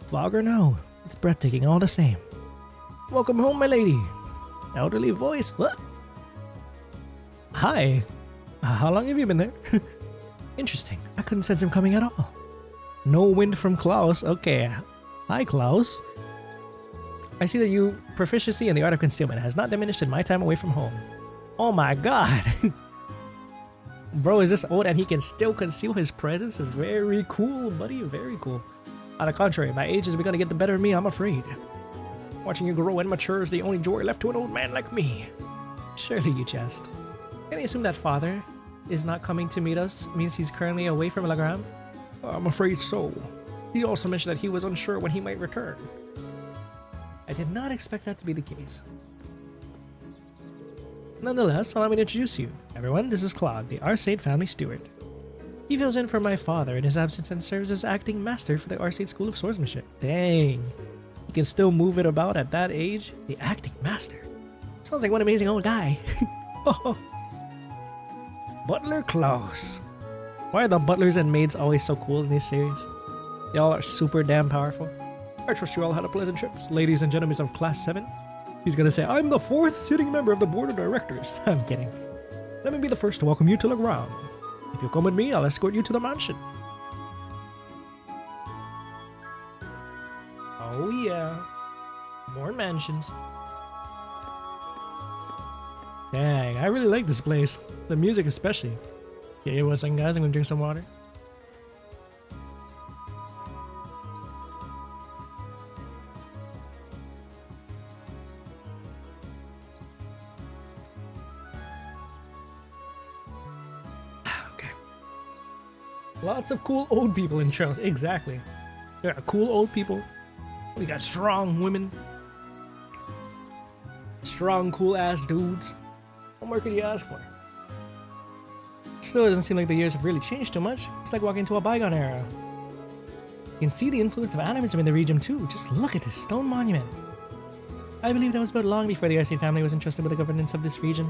fog or no, it's breathtaking all the same. Welcome home, my lady. Elderly voice. What? Hi. How long have you been there? Interesting. I couldn't sense him coming at all. No wind from Klaus. Okay. Hi, Klaus. I see that your proficiency in the art of concealment has not diminished in my time away from home. Oh my god. Bro is this old and he can still conceal his presence? Very cool, buddy. Very cool. On the contrary, my age has begun to get the better of me, I'm afraid. Watching you grow and mature is the only joy left to an old man like me. Surely you jest. Can I assume that father is not coming to meet us means he's currently away from Legram? I'm afraid so. He also mentioned that he was unsure when he might return. I did not expect that to be the case. Nonetheless, allow me to introduce you. Everyone, this is Claude, the Arcade family steward. He fills in for my father in his absence and serves as acting master for the Arcade School of Swordsmanship. Dang. He can still move it about at that age? The acting master. Sounds like one amazing old guy. Butler Klaus. Why are the butlers and maids always so cool in this series? They all are super damn powerful. I trust you all had a pleasant trip, ladies and gentlemen of Class 7. He's gonna say, I'm the 4th sitting member of the board of directors. I'm kidding. Let me be the first to welcome you to Legram. If you'll come with me, I'll escort you to the mansion. Oh yeah. More mansions. Dang, I really like this place. The music especially. Okay, what's up guys? I'm gonna drink some water. Lots of cool old people in shows. Exactly. Yeah, cool old people. We got strong women. Strong, cool ass dudes. What more could you ask for? Still, it doesn't seem like the years have really changed too much. It's like walking into a bygone era. You can see the influence of animism in the region too. Just look at this stone monument. I believe that was built long before the Arcade family was entrusted with the governance of this region,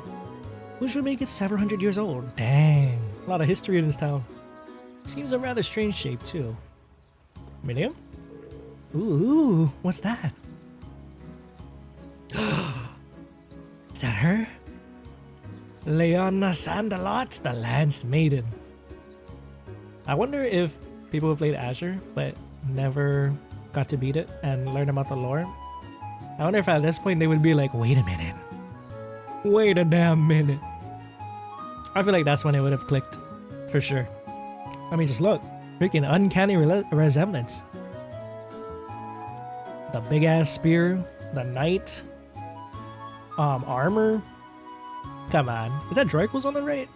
which would make it several hundred years old. Dang, a lot of history in this town. Seems a rather strange shape too. Millium? Ooh, what's that? Is that her? Leona Sandalot, the Lance Maiden. I wonder if people who played Azure but never got to beat it and learn about the lore, I wonder if at this point they would be like, wait a minute. Wait a damn minute. I feel like that's when it would have clicked. For sure. I mean, just look. Freaking uncanny resemblance. The big ass spear. The knight. Armor. Come on. Is that Draco's on the right?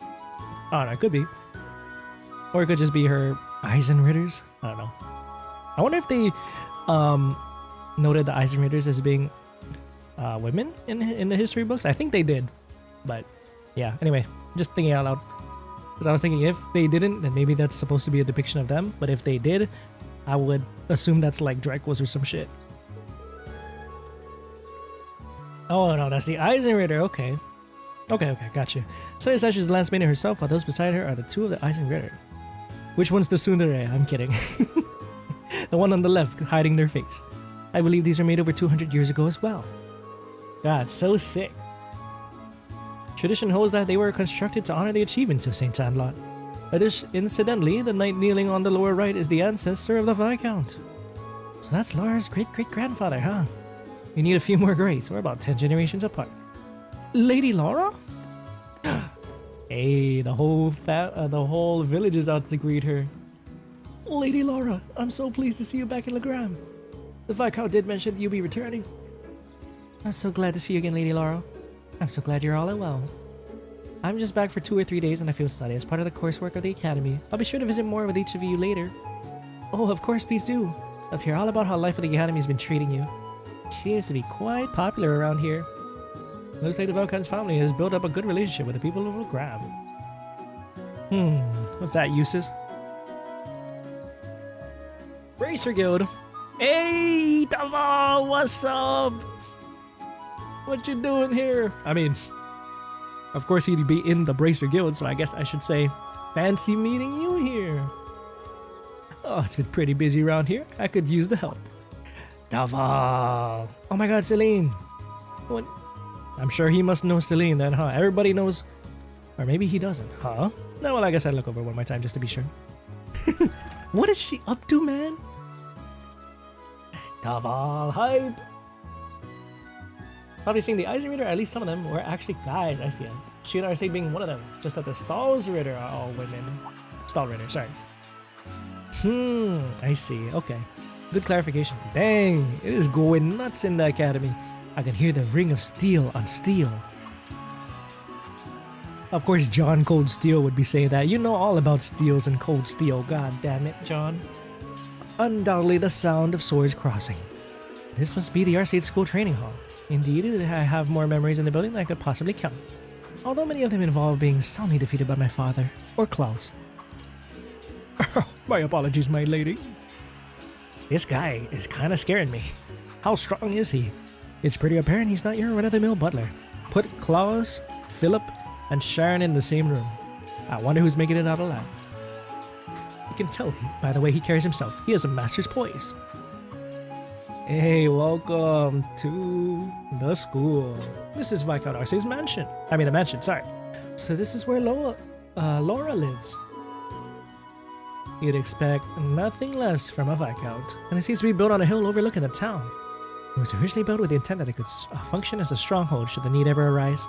Oh no, it could be. Or it could just be her Eisenritters. I don't know. I wonder if they noted the Eisenritters as being women in the history books. I think they did. But yeah, anyway, just thinking out loud. Because I was thinking if they didn't, then maybe that's supposed to be a depiction of them. But if they did, I would assume that's like Draco's or some shit. Oh no, that's the Eisenritter. Okay. Okay, gotcha. So it's actually the Lance Maiden herself, while those beside her are the two of the Eisenritter. Which one's the tsundere? I'm kidding. The one on the left, hiding their face. I believe these were made over 200 years ago as well. God, so sick. Tradition holds that they were constructed to honor the achievements of St. Sandlot. Incidentally, the knight kneeling on the lower right is the ancestor of the Viscount. So that's Laura's great-great-grandfather, huh? You need a few more greats. We're about 10 generations apart. Lady Laura? Hey, the whole village is out to greet her. Lady Laura, I'm so pleased to see you back in Legram. The Viscount did mention you'll be returning. I'm so glad to see you again, Lady Laura. I'm so glad you're all well. I'm just back for 2 or 3 days in a field study as part of the coursework of the Academy. I'll be sure to visit more with each of you later. Oh, of course, please do. Let's hear all about how life at the Academy has been treating you. Seems to be quite popular around here. Looks like the Viscount's family has built up a good relationship with the people of Legram. What's that, Jusis? Racer Guild. Hey, Toval, what's up? What you doing here? I mean, of course he'd be in the Bracer Guild, so I guess I should say, fancy meeting you here. Oh, it's been pretty busy around here. I could use the help. Toval. Oh my god, Celine. What? I'm sure he must know Celine then, huh? Everybody knows. Or maybe he doesn't, huh? No, well, I guess I'd look over one more time just to be sure. What is she up to, man? Toval hype. Probably seeing the Eisenritter, at least some of them were actually guys. I see them. She and Arcade being one of them. Just that the Stahlritter are all women. Stahlritter, sorry. I see. Okay. Good clarification. Dang, it is going nuts in the Academy. I can hear the ring of steel on steel. Of course, John Cold Steel would be saying that. You know all about steels and cold steel. God damn it, John. Undoubtedly the sound of swords crossing. This must be the Arcade School Training Hall. Indeed, I have more memories in the building than I could possibly count. Although many of them involve being soundly defeated by my father, or Klaus. My apologies, my lady. This guy is kinda scaring me. How strong is he? It's pretty apparent he's not your run-of-the-mill butler. Put Klaus, Philip, and Sharon in the same room. I wonder who's making it out alive. You can tell by the way he carries himself. He has a master's poise. Hey, welcome to the school. This is Viscount Arce's mansion. I mean, the mansion, sorry. So this is where Laura lives. You'd expect nothing less from a Viscount, and it seems to be built on a hill overlooking the town. It was originally built with the intent that it could function as a stronghold should the need ever arise.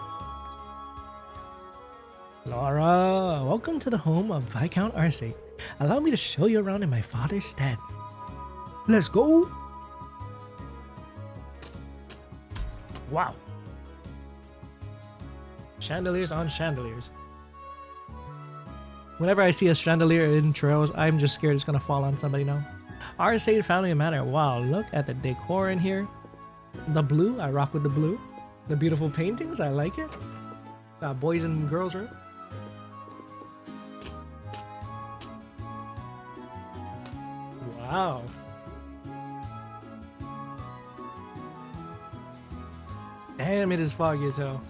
Laura, welcome to the home of Viscount Arce. Allow me to show you around in my father's stead. Let's go! Wow. Chandeliers on chandeliers. Whenever I see a chandelier in trails, I'm just scared it's gonna fall on somebody now. Arcade Family Manor. Wow, look at the decor in here. The blue, I rock with the blue. The beautiful paintings, I like it. Boys and girls room. Wow. Damn, it is foggy as hell.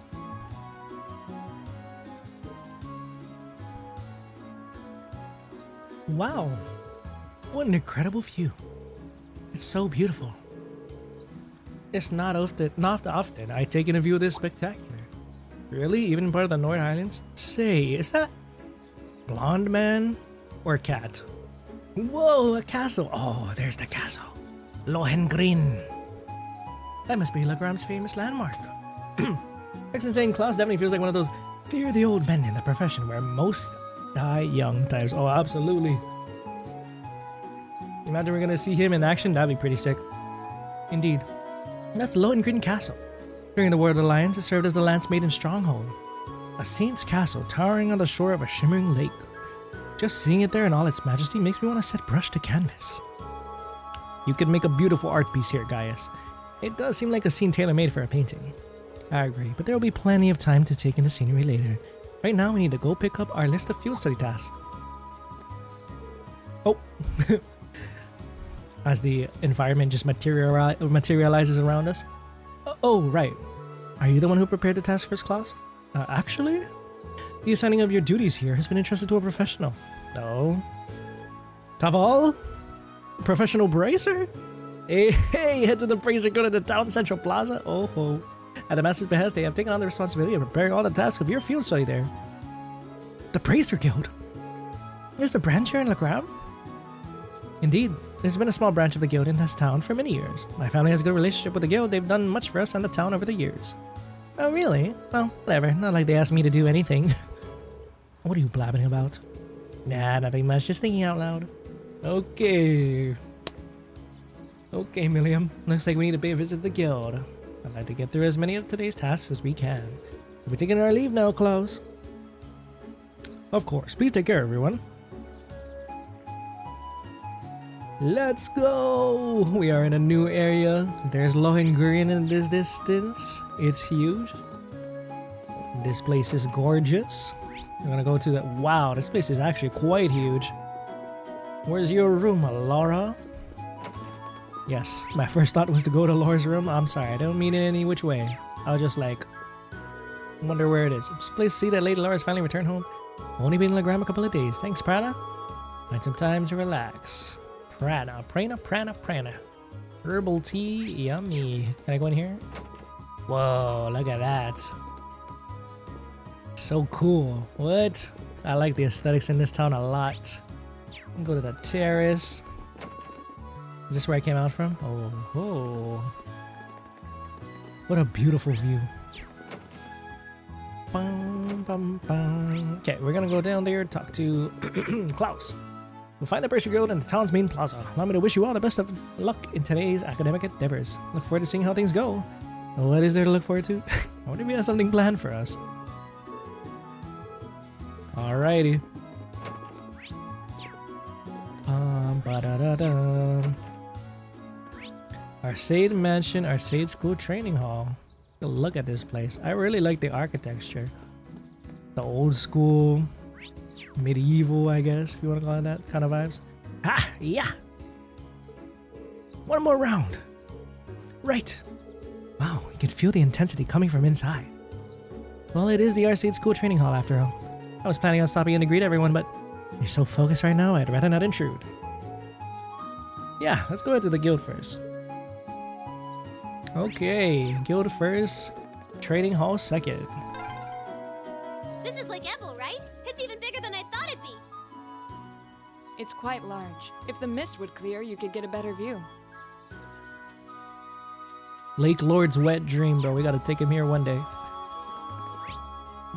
Wow. What an incredible view. It's so beautiful. It's not often I take in a view this spectacular. Really? Even part of the North Highlands? Say, is that blonde man or cat? Whoa, a castle. Oh, there's the castle. Lohengrin. That must be Legram's famous landmark. Next insane Klaus definitely feels like one of those fear the old men in the profession where most die young types. Oh, absolutely. Imagine we're gonna see him in action. That'd be pretty sick. Indeed. And that's Lohengrin Castle. During the War of the Lions, it served as the Lance Maiden's stronghold. A saint's castle towering on the shore of a shimmering lake. Just seeing it there in all its majesty makes me want to set brush to canvas. You could make a beautiful art piece here, Gaius. It does seem like a scene tailor-made for a painting. I agree, but there will be plenty of time to take in the scenery later. Right now, we need to go pick up our list of field study tasks. Oh. As the environment just materializes around us. Oh, right. Are you the one who prepared the task first class? Actually? The assigning of your duties here has been entrusted to a professional. Oh. Toval? Professional bracer? Hey, head to the bracer go to the town central plaza? Oh, ho. At the master's behest, they have taken on the responsibility of preparing all the tasks of your field study there. The Bracer Guild? There's a branch here in Legram? Indeed. There's been a small branch of the guild in this town for many years. My family has a good relationship with the guild. They've done much for us and the town over the years. Oh, really? Well, whatever. Not like they asked me to do anything. What are you blabbing about? Nah, nothing much. Just thinking out loud. Okay. Okay, Millium. Looks like we need to pay a visit to the guild. I'd like to get through as many of today's tasks as we can. We'll be taking our leave now, Klaus. Of course. Please take care, everyone. Let's go! We are in a new area. There's Lohengrin in this distance. It's huge. This place is gorgeous. I'm gonna go to that. Wow, this place is actually quite huge. Where's your room, Laura? Yes, my first thought was to go to Laura's room. I'm sorry, I don't mean it any which way. I was just like, wonder where it is. I'm just pleased to see that Lady Laura's finally returned home. Only been in Legram a couple of days. Thanks, Prana. Find some time to relax. Prana. Herbal tea, yummy. Can I go in here? Whoa, look at that. So cool. What? I like the aesthetics in this town a lot. Go to the terrace. Is this where I came out from? Oh. What a beautiful view. Okay, we're gonna go down there, talk to Klaus. We'll find the Bracer Guild in the town's main plaza. Allow me to wish you all the best of luck in today's academic endeavors. Look forward to seeing how things go. What is there to look forward to? I wonder if he has something planned for us. Alrighty. Arcade Mansion, Arcade School Training Hall. Look at this place. I really like the architecture. The old school, medieval, I guess, if you want to call it that kind of vibes. Ah, yeah! One more round. Right. Wow, you can feel the intensity coming from inside. Well, it is the Arcade School Training Hall after all. I was planning on stopping in to greet everyone, but you're so focused right now, I'd rather not intrude. Yeah, let's go into the guild first. Okay, guild first, training hall second. This is Lake Ebel, right? It's even bigger than I thought it'd be. It's quite large. If the mist would clear, you could get a better view. Lake Lord's wet dream, bro. We gotta take him here one day.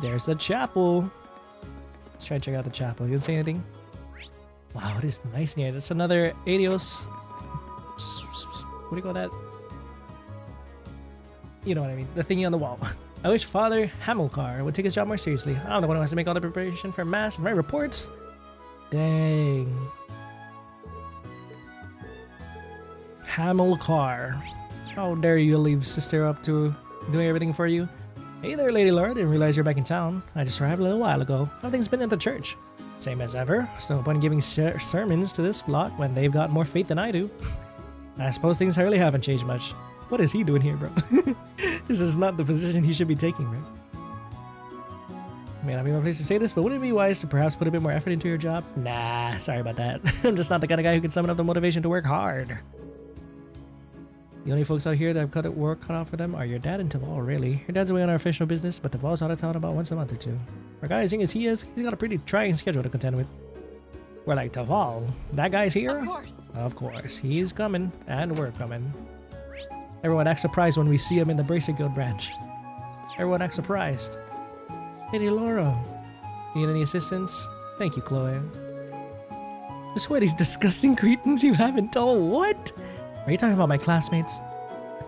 There's the chapel. Let's try to check out the chapel. You didn't say anything? Wow, it is nice in here. That's another Adios. What do you call that? You know what I mean. The thingy on the wall. I wish Father Hamilcar would take his job more seriously. I'm the one who has to make all the preparation for mass and write reports. Dang. Hamilcar. How dare you leave sister up to doing everything for you? Hey there, Lady Laura. Didn't realize you're back in town. I just arrived a little while ago. How things been at the church? Same as ever. So no point in giving sermons to this lot when they've got more faith than I do. I suppose things really haven't changed much. What is he doing here, bro? This is not the position he should be taking, right? May not be my place to say this, but wouldn't it be wise to perhaps put a bit more effort into your job? Nah, sorry about that. I'm just not the kind of guy who can summon up the motivation to work hard. The only folks out here that have cut work cut off for them are your dad and Toval, really. Your dad's away on our official business, but Toval's out of town about once a month or two. For a guy as young as he is, he's got a pretty trying schedule to contend with. We're like, Toval, that guy's here? Of course. Of course, he's coming, and we're coming. Everyone acts surprised when we see him in the Bracer Guild branch. Everyone acts surprised. Lady Laura, need any assistance? Thank you, Chloe. I swear these disgusting cretins you haven't told. What? Are you talking about my classmates?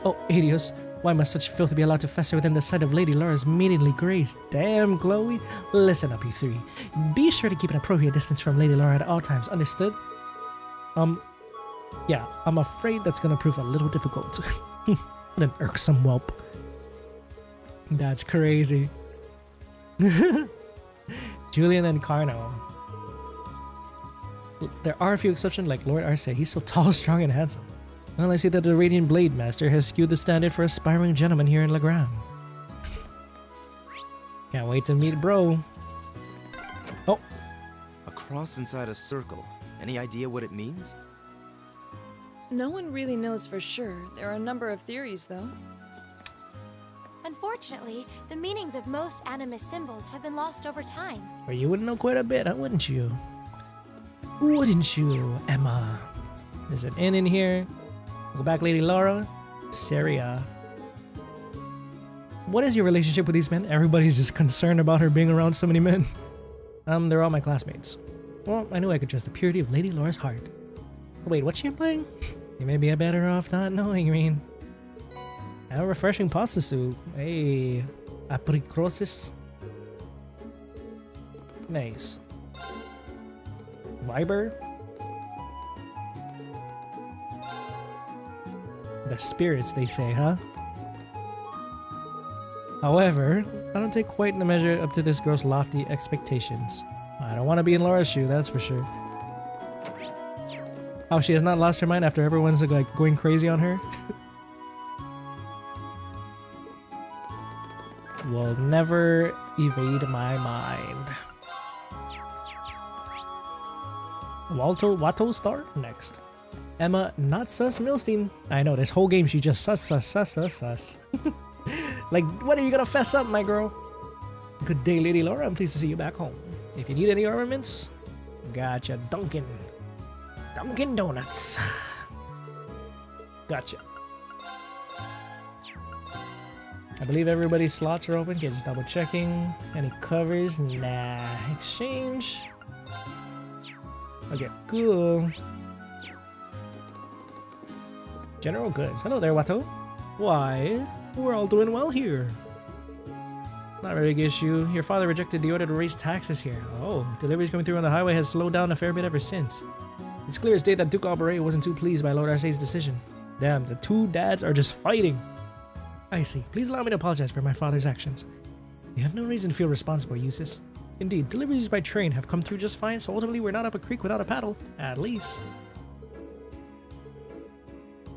Oh, Adios. Why must such filth be allowed to fester within the sight of Lady Laura's maidenly grace? Damn, Chloe. Listen up, you three. Be sure to keep an appropriate distance from Lady Laura at all times, understood? Yeah, I'm afraid that's gonna prove a little difficult. What an irksome whelp. That's crazy. Julian and Carno. There are a few exceptions like Lord Arce. He's so tall, strong, and handsome. Well, I see that the Radiant Blade Master has skewed the standard for aspiring gentlemen here in Legrand. Can't wait to meet bro. Oh. A cross inside a circle. Any idea what it means? No one really knows for sure. There are a number of theories, though. Unfortunately, the meanings of most animus symbols have been lost over time. Well, you would know quite a bit, wouldn't you? Wouldn't you, Emma? There's an inn in here. Go back, Lady Laura. Saria. What is your relationship with these men? Everybody's just concerned about her being around so many men. They're all my classmates. Well, I knew I could trust the purity of Lady Laura's heart. Wait, what's she playing? You may be better off not knowing, Reen. A refreshing pasta soup. Hey, apricrosis. Nice. Viber. The spirits, they say, huh? However, I don't take quite the measure up to this girl's lofty expectations. I don't want to be in Laura's shoe, that's for sure. Oh, she has not lost her mind after everyone's like going crazy on her? Will never evade my mind. Watto Star next. Emma, not sus Milstein. I know, this whole game she just sus. Like, when are you gonna fess up, my girl? Good day, Lady Laura. I'm pleased to see you back home. If you need any armaments, gotcha. Dunkin' Donuts. Gotcha. I believe everybody's slots are open. Okay, just double checking. Any covers? Nah. Exchange. Okay, cool. General goods. Hello there, Watto. Why, we're all doing well here. Not a big issue. Your father rejected the order to raise taxes here. Oh, deliveries coming through on the highway has slowed down a fair bit ever since. It's clear as day that Duke Alberay wasn't too pleased by Lord Arce's decision. Damn, the two dads are just fighting. I see. Please allow me to apologize for my father's actions. You have no reason to feel responsible, Jusis. Indeed, deliveries by train have come through just fine, so ultimately we're not up a creek without a paddle. At least.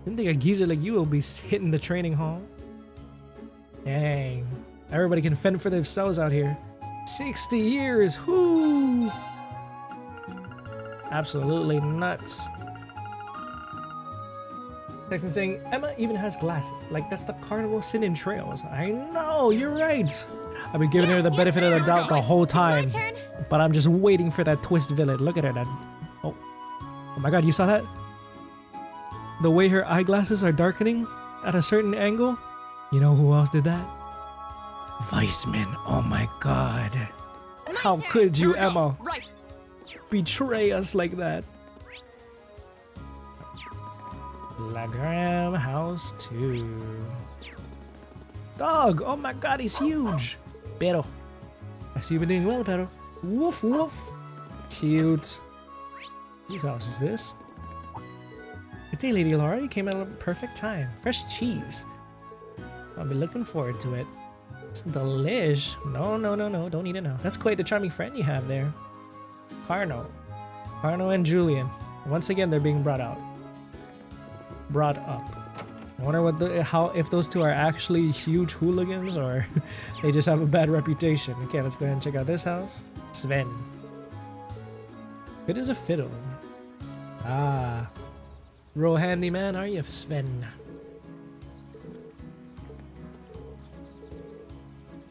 Didn't think a geezer like you will be hitting the training hall. Dang. Everybody can fend for themselves out here. 60 years, whoo! Absolutely nuts. Texan saying, Emma even has glasses. Like, that's the Carnival Sin Trails. I know, you're right. I've been giving her the benefit of the doubt the whole time. But I'm just waiting for that twist villain. Look at her. Oh my god, you saw that? The way her eyeglasses are darkening at a certain angle? You know who else did that? Weissman. Oh my god. How could you, Emma? Betray us like that? Lagram House 2. Dog! Oh my god, he's huge! Pero. I see you've been doing well, Pero. Woof woof! Cute. Whose house is this? Good day, Lady Laura. You came at a perfect time. Fresh cheese. I'll be looking forward to it. It's delish. No. Don't eat it now. That's quite the charming friend you have there. Carno and Julian. Once again, they're being brought up. I wonder if those two are actually huge hooligans or they just have a bad reputation. Okay, let's go ahead and check out this house. Sven. It is a fiddle. Ah. Real handyman, are you, Sven?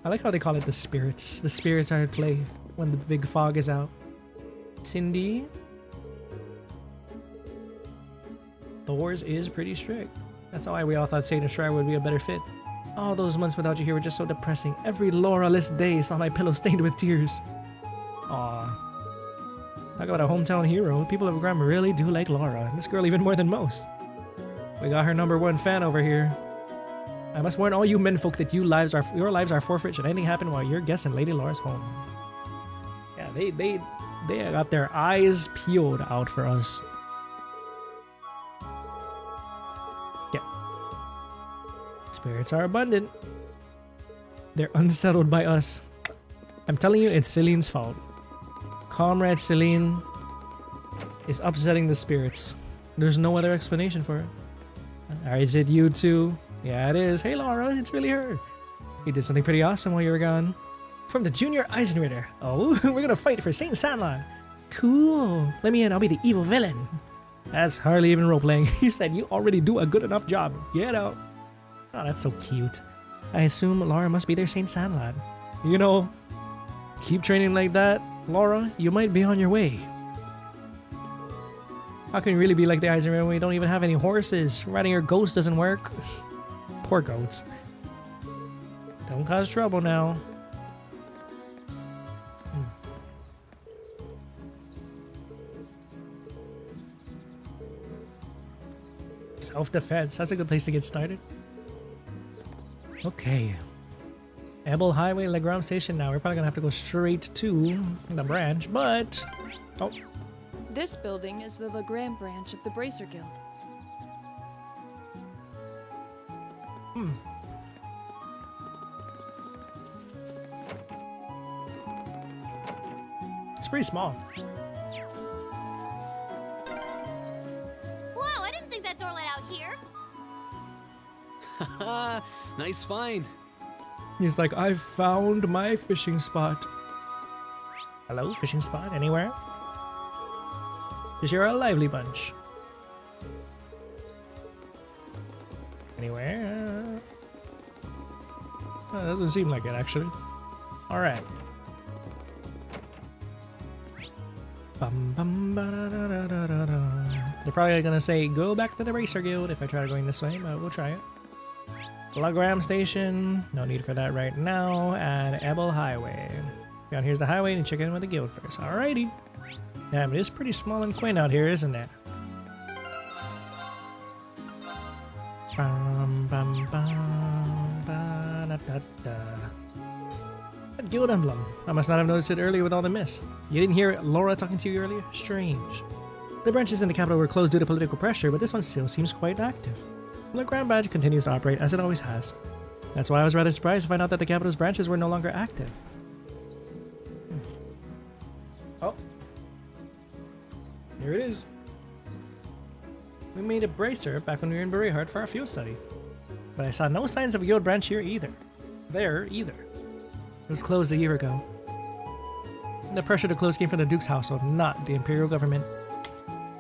I like how they call it the spirits. The spirits are at play when the big fog is out. Cindy. Thors is pretty strict. That's why we all thought Satan Shire would be a better fit. All those months without you here were just so depressing. Every Laura-less day saw my pillow stained with tears. Aww. Talk about a hometown hero. People of Graham really do like Laura. This girl even more than most. We got her #1 fan over here. I must warn all you menfolk that your lives are forfeit should anything happen while you're guessing Lady Laura's home. Yeah, they got their eyes peeled out for us. Yeah. Spirits are abundant. They're unsettled by us. I'm telling you, it's Celine's fault. Comrade Celine is upsetting the spirits. There's no other explanation for it. Or is it you two? Yeah, it is. Hey, Laura, it's really her. You did something pretty awesome while you were gone. From the Junior Eisenritter. Oh, we're gonna fight for Saint Sandlot. Cool. Let me in. I'll be the evil villain. That's hardly even role-playing. He said you already do a good enough job. Get out. Oh, that's so cute. I assume Laura must be their Saint Sandlot. You know, keep training like that, Laura, you might be on your way. How can you really be like the Eisenritter when we don't even have any horses? Riding your ghost doesn't work. Poor goats. Don't cause trouble now. Self-defense. That's a good place to get started. Okay. Ebel Highway, Legram Station now. We're probably gonna have to go straight to the branch, but... Oh. This building is the Legram branch of the Bracer Guild. It's pretty small. Wow, I didn't think that door led out here. Haha, nice find. He's like, I found my fishing spot. Hello, fishing spot? Anywhere? Because you're a lively bunch. Anywhere? Oh, doesn't seem like it, actually. Alright. They're probably gonna say, go back to the Racer Guild if I try going this way, but we'll try it. Legram Station, no need for that right now, and Ebel Highway. Down here's the highway, and check in with the guild first. Alrighty. Damn, it is pretty small and quaint out here, isn't it? That guild emblem. I must not have noticed it earlier with all the mist. You didn't hear Laura talking to you earlier? Strange. The branches in the capital were closed due to political pressure, but this one still seems quite active. The Grand Badge continues to operate as it always has. That's why I was rather surprised to find out that the capital's branches were no longer active. Oh. Here it is. We made a bracer back when we were in Berryheart for our field study. But I saw no signs of a guild branch here either. There either. It was closed a year ago. The pressure to close came from the Duke's household, not the Imperial government.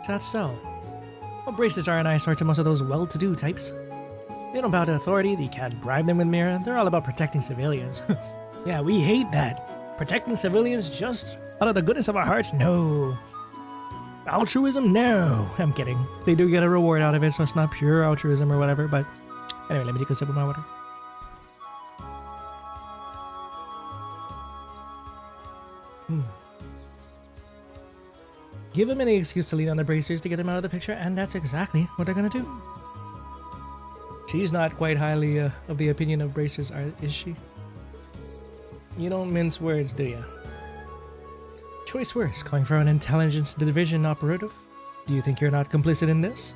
Is that so? Well, braces are an eyesore to most of those well-to-do types. They don't bow to authority, you can't bribe them with mirror, they're all about protecting civilians. Yeah, we hate that. Protecting civilians just out of the goodness of our hearts? No. Altruism? No. I'm kidding. They do get a reward out of it, so it's not pure altruism or whatever, but... Anyway, let me take a sip of my water. Give them any excuse to lean on the bracers to get them out of the picture, and that's exactly what they're gonna do. She's not quite highly of the opinion of bracers, is she? You don't mince words, do you? Choice words, calling for an intelligence division operative. Do you think you're not complicit in this?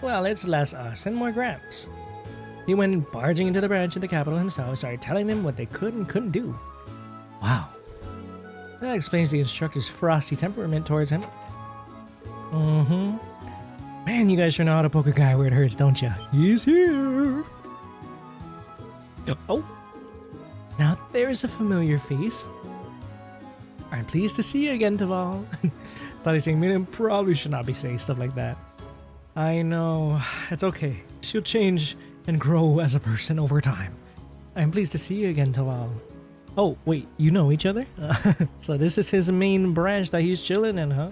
Well, it's less us and more Gramps. He went barging into the branch in the capital himself and started telling them what they could and couldn't do. Wow. That explains the instructor's frosty temperament towards him. Man, you guys sure know how to poke a guy where it hurts, don't you? He's here! Oh! Now there's a familiar face. I'm pleased to see you again, Toval. Thought he's saying Millium probably should not be saying stuff like that. I know. It's okay. She'll change and grow as a person over time. I'm pleased to see you again, Toval. Oh, wait, you know each other? So this is his main branch that he's chilling in, huh?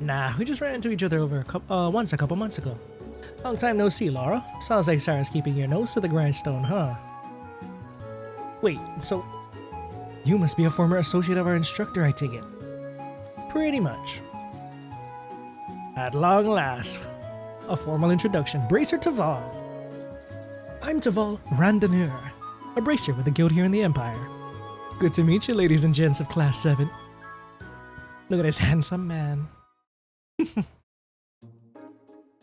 Nah, we just ran into each other over once a couple months ago. Long time no see, Laura. Sounds like Sarah's keeping your nose to the grindstone, huh? Wait, so you must be a former associate of our instructor, I take it. Pretty much. At long last, a formal introduction. Bracer Toval. I'm Toval Randonneur, a bracer with the guild here in the Empire. Good to meet you, ladies and gents of Class 7. Look at this handsome man.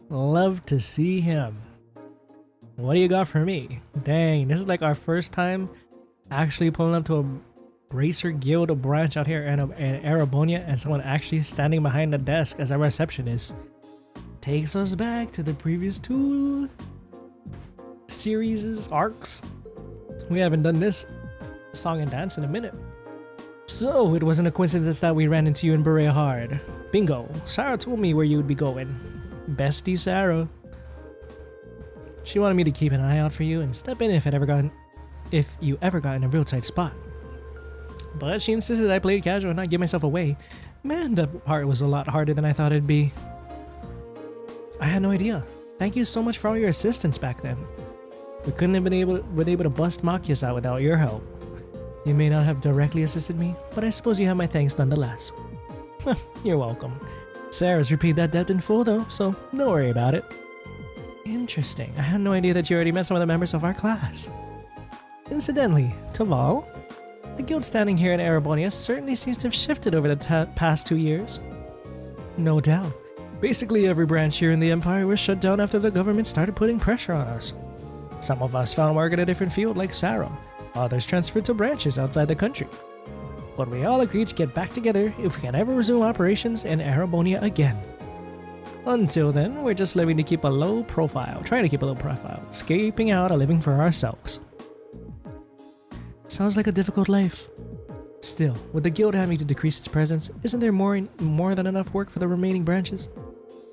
Love to see him. What do you got for me? Dang, this is like our first time actually pulling up to a bracer guild branch out here in Arabonia, and someone actually standing behind the desk as a receptionist. Takes us back to the previous 2 series arcs. We haven't done this song and dance in a minute. So it wasn't a coincidence that we ran into you in Beryl Hard. Bingo. Sarah told me where you would be going. Bestie Sarah. She wanted me to keep an eye out for you and step in if you ever got in a real tight spot. But she insisted I played casual and not give myself away. Man, that part was a lot harder than I thought it'd be. I had no idea. Thank you so much for all your assistance back then. We couldn't have been able to bust Machias out without your help. You may not have directly assisted me, but I suppose you have my thanks nonetheless. You're welcome. Sarah's repaid that debt in full though, so don't worry about it. Interesting. I had no idea that you already met some of the members of our class. Incidentally, Toval, the guild standing here in Arabonia certainly seems to have shifted over the past 2 years. No doubt. Basically every branch here in the Empire was shut down after the government started putting pressure on us. Some of us found work in a different field like Sarah. Others transferred to branches outside the country. But we all agreed to get back together if we can ever resume operations in Arabonia again. Until then, we're just trying to keep a low profile, scraping out a living for ourselves. Sounds like a difficult life. Still, with the guild having to decrease its presence, isn't there more than enough work for the remaining branches?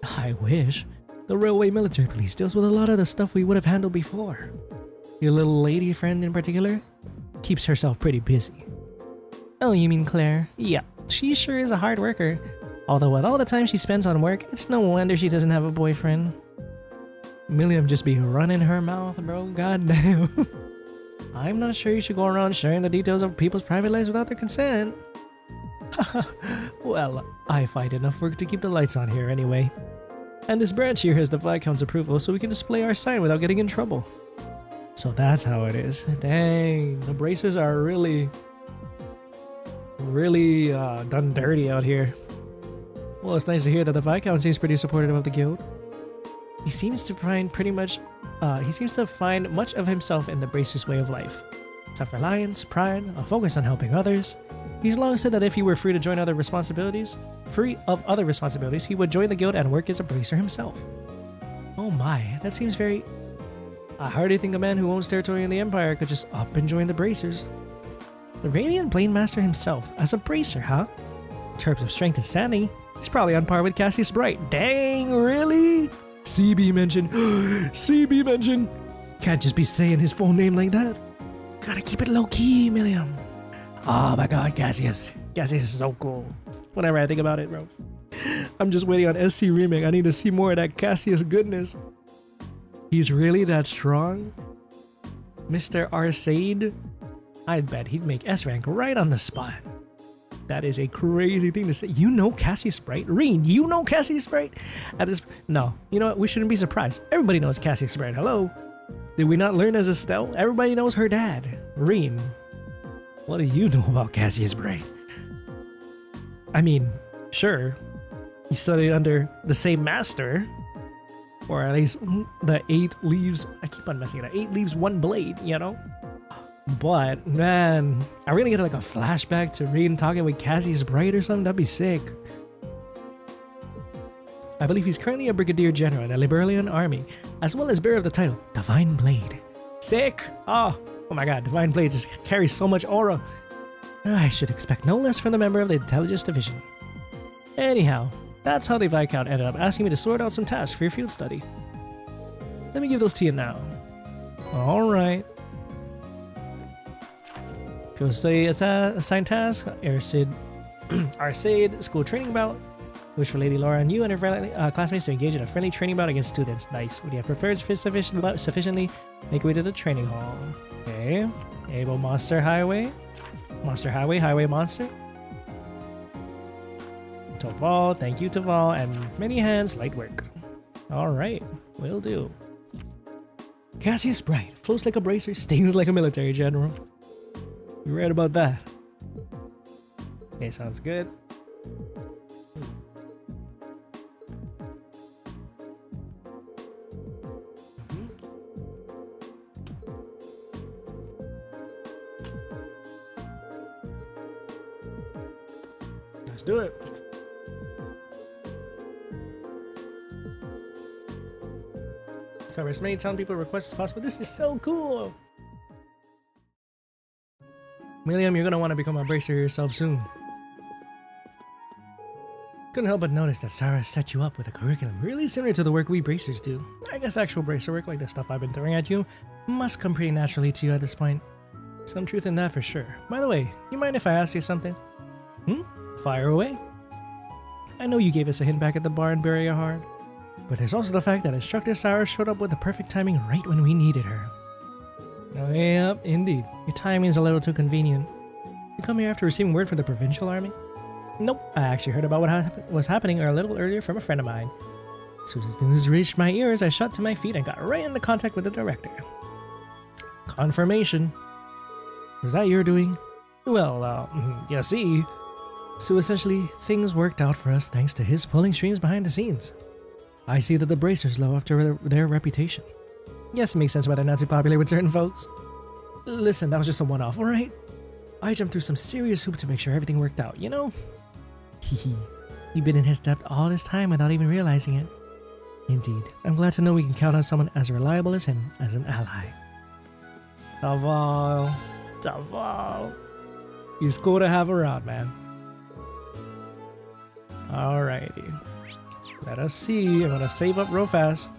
I wish. The railway military police deals with a lot of the stuff we would have handled before. Your little lady friend in particular keeps herself pretty busy. Oh, you mean Claire? Yeah, she sure is a hard worker. Although with all the time she spends on work, it's no wonder she doesn't have a boyfriend. Millium just be running her mouth, bro. Goddamn. I'm not sure you should go around sharing the details of people's private lives without their consent. Well, I find enough work to keep the lights on here anyway. And this branch here has the Viscount's approval, so we can display our sign without getting in trouble. So that's how it is. Dang, the bracers are really done dirty out here. Well, it's nice to hear that the Viscount seems pretty supportive of the guild. He seems to find much of himself in the Bracer's way of life. Self-reliance, pride, a focus on helping others. He's long said that if he were free of other responsibilities, he would join the guild and work as a Bracer himself. Oh my, that seems very... I hardly think a man who owns territory in the Empire could just up and join the Bracers. The Radiant Blade Master himself, as a Bracer, huh? In terms of strength and standing, he's probably on par with Cassius Bright. Dang, really? CB mention. CB mention. Can't just be saying his full name like that. Gotta keep it low-key, Millium. Oh my god, Cassius. Cassius is so cool. Whenever I think about it, bro. I'm just waiting on SC Remake. I need to see more of that Cassius goodness. He's really that strong? Mr. Arcade? I'd bet he'd make S-Rank right on the spot. That is a crazy thing to say. You know Cassius Bright? Reen, you know Cassius Bright? No, you know what? We shouldn't be surprised. Everybody knows Cassius Bright. Hello? Did we not learn as Estelle? Everybody knows her dad. Reen, what do you know about Cassius Bright? I mean, sure, he studied under the same master. Or at least the 8 leaves, I keep on messing it up, 8 leaves, 1 blade, you know? But man, are we gonna get like a flashback to Reed talking with Cassie's bride or something? That'd be sick. I believe he's currently a brigadier general in the Liberalian army, as well as bearer of the title Divine Blade. Sick! Oh my god, Divine Blade just carries so much aura. I should expect no less from the member of the Intelligence Division. Anyhow, that's how the Viscount ended up asking me to sort out some tasks for your field study. Let me give those to you now. Alright. Field study assigned task, Arcade school training bout. Wish for Lady Laura and you and her classmates to engage in a friendly training bout against students. Nice. Would you have preferred sufficiently make way to the training hall? Okay. Able Monster Highway. Monster Highway, Highway Monster. Toval, thank you Toval, and many hands, light work. Alright, will do. Cassius Bright, floats like a bracer, stings like a military general. You're right about that. Okay, sounds good. Let's do it. Cover as many town people request as possible. This is so cool. Millium, you're gonna want to become a bracer yourself soon. Couldn't help but notice that Sarah set you up with a curriculum really similar to the work we bracers do. I guess actual bracer work like the stuff I've been throwing at you must come pretty naturally to you at this point. Some truth in that for sure. By the way, you mind if I ask you something? Fire away. I know you gave us a hint back at the bar in Beryl Hard, but there's also the fact that Instructor Sarah showed up with the perfect timing right when we needed her. Oh, yep, indeed. Your timing is a little too convenient. You come here after receiving word from the provincial army? Nope, I actually heard about what was happening a little earlier from a friend of mine. As soon as news reached my ears, I shot to my feet and got right into contact with the director. Confirmation. Was that your doing? Well, you see. So essentially, things worked out for us thanks to his pulling strings behind the scenes. I see that the bracers live up to their reputation. Yes, it makes sense why they're not too popular with certain folks. Listen, that was just a one-off, alright? I jumped through some serious hoops to make sure everything worked out, you know? Hehe. You've been in his debt all this time without even realizing it. Indeed, I'm glad to know we can count on someone as reliable as him as an ally. Toval. He's cool to have around, man. Alrighty. Let us see. I'm gonna save up real fast.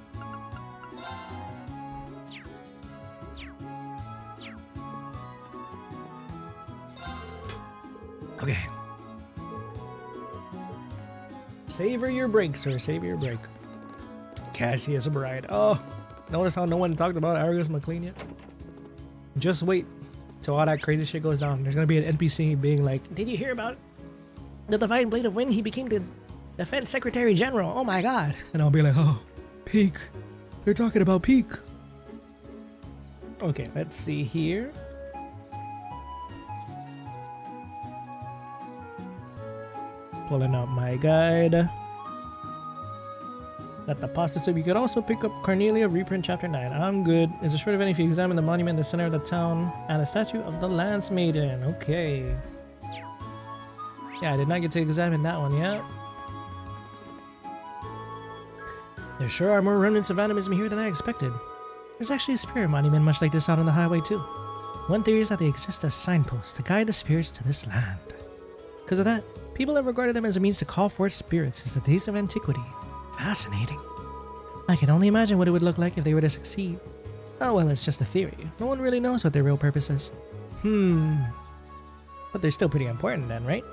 Okay. Savor your break, sir. Savor your break. Cassie is a bride. Oh, notice how no one talked about Arius McLean yet? Just wait till all that crazy shit goes down. There's gonna be an NPC being like, "Did you hear about the Divine Blade of Wind? He became the Defense Secretary General. Oh my god." And I'll be like, "Oh, peak. They're talking about peak." Okay, let's see here. Pulling up my guide. Got the pasta soup. You could also pick up Cornelia reprint chapter 9. I'm good. Is a short event if you examine the monument in the center of the town and a statue of the Lance Maiden. Okay. Yeah, I did not get to examine that one yet. There sure are more remnants of animism here than I expected. There's actually a spirit monument much like this out on the highway too. One theory is that they exist as signposts to guide the spirits to this land. Because of that, people have regarded them as a means to call forth spirits since the days of antiquity. Fascinating. I can only imagine what it would look like if they were to succeed. Oh well, it's just a theory. No one really knows what their real purpose is. But they're still pretty important then, right?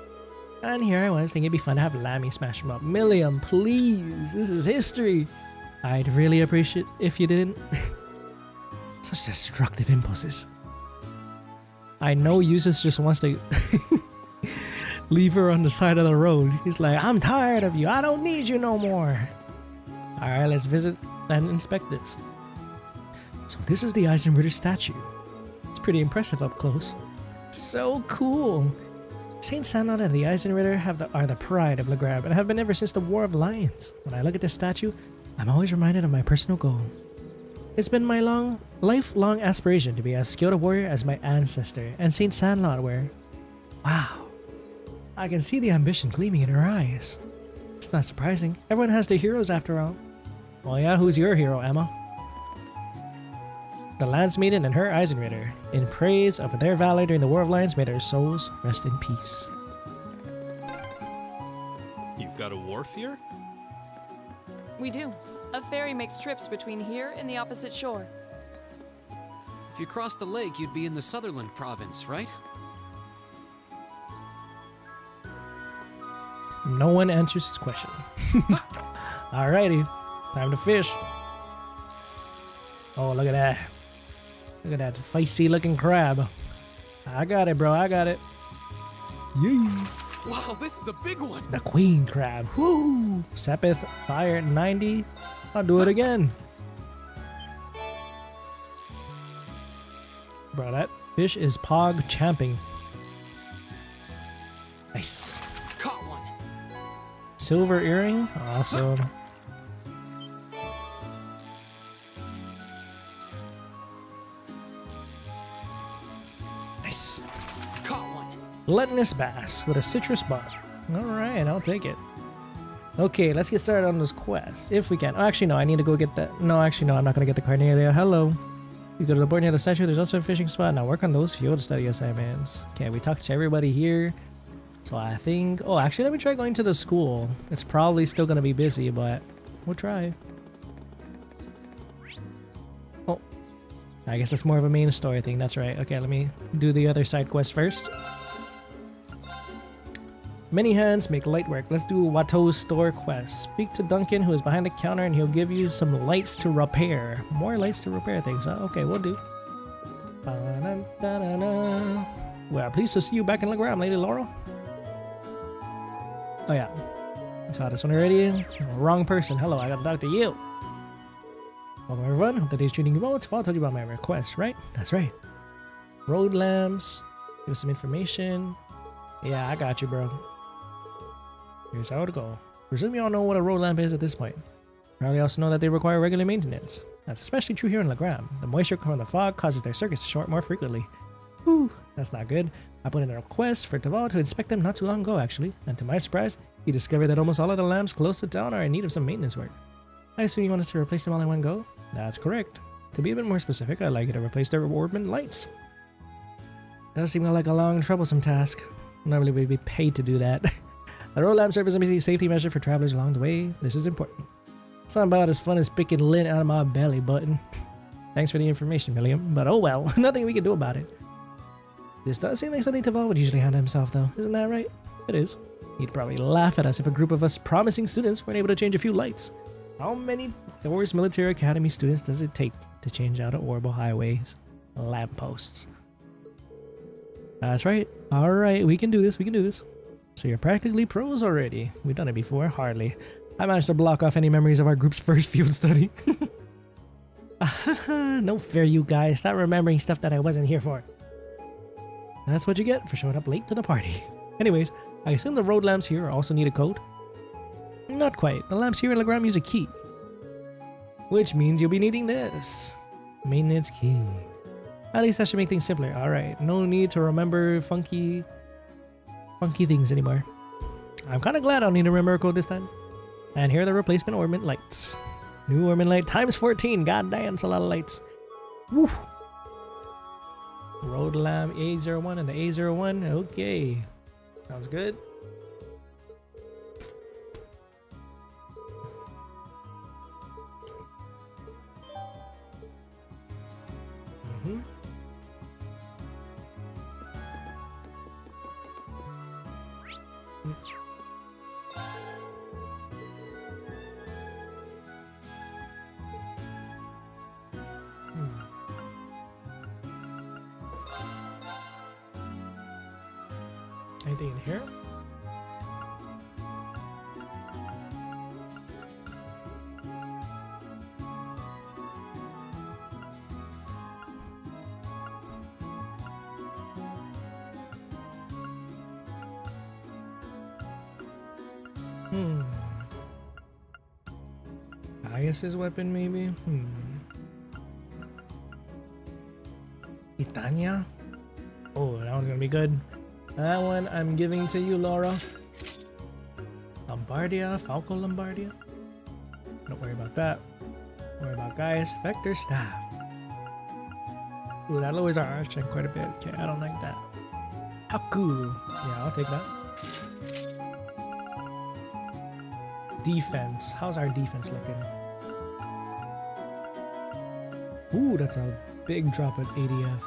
And here I was thinking it'd be fun to have Lammy smash them up. Millium, please! This is history! I'd really appreciate it if you didn't. Such destructive impulses. I know Jusis just wants to leave her on the side of the road. He's like, "I'm tired of you. I don't need you no more." Alright, let's visit and inspect this. So this is the Eisenritter statue. It's pretty impressive up close. So cool. Saint Sanot and the Eisenritter are the pride of Legrab and have been ever since the War of Lions. When I look at this statue, I'm always reminded of my personal goal. It's been my lifelong aspiration to be as skilled a warrior as my ancestor and Saint Sandlot were. Wow. I can see the ambition gleaming in her eyes. It's not surprising. Everyone has their heroes after all. Oh yeah, who's your hero, Emma? The Lance Maiden and her Eisenritter. In praise of their valor during the War of Lions, may their souls rest in peace. You've got a wharf here? We do. A ferry makes trips between here and the opposite shore. If you crossed the lake, you'd be in the Sutherland province, right? No one answers his question. Alrighty, time to fish. Oh, look at that. Look at that feisty looking crab. I got it, bro, I got it. Yeah. Wow, this is a big one. The queen crab. Woo! Sepith, fire 90. I'll do it again. Bro, that fish is pog champing. Nice. Caught one. Silver earring. Awesome. Nice. Caught one. Gluttonous bass with a citrus bar. Alright, I'll take it. Okay, let's get started on this quest, if we can. Oh, actually, no, I need to go get that. No, actually, no, I'm not going to get the Carnelia. Hello. You go to the board near the statue, there's also a fishing spot. Now work on those field study assignments. Okay, we talked to everybody here. So I think... Oh, actually, let me try going to the school. It's probably still going to be busy, but we'll try. Oh. I guess that's more of a main story thing. That's right. Okay, let me do the other side quest first. Many hands make light work. Let's do Watteau's store quest. Speak to Duncan, who is behind the counter, and he'll give you some lights to repair. More lights to repair things, huh? Okay, we'll do. Ba-da-da-da-da. We are pleased to see you back in Legram, Lady Laurel. Oh yeah, I saw this one already. Wrong person. Hello, I gotta talk to you. Welcome everyone. Hope the day's treating you well. It's I'll tell you about my request, right? That's right. Road lamps. Give us some information. Yeah, I got you, bro. Here's how to go. Presume you all know what a road lamp is at this point. Probably also know that they require regular maintenance. That's especially true here in Legram. The moisture from the fog causes their circuits to short more frequently. Whew, that's not good. I put in a request for Toval to inspect them not too long ago, actually, and to my surprise, he discovered that almost all of the lamps close to town are in need of some maintenance work. I assume you want us to replace them all in one go? That's correct. To be a bit more specific, I'd like you to replace their orbment lights. Does seem like a long, troublesome task. Normally we'd be paid to do that. The road lamp serve as a safety measure for travelers along the way. This is important. It's not about as fun as picking lint out of my belly button. Thanks for the information, Millium, but oh well, nothing we can do about it. This does seem like something Toval would usually handle himself, though. Isn't that right? It is. He'd probably laugh at us if a group of us promising students weren't able to change a few lights. How many Thors Military Academy students does it take to change out of Orbital Highway's lampposts? That's right. Alright, we can do this, we can do this. So you're practically pros already. We've done it before, hardly. I managed to block off any memories of our group's first field study. No fair, you guys. Stop remembering stuff that I wasn't here for. That's what you get for showing up late to the party. Anyways, I assume the road lamps here also need a code? Not quite. The lamps here in Legram use a key. Which means you'll be needing this. Maintenance key. At least that should make things simpler. Alright, no need to remember funky things anymore. I'm kind of glad I don't need to remember a code this time. And here are the replacement orbment lights. New orbment light times 14. God damn, that's a lot of lights. Woo! Road lamp A01 and the A01. Okay. Sounds good. Anything in here? Bias's weapon, maybe? Titania. Oh, that one's gonna be good. That one I'm giving to you, Laura. Lombardia, Falco Lombardia. Don't worry about that. Don't worry about Gaius, Vector, Staff. Ooh, that lowers our arch strength quite a bit. Okay, I don't like that. Haku. Yeah, I'll take that. Defense. How's our defense looking? Ooh, that's a big drop at ADF.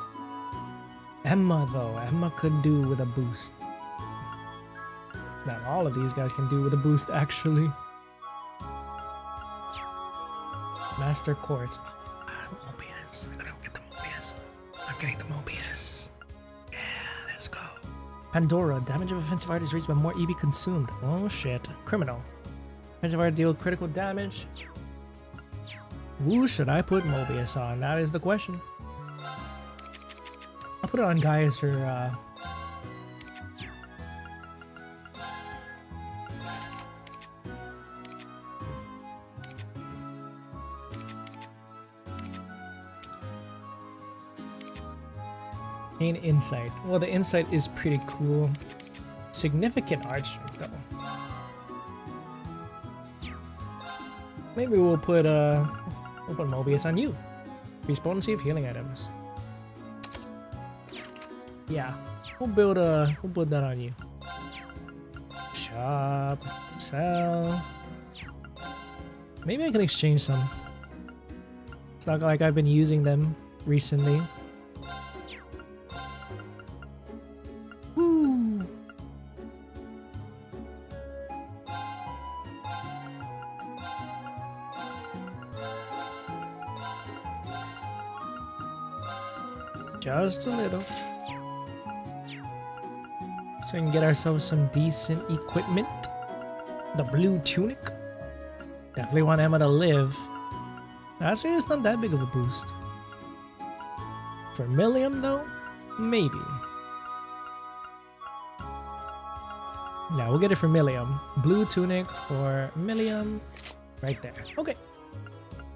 Emma, though. Emma could do with a boost. Now, all of these guys can do with a boost, actually. Master Quartz. Mobius. I gotta get the Mobius. I'm getting the Mobius. Yeah, let's go. Pandora. Damage of offensive art is reached by more EB consumed. Oh, shit. Criminal. Offensive art deal critical damage. Who should I put Mobius on? That is the question. I'll put it on Gaius for gain insight. Well, the insight is pretty cool. Significant art strength though. Maybe we'll put Mobius on you. Increase potency of healing items. Yeah, we'll build that on you. Shop, sell. Maybe I can exchange some. It's not like I've been using them recently. Woo. Just a little. So we can get ourselves some decent equipment. The blue tunic. Definitely want Emma to live. Actually, it's not that big of a boost. For Millium, though, maybe. Yeah, we'll get it for Millium. Blue tunic for Millium. Right there. Okay.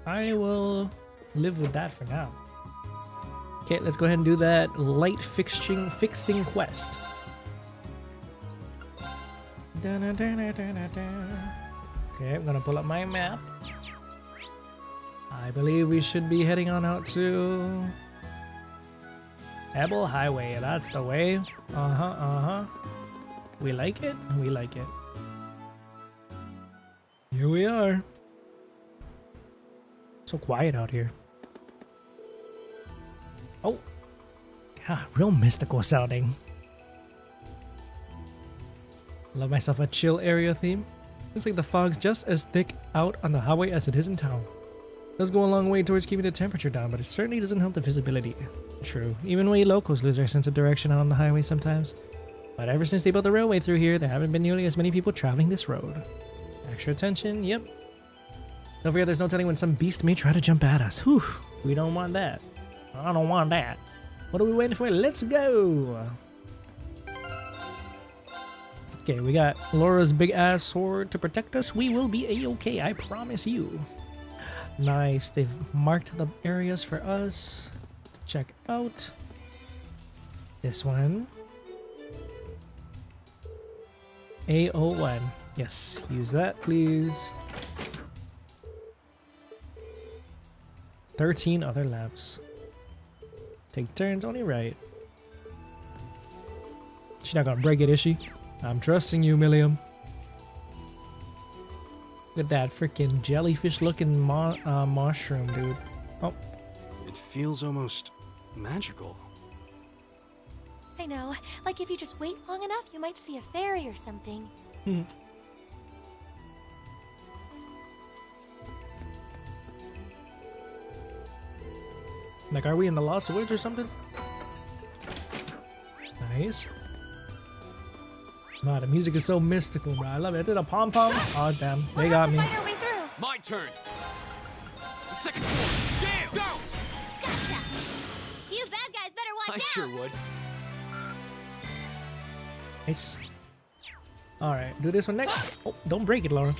I will live with that for now. Okay, let's go ahead and do that light fixing quest. Okay, I'm gonna pull up my map. I believe we should be heading on out to Ebel Highway. That's the way. We like it. We like it. Here we are. So quiet out here. Oh, yeah, real mystical sounding. Love myself a chill area theme. Looks like the fog's just as thick out on the highway as it is in town. Does go a long way towards keeping the temperature down, but it certainly doesn't help the visibility. True, even we locals lose our sense of direction out on the highway sometimes. But ever since they built the railway through here, there haven't been nearly as many people traveling this road. Extra attention, yep. Don't forget there's no telling when some beast may try to jump at us. Whew, we don't want that. I don't want that. What are we waiting for? Let's go! Okay, we got Laura's big ass sword to protect us. We will be a-okay, I promise you. Nice, they've marked the areas for us to check out. This one. A01. Yes, use that, please. 13 other lamps. Take turns, only right. She's not gonna break it, is she? I'm trusting you, Millium. Look at that freaking jellyfish-looking mushroom, dude. Oh. It feels almost magical. I know. Like if you just wait long enough, you might see a fairy or something. Like, are we in the Lost Woods or something? Nice. Wow, the music is so mystical, bro. I love it. I did a pom-pom. Oh, damn. They got me. My turn. The second floor. Yeah, go! Gotcha! You bad guys better watch out! I sure would. Nice. Alright, do this one next. Oh, don't break it, Laura.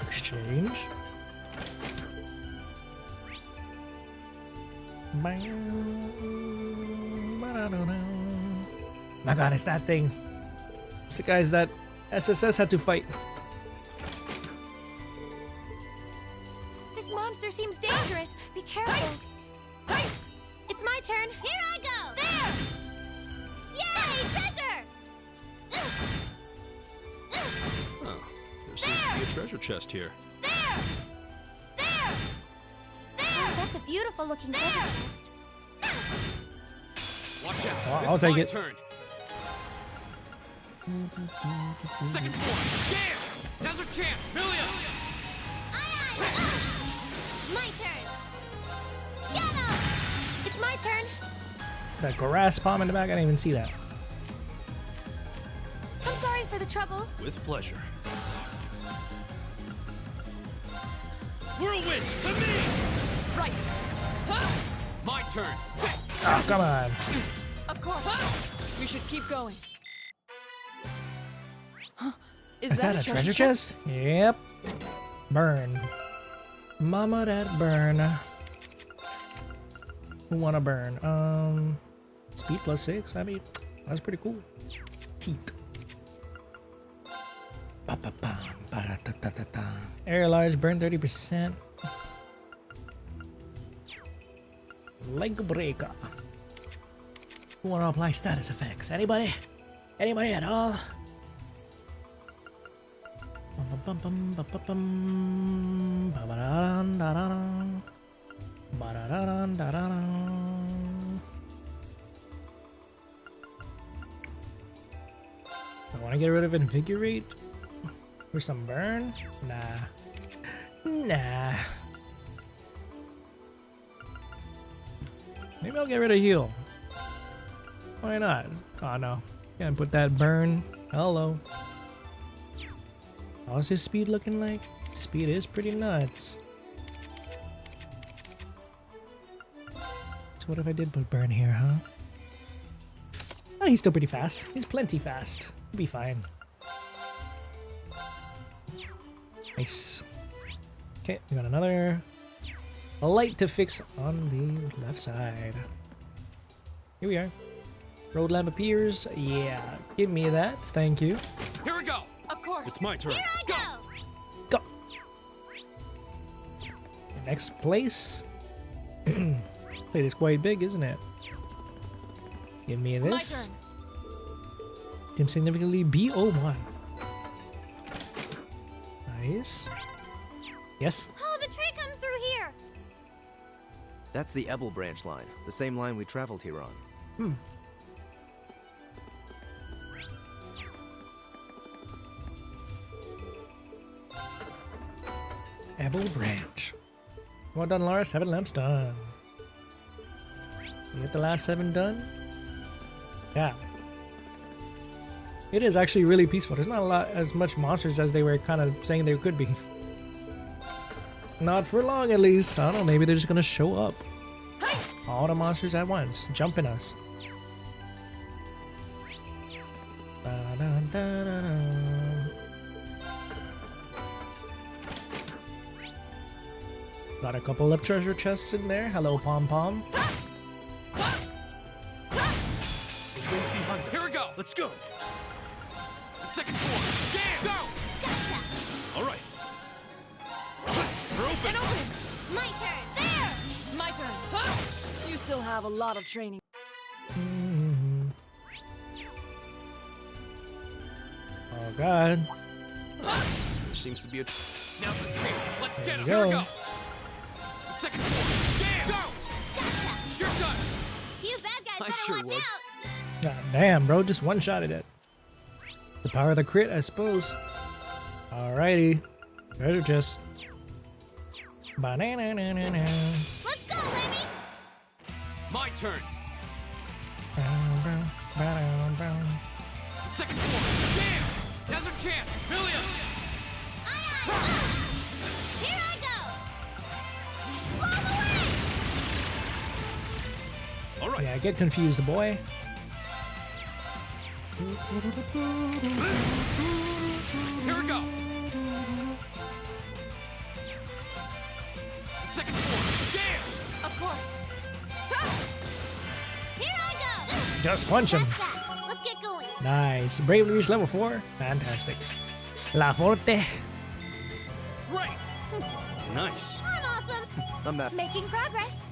Exchange. My god, it's that thing. It's the guys that SSS had to fight. This monster seems dangerous. Be careful. It's my turn. Here I go. There! Yay, treasure! Oh, there seems to be a treasure chest here. Oh, that's a beautiful looking treasure chest. Watch out. Oh, This I'll is take my it. turn. Second floor. Damn! Now's our chance. Millium! My turn. Get him! It's my turn. That grass palm in the back, I didn't even see that. I'm sorry for the trouble. With pleasure. Whirlwind to me! Right. Huh? My turn. Oh, come on. Of course. We should keep going. Huh? Is that a treasure chest? Yep. Burn. Mama, that burn. Who wanna burn? Speed +6. I mean, that's pretty cool. Heat. Air large burn 30%. Leg breaker. Who wanna apply status effects? Anybody? Anybody at all? I want to get rid of invigorate for some burn. Nah. Maybe I'll get rid of heal. Why not? Oh no, can't put that burn. Hello. How's his speed looking like? Speed is pretty nuts. So what if I did put burn here, huh? Oh, he's still pretty fast. He's plenty fast. He'll be fine. Nice. Okay, we got another light to fix on the left side. Here we are. Road lamp appears. Yeah, give me that. Thank you. Here we go. Of course. It's my turn. Here I go. Go. Next place. Plate is quite big, isn't it? Give me this. Dim significantly BO1. Nice. Yes. Oh, the tree comes through here. That's the Ebel branch line, the same line we traveled here on. Ebel branch. Well done, Laura. 7 lamps done. You get the last 7 done? Yeah. It is actually really peaceful. There's not a lot as much monsters as they were kind of saying there could be. Not for long, at least. I don't know. Maybe they're just gonna show up. All the monsters at once, jumping us. Got a couple of treasure chests in there. Hello, Pom Pom. Here we go. Let's go. Second floor. Damn. Go. Gotcha. All right. We're open. And open. My turn. There. My turn. Huh? You still have a lot of training. Oh God. There seems to be a. Now's our chance. Let's get him. There Here you we go. go. Second floor. Damn. Go. Gotcha. You're done. You bad guys I better sure watch would. out. God damn, bro. Just one-shotted it. The power of the crit, I suppose. Alrighty. Treasure chest. Banana. Let's go, Lemmy. My turn. Brown. Second floor. Damn. Now's our chance. Millium. Here I go. Blow away. All right. Yeah, get confused, boy. Here we go. Second floor. Damn. Of course. Just punch him. Let's get going. Nice. Bravely reached level 4. Fantastic. La Forte. Great! Nice. I'm awesome. I'm not. Making progress.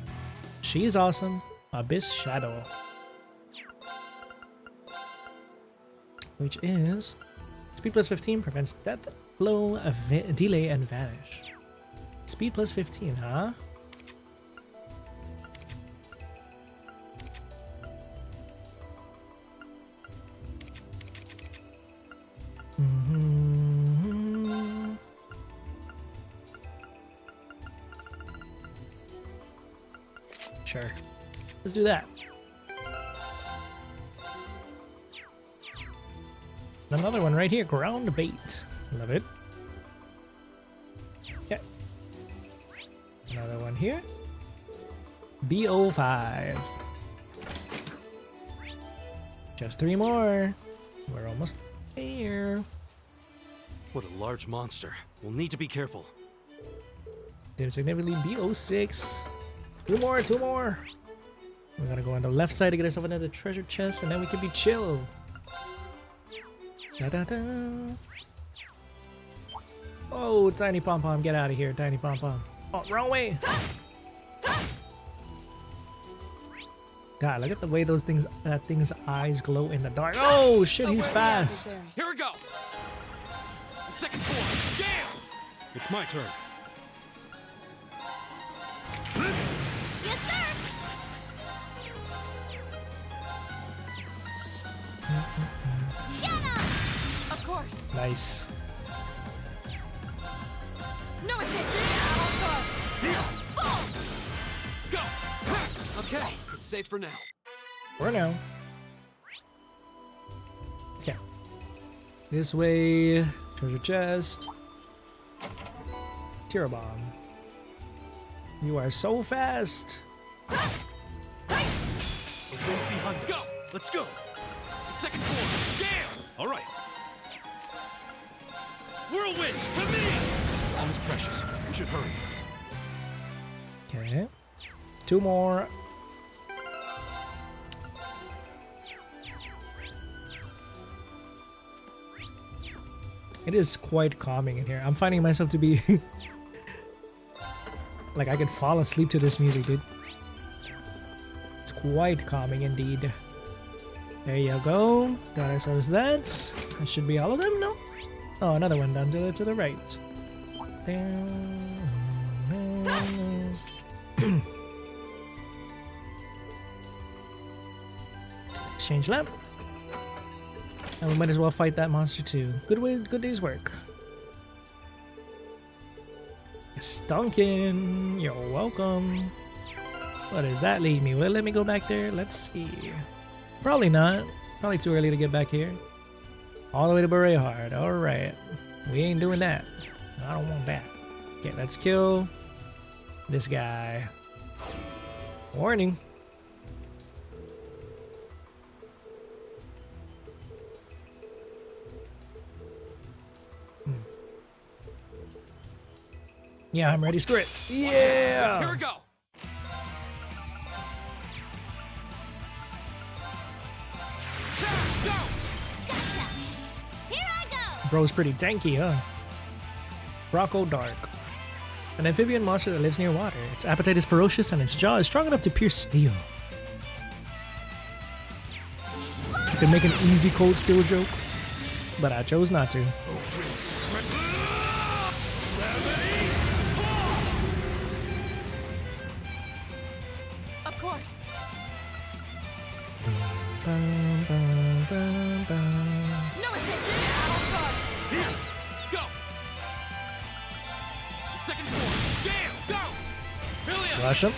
She's awesome. Abyss Shadow. Which is speed plus 15 prevents death, blow, delay, and vanish. Speed plus 15, huh? Sure. Let's do that. Another one right here, ground bait. Love it. Okay. Another one here. BO5. Just 3 more. We're almost there. What a large monster. We'll need to be careful. Dim significantly BO6. 2 more, 2 more. We're gonna go on the left side to get ourselves another treasure chest, and then we can be chill. Da, da, da. Oh, tiny pom pom, get out of here, tiny pom pom. Oh, wrong way. God, look at the way those things, that thing's eyes glow in the dark. Oh shit, he's fast. Here we go. The second form. Gale. It's my turn. Yes, sir. Get him. Of course. Nice. No escape. Go. Okay, it's safe for now. For now. Okay. This way. Treasure chest. Tear bomb. You are so fast. The wind's behind us. Go. Let's go. The second form. Gale. All right. Whirlwind to me. Time is precious. We should hurry. Okay. 2 more. It is quite calming in here. I'm finding myself to be like I could fall asleep to this music, dude. It's quite calming indeed. There you go. Got ourselves that. That should be all of them, no? Oh, another one down to the right. Exchange lamp. And we might as well fight that monster too. Good day's work. Stunkin', you're welcome. What does that lead me? Will it let me go back there? Let's see. Probably not. Probably too early to get back here. All the way to Berehard. Alright. We ain't doing that. I don't want that. Okay, let's kill this guy. Warning. Yeah, I'm ready. Screw it. Yeah! Here we go. Gotcha. Here I go. Bro's pretty tanky, huh? Rocco Dark. An amphibian monster that lives near water. Its appetite is ferocious and its jaw is strong enough to pierce steel. I could make an easy cold steel joke, but I chose not to. Of course. No escape. Here. Go. The second form. Gale. Go. Millium. Rush him.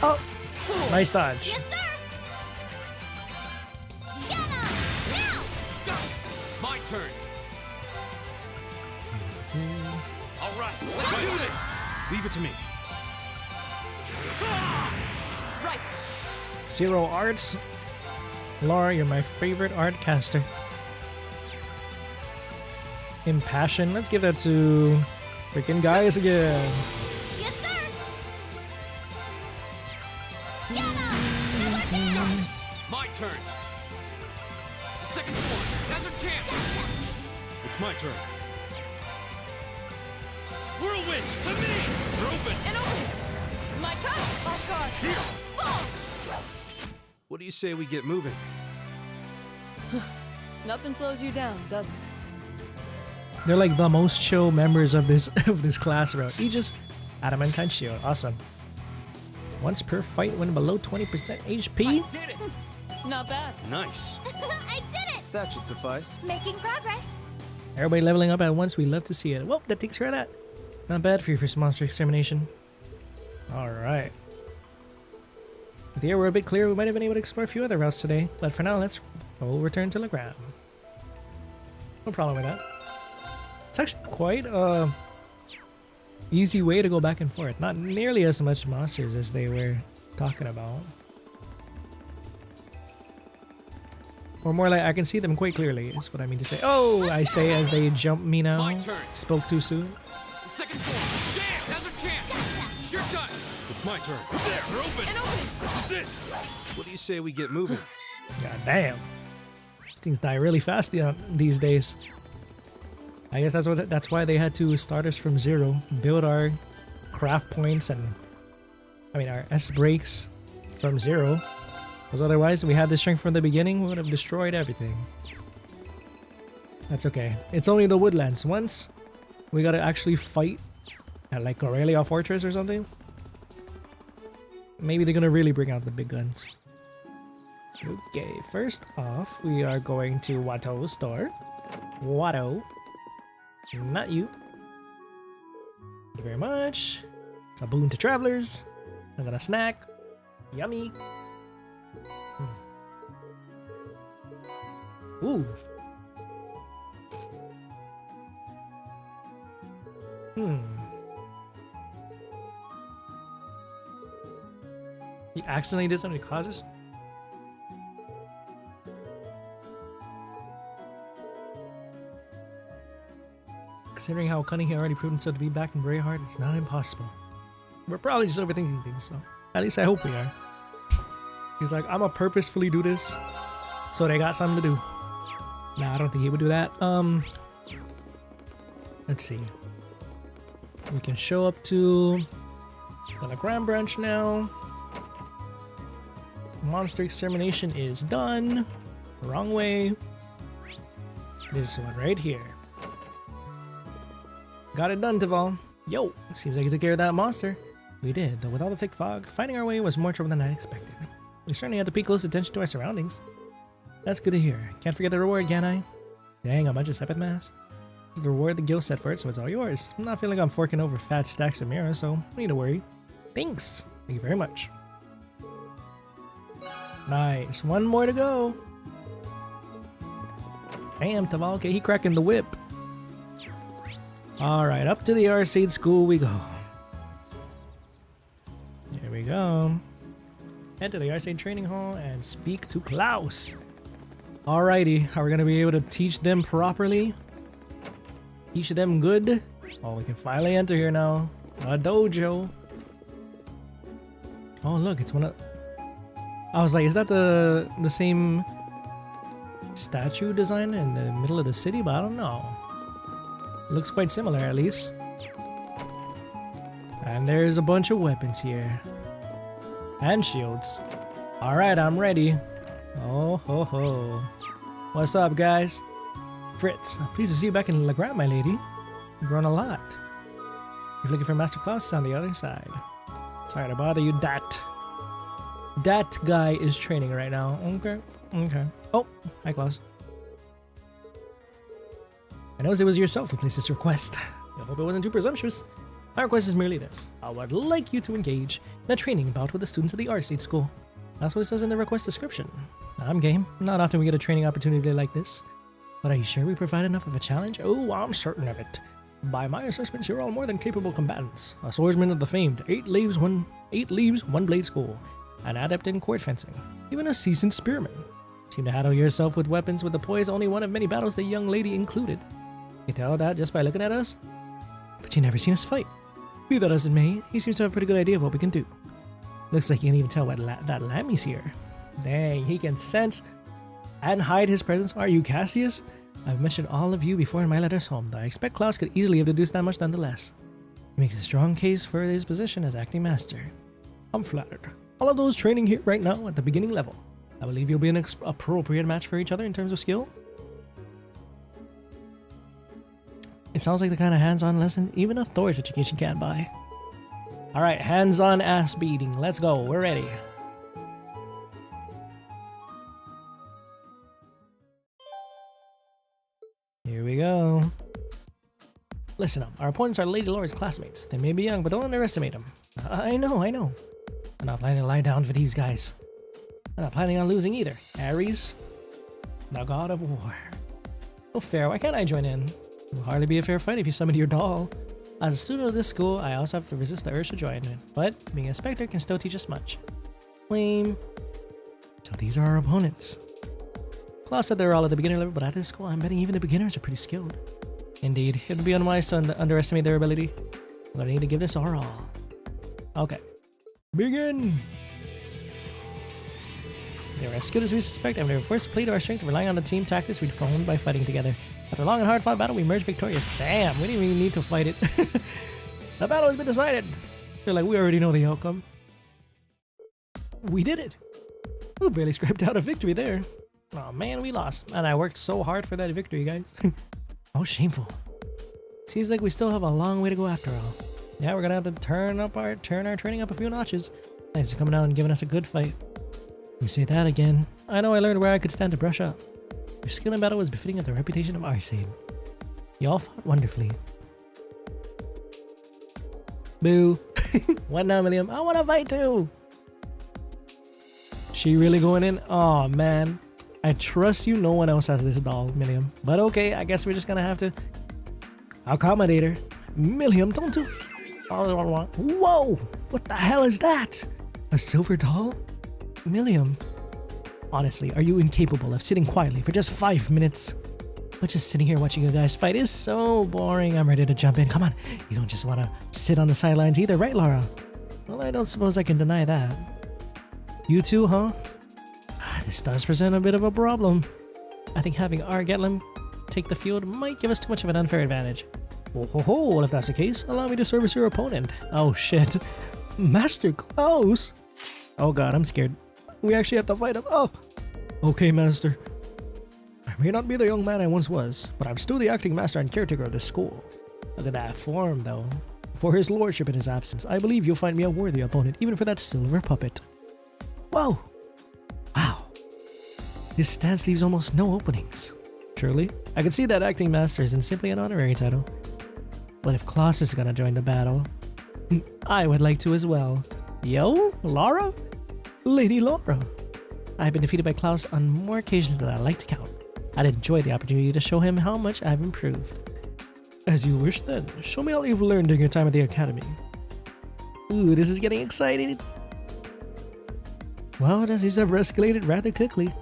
Oh, nice dodge. Yes, sir. Get him. Now. Go. My turn. All right. Let's do this. Leave it to me. Right. Zero Arts. Laura, you're my favorite art caster. Impassion. Let's give that to freaking guys again. Yes, sir. My turn. The second floor. Now's our chance. It's my turn. Whirlwind to me. They're open. And open. My cut. Off guard. Here. Boom. What do you say we get moving? Nothing slows you down, does it? They're like the most chill members of this class, bro. Aegis, adamantine shield, awesome. Once per fight when below 20% HP. I did it. Not bad. Nice. I did it! That should suffice. Making progress. Everybody leveling up at once. We love to see it. Well, that takes care of that. Not bad for your first monster extermination. All right. With the air we're a bit clear, we might have been able to explore a few other routes today. But for now, we'll return to Legram. No problem with that. It's actually quite a easy way to go back and forth. Not nearly as much monsters as they were talking about. Or more like I can see them quite clearly, is what I mean to say. Oh, I say as they jump me now. My turn. Spoke too soon. The second floor. Damn, now's our chance. You're done. It's my turn. There, we're open. And open. This is it. What do you say we get moving? God damn. These things die really fast these days. I guess that's why they had to start us from zero, build our craft points and our S breaks from zero. Because otherwise, if we had this strength from the beginning, we would have destroyed everything. That's okay. It's only the woodlands. Once we gotta actually fight at like Aurelia Fortress or something, maybe they're gonna really bring out the big guns. Okay, first off, we are going to Watto's store. Watto. Not you. Thank you very much. It's a boon to travelers. I got a snack. Yummy. Ooh. He accidentally did something to cause this? Considering how cunning he already proved himself to be back in Braveheart, it's not impossible. We're probably just overthinking things, so at least I hope we are. He's like, I'm gonna purposefully do this, so they got something to do. Nah, I don't think he would do that. Let's see. We can show up to the Legram branch now. Monster extermination is done. Wrong way. This one right here. Got it done, Toval. Yo, seems like you took care of that monster. We did, though without the thick fog, finding our way was more trouble than I expected. We certainly had to pay close attention to our surroundings. That's good to hear. Can't forget the reward, can I? Dang, a bunch of Sepith Mass. This is the reward the guild set for it, so it's all yours. I'm not feeling like I'm forking over fat stacks of mirrors, so no need to worry. Thanks! Thank you very much. Nice. One more to go. Damn, Toval. Okay, he cracking the whip. Alright, up to the Arcade School we go. Here we go. Head to the Arcade Training Hall and speak to Klaus. Alrighty, are we gonna be able to teach them properly? Teach them good? Oh, we can finally enter here now. A dojo. Oh look, it's one of... I was like, is that the same statue design in the middle of the city? But I don't know. It looks quite similar, at least. And there's a bunch of weapons here. And shields. Alright, I'm ready. Oh ho ho. What's up, guys? Fritz, pleased to see you back in Legram, my lady. You've grown a lot. If you're looking for Master Klaus, it's on the other side. Sorry to bother you, That guy is training right now. Okay. Okay. Oh, hi, Klaus. I noticed it was yourself who placed this request. I hope it wasn't too presumptuous. My request is merely this. I would like you to engage in a training bout with the students of the Arcade School. That's what it says in the request description. I'm game. Not often we get a training opportunity like this. But are you sure we provide enough of a challenge? Oh, I'm certain of it. By my assessments, you're all more than capable combatants. A swordsman of the famed 8 leaves, 1 blade school. An adept in court fencing. Even a seasoned spearman. Seem to handle yourself with weapons with the poise only one of many battles the young lady included. You can tell that just by looking at us. But you never seen us fight. Be that as it may, he seems to have a pretty good idea of what we can do. Looks like you can even tell what that Lammy's here. Dang, he can sense and hide his presence. Are you Cassius? I've mentioned all of you before in my letters home, though I expect Klaus could easily have deduced that much nonetheless. He makes a strong case for his position as acting master. I'm flattered. All of those training here right now at the beginning level. I believe you'll be an appropriate match for each other in terms of skill. It sounds like the kind of hands-on lesson even a Thors education can't buy. Alright, hands-on ass beating. Let's go. We're ready. Here we go. Listen up. Our opponents are Lady Laura's classmates. They may be young, but don't underestimate them. I know. I'm not planning to lie down for these guys. I'm not planning on losing either. Ares, the god of war. Oh, fair. Why can't I join in? It will hardly be a fair fight if you summon your doll. As a student of this school, I also have to resist the urge to join in. But being a spectre can still teach us much. Lame. So these are our opponents. Klaus said they were all at the beginner level, but at this school, I'm betting even the beginners are pretty skilled. Indeed, it would be unwise to underestimate their ability. I'm gonna need to give this our all. Okay. Begin! They were as skilled as we suspect, and we were forced to play to our strength, relying on the team tactics we'd formed by fighting together. After a long and hard-fought battle, we emerged victorious. Damn, we didn't even need to fight it. The battle has been decided. Feel like we already know the outcome. We did it. We barely scraped out a victory there. Oh man, we lost. And I worked so hard for that victory, guys. How shameful. Seems like we still have a long way to go after all. Yeah, we're gonna have to turn our training up a few notches. Thanks for coming out and giving us a good fight. You say that again. I know I learned where I could stand to brush up. Your skill in battle was befitting of the reputation of Arcade. You all fought wonderfully. Boo. What now, Millium? I wanna fight too! She really going in? Oh man. I trust you no one else has this doll, Millium. But okay, I guess we're just gonna have to accommodate her. Millium, don't do... Whoa! What the hell is that? A silver doll? Millium. Honestly, are you incapable of sitting quietly for just 5 minutes? But just sitting here watching you guys fight is so boring. I'm ready to jump in. Come on. You don't just want to sit on the sidelines either, right, Laura? Well, I don't suppose I can deny that. You too, huh? This does present a bit of a problem. I think having Argetlum take the field might give us too much of an unfair advantage. Well, if that's the case, allow me to service your opponent. Oh shit. Master Klaus! Oh god, I'm scared. We actually have to fight him. Oh! Okay, Master. I may not be the young man I once was, but I'm still the acting master and caretaker of this school. Look at that form, though. For his lordship in his absence, I believe you'll find me a worthy opponent, even for that silver puppet. Whoa! Wow. This stance leaves almost no openings. Surely, I can see that acting master isn't simply an honorary title. But if Klaus is gonna join the battle, I would like to as well. Yo, Laura? Lady Laura. I've been defeated by Klaus on more occasions than I like to count. I'd enjoy the opportunity to show him how much I've improved. As you wish then. Show me all you've learned during your time at the academy. Ooh, this is getting exciting. Well, this seems to have escalated rather quickly.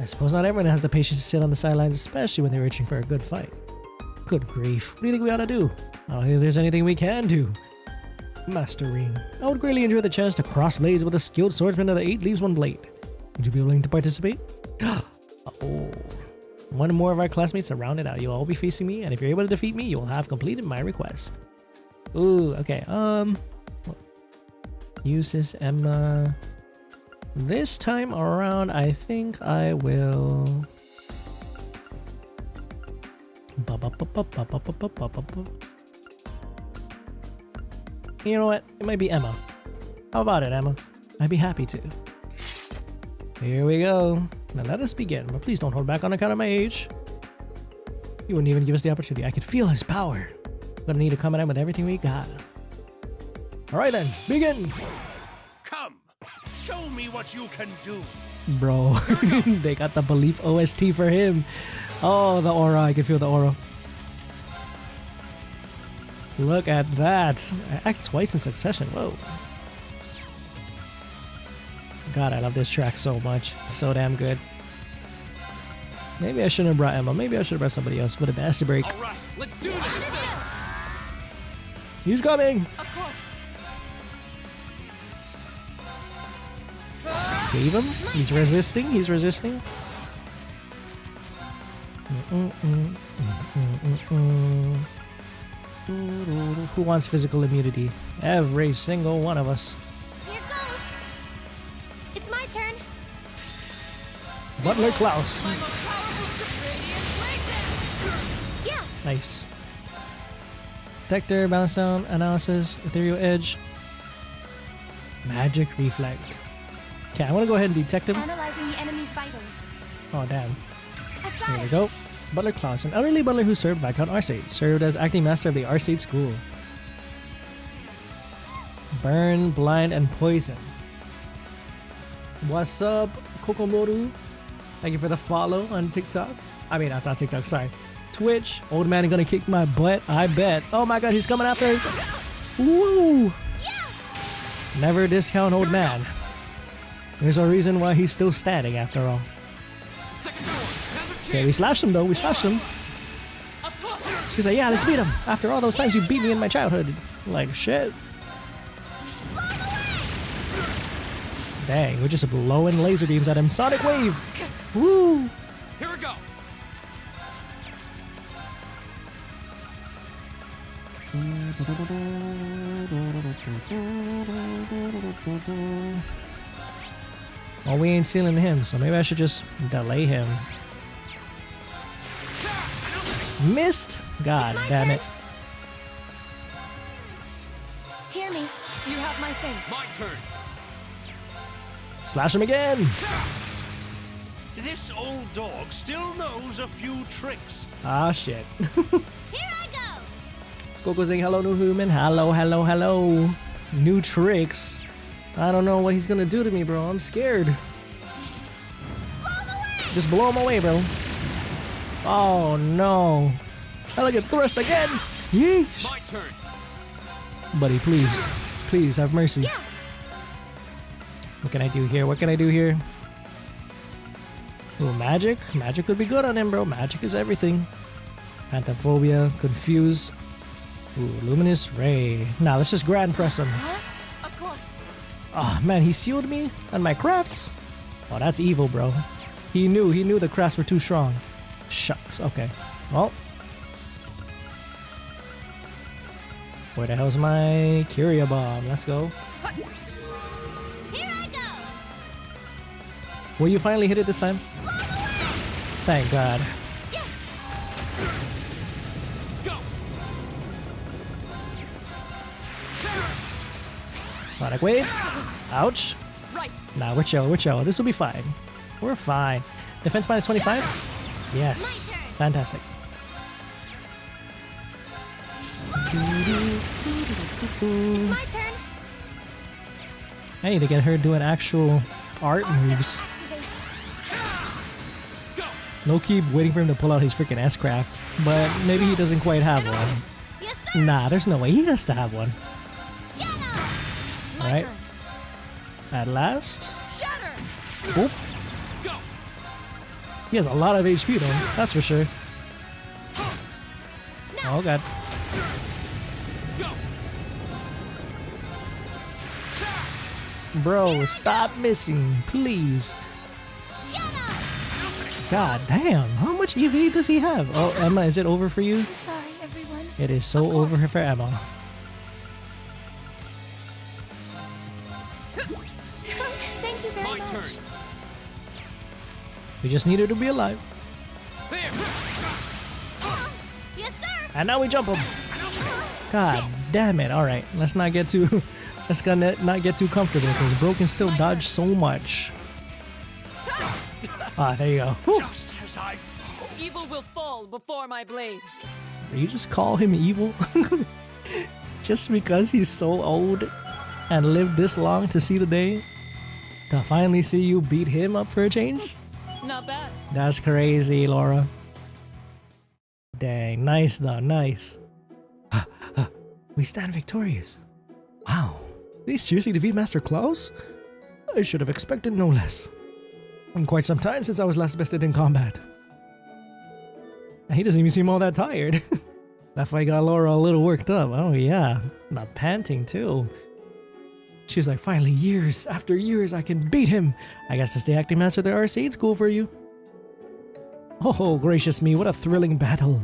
I suppose not everyone has the patience to sit on the sidelines, especially when they're reaching for a good fight. Good grief. What do you think we ought to do? I don't think there's anything we can do. Master Reem, I would greatly enjoy the chance to cross blades with a skilled swordsman of the 8 leaves 1 blade. Would you be willing to participate? Oh. One more of our classmates to round it out. You'll all be facing me, and if you're able to defeat me, you will have completed my request. Ooh, okay. Jusis, Emma. This time around, I think I will... You know what? It might be Emma. How about it, Emma? I'd be happy to. Here we go. Now let us begin, but please don't hold back on account of my age. He wouldn't even give us the opportunity. I could feel his power. I'm gonna need to come at him with everything we got. Alright then, begin! Come! Show me what you can do! Bro, they got the Belief OST for him. Oh, the aura. I can feel the aura. Look at that. I act twice in succession. Whoa. God, I love this track so much. So damn good. Maybe I shouldn't have brought Emma. Maybe I should have brought somebody else. Would have been a break. Alright, let's do this! He's coming! Of course. Gave him. He's resisting. He's resisting. Who wants physical immunity? Every single one of us. Here goes. It's my turn. Butler Klaus. Yeah. Nice. Detector, balance down, analysis, ethereal edge, magic reflect. Okay, I want to go ahead and detect him. Analyzing the enemy's vitals. Oh, damn. I've got Here we it. go. Butler Klaus, an elderly butler who served Viscount Arsate, served as acting master of the Arsate School. Burn, blind, and poison. What's up, Kokomoru? Thank you for the follow on TikTok. I mean, not TikTok, sorry. Twitch. Old man is gonna kick my butt, I bet. Oh my god, he's coming after us. Woo! Never discount old man. There's a reason why he's still standing after all. Okay, we slashed him though, we slashed him. She's like, yeah, let's beat him. After all those times you beat me in my childhood. Like, shit. Dang, we're just blowing laser beams at him. Sonic Wave! Woo! Here we go. Well, we ain't sealing him, so maybe I should just delay him. Missed? God damn it. Hear me. You have my thing. My turn. Slash him again! This old dog still knows a few tricks. Ah, shit. Here I go. Coco saying hello, new human. Hello, hello, hello. New tricks. I don't know what he's gonna do to me, bro. I'm scared. Just blow him away, bro. Oh, no. I get thrust again. Yeesh. My turn. Buddy, please. Please, have mercy. Yeah. What can I do here? What can I do here? Ooh, magic? Magic would be good on him, bro. Magic is everything. Phantophobia, confuse. Ooh, luminous ray. Nah, let's just grand press him. Of course. Oh, man, he sealed me on my crafts? Oh, that's evil, bro. He knew the crafts were too strong. Shucks, okay. Well. Where the hell's my Curia Bomb? Let's go. Here I go. Will you finally hit it this time? Thank God. Yeah. Go. Sonic Wave. Ouch. Right. Nah, we're chill, we're chill. This will be fine. We're fine. Defense minus 25? Yes. Fantastic. It's my turn. I need to get her doing actual art moves. No keep waiting for him to pull out his freaking S-Craft, but maybe he doesn't quite have one. Yes, sir. Nah, there's no way. He has to have one. Alright. At last. Shatter. Oop. He has a lot of HP though, that's for sure. Oh god. Bro, stop missing, please. God damn, how much EV does he have? Oh, Emma, is it over for you? I'm sorry, everyone. It is so over for Emma. Thank you very much. My turn. We just needed to be alive. There. Yes, sir. And now we jump him. God damn it. Alright, let's not get too not get too comfortable because Bro can still dodge so much. Ah, there you go. Whew. Just as I Evil will fall before my blade. You just call him evil? Just because he's so old and lived this long to see the day? To finally see you beat him up for a change? Not bad. That's crazy, Laura. Dang, nice though, nice. We stand victorious. Wow, they seriously defeat Master Klaus? I should have expected no less. In quite some time since I was last bested in combat. And he doesn't even seem all that tired. That fight got Laura a little worked up. Oh yeah, not panting too. She's like, finally, years after years, I can beat him. I guess it's the acting master of the arcade school for you. Oh, gracious me, what a thrilling battle.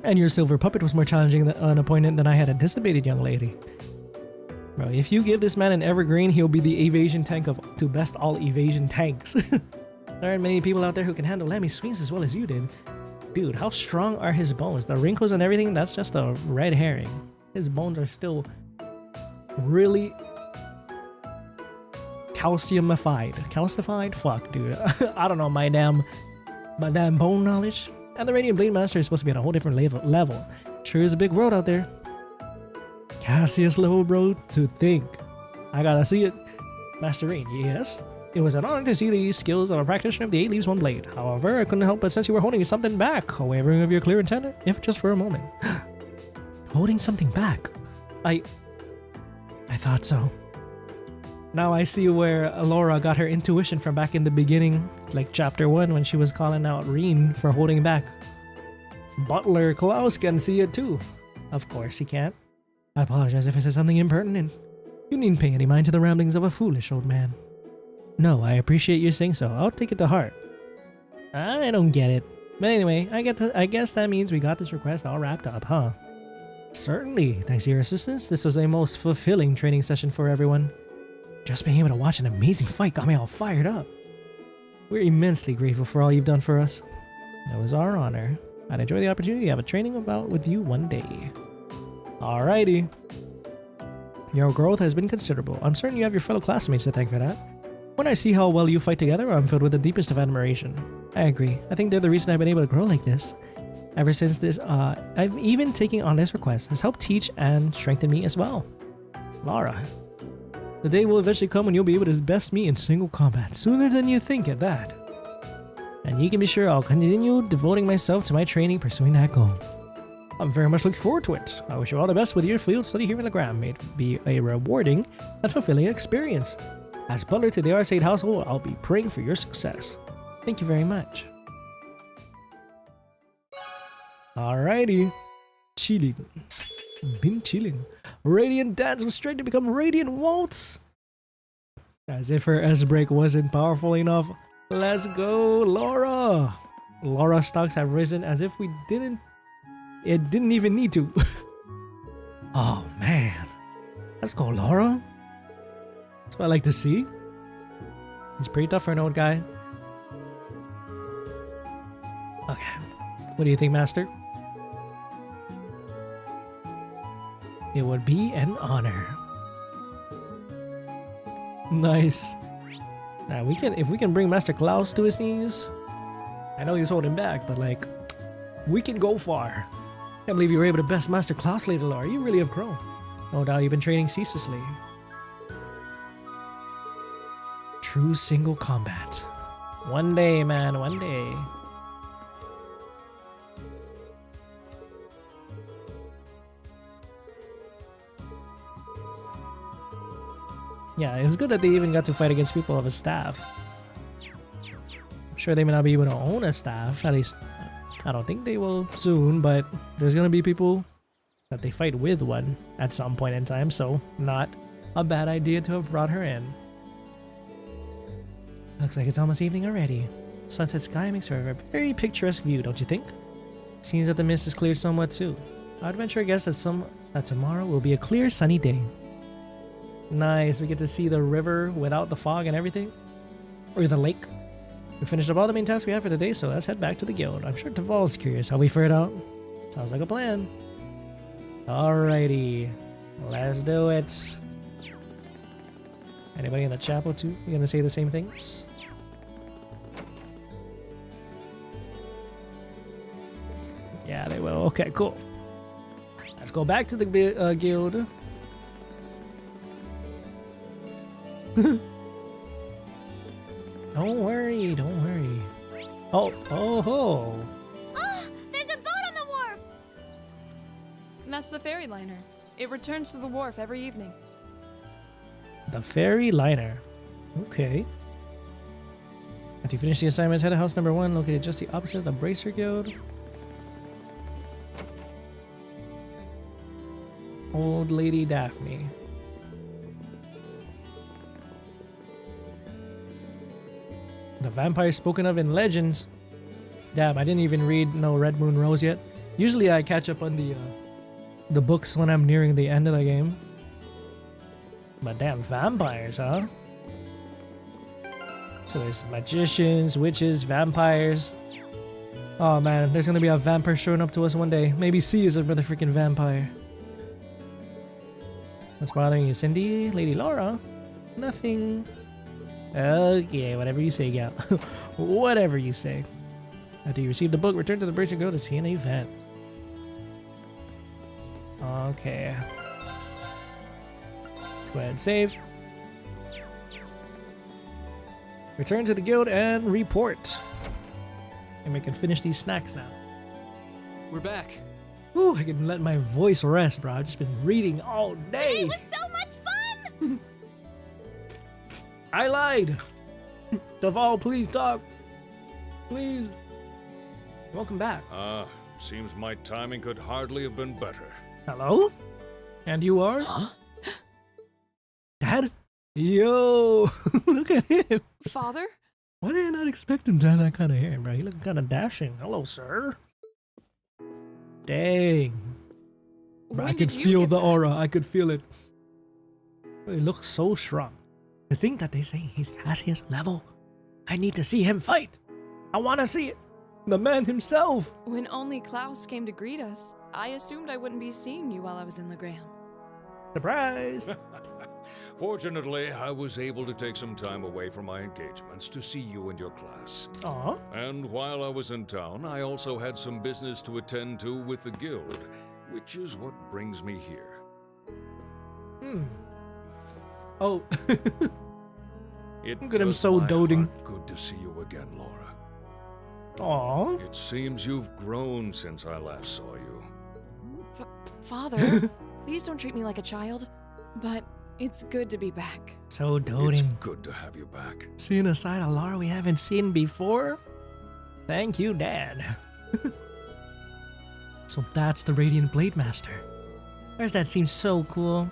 And your silver puppet was more challenging than an opponent than I had anticipated, young lady. Bro, if you give this man an evergreen, he'll be the evasion tank to best all evasion tanks. There aren't many people out there who can handle Lemmy's swings as well as you did. Dude, how strong are his bones? The wrinkles and everything, that's just a red herring. His bones are still really calciumified. Calcified? Fuck, dude. I don't know, my damn bone knowledge. And the Radiant Blade Master is supposed to be at a whole different level. Sure is a big world out there. Cassius level, bro, to think. I gotta see it. Master Rain, yes? It was an honor to see the skills of a practitioner of the 8 Leaves 1 Blade. However, I couldn't help but sense you were holding something back, wavering of your clear intent, if just for a moment. Holding something back? I thought so. Now I see where Laura got her intuition from back in the beginning, like chapter 1 when she was calling out Reen for holding back. Butler Klaus can see it too. Of course he can't. I apologize if I said something impertinent. You needn't pay any mind to the ramblings of a foolish old man. No, I appreciate you saying so. I'll take it to heart. I don't get it. But anyway, I guess that means we got this request all wrapped up, huh? Certainly. Thanks to your assistance, this was a most fulfilling training session for everyone. Just being able to watch an amazing fight got me all fired up. We're immensely grateful for all you've done for us. It was our honor. I'd enjoy the opportunity to have a training bout with you one day. Alrighty. Your growth has been considerable. I'm certain you have your fellow classmates to thank for that. When I see how well you fight together, I'm filled with the deepest of admiration. I agree. I think they're the reason I've been able to grow like this. Ever since this, I've even taken on this request has helped teach and strengthen me as well. Lara. The day will eventually come when you'll be able to best me in single combat, sooner than you think at that. And you can be sure I'll continue devoting myself to my training pursuing that goal. I'm very much looking forward to it. I wish you all the best with your field study here in the Gram. May it be a rewarding and fulfilling experience. As butler to the Arcade household, I'll be praying for your success. Thank you very much. Alrighty. Chilling. Been chilling. Radiant Dance was straight to become Radiant Waltz. As if her S-break wasn't powerful enough. Let's go, Laura. Laura stocks have risen as if we didn't. It didn't even need to. Oh man. Let's go, Laura. That's what I like to see. He's pretty tough for an old guy. Okay. What do you think, Master? It would be an honor. Nice. Now if we can bring Master Klaus to his knees. I know he's holding back, but like, we can go far. Can't believe you were able to best Master Klaus later, Laura. You really have grown. No doubt you've been training ceaselessly. True single combat. One day, man, one day. Yeah, it's good that they even got to fight against people of a staff. I'm sure they may not be able to own a staff, at least I don't think they will soon, but there's gonna be people that they fight with one at some point in time, so not a bad idea to have brought her in. Looks like it's almost evening already. Sunset sky makes for a very picturesque view, don't you think? Seems that the mist has cleared somewhat too. I'd venture a guess that tomorrow will be a clear, sunny day. Nice, we get to see the river without the fog and everything. Or the lake. We finished up all the main tasks we have for the day, so let's head back to the guild. I'm sure Toval's curious how we fared out. Sounds like a plan. Alrighty, let's do it. Anybody in the chapel too? You gonna say the same things? Yeah, they will. Okay, cool. Let's go back to the guild. Don't worry, don't worry. Oh, oh, ho. Oh, there's a boat on the wharf! That's the ferry liner. It returns to the wharf every evening. The ferry liner. Okay. After you finish the assignments, head to house number 1, located just the opposite of the Bracer Guild. Old Lady Daphne. The vampire spoken of in legends. Damn, I didn't even read no Red Moon Rose yet. Usually I catch up on the books when I'm nearing the end of the game. But damn, vampires, huh? So there's magicians, witches, vampires. Oh man, there's gonna be a vampire showing up to us one day. Maybe C is a motherfucking vampire. What's bothering you, Cindy? Lady Laura? Nothing. Okay, whatever you say, gal. Whatever you say. After you receive the book, return to the bridge and go to see an event. Okay. Let's go ahead and save. Return to the guild and report. And we can finish these snacks now. We're back. Ooh, I can let my voice rest, bro. I've just been reading all day. It was so much fun! I lied. Toval, please talk. Please. Welcome back. Seems my timing could hardly have been better. Hello? And you are? Huh? Dad? Yo, look at him. Father? Why did I not expect him to have that kind of hair, bro? He looking kind of dashing. Hello, sir. Dang. Bro, I could feel the aura. I could feel it. He looks so strong. The thing that they say he's Cassius level. I need to see him fight. I want to see it. The man himself. When only Klaus came to greet us, I assumed I wouldn't be seeing you while I was in Legram. Surprise. Fortunately, I was able to take some time away from my engagements to see you and your class. Aww. And while I was in town, I also had some business to attend to with the guild, which is what brings me here. Oh. Look at him so doting. Good to see you again, Laura. Aww. It seems you've grown since I last saw you. Father, please don't treat me like a child, but it's good to be back. So doting. It's good to have you back. Seeing a side of Laura we haven't seen before? Thank you, Dad. So that's the Radiant Blade Master. Where's that seems so cool?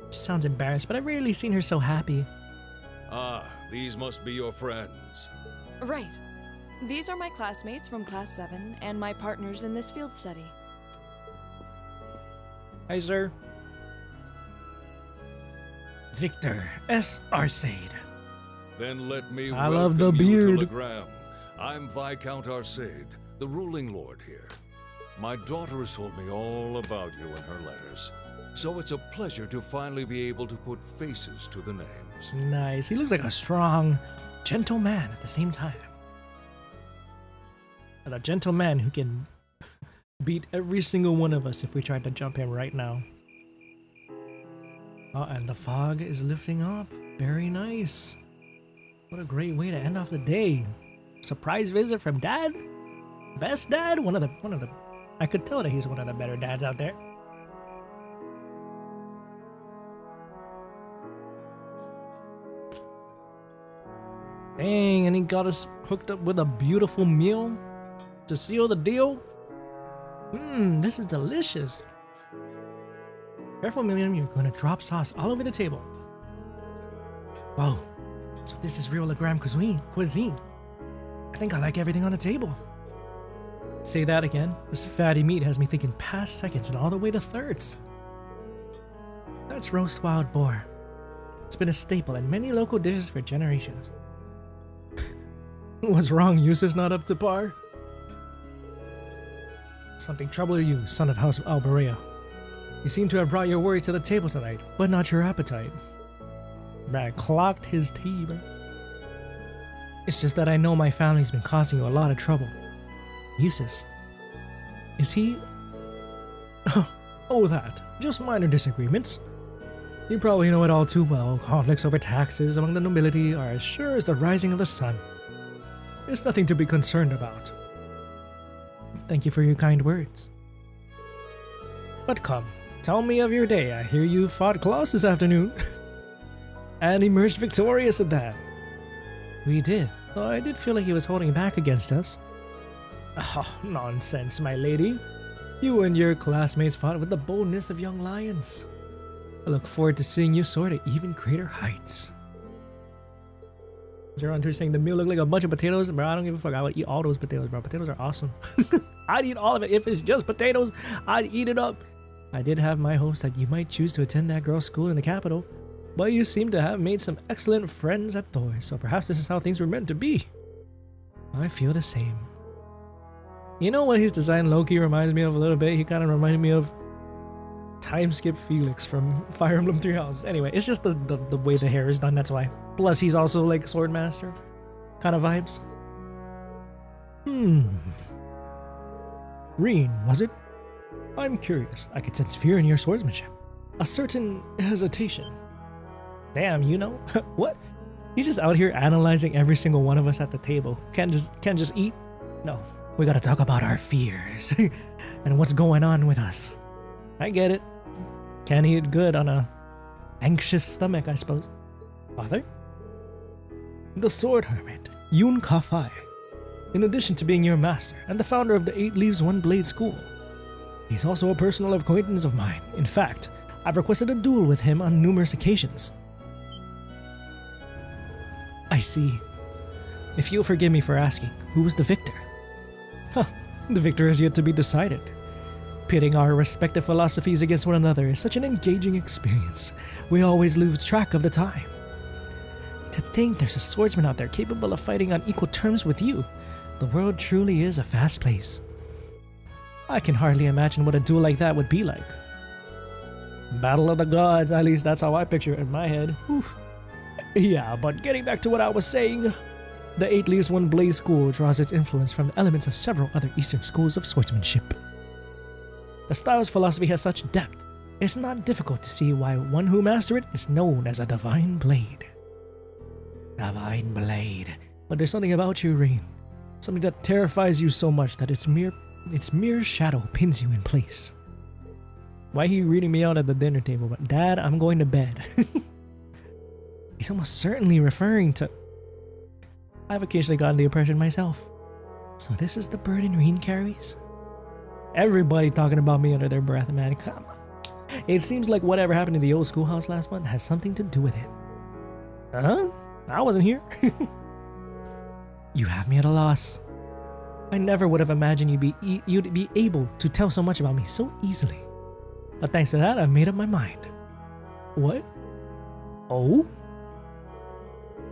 She sounds embarrassed, but I've rarely seen her so happy. Ah, these must be your friends. Right. These are my classmates from Class 7 and my partners in this field study. Hi, sir. Victor S. Arcade. Then let me I welcome love the you beard. to Legram. I'm Viscount Arcade, the ruling lord here. My daughter has told me all about you in her letters, so it's a pleasure to finally be able to put faces to the names. Nice. He looks like a strong, gentle man at the same time. And a gentle man who can beat every single one of us if we tried to jump him right now. Oh, and the fog is lifting up. Very nice. What a great way to end off the day. Surprise visit from Dad? Best dad? One of the I could tell that he's one of the better dads out there. Dang, and he got us hooked up with a beautiful meal to seal the deal. This is delicious. Careful, Millium, you're going to drop sauce all over the table. Whoa, so this is real Legram cuisine. I think I like everything on the table. Say that again. This fatty meat has me thinking past seconds and all the way to thirds. That's roast wild boar. It's been a staple in many local dishes for generations. What's wrong? Jusis not up to par? Something trouble you, son of House Alberea. You seem to have brought your worries to the table tonight, but not your appetite. Brad clocked his tea, bro. It's just that I know my family's been causing you a lot of trouble. Jusis. Is he... Oh, that. Just minor disagreements. You probably know it all too well. Conflicts over taxes among the nobility are as sure as the rising of the sun. It's nothing to be concerned about. Thank you for your kind words. But come, tell me of your day. I hear you fought Klaus this afternoon. And emerged victorious at that. We did, though I did feel like he was holding back against us. Oh, nonsense, my lady. You and your classmates fought with the boldness of young lions. I look forward to seeing you soar to even greater heights. Zero Hunter saying the meal looked like a bunch of potatoes. Bro, I don't give a fuck. I would eat all those potatoes, bro. Potatoes are awesome. I'd eat all of it. If it's just potatoes, I'd eat it up. I did have my hopes that you might choose to attend that girls' school in the capital, but you seem to have made some excellent friends at Thors, so perhaps this is how things were meant to be. I feel the same. You know what his design low-key reminds me of a little bit? He kind of reminded me of Time Skip Felix from Fire Emblem Three Houses. Anyway, it's just the way the hair is done, that's why. Plus, he's also like Swordmaster kind of vibes. Reen, was it? I'm curious. I could sense fear in your swordsmanship. A certain hesitation. Damn, you know? What? He's just out here analyzing every single one of us at the table. Can't just eat? No. We gotta talk about our fears. And what's going on with us. I get it. Can't eat good on a anxious stomach, I suppose. Father? The Sword Hermit, Yun Ka-Fai. In addition to being your master and the founder of the 8 Leaves 1 Blade School, he's also a personal acquaintance of mine. In fact, I've requested a duel with him on numerous occasions. I see. If you'll forgive me for asking, who was the victor? The victor has yet to be decided. Pitting our respective philosophies against one another is such an engaging experience. We always lose track of the time. To think there's a swordsman out there capable of fighting on equal terms with you. The world truly is a fast place. I can hardly imagine what a duel like that would be like. Battle of the gods, at least that's how I picture it in my head. Whew. Yeah, but getting back to what I was saying, the 8 Leaves 1 Blade School draws its influence from the elements of several other Eastern schools of swordsmanship. The style's philosophy has such depth, it's not difficult to see why one who mastered it is known as a divine blade. Divine blade. But there's something about you, Reen. Something that terrifies you so much that its mere shadow pins you in place. Why are you reading me out at the dinner table? But Dad, I'm going to bed. He's almost certainly referring to... I've occasionally gotten the impression myself. So this is the burden Reen carries? Everybody talking about me under their breath, man. Come on. It seems like whatever happened in the old schoolhouse last month has something to do with it. Huh? I wasn't here. You have me at a loss. I never would have imagined you'd be able to tell so much about me so easily. But thanks to that, I've made up my mind. What? Oh?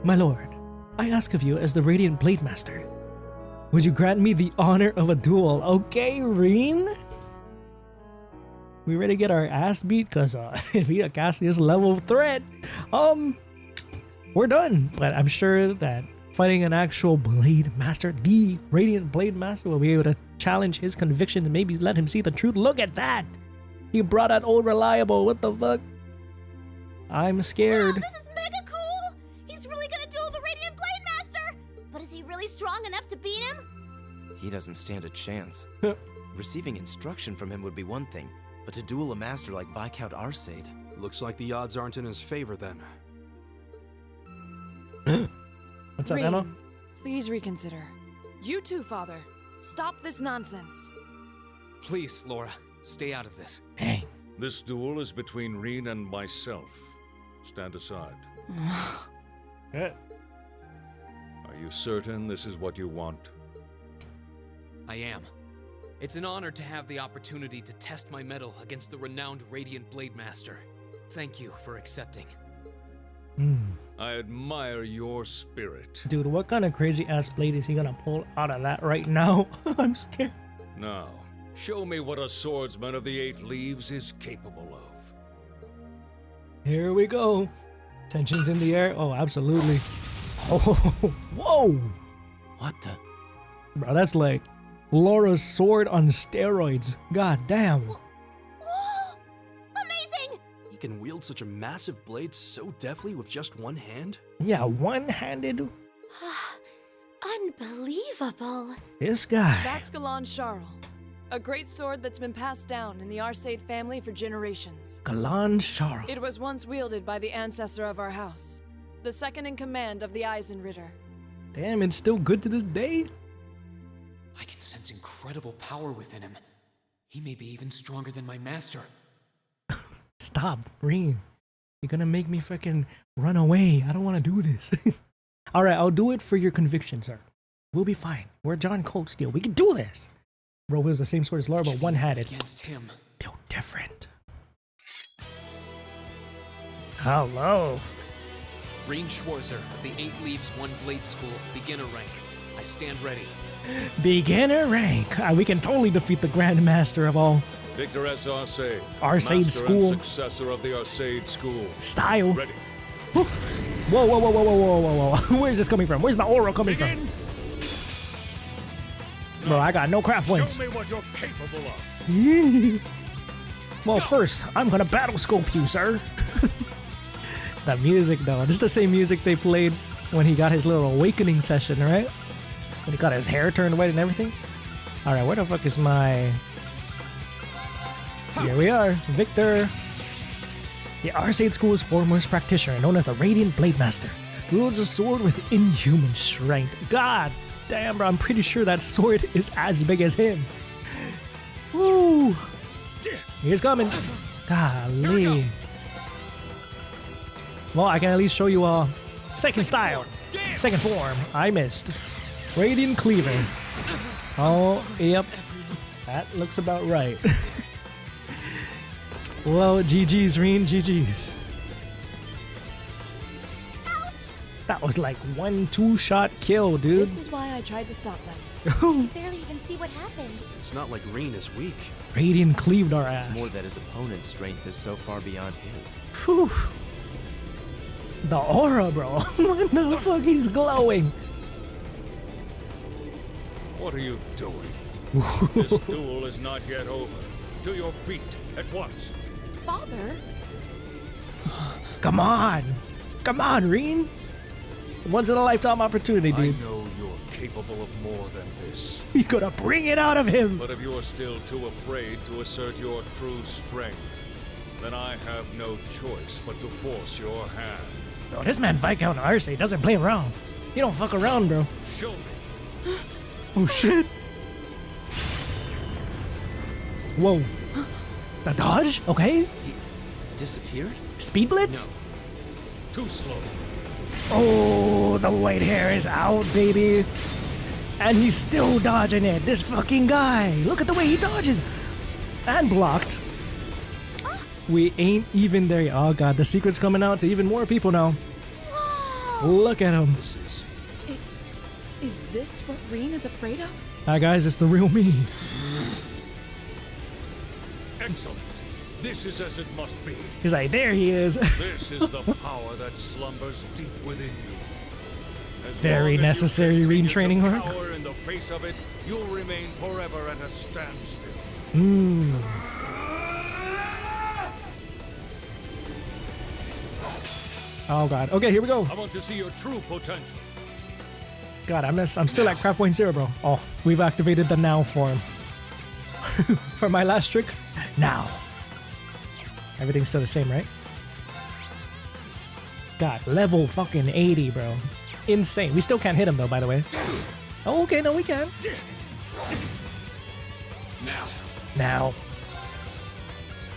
My lord, I ask of you as the Radiant Blade Master. Would you grant me the honor of a duel? Okay, Reen? We ready to get our ass beat? Cause if he a Cassius level threat, we're done. But I'm sure that fighting an actual Blade Master, the Radiant Blade Master, will be able to challenge his convictions and maybe let him see the truth. Look at that! He brought out old reliable. What the fuck? I'm scared. Wow, this is mega cool! He's really gonna duel the Radiant Blade Master! But is he really strong enough to beat him? He doesn't stand a chance. Receiving instruction from him would be one thing, but to duel a master like Viscount Arsaid... Looks like the odds aren't in his favor then. What's up, Reen, Emma? Please reconsider. You too, Father. Stop this nonsense. Please, Laura, stay out of this. Hey. This duel is between Reen and myself. Stand aside. Yeah. Are you certain this is what you want? I am. It's an honor to have the opportunity to test my mettle against the renowned Radiant Blade Master. Thank you for accepting. I admire your spirit. Dude, what kind of crazy ass blade is he gonna pull out of that right now? I'm scared. Now, show me what a swordsman of the 8 Leaves is capable of. Here we go. Tensions in the air. Oh, absolutely. Oh, whoa. What the? Bro, that's like Laura's sword on steroids. God damn. Whoa! Amazing! He can wield such a massive blade so deftly with just one hand? Yeah, one-handed. Unbelievable. This guy. That's Galan Charles, a great sword that's been passed down in the Arsaid family for generations. Galan Charles. It was once wielded by the ancestor of our house, the second in command of the Eisenritter. Damn, it's still good to this day. I can sense incredible power within him. He may be even stronger than my master. Stop, Reen. You're gonna make me freaking run away. I don't want to do this. All right, I'll do it for your conviction, sir. We'll be fine. We're John Cold Steel. We can do this. Bro wields the same sword as Laura, but one-handed. Against him. Built different. Hello. Reen Schwarzer of the 8 Leaves 1 Blade School, beginner rank. I stand ready. Beginner rank. We can totally defeat the Grandmaster of all. Victor S. Arcade. Arcade Master School. And successor of the Arcade School. Style. Ready. Whoa, whoa, whoa, whoa, whoa, whoa, whoa, whoa. Where's this coming from? Where's the aura coming from? Bro, I got no craft points. Show me what you're capable of. Well, first, I'm gonna battle scope you, sir. That music, though. This is the same music they played when he got his little awakening session, right? When he got his hair turned white and everything. Alright, where the fuck is my... Here we are, Victor. The Arcade School's foremost practitioner, known as the Radiant Blade Master, wields a sword with inhuman strength. God damn, bro, I'm pretty sure that sword is as big as him. Woo! He's coming. Golly. Well, I can at least show you a second style. Second form. I missed. Radiant Cleaver. Oh, yep. That looks about right. Well, GG's, Reen, GG's. That was like 1-2 shot kill, dude. This is why I tried to stop them. I barely even see what happened. It's not like Reen is weak. Radiant cleaved our It's ass. more that his opponent's strength is so far beyond his. Whew. The aura, bro. What the fuck? He's glowing. What are you doing? This duel is not yet over. To your feet at once. Father? Come on. Come on, Reen. Once in a lifetime opportunity, dude. I know you're capable of more than this. You gotta bring it out of him. But if you're still too afraid to assert your true strength, then I have no choice but to force your hand. Bro, this man Viscount Arce doesn't play around. He don't fuck around, bro. Show me. Oh shit. Whoa. The dodge? Okay. He disappeared? Speed blitz? No. Too slow. Oh, the white hair is out, baby. And he's still dodging it. This fucking guy. Look at the way he dodges. And blocked. We ain't even there yet. Oh god, the secret's coming out to even more people now. Whoa. Look at him. Is this what Reen is afraid of? Hi guys, it's the real me. Excellent. This is as it must be. He's like, there he is. This is the power that slumbers deep within you. As Very long as necessary you continue retraining to work. cower in the face of it, you'll remain forever at a standstill. Oh god. Okay, here we go. I want to see your true potential. God, I'm still at crap point 0, bro. Oh, we've activated the now form. For my last trick, now. Everything's still the same, right? God, level fucking 80, bro. Insane. We still can't hit him though, by the way. Oh, okay, no, we can. Now.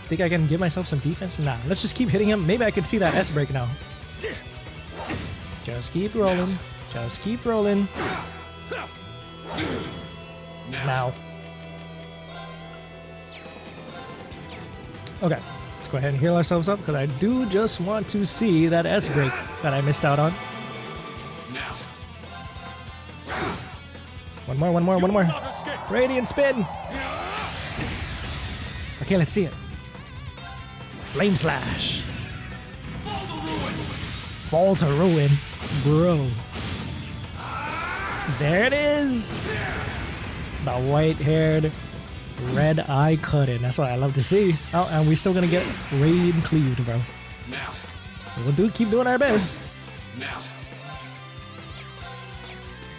Think I can give myself some defense? Nah, let's just keep hitting him. Maybe I can see that S break now. Just keep rolling. Just keep rolling. Now. Okay, let's go ahead and heal ourselves up because I do just want to see that S break that I missed out on. One more. Radiant spin. Okay, let's see it. Flame slash. Fall to ruin. Bro. There it is. The white-haired, red-eye cutting. That's what I love to see. Oh, and we're still gonna get Radiant cleaved, bro. We'll keep doing our best.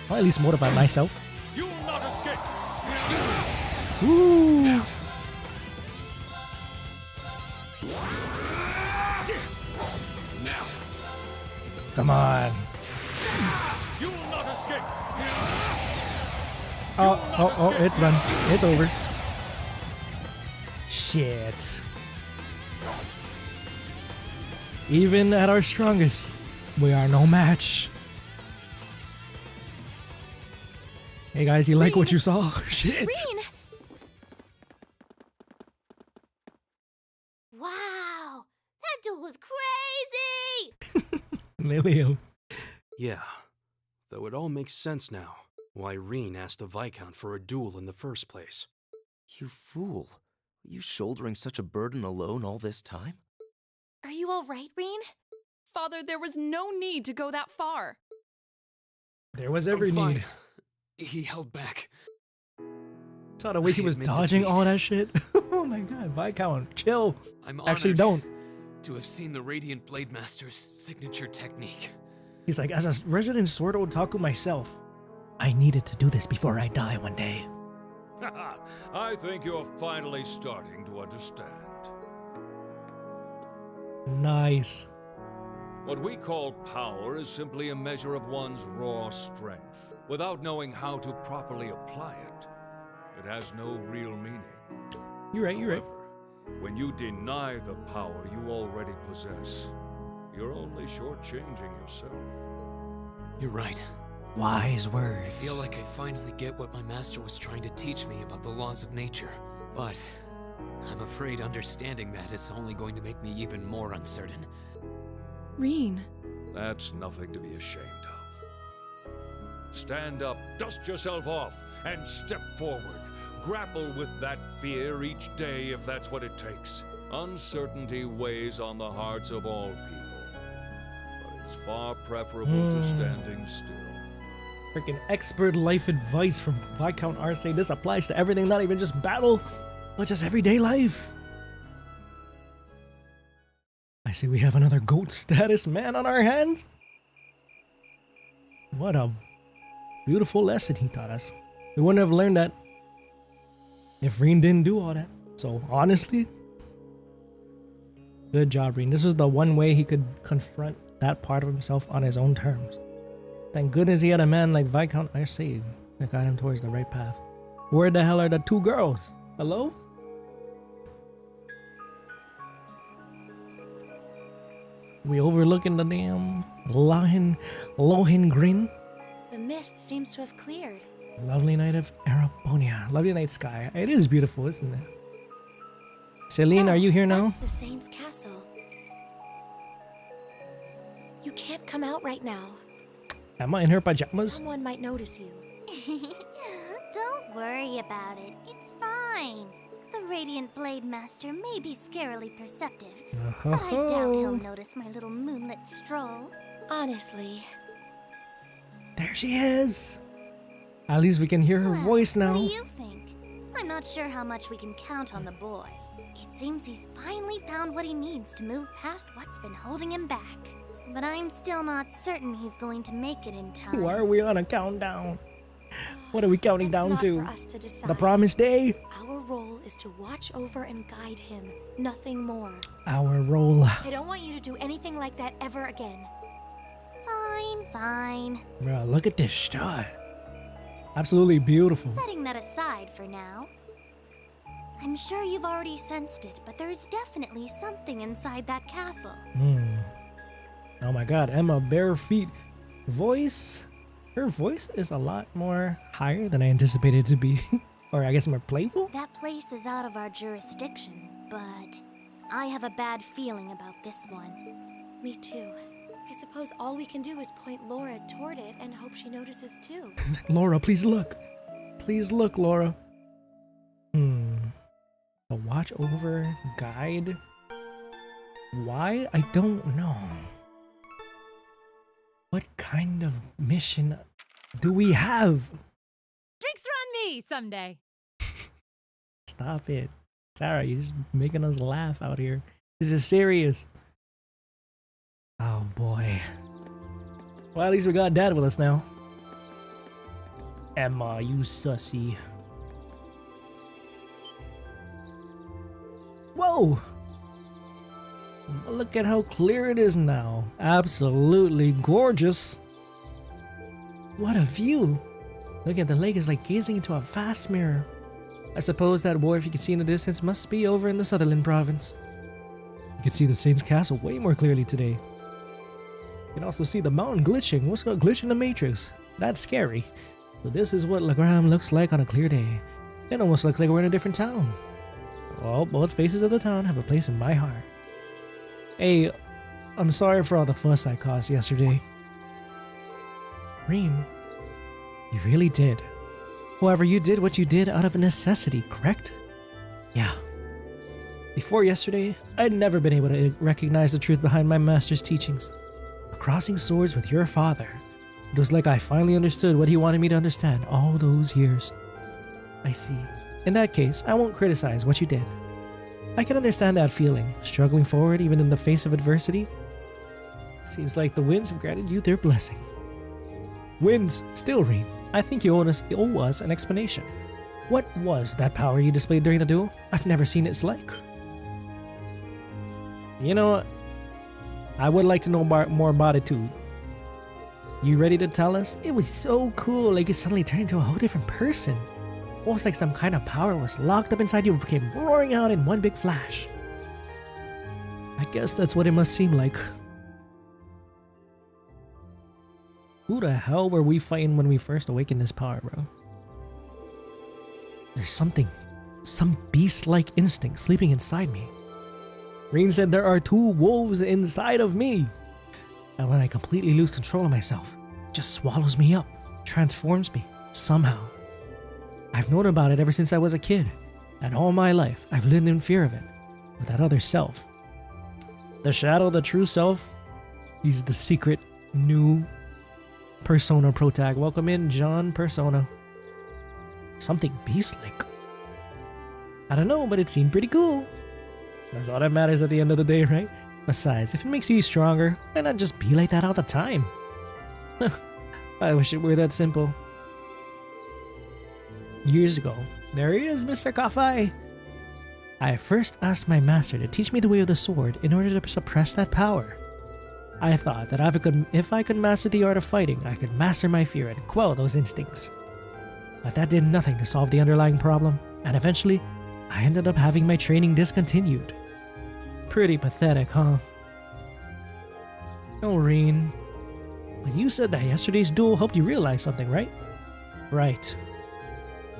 I'll at least motivate myself. You will not escape. Woo! Come on. You will not escape. Oh, it's done. It's over. Shit. Even at our strongest, we are no match. Hey guys, you like what you saw? Shit. Reen! Wow! That duel was crazy! Millium. Yeah, though it all makes sense now. Why Reen asked the Viscount for a duel in the first place. You fool. Were you shouldering such a burden alone all this time? Are you alright, Reen? Father, there was no need to go that far. There was every I'm fine. need. He held back. Saw the way he was admit dodging defeat. all that shit. Oh my god, Viscount, chill. I'm Actually, honored don't. to have seen the Radiant Blade Master's signature technique. He's like, as a resident sword otaku myself, I needed to do this before I die one day. I think you're finally starting to understand. Nice. What we call power is simply a measure of one's raw strength. Without knowing how to properly apply it, it has no real meaning. You're right, you're right. However, when you deny the power you already possess, you're only shortchanging yourself. You're right. Wise words. I feel like I finally get what my master was trying to teach me about the laws of nature. But I'm afraid understanding that is only going to make me even more uncertain. Reen. That's nothing to be ashamed of. Stand up, dust yourself off, and step forward. Grapple with that fear each day if that's what it takes. Uncertainty weighs on the hearts of all people, but it's far preferable to standing still. Freaking expert life advice from Viscount Arcade. This applies to everything, not even just battle, but just everyday life. I see we have another GOAT status man on our hands. What a beautiful lesson he taught us. We wouldn't have learned that if Reen didn't do all that. So honestly, good job, Reen. This was the one way he could confront that part of himself on his own terms. Thank goodness he had a man like Viscount Arcade that got him towards the right path. Where the hell are the two girls? Hello? We overlooking the damn Lohengrin. The mist seems to have cleared. Lovely night of Arabonia. Lovely night sky. It is beautiful, isn't it? Celine, So, are you here now? That's the Saint's castle. You can't come out right now. Am I in her pajamas? Someone might notice you. Don't worry about it. It's fine. The Radiant Blade Master may be scarily perceptive, but I doubt he'll notice my little moonlit stroll. Honestly. There she is. At least we can hear her voice now. What do you think? I'm not sure how much we can count on the boy. It seems he's finally found what he needs to move past what's been holding him back. But I'm still not certain he's going to make it in time. Why are we on a countdown? What are we counting It's down not to? for us to decide. The promised day? Our role is to watch over and guide him. Nothing more. Our role. I don't want you to do anything like that ever again. Fine. Bro, look at this shot. Absolutely beautiful. Setting that aside for now. I'm sure you've already sensed it, but there's definitely something inside that castle. Oh my god, Emma bare feet voice. Her voice is a lot more higher than I anticipated it to be. Or I guess more playful? That place is out of our jurisdiction, but I have a bad feeling about this one. Me too. I suppose all we can do is point Laura toward it and hope she notices too. Laura, please look. Please look, Laura. A watch over guide? Why? I don't know. What kind of mission do we have? Drinks are on me someday. Stop it. Sarah, you're just making us laugh out here. This is serious. Oh boy. Well, at least we got Dad with us now. Emma, you sussy. Whoa! Look at how clear it is now. Absolutely gorgeous. What a view. Look at the lake is like gazing into a vast mirror. I suppose that wharf you can see in the distance must be over in the Sutherland province. You can see the Saint's castle way more clearly today. You can also see the mountain glitching. What's got glitch in the Matrix? That's scary. So this is what Legram looks like on a clear day. It almost looks like we're in a different town. Well, both faces of the town have a place in my heart. Hey, I'm sorry for all the fuss I caused yesterday. Reem, you really did. However, you did what you did out of necessity, correct? Yeah. Before yesterday, I'd never been able to recognize the truth behind my master's teachings. But crossing swords with your father, it was like I finally understood what he wanted me to understand all those years. I see. In that case, I won't criticize what you did. I can understand that feeling, struggling forward even in the face of adversity. Seems like the winds have granted you their blessing. Winds, still Reem, I think you owe us an explanation. What was that power you displayed during the duel? I've never seen its like. You know, I would like to know more about it too. You ready to tell us? It was so cool, like you suddenly turned into a whole different person. Almost like some kind of power was locked up inside you and came roaring out in one big flash. I guess that's what it must seem like. Who the hell were we fighting when we first awakened this power, bro? There's some beast-like instinct sleeping inside me. Reem said there are 2 wolves inside of me. And when I completely lose control of myself, it just swallows me up, transforms me, somehow. I've known about it ever since I was a kid, and all my life I've lived in fear of it, with that other self. The shadow, the true self, he's the secret new Persona protag. Welcome in, John Persona. Something beast-like. I don't know, but it seemed pretty cool. That's all that matters at the end of the day, right? Besides, if it makes you stronger, why not just be like that all the time? I wish it were that simple. Years ago, there he is, Mr. Kafai. I first asked my master to teach me the way of the sword in order to suppress that power. I thought that if I could master the art of fighting, I could master my fear and quell those instincts. But that did nothing to solve the underlying problem, and eventually, I ended up having my training discontinued. Pretty pathetic, huh? Oh, Reen. But you said that yesterday's duel helped you realize something, right? Right.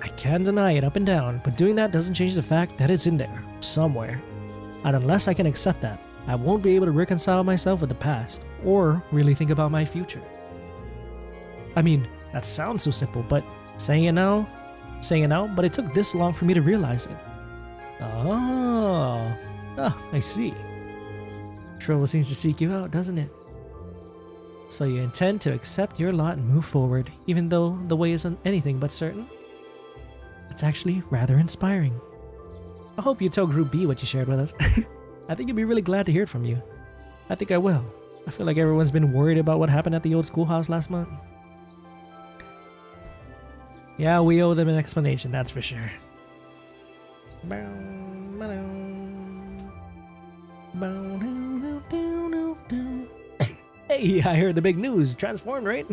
I can't deny it up and down, but doing that doesn't change the fact that it's in there, somewhere. And unless I can accept that, I won't be able to reconcile myself with the past, or really think about my future. I mean, that sounds so simple, but saying it out, but it took this long for me to realize it. Oh, I see. Trouble seems to seek you out, doesn't it? So you intend to accept your lot and move forward, even though the way isn't anything but certain? It's actually rather inspiring. I hope you tell Group B what you shared with us. I think you'll be really glad to hear it from you. I think I will. I feel like everyone's been worried about what happened at the old schoolhouse last month. Yeah, we owe them an explanation, that's for sure. Hey, I heard the big news. Transformed, right?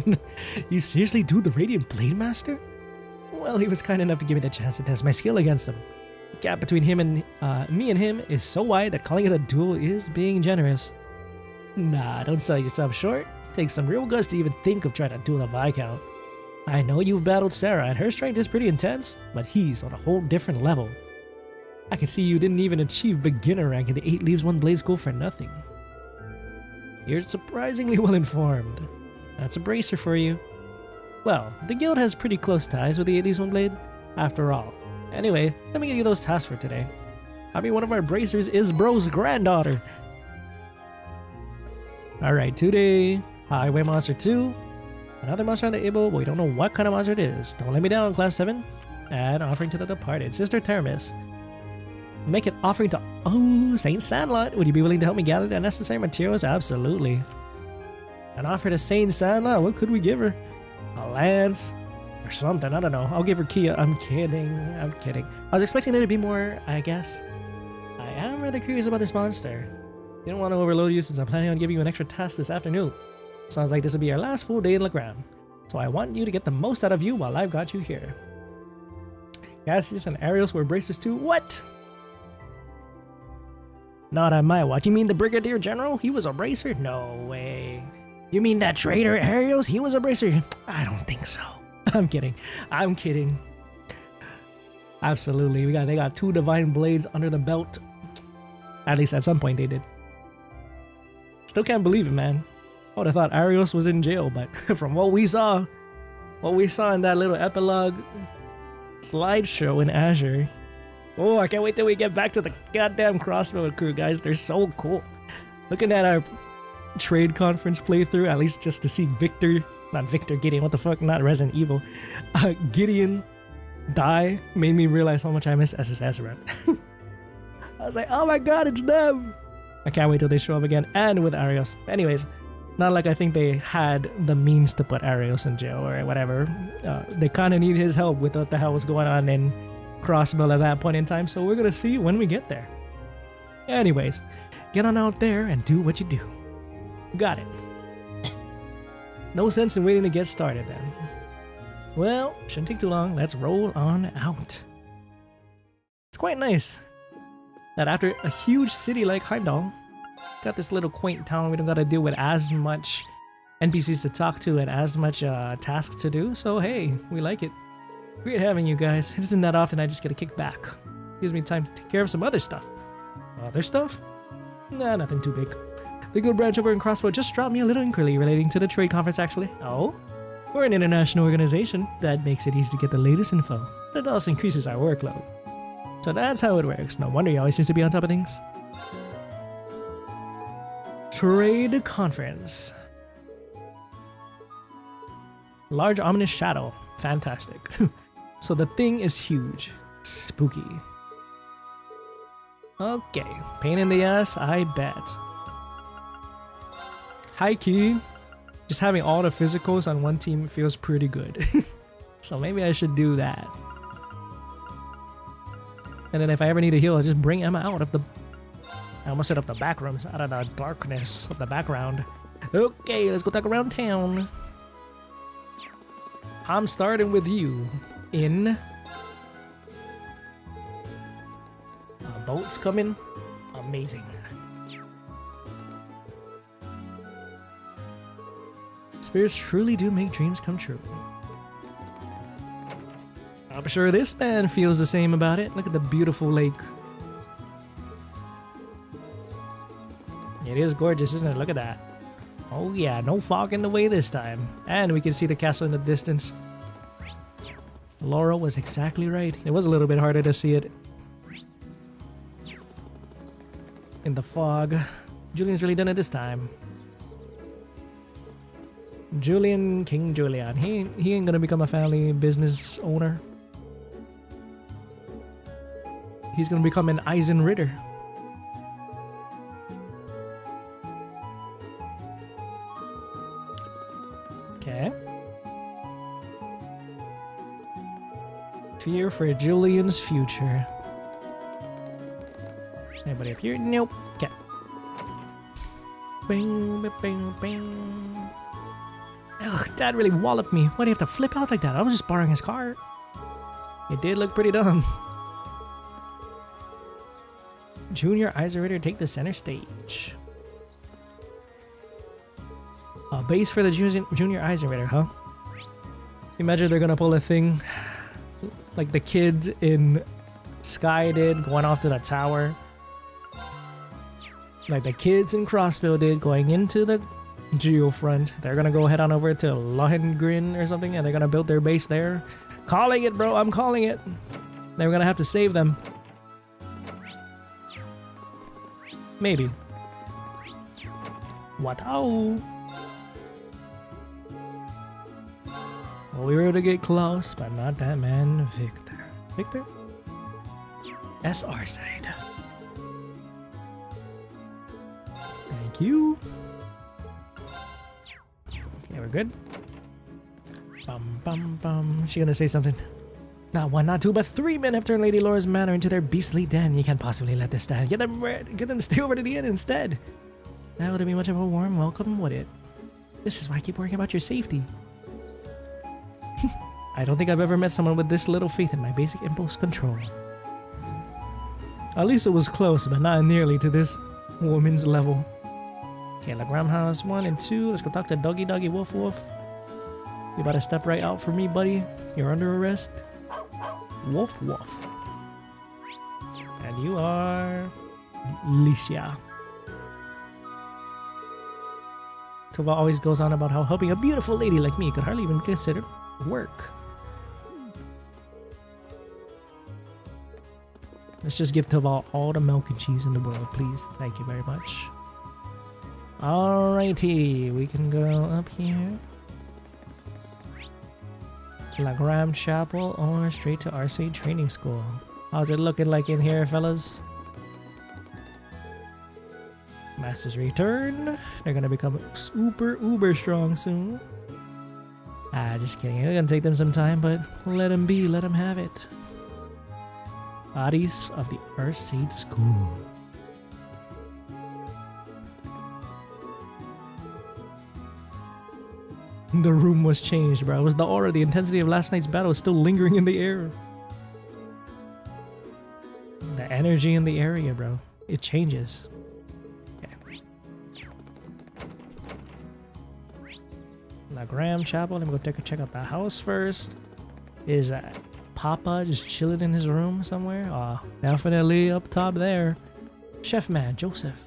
You seriously do the Radiant Blade Master? Well, he was kind enough to give me the chance to test my skill against him. The gap between him and me and him is so wide that calling it a duel is being generous. Nah, don't sell yourself short. Takes some real guts to even think of trying to duel a Viscount. I know you've battled Sarah and her strength is pretty intense, but he's on a whole different level. I can see you didn't even achieve beginner rank in the 8 Leaves 1 Blade School for nothing. You're surprisingly well informed. That's a bracer for you. Well, the guild has pretty close ties with the 8 Leaves 1 Blade, after all. Anyway, let me give you those tasks for today. I mean, one of our bracers is Bro's granddaughter. Alright, today, Highway Monster 2. Another monster on the Ibo, but we don't know what kind of monster it is. Don't let me down, Class 7. Add offering to the departed. Sister Teramis. Make an offering to Saint Sandlot. Would you be willing to help me gather the necessary materials? Absolutely. An offer to Saint Sandlot? What could we give her? A lance? Or something, I don't know. I'll give her Kia. I'm kidding. I was expecting there to be more, I guess. I am rather curious about this monster. Didn't want to overload you since I'm planning on giving you an extra task this afternoon. Sounds like this will be your last full day in Legram. So I want you to get the most out of you while I've got you here. Cassius and Arios were bracers too? What? Not on my watch. You mean the Brigadier General? He was a bracer? No way. You mean that traitor Arios? He was a bracer? I don't think so. I'm kidding. I'm kidding. Absolutely. They got 2 divine blades under the belt. At least at some point they did. Still can't believe it, man. I would have thought Arios was in jail, but from what we saw in that little epilogue slideshow in Azure. Oh, I can't wait till we get back to the goddamn Crossbell crew, guys. They're so cool. Looking at our trade conference playthrough, at least just to see Gideon, what the fuck, not Resident Evil. Gideon die made me realize how much I miss SSS, right? I was like, oh my god, it's them! I can't wait till they show up again, and with Arios. Anyways, not like I think they had the means to put Arios in jail or whatever. They kind of need his help with what the hell was going on in Crossbell at that point in time, so we're gonna see when we get there. Anyways, get on out there and do what you do. Got it. No sense in waiting to get started then. Well, shouldn't take too long. Let's roll on out. It's quite nice that after a huge city like Heimdall, got this little quaint town. We don't gotta deal with as much NPCs to talk to and as much tasks to do. So hey, we like it. Great having you guys. It isn't that often I just get a kick back. Gives me time to take care of some other stuff. Other stuff? Nah, nothing too big. The good branch over in Crossbow just dropped me a little inquiry relating to the trade conference actually. Oh? We're an international organization. That makes it easy to get the latest info. But it also increases our workload. So that's how it works. No wonder you always seem to be on top of things. Trade conference. Large ominous shadow. Fantastic. So the thing is huge. Spooky. Okay. Pain in the ass, I bet. High key. Just having all the physicals on one team feels pretty good. So maybe I should do that. And then if I ever need a heal, I'll just bring Emma out of the... I almost said of the back rooms, out of the darkness of the background. Okay, let's go talk around town. I'm starting with you in... boats coming? Amazing. Spirits truly do make dreams come true. I'm sure this man feels the same about it. Look at the beautiful lake. It is gorgeous, isn't it? Look at that. Oh yeah, no fog in the way this time. And we can see the castle in the distance. Laura was exactly right. It was a little bit harder to see it in the fog. Julian's really done it this time. King Julian. He ain't gonna become a family business owner. He's gonna become an Eisen Ritter. Okay. Fear for Julian's future. Anybody up here? Nope. Okay. Bing, bing, bing. Ugh, Dad really walloped me. Why do you have to flip out like that? I was just borrowing his car. It did look pretty dumb. Junior Eiseritter take the center stage. A base for the Junior Eiseritter, huh? Imagine they're gonna pull a thing like the kids in Sky did, going off to the tower. Like the kids in Crossbell did, going into the Geofront. They're gonna go head on over to Lohengrin or something, and they're gonna build their base there. Calling it, bro. I'm calling it. They're gonna have to save them. Maybe. What? Oh. Well, we were able to get close, but not that man, Victor. Victor? SR side. Thank you. Okay, we're good. Bum bum bum. She gonna say something? Not one, not two, but 3 men have turned Lady Laura's manor into their beastly den. You can't possibly let this stand. Get them to stay over to the inn instead. That wouldn't be much of a warm welcome, would it? This is why I keep worrying about your safety. I don't think I've ever met someone with this little faith in my basic impulse control. Alisa was close, but not nearly to this woman's level. Okay, Lagram House 1 and 2. Let's go talk to Doggy Doggy Wolf Wolf. You about to step right out for me, buddy? You're under arrest. Woof woof. And you are... Alicia. Toval always goes on about how helping a beautiful lady like me could hardly even be considered work. Let's just give Toval all the milk and cheese in the world, please. Thank you very much. Alrighty, we can go up here. Lohengrin Chapel or straight to Arcade Training School. How's it looking like in here, fellas? Masters return. They're gonna become super uber strong soon. Just kidding. It's gonna take them some time, but let them be. Let them have it. Bodies of the Arcade School. The room was changed, bro. It was the aura. The intensity of last night's battle is still lingering in the air. The energy in the area, bro. It changes. Lohengrin Chapel. Let me go take a check out the house first. Is Papa just chilling in his room somewhere? Definitely up top there. Chef man, Joseph.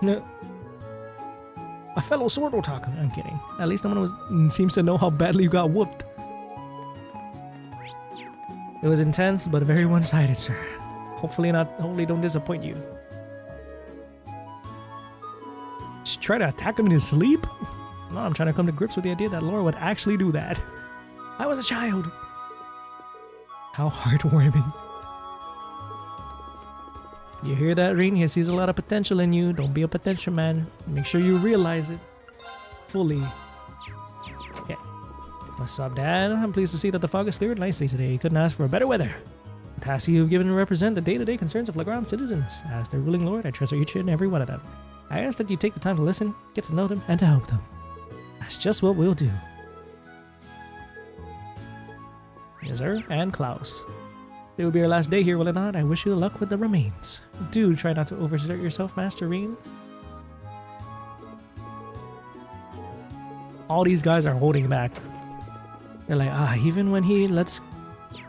No. A fellow sword otaku. I'm kidding. At least someone seems to know how badly you got whooped. It was intense, but very one-sided, sir. Hopefully don't disappoint you. Just try to attack him in his sleep? No, I'm trying to come to grips with the idea that Laura would actually do that. I was a child. How heartwarming. You hear that, Rin? He sees a lot of potential in you. Don't be a potential man. Make sure you realize it fully. Yeah. What's up, Dad? I'm pleased to see that the fog is cleared nicely today. You couldn't ask for better weather. The tasks you've given to represent the day-to-day concerns of Lohengrin citizens. As their ruling lord, I trust each and every one of them. I ask that you take the time to listen, get to know them, and to help them. That's just what we'll do. Azure and Klaus. It will be our last day here, will it not? I wish you luck with the remains. Do try not to overexert yourself, Master Rin. All these guys are holding back. They're like, even when he lets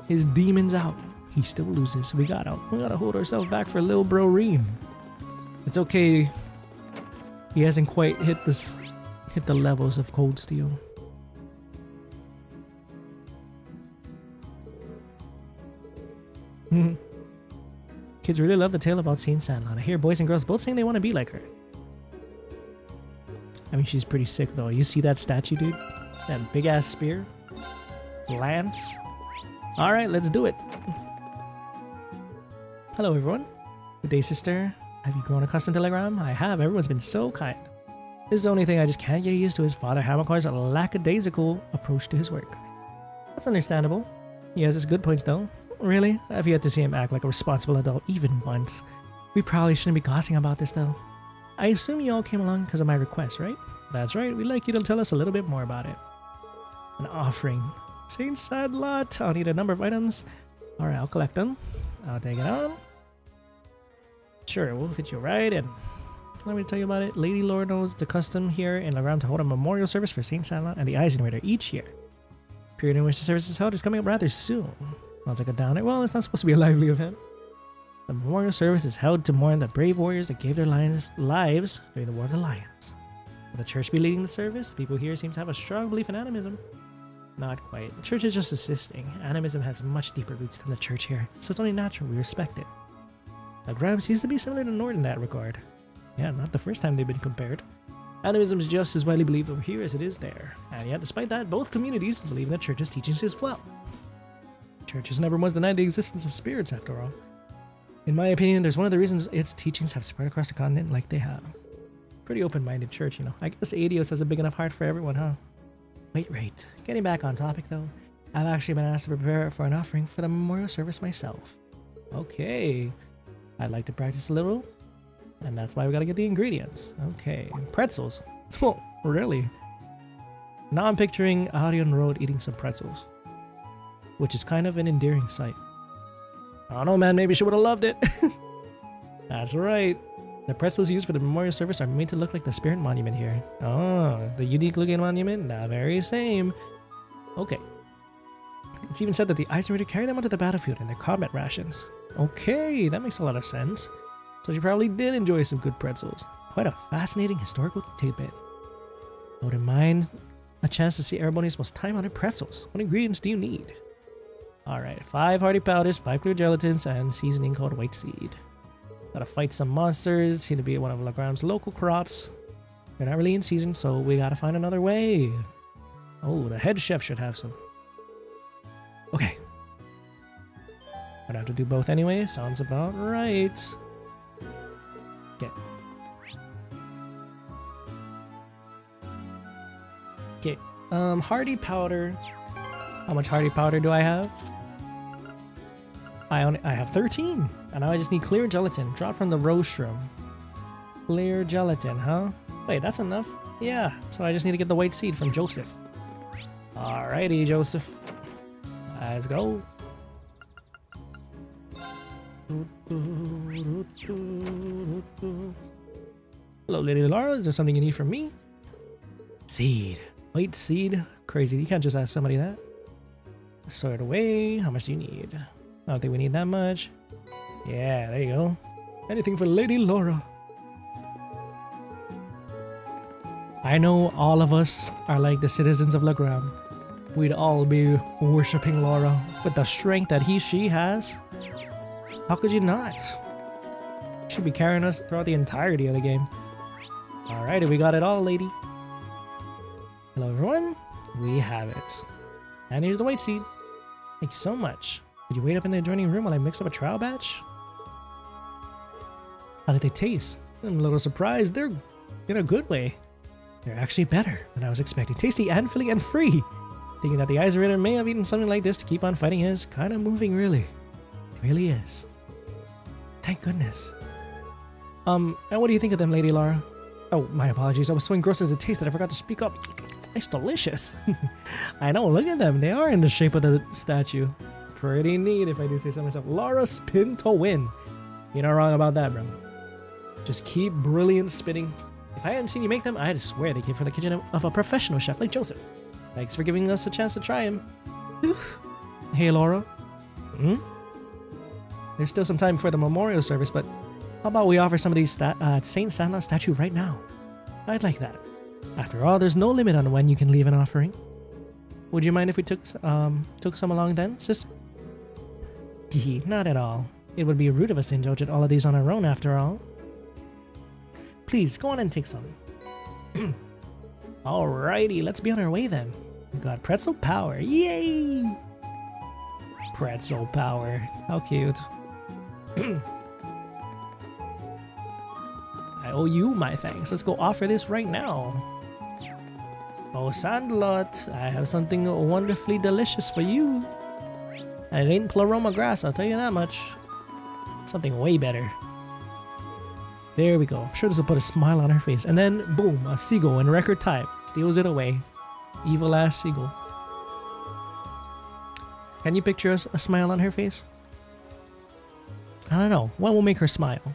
his demons out, he still loses. We gotta hold ourselves back for little bro Rin. It's okay. He hasn't quite hit the levels of Cold Steel. Kids really love the tale about Saint Sandlot. I hear boys and girls both saying they want to be like her. I mean, she's pretty sick though. You see that statue, dude? That big ass spear? Lance? Alright, let's do it. Hello everyone. Good day, sister. Have you grown accustomed to Lohengrin? I have. Everyone's been so kind. This is the only thing I just can't get used to is Father Hamakar's lackadaisical approach to his work. That's understandable. He has his good points though. Really? I've yet to see him act like a responsible adult even once. We probably shouldn't be gossiping about this though. I assume you all came along because of my request, right? That's right. We'd like you to tell us a little bit more about it. An offering. Saint Sandlot. I'll need a number of items. Alright, I'll collect them. I'll take it on. Sure, we'll fit you right in. Let me tell you about it. Lady Lore knows the custom here in Lohengrin to hold a memorial service for Saint Sandlot and the Eisenritter each year. The period in which the service is held is coming up rather soon. Sounds like a downer. Well, it's not supposed to be a lively event. The memorial service is held to mourn the brave warriors that gave their lives during the War of the Lions. Will the church be leading the service? The people here seem to have a strong belief in animism. Not quite. The church is just assisting. Animism has much deeper roots than the church here, so it's only natural we respect it. Lohengrin seems to be similar to Nord in that regard. Yeah, not the first time they've been compared. Animism is just as widely believed over here as it is there. And yet, despite that, both communities believe in the church's teachings as well. The church has never once denied the existence of spirits, after all. In my opinion, there's one of the reasons its teachings have spread across the continent like they have. Pretty open-minded church, you know. I guess Adios has a big enough heart for everyone, huh? Wait. Getting back on topic, though. I've actually been asked to prepare for an offering for the memorial service myself. Okay. I'd like to practice a little, and that's why we gotta get the ingredients. Okay. Pretzels. Oh, really? Now I'm picturing Audi on the road eating some pretzels, which is kind of an endearing sight. I don't know, man. Maybe she would have loved it. That's right. The pretzels used for the memorial service are made to look like the spirit monument here. Oh, the unique looking monument? The very same. Okay. It's even said that the Azure carry them onto the battlefield in their combat rations. Okay, that makes a lot of sense. So she probably did enjoy some good pretzels. Quite a fascinating historical tidbit. I wouldn't mind a chance to see Ereboni's most time-honored pretzels. What ingredients do you need? Alright, 5 hearty powders, 5 clear gelatins, and seasoning called white seed. Gotta fight some monsters, seem to be one of Legram's local crops. They're not really in season, so we gotta find another way. Oh, the head chef should have some. Okay. Gonna have to do both anyway, sounds about right. Okay. Okay, hardy powder. How much hardy powder do I have? I have 13, and now I just need clear gelatin. Drop from the rostrum. Clear gelatin, huh? Wait, that's enough? Yeah, so I just need to get the white seed from Joseph. Alrighty, Joseph. Let's go. Hello, Lady Laura. Is there something you need from me? Seed. White seed? Crazy. You can't just ask somebody that. Store it away. How much do you need? I don't think we need that much. Yeah, there you go. Anything for Lady Laura. I know all of us are like the citizens of Legram. We'd all be worshipping Laura with the strength that she has. How could you not? She'd be carrying us throughout the entirety of the game. Alrighty, we got it all, lady. Hello, everyone. We have it. And here's the white seed. Thank you so much. Could you wait up in the adjoining room while I mix up a trial batch? How did they taste? I'm a little surprised. They're in a good way. They're actually better than I was expecting. Tasty and filling and free. Thinking that the Azure may have eaten something like this to keep on fighting is kind of moving, really. It really is. Thank goodness. And what do you think of them, Lady Laura? Oh, my apologies. I was so engrossed in the taste that I forgot to speak up. It's delicious. I know, look at them. They are in the shape of the statue. Pretty neat, if I do say so myself. Laura, spin to win. You're not wrong about that, bro. Just keep brilliant spinning. If I hadn't seen you make them, I'd swear they came from the kitchen of a professional chef like Joseph. Thanks for giving us a chance to try him. Hey, Laura. Hmm? There's still some time for the memorial service, but how about we offer some of these Saint Sandlot statue right now? I'd like that. After all, there's no limit on when you can leave an offering. Would you mind if we took some along then, sister? Not at all. It would be rude of us to indulge in all of these on our own, after all. Please, go on and take some. Alrighty, let's be on our way then. We got pretzel power. Yay! Pretzel power. How cute. I owe you my thanks. Let's go offer this right now. Oh, Sandlot, I have something wonderfully delicious for you. And it ain't Pleroma grass, I'll tell you that much. Something way better. There we go. I'm sure this will put a smile on her face. And then, boom, a seagull in record time steals it away. Evil ass seagull. Can you picture a smile on her face? I don't know. What will make her smile?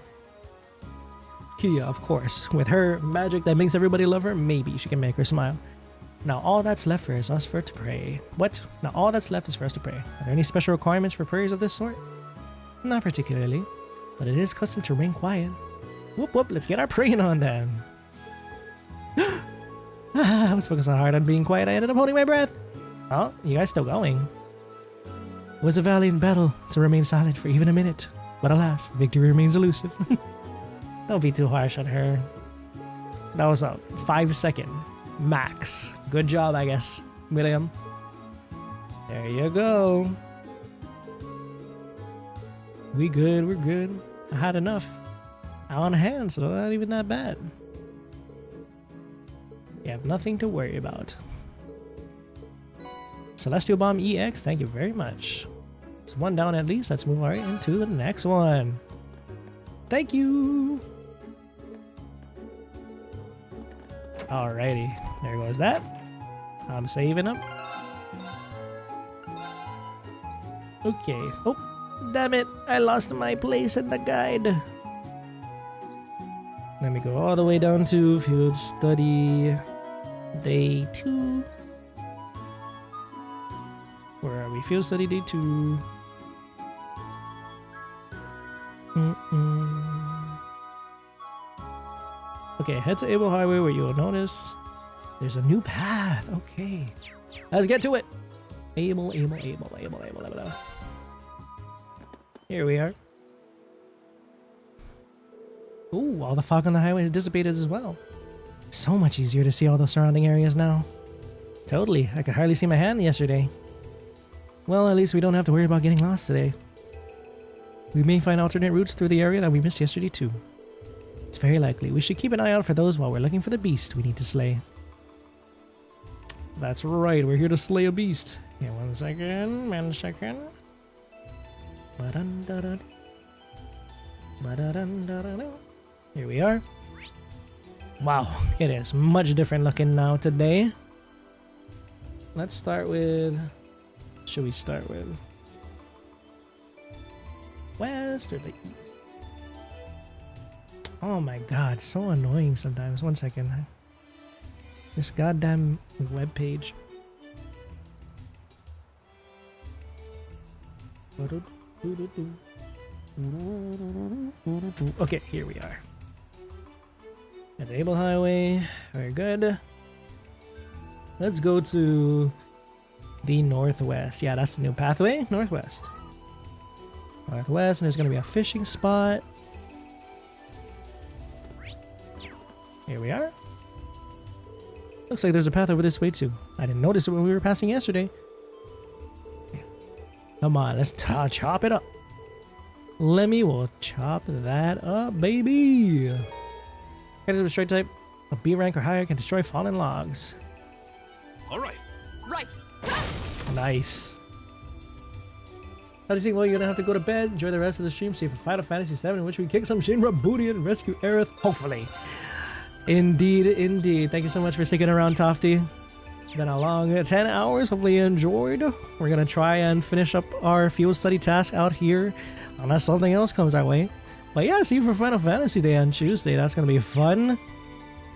Kia, of course. With her magic that makes everybody love her, maybe she can make her smile. Now all that's left for is us for to pray. What? Now all that's left is for us to pray. Are there any special requirements for prayers of this sort? Not particularly, but it is custom to remain quiet. Whoop whoop, let's get our praying on then. I was focusing hard on being quiet, I ended up holding my breath. Oh, you guys still going? It was a valiant battle to remain silent for even a minute. But alas, victory remains elusive. Don't be too harsh on her. That was a 5-second max. Good job, I guess, Millium. There you go. We good, we're good. I had enough on hand, so not even that bad. You have nothing to worry about. Celestial Bomb EX, thank you very much. It's one down at least. Let's move right into the next one. Thank you. Alrighty, there goes that. I'm saving up. Okay. Oh, damn it! I lost my place in the guide. Let me go all the way down to field study day 2. Where are we? Field study day 2. Okay, head to Able Highway where you'll notice there's a new path. Okay, let's get to it. Able. Here we are. Ooh, all the fog on the highway has dissipated as well. So much easier to see all the surrounding areas now. Totally, I could hardly see my hand yesterday. Well, at least we don't have to worry about getting lost today. We may find alternate routes through the area that we missed yesterday too. It's very likely. We should keep an eye out for those while we're looking for the beast we need to slay. That's right, we're here to slay a beast. Yeah, 1 second, 1 second. Here we are. Wow, it is much different looking now today. Let's start with... Should we start with... West or the east? Oh my god, so annoying sometimes. 1 second. This goddamn web page. Okay, here we are. At the Able Highway. Very good. Let's go to the northwest. Yeah, that's the new pathway. Northwest. Northwest, and there's going to be a fishing spot. Here we are. Looks like there's a path over this way too. I didn't notice it when we were passing yesterday. Come on, let's chop it up. Lemmy will chop that up, baby. Characters with strike type of B rank or higher can destroy fallen logs. All right. Right. Nice. How do you think? Well, you're gonna have to go to bed. Enjoy the rest of the stream. See for Final Fantasy VII, in which we kick some Shinra booty and rescue Aerith. Hopefully. Indeed, indeed. Thank you so much for sticking around, Tofty. It's been a long 10 hours. Hopefully you enjoyed. We're gonna try and finish up our field study task out here, unless something else comes our way. But yeah, see you for Final Fantasy Day on Tuesday. That's gonna be fun.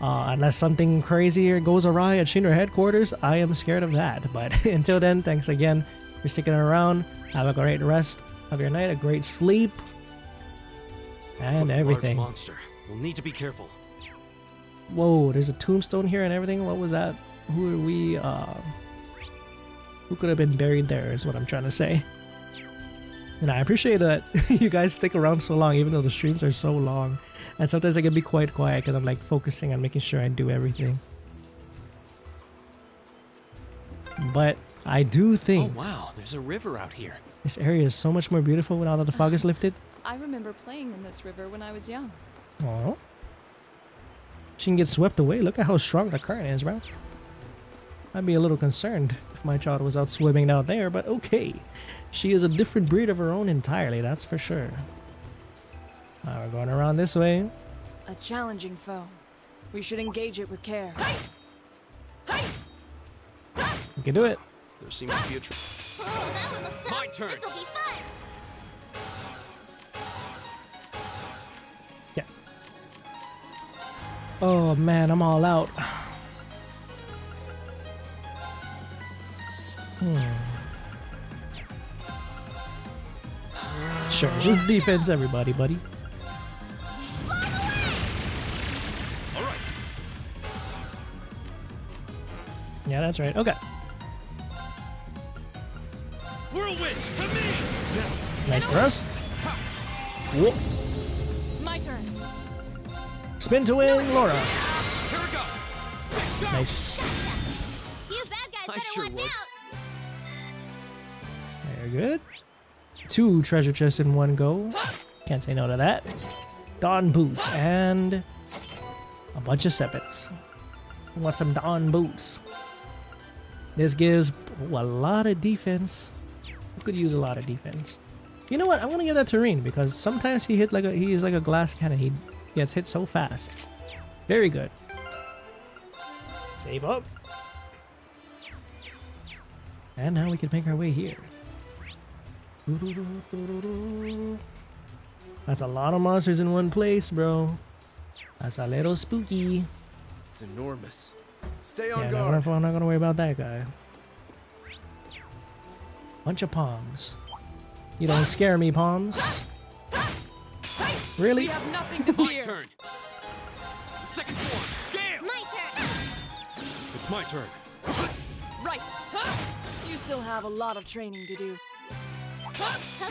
Unless something crazy goes awry at Shinra headquarters, I am scared of that. But until then, thanks again for sticking around. Have a great rest of your night, a great sleep, and everything. Large monster. We'll need to be careful. Whoa, there's a tombstone here and everything. What was that? Who are we? Who could have been buried there is what I'm trying to say. And I appreciate that you guys stick around so long, even though the streams are so long. And sometimes I can be quite quiet because I'm like focusing on making sure I do everything. But I do think... Oh wow, there's a river out here. This area is so much more beautiful when all of the fog is lifted. I remember playing in this river when I was young. Oh. She can get swept away. Look at how strong the current is, bro. I'd be a little concerned if my child was out swimming out there, but okay. She is a different breed of her own entirely, that's for sure. Now we're going around this way. A challenging foe. We should engage it with care. We can do it. There seems to be a Oh, that one looks tough. My turn. This'll be fun. Yeah. Oh man, I'm all out. Sure, just defense everybody, buddy. All right. Yeah, that's right. Okay. Whirlwind to me. Nice thrust. Whoop. My turn. Spin to win, Laura. Here we go. Nice. You bad guys I better sure watch would. out. Very good. 2 treasure chests in one go. Can't say no to that. Dawn boots and a bunch of sepets. Want some Dawn boots. This gives a lot of defense. We could use a lot of defense. You know what? I'm gonna give that to Reen because sometimes he is like a glass cannon. He gets hit so fast. Very good. Save up. And now we can make our way here. That's a lot of monsters in one place, bro. That's a little spooky. It's enormous. Stay on Yeah, guard. I'm not gonna worry about that guy. Bunch of palms. You don't scare me, palms. Really? We have nothing to My fear. turn. The second form. Damn! My turn. It's my turn. Right. You still have a lot of training to do.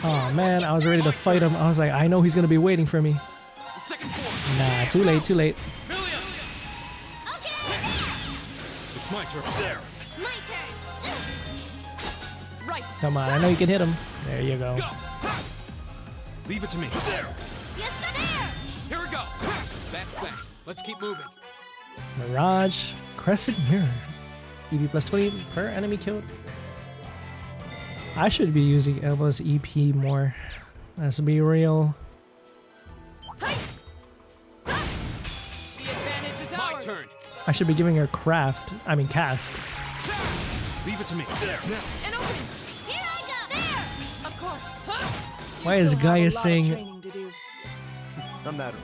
Oh man, I was ready to fight him. I was like, I know he's gonna be waiting for me. The second form. Nah, too late, too late. Millium! It's my turn. There. My turn. Right. Come on, I know you can hit him. There you go. Go. Leave it to me. There. Yes, sir. There. Here we go. That's that. Let's keep moving. Mirage, Crescent Mirror. EV plus 20 per enemy killed. I should be using Elbo's EP more. Let's be real. The advantage is My ours. turn. I should be giving her cast. Leave it to me. There. An opening. Here I go. There. Of course. Why is Still have a Gaia lot of saying training to do. No matter.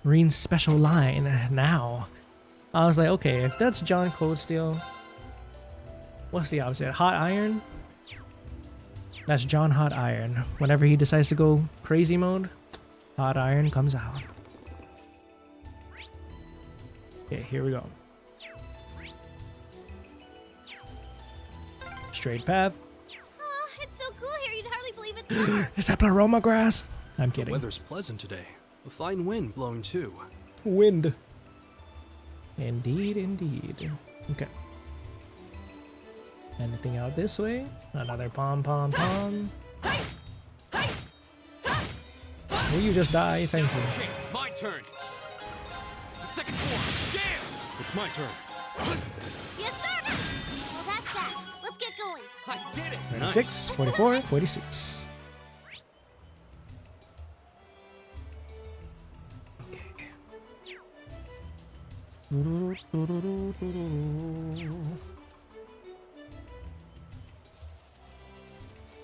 Reen's special line now? I was like, okay, if that's John Cold Steel, what's the opposite? Hot Iron? That's John Hot Iron. Whenever he decides to go crazy mode, Hot Iron comes out. Okay, here we go. Straight path. Oh, it's so cool here. You'd hardly believe it's summer. Is that Pleroma grass? I'm The kidding. weather's pleasant today. A fine wind blowing too. Wind. Indeed, indeed. Okay. Anything out this way? Another pom. Will you just die? Thank you. Chance. My turn. The second form. Damn! It's my turn. Yes, sir. Well, that's that. Let's get going. I did it. 36, 44, 46.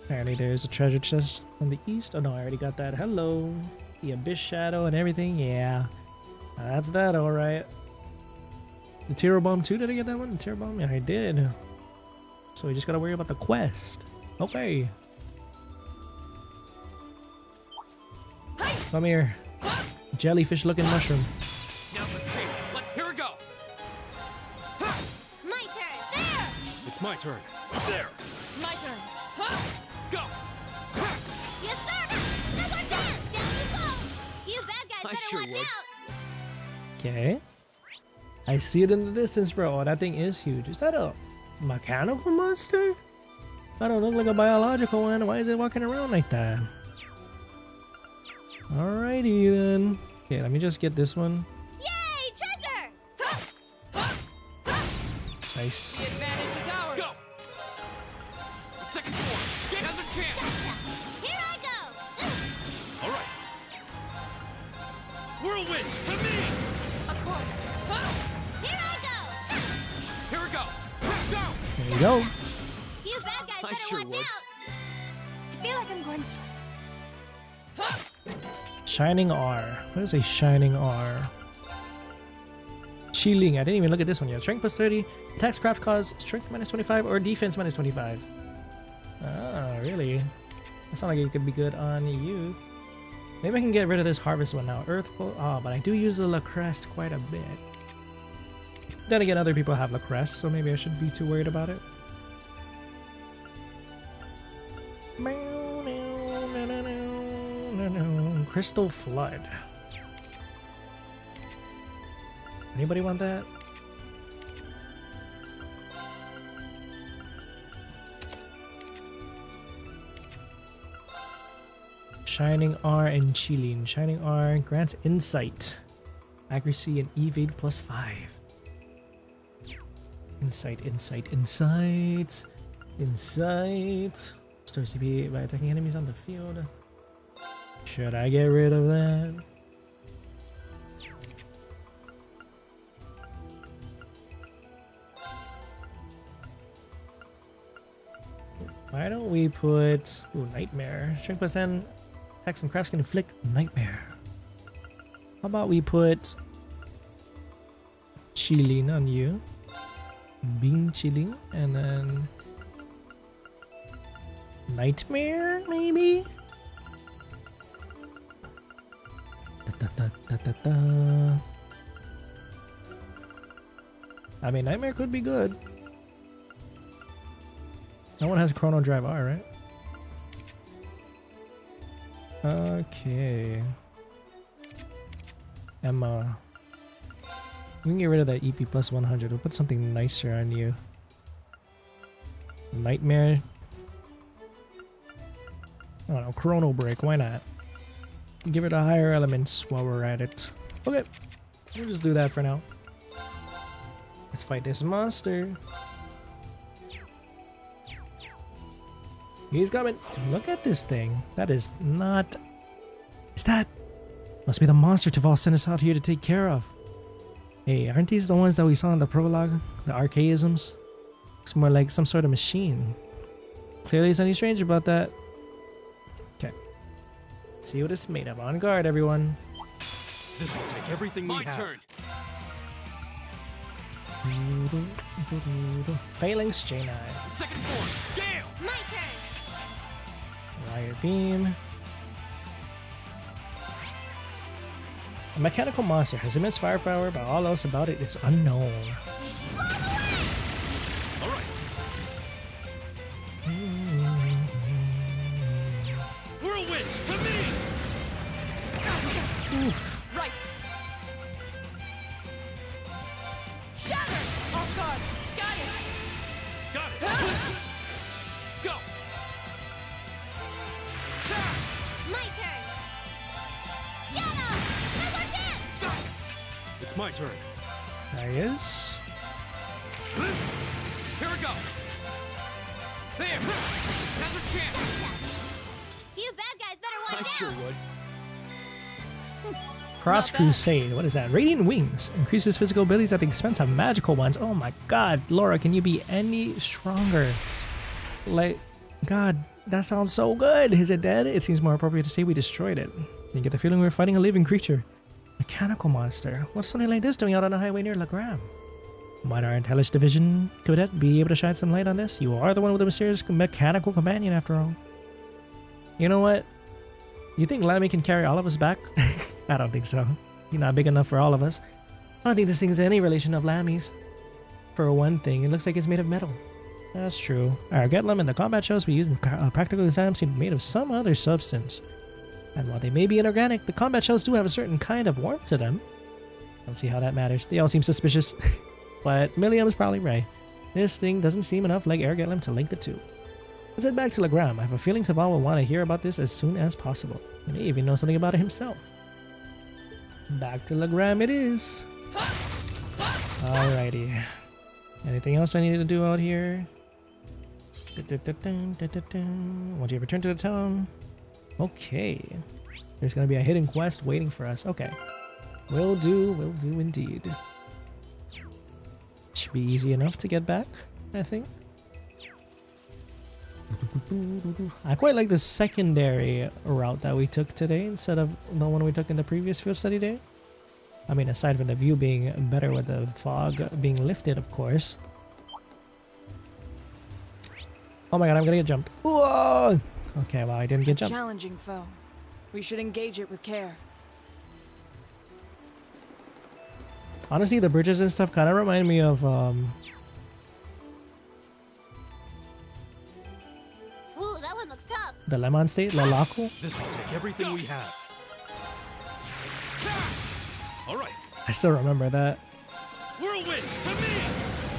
Apparently there's a treasure chest on the east. Oh no, I already got that. Hello. The Abyss Shadow and everything. Yeah. That's that, alright. The Tiro Bomb too? Did I get that one? The Tiro Bomb? Yeah, I did. So we just gotta worry about the quest. Okay. Come here. Jellyfish looking mushroom. Now's our chance. Let's. Here we go. My turn. There. It's my turn. There. My turn. Go. Yes, sir. Now's our chance. Down you go. You bad guys I better sure watch would. out. Okay. I see it in the distance, bro. Oh, that thing is huge. Is that a mechanical monster? That don't look like a biological one. Why is it walking around like that? Alrighty then. Okay, let me just get this one. Yay, treasure. Nice. The advantage is ours. Go. The second form. Get another chance. Gotcha. Here I go. All right. Whirlwind to me. Of course. Here I go. Here we go. Go. There you go. You bad guys I better sure watch would. out. I feel like I'm going to... Shining R. What is a Shining R? Chilling. I didn't even look at this one yet. Strength plus 30. Attacks craft cause strength minus 25 or defense minus 25. Ah, really? That sounds like it could be good on you. Maybe I can get rid of this harvest one now. Earth. Oh, but I do use the Lacrest quite a bit. Then again, other people have Lacrest, so maybe I shouldn't be too worried about it. Crystal Flood. Anybody want that? Shining R and Chilling. Shining R grants insight, accuracy, and evade plus 5. Insight. Store CP by attacking enemies on the field. Should I get rid of that? Why don't we put Nightmare? Strength plus 10. Attacks and crafts can inflict Nightmare. How about we put Celine on you? Being Celine, and then Nightmare, maybe? I mean, Nightmare could be good. No one has Chrono Drive R, right? Okay. Emma. We can get rid of that EP plus 100. We'll put something nicer on you. Nightmare. I don't know, Chrono Break, why not? Give it a higher elements while we're at it. Okay, we'll just do that for now. Let's fight this monster. He's coming. Look at this thing. That is not... Is that... Must be the monster Toval sent us out here to take care of. Hey, aren't these the ones that we saw in the prologue? The archaisms? Looks more like some sort of machine. Clearly there's nothing strange about that. Okay. Let's see what it's made of. On guard, everyone. This will take everything we have. My turn. Phalanx J9. Second form. Gale. My turn. Riot Beam. A mechanical monster has immense firepower, but all else about it is unknown. All right. Whirlwind to me. Oof. Right. Shatter. Off guard. Got it. Got it. Go. My turn. Get him. Now's our chance. It's my turn. There he is. Here we go. There. Now's our chance. You bad guys better watch I out. sure would. Cross Crusade. What is that? Radiant Wings. Increases physical abilities at the expense of magical ones. Oh my god. Laura, can you be any stronger? Like, god, that sounds so good. Is it dead? It seems more appropriate to say we destroyed it. You get the feeling we're fighting a living creature. Mechanical monster. What's something like this doing out on the highway near Lagram? Might our Intelligence Division cadet be able to shine some light on this? You are the one with the mysterious mechanical companion after all. You know what? You think Lammy can carry all of us back? I don't think so. He's not big enough for all of us. I don't think this thing's any relation of Lammy's. For one thing, it looks like it's made of metal. That's true. Our Getlum and the combat shows we use in practical exams seem made of some other substance. And while they may be inorganic, the combat shells do have a certain kind of warmth to them. Don't see how that matters. They all seem suspicious. But Millium's probably right. This thing doesn't seem enough like Air Getlum to link the two. Let's head back to Lagram. I have a feeling Toval will want to hear about this as soon as possible. He may even know something about it himself. Back to Lagram it is. Alrighty. Anything else I needed to do out here? Once you return to the town. Okay. There's gonna be a hidden quest waiting for us. Okay. Will do indeed. Should be easy enough to get back, I think. I quite like the secondary route that we took today instead of the one we took in the previous field study day. I mean, aside from the view being better with the fog being lifted, of course. Oh my god, I'm gonna get jumped. Whoa! Okay, well, I didn't get jumped. Challenging foe. We should engage it with care. Honestly, the bridges and stuff kind of remind me of Ooh, that one looks tough. the Lemon State, Lalaku. This will take everything we have. All right. I still remember that. Whirlwind to me.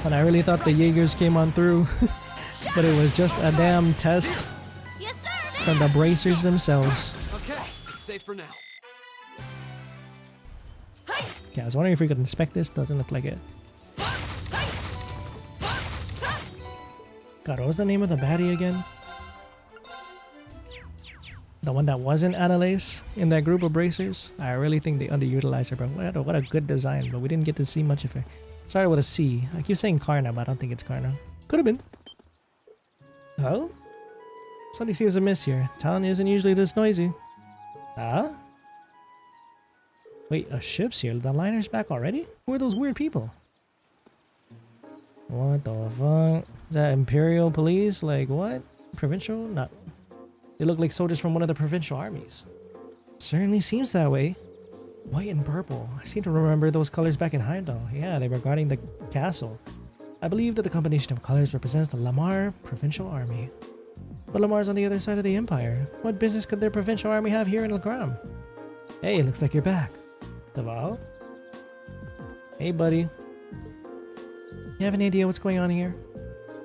When I really thought the Jaegers came on through, but it was just a damn test from the bracers themselves. Okay, it's safe for now. Yeah, I was wondering if we could inspect this. Doesn't look like it. God, what was the name of the baddie again? The one that wasn't Annalise in that group of bracers? I really think they underutilized her, bro. What a good design, but we didn't get to see much of her. Started with a C. I keep saying Karna, but I don't think it's Karna. Could have been. Oh? Something seems amiss here. Town isn't usually this noisy. Huh? Wait, a ship's here? The liner's back already? Who are those weird people? What the fuck? Is that Imperial police? Like what? Provincial? Not. They look like soldiers from one of the provincial armies. Certainly seems that way. White and purple. I seem to remember those colors back in Heimdall. Yeah, they were guarding the castle. I believe that the combination of colors represents the Lamar Provincial Army. But Lamar's on the other side of the Empire. What business could their provincial army have here in Legram? Hey, looks like you're back. Toval? Hey, buddy. You have any idea what's going on here?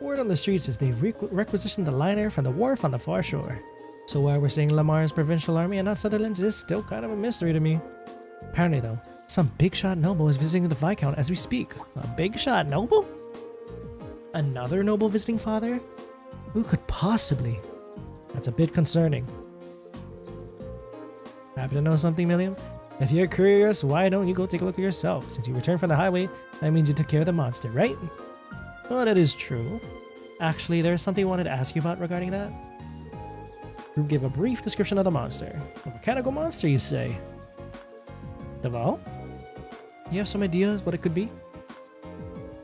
Word on the streets is they've requisitioned the liner from the wharf on the far shore. So why we're saying Lamar's provincial army and not Sutherland's is still kind of a mystery to me. Apparently though, some big shot noble is visiting the Viscount as we speak. A big shot noble? Another noble visiting father? Who could possibly? That's a bit concerning. Happen to know something, Millium? If you're curious, why don't you go take a look at yourself? Since you returned from the highway, that means you took care of the monster, right? Well, that is true. Actually, there's something I wanted to ask you about regarding that. You give a brief description of the monster. A mechanical monster, you say? Toval? You have some ideas what it could be?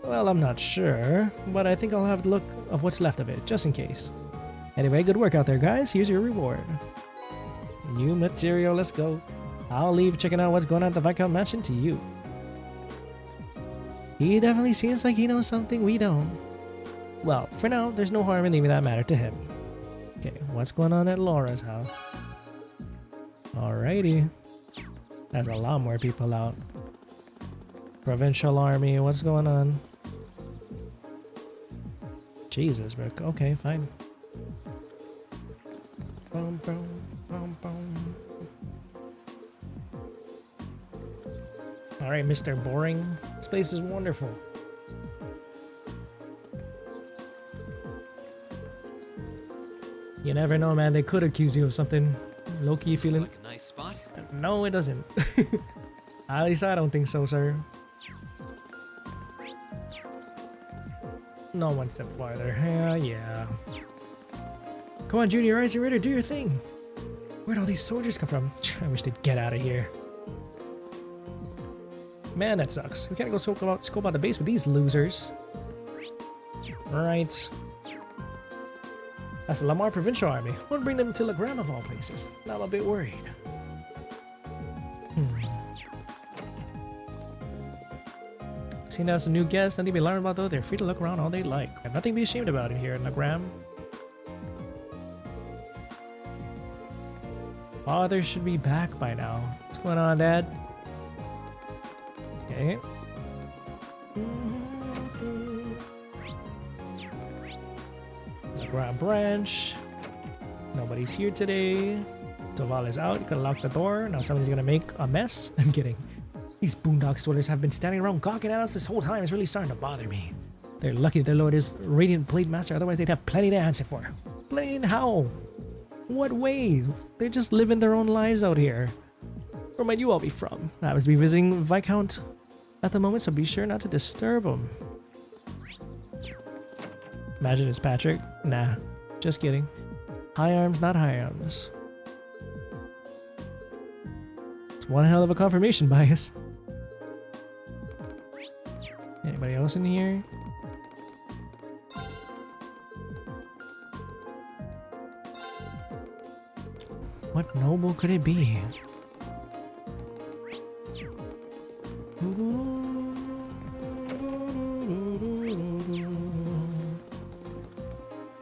Well, I'm not sure, but I think I'll have a look of what's left of it, just in case. Anyway, good work out there, guys. Here's your reward. New material, let's go. I'll leave checking out what's going on at the Viscount Mansion to you. He definitely seems like he knows something we don't. Well, for now, there's no harm in leaving that matter to him. Okay, what's going on at Laura's house? Alrighty. There's a lot more people out. Provincial army, what's going on? Jesus, bro. Okay, fine. Boom, boom, boom, boom. Alright, Mr. Boring. This place is wonderful. You never know, man. They could accuse you of something. Low-key feeling... like a nice spot. No, it doesn't. At least I don't think so, sir. No, one step farther. Yeah. Come on, Junior, rise your ready to do your thing. Where'd all these soldiers come from? I wish they'd get out of here. Man, that sucks. We can't go scope out the base with these losers. Right. That's the Lamar Provincial Army. Won't bring them to Legram of all places. Now I'm a bit worried. Seen as some new guests, nothing to be alarmed about though. They're free to look around all they like. I have nothing to be ashamed about in here in Legram. Father should be back by now. What's going on, Dad? Okay. Legram branch. Nobody's here today. Toval is out. You could lock the door. Now somebody's gonna make a mess. I'm kidding. These boondock dwellers have been standing around gawking at us this whole time. It's really starting to bother me. They're lucky their lord is Radiant Blade Master, otherwise they'd have plenty to answer for. Blade how? What way? They're just living their own lives out here. Where might you all be from? I was be visiting Viscount at the moment, so be sure not to disturb them. Imagine it's Patrick. Nah, just kidding. High arms, not high arms. It's one hell of a confirmation bias. Anybody else in here? What noble could it be?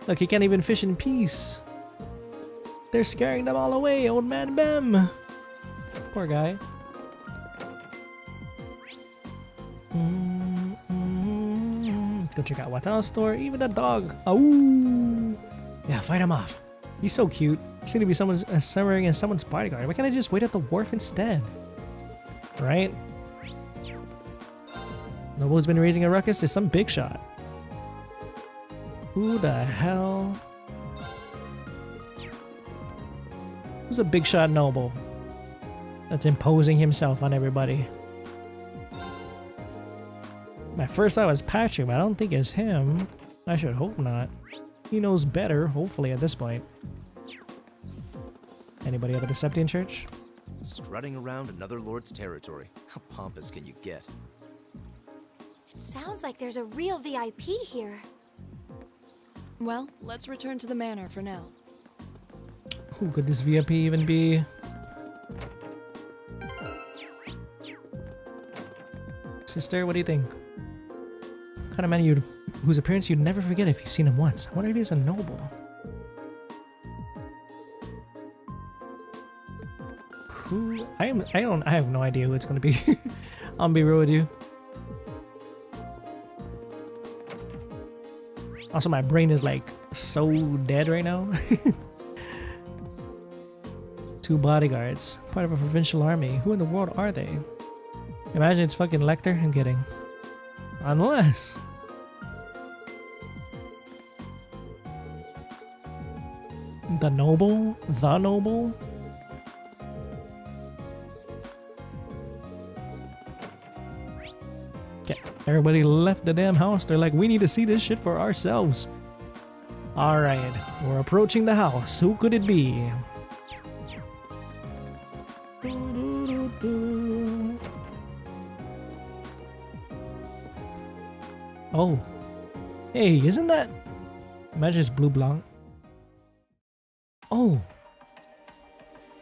Look, he can't even fish in peace. They're scaring them all away, old man Bem. Poor guy. Let's go check out Wata's store. Even the dog. Oh, yeah, fight him off. He's so cute. He seems to be serving as someone's bodyguard. Why can't I just wait at the wharf instead? Right? Noble's been raising a ruckus. Is some big shot. Who the hell? Who's a big shot noble that's imposing himself on everybody? My first thought was Patrick, but I don't think it's him. I should hope not. He knows better, hopefully, at this point. Anybody at the Septian Church? strutting around another lord's territory. How pompous can you get? It sounds like there's a real VIP here. Well, let's return to the manor for now. Who could this VIP even be? Sister, what do you think? What kind of man whose appearance you'd never forget if you've seen him once. I wonder if he's a noble. Who? I have no idea who it's gonna be. I'll be real with you. Also, my brain is like so dead right now. 2 bodyguards, part of a provincial army. Who in the world are they? Imagine it's fucking Lecter. I'm kidding. Unless. The noble? The noble? Okay, everybody left the damn house. They're like, we need to see this shit for ourselves. Alright, we're approaching the house. Who could it be? Oh. Hey, isn't that... Imagine it's Blue Blanc. Oh.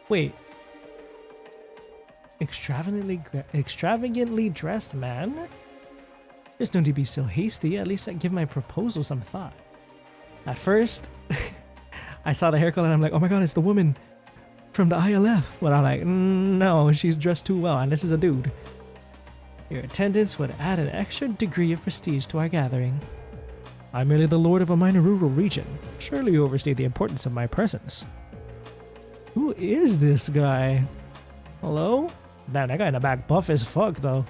Wait. Extravagantly dressed man? There's no need to be so hasty. At least I give my proposal some thought. At first, I saw the haircut and I'm like, oh my god, it's the woman from the ILF. But I'm like, no, she's dressed too well and this is a dude. Your attendance would add an extra degree of prestige to our gathering. I'm merely the lord of a minor rural region. Surely you overstate the importance of my presence. Who is this guy? Hello? Damn, that guy in the back buff as fuck though.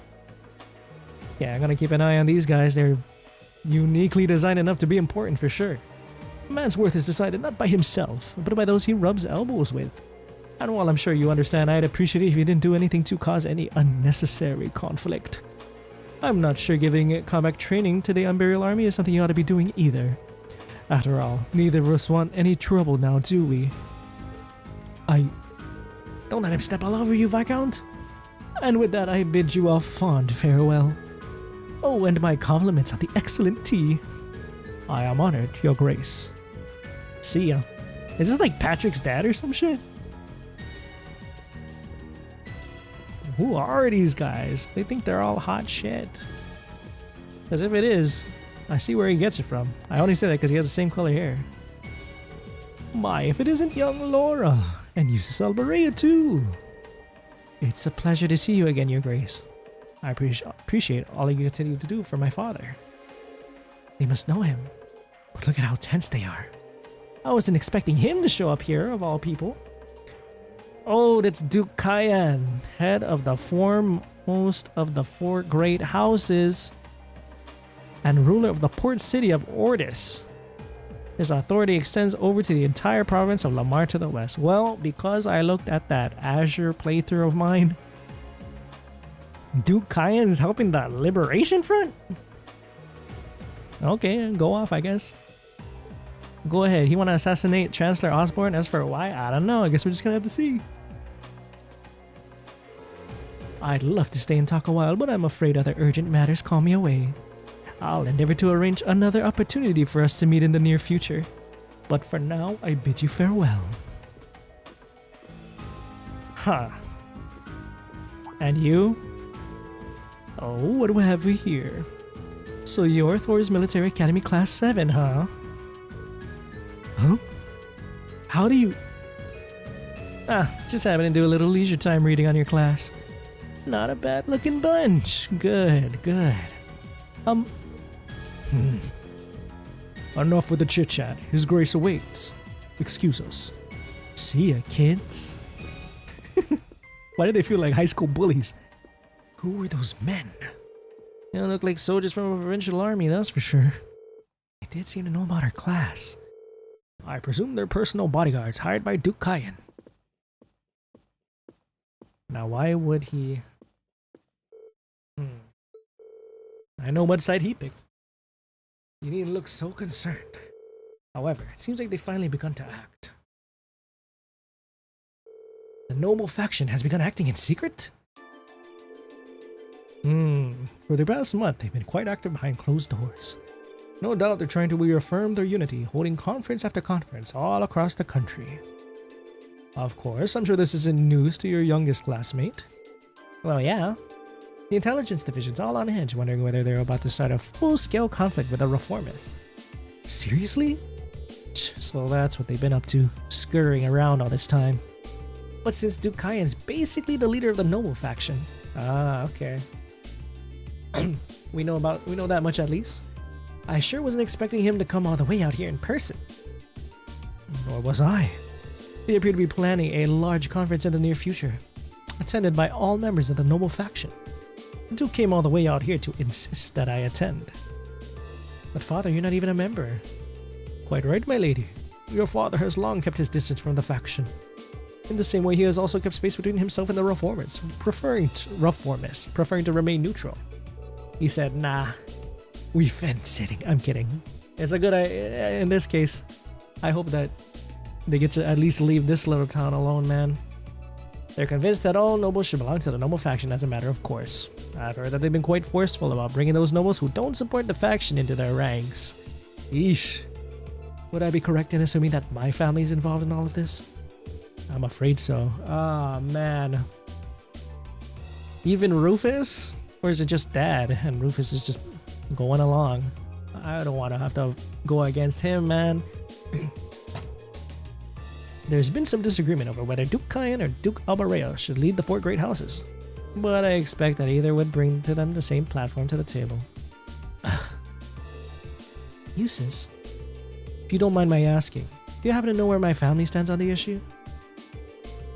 Yeah, I'm gonna keep an eye on these guys. They're uniquely designed enough to be important for sure. A man's worth is decided not by himself, but by those he rubs elbows with. And while I'm sure you understand, I'd appreciate it if you didn't do anything to cause any unnecessary conflict. I'm not sure giving combat training to the Imperial Army is something you ought to be doing either. After all, neither of us want any trouble now, do we? Don't let him step all over you, Viscount. And with that, I bid you a fond farewell. Oh, and my compliments on the excellent tea. I am honored, Your Grace. See ya. Is this like Patrick's dad or some shit? Who are these guys? They think they're all hot shit. Because if it is, I see where he gets it from. I only say that because he has the same color hair. My, if it isn't young Laura. And Jusis Alberea too. It's a pleasure to see you again, Your Grace. I appreciate all you continue to do for my father. They must know him. But look at how tense they are. I wasn't expecting him to show up here, of all people. Oh, that's Duke Cayenne, head of the foremost of the 4 great houses and ruler of the port city of Ordis. His authority extends over to the entire province of Lamar to the west. Well, because I looked at that Azure playthrough of mine, Duke Cayenne is helping the Liberation Front? Okay, go off, I guess. Go ahead. He want to assassinate Chancellor Osborne? As for why, I don't know. I guess we're just going to have to see. I'd love to stay and talk a while, but I'm afraid other urgent matters call me away. I'll endeavor to arrange another opportunity for us to meet in the near future. But for now, I bid you farewell. Huh. And you? Oh, what do we have here? So you're Thors Military Academy Class 7, huh? Huh? How do you... just happened to do a little leisure time reading on your class. Not a bad looking bunch. Good, good. Enough with the chit chat. His Grace awaits. Excuse us. See ya, kids. Why do they feel like high school bullies? Who were those men? They don't look like soldiers from a provincial army, that's for sure. They did seem to know about our class. I presume they're personal bodyguards hired by Duke Cayenne. Now why would he... I know what side he picked. You needn't look so concerned. However, it seems like they finally begun to act. The noble faction has begun acting in secret? For the past month, they've been quite active behind closed doors. No doubt they're trying to reaffirm their unity, holding conference after conference all across the country. Of course, I'm sure this isn't news to your youngest classmate. Well, yeah. The intelligence division's all on edge, wondering whether they're about to start a full-scale conflict with the reformists. Seriously? So that's what they've been up to, scurrying around all this time. But since Duke Cayenne's basically the leader of the noble faction. Ah, okay. we know that much at least. I sure wasn't expecting him to come all the way out here in person. Nor was I. They appear to be planning a large conference in the near future, attended by all members of the noble faction. Duke came all the way out here to insist that I attend. But father, you're not even a member. Quite right, my lady. Your father has long kept his distance from the faction. In the same way, he has also kept space between himself and the reformers, preferring to remain neutral. He said, nah, we fence-sitting. I'm kidding. It's a good idea. In this case, I hope that they get to at least leave this little town alone, man. They're convinced that all nobles should belong to the noble faction as a matter of course. I've heard that they've been quite forceful about bringing those nobles who don't support the faction into their ranks. Eesh. Would I be correct in assuming that my family is involved in all of this? I'm afraid so. Ah, man. Even Rufus? Or is it just Dad and Rufus is just going along? I don't want to have to go against him, man. There's been some disagreement over whether Duke Cayenne or Duke Albareo should lead the four great houses, but I expect that either would bring to them the same platform to the table. Jusis, if you don't mind my asking, do you happen to know where my family stands on the issue?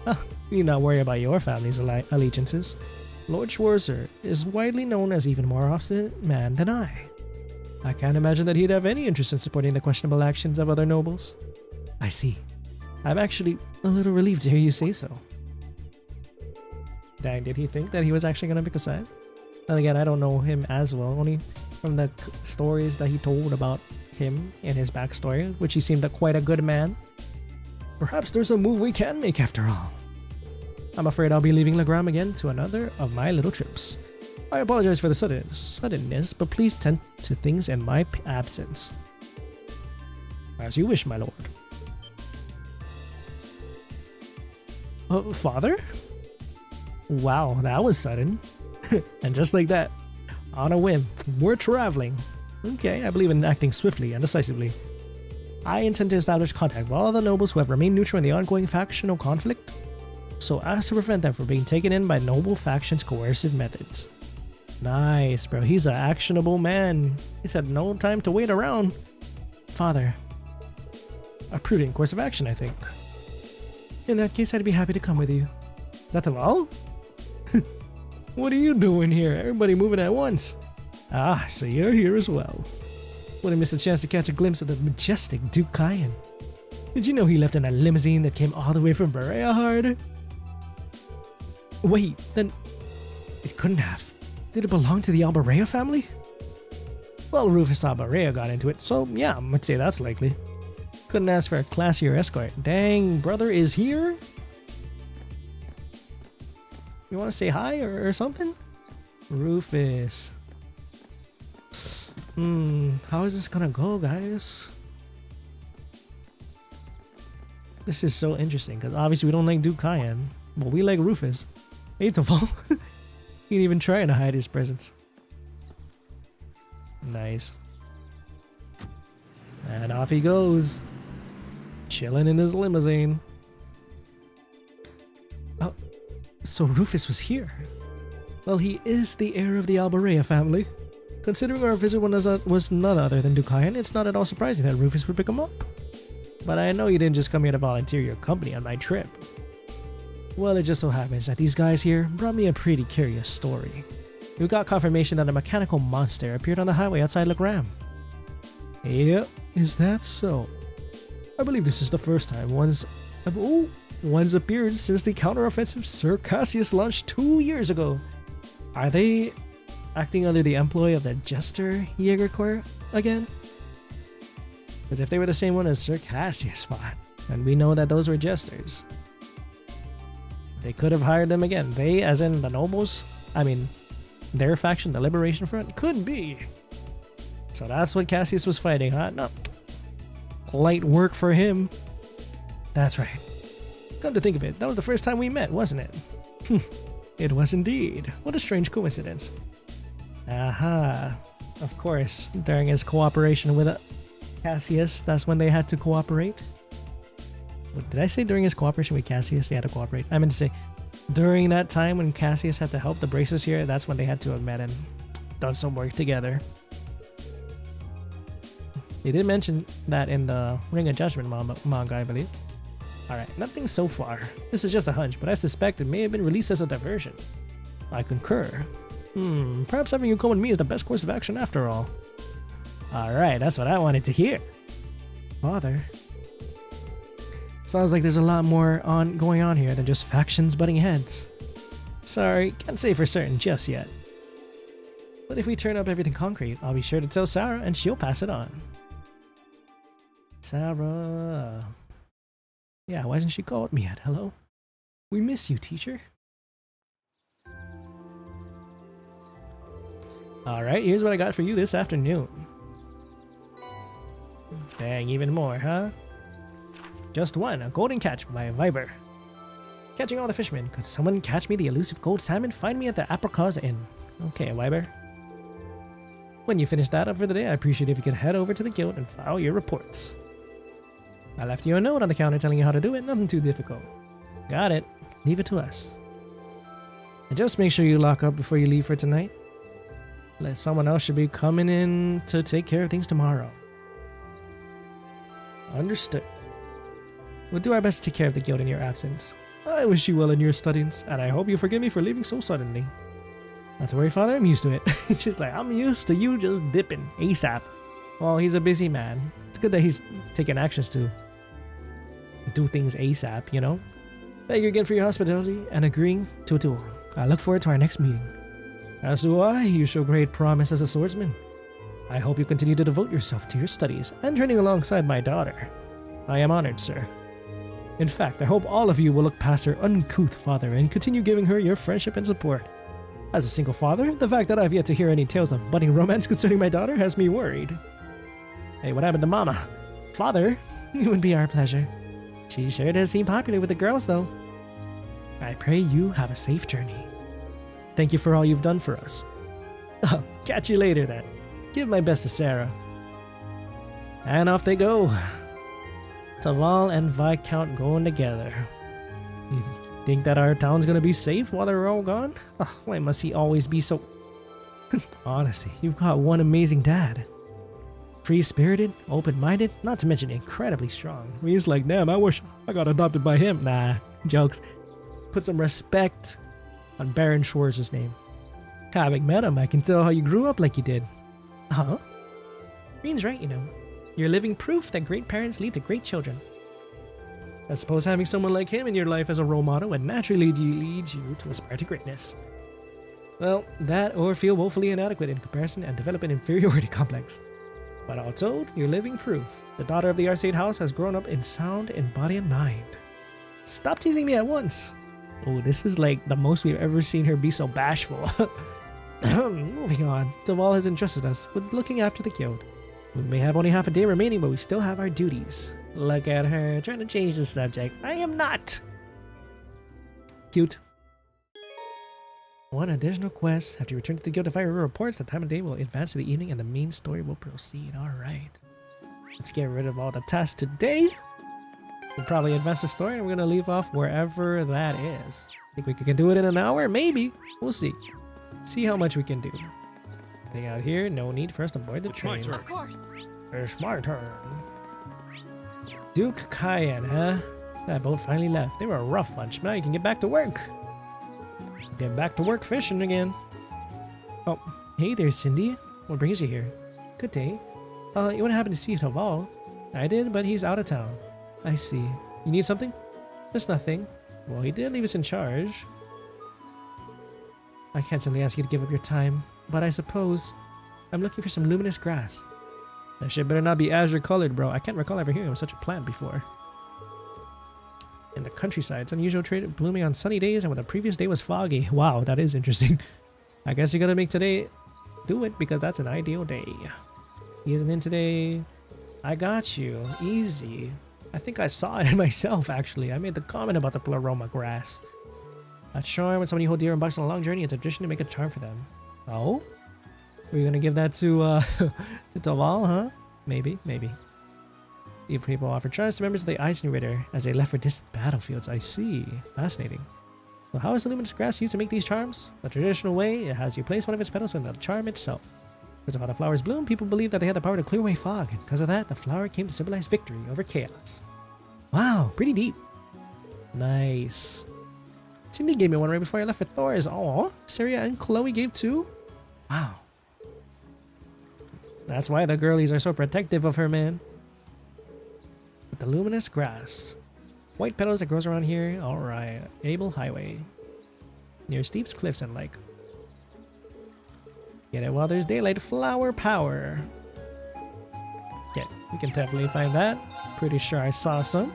You need not worry about your family's allegiances. Lord Schwarzer is widely known as even more obstinate man than I. I can't imagine that he'd have any interest in supporting the questionable actions of other nobles. I see. I'm actually a little relieved to hear you say so. Dang, did he think that he was actually going to pick a side? Then again, I don't know him as well, only from the stories that he told about him and his backstory, which he seemed like quite a good man. Perhaps there's a move we can make after all. I'm afraid I'll be leaving Legram again to another of my little trips. I apologize for the suddenness, but please tend to things in my absence. As you wish, my lord. Father? Wow, that was sudden. And just like that, on a whim, we're traveling. Okay, I believe in acting swiftly and decisively. I intend to establish contact with all the nobles who have remained neutral in the ongoing factional conflict, so as to prevent them from being taken in by noble factions' coercive methods. Nice, bro. He's an actionable man. He's had no time to wait around. Father, a prudent course of action, I think. In that case, I'd be happy to come with you. That's all? What are you doing here? Everybody moving at once. Ah, so you're here as well. Wouldn't miss a chance to catch a glimpse of the majestic Duke Cayenne. Did you know he left in a limousine that came all the way from Berea? Wait, then it couldn't have. Did it belong to the Albareo family? Well, Rufus Albareo got into it, so yeah, I'd say that's likely. Couldn't ask for a classier escort. Dang, brother is here? You want to say hi or something? Rufus. How is this gonna go, guys? This is so interesting, because obviously we don't like Duke Cayenne, but we like Rufus. Hey, Toval. He ain't even trying to hide his presence. Nice. And off he goes. Chilling in his limousine. Oh, so Rufus was here. Well, he is the heir of the Albareo family. Considering our visit was none other than Duke Cayenne, it's not at all surprising that Rufus would pick him up. But I know you didn't just come here to volunteer your company on my trip. Well, it just so happens that these guys here brought me a pretty curious story. We got confirmation that a mechanical monster appeared on the highway outside Legram. Yep, is that so? I believe this is the first time one's appeared since the counteroffensive Sir Cassius launched 2 years ago. Are they acting under the employ of the Jester Jaeger Corps again? Because if they were the same one as Sir Cassius fought, and we know that those were Jesters. They could have hired them again. They, as in the nobles? I mean, their faction, the Liberation Front? Could be. So that's what Cassius was fighting, huh? No. Light work for him. That's right. Come to think of it, that was the first time we met, wasn't it? It was indeed. What a strange coincidence. Aha. Of course, during his cooperation with Cassius, that's when they had to cooperate. What, did I say during his cooperation with Cassius they had to cooperate? I meant to say, during that time when Cassius had to help the Braces here, that's when they had to have met and done some work together. They did mention that in the Ring of Judgment manga, I believe. Alright, nothing so far. This is just a hunch, but I suspect it may have been released as a diversion. I concur. Perhaps having you come with me is the best course of action after all. Alright, that's what I wanted to hear. Father. Sounds like there's a lot more going on here than just factions butting heads. Sorry, can't say for certain just yet. But if we turn up everything concrete, I'll be sure to tell Sarah and she'll pass it on. Sarah. Yeah, why hasn't she called me yet? Hello? We miss you, teacher. Alright, here's what I got for you this afternoon. Dang, even more, huh? Just one, a golden catch by a viper. Catching all the fishermen. Could someone catch me the elusive gold salmon? Find me at the Apricot Inn. Okay, viper. When you finish that up for the day, I appreciate if you could head over to the guild and file your reports. I left you a note on the counter telling you how to do it, nothing too difficult. Got it. Leave it to us. And just make sure you lock up before you leave for tonight. Someone else should be coming in to take care of things tomorrow. Understood. We'll do our best to take care of the guild in your absence. I wish you well in your studies, and I hope you forgive me for leaving so suddenly. Not to worry, Father, I'm used to it. She's like, I'm used to you just dipping ASAP. Well, he's a busy man. It's good that he's taking actions to do things ASAP, you know? Thank you again for your hospitality and agreeing to a duel. I look forward to our next meeting. As do I. You show great promise as a swordsman. I hope you continue to devote yourself to your studies and training alongside my daughter. I am honored, sir. In fact, I hope all of you will look past her uncouth father and continue giving her your friendship and support. As a single father, the fact that I've yet to hear any tales of budding romance concerning my daughter has me worried. Hey, what happened to Mama? Father, it would be our pleasure. She sure does seem popular with the girls, though. I pray you have a safe journey. Thank you for all you've done for us. Oh, catch you later, then. Give my best to Sarah. And off they go. Toval and Viscount going together. You think that our town's gonna be safe while they're all gone? Oh, why must he always be so... Honestly, you've got one amazing dad. Free-spirited, open-minded, not to mention incredibly strong. He's like, damn, I wish I got adopted by him. Nah, jokes. Put some respect on Baron Schwarz's name. Having met him, I can tell how you grew up like you did. Huh? Green's right, you know. You're living proof that great parents lead to great children. I suppose having someone like him in your life as a role model would naturally lead you to aspire to greatness. Well, that or feel woefully inadequate in comparison and develop an inferiority complex. But all told, you're living proof. The daughter of the Arcade House has grown up in sound in body and mind. Stop teasing me at once. Oh, this is like the most we've ever seen her be so bashful. Moving on, Toval has entrusted us with looking after the guild. We may have only half a day remaining, but we still have our duties. Look at her, trying to change the subject. I am not! Cute. One additional quest. After you return to the guild to fire reports, the time of day will advance to the evening and the main story will proceed. Alright. Let's get rid of all the tasks today. We'll probably advance the story and we're going to leave off wherever that is. Think we can do it in an hour? Maybe. We'll see. See how much we can do. Anything out here? No need for us to board the train. My turn. Of course. It's my turn. Duke Cayenne, huh? That boat finally left. They were a rough bunch. Now you can get back to work. Get back to work fishing again. Oh, hey there, Cindy. What brings you here? Good day. You want to happen to see Toval? I did, but he's out of town. I see. You need something? Just nothing. Well, he did leave us in charge. I can't simply ask you to give up your time, but I suppose I'm looking for some luminous grass. That shit better not be azure colored, bro. I can't recall ever hearing of such a plant before. in the countryside. It's unusual trait blooming on sunny days and when the previous day was foggy. Wow, that is interesting. I guess you gotta make today do it because that's an ideal day. He isn't in today. I got you. Easy. I think I saw it myself, actually. I made the comment about the pleroma grass. A charm when somebody hold deer and bucks on a long journey, it's a tradition to make a charm for them. Oh? We're gonna give that to to Toval, huh? Maybe, maybe. If people offer charms to members of the Eisenritter as they left for distant battlefields. I see. Fascinating. So how is the luminous grass used to make these charms? The traditional way, it has you place one of its petals within the charm itself. Because of how the flowers bloom, people believe that they had the power to clear away fog, and because of that, the flower came to symbolize victory over chaos. Wow, pretty deep. Nice. Cindy gave me one right before I left for Thors. Aw, Syria and Chloe gave two? Wow. That's why the girlies are so protective of her, man. With the luminous grass. White petals that grows around here. Alright. Able Highway. Near steep cliffs and like. Get it while there's daylight. Flower power. Yeah, we can definitely find that. Pretty sure I saw some.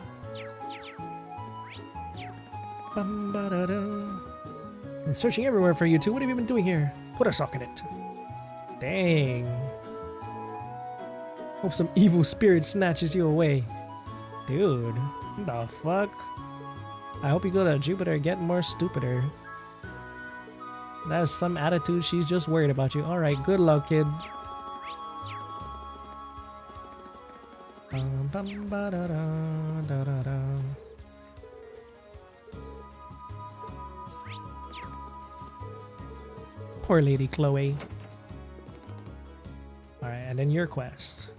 Been searching everywhere for you two. What have you been doing here? Put a sock in it. Dang. Hope some evil spirit snatches you away. Dude, what the fuck? I hope you go to Jupiter and get more stupider. That's some attitude, she's just worried about you. Alright, good luck, kid. Poor Lady Chloe. Alright, and then your quest.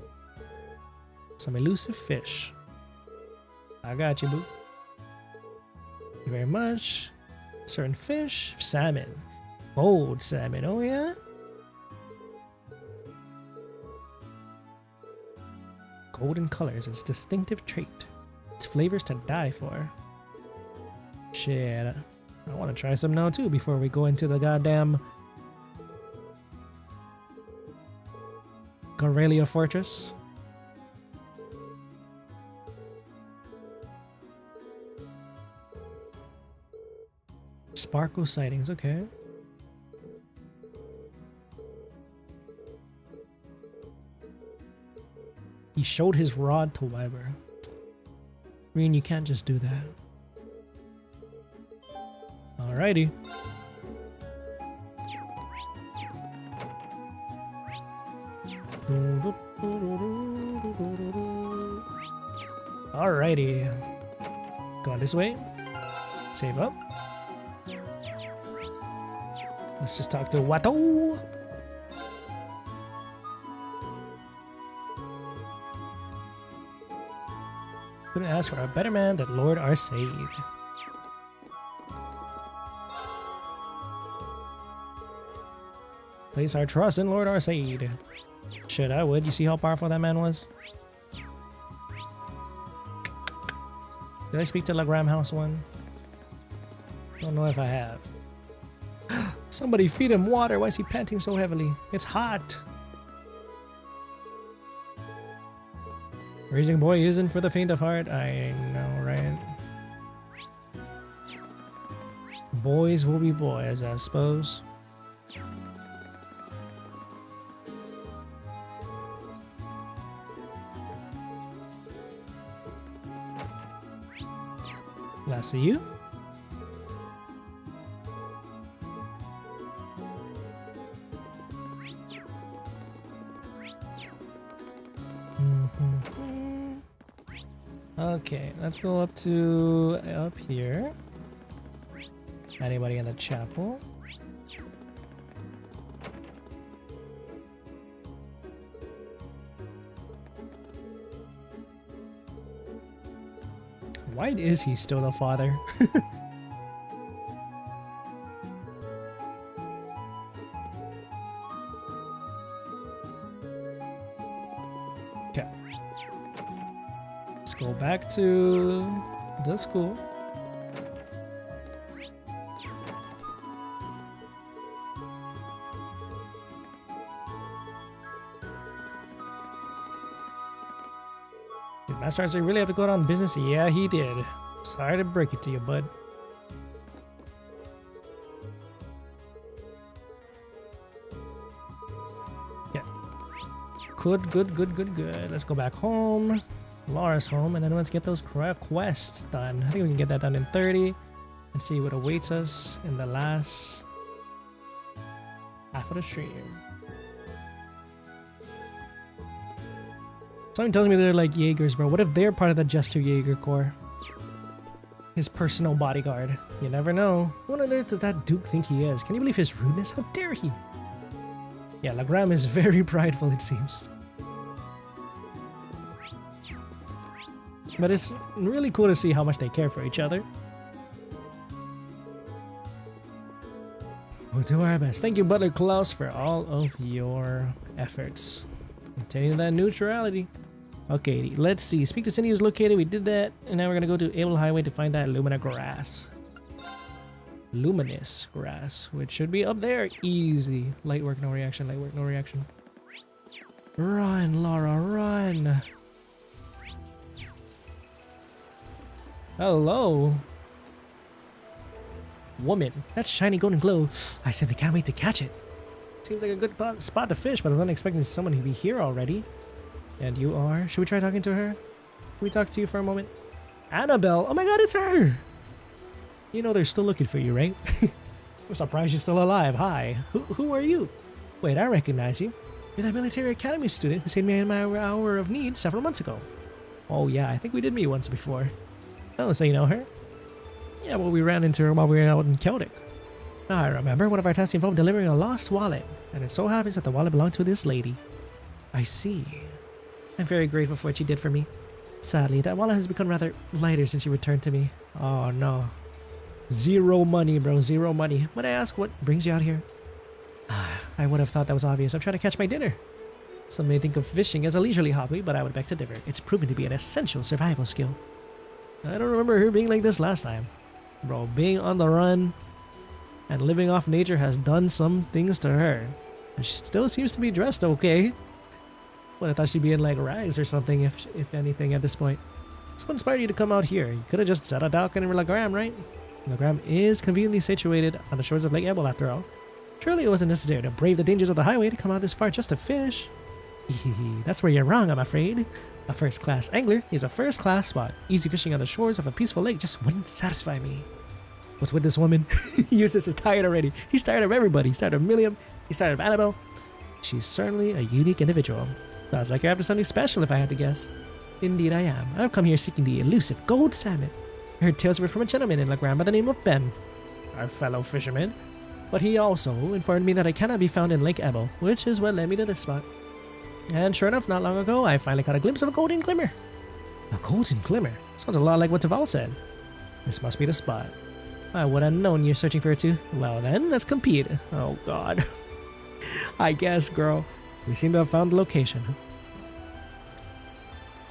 Some elusive fish. I got you, boo. Thank you very much. Certain fish. Salmon. Bold salmon, oh yeah? Golden colors, its distinctive trait. Its flavors to die for. Shit. I want to try some now too before we go into the goddamn Gorelia Fortress. Sparkle sightings, okay. He showed his rod to Weber. Green, you can't just do that. Alrighty. Alrighty. Going this way. Save up. Let's just talk to Watto. Couldn't ask for a better man than Lord Arsaid. Place our trust in Lord Arsaid. Shit, I would. You see how powerful that man was? Did I speak to La Graham House one? Don't know if I have. Somebody feed him water. Why is he panting so heavily? It's hot. Raising boy isn't for the faint of heart. I know, right? Boys will be boys, I suppose. Last of you. Okay, let's go up here. Anybody in the chapel? Why is he still the father? Okay. Let's go back to the school. Did Master Arsaid really have to go down business? Yeah, he did. Sorry to break it to you, bud. Yeah. Good. Let's go back home. Laura's home, and then let's get those quests done. I think we can get that done in 30 and see what awaits us in the last half of the stream. Something tells me they're like Jaegers, bro. What if they're part of the Jester Jaeger Corps? His personal bodyguard. You never know. What on earth does that Duke think he is? Can you believe his rudeness? How dare he? Yeah, Lagram is very prideful, it seems. But it's really cool to see how much they care for each other. We'll do our best. Thank you, Butler Klaus, for all of your efforts. Maintaining that neutrality. Okay, let's see. Speak to Cindy is located. We did that. And now we're going to go to Able Highway to find that Luminous grass, which should be up there. Easy. Light work, no reaction. Light work, no reaction. Run, Laura, run. Hello. Woman. That shiny golden glow. I simply can't wait to catch it. Seems like a good spot to fish, but I was not expecting someone to be here already. And you are? Should we try talking to her? Can we talk to you for a moment? Annabelle! Oh my god, it's her! You know they're still looking for you, right? I'm surprised you're still alive. Hi. Who are you? Wait, I recognize you. You're that military academy student who saved me in my hour of need several months ago. Oh yeah, I think we did meet once before. Oh, so you know her? Yeah, well, we ran into her while we were out in Celtic. I remember one of our tasks involved delivering a lost wallet, and it so happens that the wallet belonged to this lady. I see. I'm very grateful for what you did for me. Sadly, that wallet has become rather lighter since you returned to me. Oh no. Zero money, bro. Zero money. When I ask what brings you out here? I would have thought that was obvious. I'm trying to catch my dinner. Some may think of fishing as a leisurely hobby, but I would beg to differ. It's proven to be an essential survival skill. I don't remember her being like this last time. Bro, being on the run and living off nature has done some things to her. And she still seems to be dressed okay. Well, I thought she'd be in like rags or something, if anything, at this point. So what inspired you to come out here? You could have just settled out in Lagram, right? Lagram is conveniently situated on the shores of Lake Ebel, after all. Surely it wasn't necessary to brave the dangers of the highway to come out this far just to fish. That's where you're wrong, I'm afraid. A first-class angler is a first-class spot. Easy fishing on the shores of a peaceful lake just wouldn't satisfy me. What's with this woman? Jusis is tired already. He's tired of everybody. He's tired of Millium. He's tired of Annabelle. She's certainly a unique individual. Sounds like you're after something special, if I had to guess. Indeed I am. I've come here seeking the elusive gold salmon. I heard tales of it from a gentleman in Lagram by the name of Ben, our fellow fisherman. But he also informed me that I cannot be found in Lake Ebel, which is what led me to this spot. And sure enough, not long ago, I finally caught a glimpse of a golden glimmer. A golden glimmer? Sounds a lot like what Toval said. This must be the spot. I would have known you're searching for it too. Well then, let's compete. Oh god. I guess, girl. We seem to have found the location.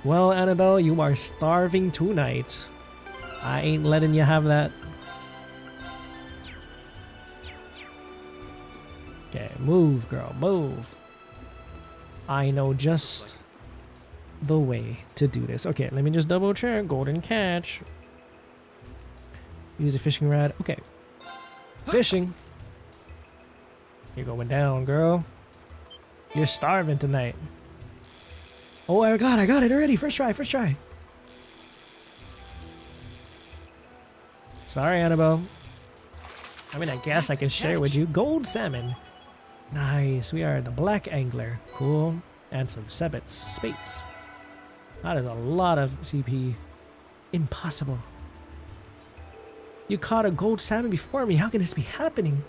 Well, Annabelle, you are starving tonight. I ain't letting you have that. Okay, move, girl, move. I know just the way to do this. Okay, let me just double check. Golden catch. Use a fishing rod. Okay. Fishing. You're going down, girl. You're starving tonight. Oh my god, I got it already. First try, first try. Sorry, Annabelle. I mean, I guess I can share with you. Gold salmon. Nice. We are the black angler. Cool. And some Sebets. Space. That is a lot of CP. Impossible. You caught a gold salmon before me. How can this be happening?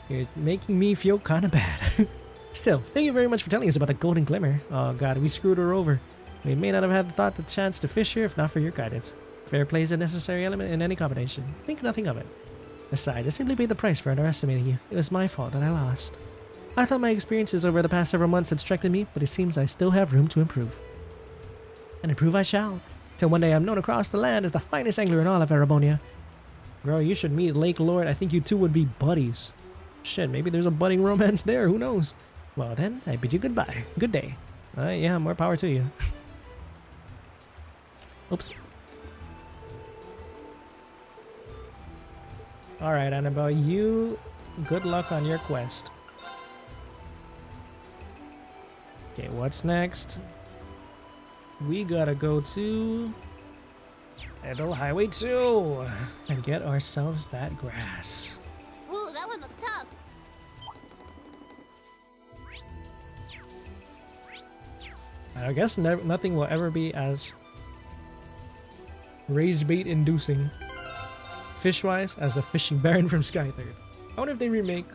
You're making me feel kind of bad. Still, thank you very much for telling us about the golden glimmer. Oh god, we screwed her over. We may not have had the chance to fish here if not for your guidance. Fair play is a necessary element in any combination. Think nothing of it. Besides, I simply paid the price for underestimating you. It was my fault that I lost. I thought my experiences over the past several months had strengthened me, but it seems I still have room to improve. And improve I shall, till one day I'm known across the land as the finest angler in all of Arabonia. Girl, you should meet Lake Lord. I think you two would be buddies. Shit, maybe there's a budding romance there, who knows? Well then, I bid you goodbye. Good day. Yeah, more power to you. Oops. Alright, Annabelle, you good luck on your quest. Okay, what's next? We gotta go to Idle Highway 2 and get ourselves that grass. Ooh, that one looks tough. I guess nothing will ever be as rage bait inducing fish-wise as the fishing baron from Sky Third. I wonder if they remake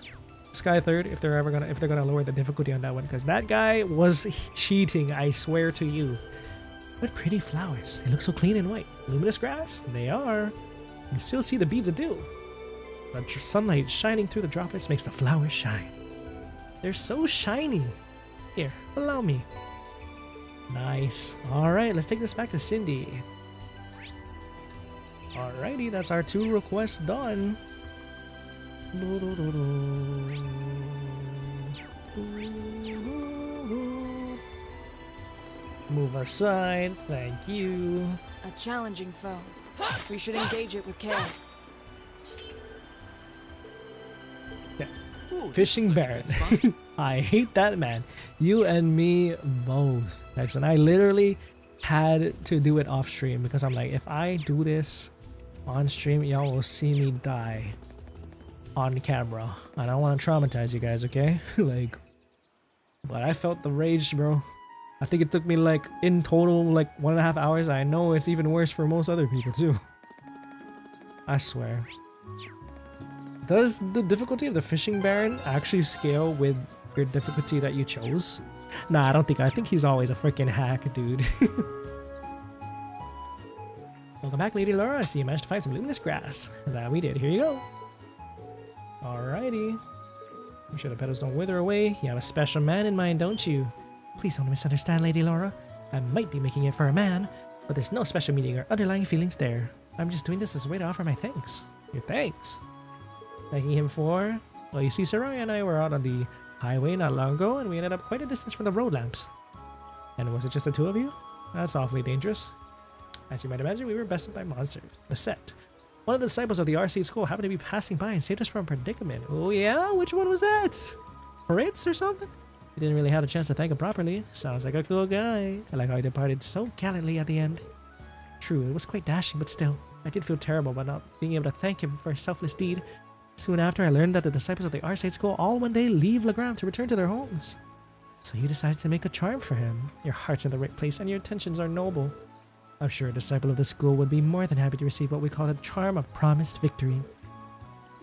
Sky Third if they're gonna lower the difficulty on that one, because that guy was cheating, I swear to you. What pretty flowers. They look so clean and white. Luminous grass? They are. You can still see the beads of dew. The sunlight shining through the droplets makes the flowers shine. They're so shiny. Here, allow me. Nice. Alright, let's take this back to Cindy. Alrighty, that's our 2 requests done. Move aside, thank you. A challenging foe. We should engage it with care. Yeah. Fishing Baron. I hate that man. You and me both. And I literally had to do it off stream because I'm like, if I do this on stream, y'all will see me die on camera. I don't want to traumatize you guys, okay? Like, but I felt the rage, bro. I think it took me like in total like 1.5 hours. I know it's even worse for most other people too. I swear. Does the difficulty of the Fishing Baron actually scale with your difficulty that you chose? Nah, I don't think. I think he's always a freaking hack, dude. Welcome back, Lady Laura. I see you managed to find some luminous grass. That we did. Here you go. Alrighty. I'm sure the petals don't wither away. You have a special man in mind, don't you? Please don't misunderstand, Lady Laura. I might be making it for a man, but there's no special meaning or underlying feelings there. I'm just doing this as a way to offer my thanks. Your thanks? Thanking him for? Well, you see, Soraya and I were out on the highway not long ago, and we ended up quite a distance from the road lamps. And was it just the 2 of you? That's awfully dangerous. As you might imagine, we were bested by monsters. Beset. One of the disciples of the RC school happened to be passing by and saved us from a predicament. Oh yeah? Which one was that? Fritz or something? We didn't really have a chance to thank him properly. Sounds like a cool guy. I like how he departed so gallantly at the end. True, it was quite dashing, but still, I did feel terrible about not being able to thank him for his selfless deed. Soon after, I learned that the disciples of the R-Side school all one day leave Legram to return to their homes. So you decided to make a charm for him. Your heart's in the right place and your intentions are noble. I'm sure a disciple of the school would be more than happy to receive what we call the charm of promised victory.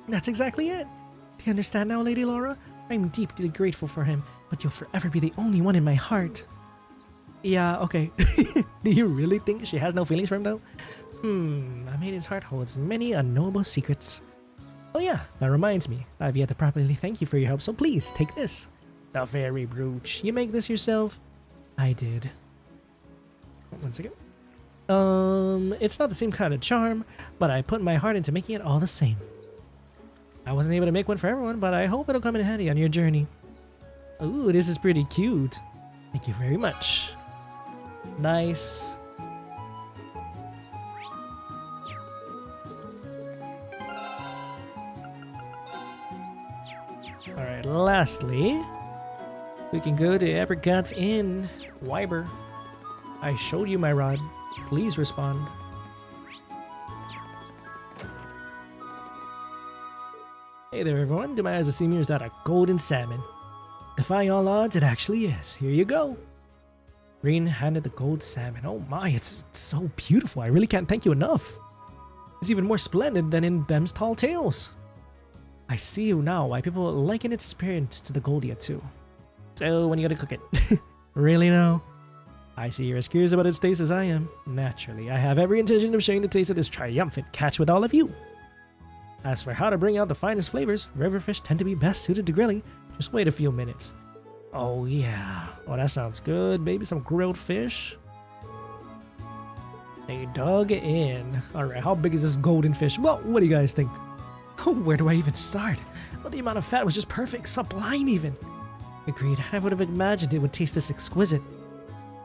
That's exactly it. Do you understand now, Lady Laura? I'm deeply grateful for him, but you'll forever be the only one in my heart. Yeah, okay. Do you really think she has no feelings for him, though? A maiden's heart holds many unknowable secrets. Oh yeah, that reminds me. I've yet to properly thank you for your help, so please, take this. The fairy brooch. You make this yourself? I did. 1 second. It's not the same kind of charm, but I put my heart into making it all the same. I wasn't able to make one for everyone, but I hope it'll come in handy on your journey. Ooh, this is pretty cute. Thank you very much. Nice. Alright, lastly, we can go to Apricot's Inn. Wyber. I showed you my rod. Please respond. Hey there everyone, do my eyes deceive me or is that a golden salmon? Defying all odds, it actually is. Here you go. Green handed the gold salmon. Oh my, it's so beautiful. I really can't thank you enough. It's even more splendid than in Bem's Tall Tales. I see you now why people liken its appearance to the Goldia too. So when you gonna cook it? Really now? I see you're as curious about its taste as I am. Naturally, I have every intention of sharing the taste of this triumphant catch with all of you. As for how to bring out the finest flavors, riverfish tend to be best suited to grilling. Just wait a few minutes. Oh yeah. Oh, that sounds good. Maybe some grilled fish. They dug in. Alright, how big is this golden fish? Well, what do you guys think? Oh, where do I even start? Well, the amount of fat was just perfect. Sublime even. Agreed. I would have imagined it would taste this exquisite.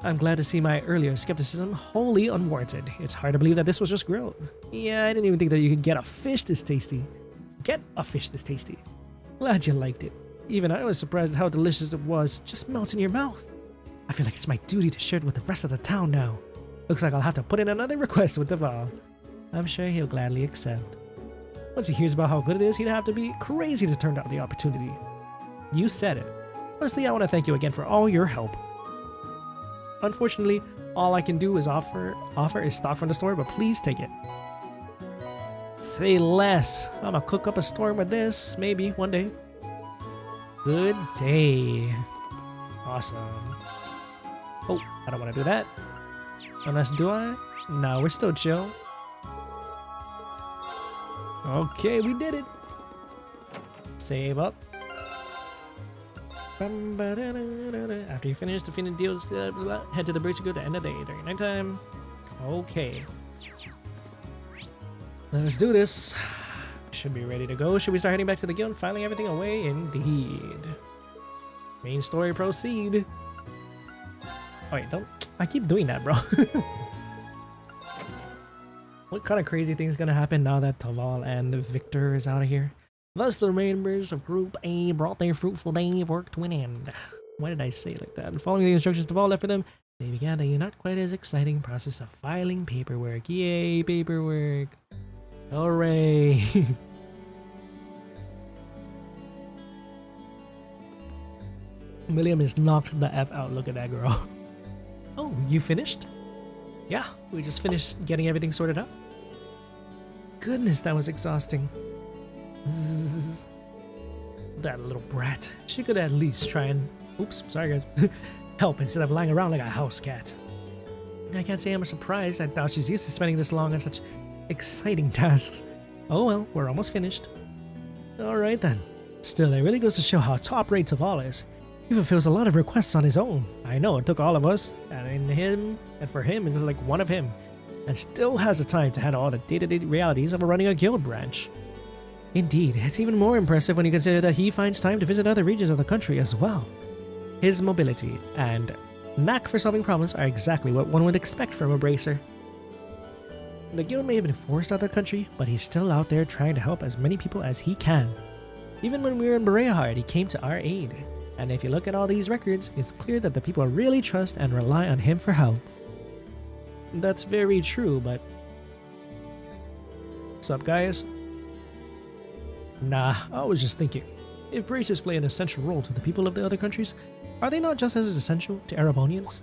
I'm glad to see my earlier skepticism wholly unwarranted. It's hard to believe that this was just grilled. Yeah, I didn't even think that you could get a fish this tasty. get a fish this tasty. Glad you liked it. Even I was surprised at how delicious it was. Just melts in your mouth. I feel like it's my duty to share it with the rest of the town now. Looks like I'll have to put in another request with Toval. I'm sure he'll gladly accept. Once he hears about how good it is, he'd have to be crazy to turn down the opportunity. You said it. Honestly, I want to thank you again for all your help. Unfortunately, all I can do is offer is stock from the store, but please take it. Say less. I'm gonna cook up a storm with this, maybe one day. Good day. Awesome. Oh, I don't want to do that. Unless, do I? No, we're still chill. Okay, we did it. Save up. After you finish defeating deals, head to the bridge to go to the end of the day during nighttime. Okay. Let's do this. Should be ready to go. Should we start heading back to the guild and filing everything away? Indeed. Main story proceed. Oh wait, don't. I keep doing that, bro. What kind of crazy thing's gonna happen now that Toval and Victor is out of here? Thus, the members of Group A brought their fruitful day of work to an end. Why did I say it like that? And following the instructions Toval left for them, they began the not quite as exciting process of filing paperwork. Yay, paperwork! Hooray! Millium is knocked the F out. Look at that girl. Oh, you finished? Yeah, we just finished getting everything sorted out. Goodness, that was exhausting. Zzz. That little brat. She could at least try and... Oops, sorry guys. Help instead of lying around like a house cat. I can't say I'm surprised. I doubt she's used to spending this long on such exciting tasks. Oh well, we're almost finished. Alright then. Still, it really goes to show how top-rate Toval is. He fulfills a lot of requests on his own. I know, it took all of us, and for him, it's like one of him. And still has the time to handle all the day-to-day realities of running a guild branch. Indeed, it's even more impressive when you consider that he finds time to visit other regions of the country as well. His mobility and knack for solving problems are exactly what one would expect from a bracer. The guild may have been forced out of the country, but he's still out there trying to help as many people as he can. Even when we were in Beryl, he came to our aid. And if you look at all these records, it's clear that the people really trust and rely on him for help. That's very true, but... Sup, guys? Nah, I was just thinking. If bracers play an essential role to the people of the other countries, are they not just as essential to Erebonians?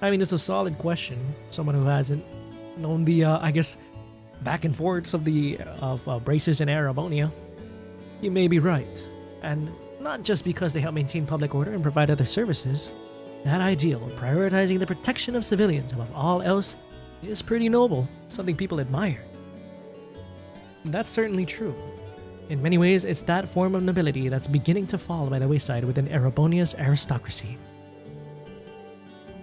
I mean, it's a solid question. Someone who hasn't known the, I guess, back and forths of bracers in Erebonia. You may be right. And not just because they help maintain public order and provide other services. That ideal of prioritizing the protection of civilians above all else is pretty noble, something people admire. That's certainly true. In many ways, it's that form of nobility that's beginning to fall by the wayside within Erebonia's aristocracy.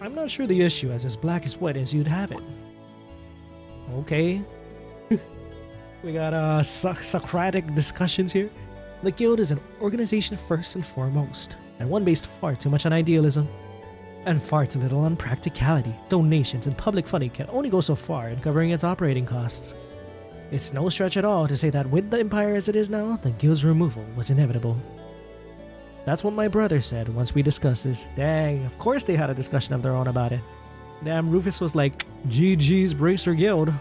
I'm not sure the issue is as black as white as you'd have it. Okay. We got Socratic discussions here. The guild is an organization first and foremost, and one based far too much on idealism, and far too little on practicality. Donations and public funding can only go so far in covering its operating costs. It's no stretch at all to say that with the Empire as it is now, the guild's removal was inevitable. That's what my brother said once we discussed this. Dang, of course they had a discussion of their own about it. Damn, Rufus was like, GG's Bracer Guild.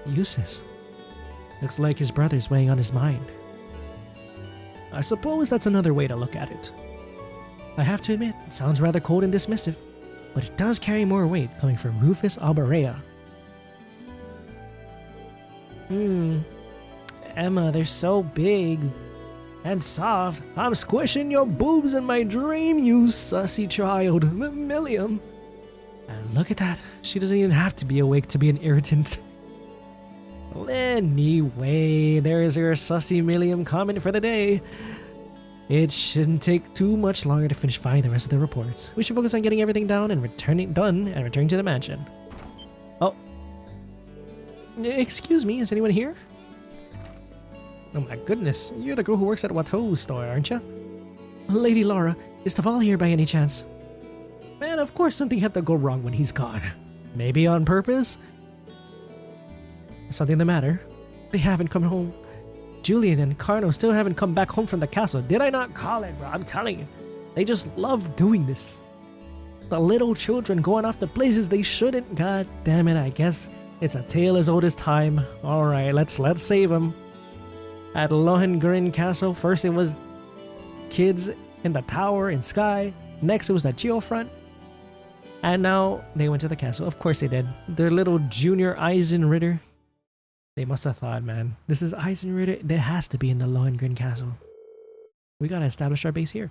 Jusis. Looks like his brother's weighing on his mind. I suppose that's another way to look at it. I have to admit, it sounds rather cold and dismissive, but it does carry more weight coming from Rufus Alberea. Emma, they're so big and soft. I'm squishing your boobs in my dream, you sussy child. Millium. And look at that. She doesn't even have to be awake to be an irritant. Anyway, there's your sussy Millium comment for the day. It shouldn't take too much longer to finish filing the rest of the reports. We should focus on getting everything down and returning to the mansion. Oh. Excuse me, is anyone here? Oh my goodness, you're the girl who works at Watteau's store, aren't you? Lady Laura, is Toval here by any chance? Man, of course something had to go wrong when he's gone. Maybe on purpose? Is something the matter? They haven't come home. Julian and Carno still haven't come back home from the castle. Did I not call it, bro? I'm telling you. They just love doing this. The little children going off to places they shouldn't. God damn it, I guess it's a tale as old as time. Alright, let's save them. At Lohengrin Castle, first it was kids in the tower in Sky. Next it was the Geofront. And now they went to the castle. Of course they did. Their little junior Eisenritter. They must have thought, man, this is Eisenritter. There has to be in the Lohengrin Castle. We gotta establish our base here.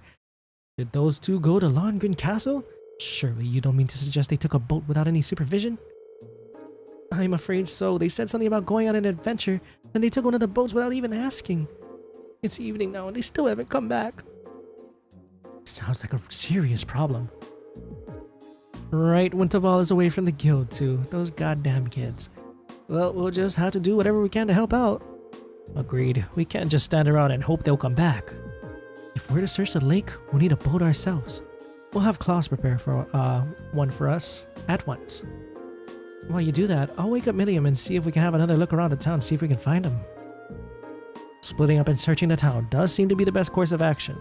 Did those two go to Lohengrin Castle? Surely you don't mean to suggest they took a boat without any supervision? I'm afraid so. They said something about going on an adventure, then they took one of the boats without even asking. It's evening now and they still haven't come back. Sounds like a serious problem. Right, when Toval is away from the guild too. Those goddamn kids. Well, we'll just have to do whatever we can to help out. Agreed. We can't just stand around and hope they'll come back. If we're to search the lake, we'll need a boat ourselves. We'll have Klaus prepare for one for us at once. While you do that, I'll wake up Millium and see if we can have another look around the town, see if we can find him. Splitting up and searching the town does seem to be the best course of action.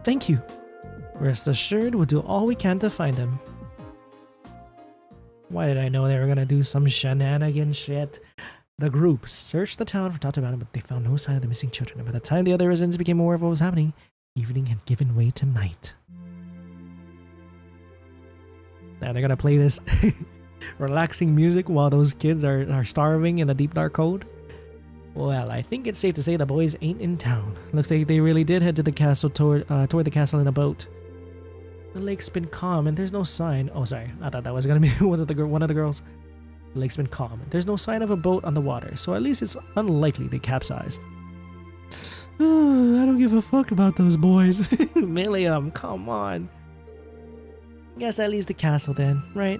Thank you. Rest assured, we'll do all we can to find him. Why did I know they were gonna do some shenanigan shit? The group searched the town for Tataban, but they found no sign of the missing children. And by the time the other residents became aware of what was happening, evening had given way to night. Now they're gonna play this relaxing music while those kids are starving in the deep dark cold. Well, I think it's safe to say the boys ain't in town. Looks like they really did head to the castle toward the castle in a boat. The lake's been calm and there's no sign. Oh, sorry. I thought that was gonna be one of the girls. The lake's been calm. There's no sign of a boat on the water, so at least it's unlikely they capsized. I don't give a fuck about those boys. Millium, come on. Guess that leaves the castle then, right?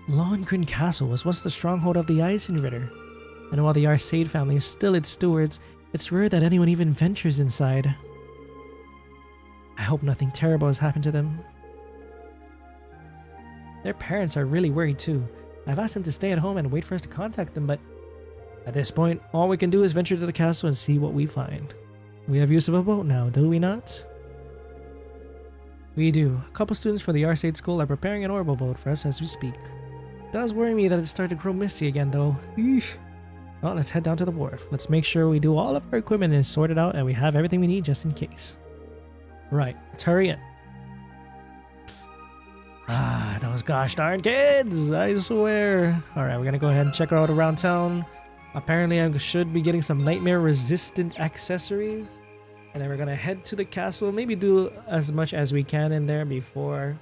Lohengrin Castle was once the stronghold of the Eisenritter, and while the Arcade family is still its stewards, it's rare that anyone even ventures inside. I hope nothing terrible has happened to them. Their parents are really worried too. I've asked them to stay at home and wait for us to contact them, but at this point, all we can do is venture to the castle and see what we find. We have use of a boat now, do we not? We do. A couple students from the Arcade school are preparing an orbital boat for us as we speak. It does worry me that it's started to grow misty again though. Eesh. Well, let's head down to the wharf. Let's make sure we do all of our equipment is sorted out and we have everything we need just in case. Right, let's hurry in. Ah, those gosh darn kids, I swear. Alright, we're gonna go ahead and check out around town. Apparently I should be getting some nightmare resistant accessories. And then we're gonna head to the castle, maybe do as much as we can in there before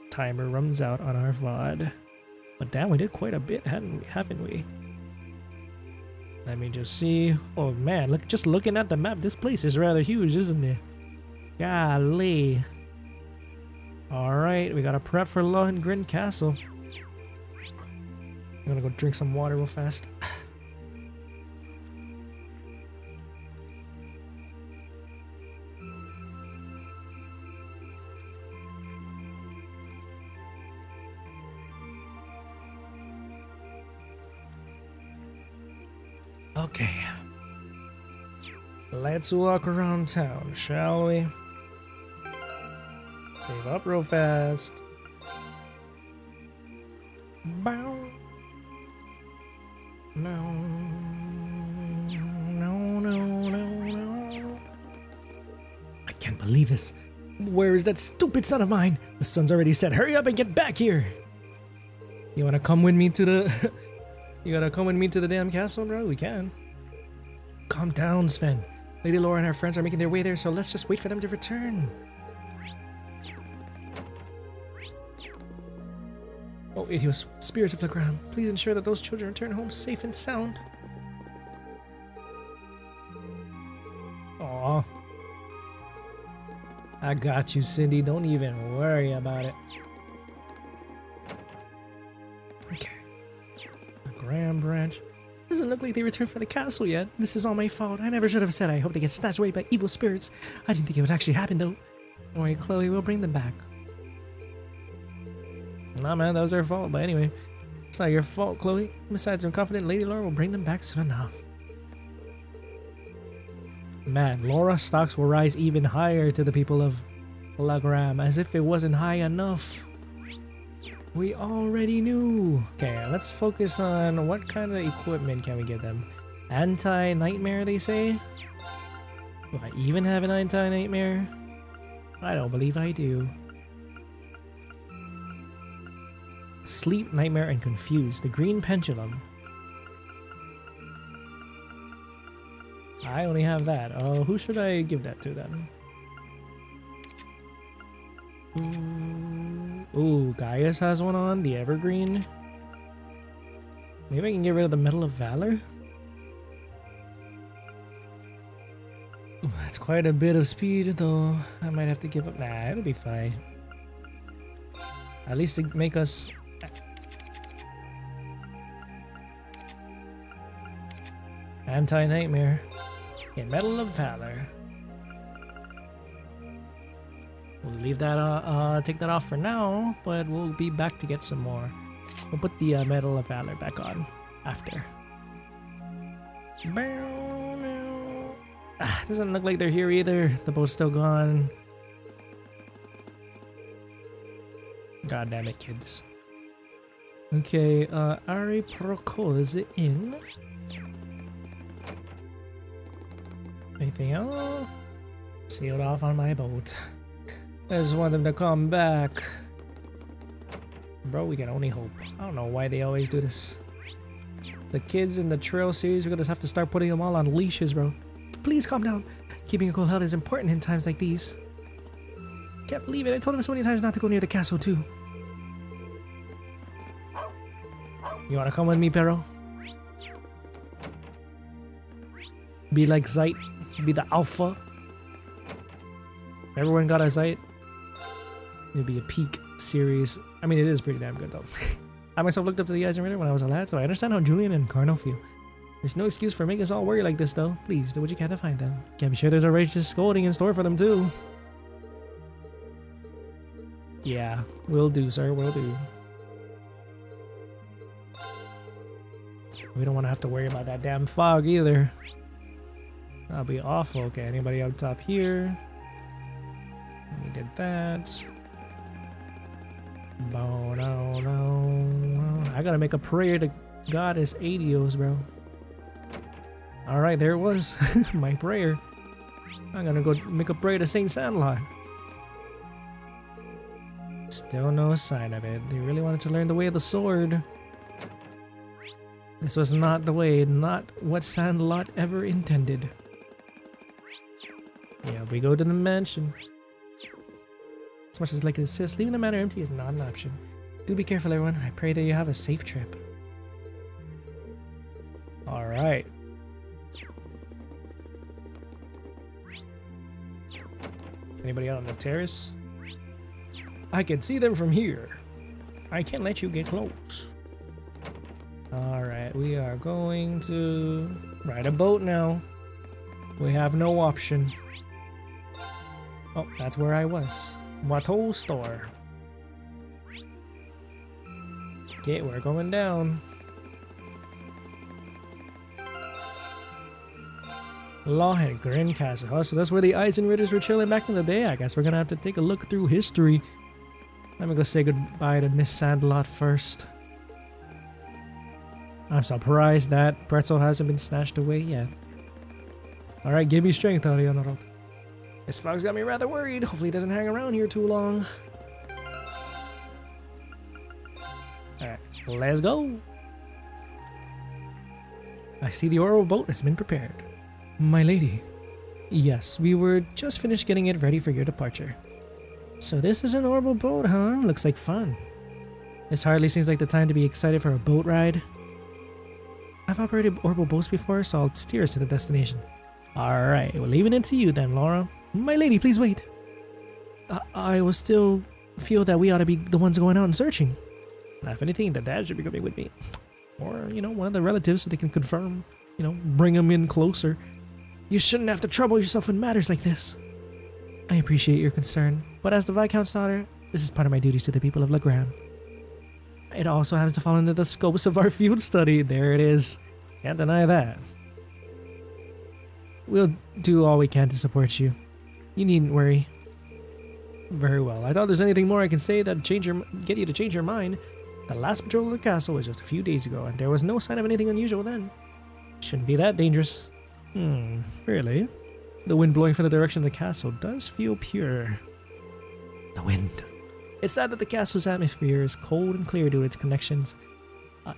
timer runs out on our VOD. But damn, we did quite a bit, haven't we? Let me just see. Oh man, just looking at the map, this place is rather huge, isn't it? Golly. Alright, we gotta prep for Lohengrin Castle. I'm gonna go drink some water real fast. Okay. Let's walk around town, shall we? Save up real fast. Bow. No. I can't believe this. Where is that stupid son of mine? The sun's already set. Hurry up and get back here. You wanna come with me to the... You gotta come with me to the damn castle, bro? We can. Calm down, Sven. Lady Laura and her friends are making their way there, so let's just wait for them to return. Oh, Idios, spirits of Legram, please ensure that those children return home safe and sound. Aw. I got you, Cindy. Don't even worry about it. Okay. A Graham branch. Doesn't look like they returned from the castle yet. This is all my fault. I never should have said I hope they get snatched away by evil spirits. I didn't think it would actually happen though. Don't worry, Chloe, we'll bring them back. Nah man, that was their fault, but anyway. It's not your fault, Chloe. Besides, I'm confident Lady Laura will bring them back soon enough. Man, Laura's stocks will rise even higher to the people of Lagram, as if it wasn't high enough. We already knew. Okay, let's focus on what kind of equipment can we get them. Anti-nightmare, they say? Do I even have an anti-nightmare? I don't believe I do. Sleep, nightmare, and confuse. The green pendulum. I only have that. Oh, who should I give that to then? Ooh, Gaius has one on. The evergreen. Maybe I can get rid of the Medal of Valor? Ooh, that's quite a bit of speed, though. I might have to give up. Nah, it'll be fine. At least to make us... Anti-nightmare. Yeah, Medal of Valor. We'll leave that, take that off for now, but we'll be back to get some more. We'll put the Medal of Valor back on after. Doesn't look like they're here either. The boat's still gone. God damn it, kids. Okay, Ari Proco's in. Anything else? Sealed off on my boat. I just want them to come back. Bro, we can only hope. I don't know why they always do this. The kids in the trail series, we're gonna have to start putting them all on leashes, bro. Please calm down. Keeping a cool head is important in times like these. Can't believe it. I told him so many times not to go near the castle, too. You wanna come with me, Beryl? Be like Zeit. Be the alpha. Everyone got a Zeit. It'd be a peak series. I mean, it is pretty damn good, though. I myself looked up to the Azure when I was a lad, so I understand how Julian and Carno feel. There's no excuse for making us all worry like this, though. Please, do what you can to find them. Can be sure there's a righteous scolding in store for them, too. Yeah, will do, sir, will do. We don't want to have to worry about that damn fog, either. That'll be awful. Okay, anybody up top here? We did that. Oh, no. I gotta make a prayer to Goddess Adios, bro. Alright, there it was. My prayer. I'm gonna go make a prayer to Saint Sandlot. Still no sign of it. They really wanted to learn the way of the sword. This was not the way, not what Sandlot ever intended. Yeah, we go to the mansion. As much as I'd like to insist, leaving the manor empty is not an option. Do be careful, everyone. I pray that you have a safe trip. Alright. Anybody out on the terrace? I can see them from here. I can't let you get close. Alright, we are going to ride a boat now. We have no option. Oh, that's where I was. Watteau store. Okay, we're going down. Lohengrin Castle. Oh, so that's where the Eisenritters were chilling back in the day. I guess we're gonna have to take a look through history. Let me go say goodbye to Miss Sandlot first. I'm surprised that pretzel hasn't been snatched away yet. Alright, give me strength, Ariana. This fog's got me rather worried. Hopefully it doesn't hang around here too long. Alright, let's go. I see the oral boat has been prepared. My lady. Yes, we were just finished getting it ready for your departure. So this is an orbital boat, huh? Looks like fun. This hardly seems like the time to be excited for a boat ride. I've operated orbital boats before, so I'll steer us to the destination. Alright, we're leaving it to you then, Laura. My lady, please wait. I will still feel that we ought to be the ones going out and searching. If anything, the dad should be coming with me. Or, you know, one of the relatives so they can confirm. You know, bring them in closer. You shouldn't have to trouble yourself in matters like this. I appreciate your concern, but as the Viscount's daughter, this is part of my duties to the people of Legram. it also happens to fall under the scopes of our field study. There it is. Can't deny that. We'll do all we can to support you. You needn't worry. Very well. I thought there's anything more I can say that get you to change your mind. The last patrol of the castle was just a few days ago, and there was no sign of anything unusual then. Shouldn't be that dangerous. Really? The wind blowing from the direction of the castle does feel pure. The wind. It's said that the castle's atmosphere is cold and clear due to its connections.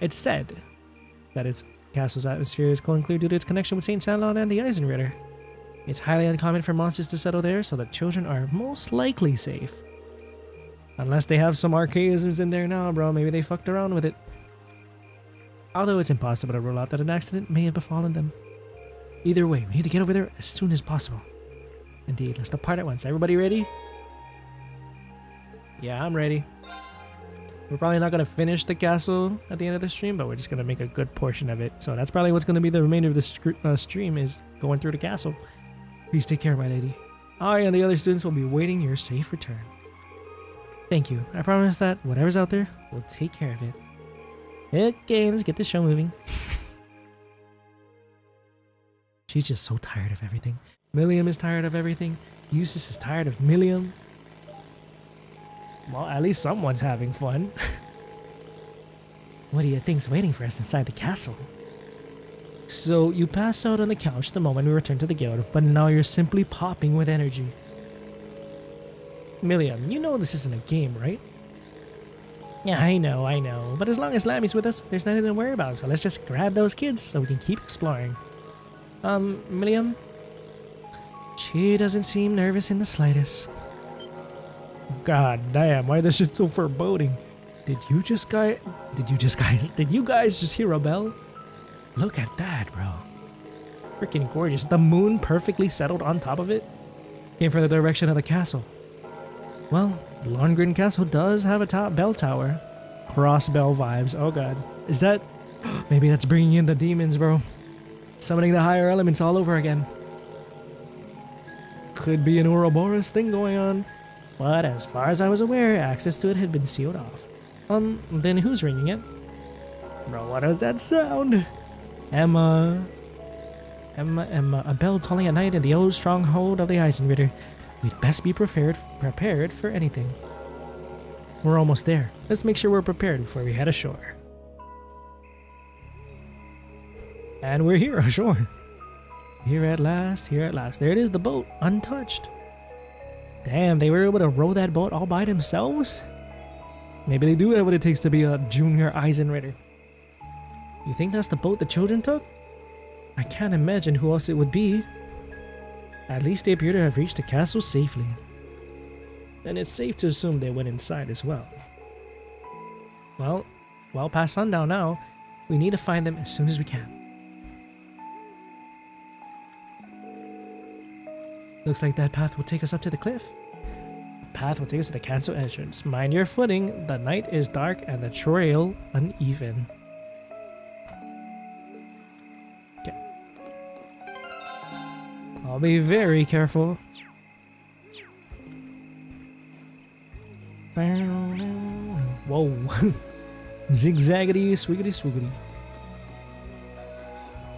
It's said that its castle's atmosphere is cold and clear due to its connection with St. Sandlot and the Eisenritter. It's highly uncommon for monsters to settle there, so the children are most likely safe. Unless they have some archaisms in there now, bro. Maybe they fucked around with it. Although it's impossible to rule out that an accident may have befallen them. Either way, we need to get over there as soon as possible. Indeed, let's depart at once. Everybody ready? Yeah, I'm ready. We're probably not going to finish the castle at the end of the stream, but we're just going to make a good portion of it. So that's probably what's going to be the remainder of the stream, is going through the castle. Please take care, my lady. I and the other students will be waiting your safe return. Thank you. I promise that whatever's out there, we'll take care of it. Okay, let's get the show moving. She's just so tired of everything. Millium is tired of everything. Jusis is tired of Millium. Well, at least someone's having fun. What do you think's waiting for us inside the castle? So, you passed out on the couch the moment we returned to the guild, but now you're simply popping with energy. Millium, you know this isn't a game, right? Yeah, I know. But as long as Lammy's with us, there's nothing to worry about, so let's just grab those kids so we can keep exploring. Millium? She doesn't seem nervous in the slightest. God damn, why is this shit so foreboding? Did you guys just hear a bell? Look at that, bro. Freaking gorgeous. The moon perfectly settled on top of it. Came from the direction of the castle. Well, Lohengrin Castle does have a bell tower. Crossbell vibes. Oh god. Is that... Maybe that's bringing in the demons, bro. Summoning the higher elements all over again. Could be an Ouroboros thing going on. But as far as I was aware, access to it had been sealed off. Then who's ringing it? Bro, what does that sound? Emma, a bell tolling at night in the old stronghold of the Eisenritter. We'd best be prepared for anything. We're almost there. Let's make sure we're prepared before we head ashore. And we're here ashore. Here at last. There it is, the boat, untouched. Damn, they were able to row that boat all by themselves? Maybe they do have what it takes to be a junior Eisenritter. You think that's the boat the children took? I can't imagine who else it would be. At least they appear to have reached the castle safely. And it's safe to assume they went inside as well. Well past sundown now. We need to find them as soon as we can. Looks like that path will take us up to the cliff. The path will take us to the castle entrance. Mind your footing. The night is dark and the trail uneven. I'll be very careful. Whoa. Zigzaggity, swiggity, swoogity.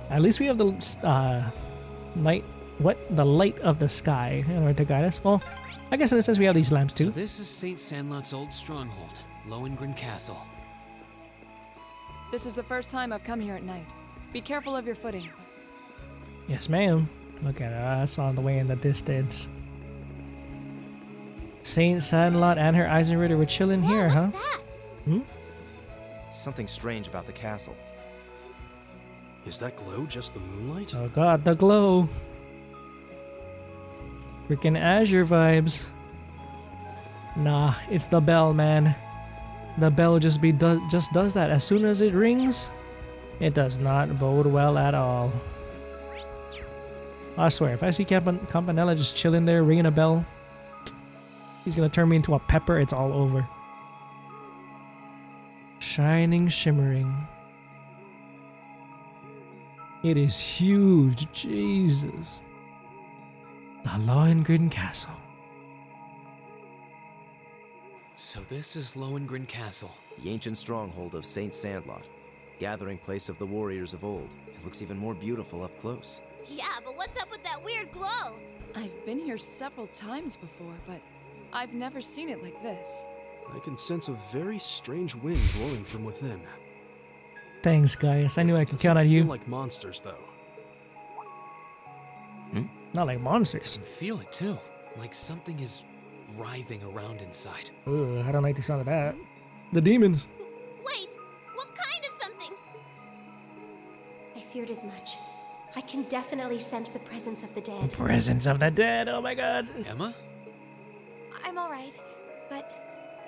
At least we have the the light of the sky in order to guide us. Well, I guess in a sense we have these lamps too. So this is St. Sandlot's old stronghold, Lohengrin Castle. This is the first time I've come here at night. Be careful of your footing. Yes, ma'am. Look at us on the way in the distance. St. Sandlot and her Eisenritter were chilling here, huh? That? Something strange about the castle. Is that glow just the moonlight? Oh god, the glow. Freaking Azure vibes. Nah, it's the bell, man. The bell just does that. As soon as it rings, it does not bode well at all. I swear, if I see Campanella just chilling there ringing a bell, he's gonna turn me into a pepper. It's all over. Shining, shimmering. It is huge. Jesus. The Lohengrin Castle. So this is Lohengrin Castle. The ancient stronghold of Saint Sandlot, gathering place of the warriors of old. It looks even more beautiful up close. Yeah, but what's up with that weird glow? I've been here several times before, but I've never seen it like this. I can sense a very strange wind blowing from within. Thanks, guys. I knew I could count on you. Feel like monsters, though. Not like monsters. I can feel it too. Like something is writhing around inside. Ugh, I don't like the sound of that. The demons. Wait, what kind of something? I feared as much. I can definitely sense the presence of the dead. Presence of the dead. Oh my god. Emma? I'm alright, but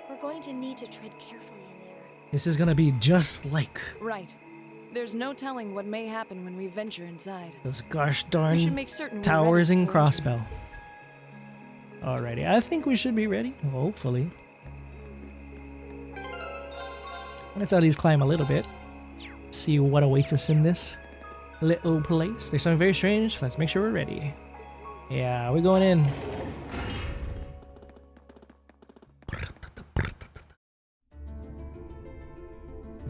we're going to need to tread carefully in there. This is gonna be just like Right. There's no telling what may happen when we venture inside. those gosh We should darn make certain we're towers ready and before we do. Crossbell. Alrighty, I think we should be ready. Hopefully. Let's at least climb a little bit. See what awaits us in this little place. There's something very strange. Let's make sure we're ready. Yeah, we're going in.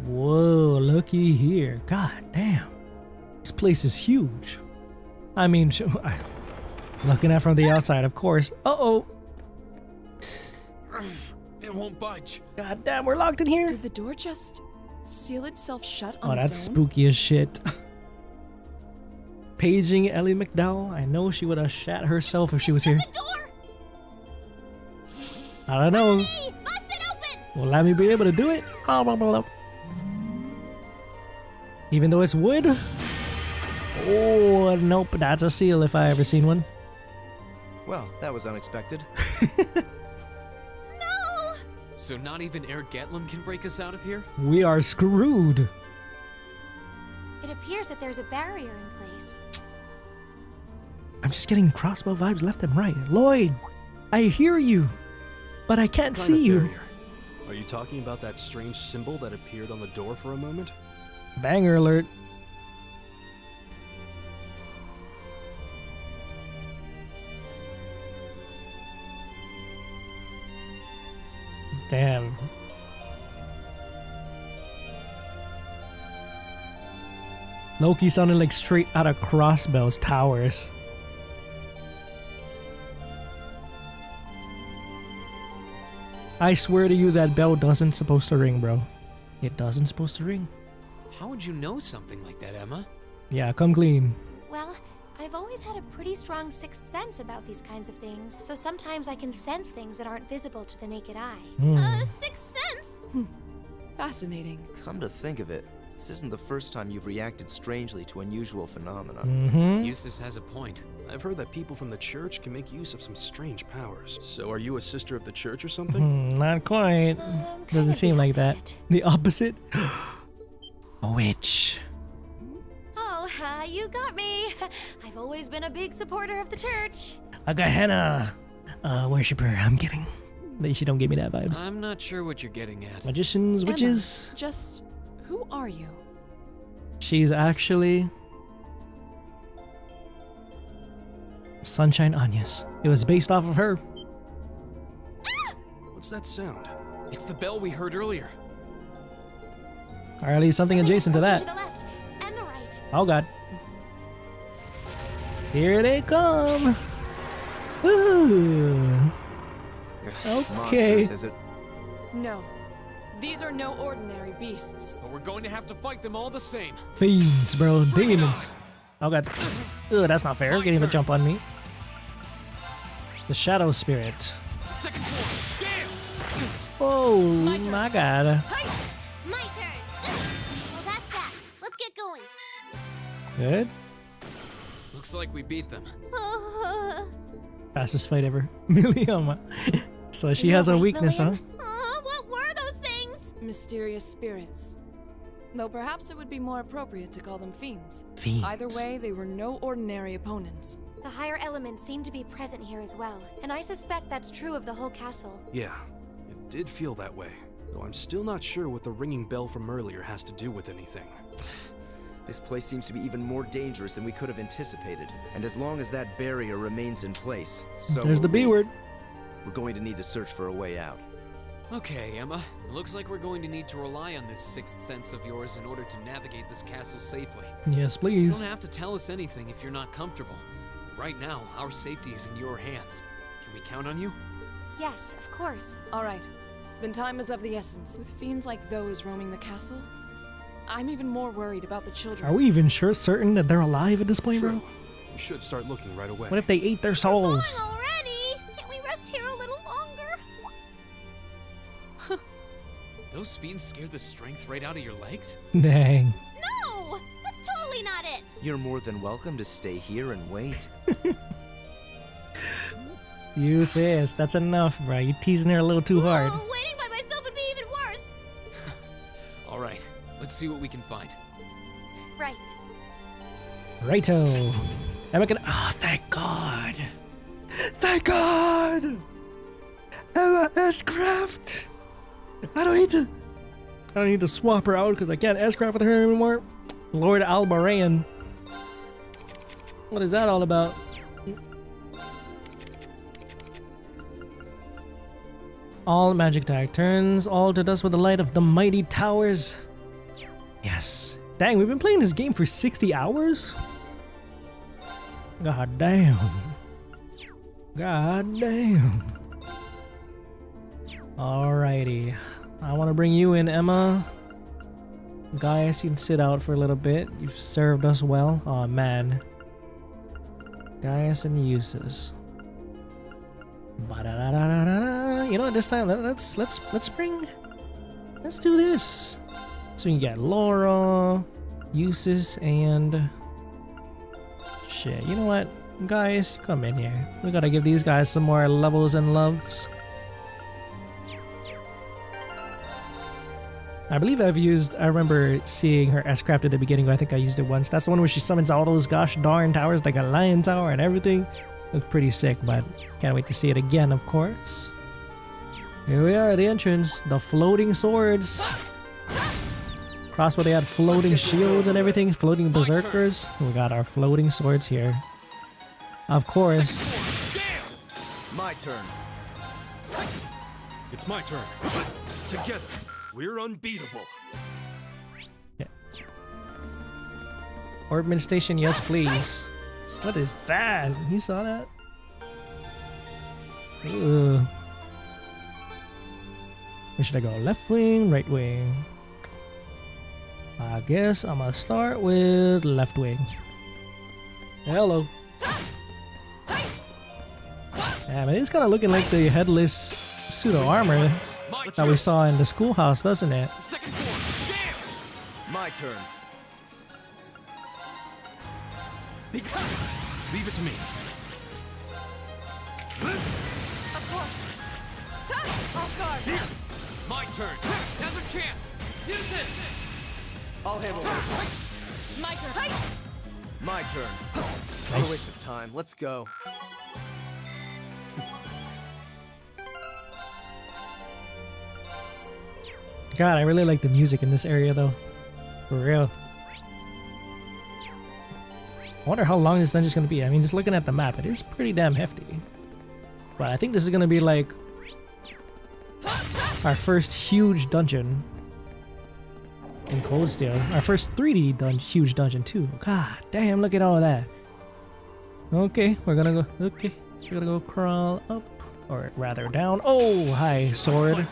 Whoa, looky here. God damn. This place is huge. I mean, looking at from the outside, of course. Uh-oh. It won't budge. God damn, we're locked in here. Did the door just seal itself shut Oh, on that's its own? spooky as shit. Paging Ellie McDowell. I know she would have shat herself if she was here. I don't know. Bust it open! Will let me be able to do it? Blah, blah, blah, blah. Even though it's wood? Oh, nope. That's a seal if I ever seen one. Well, that was unexpected. No! So not even Air Getlum can break us out of here? We are screwed. It appears that there's a barrier in place. I'm just getting crossbow vibes left and right. Lloyd, I hear you, but I can't What kind see of you. barrier? Are you talking about that strange symbol that appeared on the door for a moment? Banger alert. Damn. Loki sounded like straight out of Crossbell's towers. I swear to you that bell doesn't supposed to ring, bro. It doesn't supposed to ring. How would you know something like that, Emma? Yeah, come clean. Well, I've always had a pretty strong sixth sense about these kinds of things, so sometimes I can sense things that aren't visible to the naked eye. Sixth sense? Fascinating. Come to think of it, this isn't the first time you've reacted strangely to unusual phenomena. Jusis has a point. I've heard that people from the church can make use of some strange powers. So are you a sister of the church or something? Not quite. Doesn't seem like that. The opposite? A witch. Oh, you got me. I've always been a big supporter of the church. A Gehenna worshiper, I'm kidding. She don't give me that vibes. I'm not sure what you're getting at. Magicians, Emma, witches. just who are you? She's actually Sunshine Anyas. It was based off of her. What's that sound? It's the bell we heard earlier. Or at least something adjacent to To that. the left and the right. Oh god. Here they come. Ooh. Okay. Monsters, is it? No. These are no ordinary beasts. But we're going to have to fight them all the same. Fiends, bro. Demons. Oh god. Ugh, that's not fair. Getting the jump on me. The Shadow Spirit. Second floor. Damn! Oh my god. My turn. Well, that's that. Let's get going. Good. Looks like we beat them. Fastest fight ever. Millium. So she has a weakness, huh? What were those things? Mysterious spirits. Though perhaps it would be more appropriate to call them fiends. Fiends. Either way, they were no ordinary opponents. The higher elements seem to be present here as well, and I suspect that's true of the whole castle. Yeah, it did feel that way. Though I'm still not sure what the ringing bell from earlier has to do with anything. This place seems to be even more dangerous than we could have anticipated. And as long as that barrier remains in place, so There's the B word. We're going to need to search for a way out. Okay, Emma. It looks like we're going to need to rely on this sixth sense of yours in order to navigate this castle safely. Yes, You please. don't have to tell us anything if you're not comfortable. Right now, our safety is in your hands. Can we count on you? Yes, of course. All right. Then time is of the essence. With fiends like those roaming the castle, I'm even more worried about the children. Are we even certain that they're alive at this point, bro? We should start looking right away. What if they ate their souls? Already? Can't we rest here a little longer? Those fiends scared the strength right out of your legs? Dang. No! That's totally not it! You're more than welcome to stay here and wait. You sis, that's enough, bro. You're teasing her a little too hard. Oh, waiting by myself would be even worse! All right, let's see what we can find. Right. Righto. Am I gonna? Oh, thank God. Thank God. Emma S-Craft. I don't need to swap her out because I can't S-Craft with her anymore. Lord Alborayan. What is that all about? All magic tag turns all to dust with the light of the mighty towers. Yes. Dang, we've been playing this game for 60 hours? God damn. God damn. Alrighty. I want to bring you in, Emma. Guys, you can sit out for a little bit. You've served us well. Oh man. Gaius and Jusis. You know what? This time let's do this. So we can get Laura, Jusis, and shit. You know what, guys? Come in here. We gotta give these guys some more levels and loves. I believe I remember seeing her S-Craft at the beginning, but I think I used it once. That's the one where she summons all those gosh darn towers, like a lion tower and everything. Looked pretty sick, but can't wait to see it again, of course. Here we are, the entrance, the floating swords. Crossbow, they had floating shields and everything, floating berserkers. We got our floating swords here. Of course. My turn. It's my turn. Together, we're unbeatable. Yeah. Orbman Station, yes please. What is that? You saw that? Ugh. Where should I go? Left wing, right wing? I guess I'm gonna start with left wing. Hello. Yeah, but it's kind of looking like the headless pseudo armor that we saw in the schoolhouse, doesn't it? My turn. Leave it to me. Of course. Off guard. Here. My turn. Now's our chance. Use this. I'll handle it. My turn. My turn. Nice. No waste of time. Let's go. God, I really like the music in this area though. For real. I wonder how long this dungeon's gonna be. I mean, just looking at the map, it is pretty damn hefty. But I think this is gonna be like our first huge dungeon in Cold Steel. Our first 3D huge dungeon too. God damn, look at all that. Okay, we're gonna go. Okay, we're gonna go crawl up, or rather down. Oh, hi, sword.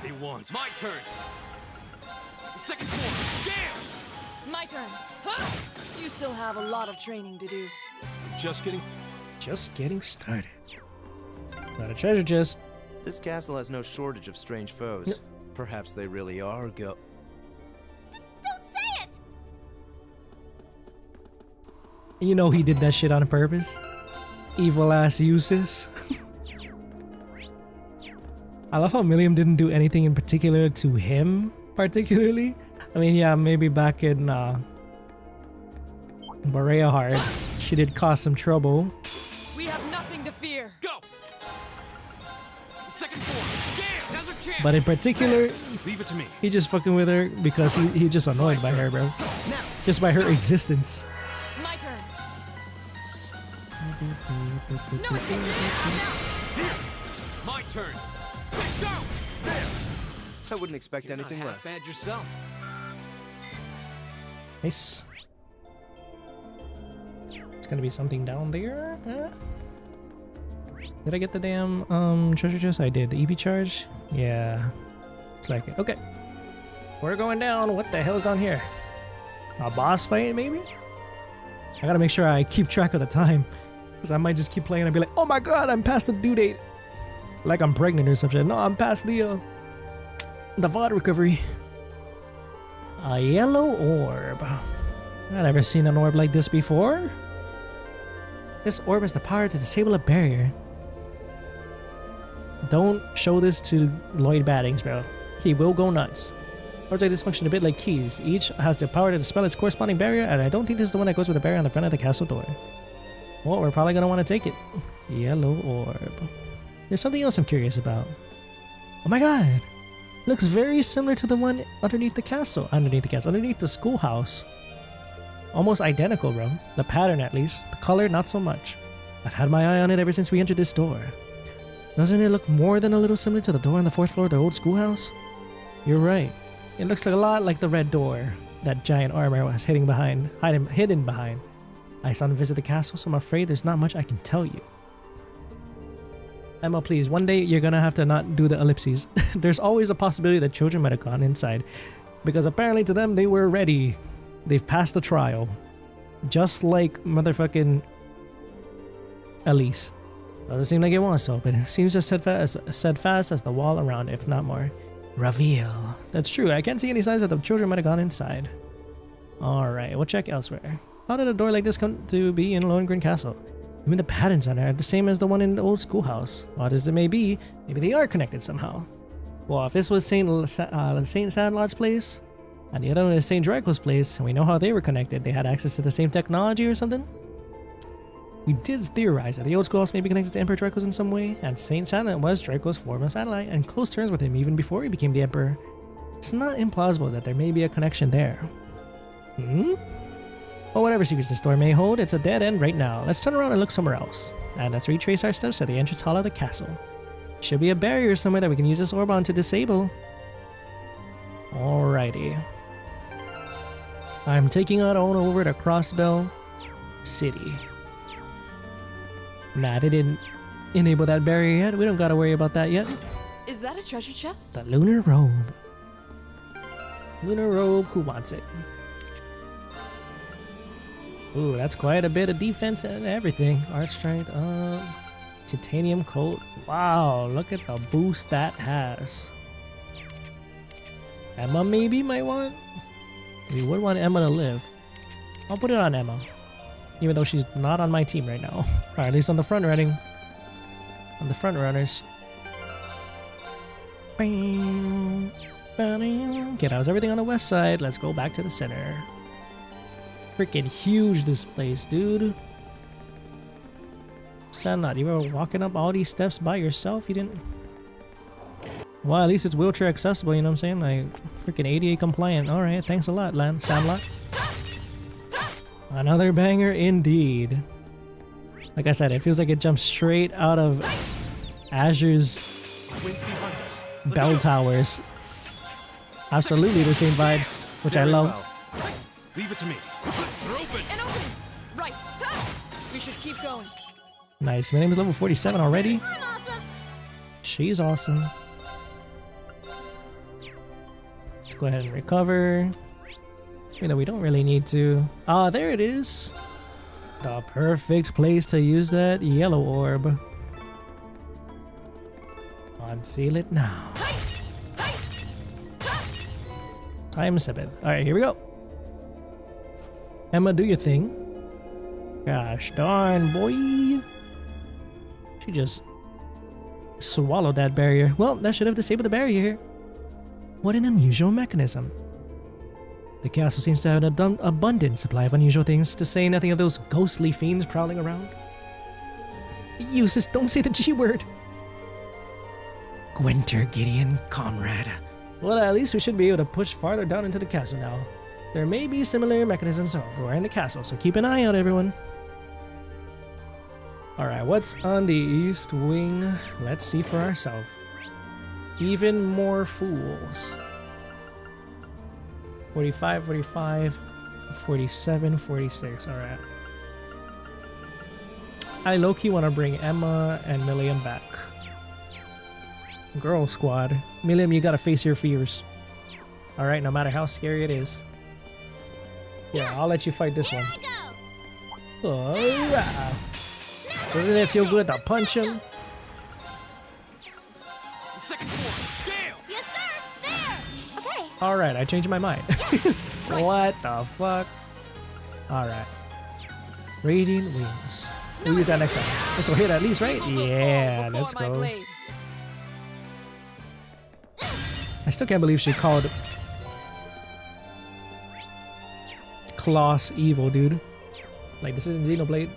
My turn. The second floor. Damn. My turn. You still have a lot of training to do. Just getting started. Got a treasure chest. This castle has no shortage of strange foes. Perhaps they really are Don't say it! You know he did that shit on purpose. Evil ass Jusis. I love how Millium didn't do anything in particular to him, particularly. I mean, yeah, maybe back in Berea Heart, she did cause some trouble. We have nothing to fear. Go. The second floor. Damn. Now's our chance. But in particular, leave it to me. He just fucking with her because he just annoyed by her, bro. Just by her existence. My turn. My turn. Go. I wouldn't expect anything less. Bad yourself. Nice. It's gonna be something down there. Huh? Did I get the damn treasure chest? I did. The EP charge? Yeah. It's like it. Okay. We're going down. What the hell's down here? A boss fight, maybe? I gotta make sure I keep track of the time. Because I might just keep playing and be like, oh my god, I'm past the due date. Like I'm pregnant or something. No, I'm past the VOD recovery. A yellow orb. I've never seen an orb like this before. This orb has the power to disable a barrier. Don't show this to Lloyd Battings, bro. He will go nuts. Orbs like this function a bit like keys. Each has the power to dispel its corresponding barrier, and I don't think this is the one that goes with the barrier on the front of the castle door. Well, we're probably gonna want to take it. Yellow orb. There's something else I'm curious about. Oh my god! Looks very similar to the one underneath the castle. Underneath the schoolhouse. Almost identical, bro. The pattern, at least. The color, not so much. I've had my eye on it ever since we entered this door. Doesn't it look more than a little similar to the door on the 4th floor of the old schoolhouse? You're right. It looks a lot like the red door that giant armor was hidden behind. I saw him visit the castle, so I'm afraid there's not much I can tell you. Emma, please, one day you're gonna have to not do the ellipses. There's always a possibility that children might have gone inside, because apparently to them they were ready. They've passed the trial. Just like motherfucking Elise. Doesn't seem like it wants to open. Seems as steadfast as the wall around, if not more. Reveal. That's true. I can't see any signs that the children might have gone inside. Alright, we'll check elsewhere. How did a door like this come to be in Lohengrin Castle? Even the patterns on it are the same as the one in the old schoolhouse. Odd as it may be, maybe they are connected somehow. Well, if this was Saint Sandlot's place, and the other one is Saint Draco's place, and we know how they were connected, they had access to the same technology or something? We did theorize that the old schoolhouse may be connected to Emperor Draco's in some way, and Saint Sandlot was Draco's former satellite and close terms with him even before he became the Emperor. It's not implausible that there may be a connection there. Well, whatever secrets this door may hold, it's a dead end right now. Let's turn around and look somewhere else. And let's retrace our steps to the entrance hall of the castle. Should be a barrier somewhere that we can use this orb on to disable. Alrighty. I'm taking it on over to Crossbell City. Nah, they didn't enable that barrier yet. We don't gotta worry about that yet. Is that a treasure chest? The lunar robe. Lunar robe, who wants it? Ooh, that's quite a bit of defense and everything. Art strength, titanium coat. Wow, look at the boost that has. Emma maybe might want? We would want Emma to live. I'll put it on Emma. Even though she's not on my team right now. Or at least on the front running. On the front runners. Okay, that was everything on the west side. Let's go back to the center. Freaking huge this place, dude. Sandlot, you were walking up all these steps by yourself? You didn't... Well, at least it's wheelchair accessible, you know what I'm saying? Like, freaking ADA compliant. Alright, thanks a lot, Sandlot. Another banger indeed. Like I said, it feels like it jumped straight out of Azure's bell towers. Absolutely the same vibes, which I love. Leave it to me. An opening! Right! We should keep going. Nice. My name is level 47 already. I'm awesome. She's awesome. Let's go ahead and recover. Even though we don't really need to. Ah, there it is. The perfect place to use that yellow orb. Unseal it now. Time 7. Alright, here we go. Emma, do your thing. Gosh darn, boy. She just swallowed that barrier. Well, that should have disabled the barrier. What an unusual mechanism. The castle seems to have an abundant supply of unusual things, to say nothing of those ghostly fiends prowling around. Jusis, don't say the G word. Guenter, Gideon, comrade. Well, at least we should be able to push farther down into the castle now. There may be similar mechanisms everywhere in the castle, so keep an eye out, everyone. Alright, what's on the east wing? Let's see for ourselves. Even more fools. 45, 45, 47, 46. Alright. I low-key want to bring Emma and Millium back. Girl squad. Millium, you gotta face your fears. Alright, no matter how scary it is. Yeah, I'll let you fight this one. Alright. Doesn't it feel good to punch him? Yes, sir. There. Okay. Alright, I changed my mind. What the fuck? Alright. Radiant Wings. We'll use that next time. This will hit at least, right? Yeah, let's go. I still can't believe she called Class evil, dude. Like, this isn't Xenoblade.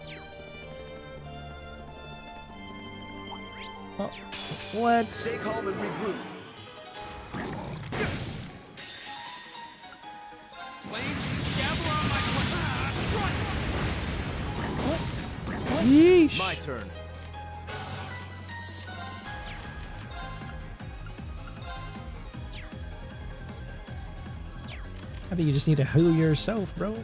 Oh, what? Stay calm and regroup. Yeesh. My turn. I think you just need to heal yourself, bro.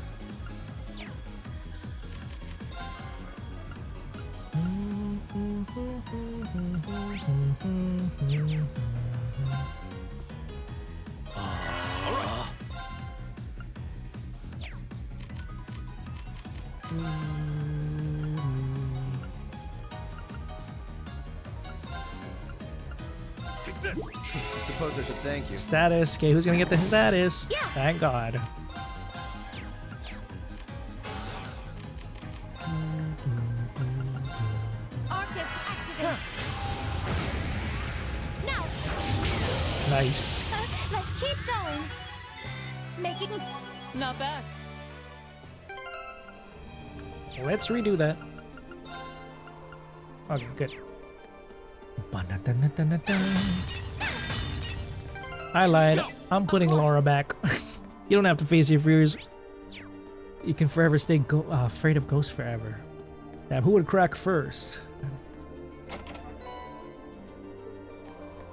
I suppose I should thank you. Status. Okay, who's gonna get the status? Yeah. Thank God. Arcus, activate. Now. Nice. Let's keep going. Making. Not bad. Let's redo that. Okay, good. I lied. I'm putting Laura back. You don't have to face your fears. You can forever stay afraid of ghosts forever. Damn, who would crack first?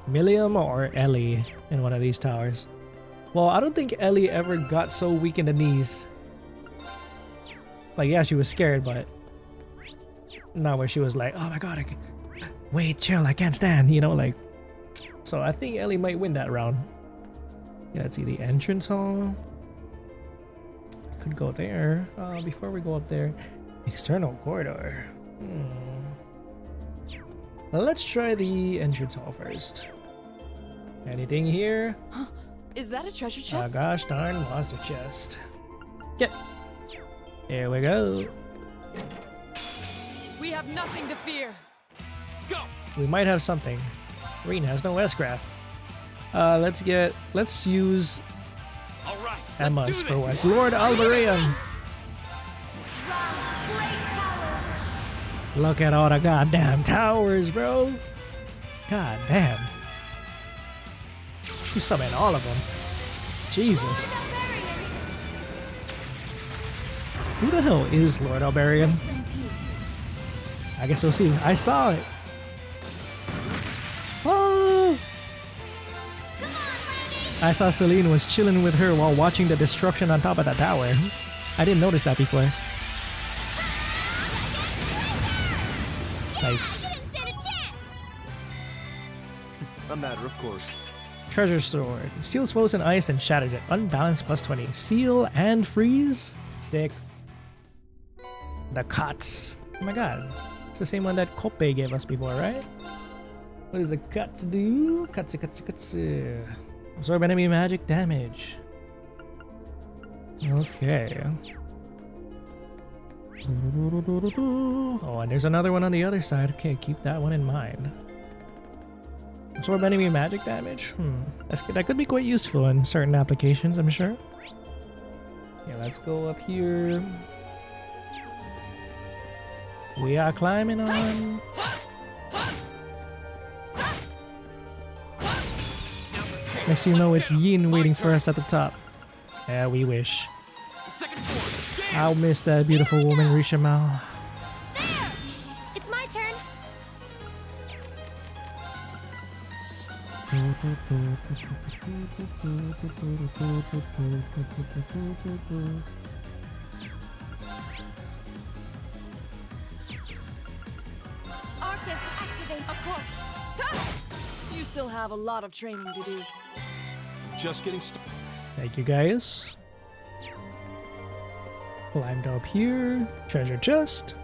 Millium or Ellie in one of these towers? Well, I don't think Ellie ever got so weak in the knees. Like, yeah, she was scared, but not where she was like, oh my god, I can... wait, chill, I can't stand, you know, like. So I think Ellie might win that round. Yeah, let's see, the entrance hall. Could go there. Before we go up there, external corridor. Let's try the entrance hall first. Anything here? Is that a treasure chest? Oh gosh darn monster chest. Get. Here we go. We have nothing to fear. Go. We might have something. Reen has no S-Craft. Let's use Emma's for once. Lord Alberian. Look at all the goddamn towers, bro. God damn. You summon all of them. Jesus. Who the hell is Lord Alberian? I guess we'll see. I saw it. Oh! I saw Celine was chilling with her while watching the destruction on top of that tower. I didn't notice that before. Nice. A matter of course. Treasure sword. Seals foes in ice and shatters it. Unbalanced plus 20. Seal and freeze? Sick. The cuts. Oh my god. It's the same one that Kope gave us before, right? What does the cuts do? Cuts. Absorb enemy magic damage. Okay. Oh, and there's another one on the other side. Okay, keep that one in mind. Absorb enemy magic damage? That could be quite useful in certain applications, I'm sure. Yeah, let's go up here. We are climbing on. Next thing you know, it's Yin waiting for us at the top. Yeah, we wish. I'll miss that beautiful woman, Risha Mal. It's my turn. Arcus, activate. Of course. You still have a lot of training to do. Just getting started. Thank you guys. Climbed up here. Treasure chest.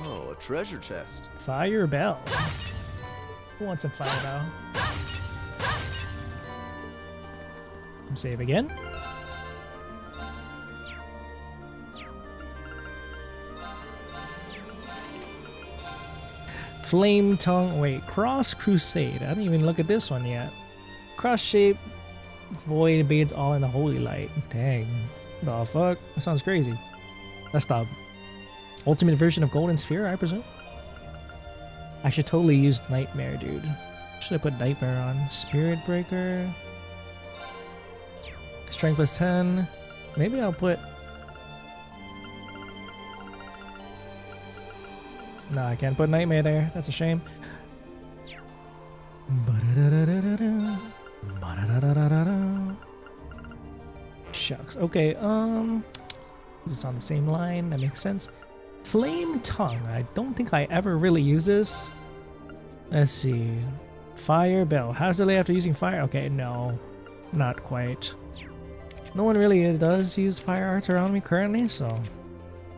Oh, a treasure chest. Fire bell. Who wants a fire bell? Save again. Flame tongue. Wait, cross crusade. I didn't even look at this one yet. Cross shape. Void bathes all in the holy light. Dang. The fuck? That sounds crazy. That's the ultimate version of Golden Sphere, I presume. I should totally use Nightmare, dude. Should I put Nightmare on? Spirit Breaker. Strength plus 10. Maybe I'll put... No, I can't put Nightmare there. That's a shame. Shucks. Okay, this is on the same line. That makes sense. Flame tongue. I don't think I ever really use this. Let's see. Fire bell. How does it lay after using fire? Okay, no. Not quite. No one really does use fire arts around me currently, so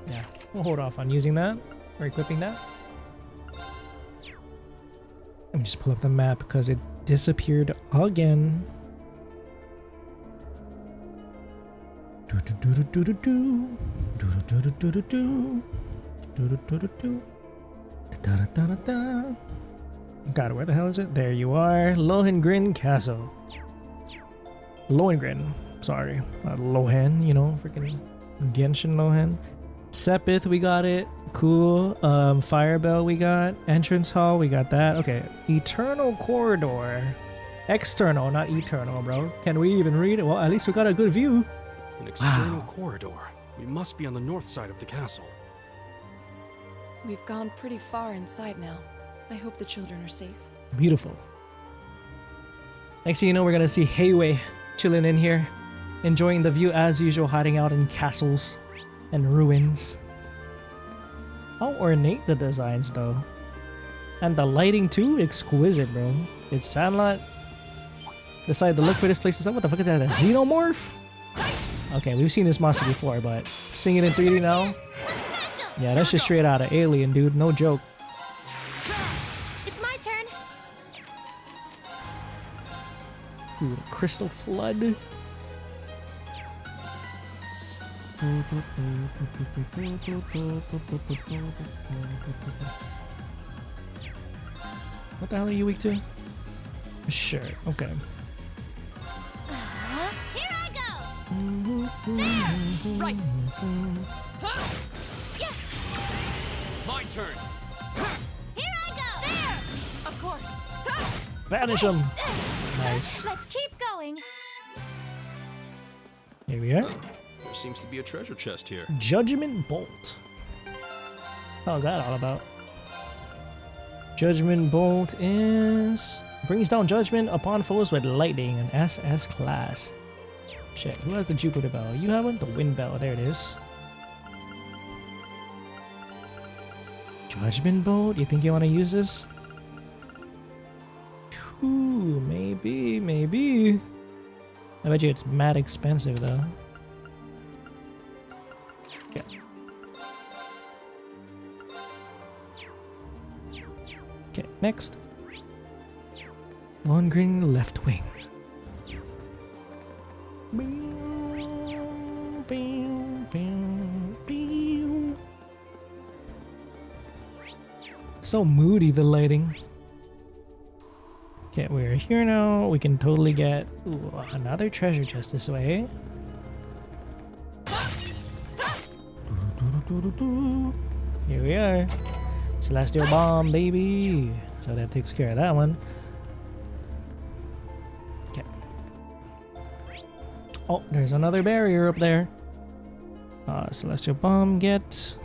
yeah, we'll hold off on using that or equipping that. Let me just pull up the map because it disappeared again. God, where the hell is it? There you are. Lohengrin Castle. Lohengrin. Sorry. Not Lohen, you know, freaking Genshin Lohen. Sepith, we got it. Cool. Fire Bell, we got. Entrance Hall, we got that. Okay. Eternal Corridor. External, not eternal, bro. Can we even read it? Well, at least we got a good view. An external corridor. We must be on the north side of the castle. We've gone pretty far inside now. I hope the children are safe. Beautiful. Next thing you know, we're gonna see Heiwei chilling in here, enjoying the view as usual, hiding out in castles and ruins. How ornate the designs though. And the lighting too, exquisite, bro. It's Sandlot. Decide to look for this place. What the fuck is that? A xenomorph? Okay, we've seen this monster before, but seeing it in 3D now. Yeah, that's just straight out of Alien, dude. No joke. It's my turn. Ooh, crystal flood. What the hell are you weak to? Sure, okay. Here I go. Right. Yeah. My turn. Here I go. There. Of course. Banish him. Nice. Let's keep going. Here we are. There seems to be a treasure chest here. Judgment Bolt. How's that all about? Judgment Bolt is... brings down judgment upon foes with lightning, an SS class. Shit, who has the Jupiter Bell? You have one? The Wind Bell. There it is. Judgment Bolt? You think you want to use this? Ooh, maybe, maybe. I bet you it's mad expensive though. Yeah. Okay, next. Lohengrin left wing. So moody, the lighting. Okay, we're here now. We can totally get another treasure chest this way. Here we are. Celestial Bomb, baby. So that takes care of that one. Okay. Oh, there's another barrier up there. Celestial Bomb, get.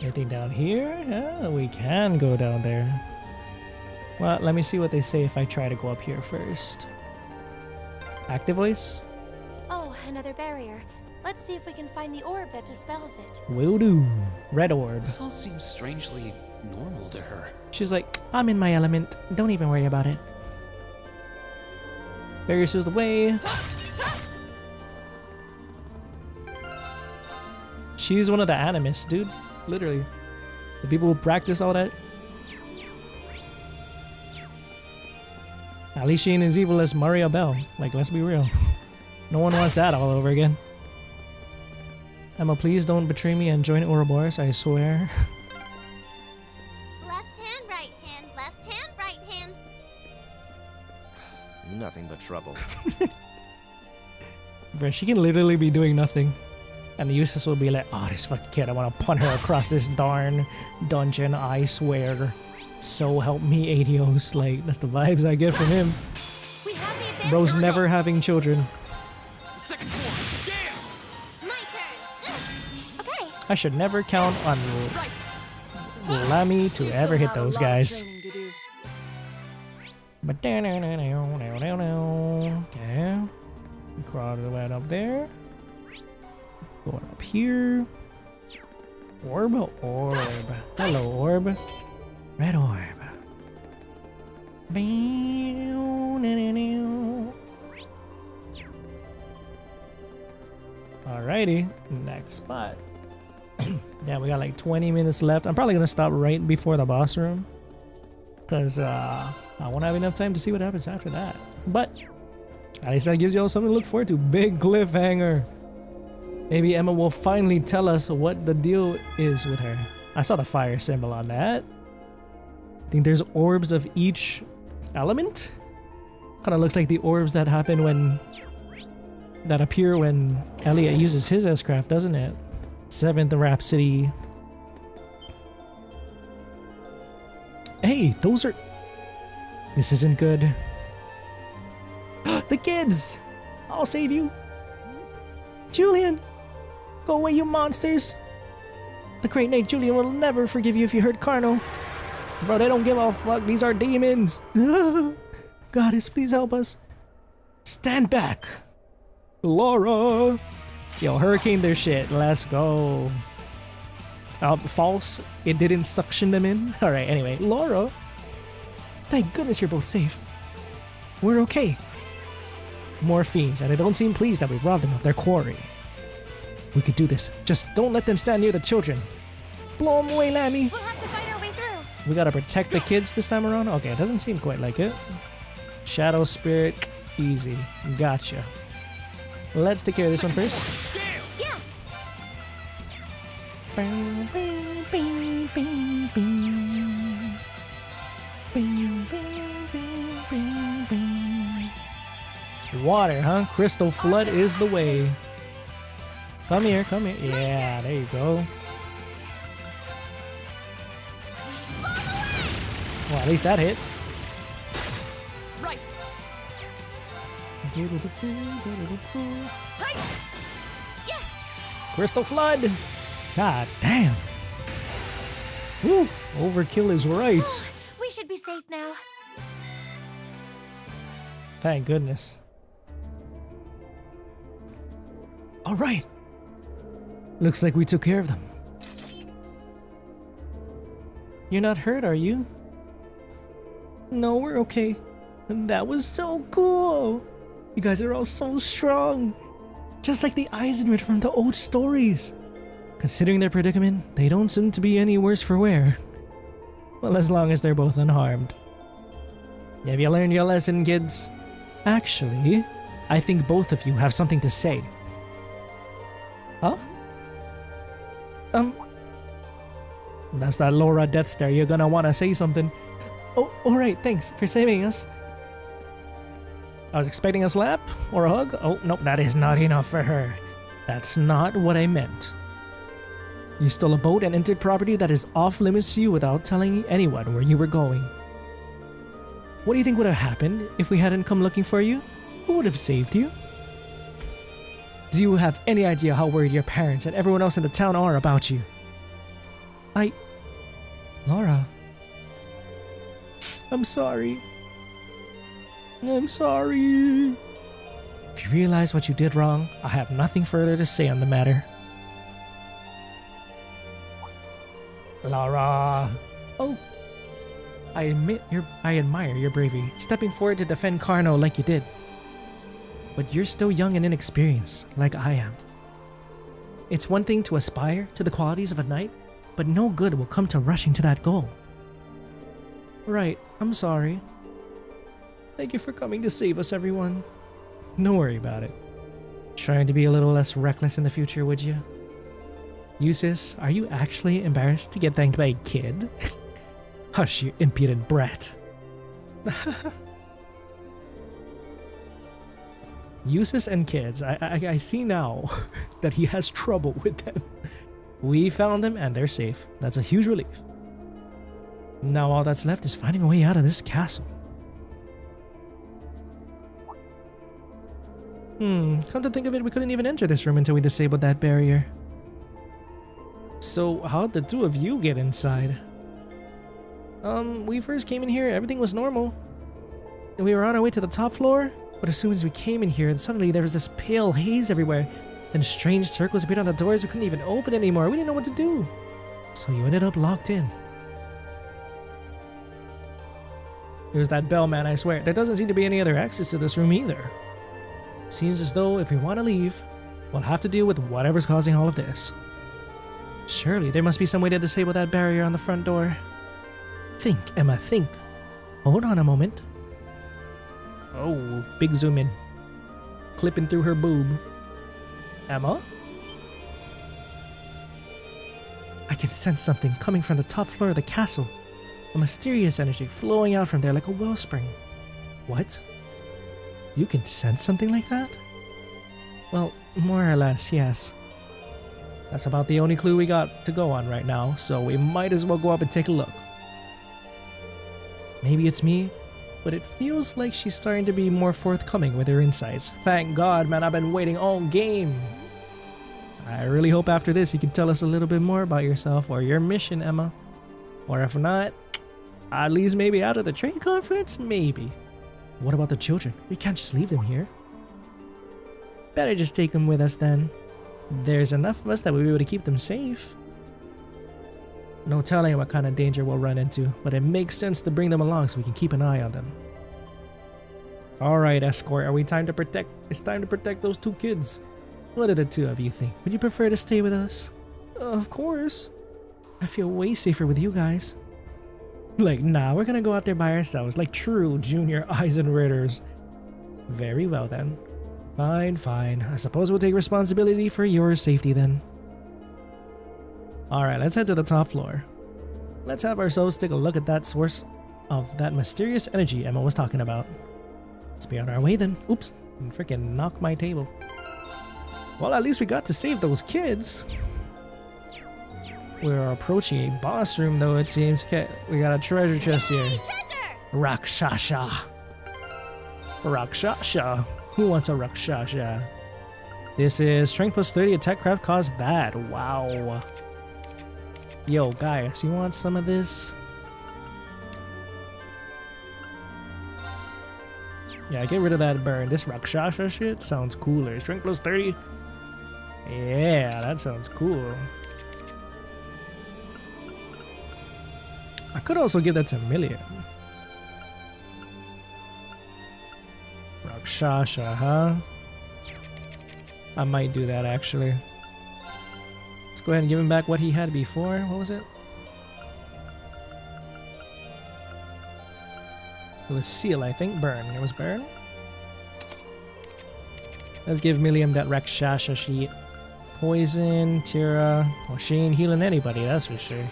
Anything down here? Yeah, we can go down there. Well, let me see what they say if I try to go up here first. Active voice? Oh, another barrier. Let's see if we can find the orb that dispels it. Will do. Red orb. This all seems strangely normal to her. She's like, I'm in my element. Don't even worry about it. Barrier seals the way. She's one of the animists, dude. Literally. The people who practice all that. At least she ain't as evil as Maria Bell. Like, let's be real. No one wants that all over again. Emma, please don't betray me and join Ouroboros, I swear. Left hand, right hand, left hand, right hand. Nothing but trouble. Bro, she can literally be doing nothing. And the Jusis will be like, oh, this fucking kid, I want to punt her across this darn dungeon, I swear. So help me, Adios. Like, that's the vibes I get from him. Bro's never having children. Second form. Yeah. My turn. Okay. I should never count on Lammy to ever hit those guys. But okay. Crawl the way up there. Going up here. Orb. Hello, orb. Red orb. Alrighty, next spot. Yeah, we got like 20 minutes left. I'm probably gonna stop right before the boss room, because I won't have enough time to see what happens after that. But at least that gives you all something to look forward to. Big cliffhanger. Maybe Emma will finally tell us what the deal is with her. I saw the fire symbol on that. I think there's orbs of each element. Kind of looks like the orbs that happen that appear when Elliot uses his S-Craft, doesn't it? 7th Rhapsody. Hey, those are... This isn't good. The kids! I'll save you. Julian! Go away, you monsters! The Great Knight Julian will never forgive you if you hurt Carno. Bro, they don't give a fuck. These are demons. Goddess, please help us. Stand back. Laura. Yo, hurricane their shit. Let's go. False. It didn't suction them in. Alright, anyway. Laura. Thank goodness you're both safe. We're okay. More fiends, and they don't seem pleased that we robbed them of their quarry. We could do this. Just don't let them stand near the children. Blow them away, Lammy. We'll have to fight our way through. We gotta protect the kids this time around? Okay, it doesn't seem quite like it. Shadow Spirit, easy. Gotcha. Let's take care of this one first. Yeah. Water, huh? Crystal Flood is the way. Come here, come here. Yeah, there you go. Well, at least that hit. Right. Crystal Flood. God damn. Woo. Overkill is right. We should be safe now. Thank goodness. All right. Looks like we took care of them. You're not hurt, are you? No, we're okay. That was so cool. You guys are all so strong. Just like the Eisenried from the old stories. Considering their predicament, they don't seem to be any worse for wear. Well, as long as they're both unharmed. Have you learned your lesson, kids? Actually, I think both of you have something to say. Huh? That's that Laura death stare. You're gonna wanna say something. Oh, alright, thanks for saving us. I was expecting a slap or a hug. Oh, nope, that is not enough for her. That's not what I meant. You stole a boat and entered property that is off limits to you without telling anyone where you were going. What do you think would have happened if we hadn't come looking for you? Who would have saved you? Do you have any idea how worried your parents and everyone else in the town are about you? Laura. I'm sorry. I'm sorry. If you realize what you did wrong, I have nothing further to say on the matter. Lara. Oh. I admire your bravery, stepping forward to defend Carno like you did. But you're still young and inexperienced, like I am. It's one thing to aspire to the qualities of a knight, but no good will come to rushing to that goal. Right, I'm sorry. Thank you for coming to save us, everyone. Don't worry about it. Trying to be a little less reckless in the future, would you? Jusis, are you actually embarrassed to get thanked by a kid? Hush, you impudent brat. Jusis and kids, I see now that he has trouble with them. We found them and they're safe. That's a huge relief. Now all that's left is finding a way out of this castle. Come to think of it, we couldn't even enter this room until we disabled that barrier. So how'd the two of you get inside? We first came in here, everything was normal. And we were on our way to the top floor, but as soon as we came in here, suddenly there was this pale haze everywhere. Then strange circles appeared on the doors, we couldn't even open anymore, we didn't know what to do. So you ended up locked in. There's that bell, man, I swear. There doesn't seem to be any other exits to this room either. Seems as though if we want to leave, we'll have to deal with whatever's causing all of this. Surely there must be some way to disable that barrier on the front door. Think, Emma, think. Hold on a moment. Oh, big zoom in. Clipping through her boob. Emma? I can sense something coming from the top floor of the castle. A mysterious energy flowing out from there like a wellspring. What? You can sense something like that? Well, more or less, yes. That's about the only clue we got to go on right now, so we might as well go up and take a look. Maybe it's me, but it feels like she's starting to be more forthcoming with her insights. Thank God, man, I've been waiting all game. I really hope after this you can tell us a little bit more about yourself or your mission, Emma. Or if not, at least maybe out of the trade conference, maybe. What about the children? We can't just leave them here. Better just take them with us then. There's enough of us that we'll be able to keep them safe. No telling what kind of danger we'll run into, but it makes sense to bring them along so we can keep an eye on them. Alright, escort, it's time to protect those two kids. What do the two of you think? Would you prefer to stay with us? Of course. I feel way safer with you guys. Like, nah, we're gonna go out there by ourselves, like true junior Eisenritters. Very well then. Fine, fine. I suppose we'll take responsibility for your safety then. Alright, let's head to the top floor. Let's have ourselves take a look at that source of that mysterious energy Emma was talking about. Let's be on our way then. Oops, I freaking knocked my table. Well, at least we got to save those kids. We're approaching a boss room though, it seems. Okay, we got a treasure chest here. Rakshasha. Rakshasha. Who wants a Rakshasha? This is strength plus 30, attack craft cost that. Wow. Yo, guys, you want some of this? Yeah, get rid of that burn. This Rakshasha shit sounds cooler. Strength plus 30. Yeah, that sounds cool. I could also give that to Millium. Rakshasha, huh? I might do that actually. Let's go ahead and give him back what he had before. What was it? It was seal, I think. Burn. It was burn. Let's give Millium that Rakshasha sheet. Poison, Tira. Well, she ain't healing anybody, that's for sure.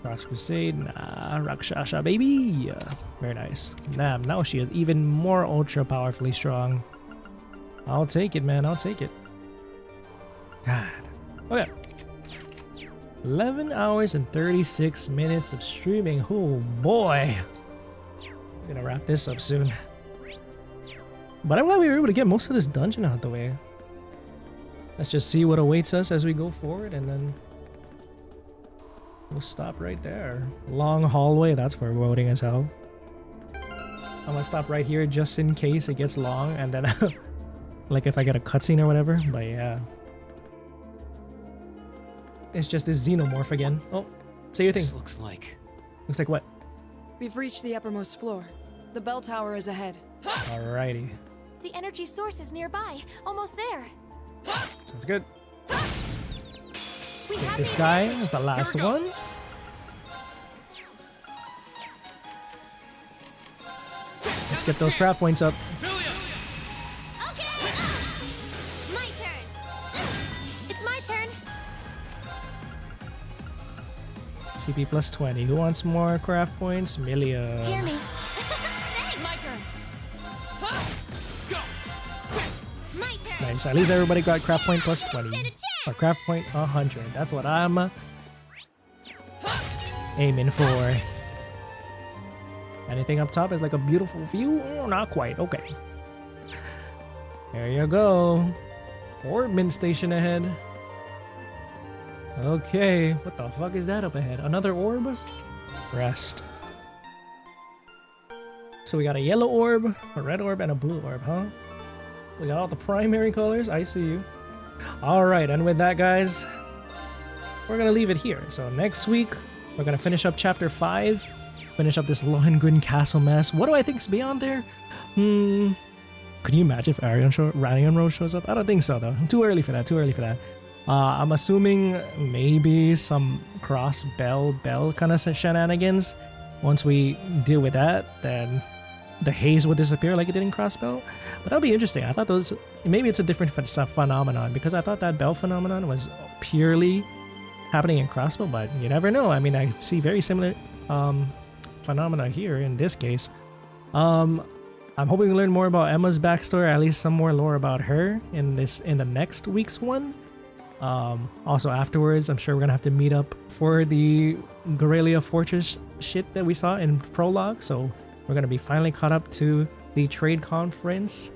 Cross Crusade, nah, Rakshasha, baby! Very nice. Damn, now she is even more ultra powerfully strong. I'll take it, man, I'll take it. God. Okay. 11 hours and 36 minutes of streaming. Oh boy. We're gonna wrap this up soon. But I'm glad we were able to get most of this dungeon out the way. Let's just see what awaits us as we go forward and then We'll stop right there. Long hallway, that's foreboding as hell. I'm gonna stop right here just in case it gets long, and then like if I get a cutscene or whatever. But yeah, it's just this xenomorph again. Oh, say your thing. This looks like what? We've reached the uppermost floor. The bell tower is ahead. Alrighty. The energy source is nearby. Almost there. Sounds good. We have This the guy advantage. is the last one. Let's get those craft points up. Okay. My turn. It's my turn. CP plus 20. Who wants more craft points? Millium. Hear me. My turn. My turn. Nice. At least everybody got craft point plus 20. Or craft point 100. That's what I'm aiming for. Anything up top is like a beautiful view? Oh, not quite. Okay. There you go. Orbment station ahead. Okay. What the fuck is that up ahead? Another orb? Rest. So we got a yellow orb, a red orb, and a blue orb, huh? We got all the primary colors. I see you. Alright, and with that, guys, we're gonna leave it here. So next week, we're gonna finish up Chapter 5. Finish up this Lohengrin Castle mess. What do I think's beyond there? Could you imagine if Ryan Rose shows up? I don't think so, though. Too early for that. I'm assuming maybe some Crossbell kind of shenanigans. Once we deal with that, then the haze would disappear like it did in Crossbell. But that'll be interesting. I thought maybe it's a different phenomenon, because I thought that bell phenomenon was purely happening in Crossbell, but you never know. I mean, I see very similar phenomena here in this case. I'm hoping to learn more about Emma's backstory, at least some more lore about her in the next week's one. Also afterwards, I'm sure we're gonna have to meet up for the Guerrilla Fortress shit that we saw in prologue, so we're gonna be finally caught up to the trade conference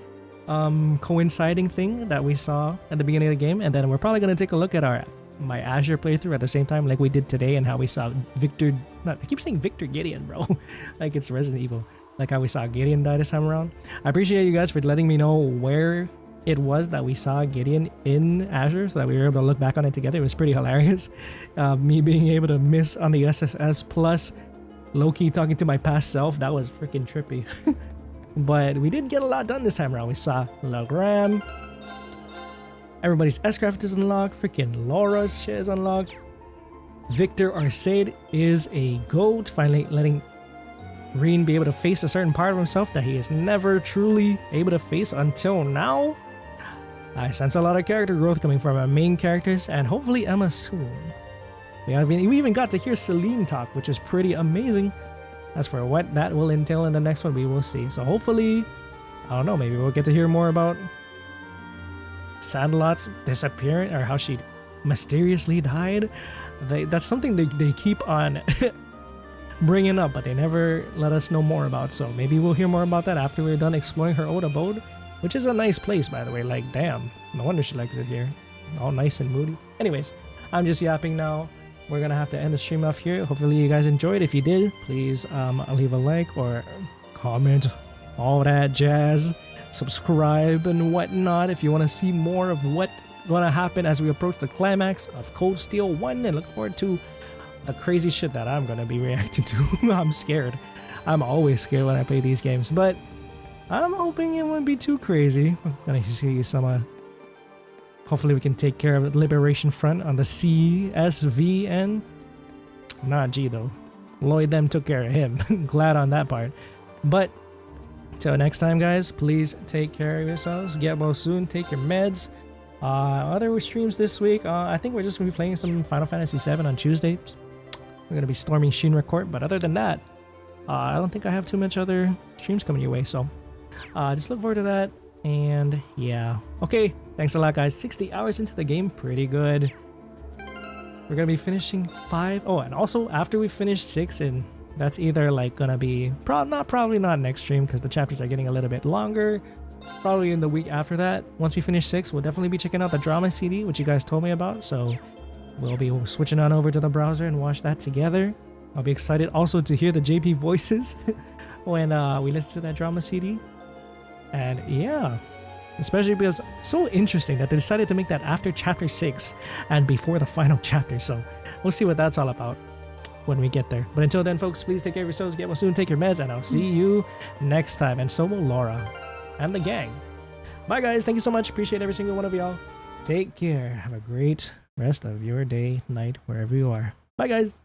coinciding thing that we saw at the beginning of the game, and then we're probably gonna take a look at my Azure playthrough at the same time, like we did today, and how we saw Victor. I keep saying Victor Gideon, bro, like it's Resident Evil. Like how we saw Gideon die this time around. I appreciate you guys for letting me know where it was that we saw Gideon in Azure, so that we were able to look back on it together. It was pretty hilarious. Me being able to miss on the SSS plus low-key talking to my past self, that was freaking trippy. But we did get a lot done this time around. We saw Lagram. Everybody's S-Craft is unlocked. Freaking Laura's shit is unlocked. Victor Arcade is a goat, finally letting Reen be able to face a certain part of himself that he is never truly able to face until now. I sense a lot of character growth coming from our main characters, and hopefully Emma soon. We even got to hear Celine talk, which is pretty amazing. As for what that will entail in the next one, we will see. So hopefully, I don't know, maybe we'll get to hear more about Sandlot's disappearance, or how she mysteriously died. That's something they keep on bringing up, but they never let us know more about. So maybe we'll hear more about that after we're done exploring her old abode, which is a nice place, by the way. Like, damn, no wonder she likes it here. All nice and moody. Anyways, I'm just yapping now. We're gonna have to end the stream off here. Hopefully you guys enjoyed. If you did, please leave a like or comment, all that jazz. Subscribe and whatnot if you want to see more of what's gonna happen as we approach the climax of Cold Steel 1, and look forward to the crazy shit that I'm gonna be reacting to. I'm scared. I'm always scared when I play these games, but I'm hoping it won't be too crazy. I'm gonna see some hopefully we can take care of the Liberation Front on the CSVN. Not G though. Lloyd them took care of him. Glad on that part. But till next time, guys, please take care of yourselves. Get well soon. Take your meds. Other streams this week, I think we're just gonna be playing some Final Fantasy VII on Tuesdays. We're gonna be storming Shinra Court, but other than that, I don't think I have too much other streams coming your way. So just look forward to that. And yeah, okay, thanks a lot, guys. 60 hours into the game, pretty good. We're gonna be finishing 5. Oh, and also after we finish 6, and that's either like gonna be probably not next stream, because the chapters are getting a little bit longer. Probably in the week after that. Once we finish 6, we'll definitely be checking out the drama CD, which you guys told me about. So we'll be switching on over to the browser and watch that together. I'll be excited also to hear the JP voices when we listen to that drama CD. And yeah, especially because it's so interesting that they decided to make that after chapter 6 and before the final chapter. So we'll see what that's all about when we get there. But until then, folks, please take care of yourselves, get well soon, take your meds, and I'll see you next time. And so will Laura and the gang. Bye, guys. Thank you so much. Appreciate every single one of y'all. Take care. Have a great rest of your day, night, wherever you are. Bye, guys.